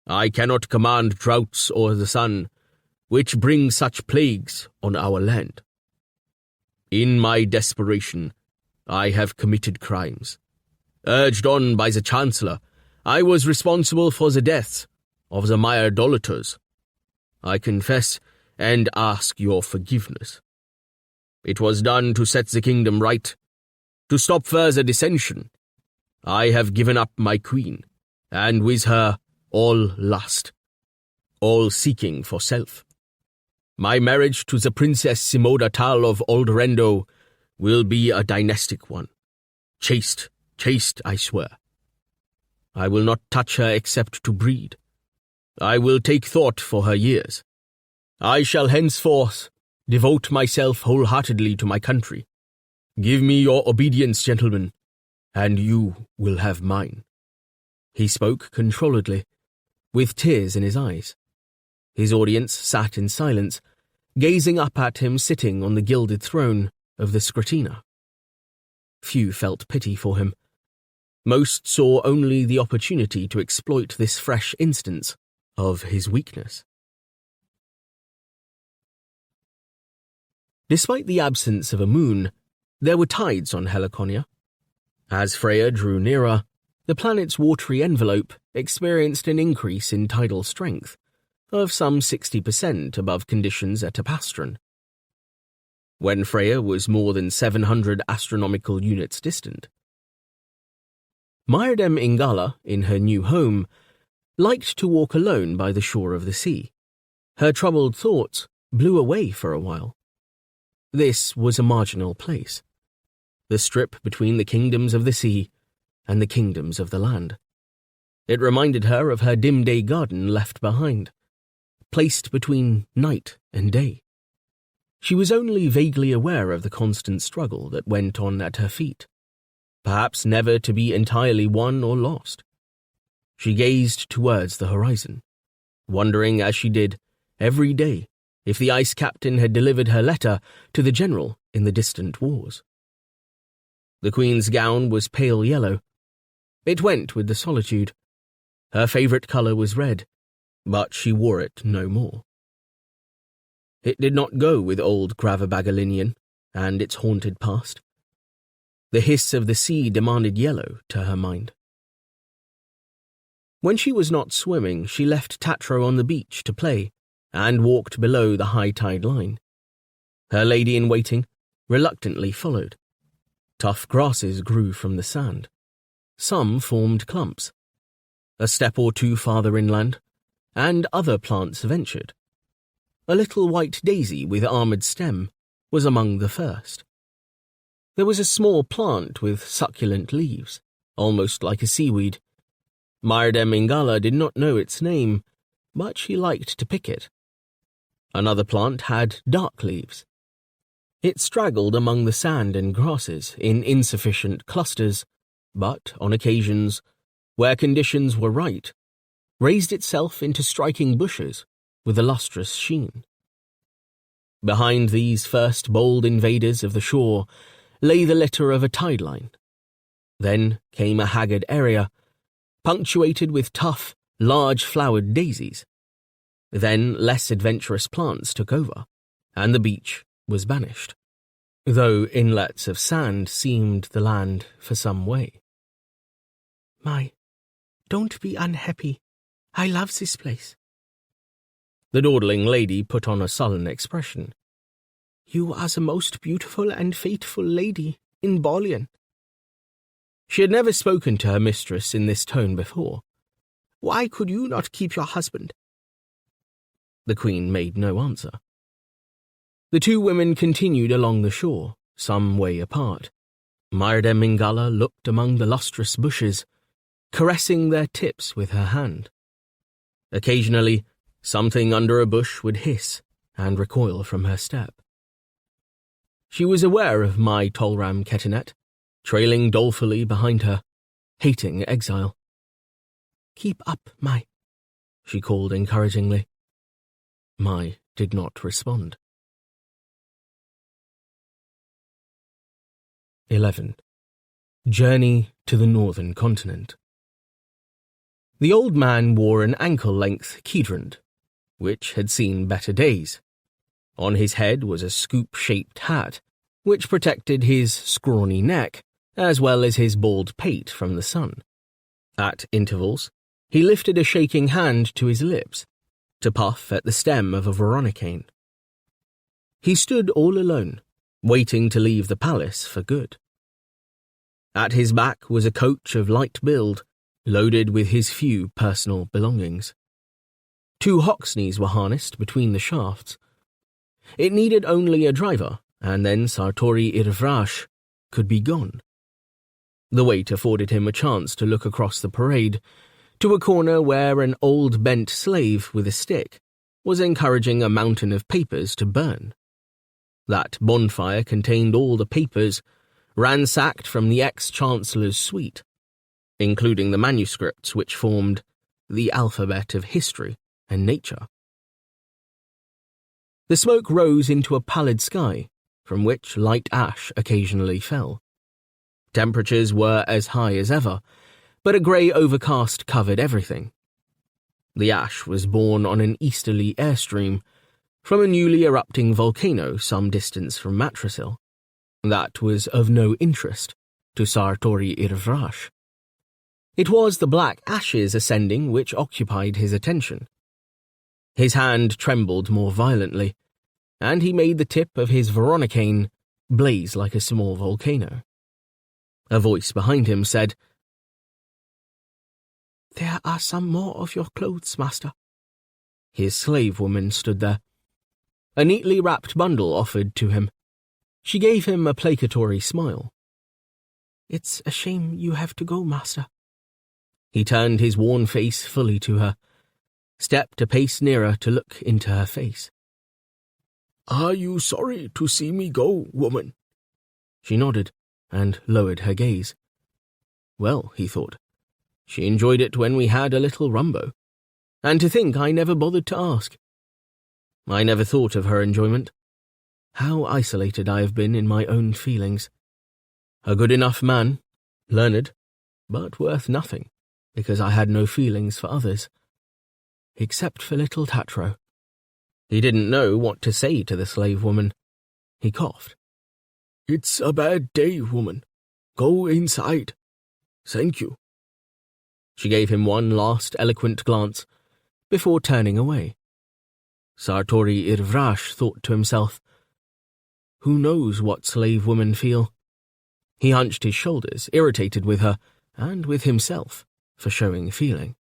I cannot command droughts or the sun, which bring such plagues on our land. In my desperation, I have committed crimes. Urged on by the Chancellor, I was responsible for the deaths of the my idolaters. I confess and ask your forgiveness. It was done to set the kingdom right, to stop further dissension. I have given up my queen, and with her all lust, all seeking for self. My marriage to the Princess Simoda Tal of Aldorendo will be a dynastic one. Chaste, I swear. I will not touch her except to breed. I will take thought for her years. I shall henceforth devote myself wholeheartedly to my country. Give me your obedience, gentlemen, and you will have mine. He spoke controlledly, with tears in his eyes. His audience sat in silence, gazing up at him sitting on the gilded throne of the Scratina. Few felt pity for him. Most saw only the opportunity to exploit this fresh instance of his weakness. Despite the absence of a moon, there were tides on Helliconia. As Freya drew nearer, the planet's watery envelope experienced an increase in tidal strength of some 60% above conditions at Apastron. When Freya was more than 700 astronomical units distant. Myrdem Ingala, in her new home, liked to walk alone by the shore of the sea. Her troubled thoughts blew away for a while. This was a marginal place, the strip between the kingdoms of the sea and the kingdoms of the land. It reminded her of her dim-day garden left behind, placed between night and day. She was only vaguely aware of the constant struggle that went on at her feet, perhaps never to be entirely won or lost. She gazed towards the horizon, wondering as she did every day if the ice captain had delivered her letter to the general in the distant wars. The queen's gown was pale yellow. It went with the solitude. Her favourite colour was red, but she wore it no more. It did not go with old Gravabagalinian and its haunted past. The hiss of the sea demanded yellow to her mind. When she was not swimming, she left Tatro on the beach to play and walked below the high tide line. Her lady-in-waiting reluctantly followed. Tough grasses grew from the sand. Some formed clumps. A step or two farther inland, and other plants ventured. A little white daisy with armoured stem was among the first. There was a small plant with succulent leaves, almost like a seaweed. Myrdem Ingala did not know its name, but she liked to pick it. Another plant had dark leaves. It straggled among the sand and grasses in insufficient clusters, but, on occasions, where conditions were right, raised itself into striking bushes with a lustrous sheen. Behind these first bold invaders of the shore lay the litter of a tide line. Then came a haggard area, punctuated with tough, large-flowered daisies. Then less adventurous plants took over, and the beach was banished, though inlets of sand seemed the land for some way. Don't be unhappy. I love this place. The dawdling lady put on a sullen expression. You are the most beautiful and faithful lady in Bolian. She had never spoken to her mistress in this tone before. Why could you not keep your husband? The queen made no answer. The two women continued along the shore, some way apart. Myrdem Ingala looked among the lustrous bushes, caressing their tips with her hand. Occasionally, something under a bush would hiss and recoil from her step. She was aware of my Tolram Ketinet, trailing dolefully behind her, hating exile. "Keep up, Mai," she called encouragingly. Mai did not respond. 11. Journey to the Northern Continent. The old man wore an ankle-length quadrant, which had seen better days. On his head was a scoop-shaped hat, which protected his scrawny neck, as well as his bald pate from the sun. At intervals, he lifted a shaking hand to his lips, to puff at the stem of a veronicane. He stood all alone, waiting to leave the palace for good. At his back was a coach of light build, loaded with his few personal belongings. 2 hoxneys were harnessed between the shafts. It needed only a driver, and then Sartori Irvrash could be gone. The wait afforded him a chance to look across the parade, to a corner where an old bent slave with a stick was encouraging a mountain of papers to burn. That bonfire contained all the papers ransacked from the ex-chancellor's suite, including the manuscripts which formed the alphabet of history and nature. The smoke rose into a pallid sky, from which light ash occasionally fell. Temperatures were as high as ever, but a grey overcast covered everything. The ash was borne on an easterly airstream from a newly erupting volcano some distance from Matrasil. That was of no interest to Sartori Irvrash. It was the black ashes ascending which occupied his attention. His hand trembled more violently, and he made the tip of his veronicane blaze like a small volcano. A voice behind him said, "There are some more of your clothes, master." His slave woman stood there. A neatly wrapped bundle offered to him. She gave him a placatory smile. "It's a shame you have to go, master." He turned his worn face fully to her, stepped a pace nearer to look into her face. "Are you sorry to see me go, woman?" She nodded and lowered her gaze. Well, he thought, she enjoyed it when we had a little rumbo. And to think I never bothered to ask. I never thought of her enjoyment. How isolated I have been in my own feelings. A good enough man, learned, but worth nothing, because I had no feelings for others. Except for little Tatro. He didn't know what to say to the slave woman. He coughed. "It's a bad day, woman. Go inside. Thank you." She gave him one last eloquent glance before turning away. Sartori Irvrash thought to himself, who knows what slave women feel? He hunched his shoulders, irritated with her, and with himself, for showing feeling.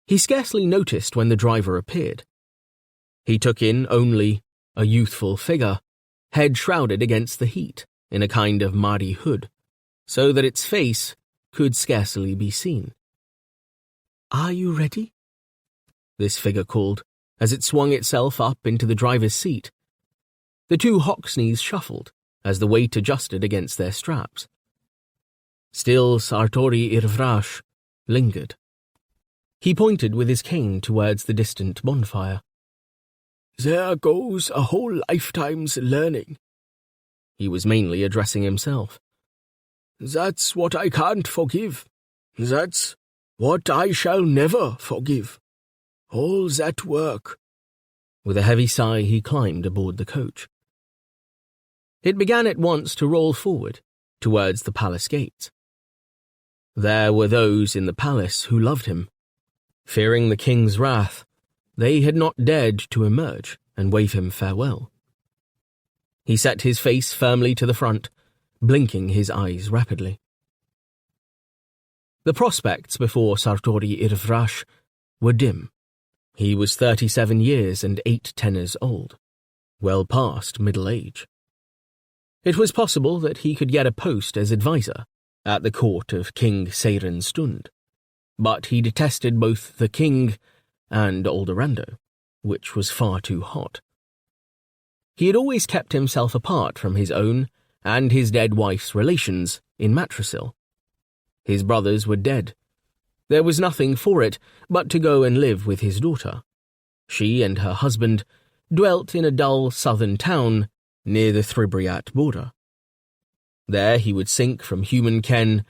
He scarcely noticed when the driver appeared. He took in only a youthful figure, head shrouded against the heat in a kind of Mahdi hood, so that its face could scarcely be seen. "Are you ready?" this figure called, as it swung itself up into the driver's seat. The 2 hoxneys shuffled as the weight adjusted against their straps. Still Sartori Irvrash lingered. He pointed with his cane towards the distant bonfire. "There goes a whole lifetime's learning." He was mainly addressing himself. "That's what I can't forgive. That's what I shall never forgive. All that work." With a heavy sigh, he climbed aboard the coach. It began at once to roll forward, towards the palace gates. There were those in the palace who loved him. Fearing the king's wrath, they had not dared to emerge and wave him farewell. He set his face firmly to the front, blinking his eyes rapidly. The prospects before Sartori Irvrash were dim. He was 37 years and 8 tenors old, well past middle age. It was possible that he could get a post as advisor at the court of King Seiren Stund, but he detested both the king and Aldorando, which was far too hot. He had always kept himself apart from his own and his dead wife's relations in Matrasil, His brothers were dead. There was nothing for it but to go and live with his daughter. She and her husband dwelt in a dull southern town near the Thribriat border. There he would sink from human ken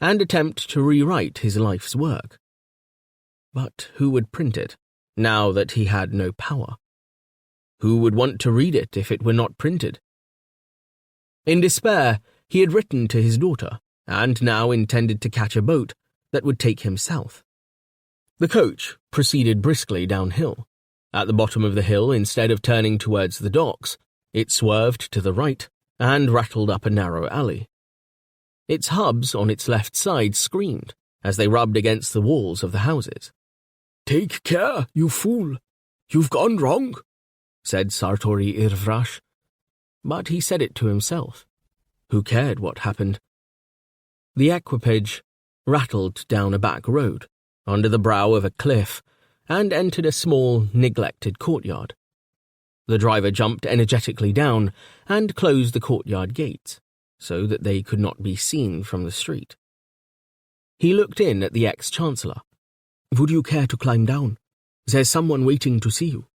and attempt to rewrite his life's work. But who would print it, now that he had no power? Who would want to read it if it were not printed? In despair, he had written to his daughter, and now intended to catch a boat that would take him south. The coach proceeded briskly downhill. At the bottom of the hill, instead of turning towards the docks, it swerved to the right and rattled up a narrow alley. Its hubs on its left side screamed as they rubbed against the walls of the houses. "Take care, you fool! You've gone wrong," said Sartori Irvrash. But he said it to himself. Who cared what happened? The equipage rattled down a back road, under the brow of a cliff, and entered a small, neglected courtyard. The driver jumped energetically down and closed the courtyard gates, so that they could not be seen from the street. He looked in at the ex-chancellor. "Would you care to climb down? There's someone waiting to see you."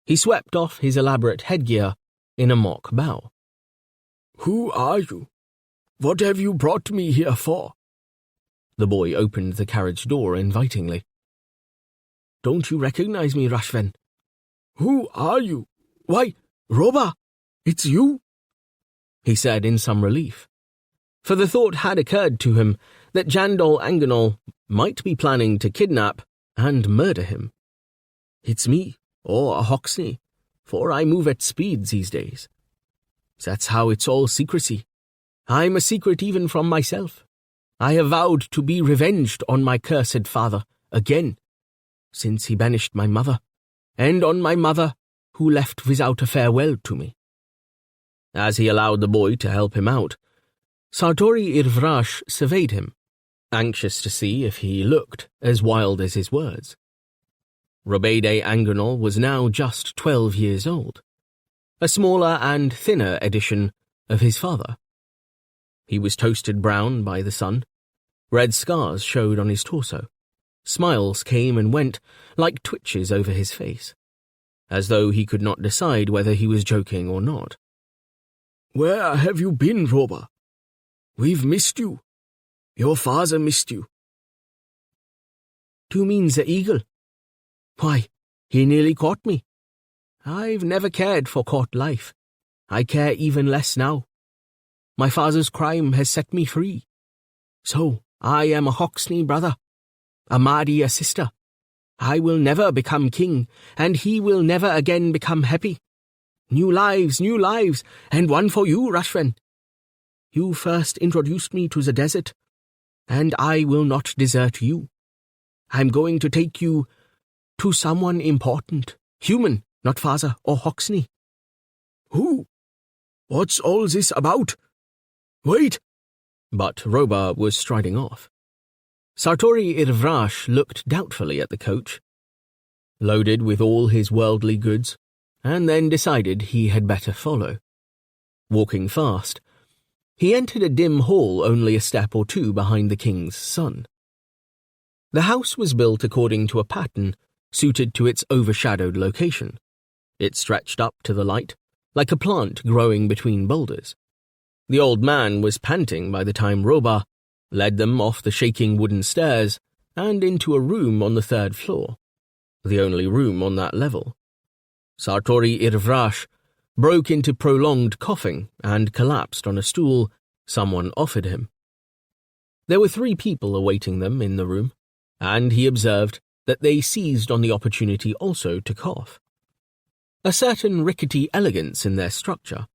He swept off his elaborate headgear in a mock bow. "Who are you? What have you brought me here for?" The boy opened the carriage door invitingly. "Don't you recognize me, Rashven?" "Who are you? Why, Roba, it's you!" he said in some relief. For the thought had occurred to him that Jandol Anganol might be planning to kidnap and murder him. "It's me, or a Hoxney, for I move at speed these days. That's how it's all secrecy. I'm a secret even from myself. I have vowed to be revenged on my cursed father again, since he banished my mother, and on my mother, who left without a farewell to me." As he allowed the boy to help him out, Sartori Irvrash surveyed him, anxious to see if he looked as wild as his words. Robede Anganol was now just 12 years old, a smaller and thinner edition of his father. He was toasted brown by the sun. Red scars showed on his torso. Smiles came and went like twitches over his face, as though he could not decide whether he was joking or not. "Where have you been, Roba? We've missed you. Your father missed you." "Do you mean the eagle? Why, he nearly caught me. I've never cared for court life. I care even less now. My father's crime has set me free. So, I am a Hoxney brother, a Mahdi a sister. I will never become king, and he will never again become happy. New lives, and one for you, Rashven. You first introduced me to the desert, and I will not desert you. I'm going to take you to someone important, human, not father or Hoxney." "Who? What's all this about? Wait!" But Roba was striding off. Sartori Irvrash looked doubtfully at the coach, loaded with all his worldly goods, and then decided he had better follow. Walking fast, he entered a dim hall only a step or two behind the king's son. The house was built according to a pattern suited to its overshadowed location. It stretched up to the light, like a plant growing between boulders. The old man was panting by the time Roba led them off the shaking wooden stairs and into a room on the 3rd floor, the only room on that level. Sartori Irvrash broke into prolonged coughing and collapsed on a stool someone offered him. There were 3 people awaiting them in the room, and he observed that they seized on the opportunity also to cough. A certain rickety elegance in their structure,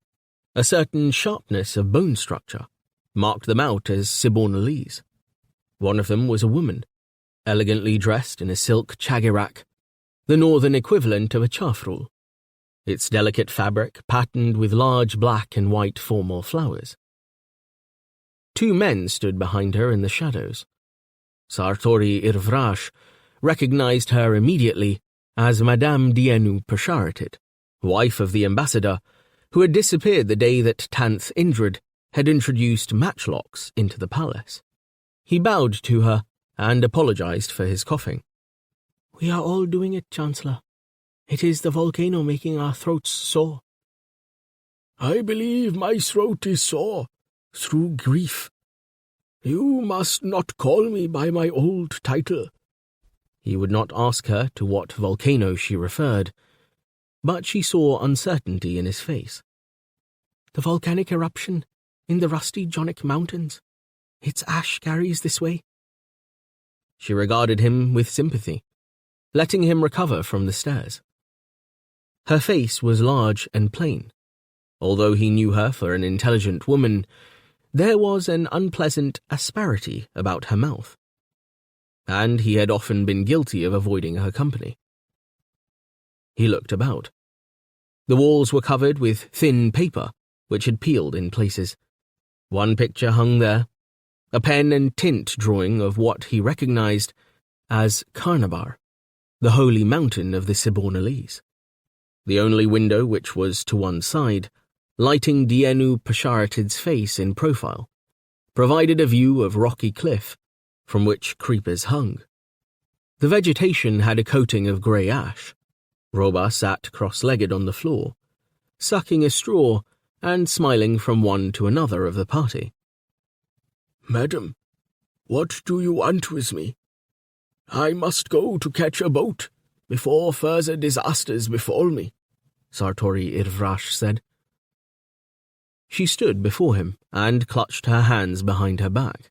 a certain sharpness of bone structure, marked them out as Sibonalese. One of them was a woman, elegantly dressed in a silk chagirak, the northern equivalent of a chafrul, its delicate fabric patterned with large black and white formal flowers. 2 men stood behind her in the shadows. Sartori Irvrash recognized her immediately as Madame Dienu Pasharatit, wife of the ambassador, who had disappeared the day that Tanth Indrid had introduced matchlocks into the palace. He bowed to her and apologized for his coughing. We are all doing it, Chancellor. It is the volcano making our throats sore. I believe my throat is sore through grief. You must not call me by my old title. He would not ask her to what volcano she referred, but she saw uncertainty in his face. The volcanic eruption in the rusty Jonic Mountains. Its ash carries this way. She regarded him with sympathy, letting him recover from the stairs. Her face was large and plain. Although he knew her for an intelligent woman, there was an unpleasant asperity about her mouth, and he had often been guilty of avoiding her company. He looked about. The walls were covered with thin paper, which had peeled in places. One picture hung there, a pen and tint drawing of what he recognized as Carnabar, the holy mountain of the Sibonalese. The only window, which was to one side, lighting Dienu Pasharatid's face in profile, provided a view of rocky cliff from which creepers hung. The vegetation had a coating of grey ash. Roba sat cross-legged on the floor, sucking a straw and smiling from one to another of the party. Madam, what do you want with me? I must go to catch a boat before further disasters befall me, Sartori Irvrash said. She stood before him and clutched her hands behind her back,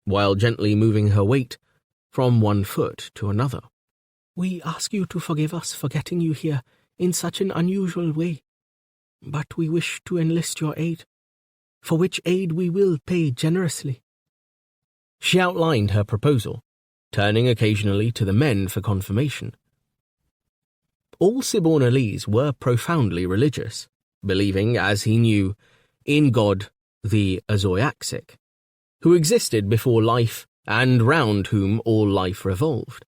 while gently moving her weight from one foot to another. We ask you to forgive us for getting you here in such an unusual way, but we wish to enlist your aid, for which aid we will pay generously. She outlined her proposal, turning occasionally to the men for confirmation. All Sibonalese were profoundly religious, believing, as he knew, in God, the Azoyaxic, who existed before life and round whom all life revolved.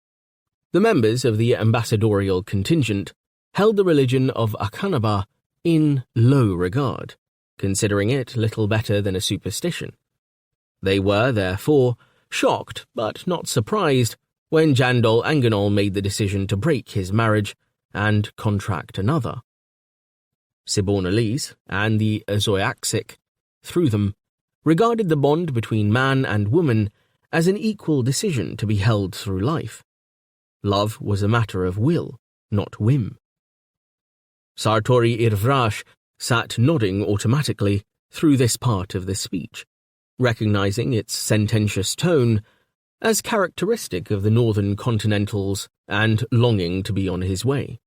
The members of the ambassadorial contingent held the religion of Akanaba in low regard, considering it little better than a superstition. They were, therefore, shocked but not surprised when Jandol Anganol made the decision to break his marriage and contract another. Sibonalese and the Azoyaxic, through them, regarded the bond between man and woman as an equal decision to be held through life. Love was a matter of will, not whim. Sartori Irvrash sat nodding automatically through this part of the speech, recognizing its sententious tone as characteristic of the northern continentals and longing to be on his way.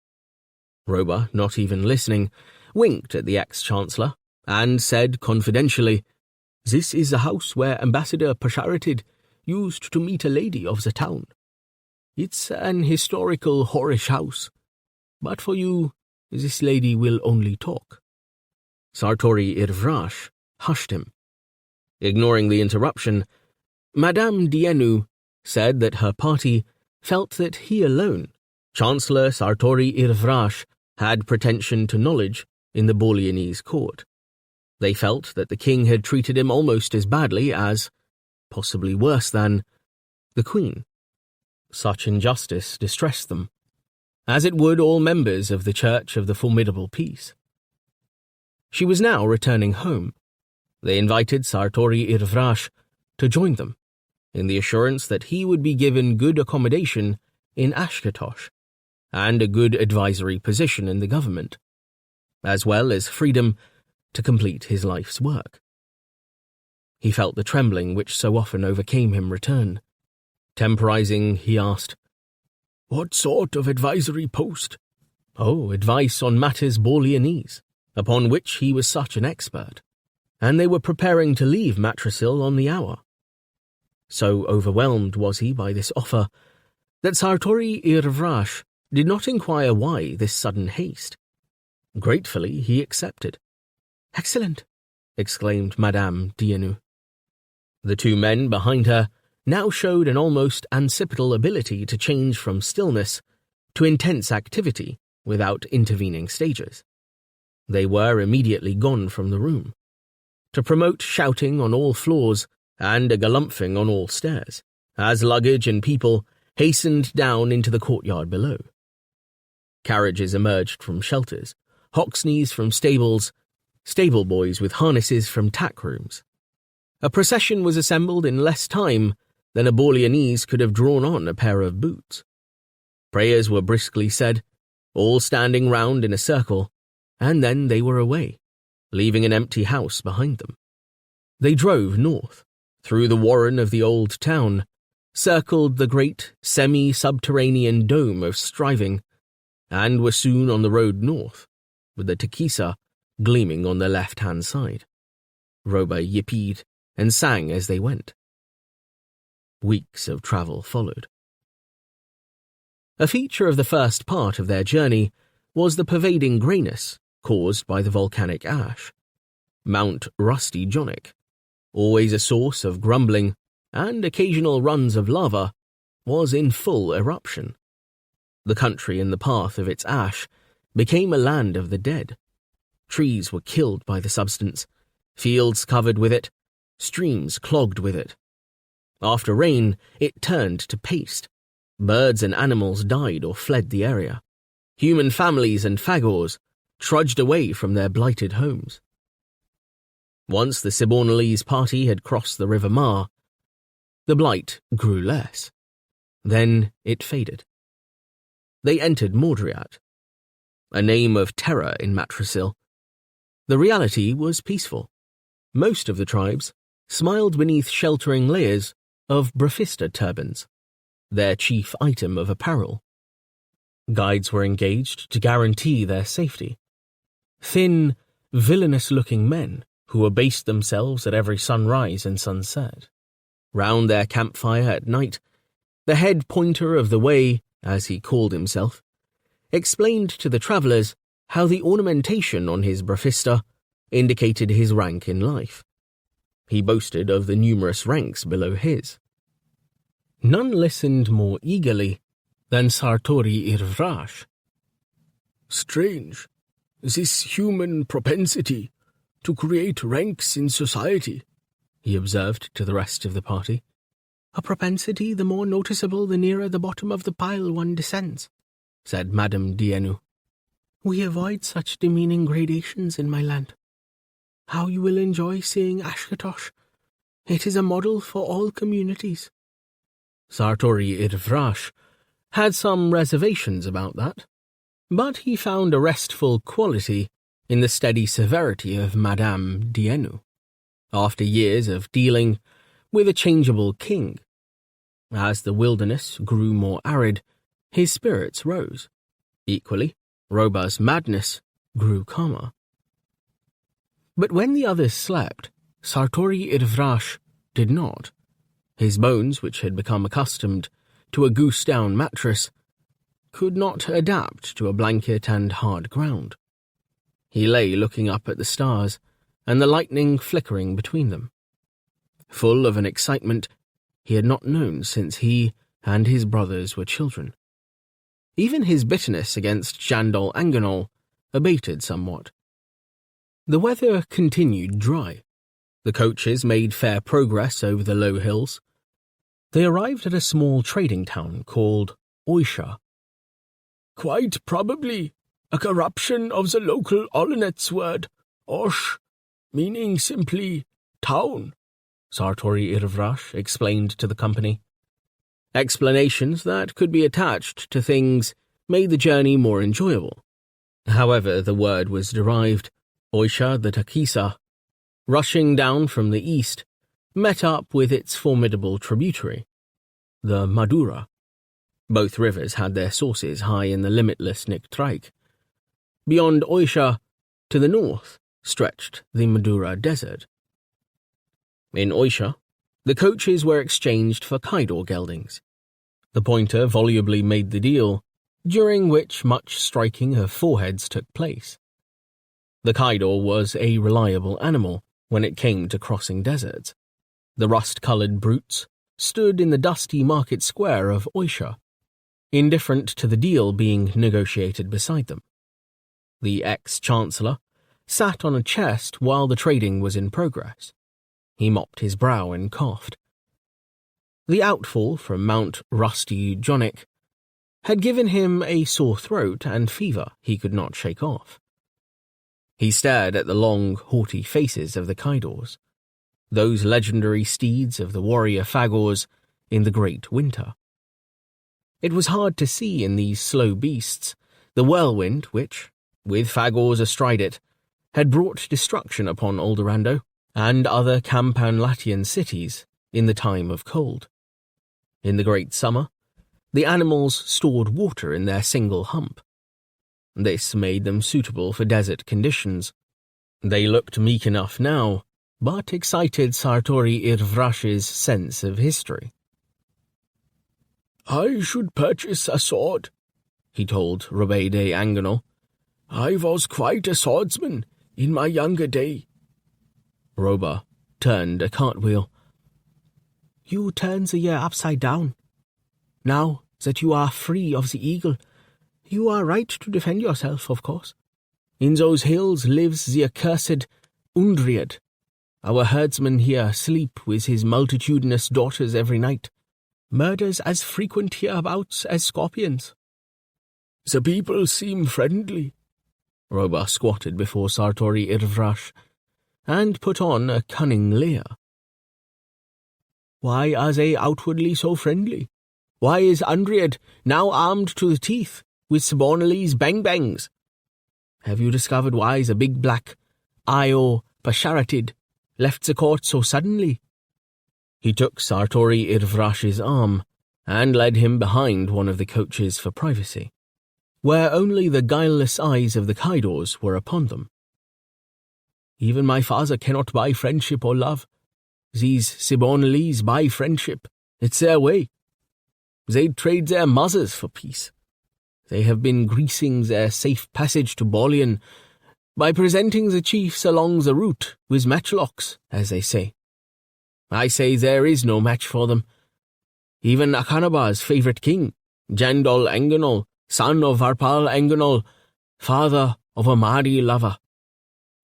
Roba, not even listening, winked at the ex-chancellor and said confidentially, "This is the house where Ambassador Pasharatid used to meet a lady of the town. It's an historical whorish house, but for you, this lady will only talk." Sartori Irvrash hushed him. Ignoring the interruption, Madame Dienu said that her party felt that he alone, Chancellor Sartori Irvrash, had pretension to knowledge in the Borleanese court. They felt that the king had treated him almost as badly as, possibly worse than, the queen. Such injustice distressed them, as it would all members of the Church of the Formidable Peace. She was now returning home. They invited Sartori Irvrash to join them, in the assurance that he would be given good accommodation in Ashkatosh and a good advisory position in the government, as well as freedom to complete his life's work. He felt the trembling which so often overcame him return. Temporizing, he asked, "What sort of advisory post?" "Oh, advice on matters Borleanese, upon which he was such an expert, and they were preparing to leave Matrasil on the hour." So overwhelmed was he by this offer that Sartori Irvrash did not inquire why this sudden haste. Gratefully he accepted. "Excellent," exclaimed Madame Dienu. The two men behind her now showed an almost ancestral ability to change from stillness to intense activity without intervening stages. They were immediately gone from the room. To promote shouting on all floors and a galumphing on all stairs, as luggage and people hastened down into the courtyard below. Carriages emerged from shelters, hocksneys from stables, stable boys with harnesses from tack rooms. A procession was assembled in less time than a Borleanese could have drawn on a pair of boots. Prayers were briskly said, all standing round in a circle, and then they were away, leaving an empty house behind them. They drove north, through the warren of the old town, circled the great semi-subterranean dome of Striving, and were soon on the road north, with the Takisa gleaming on their left-hand side. Roba yippied and sang as they went. Weeks of travel followed. A feature of the first part of their journey was the pervading greyness caused by the volcanic ash. Mount Rusty Jonic, always a source of grumbling and occasional runs of lava, was in full eruption. The country in the path of its ash became a land of the dead. Trees were killed by the substance, fields covered with it, streams clogged with it. After rain, it turned to paste. Birds and animals died or fled the area. Human families and Phagors trudged away from their blighted homes. Once the Sibornalese party had crossed the River Mar, the blight grew less. Then it faded. They entered Mordriat, a name of terror in Matrasil. The reality was peaceful. Most of the tribes smiled beneath sheltering layers of Brafista turbans, their chief item of apparel. Guides were engaged to guarantee their safety. Thin, villainous-looking men who abased themselves at every sunrise and sunset. Round their campfire at night, the head pointer of the way, as he called himself, explained to the travellers how the ornamentation on his Brafista indicated his rank in life. He boasted of the numerous ranks below his. None listened more eagerly than Sartori Irvrash. Strange, this human propensity to create ranks in society, he observed to the rest of the party. A propensity the more noticeable the nearer the bottom of the pile one descends, said Madame Dienu. We avoid such demeaning gradations in my land. How you will enjoy seeing Ashkatosh. It is a model for all communities. Sartori Irvrash had some reservations about that, but he found a restful quality in the steady severity of Madame Dienu, after years of dealing with a changeable king. As the wilderness grew more arid, his spirits rose. Equally, Roba's madness grew calmer. But when the others slept, Sartori Irvrash did not. His bones, which had become accustomed to a goose-down mattress, could not adapt to a blanket and hard ground. He lay looking up at the stars and the lightning flickering between them. Full of an excitement he had not known since he and his brothers were children. Even his bitterness against Jandal Anganol abated somewhat. The weather continued dry. The coaches made fair progress over the low hills. They arrived at a small trading town called Oisha. Quite probably a corruption of the local Olonets word, Osh, meaning simply town, Sartori Irvrash explained to the company. Explanations that could be attached to things made the journey more enjoyable. However the word was derived, Oisha the Takisa, rushing down from the east, met up with its formidable tributary, the Madura. Both rivers had their sources high in the limitless Niktraik. Beyond Oisha, to the north, stretched the Madura Desert. In Oisha, the coaches were exchanged for Kaidor geldings. The pointer volubly made the deal, during which much striking of foreheads took place. The Kaidor was a reliable animal when it came to crossing deserts. The rust-coloured brutes stood in the dusty market square of Oisha, indifferent to the deal being negotiated beside them. The ex-chancellor sat on a chest while the trading was in progress. He mopped his brow and coughed. The outfall from Mount Rusty Jonic had given him a sore throat and fever he could not shake off. He stared at the long, haughty faces of the Kydors, those legendary steeds of the warrior Phagors in the great winter. It was hard to see in these slow beasts the whirlwind which, with Phagors astride it, had brought destruction upon Aldorando and other Campanlatian cities in the time of cold. In the great summer, the animals stored water in their single hump. This made them suitable for desert conditions. They looked meek enough now, but excited Sartori Irvrash's sense of history. "I should purchase a sword," he told Robé de Angenol. "I was quite a swordsman in my younger day." Roba turned a cartwheel. "You turn the year upside down. Now that you are free of the eagle, you are right to defend yourself, of course. In those hills lives the accursed Undriad. Our herdsman here sleep with his multitudinous daughters every night. Murders as frequent hereabouts as scorpions." "The people seem friendly." Roba squatted before Sartori Irvrash and put on a cunning leer. "Why are they outwardly so friendly? Why is Undriad now armed to the teeth with Sibornelli's bang-bangs? Have you discovered why the big black Io Pasharatid left the court so suddenly?" He took Sartori Irvrash's arm and led him behind one of the coaches for privacy, where only the guileless eyes of the Kydors were upon them. "Even my father cannot buy friendship or love. These Sibornelis buy friendship. It's their way. They'd trade their mothers for peace. They have been greasing their safe passage to Bolian by presenting the chiefs along the route with matchlocks, as they say. I say there is no match for them. Even Akanabar's favourite king, Jandol Angenol, son of Varpal Angenol, father of a Mahdi lover,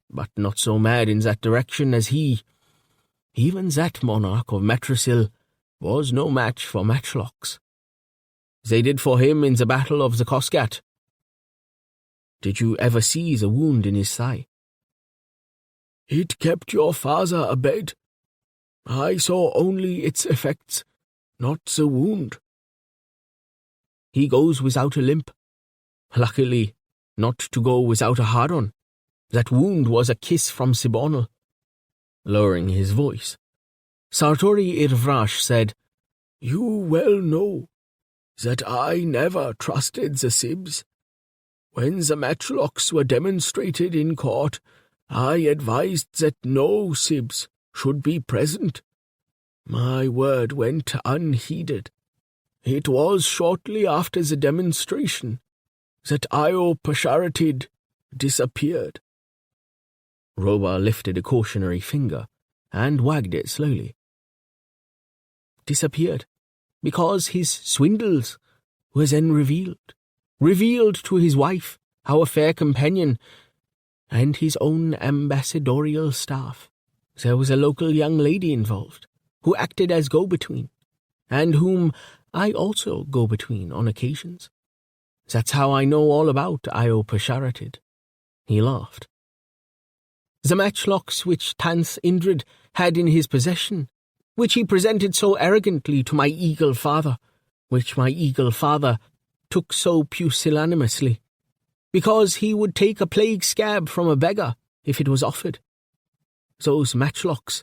but not so mad in that direction as he. Even that monarch of Matrasil was no match for matchlocks. They did for him in the battle of the Kosgat. Did you ever see the wound in his thigh?" "It kept your father abed. I saw only its effects, not the wound." "He goes without a limp. Luckily, not to go without a hard-on. That wound was a kiss from Sibornel." Lowering his voice, Sartori Irvrash said, "You well know that I never trusted the Sibs. When the matchlocks were demonstrated in court, I advised that no Sibs should be present. My word went unheeded. It was shortly after the demonstration that Io Pasharatid disappeared." Roba lifted a cautionary finger and wagged it slowly. "Disappeared because his swindles were then revealed to his wife, our fair companion, and his own ambassadorial staff. There was a local young lady involved, who acted as go-between, and whom I also go between on occasions. That's how I know all about Io Pasharatid." He laughed. "The matchlocks which Tanth Indrid had in his possession, which he presented so arrogantly to my eagle father, which my eagle father took so pusillanimously, because he would take a plague scab from a beggar if it was offered. Those matchlocks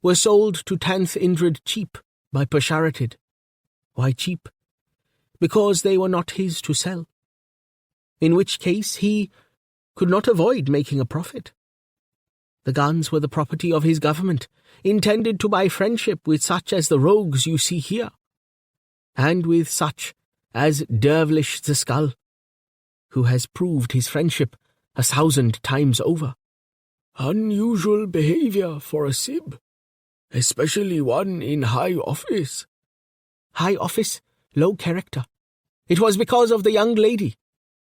were sold to Tanth Indrid cheap by Pasharatid. Why cheap? Because they were not his to sell, in which case he could not avoid making a profit. The guns were the property of his government, intended to buy friendship with such as the rogues you see here, and with such as Dervlish the Skull, who has proved his friendship 1,000 times over." "Unusual behaviour for a Sib, especially one in high office." "High office, low character. It was because of the young lady.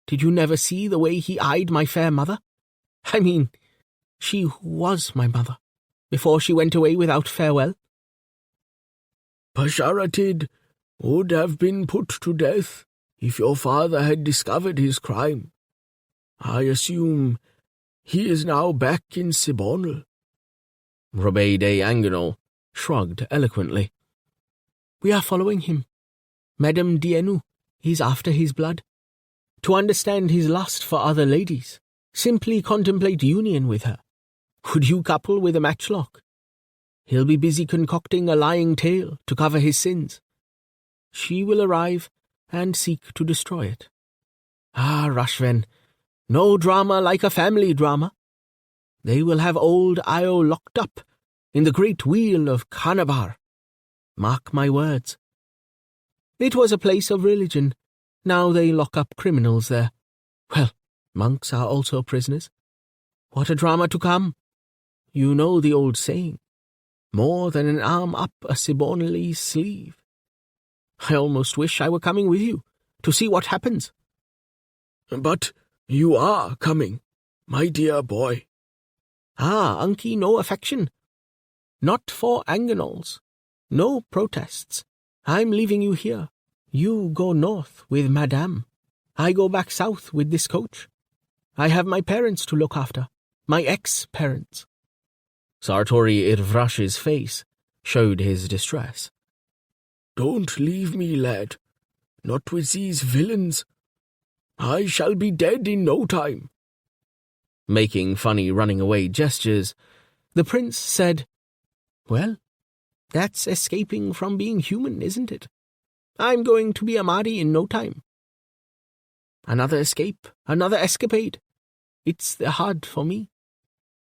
Did you never see the way he eyed my fair mother? I mean, she who was my mother. before she went away without farewell? Pasharatid would have been put to death if your father had discovered his crime. I assume he is now back in Sibonal. Robé de Angenol shrugged eloquently. We are following him. Madame Dienu is after his blood. To understand his lust for other ladies, simply contemplate union with her. Could you couple with a matchlock? He'll be busy concocting a lying tale to cover his sins. She will arrive and seek to destroy it. Ah, Rashven, no drama like a family drama. They will have old Io locked up in the great wheel of Kanabar. Mark my words. It was a place of religion. Now they lock up criminals there. Well, monks are also prisoners. What a drama to come. You know the old saying, more than an arm up a Sibonalese sleeve. I almost wish I were coming with you to see what happens. But you are coming, my dear boy. Ah, Unky, no affection. Not for Anganols. No protests. I'm leaving you here. You go north with Madame. I go back south with this coach. I have my parents to look after. My ex-parents. Sartori Irvrash's face showed his distress. Don't leave me, lad. Not with these villains. I shall be dead in no time. Making funny running away gestures, the prince said, Well, that's escaping from being human, isn't it? I'm going to be a Mahdi in no time. Another escape, another escapade. It's the hard for me.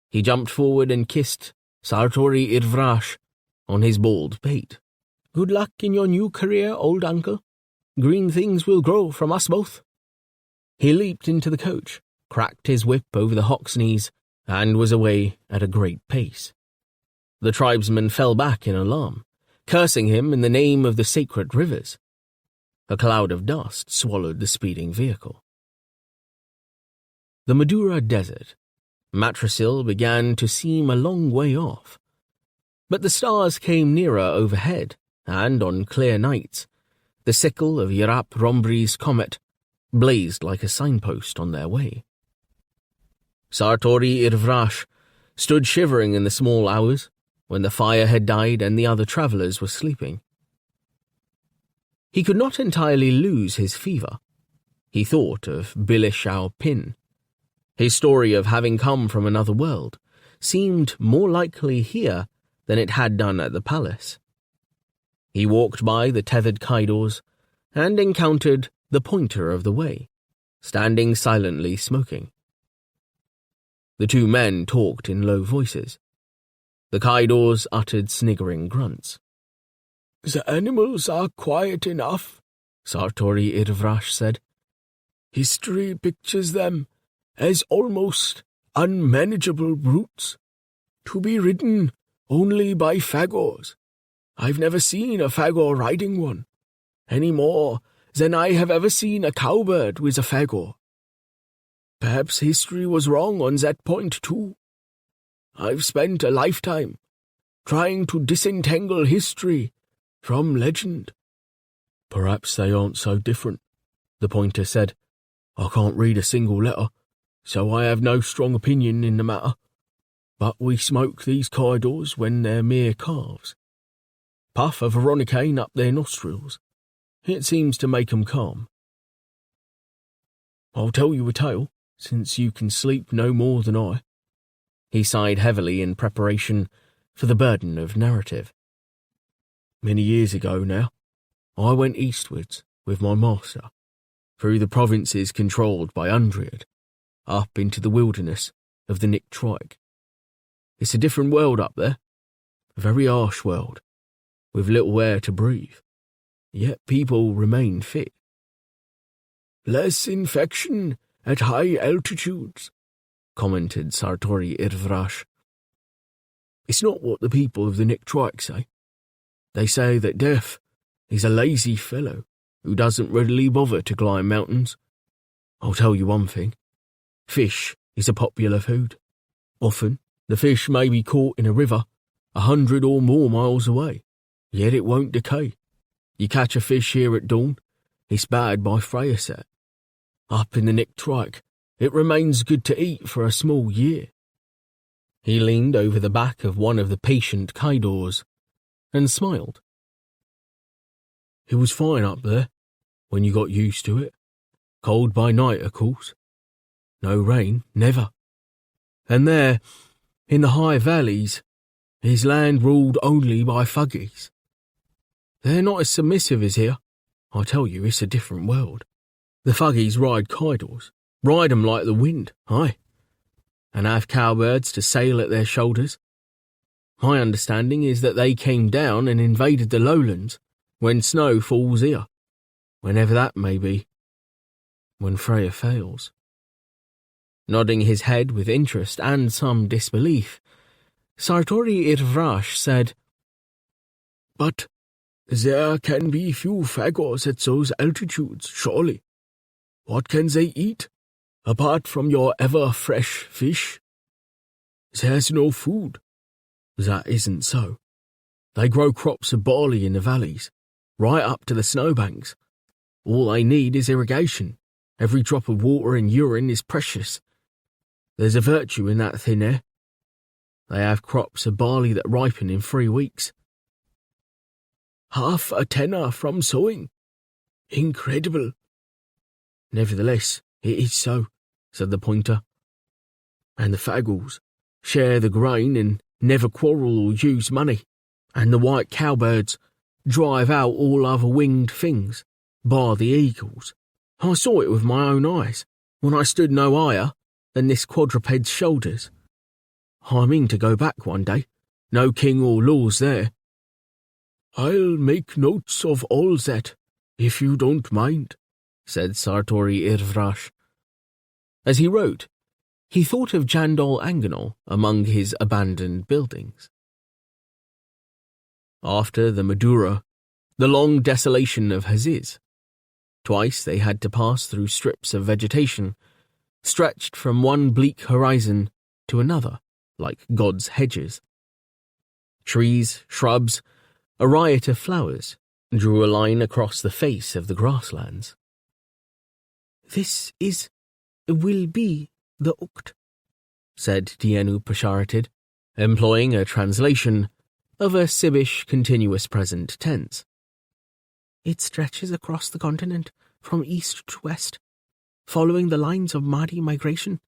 He jumped forward and kissed Sartori Irvrash on his bald pate. Good luck in your new career, old uncle. Green things will grow from us both. He leaped into the coach, cracked his whip over the hock's knees, and was away at a great pace. The tribesmen fell back in alarm, cursing him in the name of the sacred rivers. A cloud of dust swallowed the speeding vehicle. The Madura Desert. Matrasil began to seem a long way off. But the stars came nearer overhead, and on clear nights, the sickle of Yerap Rombri's comet blazed like a signpost on their way. Sartori Irvrash stood shivering in the small hours when the fire had died and the other travellers were sleeping. He could not entirely lose his fever. He thought of Bilishao Pin. His story of having come from another world seemed more likely here than it had done at the palace. He walked by the tethered Kaidors and encountered the pointer of the way, standing silently smoking. The two men talked in low voices. The Kaidors uttered sniggering grunts. The animals are quiet enough, Sartori Irvrash said. History pictures them as almost unmanageable brutes, to be ridden only by Phagors. I've never seen a Phagor riding one, any more than I have ever seen a cowbird with a Phagor. Perhaps history was wrong on that point too. I've spent a lifetime trying to disentangle history from legend. Perhaps they aren't so different, the pointer said. I can't read a single letter, so I have no strong opinion in the matter. But we smoke these Kaidors when they're mere calves. Puff a veronicane up their nostrils. It seems to make 'em calm. I'll tell you a tale, since you can sleep no more than I. He sighed heavily in preparation for the burden of narrative. Many years ago now, I went eastwards with my master, through the provinces controlled by Undriad, up into the wilderness of the Nick-Trike. It's a different world up there, a very harsh world, with little air to breathe, yet people remain fit. Less infection at high altitudes, commented Sartori Irvrash. It's not what the people of the Nick-Trike say. They say that Death is a lazy fellow who doesn't readily bother to climb mountains. I'll tell you one thing. Fish is a popular food. Often The fish may be caught in a river 100 or more miles away, yet it won't decay. You catch a fish here at dawn, it's bad by Freya set. Up in the Nick Trike, it remains good to eat for a small year. He leaned over the back of one of the patient Phagors and smiled. It was fine up there, when you got used to it. Cold by night, of course. No rain, never. And there, in the high valleys, is land ruled only by Phagors. They're not as submissive as here. I tell you, it's a different world. The Phagors ride Kydors, ride 'em like the wind, aye, and have cowbirds to sail at their shoulders. My understanding is that they came down and invaded the lowlands when snow falls here, whenever that may be, when Freya fails. Nodding his head with interest and some disbelief, Sartori Irvrash said, But there can be few Phagors at those altitudes, surely. What can they eat, apart from your ever-fresh fish? There's no food. That isn't so. They grow crops of barley in the valleys, right up to the snowbanks. All they need is irrigation. Every drop of water and urine is precious. There's a virtue in that thin air. They have crops of barley that ripen in 3 weeks. Half a tenner from sowing. Incredible. Nevertheless, it is so, said the pointer. And the Phagors share the grain and never quarrel or use money, and the white cowbirds drive out all other winged things, bar the eagles. I saw it with my own eyes, when I stood no higher than this quadruped's shoulders. I mean to go back one day, no king or laws there. I'll make notes of all that, if you don't mind, said Sartori Irvrash. As he wrote, he thought of Jandol Anganol among his abandoned buildings. After the Madura, the long desolation of Haziz. Twice they had to pass through strips of vegetation, stretched from one bleak horizon to another, like God's hedges. Trees, shrubs, a riot of flowers drew a line across the face of the grasslands. This will be the Ukt, said Tienu Pasharated, employing a translation of a Sibish continuous present tense. It stretches across the continent from east to west, following the lines of Mahdi migration.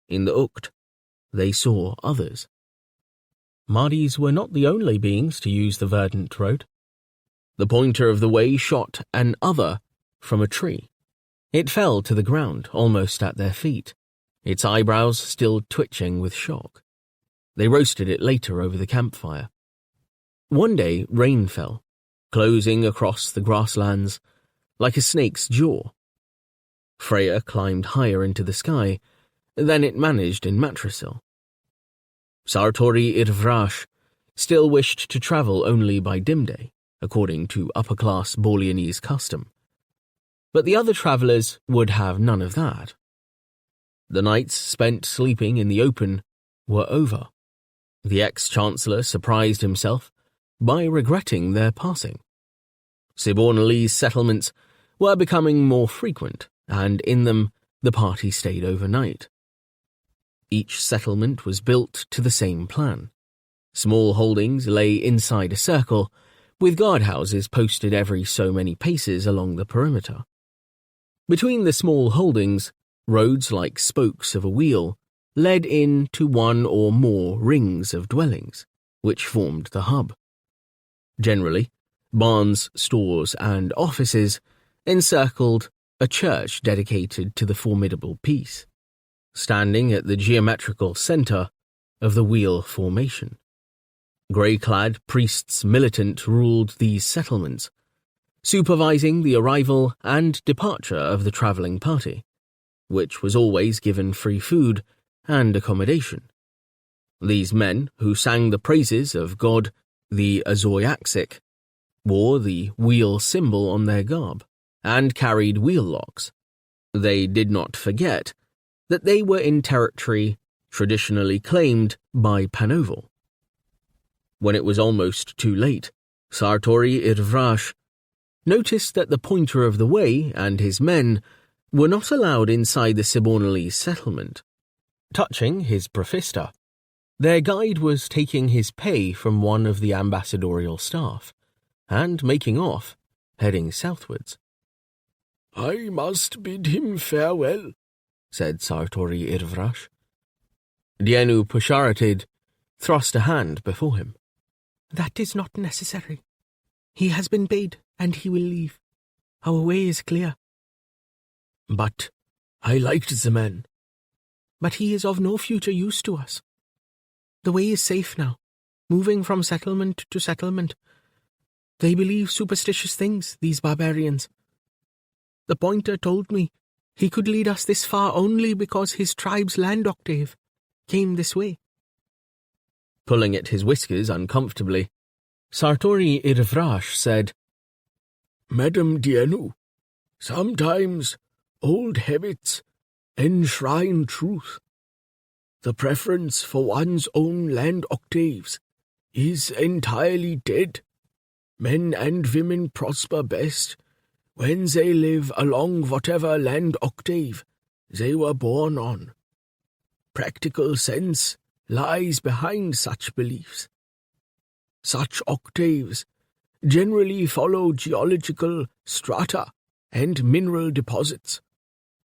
In the Ukt, they saw others. Mahdis were not the only beings to use the verdant road. The pointer of the way shot an other from a tree. It fell to the ground almost at their feet, its eyebrows still twitching with shock. They roasted it later over the campfire. One day rain fell, closing across the grasslands like a snake's jaw. Freya climbed higher into the sky than it managed in Matrasil. Sartori Irvrash still wished to travel only by dim day, according to upper-class Borleanese custom. But the other travellers would have none of that. The nights spent sleeping in the open were over. The ex-chancellor surprised himself by regretting their passing. Sibornalese settlements were becoming more frequent, and in them the party stayed overnight. Each settlement was built to the same plan. Small holdings lay inside a circle, with guardhouses posted every so many paces along the perimeter. Between the small holdings, roads like spokes of a wheel led in to one or more rings of dwellings, which formed the hub. Generally, barns, stores, and offices encircled a church dedicated to the formidable peace, standing at the geometrical centre of the wheel formation. Grey-clad priests militant ruled these settlements, supervising the arrival and departure of the travelling party, which was always given free food and accommodation. These men, who sang the praises of God, the Azoyaxic, wore the wheel symbol on their garb and carried wheel locks. They did not forget that they were in territory traditionally claimed by Panoval. When it was almost too late, Sartori Irvrash noticed that the pointer of the way and his men were not allowed inside the Sibonalese settlement. Touching his Prophista, their guide was taking his pay from one of the ambassadorial staff, and making off, heading southwards. "I must bid him farewell," said Sartori Irvrash. Dienu Pusharated thrust a hand before him. "That is not necessary. He has been paid, and he will leave. Our way is clear." "But I liked the man." "But he is of no future use to us. The way is safe now, moving from settlement to settlement. They believe superstitious things, these barbarians. The pointer told me he could lead us this far only because his tribe's land octave came this way." Pulling at his whiskers uncomfortably, Sartori Irvrash said, "Madam Dienu, sometimes old habits enshrine truth. The preference for one's own land octaves is entirely dead. Men and women prosper best when they live along whatever land octave they were born on. Practical sense lies behind such beliefs. Such octaves generally follow geological strata and mineral deposits,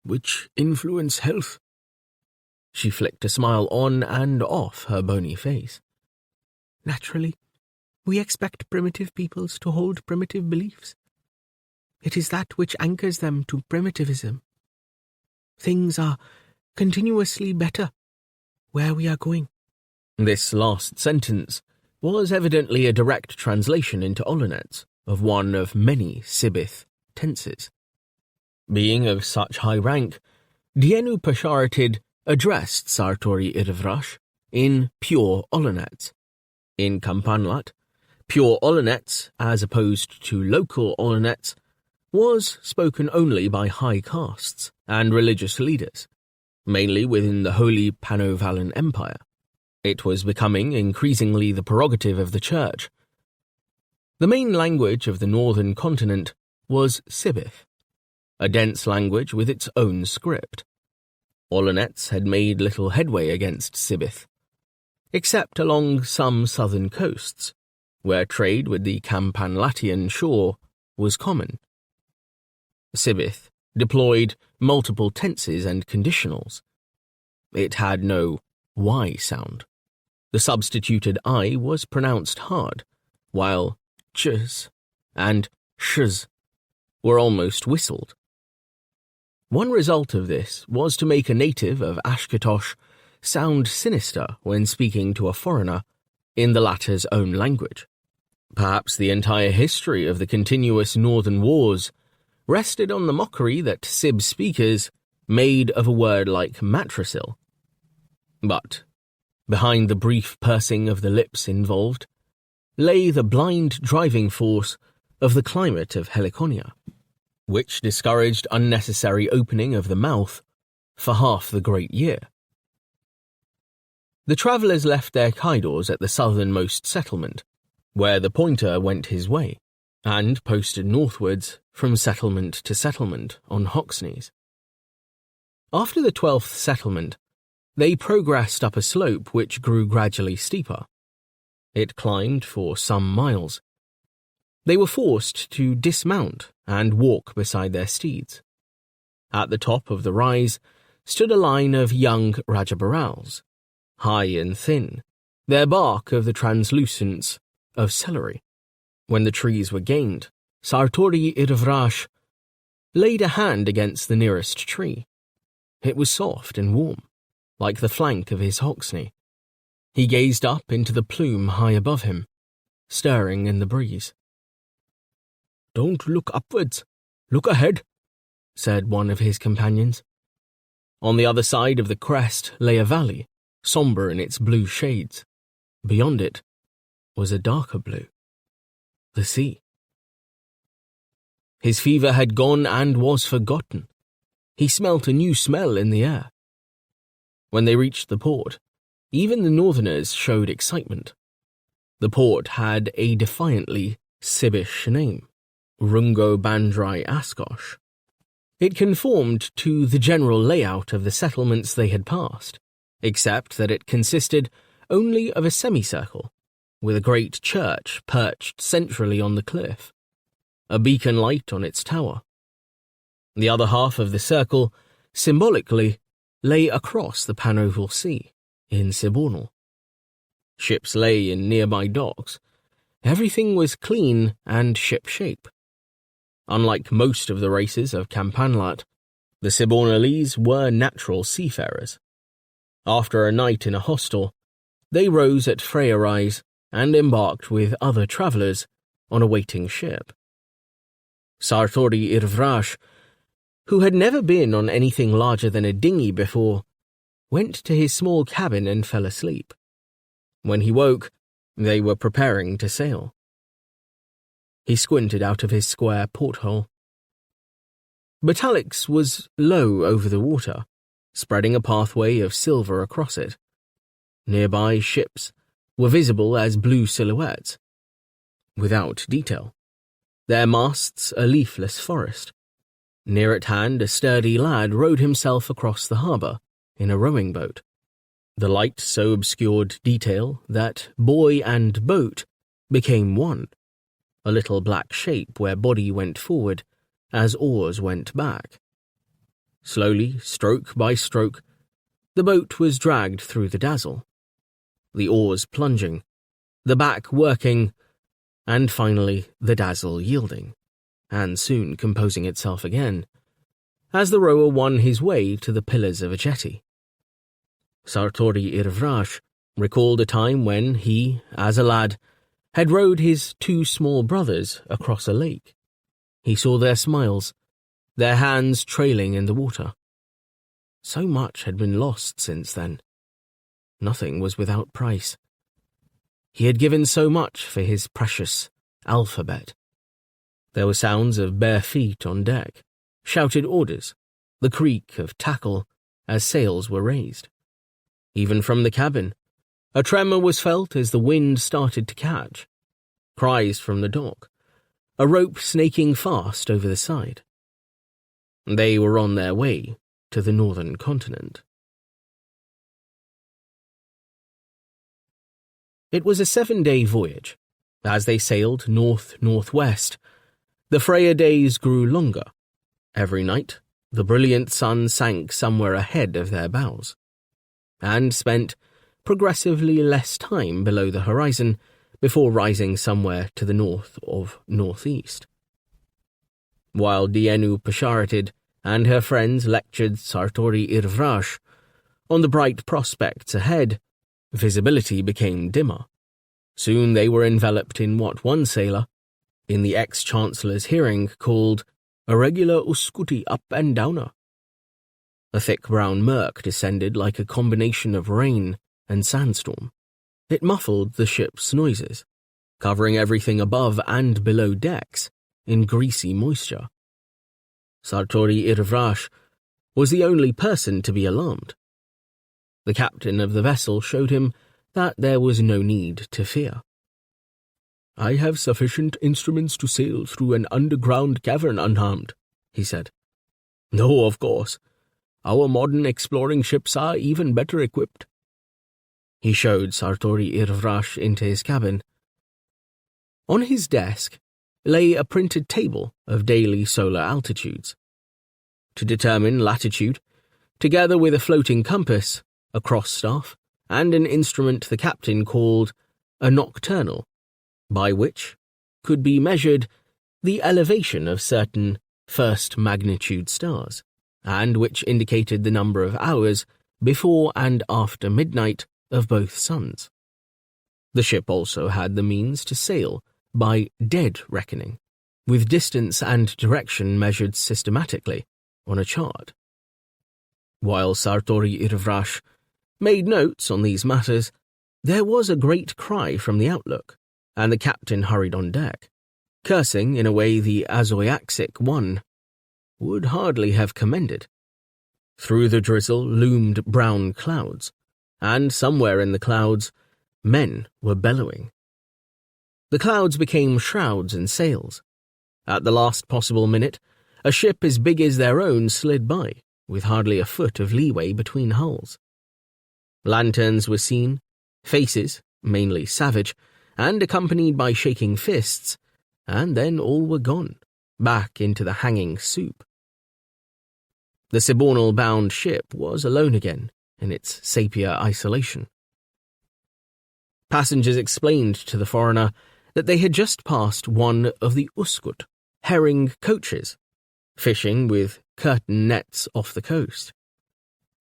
which influence health." She flicked a smile on and off her bony face. "Naturally, we expect primitive peoples to hold primitive beliefs. It is that which anchors them to primitivism. Things are continuously better where we are going." This last sentence was evidently a direct translation into Olonets of one of many Sibith tenses. Being of such high rank, Dienu Pusharated addressed Sartori Irvrash in pure Olonets. In Kampanlat, pure Olonets, as opposed to local Olonets, was spoken only by high castes and religious leaders, mainly within the Holy Panovalan Empire. It was becoming increasingly the prerogative of the Church. The main language of the northern continent was Sibith, a dense language with its own script. Olonets had made little headway against Sibith, except along some southern coasts, where trade with the Kampanlatian shore was common. Sibith deployed multiple tenses and conditionals. It had no Y sound. The substituted I was pronounced hard, while chs and shs were almost whistled. One result of this was to make a native of Ashkatosh sound sinister when speaking to a foreigner in the latter's own language. Perhaps the entire history of the continuous northern wars rested on the mockery that Sib speakers made of a word like matrasil. But behind the brief pursing of the lips involved lay the blind driving force of the climate of Helliconia, which discouraged unnecessary opening of the mouth for half the great year. The travellers left their Kaidors at the southernmost settlement, where the pointer went his way, and posted northwards from settlement to settlement on Hoxneys. After the 12th settlement, they progressed up a slope which grew gradually steeper. It climbed for some miles. They were forced to dismount and walk beside their steeds. At the top of the rise stood a line of young Rajabarals, high and thin, their bark of the translucence of celery. When the trees were gained, Sartori Irvrash laid a hand against the nearest tree. It was soft and warm, like the flank of his Hoxney. He gazed up into the plume high above him, stirring in the breeze. "Don't look upwards, look ahead," said one of his companions. On the other side of the crest lay a valley, sombre in its blue shades. Beyond it was a darker blue, the sea. His fever had gone and was forgotten. He smelt a new smell in the air. When they reached the port, even the northerners showed excitement. The port had a defiantly Sibbish name, Rungo Bandrai Ascosh. It conformed to the general layout of the settlements they had passed, except that it consisted only of a semicircle, with a great church perched centrally on the cliff, a beacon light on its tower. The other half of the circle, symbolically, lay across the Panoval Sea, in Sibornal. Ships lay in nearby docks. Everything was clean and ship-shape. Unlike most of the races of Campanlat, the Sibornalese were natural seafarers. After a night in a hostel, they rose at Freya rise and embarked with other travellers on a waiting ship. Sartori Irvrash, who had never been on anything larger than a dinghy before, went to his small cabin and fell asleep. When he woke, they were preparing to sail. He squinted out of his square porthole. Batalix was low over the water, spreading a pathway of silver across it. Nearby ships were visible as blue silhouettes, without detail, their masts a leafless forest. Near at hand, a sturdy lad rowed himself across the harbour in a rowing boat, the light so obscured detail that boy and boat became one, a little black shape where body went forward as oars went back. Slowly, stroke by stroke, the boat was dragged through the dazzle, the oars plunging, the back working, and finally the dazzle yielding, and soon composing itself again, as the rower won his way to the pillars of a jetty. Sartori Irvrash recalled a time when he, as a lad, had rowed his two small brothers across a lake. He saw their smiles, their hands trailing in the water. So much had been lost since then. Nothing was without price. He had given so much for his precious alphabet. There were sounds of bare feet on deck, shouted orders, the creak of tackle as sails were raised. Even from the cabin, a tremor was felt as the wind started to catch. Cries from the dock, a rope snaking fast over the side. They were on their way to the northern continent. It was a 7-day voyage. As they sailed north-northwest, the Freya days grew longer. Every night, the brilliant sun sank somewhere ahead of their bows, and spent progressively less time below the horizon before rising somewhere to the north of northeast. While Dienu Pasharated and her friends lectured Sartori Irvrash on the bright prospects ahead, visibility became dimmer. Soon they were enveloped in what one sailor, in the ex-chancellor's hearing, called a regular uskuti up and downer. A thick brown murk descended like a combination of rain and sandstorm. It muffled the ship's noises, covering everything above and below decks in greasy moisture. Sartori Irvrash was the only person to be alarmed. The captain of the vessel showed him that there was no need to fear. "I have sufficient instruments to sail through an underground cavern unharmed," he said. "No, of course. Our modern exploring ships are even better equipped." He showed Sartori Irvrash into his cabin. On his desk lay a printed table of daily solar altitudes. To determine latitude, together with a floating compass, a cross-staff, and an instrument the captain called a nocturnal, by which could be measured the elevation of certain first-magnitude stars, and which indicated the number of hours before and after midnight of both suns. The ship also had the means to sail by dead reckoning, with distance and direction measured systematically on a chart. While Sartori Irvrash made notes on these matters, there was a great cry from the outlook, and the captain hurried on deck, cursing in a way the Azoyaxic one would hardly have commended. Through the drizzle loomed brown clouds, and somewhere in the clouds, men were bellowing. The clouds became shrouds and sails. At the last possible minute, a ship as big as their own slid by, with hardly a foot of leeway between hulls. Lanterns were seen, faces, mainly savage, and accompanied by shaking fists, and then all were gone, back into the hanging soup. The Sibonal-bound ship was alone again, in its sapia isolation. Passengers explained to the foreigner that they had just passed one of the uskut, herring coaches, fishing with curtain nets off the coast.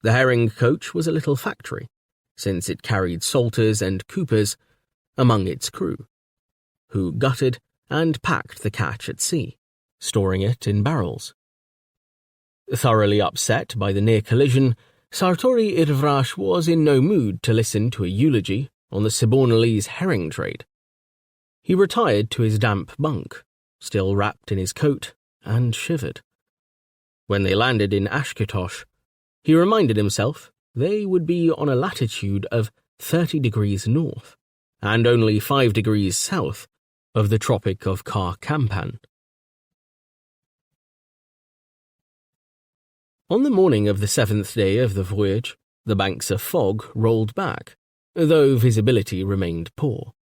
The herring coach was a little factory, since it carried salters and coopers among its crew, who gutted and packed the catch at sea, storing it in barrels. Thoroughly upset by the near collision, Sartori Irvrash was in no mood to listen to a eulogy on the Sibonalese herring trade. He retired to his damp bunk, still wrapped in his coat, and shivered. When they landed in Ashkatosh, he reminded himself they would be on a latitude of 30 degrees north, and only 5 degrees south of the Tropic of Kar Kampan. On the morning of the 7th day of the voyage, the banks of fog rolled back, though visibility remained poor.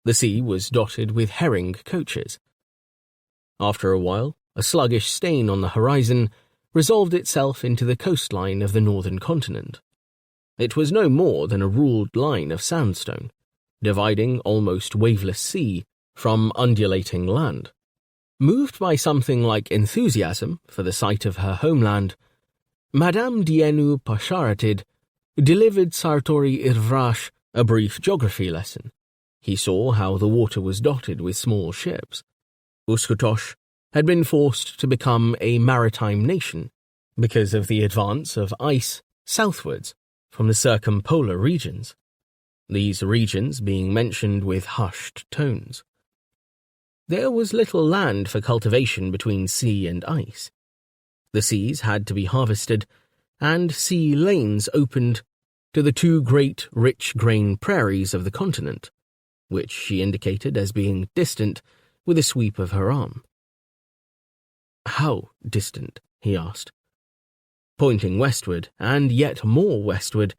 The sea was dotted with herring coaches. After a while, a sluggish stain on the horizon resolved itself into the coastline of the northern continent. It was no more than a ruled line of sandstone, dividing almost waveless sea from undulating land. Moved by something like enthusiasm for the sight of her homeland, Madame Dienu Pasharatid delivered Sartori Irvrash a brief geography lesson. He saw how the water was dotted with small ships. Uskutosh had been forced to become a maritime nation because of the advance of ice southwards from the circumpolar regions, these regions being mentioned with hushed tones. There was little land for cultivation between sea and ice. The seas had to be harvested, and sea lanes opened to the two great rich grain prairies of the continent, which she indicated as being distant with a sweep of her arm. How distant? He asked. Pointing westward, and yet more westward,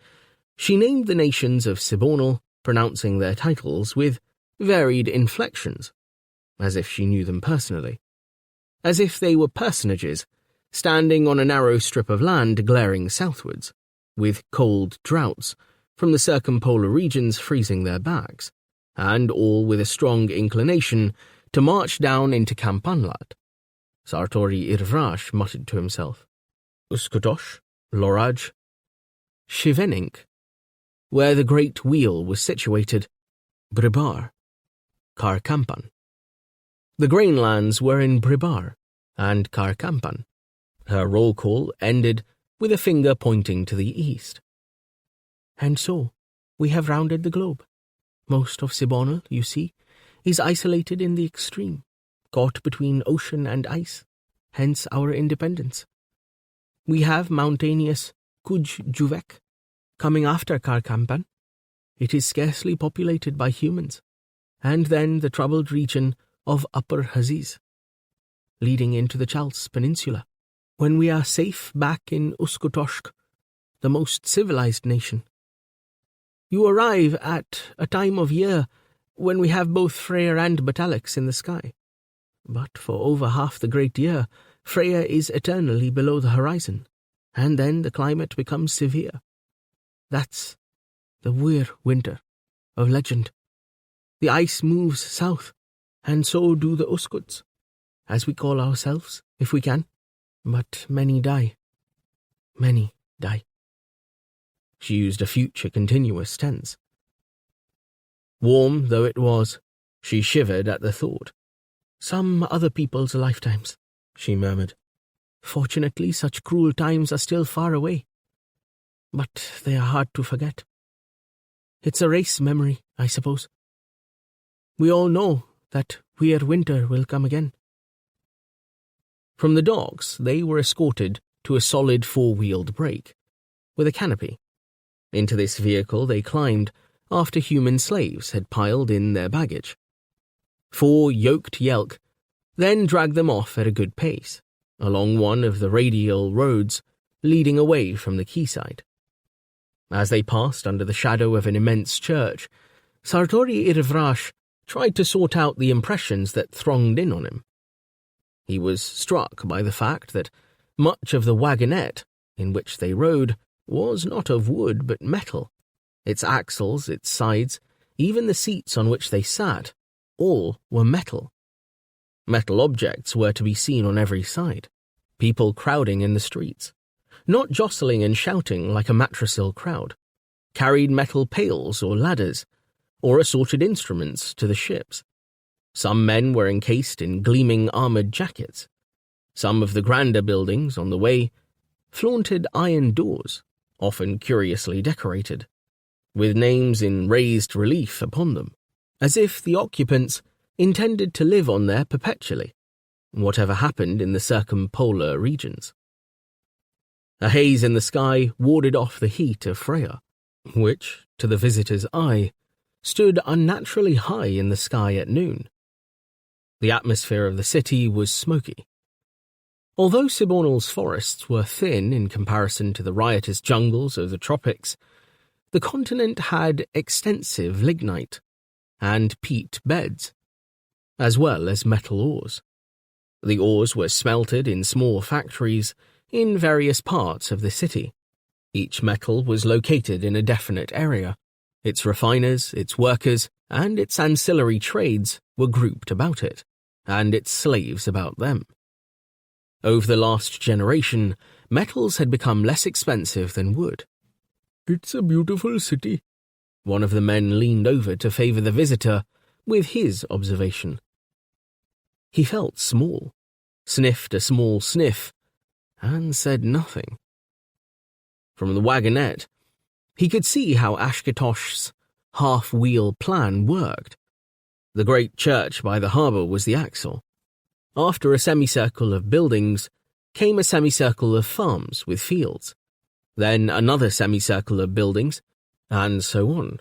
she named the nations of Sibonal, pronouncing their titles with varied inflections, as if she knew them personally, as if they were personages standing on a narrow strip of land glaring southwards, with cold droughts from the circumpolar regions freezing their backs, and all with a strong inclination to march down into Kampanlat. Sartori Irvrash muttered to himself, Uskutosh, Loraj, Shivenink, where the great wheel was situated, Bribar, Karkampan. The grainlands were in Bribar and Karkampan. Her roll call ended with a finger pointing to the east. And so, we have rounded the globe. Most of Sibonal, you see, is isolated in the extreme, caught between ocean and ice, hence our independence. We have mountainous Kuj Juvek coming after Karkampan. It is scarcely populated by humans, and then the troubled region of Upper Haziz, leading into the Chals Peninsula. When we are safe back in Uskutoshk, the most civilized nation. You arrive at a time of year when we have both Freyr and Batalix in the sky. But for over half the great year, Freya is eternally below the horizon, and then the climate becomes severe. That's the Weir winter of legend. The ice moves south, and so do the Uskuts, as we call ourselves, if we can. But many die. Many die. She used a future continuous tense. Warm though it was, she shivered at the thought. Some other people's lifetimes, she murmured. Fortunately, such cruel times are still far away. But they are hard to forget. It's a race memory, I suppose. We all know that Weir winter will come again. From the docks, they were escorted to to a solid four-wheeled brake, with a canopy. Into this vehicle they climbed after human slaves had piled in their baggage. 4 yoked yelk then dragged them off at a good pace, along one of the radial roads leading away from the quayside. As they passed under the shadow of an immense church, Sartori Irvrash tried to sort out the impressions that thronged in on him. He was struck by the fact that much of the wagonette in which they rode was not of wood but metal. Its axles, its sides, even the seats on which they sat, all were metal. Metal objects were to be seen on every side, people crowding in the streets, not jostling and shouting like a matrasil crowd, carried metal pails or ladders, or assorted instruments to the ships. Some men were encased in gleaming armoured jackets. Some of the grander buildings on the way flaunted iron doors, often curiously decorated, with names in raised relief upon them, as if the occupants intended to live on there perpetually, whatever happened in the circumpolar regions. A haze in the sky warded off the heat of Freya, which, to the visitor's eye, stood unnaturally high in the sky at noon. The atmosphere of the city was smoky. Although Sibornal's forests were thin in comparison to the riotous jungles of the tropics, the continent had extensive lignite and peat beds, as well as metal ores. The ores were smelted in small factories in various parts of the city. Each metal was located in a definite area. Its refiners, its workers, and its ancillary trades were grouped about it, and its slaves about them. Over the last generation, metals had become less expensive than wood. "It's a beautiful city." One of the men leaned over to favour the visitor with his observation. He felt small, sniffed a small sniff, and said nothing. From the wagonette, he could see how Ashkatosh's half-wheel plan worked. The great church by the harbour was the axle. After a semicircle of buildings came a semicircle of farms with fields, then another semicircle of buildings, and so on,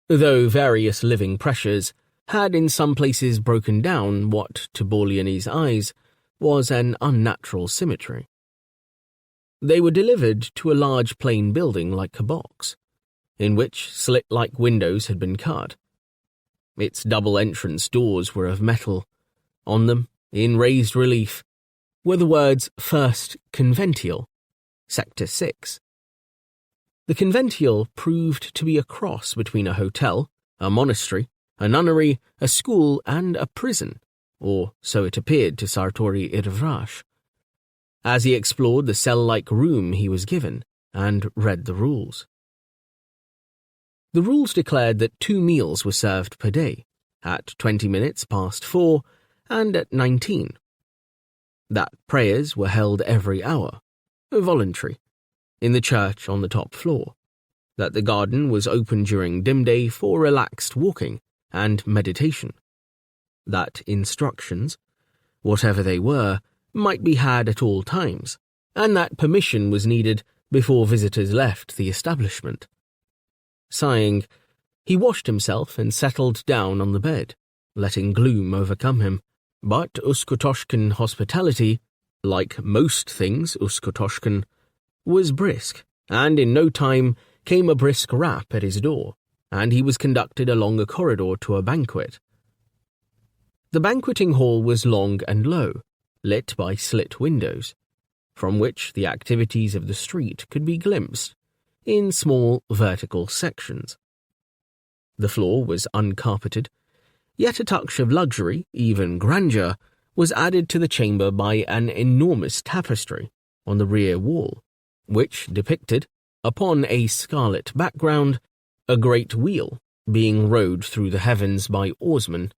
though various living pressures had in some places broken down what, to Borleone's eyes, was an unnatural symmetry. They were delivered to a large plain building like a box, in which slit-like windows had been cut. Its double entrance doors were of metal. On them, in raised relief, were the words First Convential, Sector 6. The convential proved to be a cross between a hotel, a monastery, a nunnery, a school, and a prison, or so it appeared to Sartori Irvrash, as he explored the cell-like room he was given and read the rules. The rules declared that 2 meals were served per day, at 20 minutes past 4 and at 19. That prayers were held every hour, voluntary, in the church on the top floor, that the garden was open during dim day for relaxed walking and meditation, that instructions, whatever they were, might be had at all times, and that permission was needed before visitors left the establishment. Sighing, he washed himself and settled down on the bed, letting gloom overcome him. But Uskotoshkan hospitality, like most things Uskotoshkan, was brisk, and in no time came a brisk rap at his door, and he was conducted along a corridor to a banquet. The banqueting hall was long and low, lit by slit windows, from which the activities of the street could be glimpsed in small vertical sections. The floor was uncarpeted, yet a touch of luxury, even grandeur, was added to the chamber by an enormous tapestry on the rear wall, which depicted, upon a scarlet background, a great wheel being rowed through the heavens by oarsmen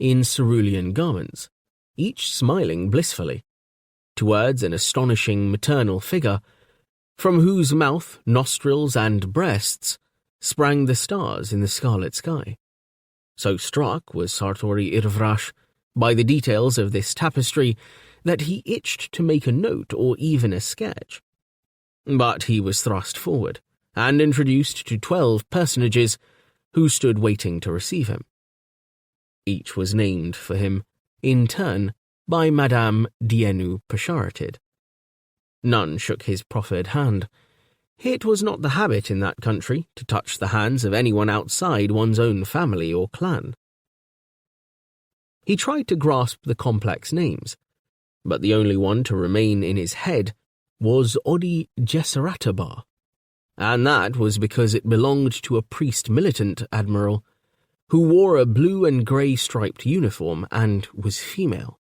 in cerulean garments, each smiling blissfully, towards an astonishing maternal figure, from whose mouth, nostrils, and breasts sprang the stars in the scarlet sky. So struck was Sartori Irvrash by the details of this tapestry that he itched to make a note or even a sketch. But he was thrust forward and introduced to 12 personages who stood waiting to receive him. Each was named for him, in turn, by Madame Dienu Pesharatid. None shook his proffered hand. It was not the habit in that country to touch the hands of anyone outside one's own family or clan. He tried to grasp the complex names, but the only one to remain in his head was Odi Jesseratabar, and that was because it belonged to a priest-militant admiral who wore a blue and grey striped uniform and was female,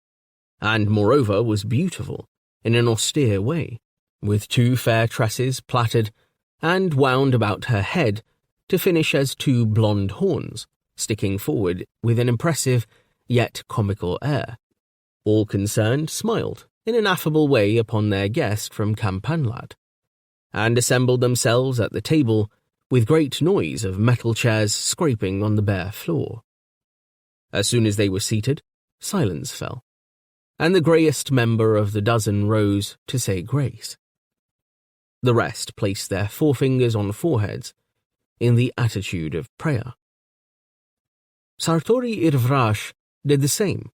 and moreover was beautiful in an austere way, with 2 fair tresses plaited and wound about her head to finish as 2 blonde horns sticking forward with an impressive yet comical air. All concerned smiled in an affable way upon their guest from Campanlad, and assembled themselves at the table with great noise of metal chairs scraping on the bare floor. As soon as they were seated, silence fell, and the greyest member of the dozen rose to say grace. The rest placed their forefingers on foreheads in the attitude of prayer. Sartori Irvrash did the same.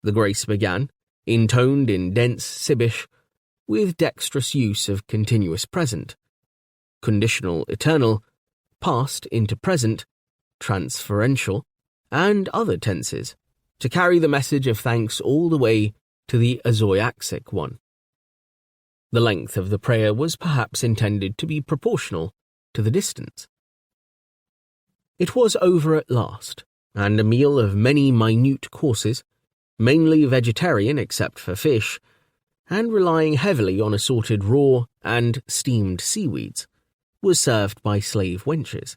The grace began, intoned in dense Sibbish, with dexterous use of continuous present, conditional eternal, past into present, transferential, and other tenses, to carry the message of thanks all the way to the Azoiaxic one. The length of the prayer was perhaps intended to be proportional to the distance. It was over at last, and a meal of many minute courses, mainly vegetarian except for fish, and relying heavily on assorted raw and steamed seaweeds, was served by slave wenches.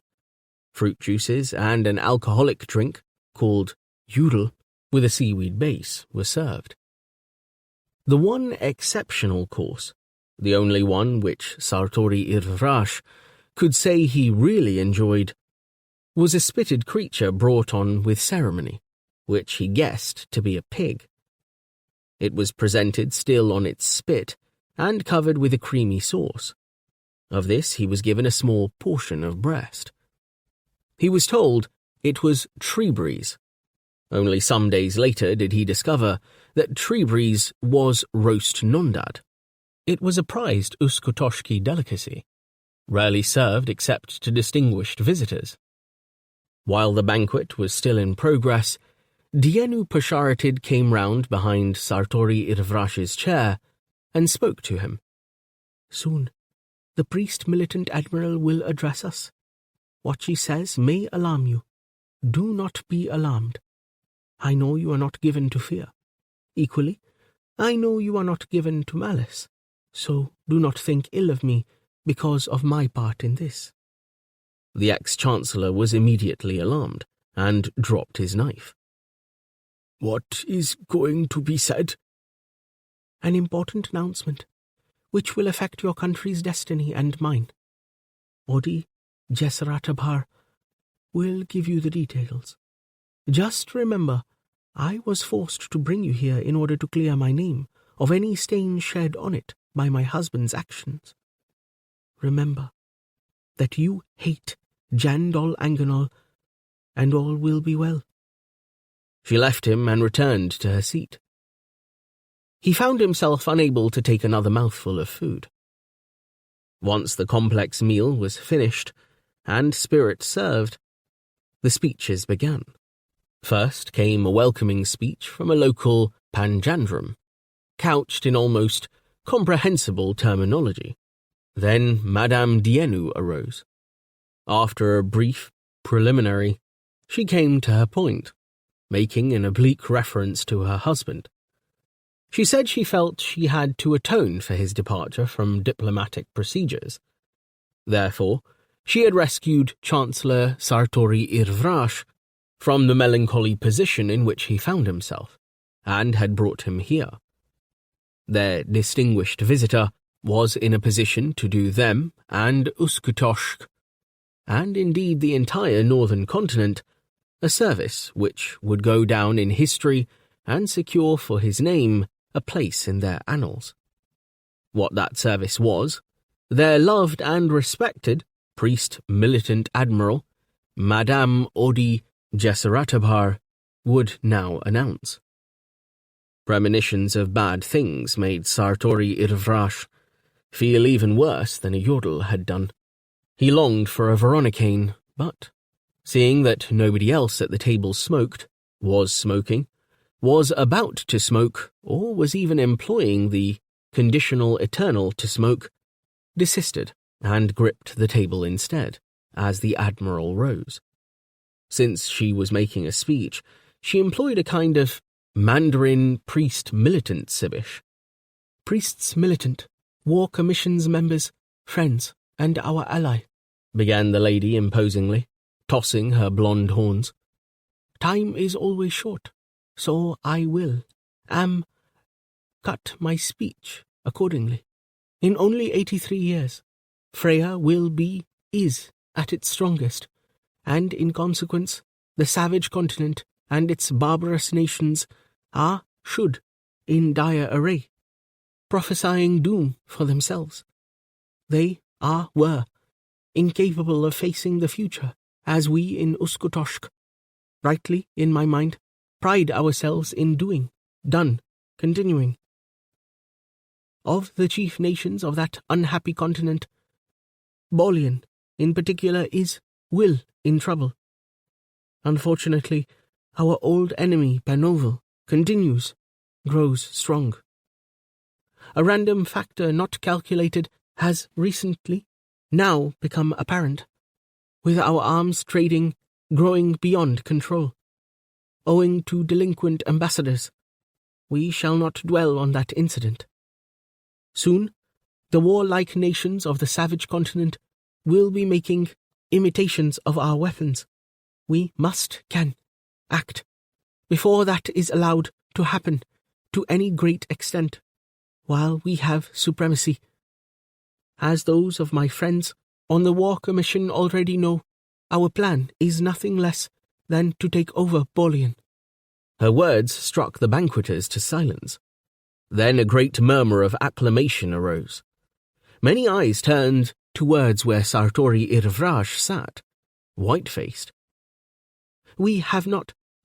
Fruit juices and an alcoholic drink, called yudel, with a seaweed base, were served. The one exceptional course, the only one which Sartori Irvrash could say he really enjoyed, was a spitted creature brought on with ceremony, which he guessed to be a pig. It was presented still on its spit and covered with a creamy sauce. Of this he was given a small portion of breast. He was told it was treebreeze. Only some days later did he discover that treebreeze was roast nondad. It was a prized Uskotoshki delicacy, rarely served except to distinguished visitors. While the banquet was still in progress, Dienu Pesharatid came round behind Sartori Irvrash's chair and spoke to him. Soon, the priest-militant admiral will address us. What she says may alarm you. Do not be alarmed. I know you are not given to fear. Equally, I know you are not given to malice, so do not think ill of me because of my part in this. The ex-chancellor was immediately alarmed and dropped his knife. What is going to be said? An important announcement, which will affect your country's destiny and mine. Odi Jesseratabar will give you the details. Just remember, I was forced to bring you here in order to clear my name of any stain shed on it by my husband's actions. Remember that you hate Jandol Anganol, and all will be well. She left him and returned to her seat. He found himself unable to take another mouthful of food. Once the complex meal was finished and spirits served, the speeches began. First came a welcoming speech from a local panjandrum, couched in almost comprehensible terminology. Then Madame Dienu arose. After a brief preliminary, she came to her point, making an oblique reference to her husband. She said she felt she had to atone for his departure from diplomatic procedures. Therefore, she had rescued Chancellor Sartori Irvrash from the melancholy position in which he found himself, and had brought him here. Their distinguished visitor was in a position to do them and Uskutoshk, and indeed the entire northern continent, a service which would go down in history and secure for his name a place in their annals. What that service was, their loved and respected priest militant admiral, Madame Odi Jesaratabhar, would now announce. Premonitions of bad things made Sartori Irvrash feel even worse than a yodel had done. He longed for a Veronicane, but, seeing that nobody else at the table smoked, was smoking, was about to smoke, or was even employing the conditional eternal to smoke, desisted and gripped the table instead, as the Admiral rose. Since she was making a speech, she employed a kind of Mandarin priest militant sibbish. Priests militant, war commissions members, friends, and our ally, began the lady imposingly, tossing her blonde horns. Time is always short, so I will, cut my speech accordingly. In only 83 years, Freya is at its strongest, and in consequence, the savage continent and its barbarous nations should, in dire array, prophesying doom for themselves. They were incapable of facing the future, as we in Uskutoshk, rightly, in my mind, pride ourselves in continuing. Of the chief nations of that unhappy continent, Bolian, in particular, will in trouble. Unfortunately, our old enemy, Panovel, grows strong. A random factor not calculated has recently now become apparent, with our arms trading growing beyond control. Owing to delinquent ambassadors, we shall not dwell on that incident. Soon, the warlike nations of the savage continent will be making imitations of our weapons. We can act before that is allowed to happen to any great extent, while we have supremacy. As those of my friends on the War Commission already know, our plan is nothing less than to take over Bolian. Her words struck the banqueters to silence. Then a great murmur of acclamation arose. Many eyes turned towards where Sartori Irvrash sat, white-faced. We have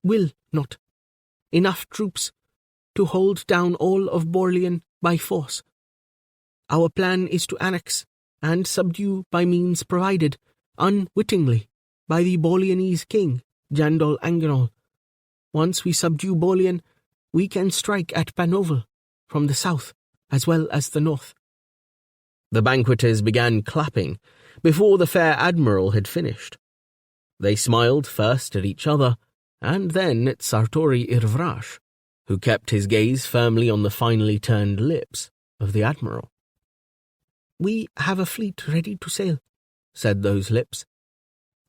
will not, enough troops to hold down all of Bolian by force. Our plan is to annex and subdue by means provided, unwittingly, by the Bolianese king, Jandol Anganol. Once we subdue Bolian, we can strike at Panovel, from the south as well as the north. The banqueters began clapping before the fair admiral had finished. They smiled first at each other, and then at Sartori Irvrash, who kept his gaze firmly on the finely turned lips of the admiral. We have a fleet ready to sail, said those lips.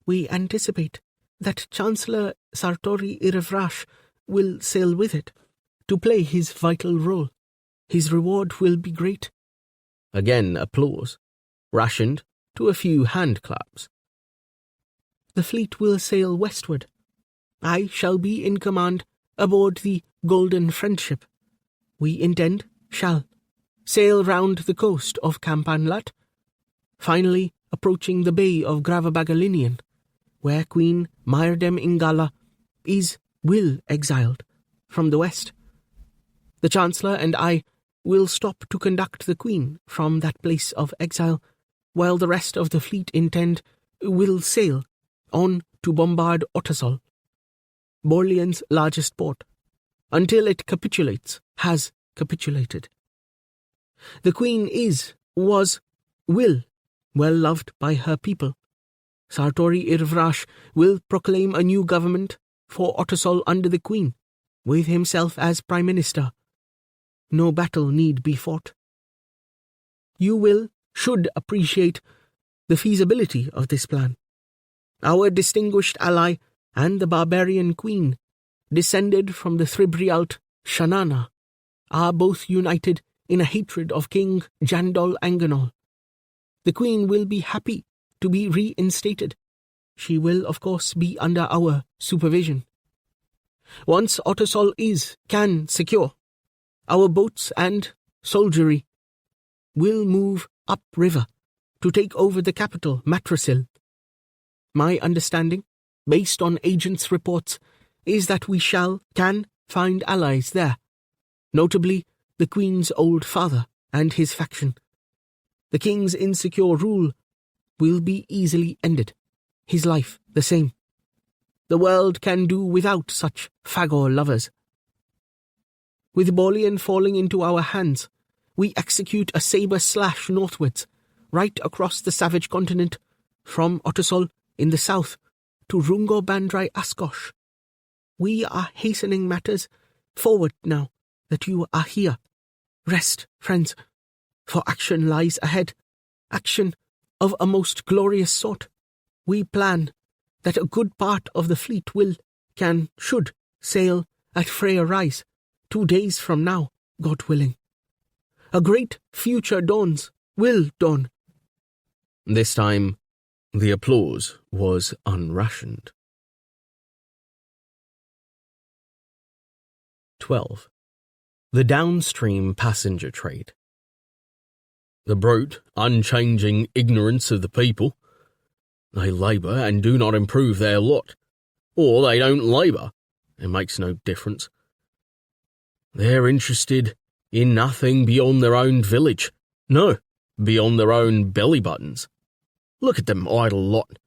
We anticipate that Chancellor Sartori Irvrash will sail with it, to play his vital role. His reward will be great. Again applause, rationed to a few hand claps. The fleet will sail westward. I shall be in command aboard the Golden Friendship. We shall sail round the coast of Campanlat, finally approaching the bay of Gravabagalinian, where Queen Myrdem Ingala will exiled from the west. The Chancellor and I will stop to conduct the Queen from that place of exile, while the rest of the fleet will sail on to bombard Ottersol, Borlian's largest port, until it has capitulated. The Queen well loved by her people. Sartori Irvrash will proclaim a new government for Ottersol under the Queen, with himself as Prime Minister. No battle need be fought. You should appreciate the feasibility of this plan. Our distinguished ally and the barbarian queen, descended from the Thribrialt Shanana, are both united in a hatred of King Jandol Anganol. The queen will be happy to be reinstated. She will, of course, be under our supervision. Once Ottersol can secure, our boats and soldiery will move upriver to take over the capital, Matrasil. My understanding, based on agents' reports, is that we can find allies there, notably the Queen's old father and his faction. The King's insecure rule will be easily ended, his life the same. The world can do without such Phagor lovers. With Bolian falling into our hands, we execute a saber slash northwards, right across the savage continent, from Ottersol in the south to Rungo Bandrai Askosh. We are hastening matters forward now that you are here. Rest, friends, for action lies ahead, action of a most glorious sort. We plan that a good part of the fleet should sail at Freya Rise 2 days from now, God willing. A great future will dawn. This time, the applause was unrationed. 12. The downstream passenger trade. The brute, unchanging ignorance of the people. They labour and do not improve their lot, or they don't labour. It makes no difference. They're interested in nothing beyond their own village. No, beyond their own belly buttons. Look at them idle lot.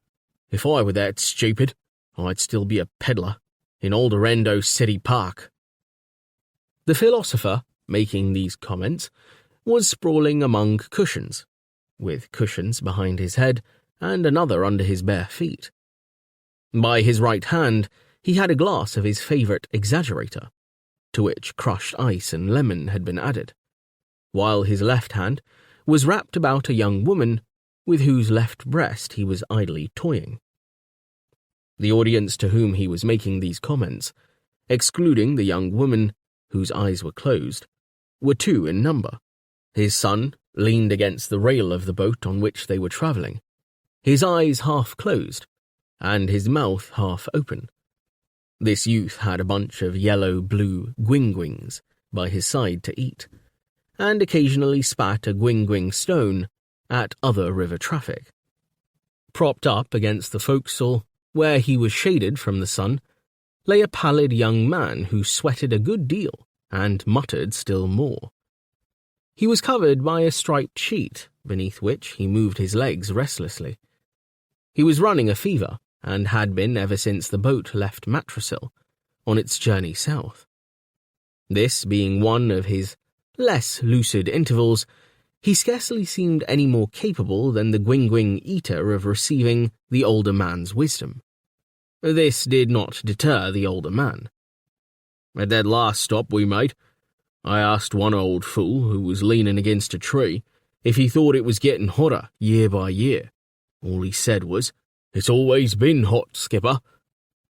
If I were that stupid, I'd still be a peddler in Old Orlando City Park. The philosopher, making these comments, was sprawling among cushions, with cushions behind his head and another under his bare feet. By his right hand, he had a glass of his favourite exaggerator, to which crushed ice and lemon had been added, while his left hand was wrapped about a young woman with whose left breast he was idly toying. The audience to whom he was making these comments, excluding the young woman whose eyes were closed, were 2 in number. His son leaned against the rail of the boat on which they were travelling, his eyes half closed, and his mouth half open. This youth had a bunch of yellow-blue gwingwings by his side to eat, and occasionally spat a gwingwing stone at other river traffic. Propped up against the forecastle, where he was shaded from the sun, lay a pallid young man who sweated a good deal and muttered still more. He was covered by a striped sheet, beneath which he moved his legs restlessly. He was running a fever, and had been ever since the boat left Matrasil, on its journey south. This being one of his less lucid intervals, he scarcely seemed any more capable than the gwingwing eater of receiving the older man's wisdom. This did not deter the older man. At that last stop we made, I asked one old fool who was leaning against a tree if he thought it was getting hotter year by year. All he said was, "It's always been hot, skipper,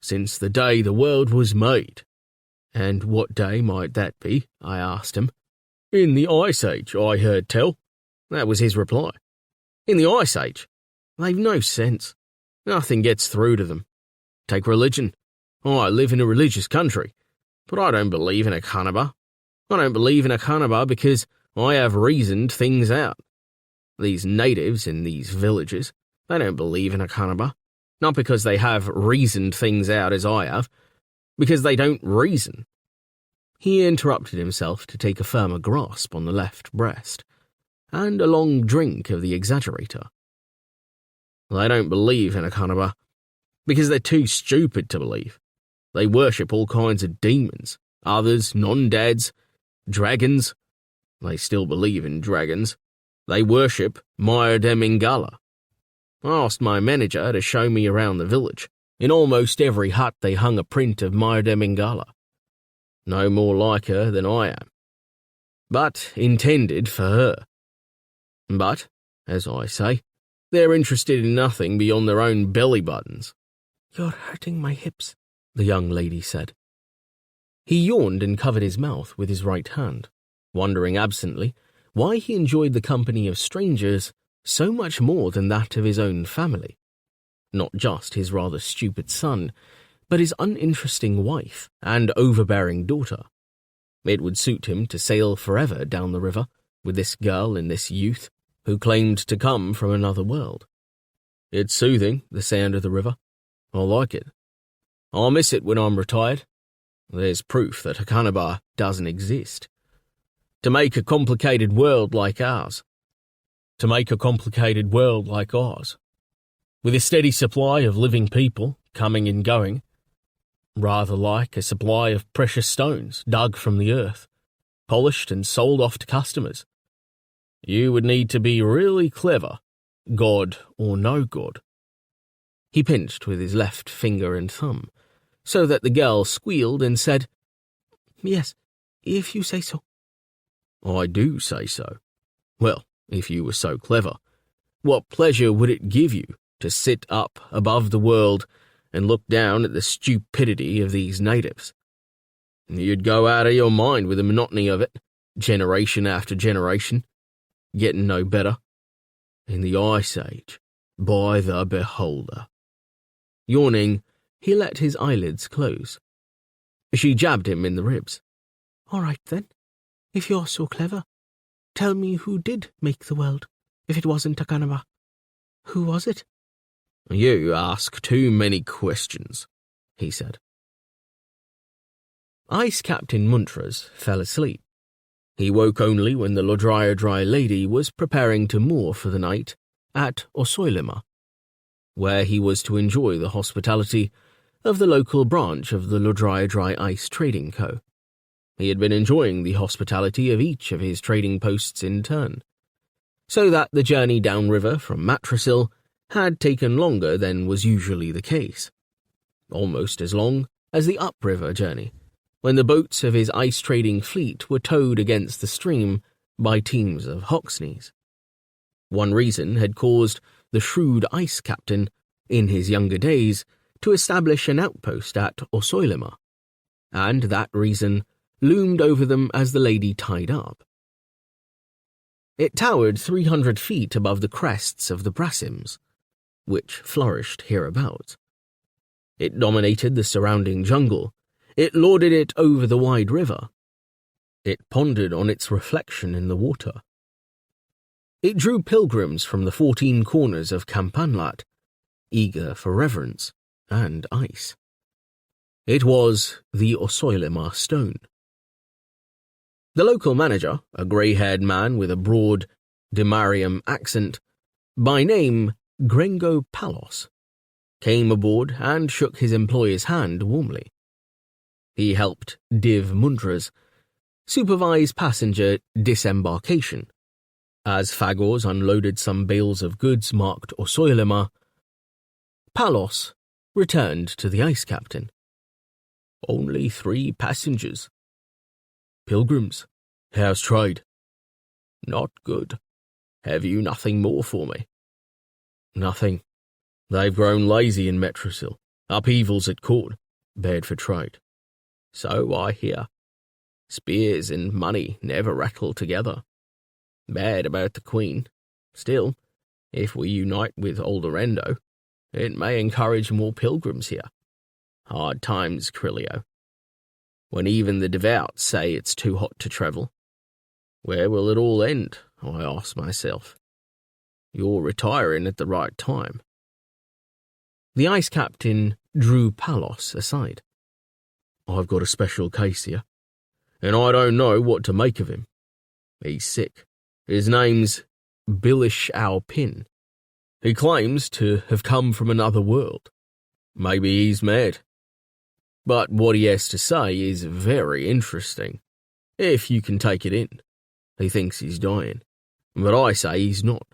since the day the world was made." "And what day might that be?" I asked him. "In the Ice Age, I heard tell." That was his reply. "In the Ice Age? They've no sense. Nothing gets through to them. Take religion. I live in a religious country, but I don't believe in a Kanaba. I don't believe in a Kanaba because I have reasoned things out. These natives in these villages, they don't believe in a Kanaba, not because they have reasoned things out as I have, because they don't reason." He interrupted himself to take a firmer grasp on the left breast, and a long drink of the exaggerator. "They don't believe in a Kanaba, because they're too stupid to believe. They worship all kinds of demons, others non-dads, dragons. They still believe in dragons. They worship Myrdemingala. I asked my manager to show me around the village. In almost every hut they hung a print of Myrdemingala. No more like her than I am, but intended for her. But, as I say, they're interested in nothing beyond their own belly buttons." "You're hurting my hips," the young lady said. He yawned and covered his mouth with his right hand, wondering absently why he enjoyed the company of strangers so much more than that of his own family. Not just his rather stupid son, but his uninteresting wife and overbearing daughter. It would suit him to sail forever down the river with this girl and this youth who claimed to come from another world. It's soothing, the sound of the river. I like it. I'll miss it when I'm retired. There's proof that Hakanaba doesn't exist. To make a complicated world like ours. With a steady supply of living people coming and going, rather like a supply of precious stones dug from the earth, polished and sold off to customers. You would need to be really clever, god or no god. He pinched with his left finger and thumb, so that the girl squealed and said, "Yes, if you say so." I do say so. Well, if you were so clever, what pleasure would it give you to sit up above the world and look down at the stupidity of these natives? You'd go out of your mind with the monotony of it, generation after generation, getting no better. In the Ice Age, by the beholder. Yawning, he let his eyelids close. She jabbed him in the ribs. "All right, then. If you're so clever, tell me who did make the world, if it wasn't Hakanaba. Who was it?" You ask too many questions, he said. Ice Captain Muntras fell asleep. He woke only when the Lodriadry lady was preparing to moor for the night at Osoilima, where he was to enjoy the hospitality of the local branch of the Lodriadry Ice Trading Co. He had been enjoying the hospitality of each of his trading posts in turn, so that the journey downriver from Matrasil had taken longer than was usually the case, almost as long as the upriver journey, when the boats of his ice-trading fleet were towed against the stream by teams of Hoxneys. One reason had caused the shrewd ice captain, in his younger days, to establish an outpost at Osoilima, and that reason loomed over them as the lady tied up. It towered 300 feet above the crests of the Brasims, which flourished hereabouts. It dominated the surrounding jungle. It lorded it over the wide river. It pondered on its reflection in the water. It drew pilgrims from the 14 corners of Campanlat, eager for reverence and ice. It was the Osoilima stone. The local manager, a grey-haired man with a broad Demarium accent, by name Grengo Palos, came aboard and shook his employer's hand warmly. He helped Div Muntras supervise passenger disembarkation. As Phagors unloaded some bales of goods marked Osoilima, Palos returned to the ice captain. "Only 3 passengers. Pilgrims, how's trade?" "Not good. Have you nothing more for me?" "Nothing. They've grown lazy in Metrosil. Upheavals at court. Bad for trade." "So I hear. Spears and money never rattle together. Bad about the Queen. Still, if we unite with Olderendo, it may encourage more pilgrims here. Hard times, Crilio. When even the devout say it's too hot to travel. Where will it all end, I ask myself. You're retiring at the right time." The ice captain drew Palos aside. "I've got a special case here, and I don't know what to make of him. He's sick. His name's Bilish Alpin. He claims to have come from another world. Maybe he's mad. But what he has to say is very interesting, if you can take it in. He thinks he's dying, but I say he's not.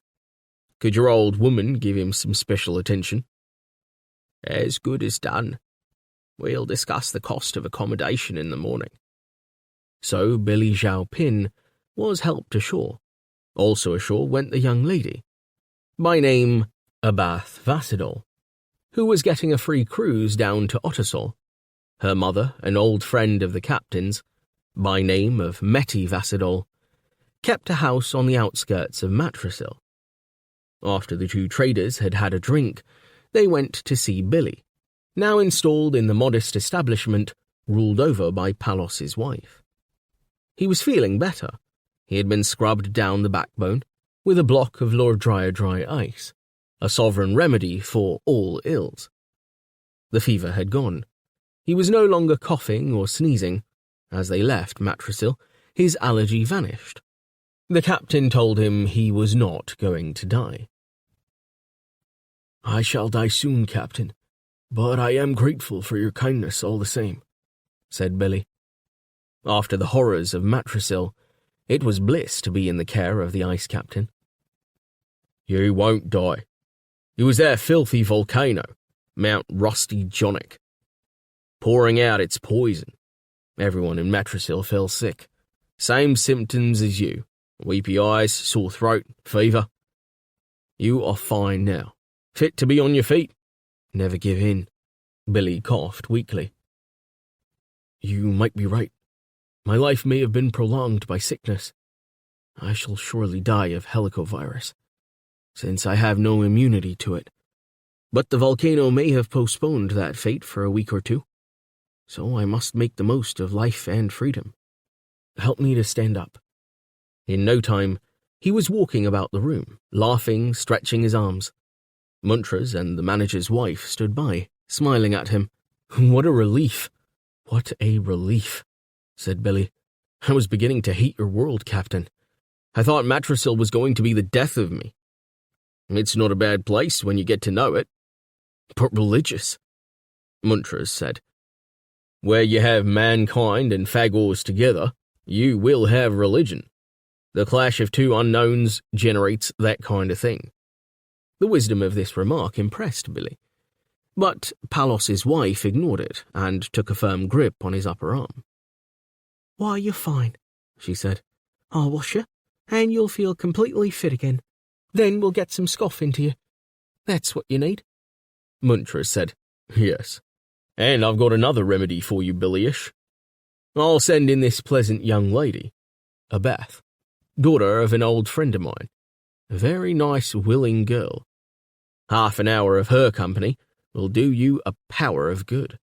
Could your old woman give him some special attention?" "As good as done. We'll discuss the cost of accommodation in the morning." So Billy Zhao Pin was helped ashore. Also ashore went the young lady, by name Abath Vassidol, who was getting a free cruise down to Ottersol. Her mother, an old friend of the captain's, by name of Meti Vassidol, kept a house on the outskirts of Matrasil. After the 2 traders had had a drink, they went to see Billy, now installed in the modest establishment ruled over by Palos's wife. He was feeling better. He had been scrubbed down the backbone with a block of Lord Dry ice, a sovereign remedy for all ills. The fever had gone. He was no longer coughing or sneezing. As they left Matrasil, his allergy vanished. The captain told him he was not going to die. "I shall die soon, Captain, but I am grateful for your kindness all the same," said Billy. After the horrors of Matrasil, it was bliss to be in the care of the ice captain. "You won't die. It was that filthy volcano, Mount Rusty Jonic, pouring out its poison. Everyone in Matrasil fell sick. Same symptoms as you. Weepy eyes, sore throat, fever. You are fine now. Fit to be on your feet. Never give in." Billy coughed weakly. "You might be right. My life may have been prolonged by sickness. I shall surely die of helicovirus, since I have no immunity to it. But the volcano may have postponed that fate for a week or two, so I must make the most of life and freedom. Help me to stand up." In no time, he was walking about the room, laughing, stretching his arms. Montrose and the manager's wife stood by, smiling at him. "What a relief! What a relief!" said Billy. "I was beginning to hate your world, Captain. I thought Matrasil was going to be the death of me." "It's not a bad place when you get to know it." "But religious," Montrose said. "Where you have mankind and Phagors together, you will have religion. The clash of two unknowns generates that kind of thing." The wisdom of this remark impressed Billy. But Palos's wife ignored it and took a firm grip on his upper arm. "Why, you're fine," she said. "I'll wash you, and you'll feel completely fit again. Then we'll get some scoff into you. That's what you need." Montrose said. "Yes, and I've got another remedy for you, Billyish. I'll send in this pleasant young lady, a Beth, daughter of an old friend of mine, a very nice, willing girl. Half an hour of her company will do you a power of good."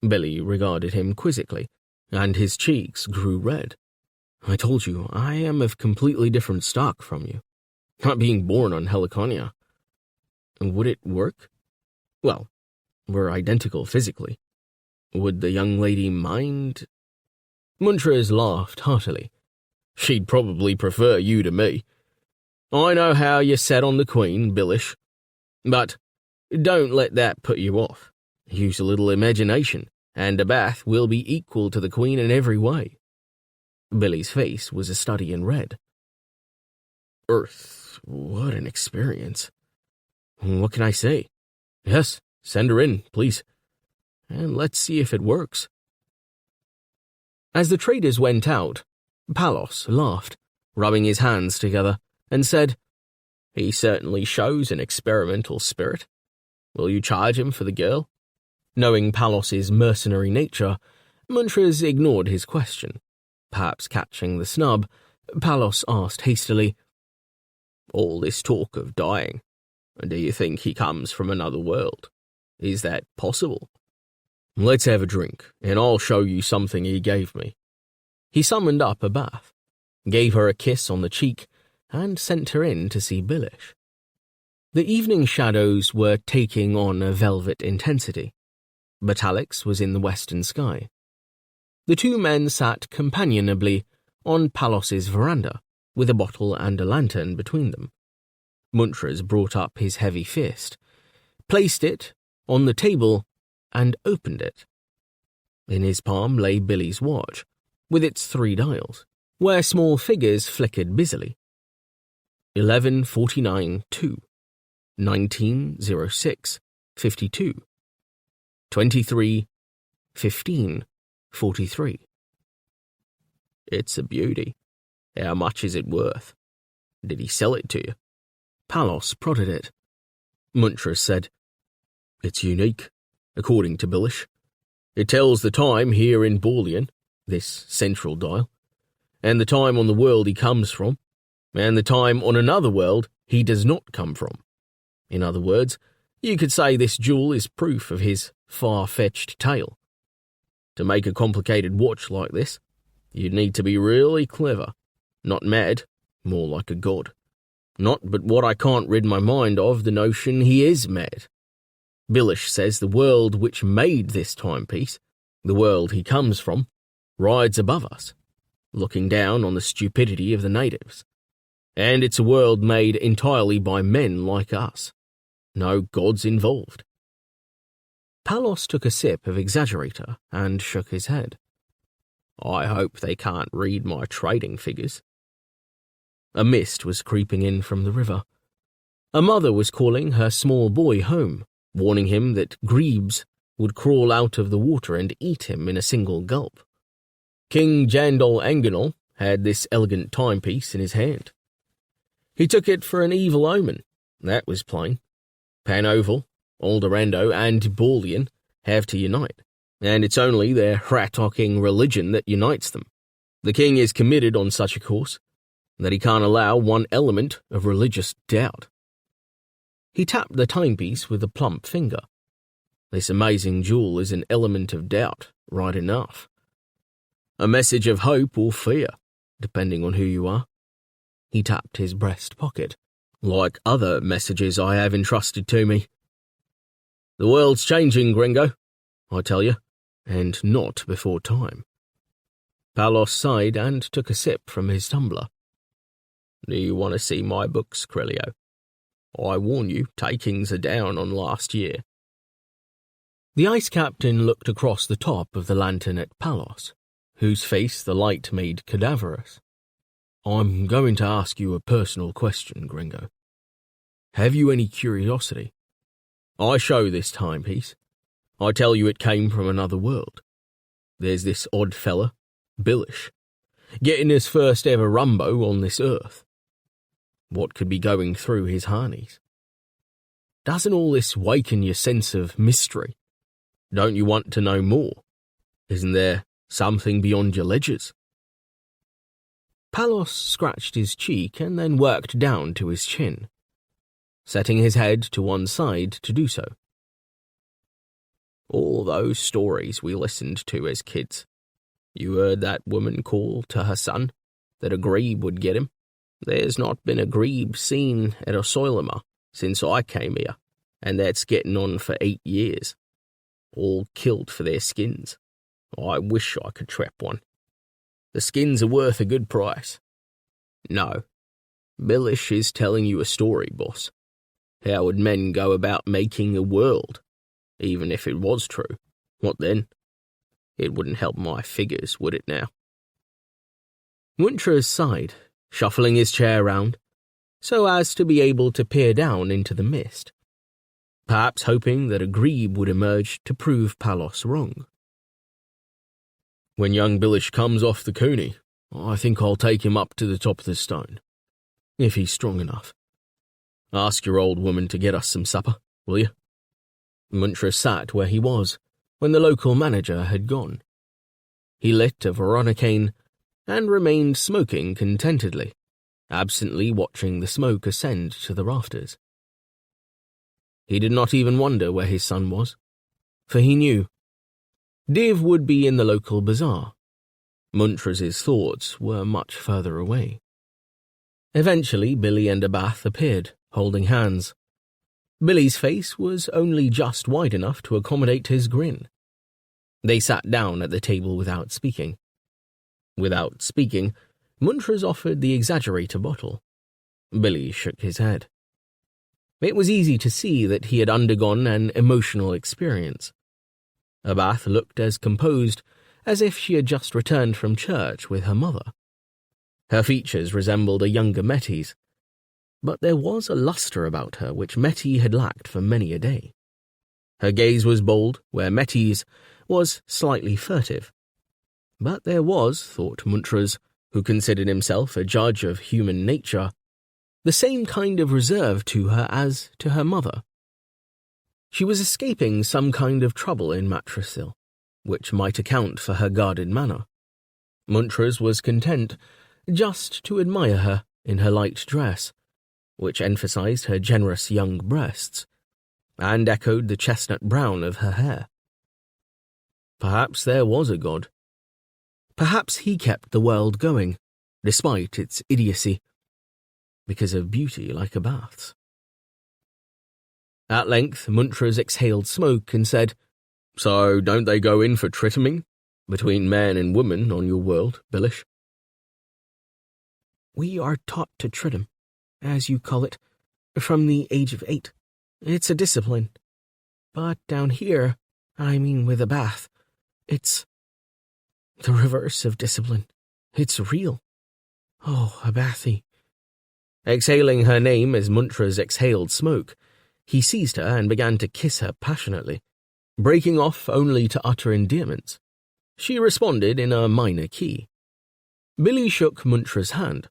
Billy regarded him quizzically, and his cheeks grew red. "I told you, I am of completely different stock from you. Not being born on Helliconia. Would it work? Well, we're identical physically. Would the young lady mind?" Montrose laughed heartily. "She'd probably prefer you to me. I know how you're set on the Queen, Billish. But don't let that put you off. Use a little imagination, and a Bath will be equal to the Queen in every way." Billy's face was a study in red. "Earth, what an experience. What can I say? Yes, send her in, please, and let's see if it works." As the traders went out, Palos laughed, rubbing his hands together, and said, "He certainly shows an experimental spirit. Will you charge him for the girl?" Knowing Palos's mercenary nature, Montrose ignored his question. Perhaps catching the snub, Palos asked hastily, "All this talk of dying, do you think he comes from another world? Is that possible?" "Let's have a drink, and I'll show you something he gave me." He summoned up a Bath, gave her a kiss on the cheek, and sent her in to see Billish. The evening shadows were taking on a velvet intensity. Batalix was in the western sky. The two men sat companionably on Palos's veranda, with a bottle and a lantern between them. Montrose brought up his heavy fist, placed it on the table, and opened it. In his palm lay Billy's watch, with its 3 dials, where small figures flickered busily. 11:49:2, 19:06:52, 23:15:43. "It's a beauty. How much is it worth? Did he sell it to you?" Palos prodded it. Montrose said, "It's unique, according to Billish. It tells the time here in Borlean, this central dial, and the time on the world he comes from, and the time on another world he does not come from. In other words, you could say this jewel is proof of his far-fetched tale. To make a complicated watch like this, You'd need to be really clever. Not mad, more like a god. Not but what I can't rid my mind of the notion he is mad. Billish says the world which made this timepiece, the world he comes from, rides above us, looking down on the stupidity of the natives. And it's a world made entirely by men like us. No gods involved. Palos took a sip of exaggerator and shook his head. I hope they can't read my trading figures. A mist was creeping in from the river. A mother was calling her small boy home, warning him that grebes would crawl out of the water and eat him in a single gulp. King Jandal Anganal had this elegant timepiece in his hand. He took it for an evil omen, that was plain. Panoval, Aldorando, and Borlean have to unite, and it's only their rat-hocking religion that unites them. The king is committed on such a course that he can't allow one element of religious doubt. He tapped the timepiece with a plump finger. This amazing jewel is an element of doubt, right enough. A message of hope or fear, depending on who you are. He tapped his breast pocket, like other messages I have entrusted to me. The world's changing, Gringo, I tell you, and not before time. Palos sighed and took a sip from his tumbler. Do you want to see my books, Crelio? I warn you, takings are down on last year. The ice captain looked across the top of the lantern at Palos, whose face the light made cadaverous. I'm going to ask you a personal question, Gringo. Have you any curiosity? I show this timepiece. I tell you it came from another world. There's this odd fella, Billish, getting his first ever rumbo on this earth. What could be going through his harnies? Doesn't all this waken your sense of mystery? Don't you want to know more? Isn't there something beyond your ledgers? Palos scratched his cheek and then worked down to his chin, setting his head to one side to do so. All those stories we listened to as kids. You heard that woman call to her son that a grebe would get him. There's not been a grebe seen at Osoilama since I came here, and that's getting on for 8 years. All killed for their skins. I wish I could trap one. The skins are worth a good price. No, Billish is telling you a story, boss. How would men go about making a world? Even if it was true, what then? It wouldn't help my figures, would it now? Winters sighed, shuffling his chair round, so as to be able to peer down into the mist, perhaps hoping that a grebe would emerge to prove Palos wrong. When young Billish comes off the Cooney, I think I'll take him up to the top of the stone, if he's strong enough. Ask your old woman to get us some supper, will you? Muntra sat where he was when the local manager had gone. He lit a Veronicane and remained smoking contentedly, absently watching the smoke ascend to the rafters. He did not even wonder where his son was, for he knew. Div would be in the local bazaar. Muntra's thoughts were much further away. Eventually, Billy and Abath appeared, holding hands. Billy's face was only just wide enough to accommodate his grin. They sat down at the table without speaking. Without speaking, Muntras offered the exaggerator bottle. Billy shook his head. It was easy to see that he had undergone an emotional experience. Abath looked as composed as if she had just returned from church with her mother. Her features resembled a younger Mettie's, but there was a lustre about her which Mettie had lacked for many a day. Her gaze was bold, where Mettie's was slightly furtive. But there was, thought Muntras, who considered himself a judge of human nature, the same kind of reserve to her as to her mother. She was escaping some kind of trouble in Matrasil, which might account for her guarded manner. Muntras was content just to admire her in her light dress, which emphasized her generous young breasts, and echoed the chestnut brown of her hair. Perhaps there was a god. Perhaps he kept the world going, despite its idiocy, because of beauty like a bath's. At length, Muntras exhaled smoke and said, So don't they go in for tritoming between man and woman on your world, Billish? We are taught to tritum, as you call it, from the age of 8. It's a discipline. But down here, I mean with a bath, it's the reverse of discipline. It's real. Oh, Abathi. Exhaling her name as Muntras exhaled smoke, he seized her and began to kiss her passionately, breaking off only to utter endearments. She responded in a minor key. Billy shook Muntra's hand.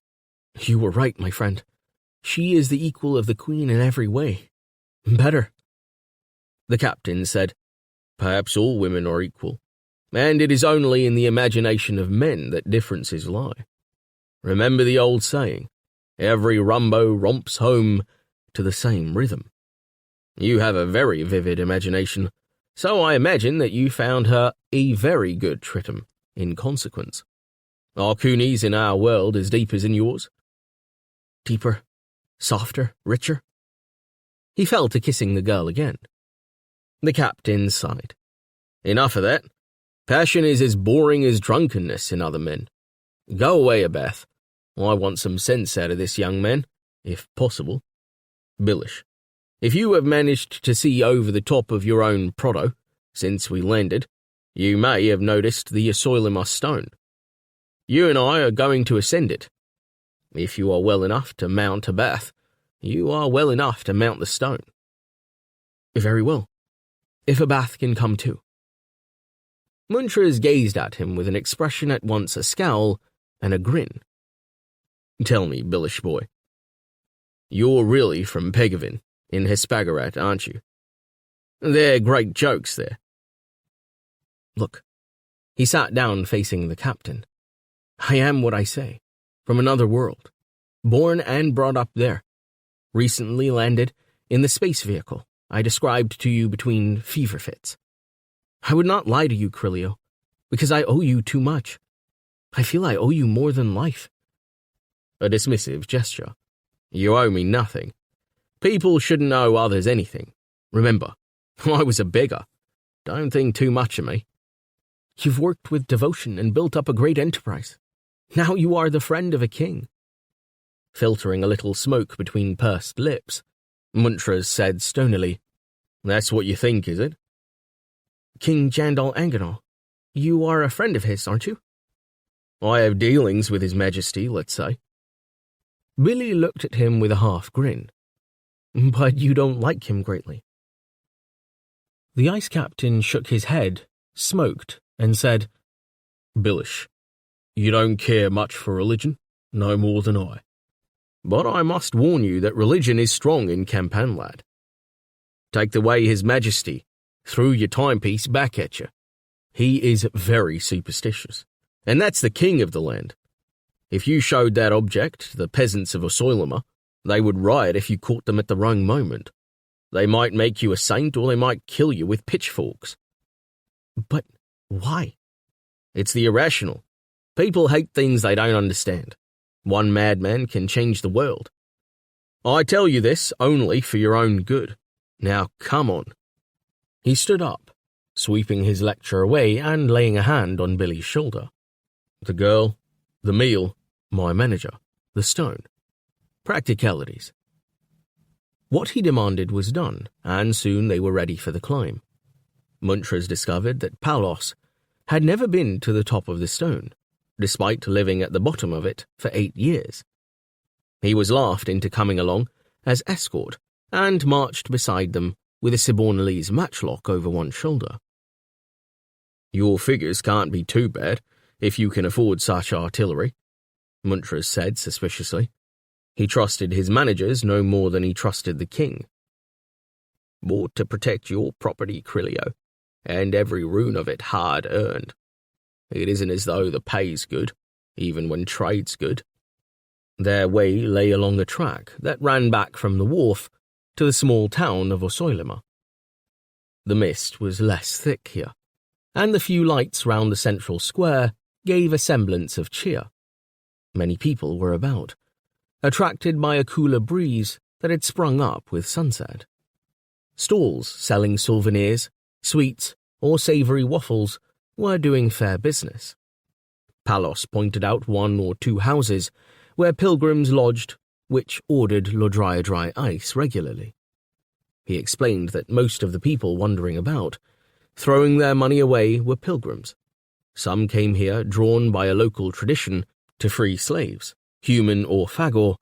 You were right, my friend. She is the equal of the queen in every way. Better. The captain said, Perhaps all women are equal, and it is only in the imagination of men that differences lie. Remember the old saying, every rumbo romps home to the same rhythm. You have a very vivid imagination, so I imagine that you found her a very good tritum in consequence. Are coonies in our world as deep as in yours? Deeper, softer, richer. He fell to kissing the girl again. The captain sighed. Enough of that. Passion is as boring as drunkenness in other men. Go away, Abeth. I want some sense out of this young man, if possible. Billish, if you have managed to see over the top of your own proto since we landed, you may have noticed the Asoilima stone. You and I are going to ascend it. If you are well enough to mount Abath, you are well enough to mount the stone. Very well. If Abath can come too. Muntras gazed at him with an expression at once a scowl and a grin. Tell me, Billish boy, you're really from Pegavin in Hespagorat, aren't you? They're great jokes there. Look, he sat down facing the captain. I am what I say, from another world, born and brought up there, recently landed in the space vehicle I described to you between fever fits. I would not lie to you, Krilio, because I owe you too much. I feel I owe you more than life. A dismissive gesture. You owe me nothing. People shouldn't owe others anything. Remember, I was a beggar. Don't think too much of me. You've worked with devotion and built up a great enterprise. Now you are the friend of a king. Filtering a little smoke between pursed lips, Muntras said stonily, That's what you think, is it? King Jandal Anganal, you are a friend of his, aren't you? I have dealings with His Majesty, let's say. Billy looked at him with a half grin. But you don't like him greatly. The ice captain shook his head, smoked, and said, Billish, you don't care much for religion, no more than I. But I must warn you that religion is strong in Campanlad. Take the way His Majesty threw your timepiece back at you. He is very superstitious, and that's the king of the land. If you showed that object to the peasants of Asoilima, they would riot if you caught them at the wrong moment. They might make you a saint or they might kill you with pitchforks. But why? It's the irrational. People hate things they don't understand. One madman can change the world. I tell you this only for your own good. Now come on. He stood up, sweeping his lecture away and laying a hand on Billy's shoulder. The girl, the meal, my manager, the stone. Practicalities. What he demanded was done, and soon they were ready for the climb. Muntras discovered that Paulos had never been to the top of the stone, despite living at the bottom of it for 8 years. He was laughed into coming along as escort and marched beside them with a Sibornelese matchlock over one shoulder. Your figures can't be too bad if you can afford such artillery, Muntras said suspiciously. He trusted his managers no more than he trusted the king. Bought to protect your property, Krilio, and every rune of it hard-earned. It isn't as though the pay's good, even when trade's good. Their way lay along a track that ran back from the wharf to the small town of Asoilima. The mist was less thick here, and the few lights round the central square gave a semblance of cheer. Many people were about, attracted by a cooler breeze that had sprung up with sunset. Stalls selling souvenirs, sweets, or savoury waffles were doing fair business. Palos pointed out 1 or 2 houses where pilgrims lodged which ordered dry ice regularly. He explained that most of the people wandering about, throwing their money away, were pilgrims. Some came here drawn by a local tradition to free slaves, human or Phagor,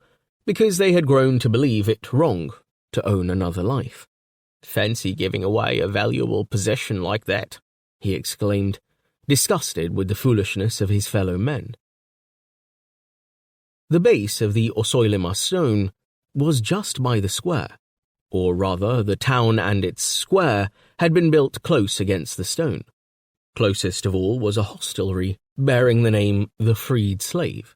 because they had grown to believe it wrong to own another life. "Fancy giving away a valuable possession like that," he exclaimed, disgusted with the foolishness of his fellow men. The base of the Osoilima stone was just by the square, or rather the town and its square had been built close against the stone. Closest of all was a hostelry bearing the name The Freed Slave,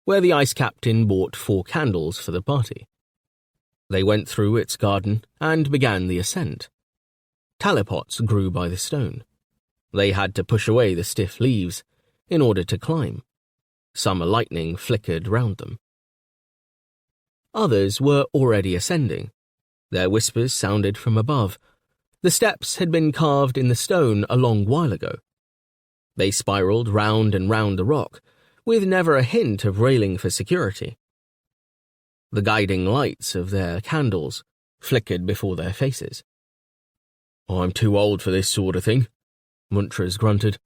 where the ice captain bought 4 candles for the party. They went through its garden and began the ascent. Talipots grew by the stone. They had to push away the stiff leaves in order to climb. Summer lightning flickered round them. Others were already ascending. Their whispers sounded from above. The steps had been carved in the stone a long while ago. They spiraled round and round the rock, with never a hint of railing for security. The guiding lights of their candles flickered before their faces. "I'm too old for this sort of thing," Muntras grunted.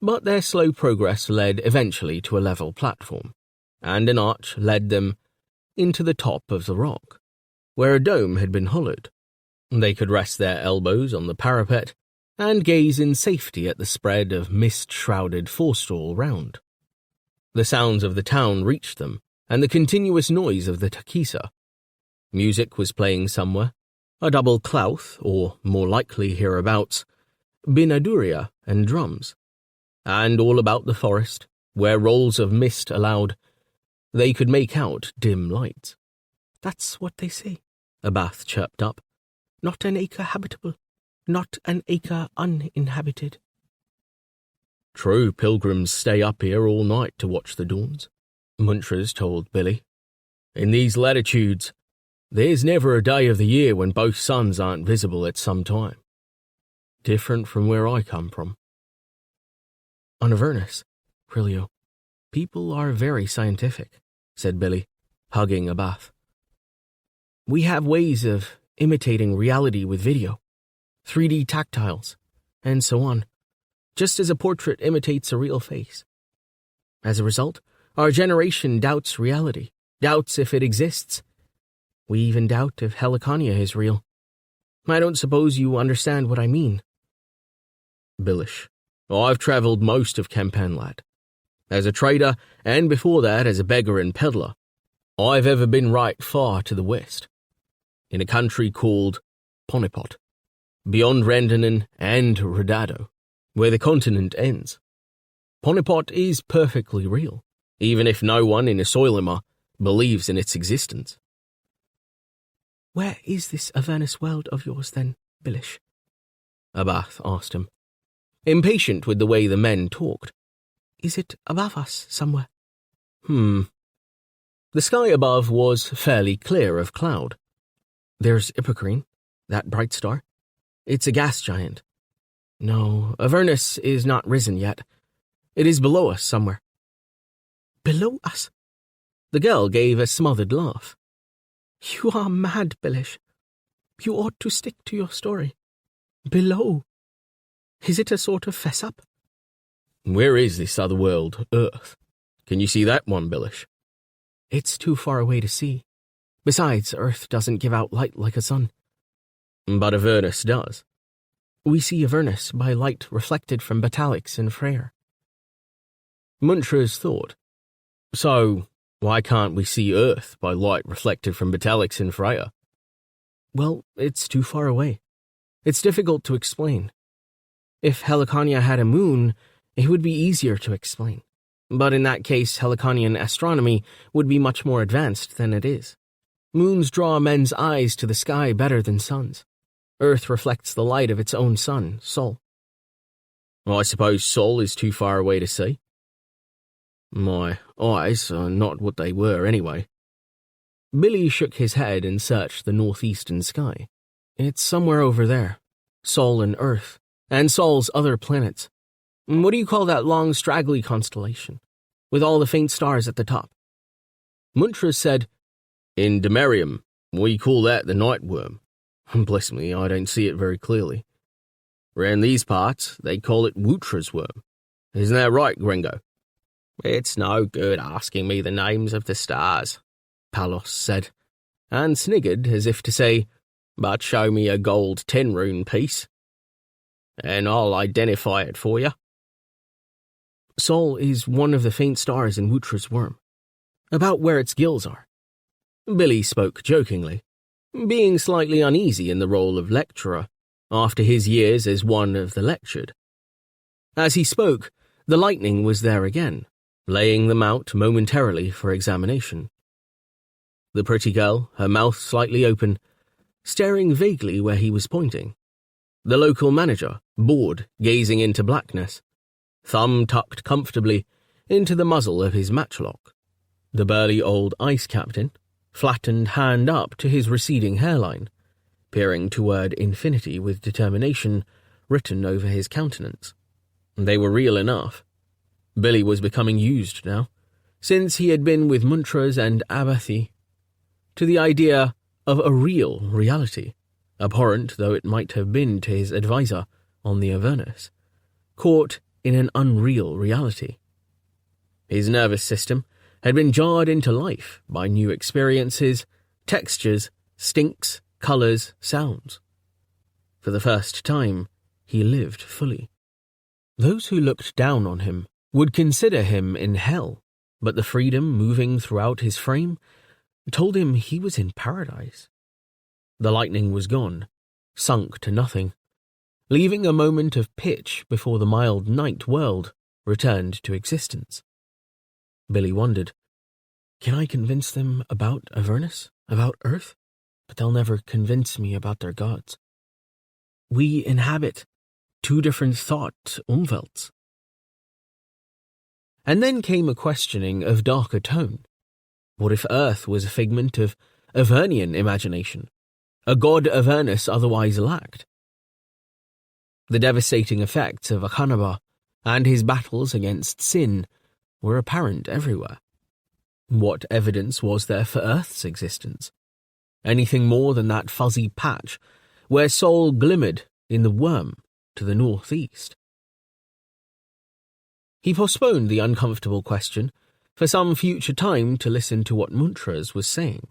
But their slow progress led eventually to a level platform, and an arch led them into the top of the rock, where a dome had been hollowed. They could rest their elbows on the parapet and gaze in safety at the spread of mist-shrouded forestall round. The sounds of the town reached them, and the continuous noise of the takisa. Music was playing somewhere, a double clouth, or more likely hereabouts, binaduria and drums. And all about the forest, where rolls of mist allowed, they could make out dim lights. "That's what they say," Abath chirped up. "Not an acre habitable, not an acre uninhabited." "True, pilgrims stay up here all night to watch the dawns," Muntras told Billy. "In these latitudes, there's never a day of the year when both suns aren't visible at some time. Different from where I come from." "On Avernus, Crilio, people are very scientific," said Billy, hugging Abath. "We have ways of imitating reality with video, 3D tactiles, and so on, just as a portrait imitates a real face. As a result, our generation doubts reality, doubts if it exists. We even doubt if Helliconia is real. I don't suppose you understand what I mean." "Billish, I've travelled most of Campanlad. As a trader, and before that as a beggar and peddler, I've ever been right far to the west, in a country called Ponipot, beyond Randanen and Redado, where the continent ends. Ponipot is perfectly real, even if no one in Osoilima believes in its existence." "Where is this Avernus world of yours then, Billish?" Abath asked him, impatient with the way the men talked. "Is it above us somewhere?" The sky above was fairly clear of cloud. "There's Ipecacuene, that bright star. It's a gas giant. No, Avernus is not risen yet. It is below us somewhere." "Below us?" The girl gave a smothered laugh. "You are mad, Billish. You ought to stick to your story. Below. Is it a sort of fess-up?" "Where is this other world, Earth? Can you see that one, Billish?" "It's too far away to see. Besides, Earth doesn't give out light like a sun." "But Avernus does." "We see Avernus by light reflected from Batalix and Freyr." Muntras thought, "So, why can't we see Earth by light reflected from Batalix and Freyr?" "Well, it's too far away. It's difficult to explain. If Helliconia had a moon, it would be easier to explain. But in that case, Heliconian astronomy would be much more advanced than it is. Moons draw men's eyes to the sky better than suns. Earth reflects the light of its own sun, Sol." "I suppose Sol is too far away to see." My eyes are not what they were anyway. Billy shook his head and searched the northeastern sky. It's somewhere over there. Sol and Earth, and Sol's other planets. What do you call that long, straggly constellation, with all the faint stars at the top? Montrose said, In Demarium, we call that the night worm. Bless me, I don't see it very clearly. Round these parts, they call it Woutra's worm. Isn't that right, Gringo? It's no good asking me the names of the stars, Palos said, and sniggered as if to say, but show me a gold 10-rune piece, and I'll identify it for you. Sol is one of the faint stars in Woutra's worm, about where its gills are. Billy spoke jokingly, being slightly uneasy in the role of lecturer after his years as one of the lectured. As he spoke, the lightning was there again, laying them out momentarily for examination. The pretty girl, her mouth slightly open, staring vaguely where he was pointing. The local manager, bored, gazing into blackness, thumb tucked comfortably into the muzzle of his matchlock. The burly old ice captain, flattened hand up to his receding hairline, peering toward infinity with determination written over his countenance. They were real enough. Billy was becoming used now, since he had been with Montrose and Abathy, to the idea of a real reality, abhorrent though it might have been to his advisor on the Avernus, caught in an unreal reality. His nervous system had been jarred into life by new experiences, textures, stinks, colours, sounds. For the first time, he lived fully. Those who looked down on him would consider him in hell, but the freedom moving throughout his frame told him he was in paradise. The lightning was gone, sunk to nothing, leaving a moment of pitch before the mild night world returned to existence. Billy wondered, can I convince them about Avernus, about Earth? But they'll never convince me about their gods. We inhabit two different thought umwelts. And then came a questioning of darker tone. What if Earth was a figment of Avernian imagination, a god Avernus otherwise lacked? The devastating effects of Akhanaba and his battles against sin were apparent everywhere. What evidence was there for Earth's existence? Anything more than that fuzzy patch where Sol glimmered in the worm to the northeast? He postponed the uncomfortable question for some future time to listen to what Montrose was saying.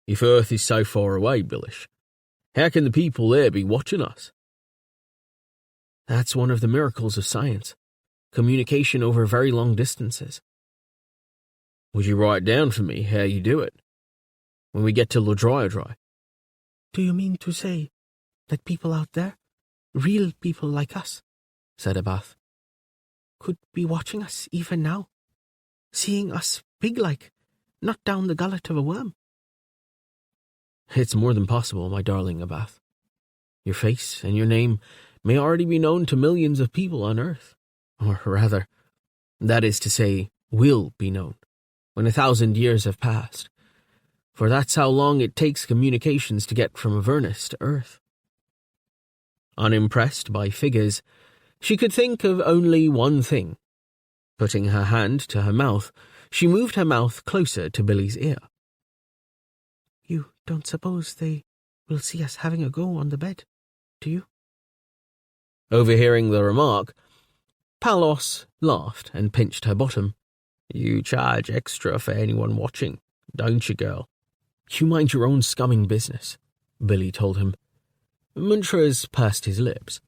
If Earth is so far away, Billish, how can the people there be watching us? That's one of the miracles of science. Communication over very long distances. Would you write down for me how you do it? When we get to Lodriadry? Do you mean to say that people out there, real people like us, said Abath, could be watching us even now, seeing us pig-like, not down the gullet of a worm? It's more than possible, my darling Abath. Your face and your name may already be known to millions of people on Earth. Or rather, that is to say, will be known, when 1,000 years have passed. For that's how long it takes communications to get from Avernus to Earth. Unimpressed by figures, she could think of only one thing. Putting her hand to her mouth, she moved her mouth closer to Billy's ear. You don't suppose they will see us having a go on the bed, do you? Overhearing the remark, Palos laughed and pinched her bottom. You charge extra for anyone watching, don't you, girl? You mind your own scumming business, Billy told him. Montrose pursed his lips.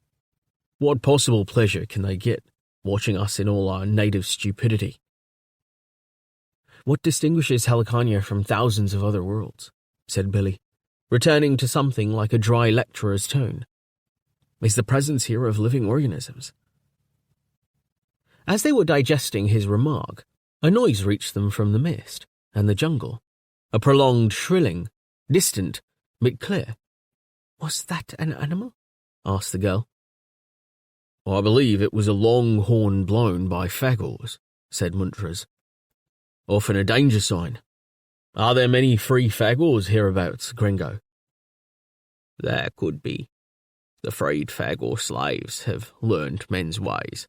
What possible pleasure can they get, watching us in all our native stupidity? What distinguishes Helliconia from thousands of other worlds, said Billy, returning to something like a dry lecturer's tone, is the presence here of living organisms. As they were digesting his remark, a noise reached them from the mist and the jungle. A prolonged shrilling, distant, but clear. Was that an animal? Asked the girl. I believe it was a long horn blown by Phagors, said Montrose. Often a danger sign. Are there many free Phagors hereabouts, Gringo? There could be. The freed Phagor slaves have learned men's ways,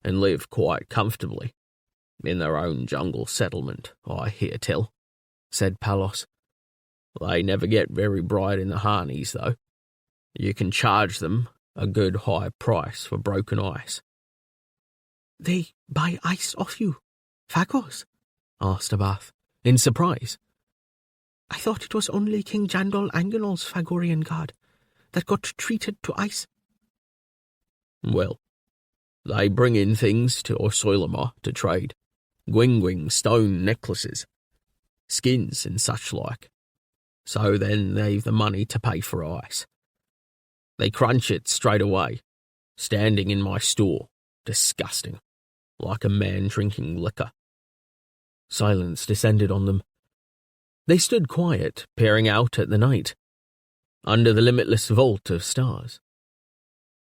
and live quite comfortably in their own jungle settlement, I hear tell, said Palos. They never get very bright in the harneys, though. You can charge them a good high price for broken ice. They buy ice off you, Phagors? Asked Abath, in surprise. I thought it was only King Jandal Anganol's Phagorian guard that got treated to ice. Well, they bring in things to Orsoilama to trade. Gwingwing stone necklaces, skins and such like. So then they've the money to pay for ice. They crunch it straight away, standing in my store, disgusting, like a man drinking liquor. Silence descended on them. They stood quiet, peering out at the night, under the limitless vault of stars.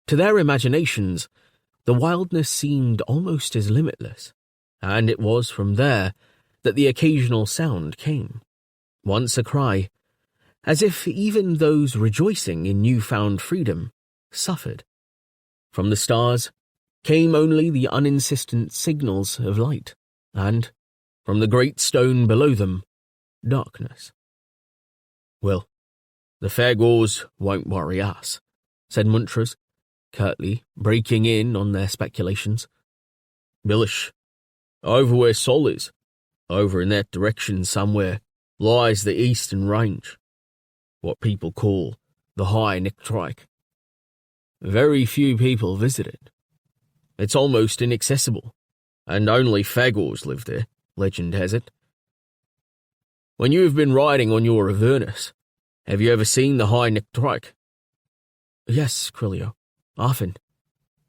To their imaginations, the wildness seemed almost as limitless, and it was from there that the occasional sound came, once a cry, as if even those rejoicing in newfound freedom suffered. From the stars came only the uninsistent signals of light, and, from the great stone below them, darkness. Well, the Phagors won't worry us, said Montrose, curtly breaking in on their speculations. Billish, over where Sol is, over in that direction somewhere, lies the eastern range, what people call the High Nectrike. Very few people visit it. It's almost inaccessible, and only Phagors live there, legend has it. When you have been riding on your Avernus, have you ever seen the High Nectrike? Yes, Crilio, often.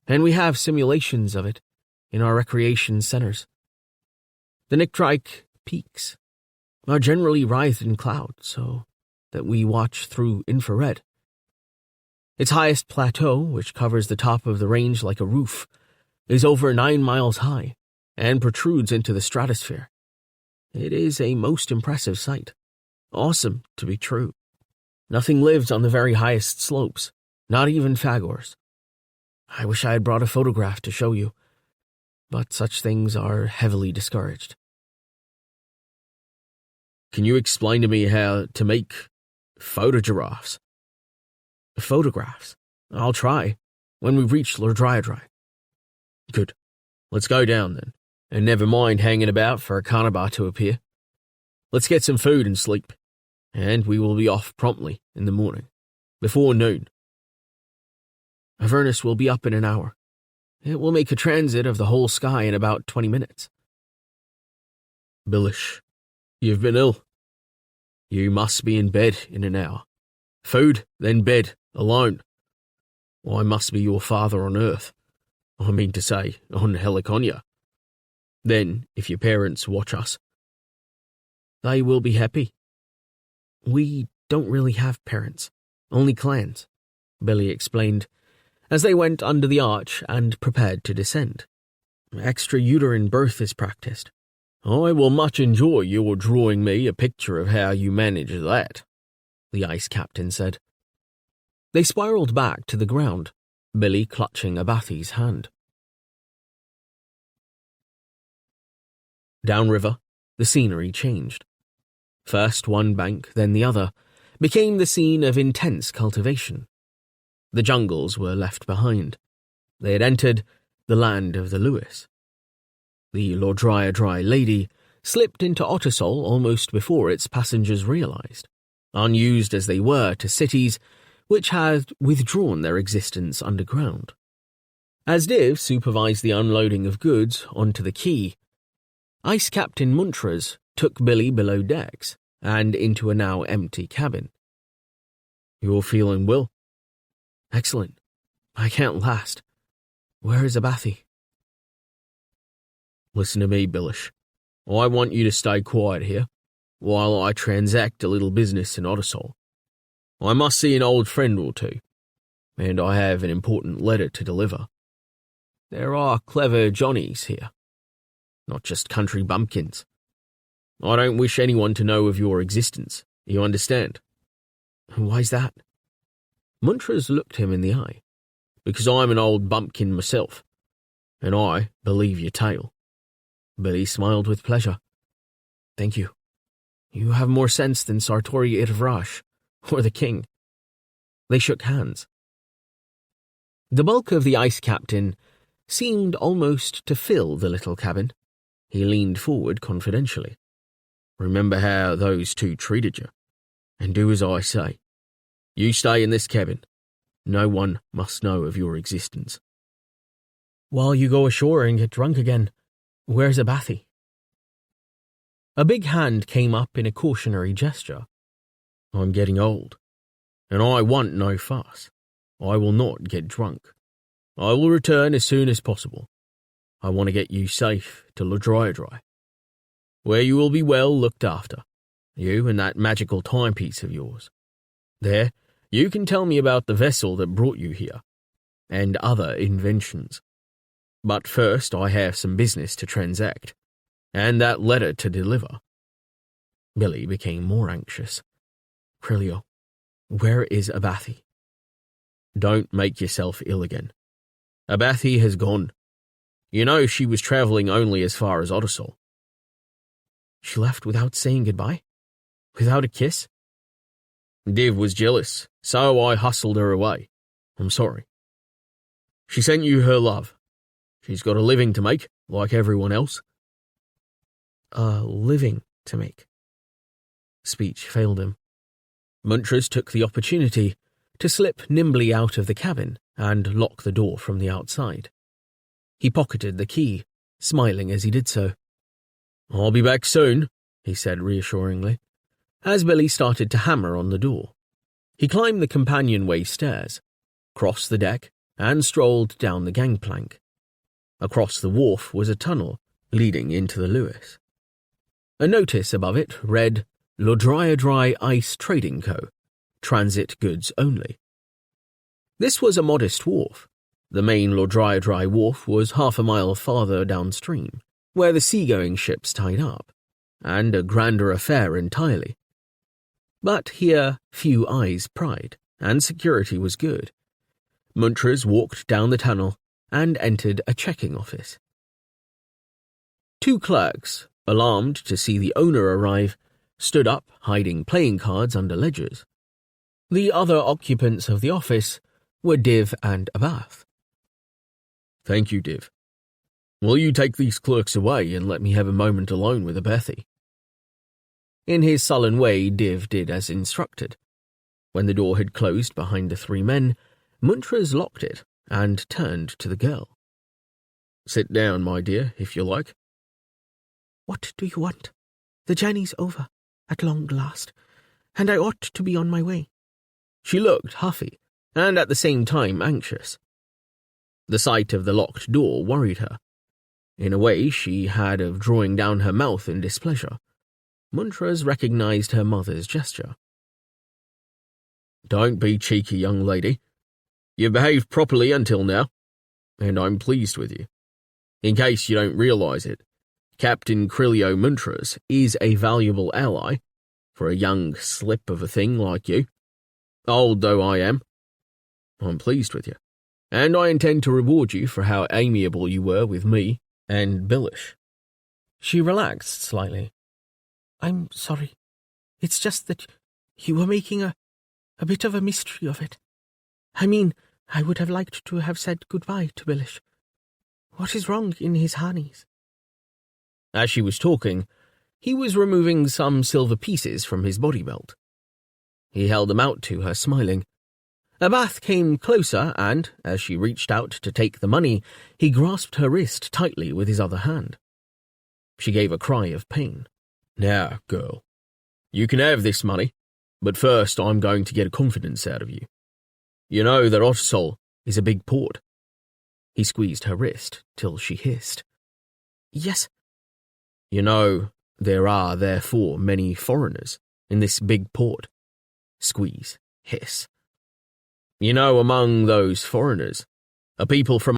And we have simulations of it in our recreation centers. The Nectrike peaks are generally writhed in clouds so that we watch through infrared. Its highest plateau, which covers the top of the range like a roof, is over 9 miles high and protrudes into the stratosphere. It is a most impressive sight. Awesome to be true. Nothing lives on the very highest slopes, not even Phagors. I wish I had brought a photograph to show you, but such things are heavily discouraged. Can you explain to me how to make photogiraphs? Photographs? I'll try, when we reach Lordriadrai. Good. Let's go down then, and never mind hanging about for a carnival to appear. Let's get some food and sleep, and we will be off promptly in the morning, before noon. Avernus will be up in an hour. It will make a transit of the whole sky in about 20 minutes. Billish, you've been ill. You must be in bed in an hour. Food, then bed, alone. I must be your father on earth. I mean to say, on Helliconia. Then, if your parents watch us, they will be happy. We don't really have parents, only clans, Billy explained, as they went under the arch and prepared to descend. Extrauterine birth is practiced. I will much enjoy your drawing me a picture of how you manage that, the ice captain said. They spiraled back to the ground, Billy clutching Abathi's hand. Downriver, the scenery changed. First one bank, then the other, became the scene of intense cultivation. The jungles were left behind. They had entered the land of the Lewis. The Lordriadrai lady slipped into Ottersol almost before its passengers realized, unused as they were to cities which had withdrawn their existence underground. As Div supervised the unloading of goods onto the quay, Ice Captain Montrose took Billy below decks and into a now empty cabin. You're feeling well? Excellent. I can't last. Where is Abathi? Listen to me, Billish. I want you to stay quiet here, while I transact a little business in Ottersol. I must see an old friend or two, and I have an important letter to deliver. There are clever Johnnies here. not just country bumpkins. I don't wish anyone to know of your existence, you understand? Why's that? Montrose looked him in the eye. Because I'm an old bumpkin myself, and I believe your tale. Billy smiled with pleasure. Thank you. You have more sense than Sartori Irvrash, or the king. They shook hands. The bulk of the ice captain seemed almost to fill the little cabin. He leaned forward confidentially. Remember how those two treated you, and do as I say. You stay in this cabin. No one must know of your existence. While you go ashore and get drunk again, where's Abathi? A big hand came up in a cautionary gesture. I'm getting old, and I want no fuss. I will not get drunk. I will return as soon as possible. I want to get you safe to Lodriadry, where you will be well looked after, you and that magical timepiece of yours. There, you can tell me about the vessel that brought you here, and other inventions. But first I have some business to transact, and that letter to deliver. Billy became more anxious. Crilio, where is Abathi? Don't make yourself ill again. Abathi has gone. You know she was travelling only as far as Ottersol. She left without saying goodbye? Without a kiss? Div was jealous, so I hustled her away. I'm sorry. She sent you her love. She's got a living to make, like everyone else. A living to make. Speech failed him. Montrose took the opportunity to slip nimbly out of the cabin and lock the door from the outside. He pocketed the key, smiling as he did so. I'll be back soon, he said reassuringly, as Billy started to hammer on the door. He climbed the companionway stairs, crossed the deck, and strolled down the gangplank. Across the wharf was a tunnel leading into the Lewis. A notice above it read, Lodriadry Ice Trading Co., transit goods only. This was a modest wharf. The main Lodriadry wharf was half a mile farther downstream, where the seagoing ships tied up, and a grander affair entirely. But here few eyes pried, and security was good. Montrose walked down the tunnel and entered a checking office. Two clerks, alarmed to see the owner arrive, stood up, hiding playing cards under ledgers. The other occupants of the office were Div and Abath. Thank you, Div. Will you take these clerks away and let me have a moment alone with Abathi? In his sullen way, Div did as instructed. When the door had closed behind the three men, Montrose locked it and turned to the girl. Sit down, my dear, if you like. What do you want? The journey's over, at long last, and I ought to be on my way. She looked huffy, and at the same time anxious. The sight of the locked door worried her. In a way she had of drawing down her mouth in displeasure. Montrose recognized her mother's gesture. Don't be cheeky, young lady. You've behaved properly until now, and I'm pleased with you. In case you don't realize it, Captain Crilio Montrose is a valuable ally for a young slip of a thing like you. Old though I am, I'm pleased with you, and I intend to reward you for how amiable you were with me and Billish. She relaxed slightly. I'm sorry. It's just that you were making a bit of a mystery of it. I mean, I would have liked to have said goodbye to Billish. What is wrong in his harnies? As she was talking, he was removing some silver pieces from his body belt. He held them out to her, smiling. Abath came closer, and, as she reached out to take the money, he grasped her wrist tightly with his other hand. She gave a cry of pain. Now, girl, you can have this money, but first I'm going to get a confidence out of you. You know that Ottersol is a big port. He squeezed her wrist till she hissed. Yes. You know, there are therefore many foreigners in this big port. Squeeze, hiss. You know, among those foreigners are people from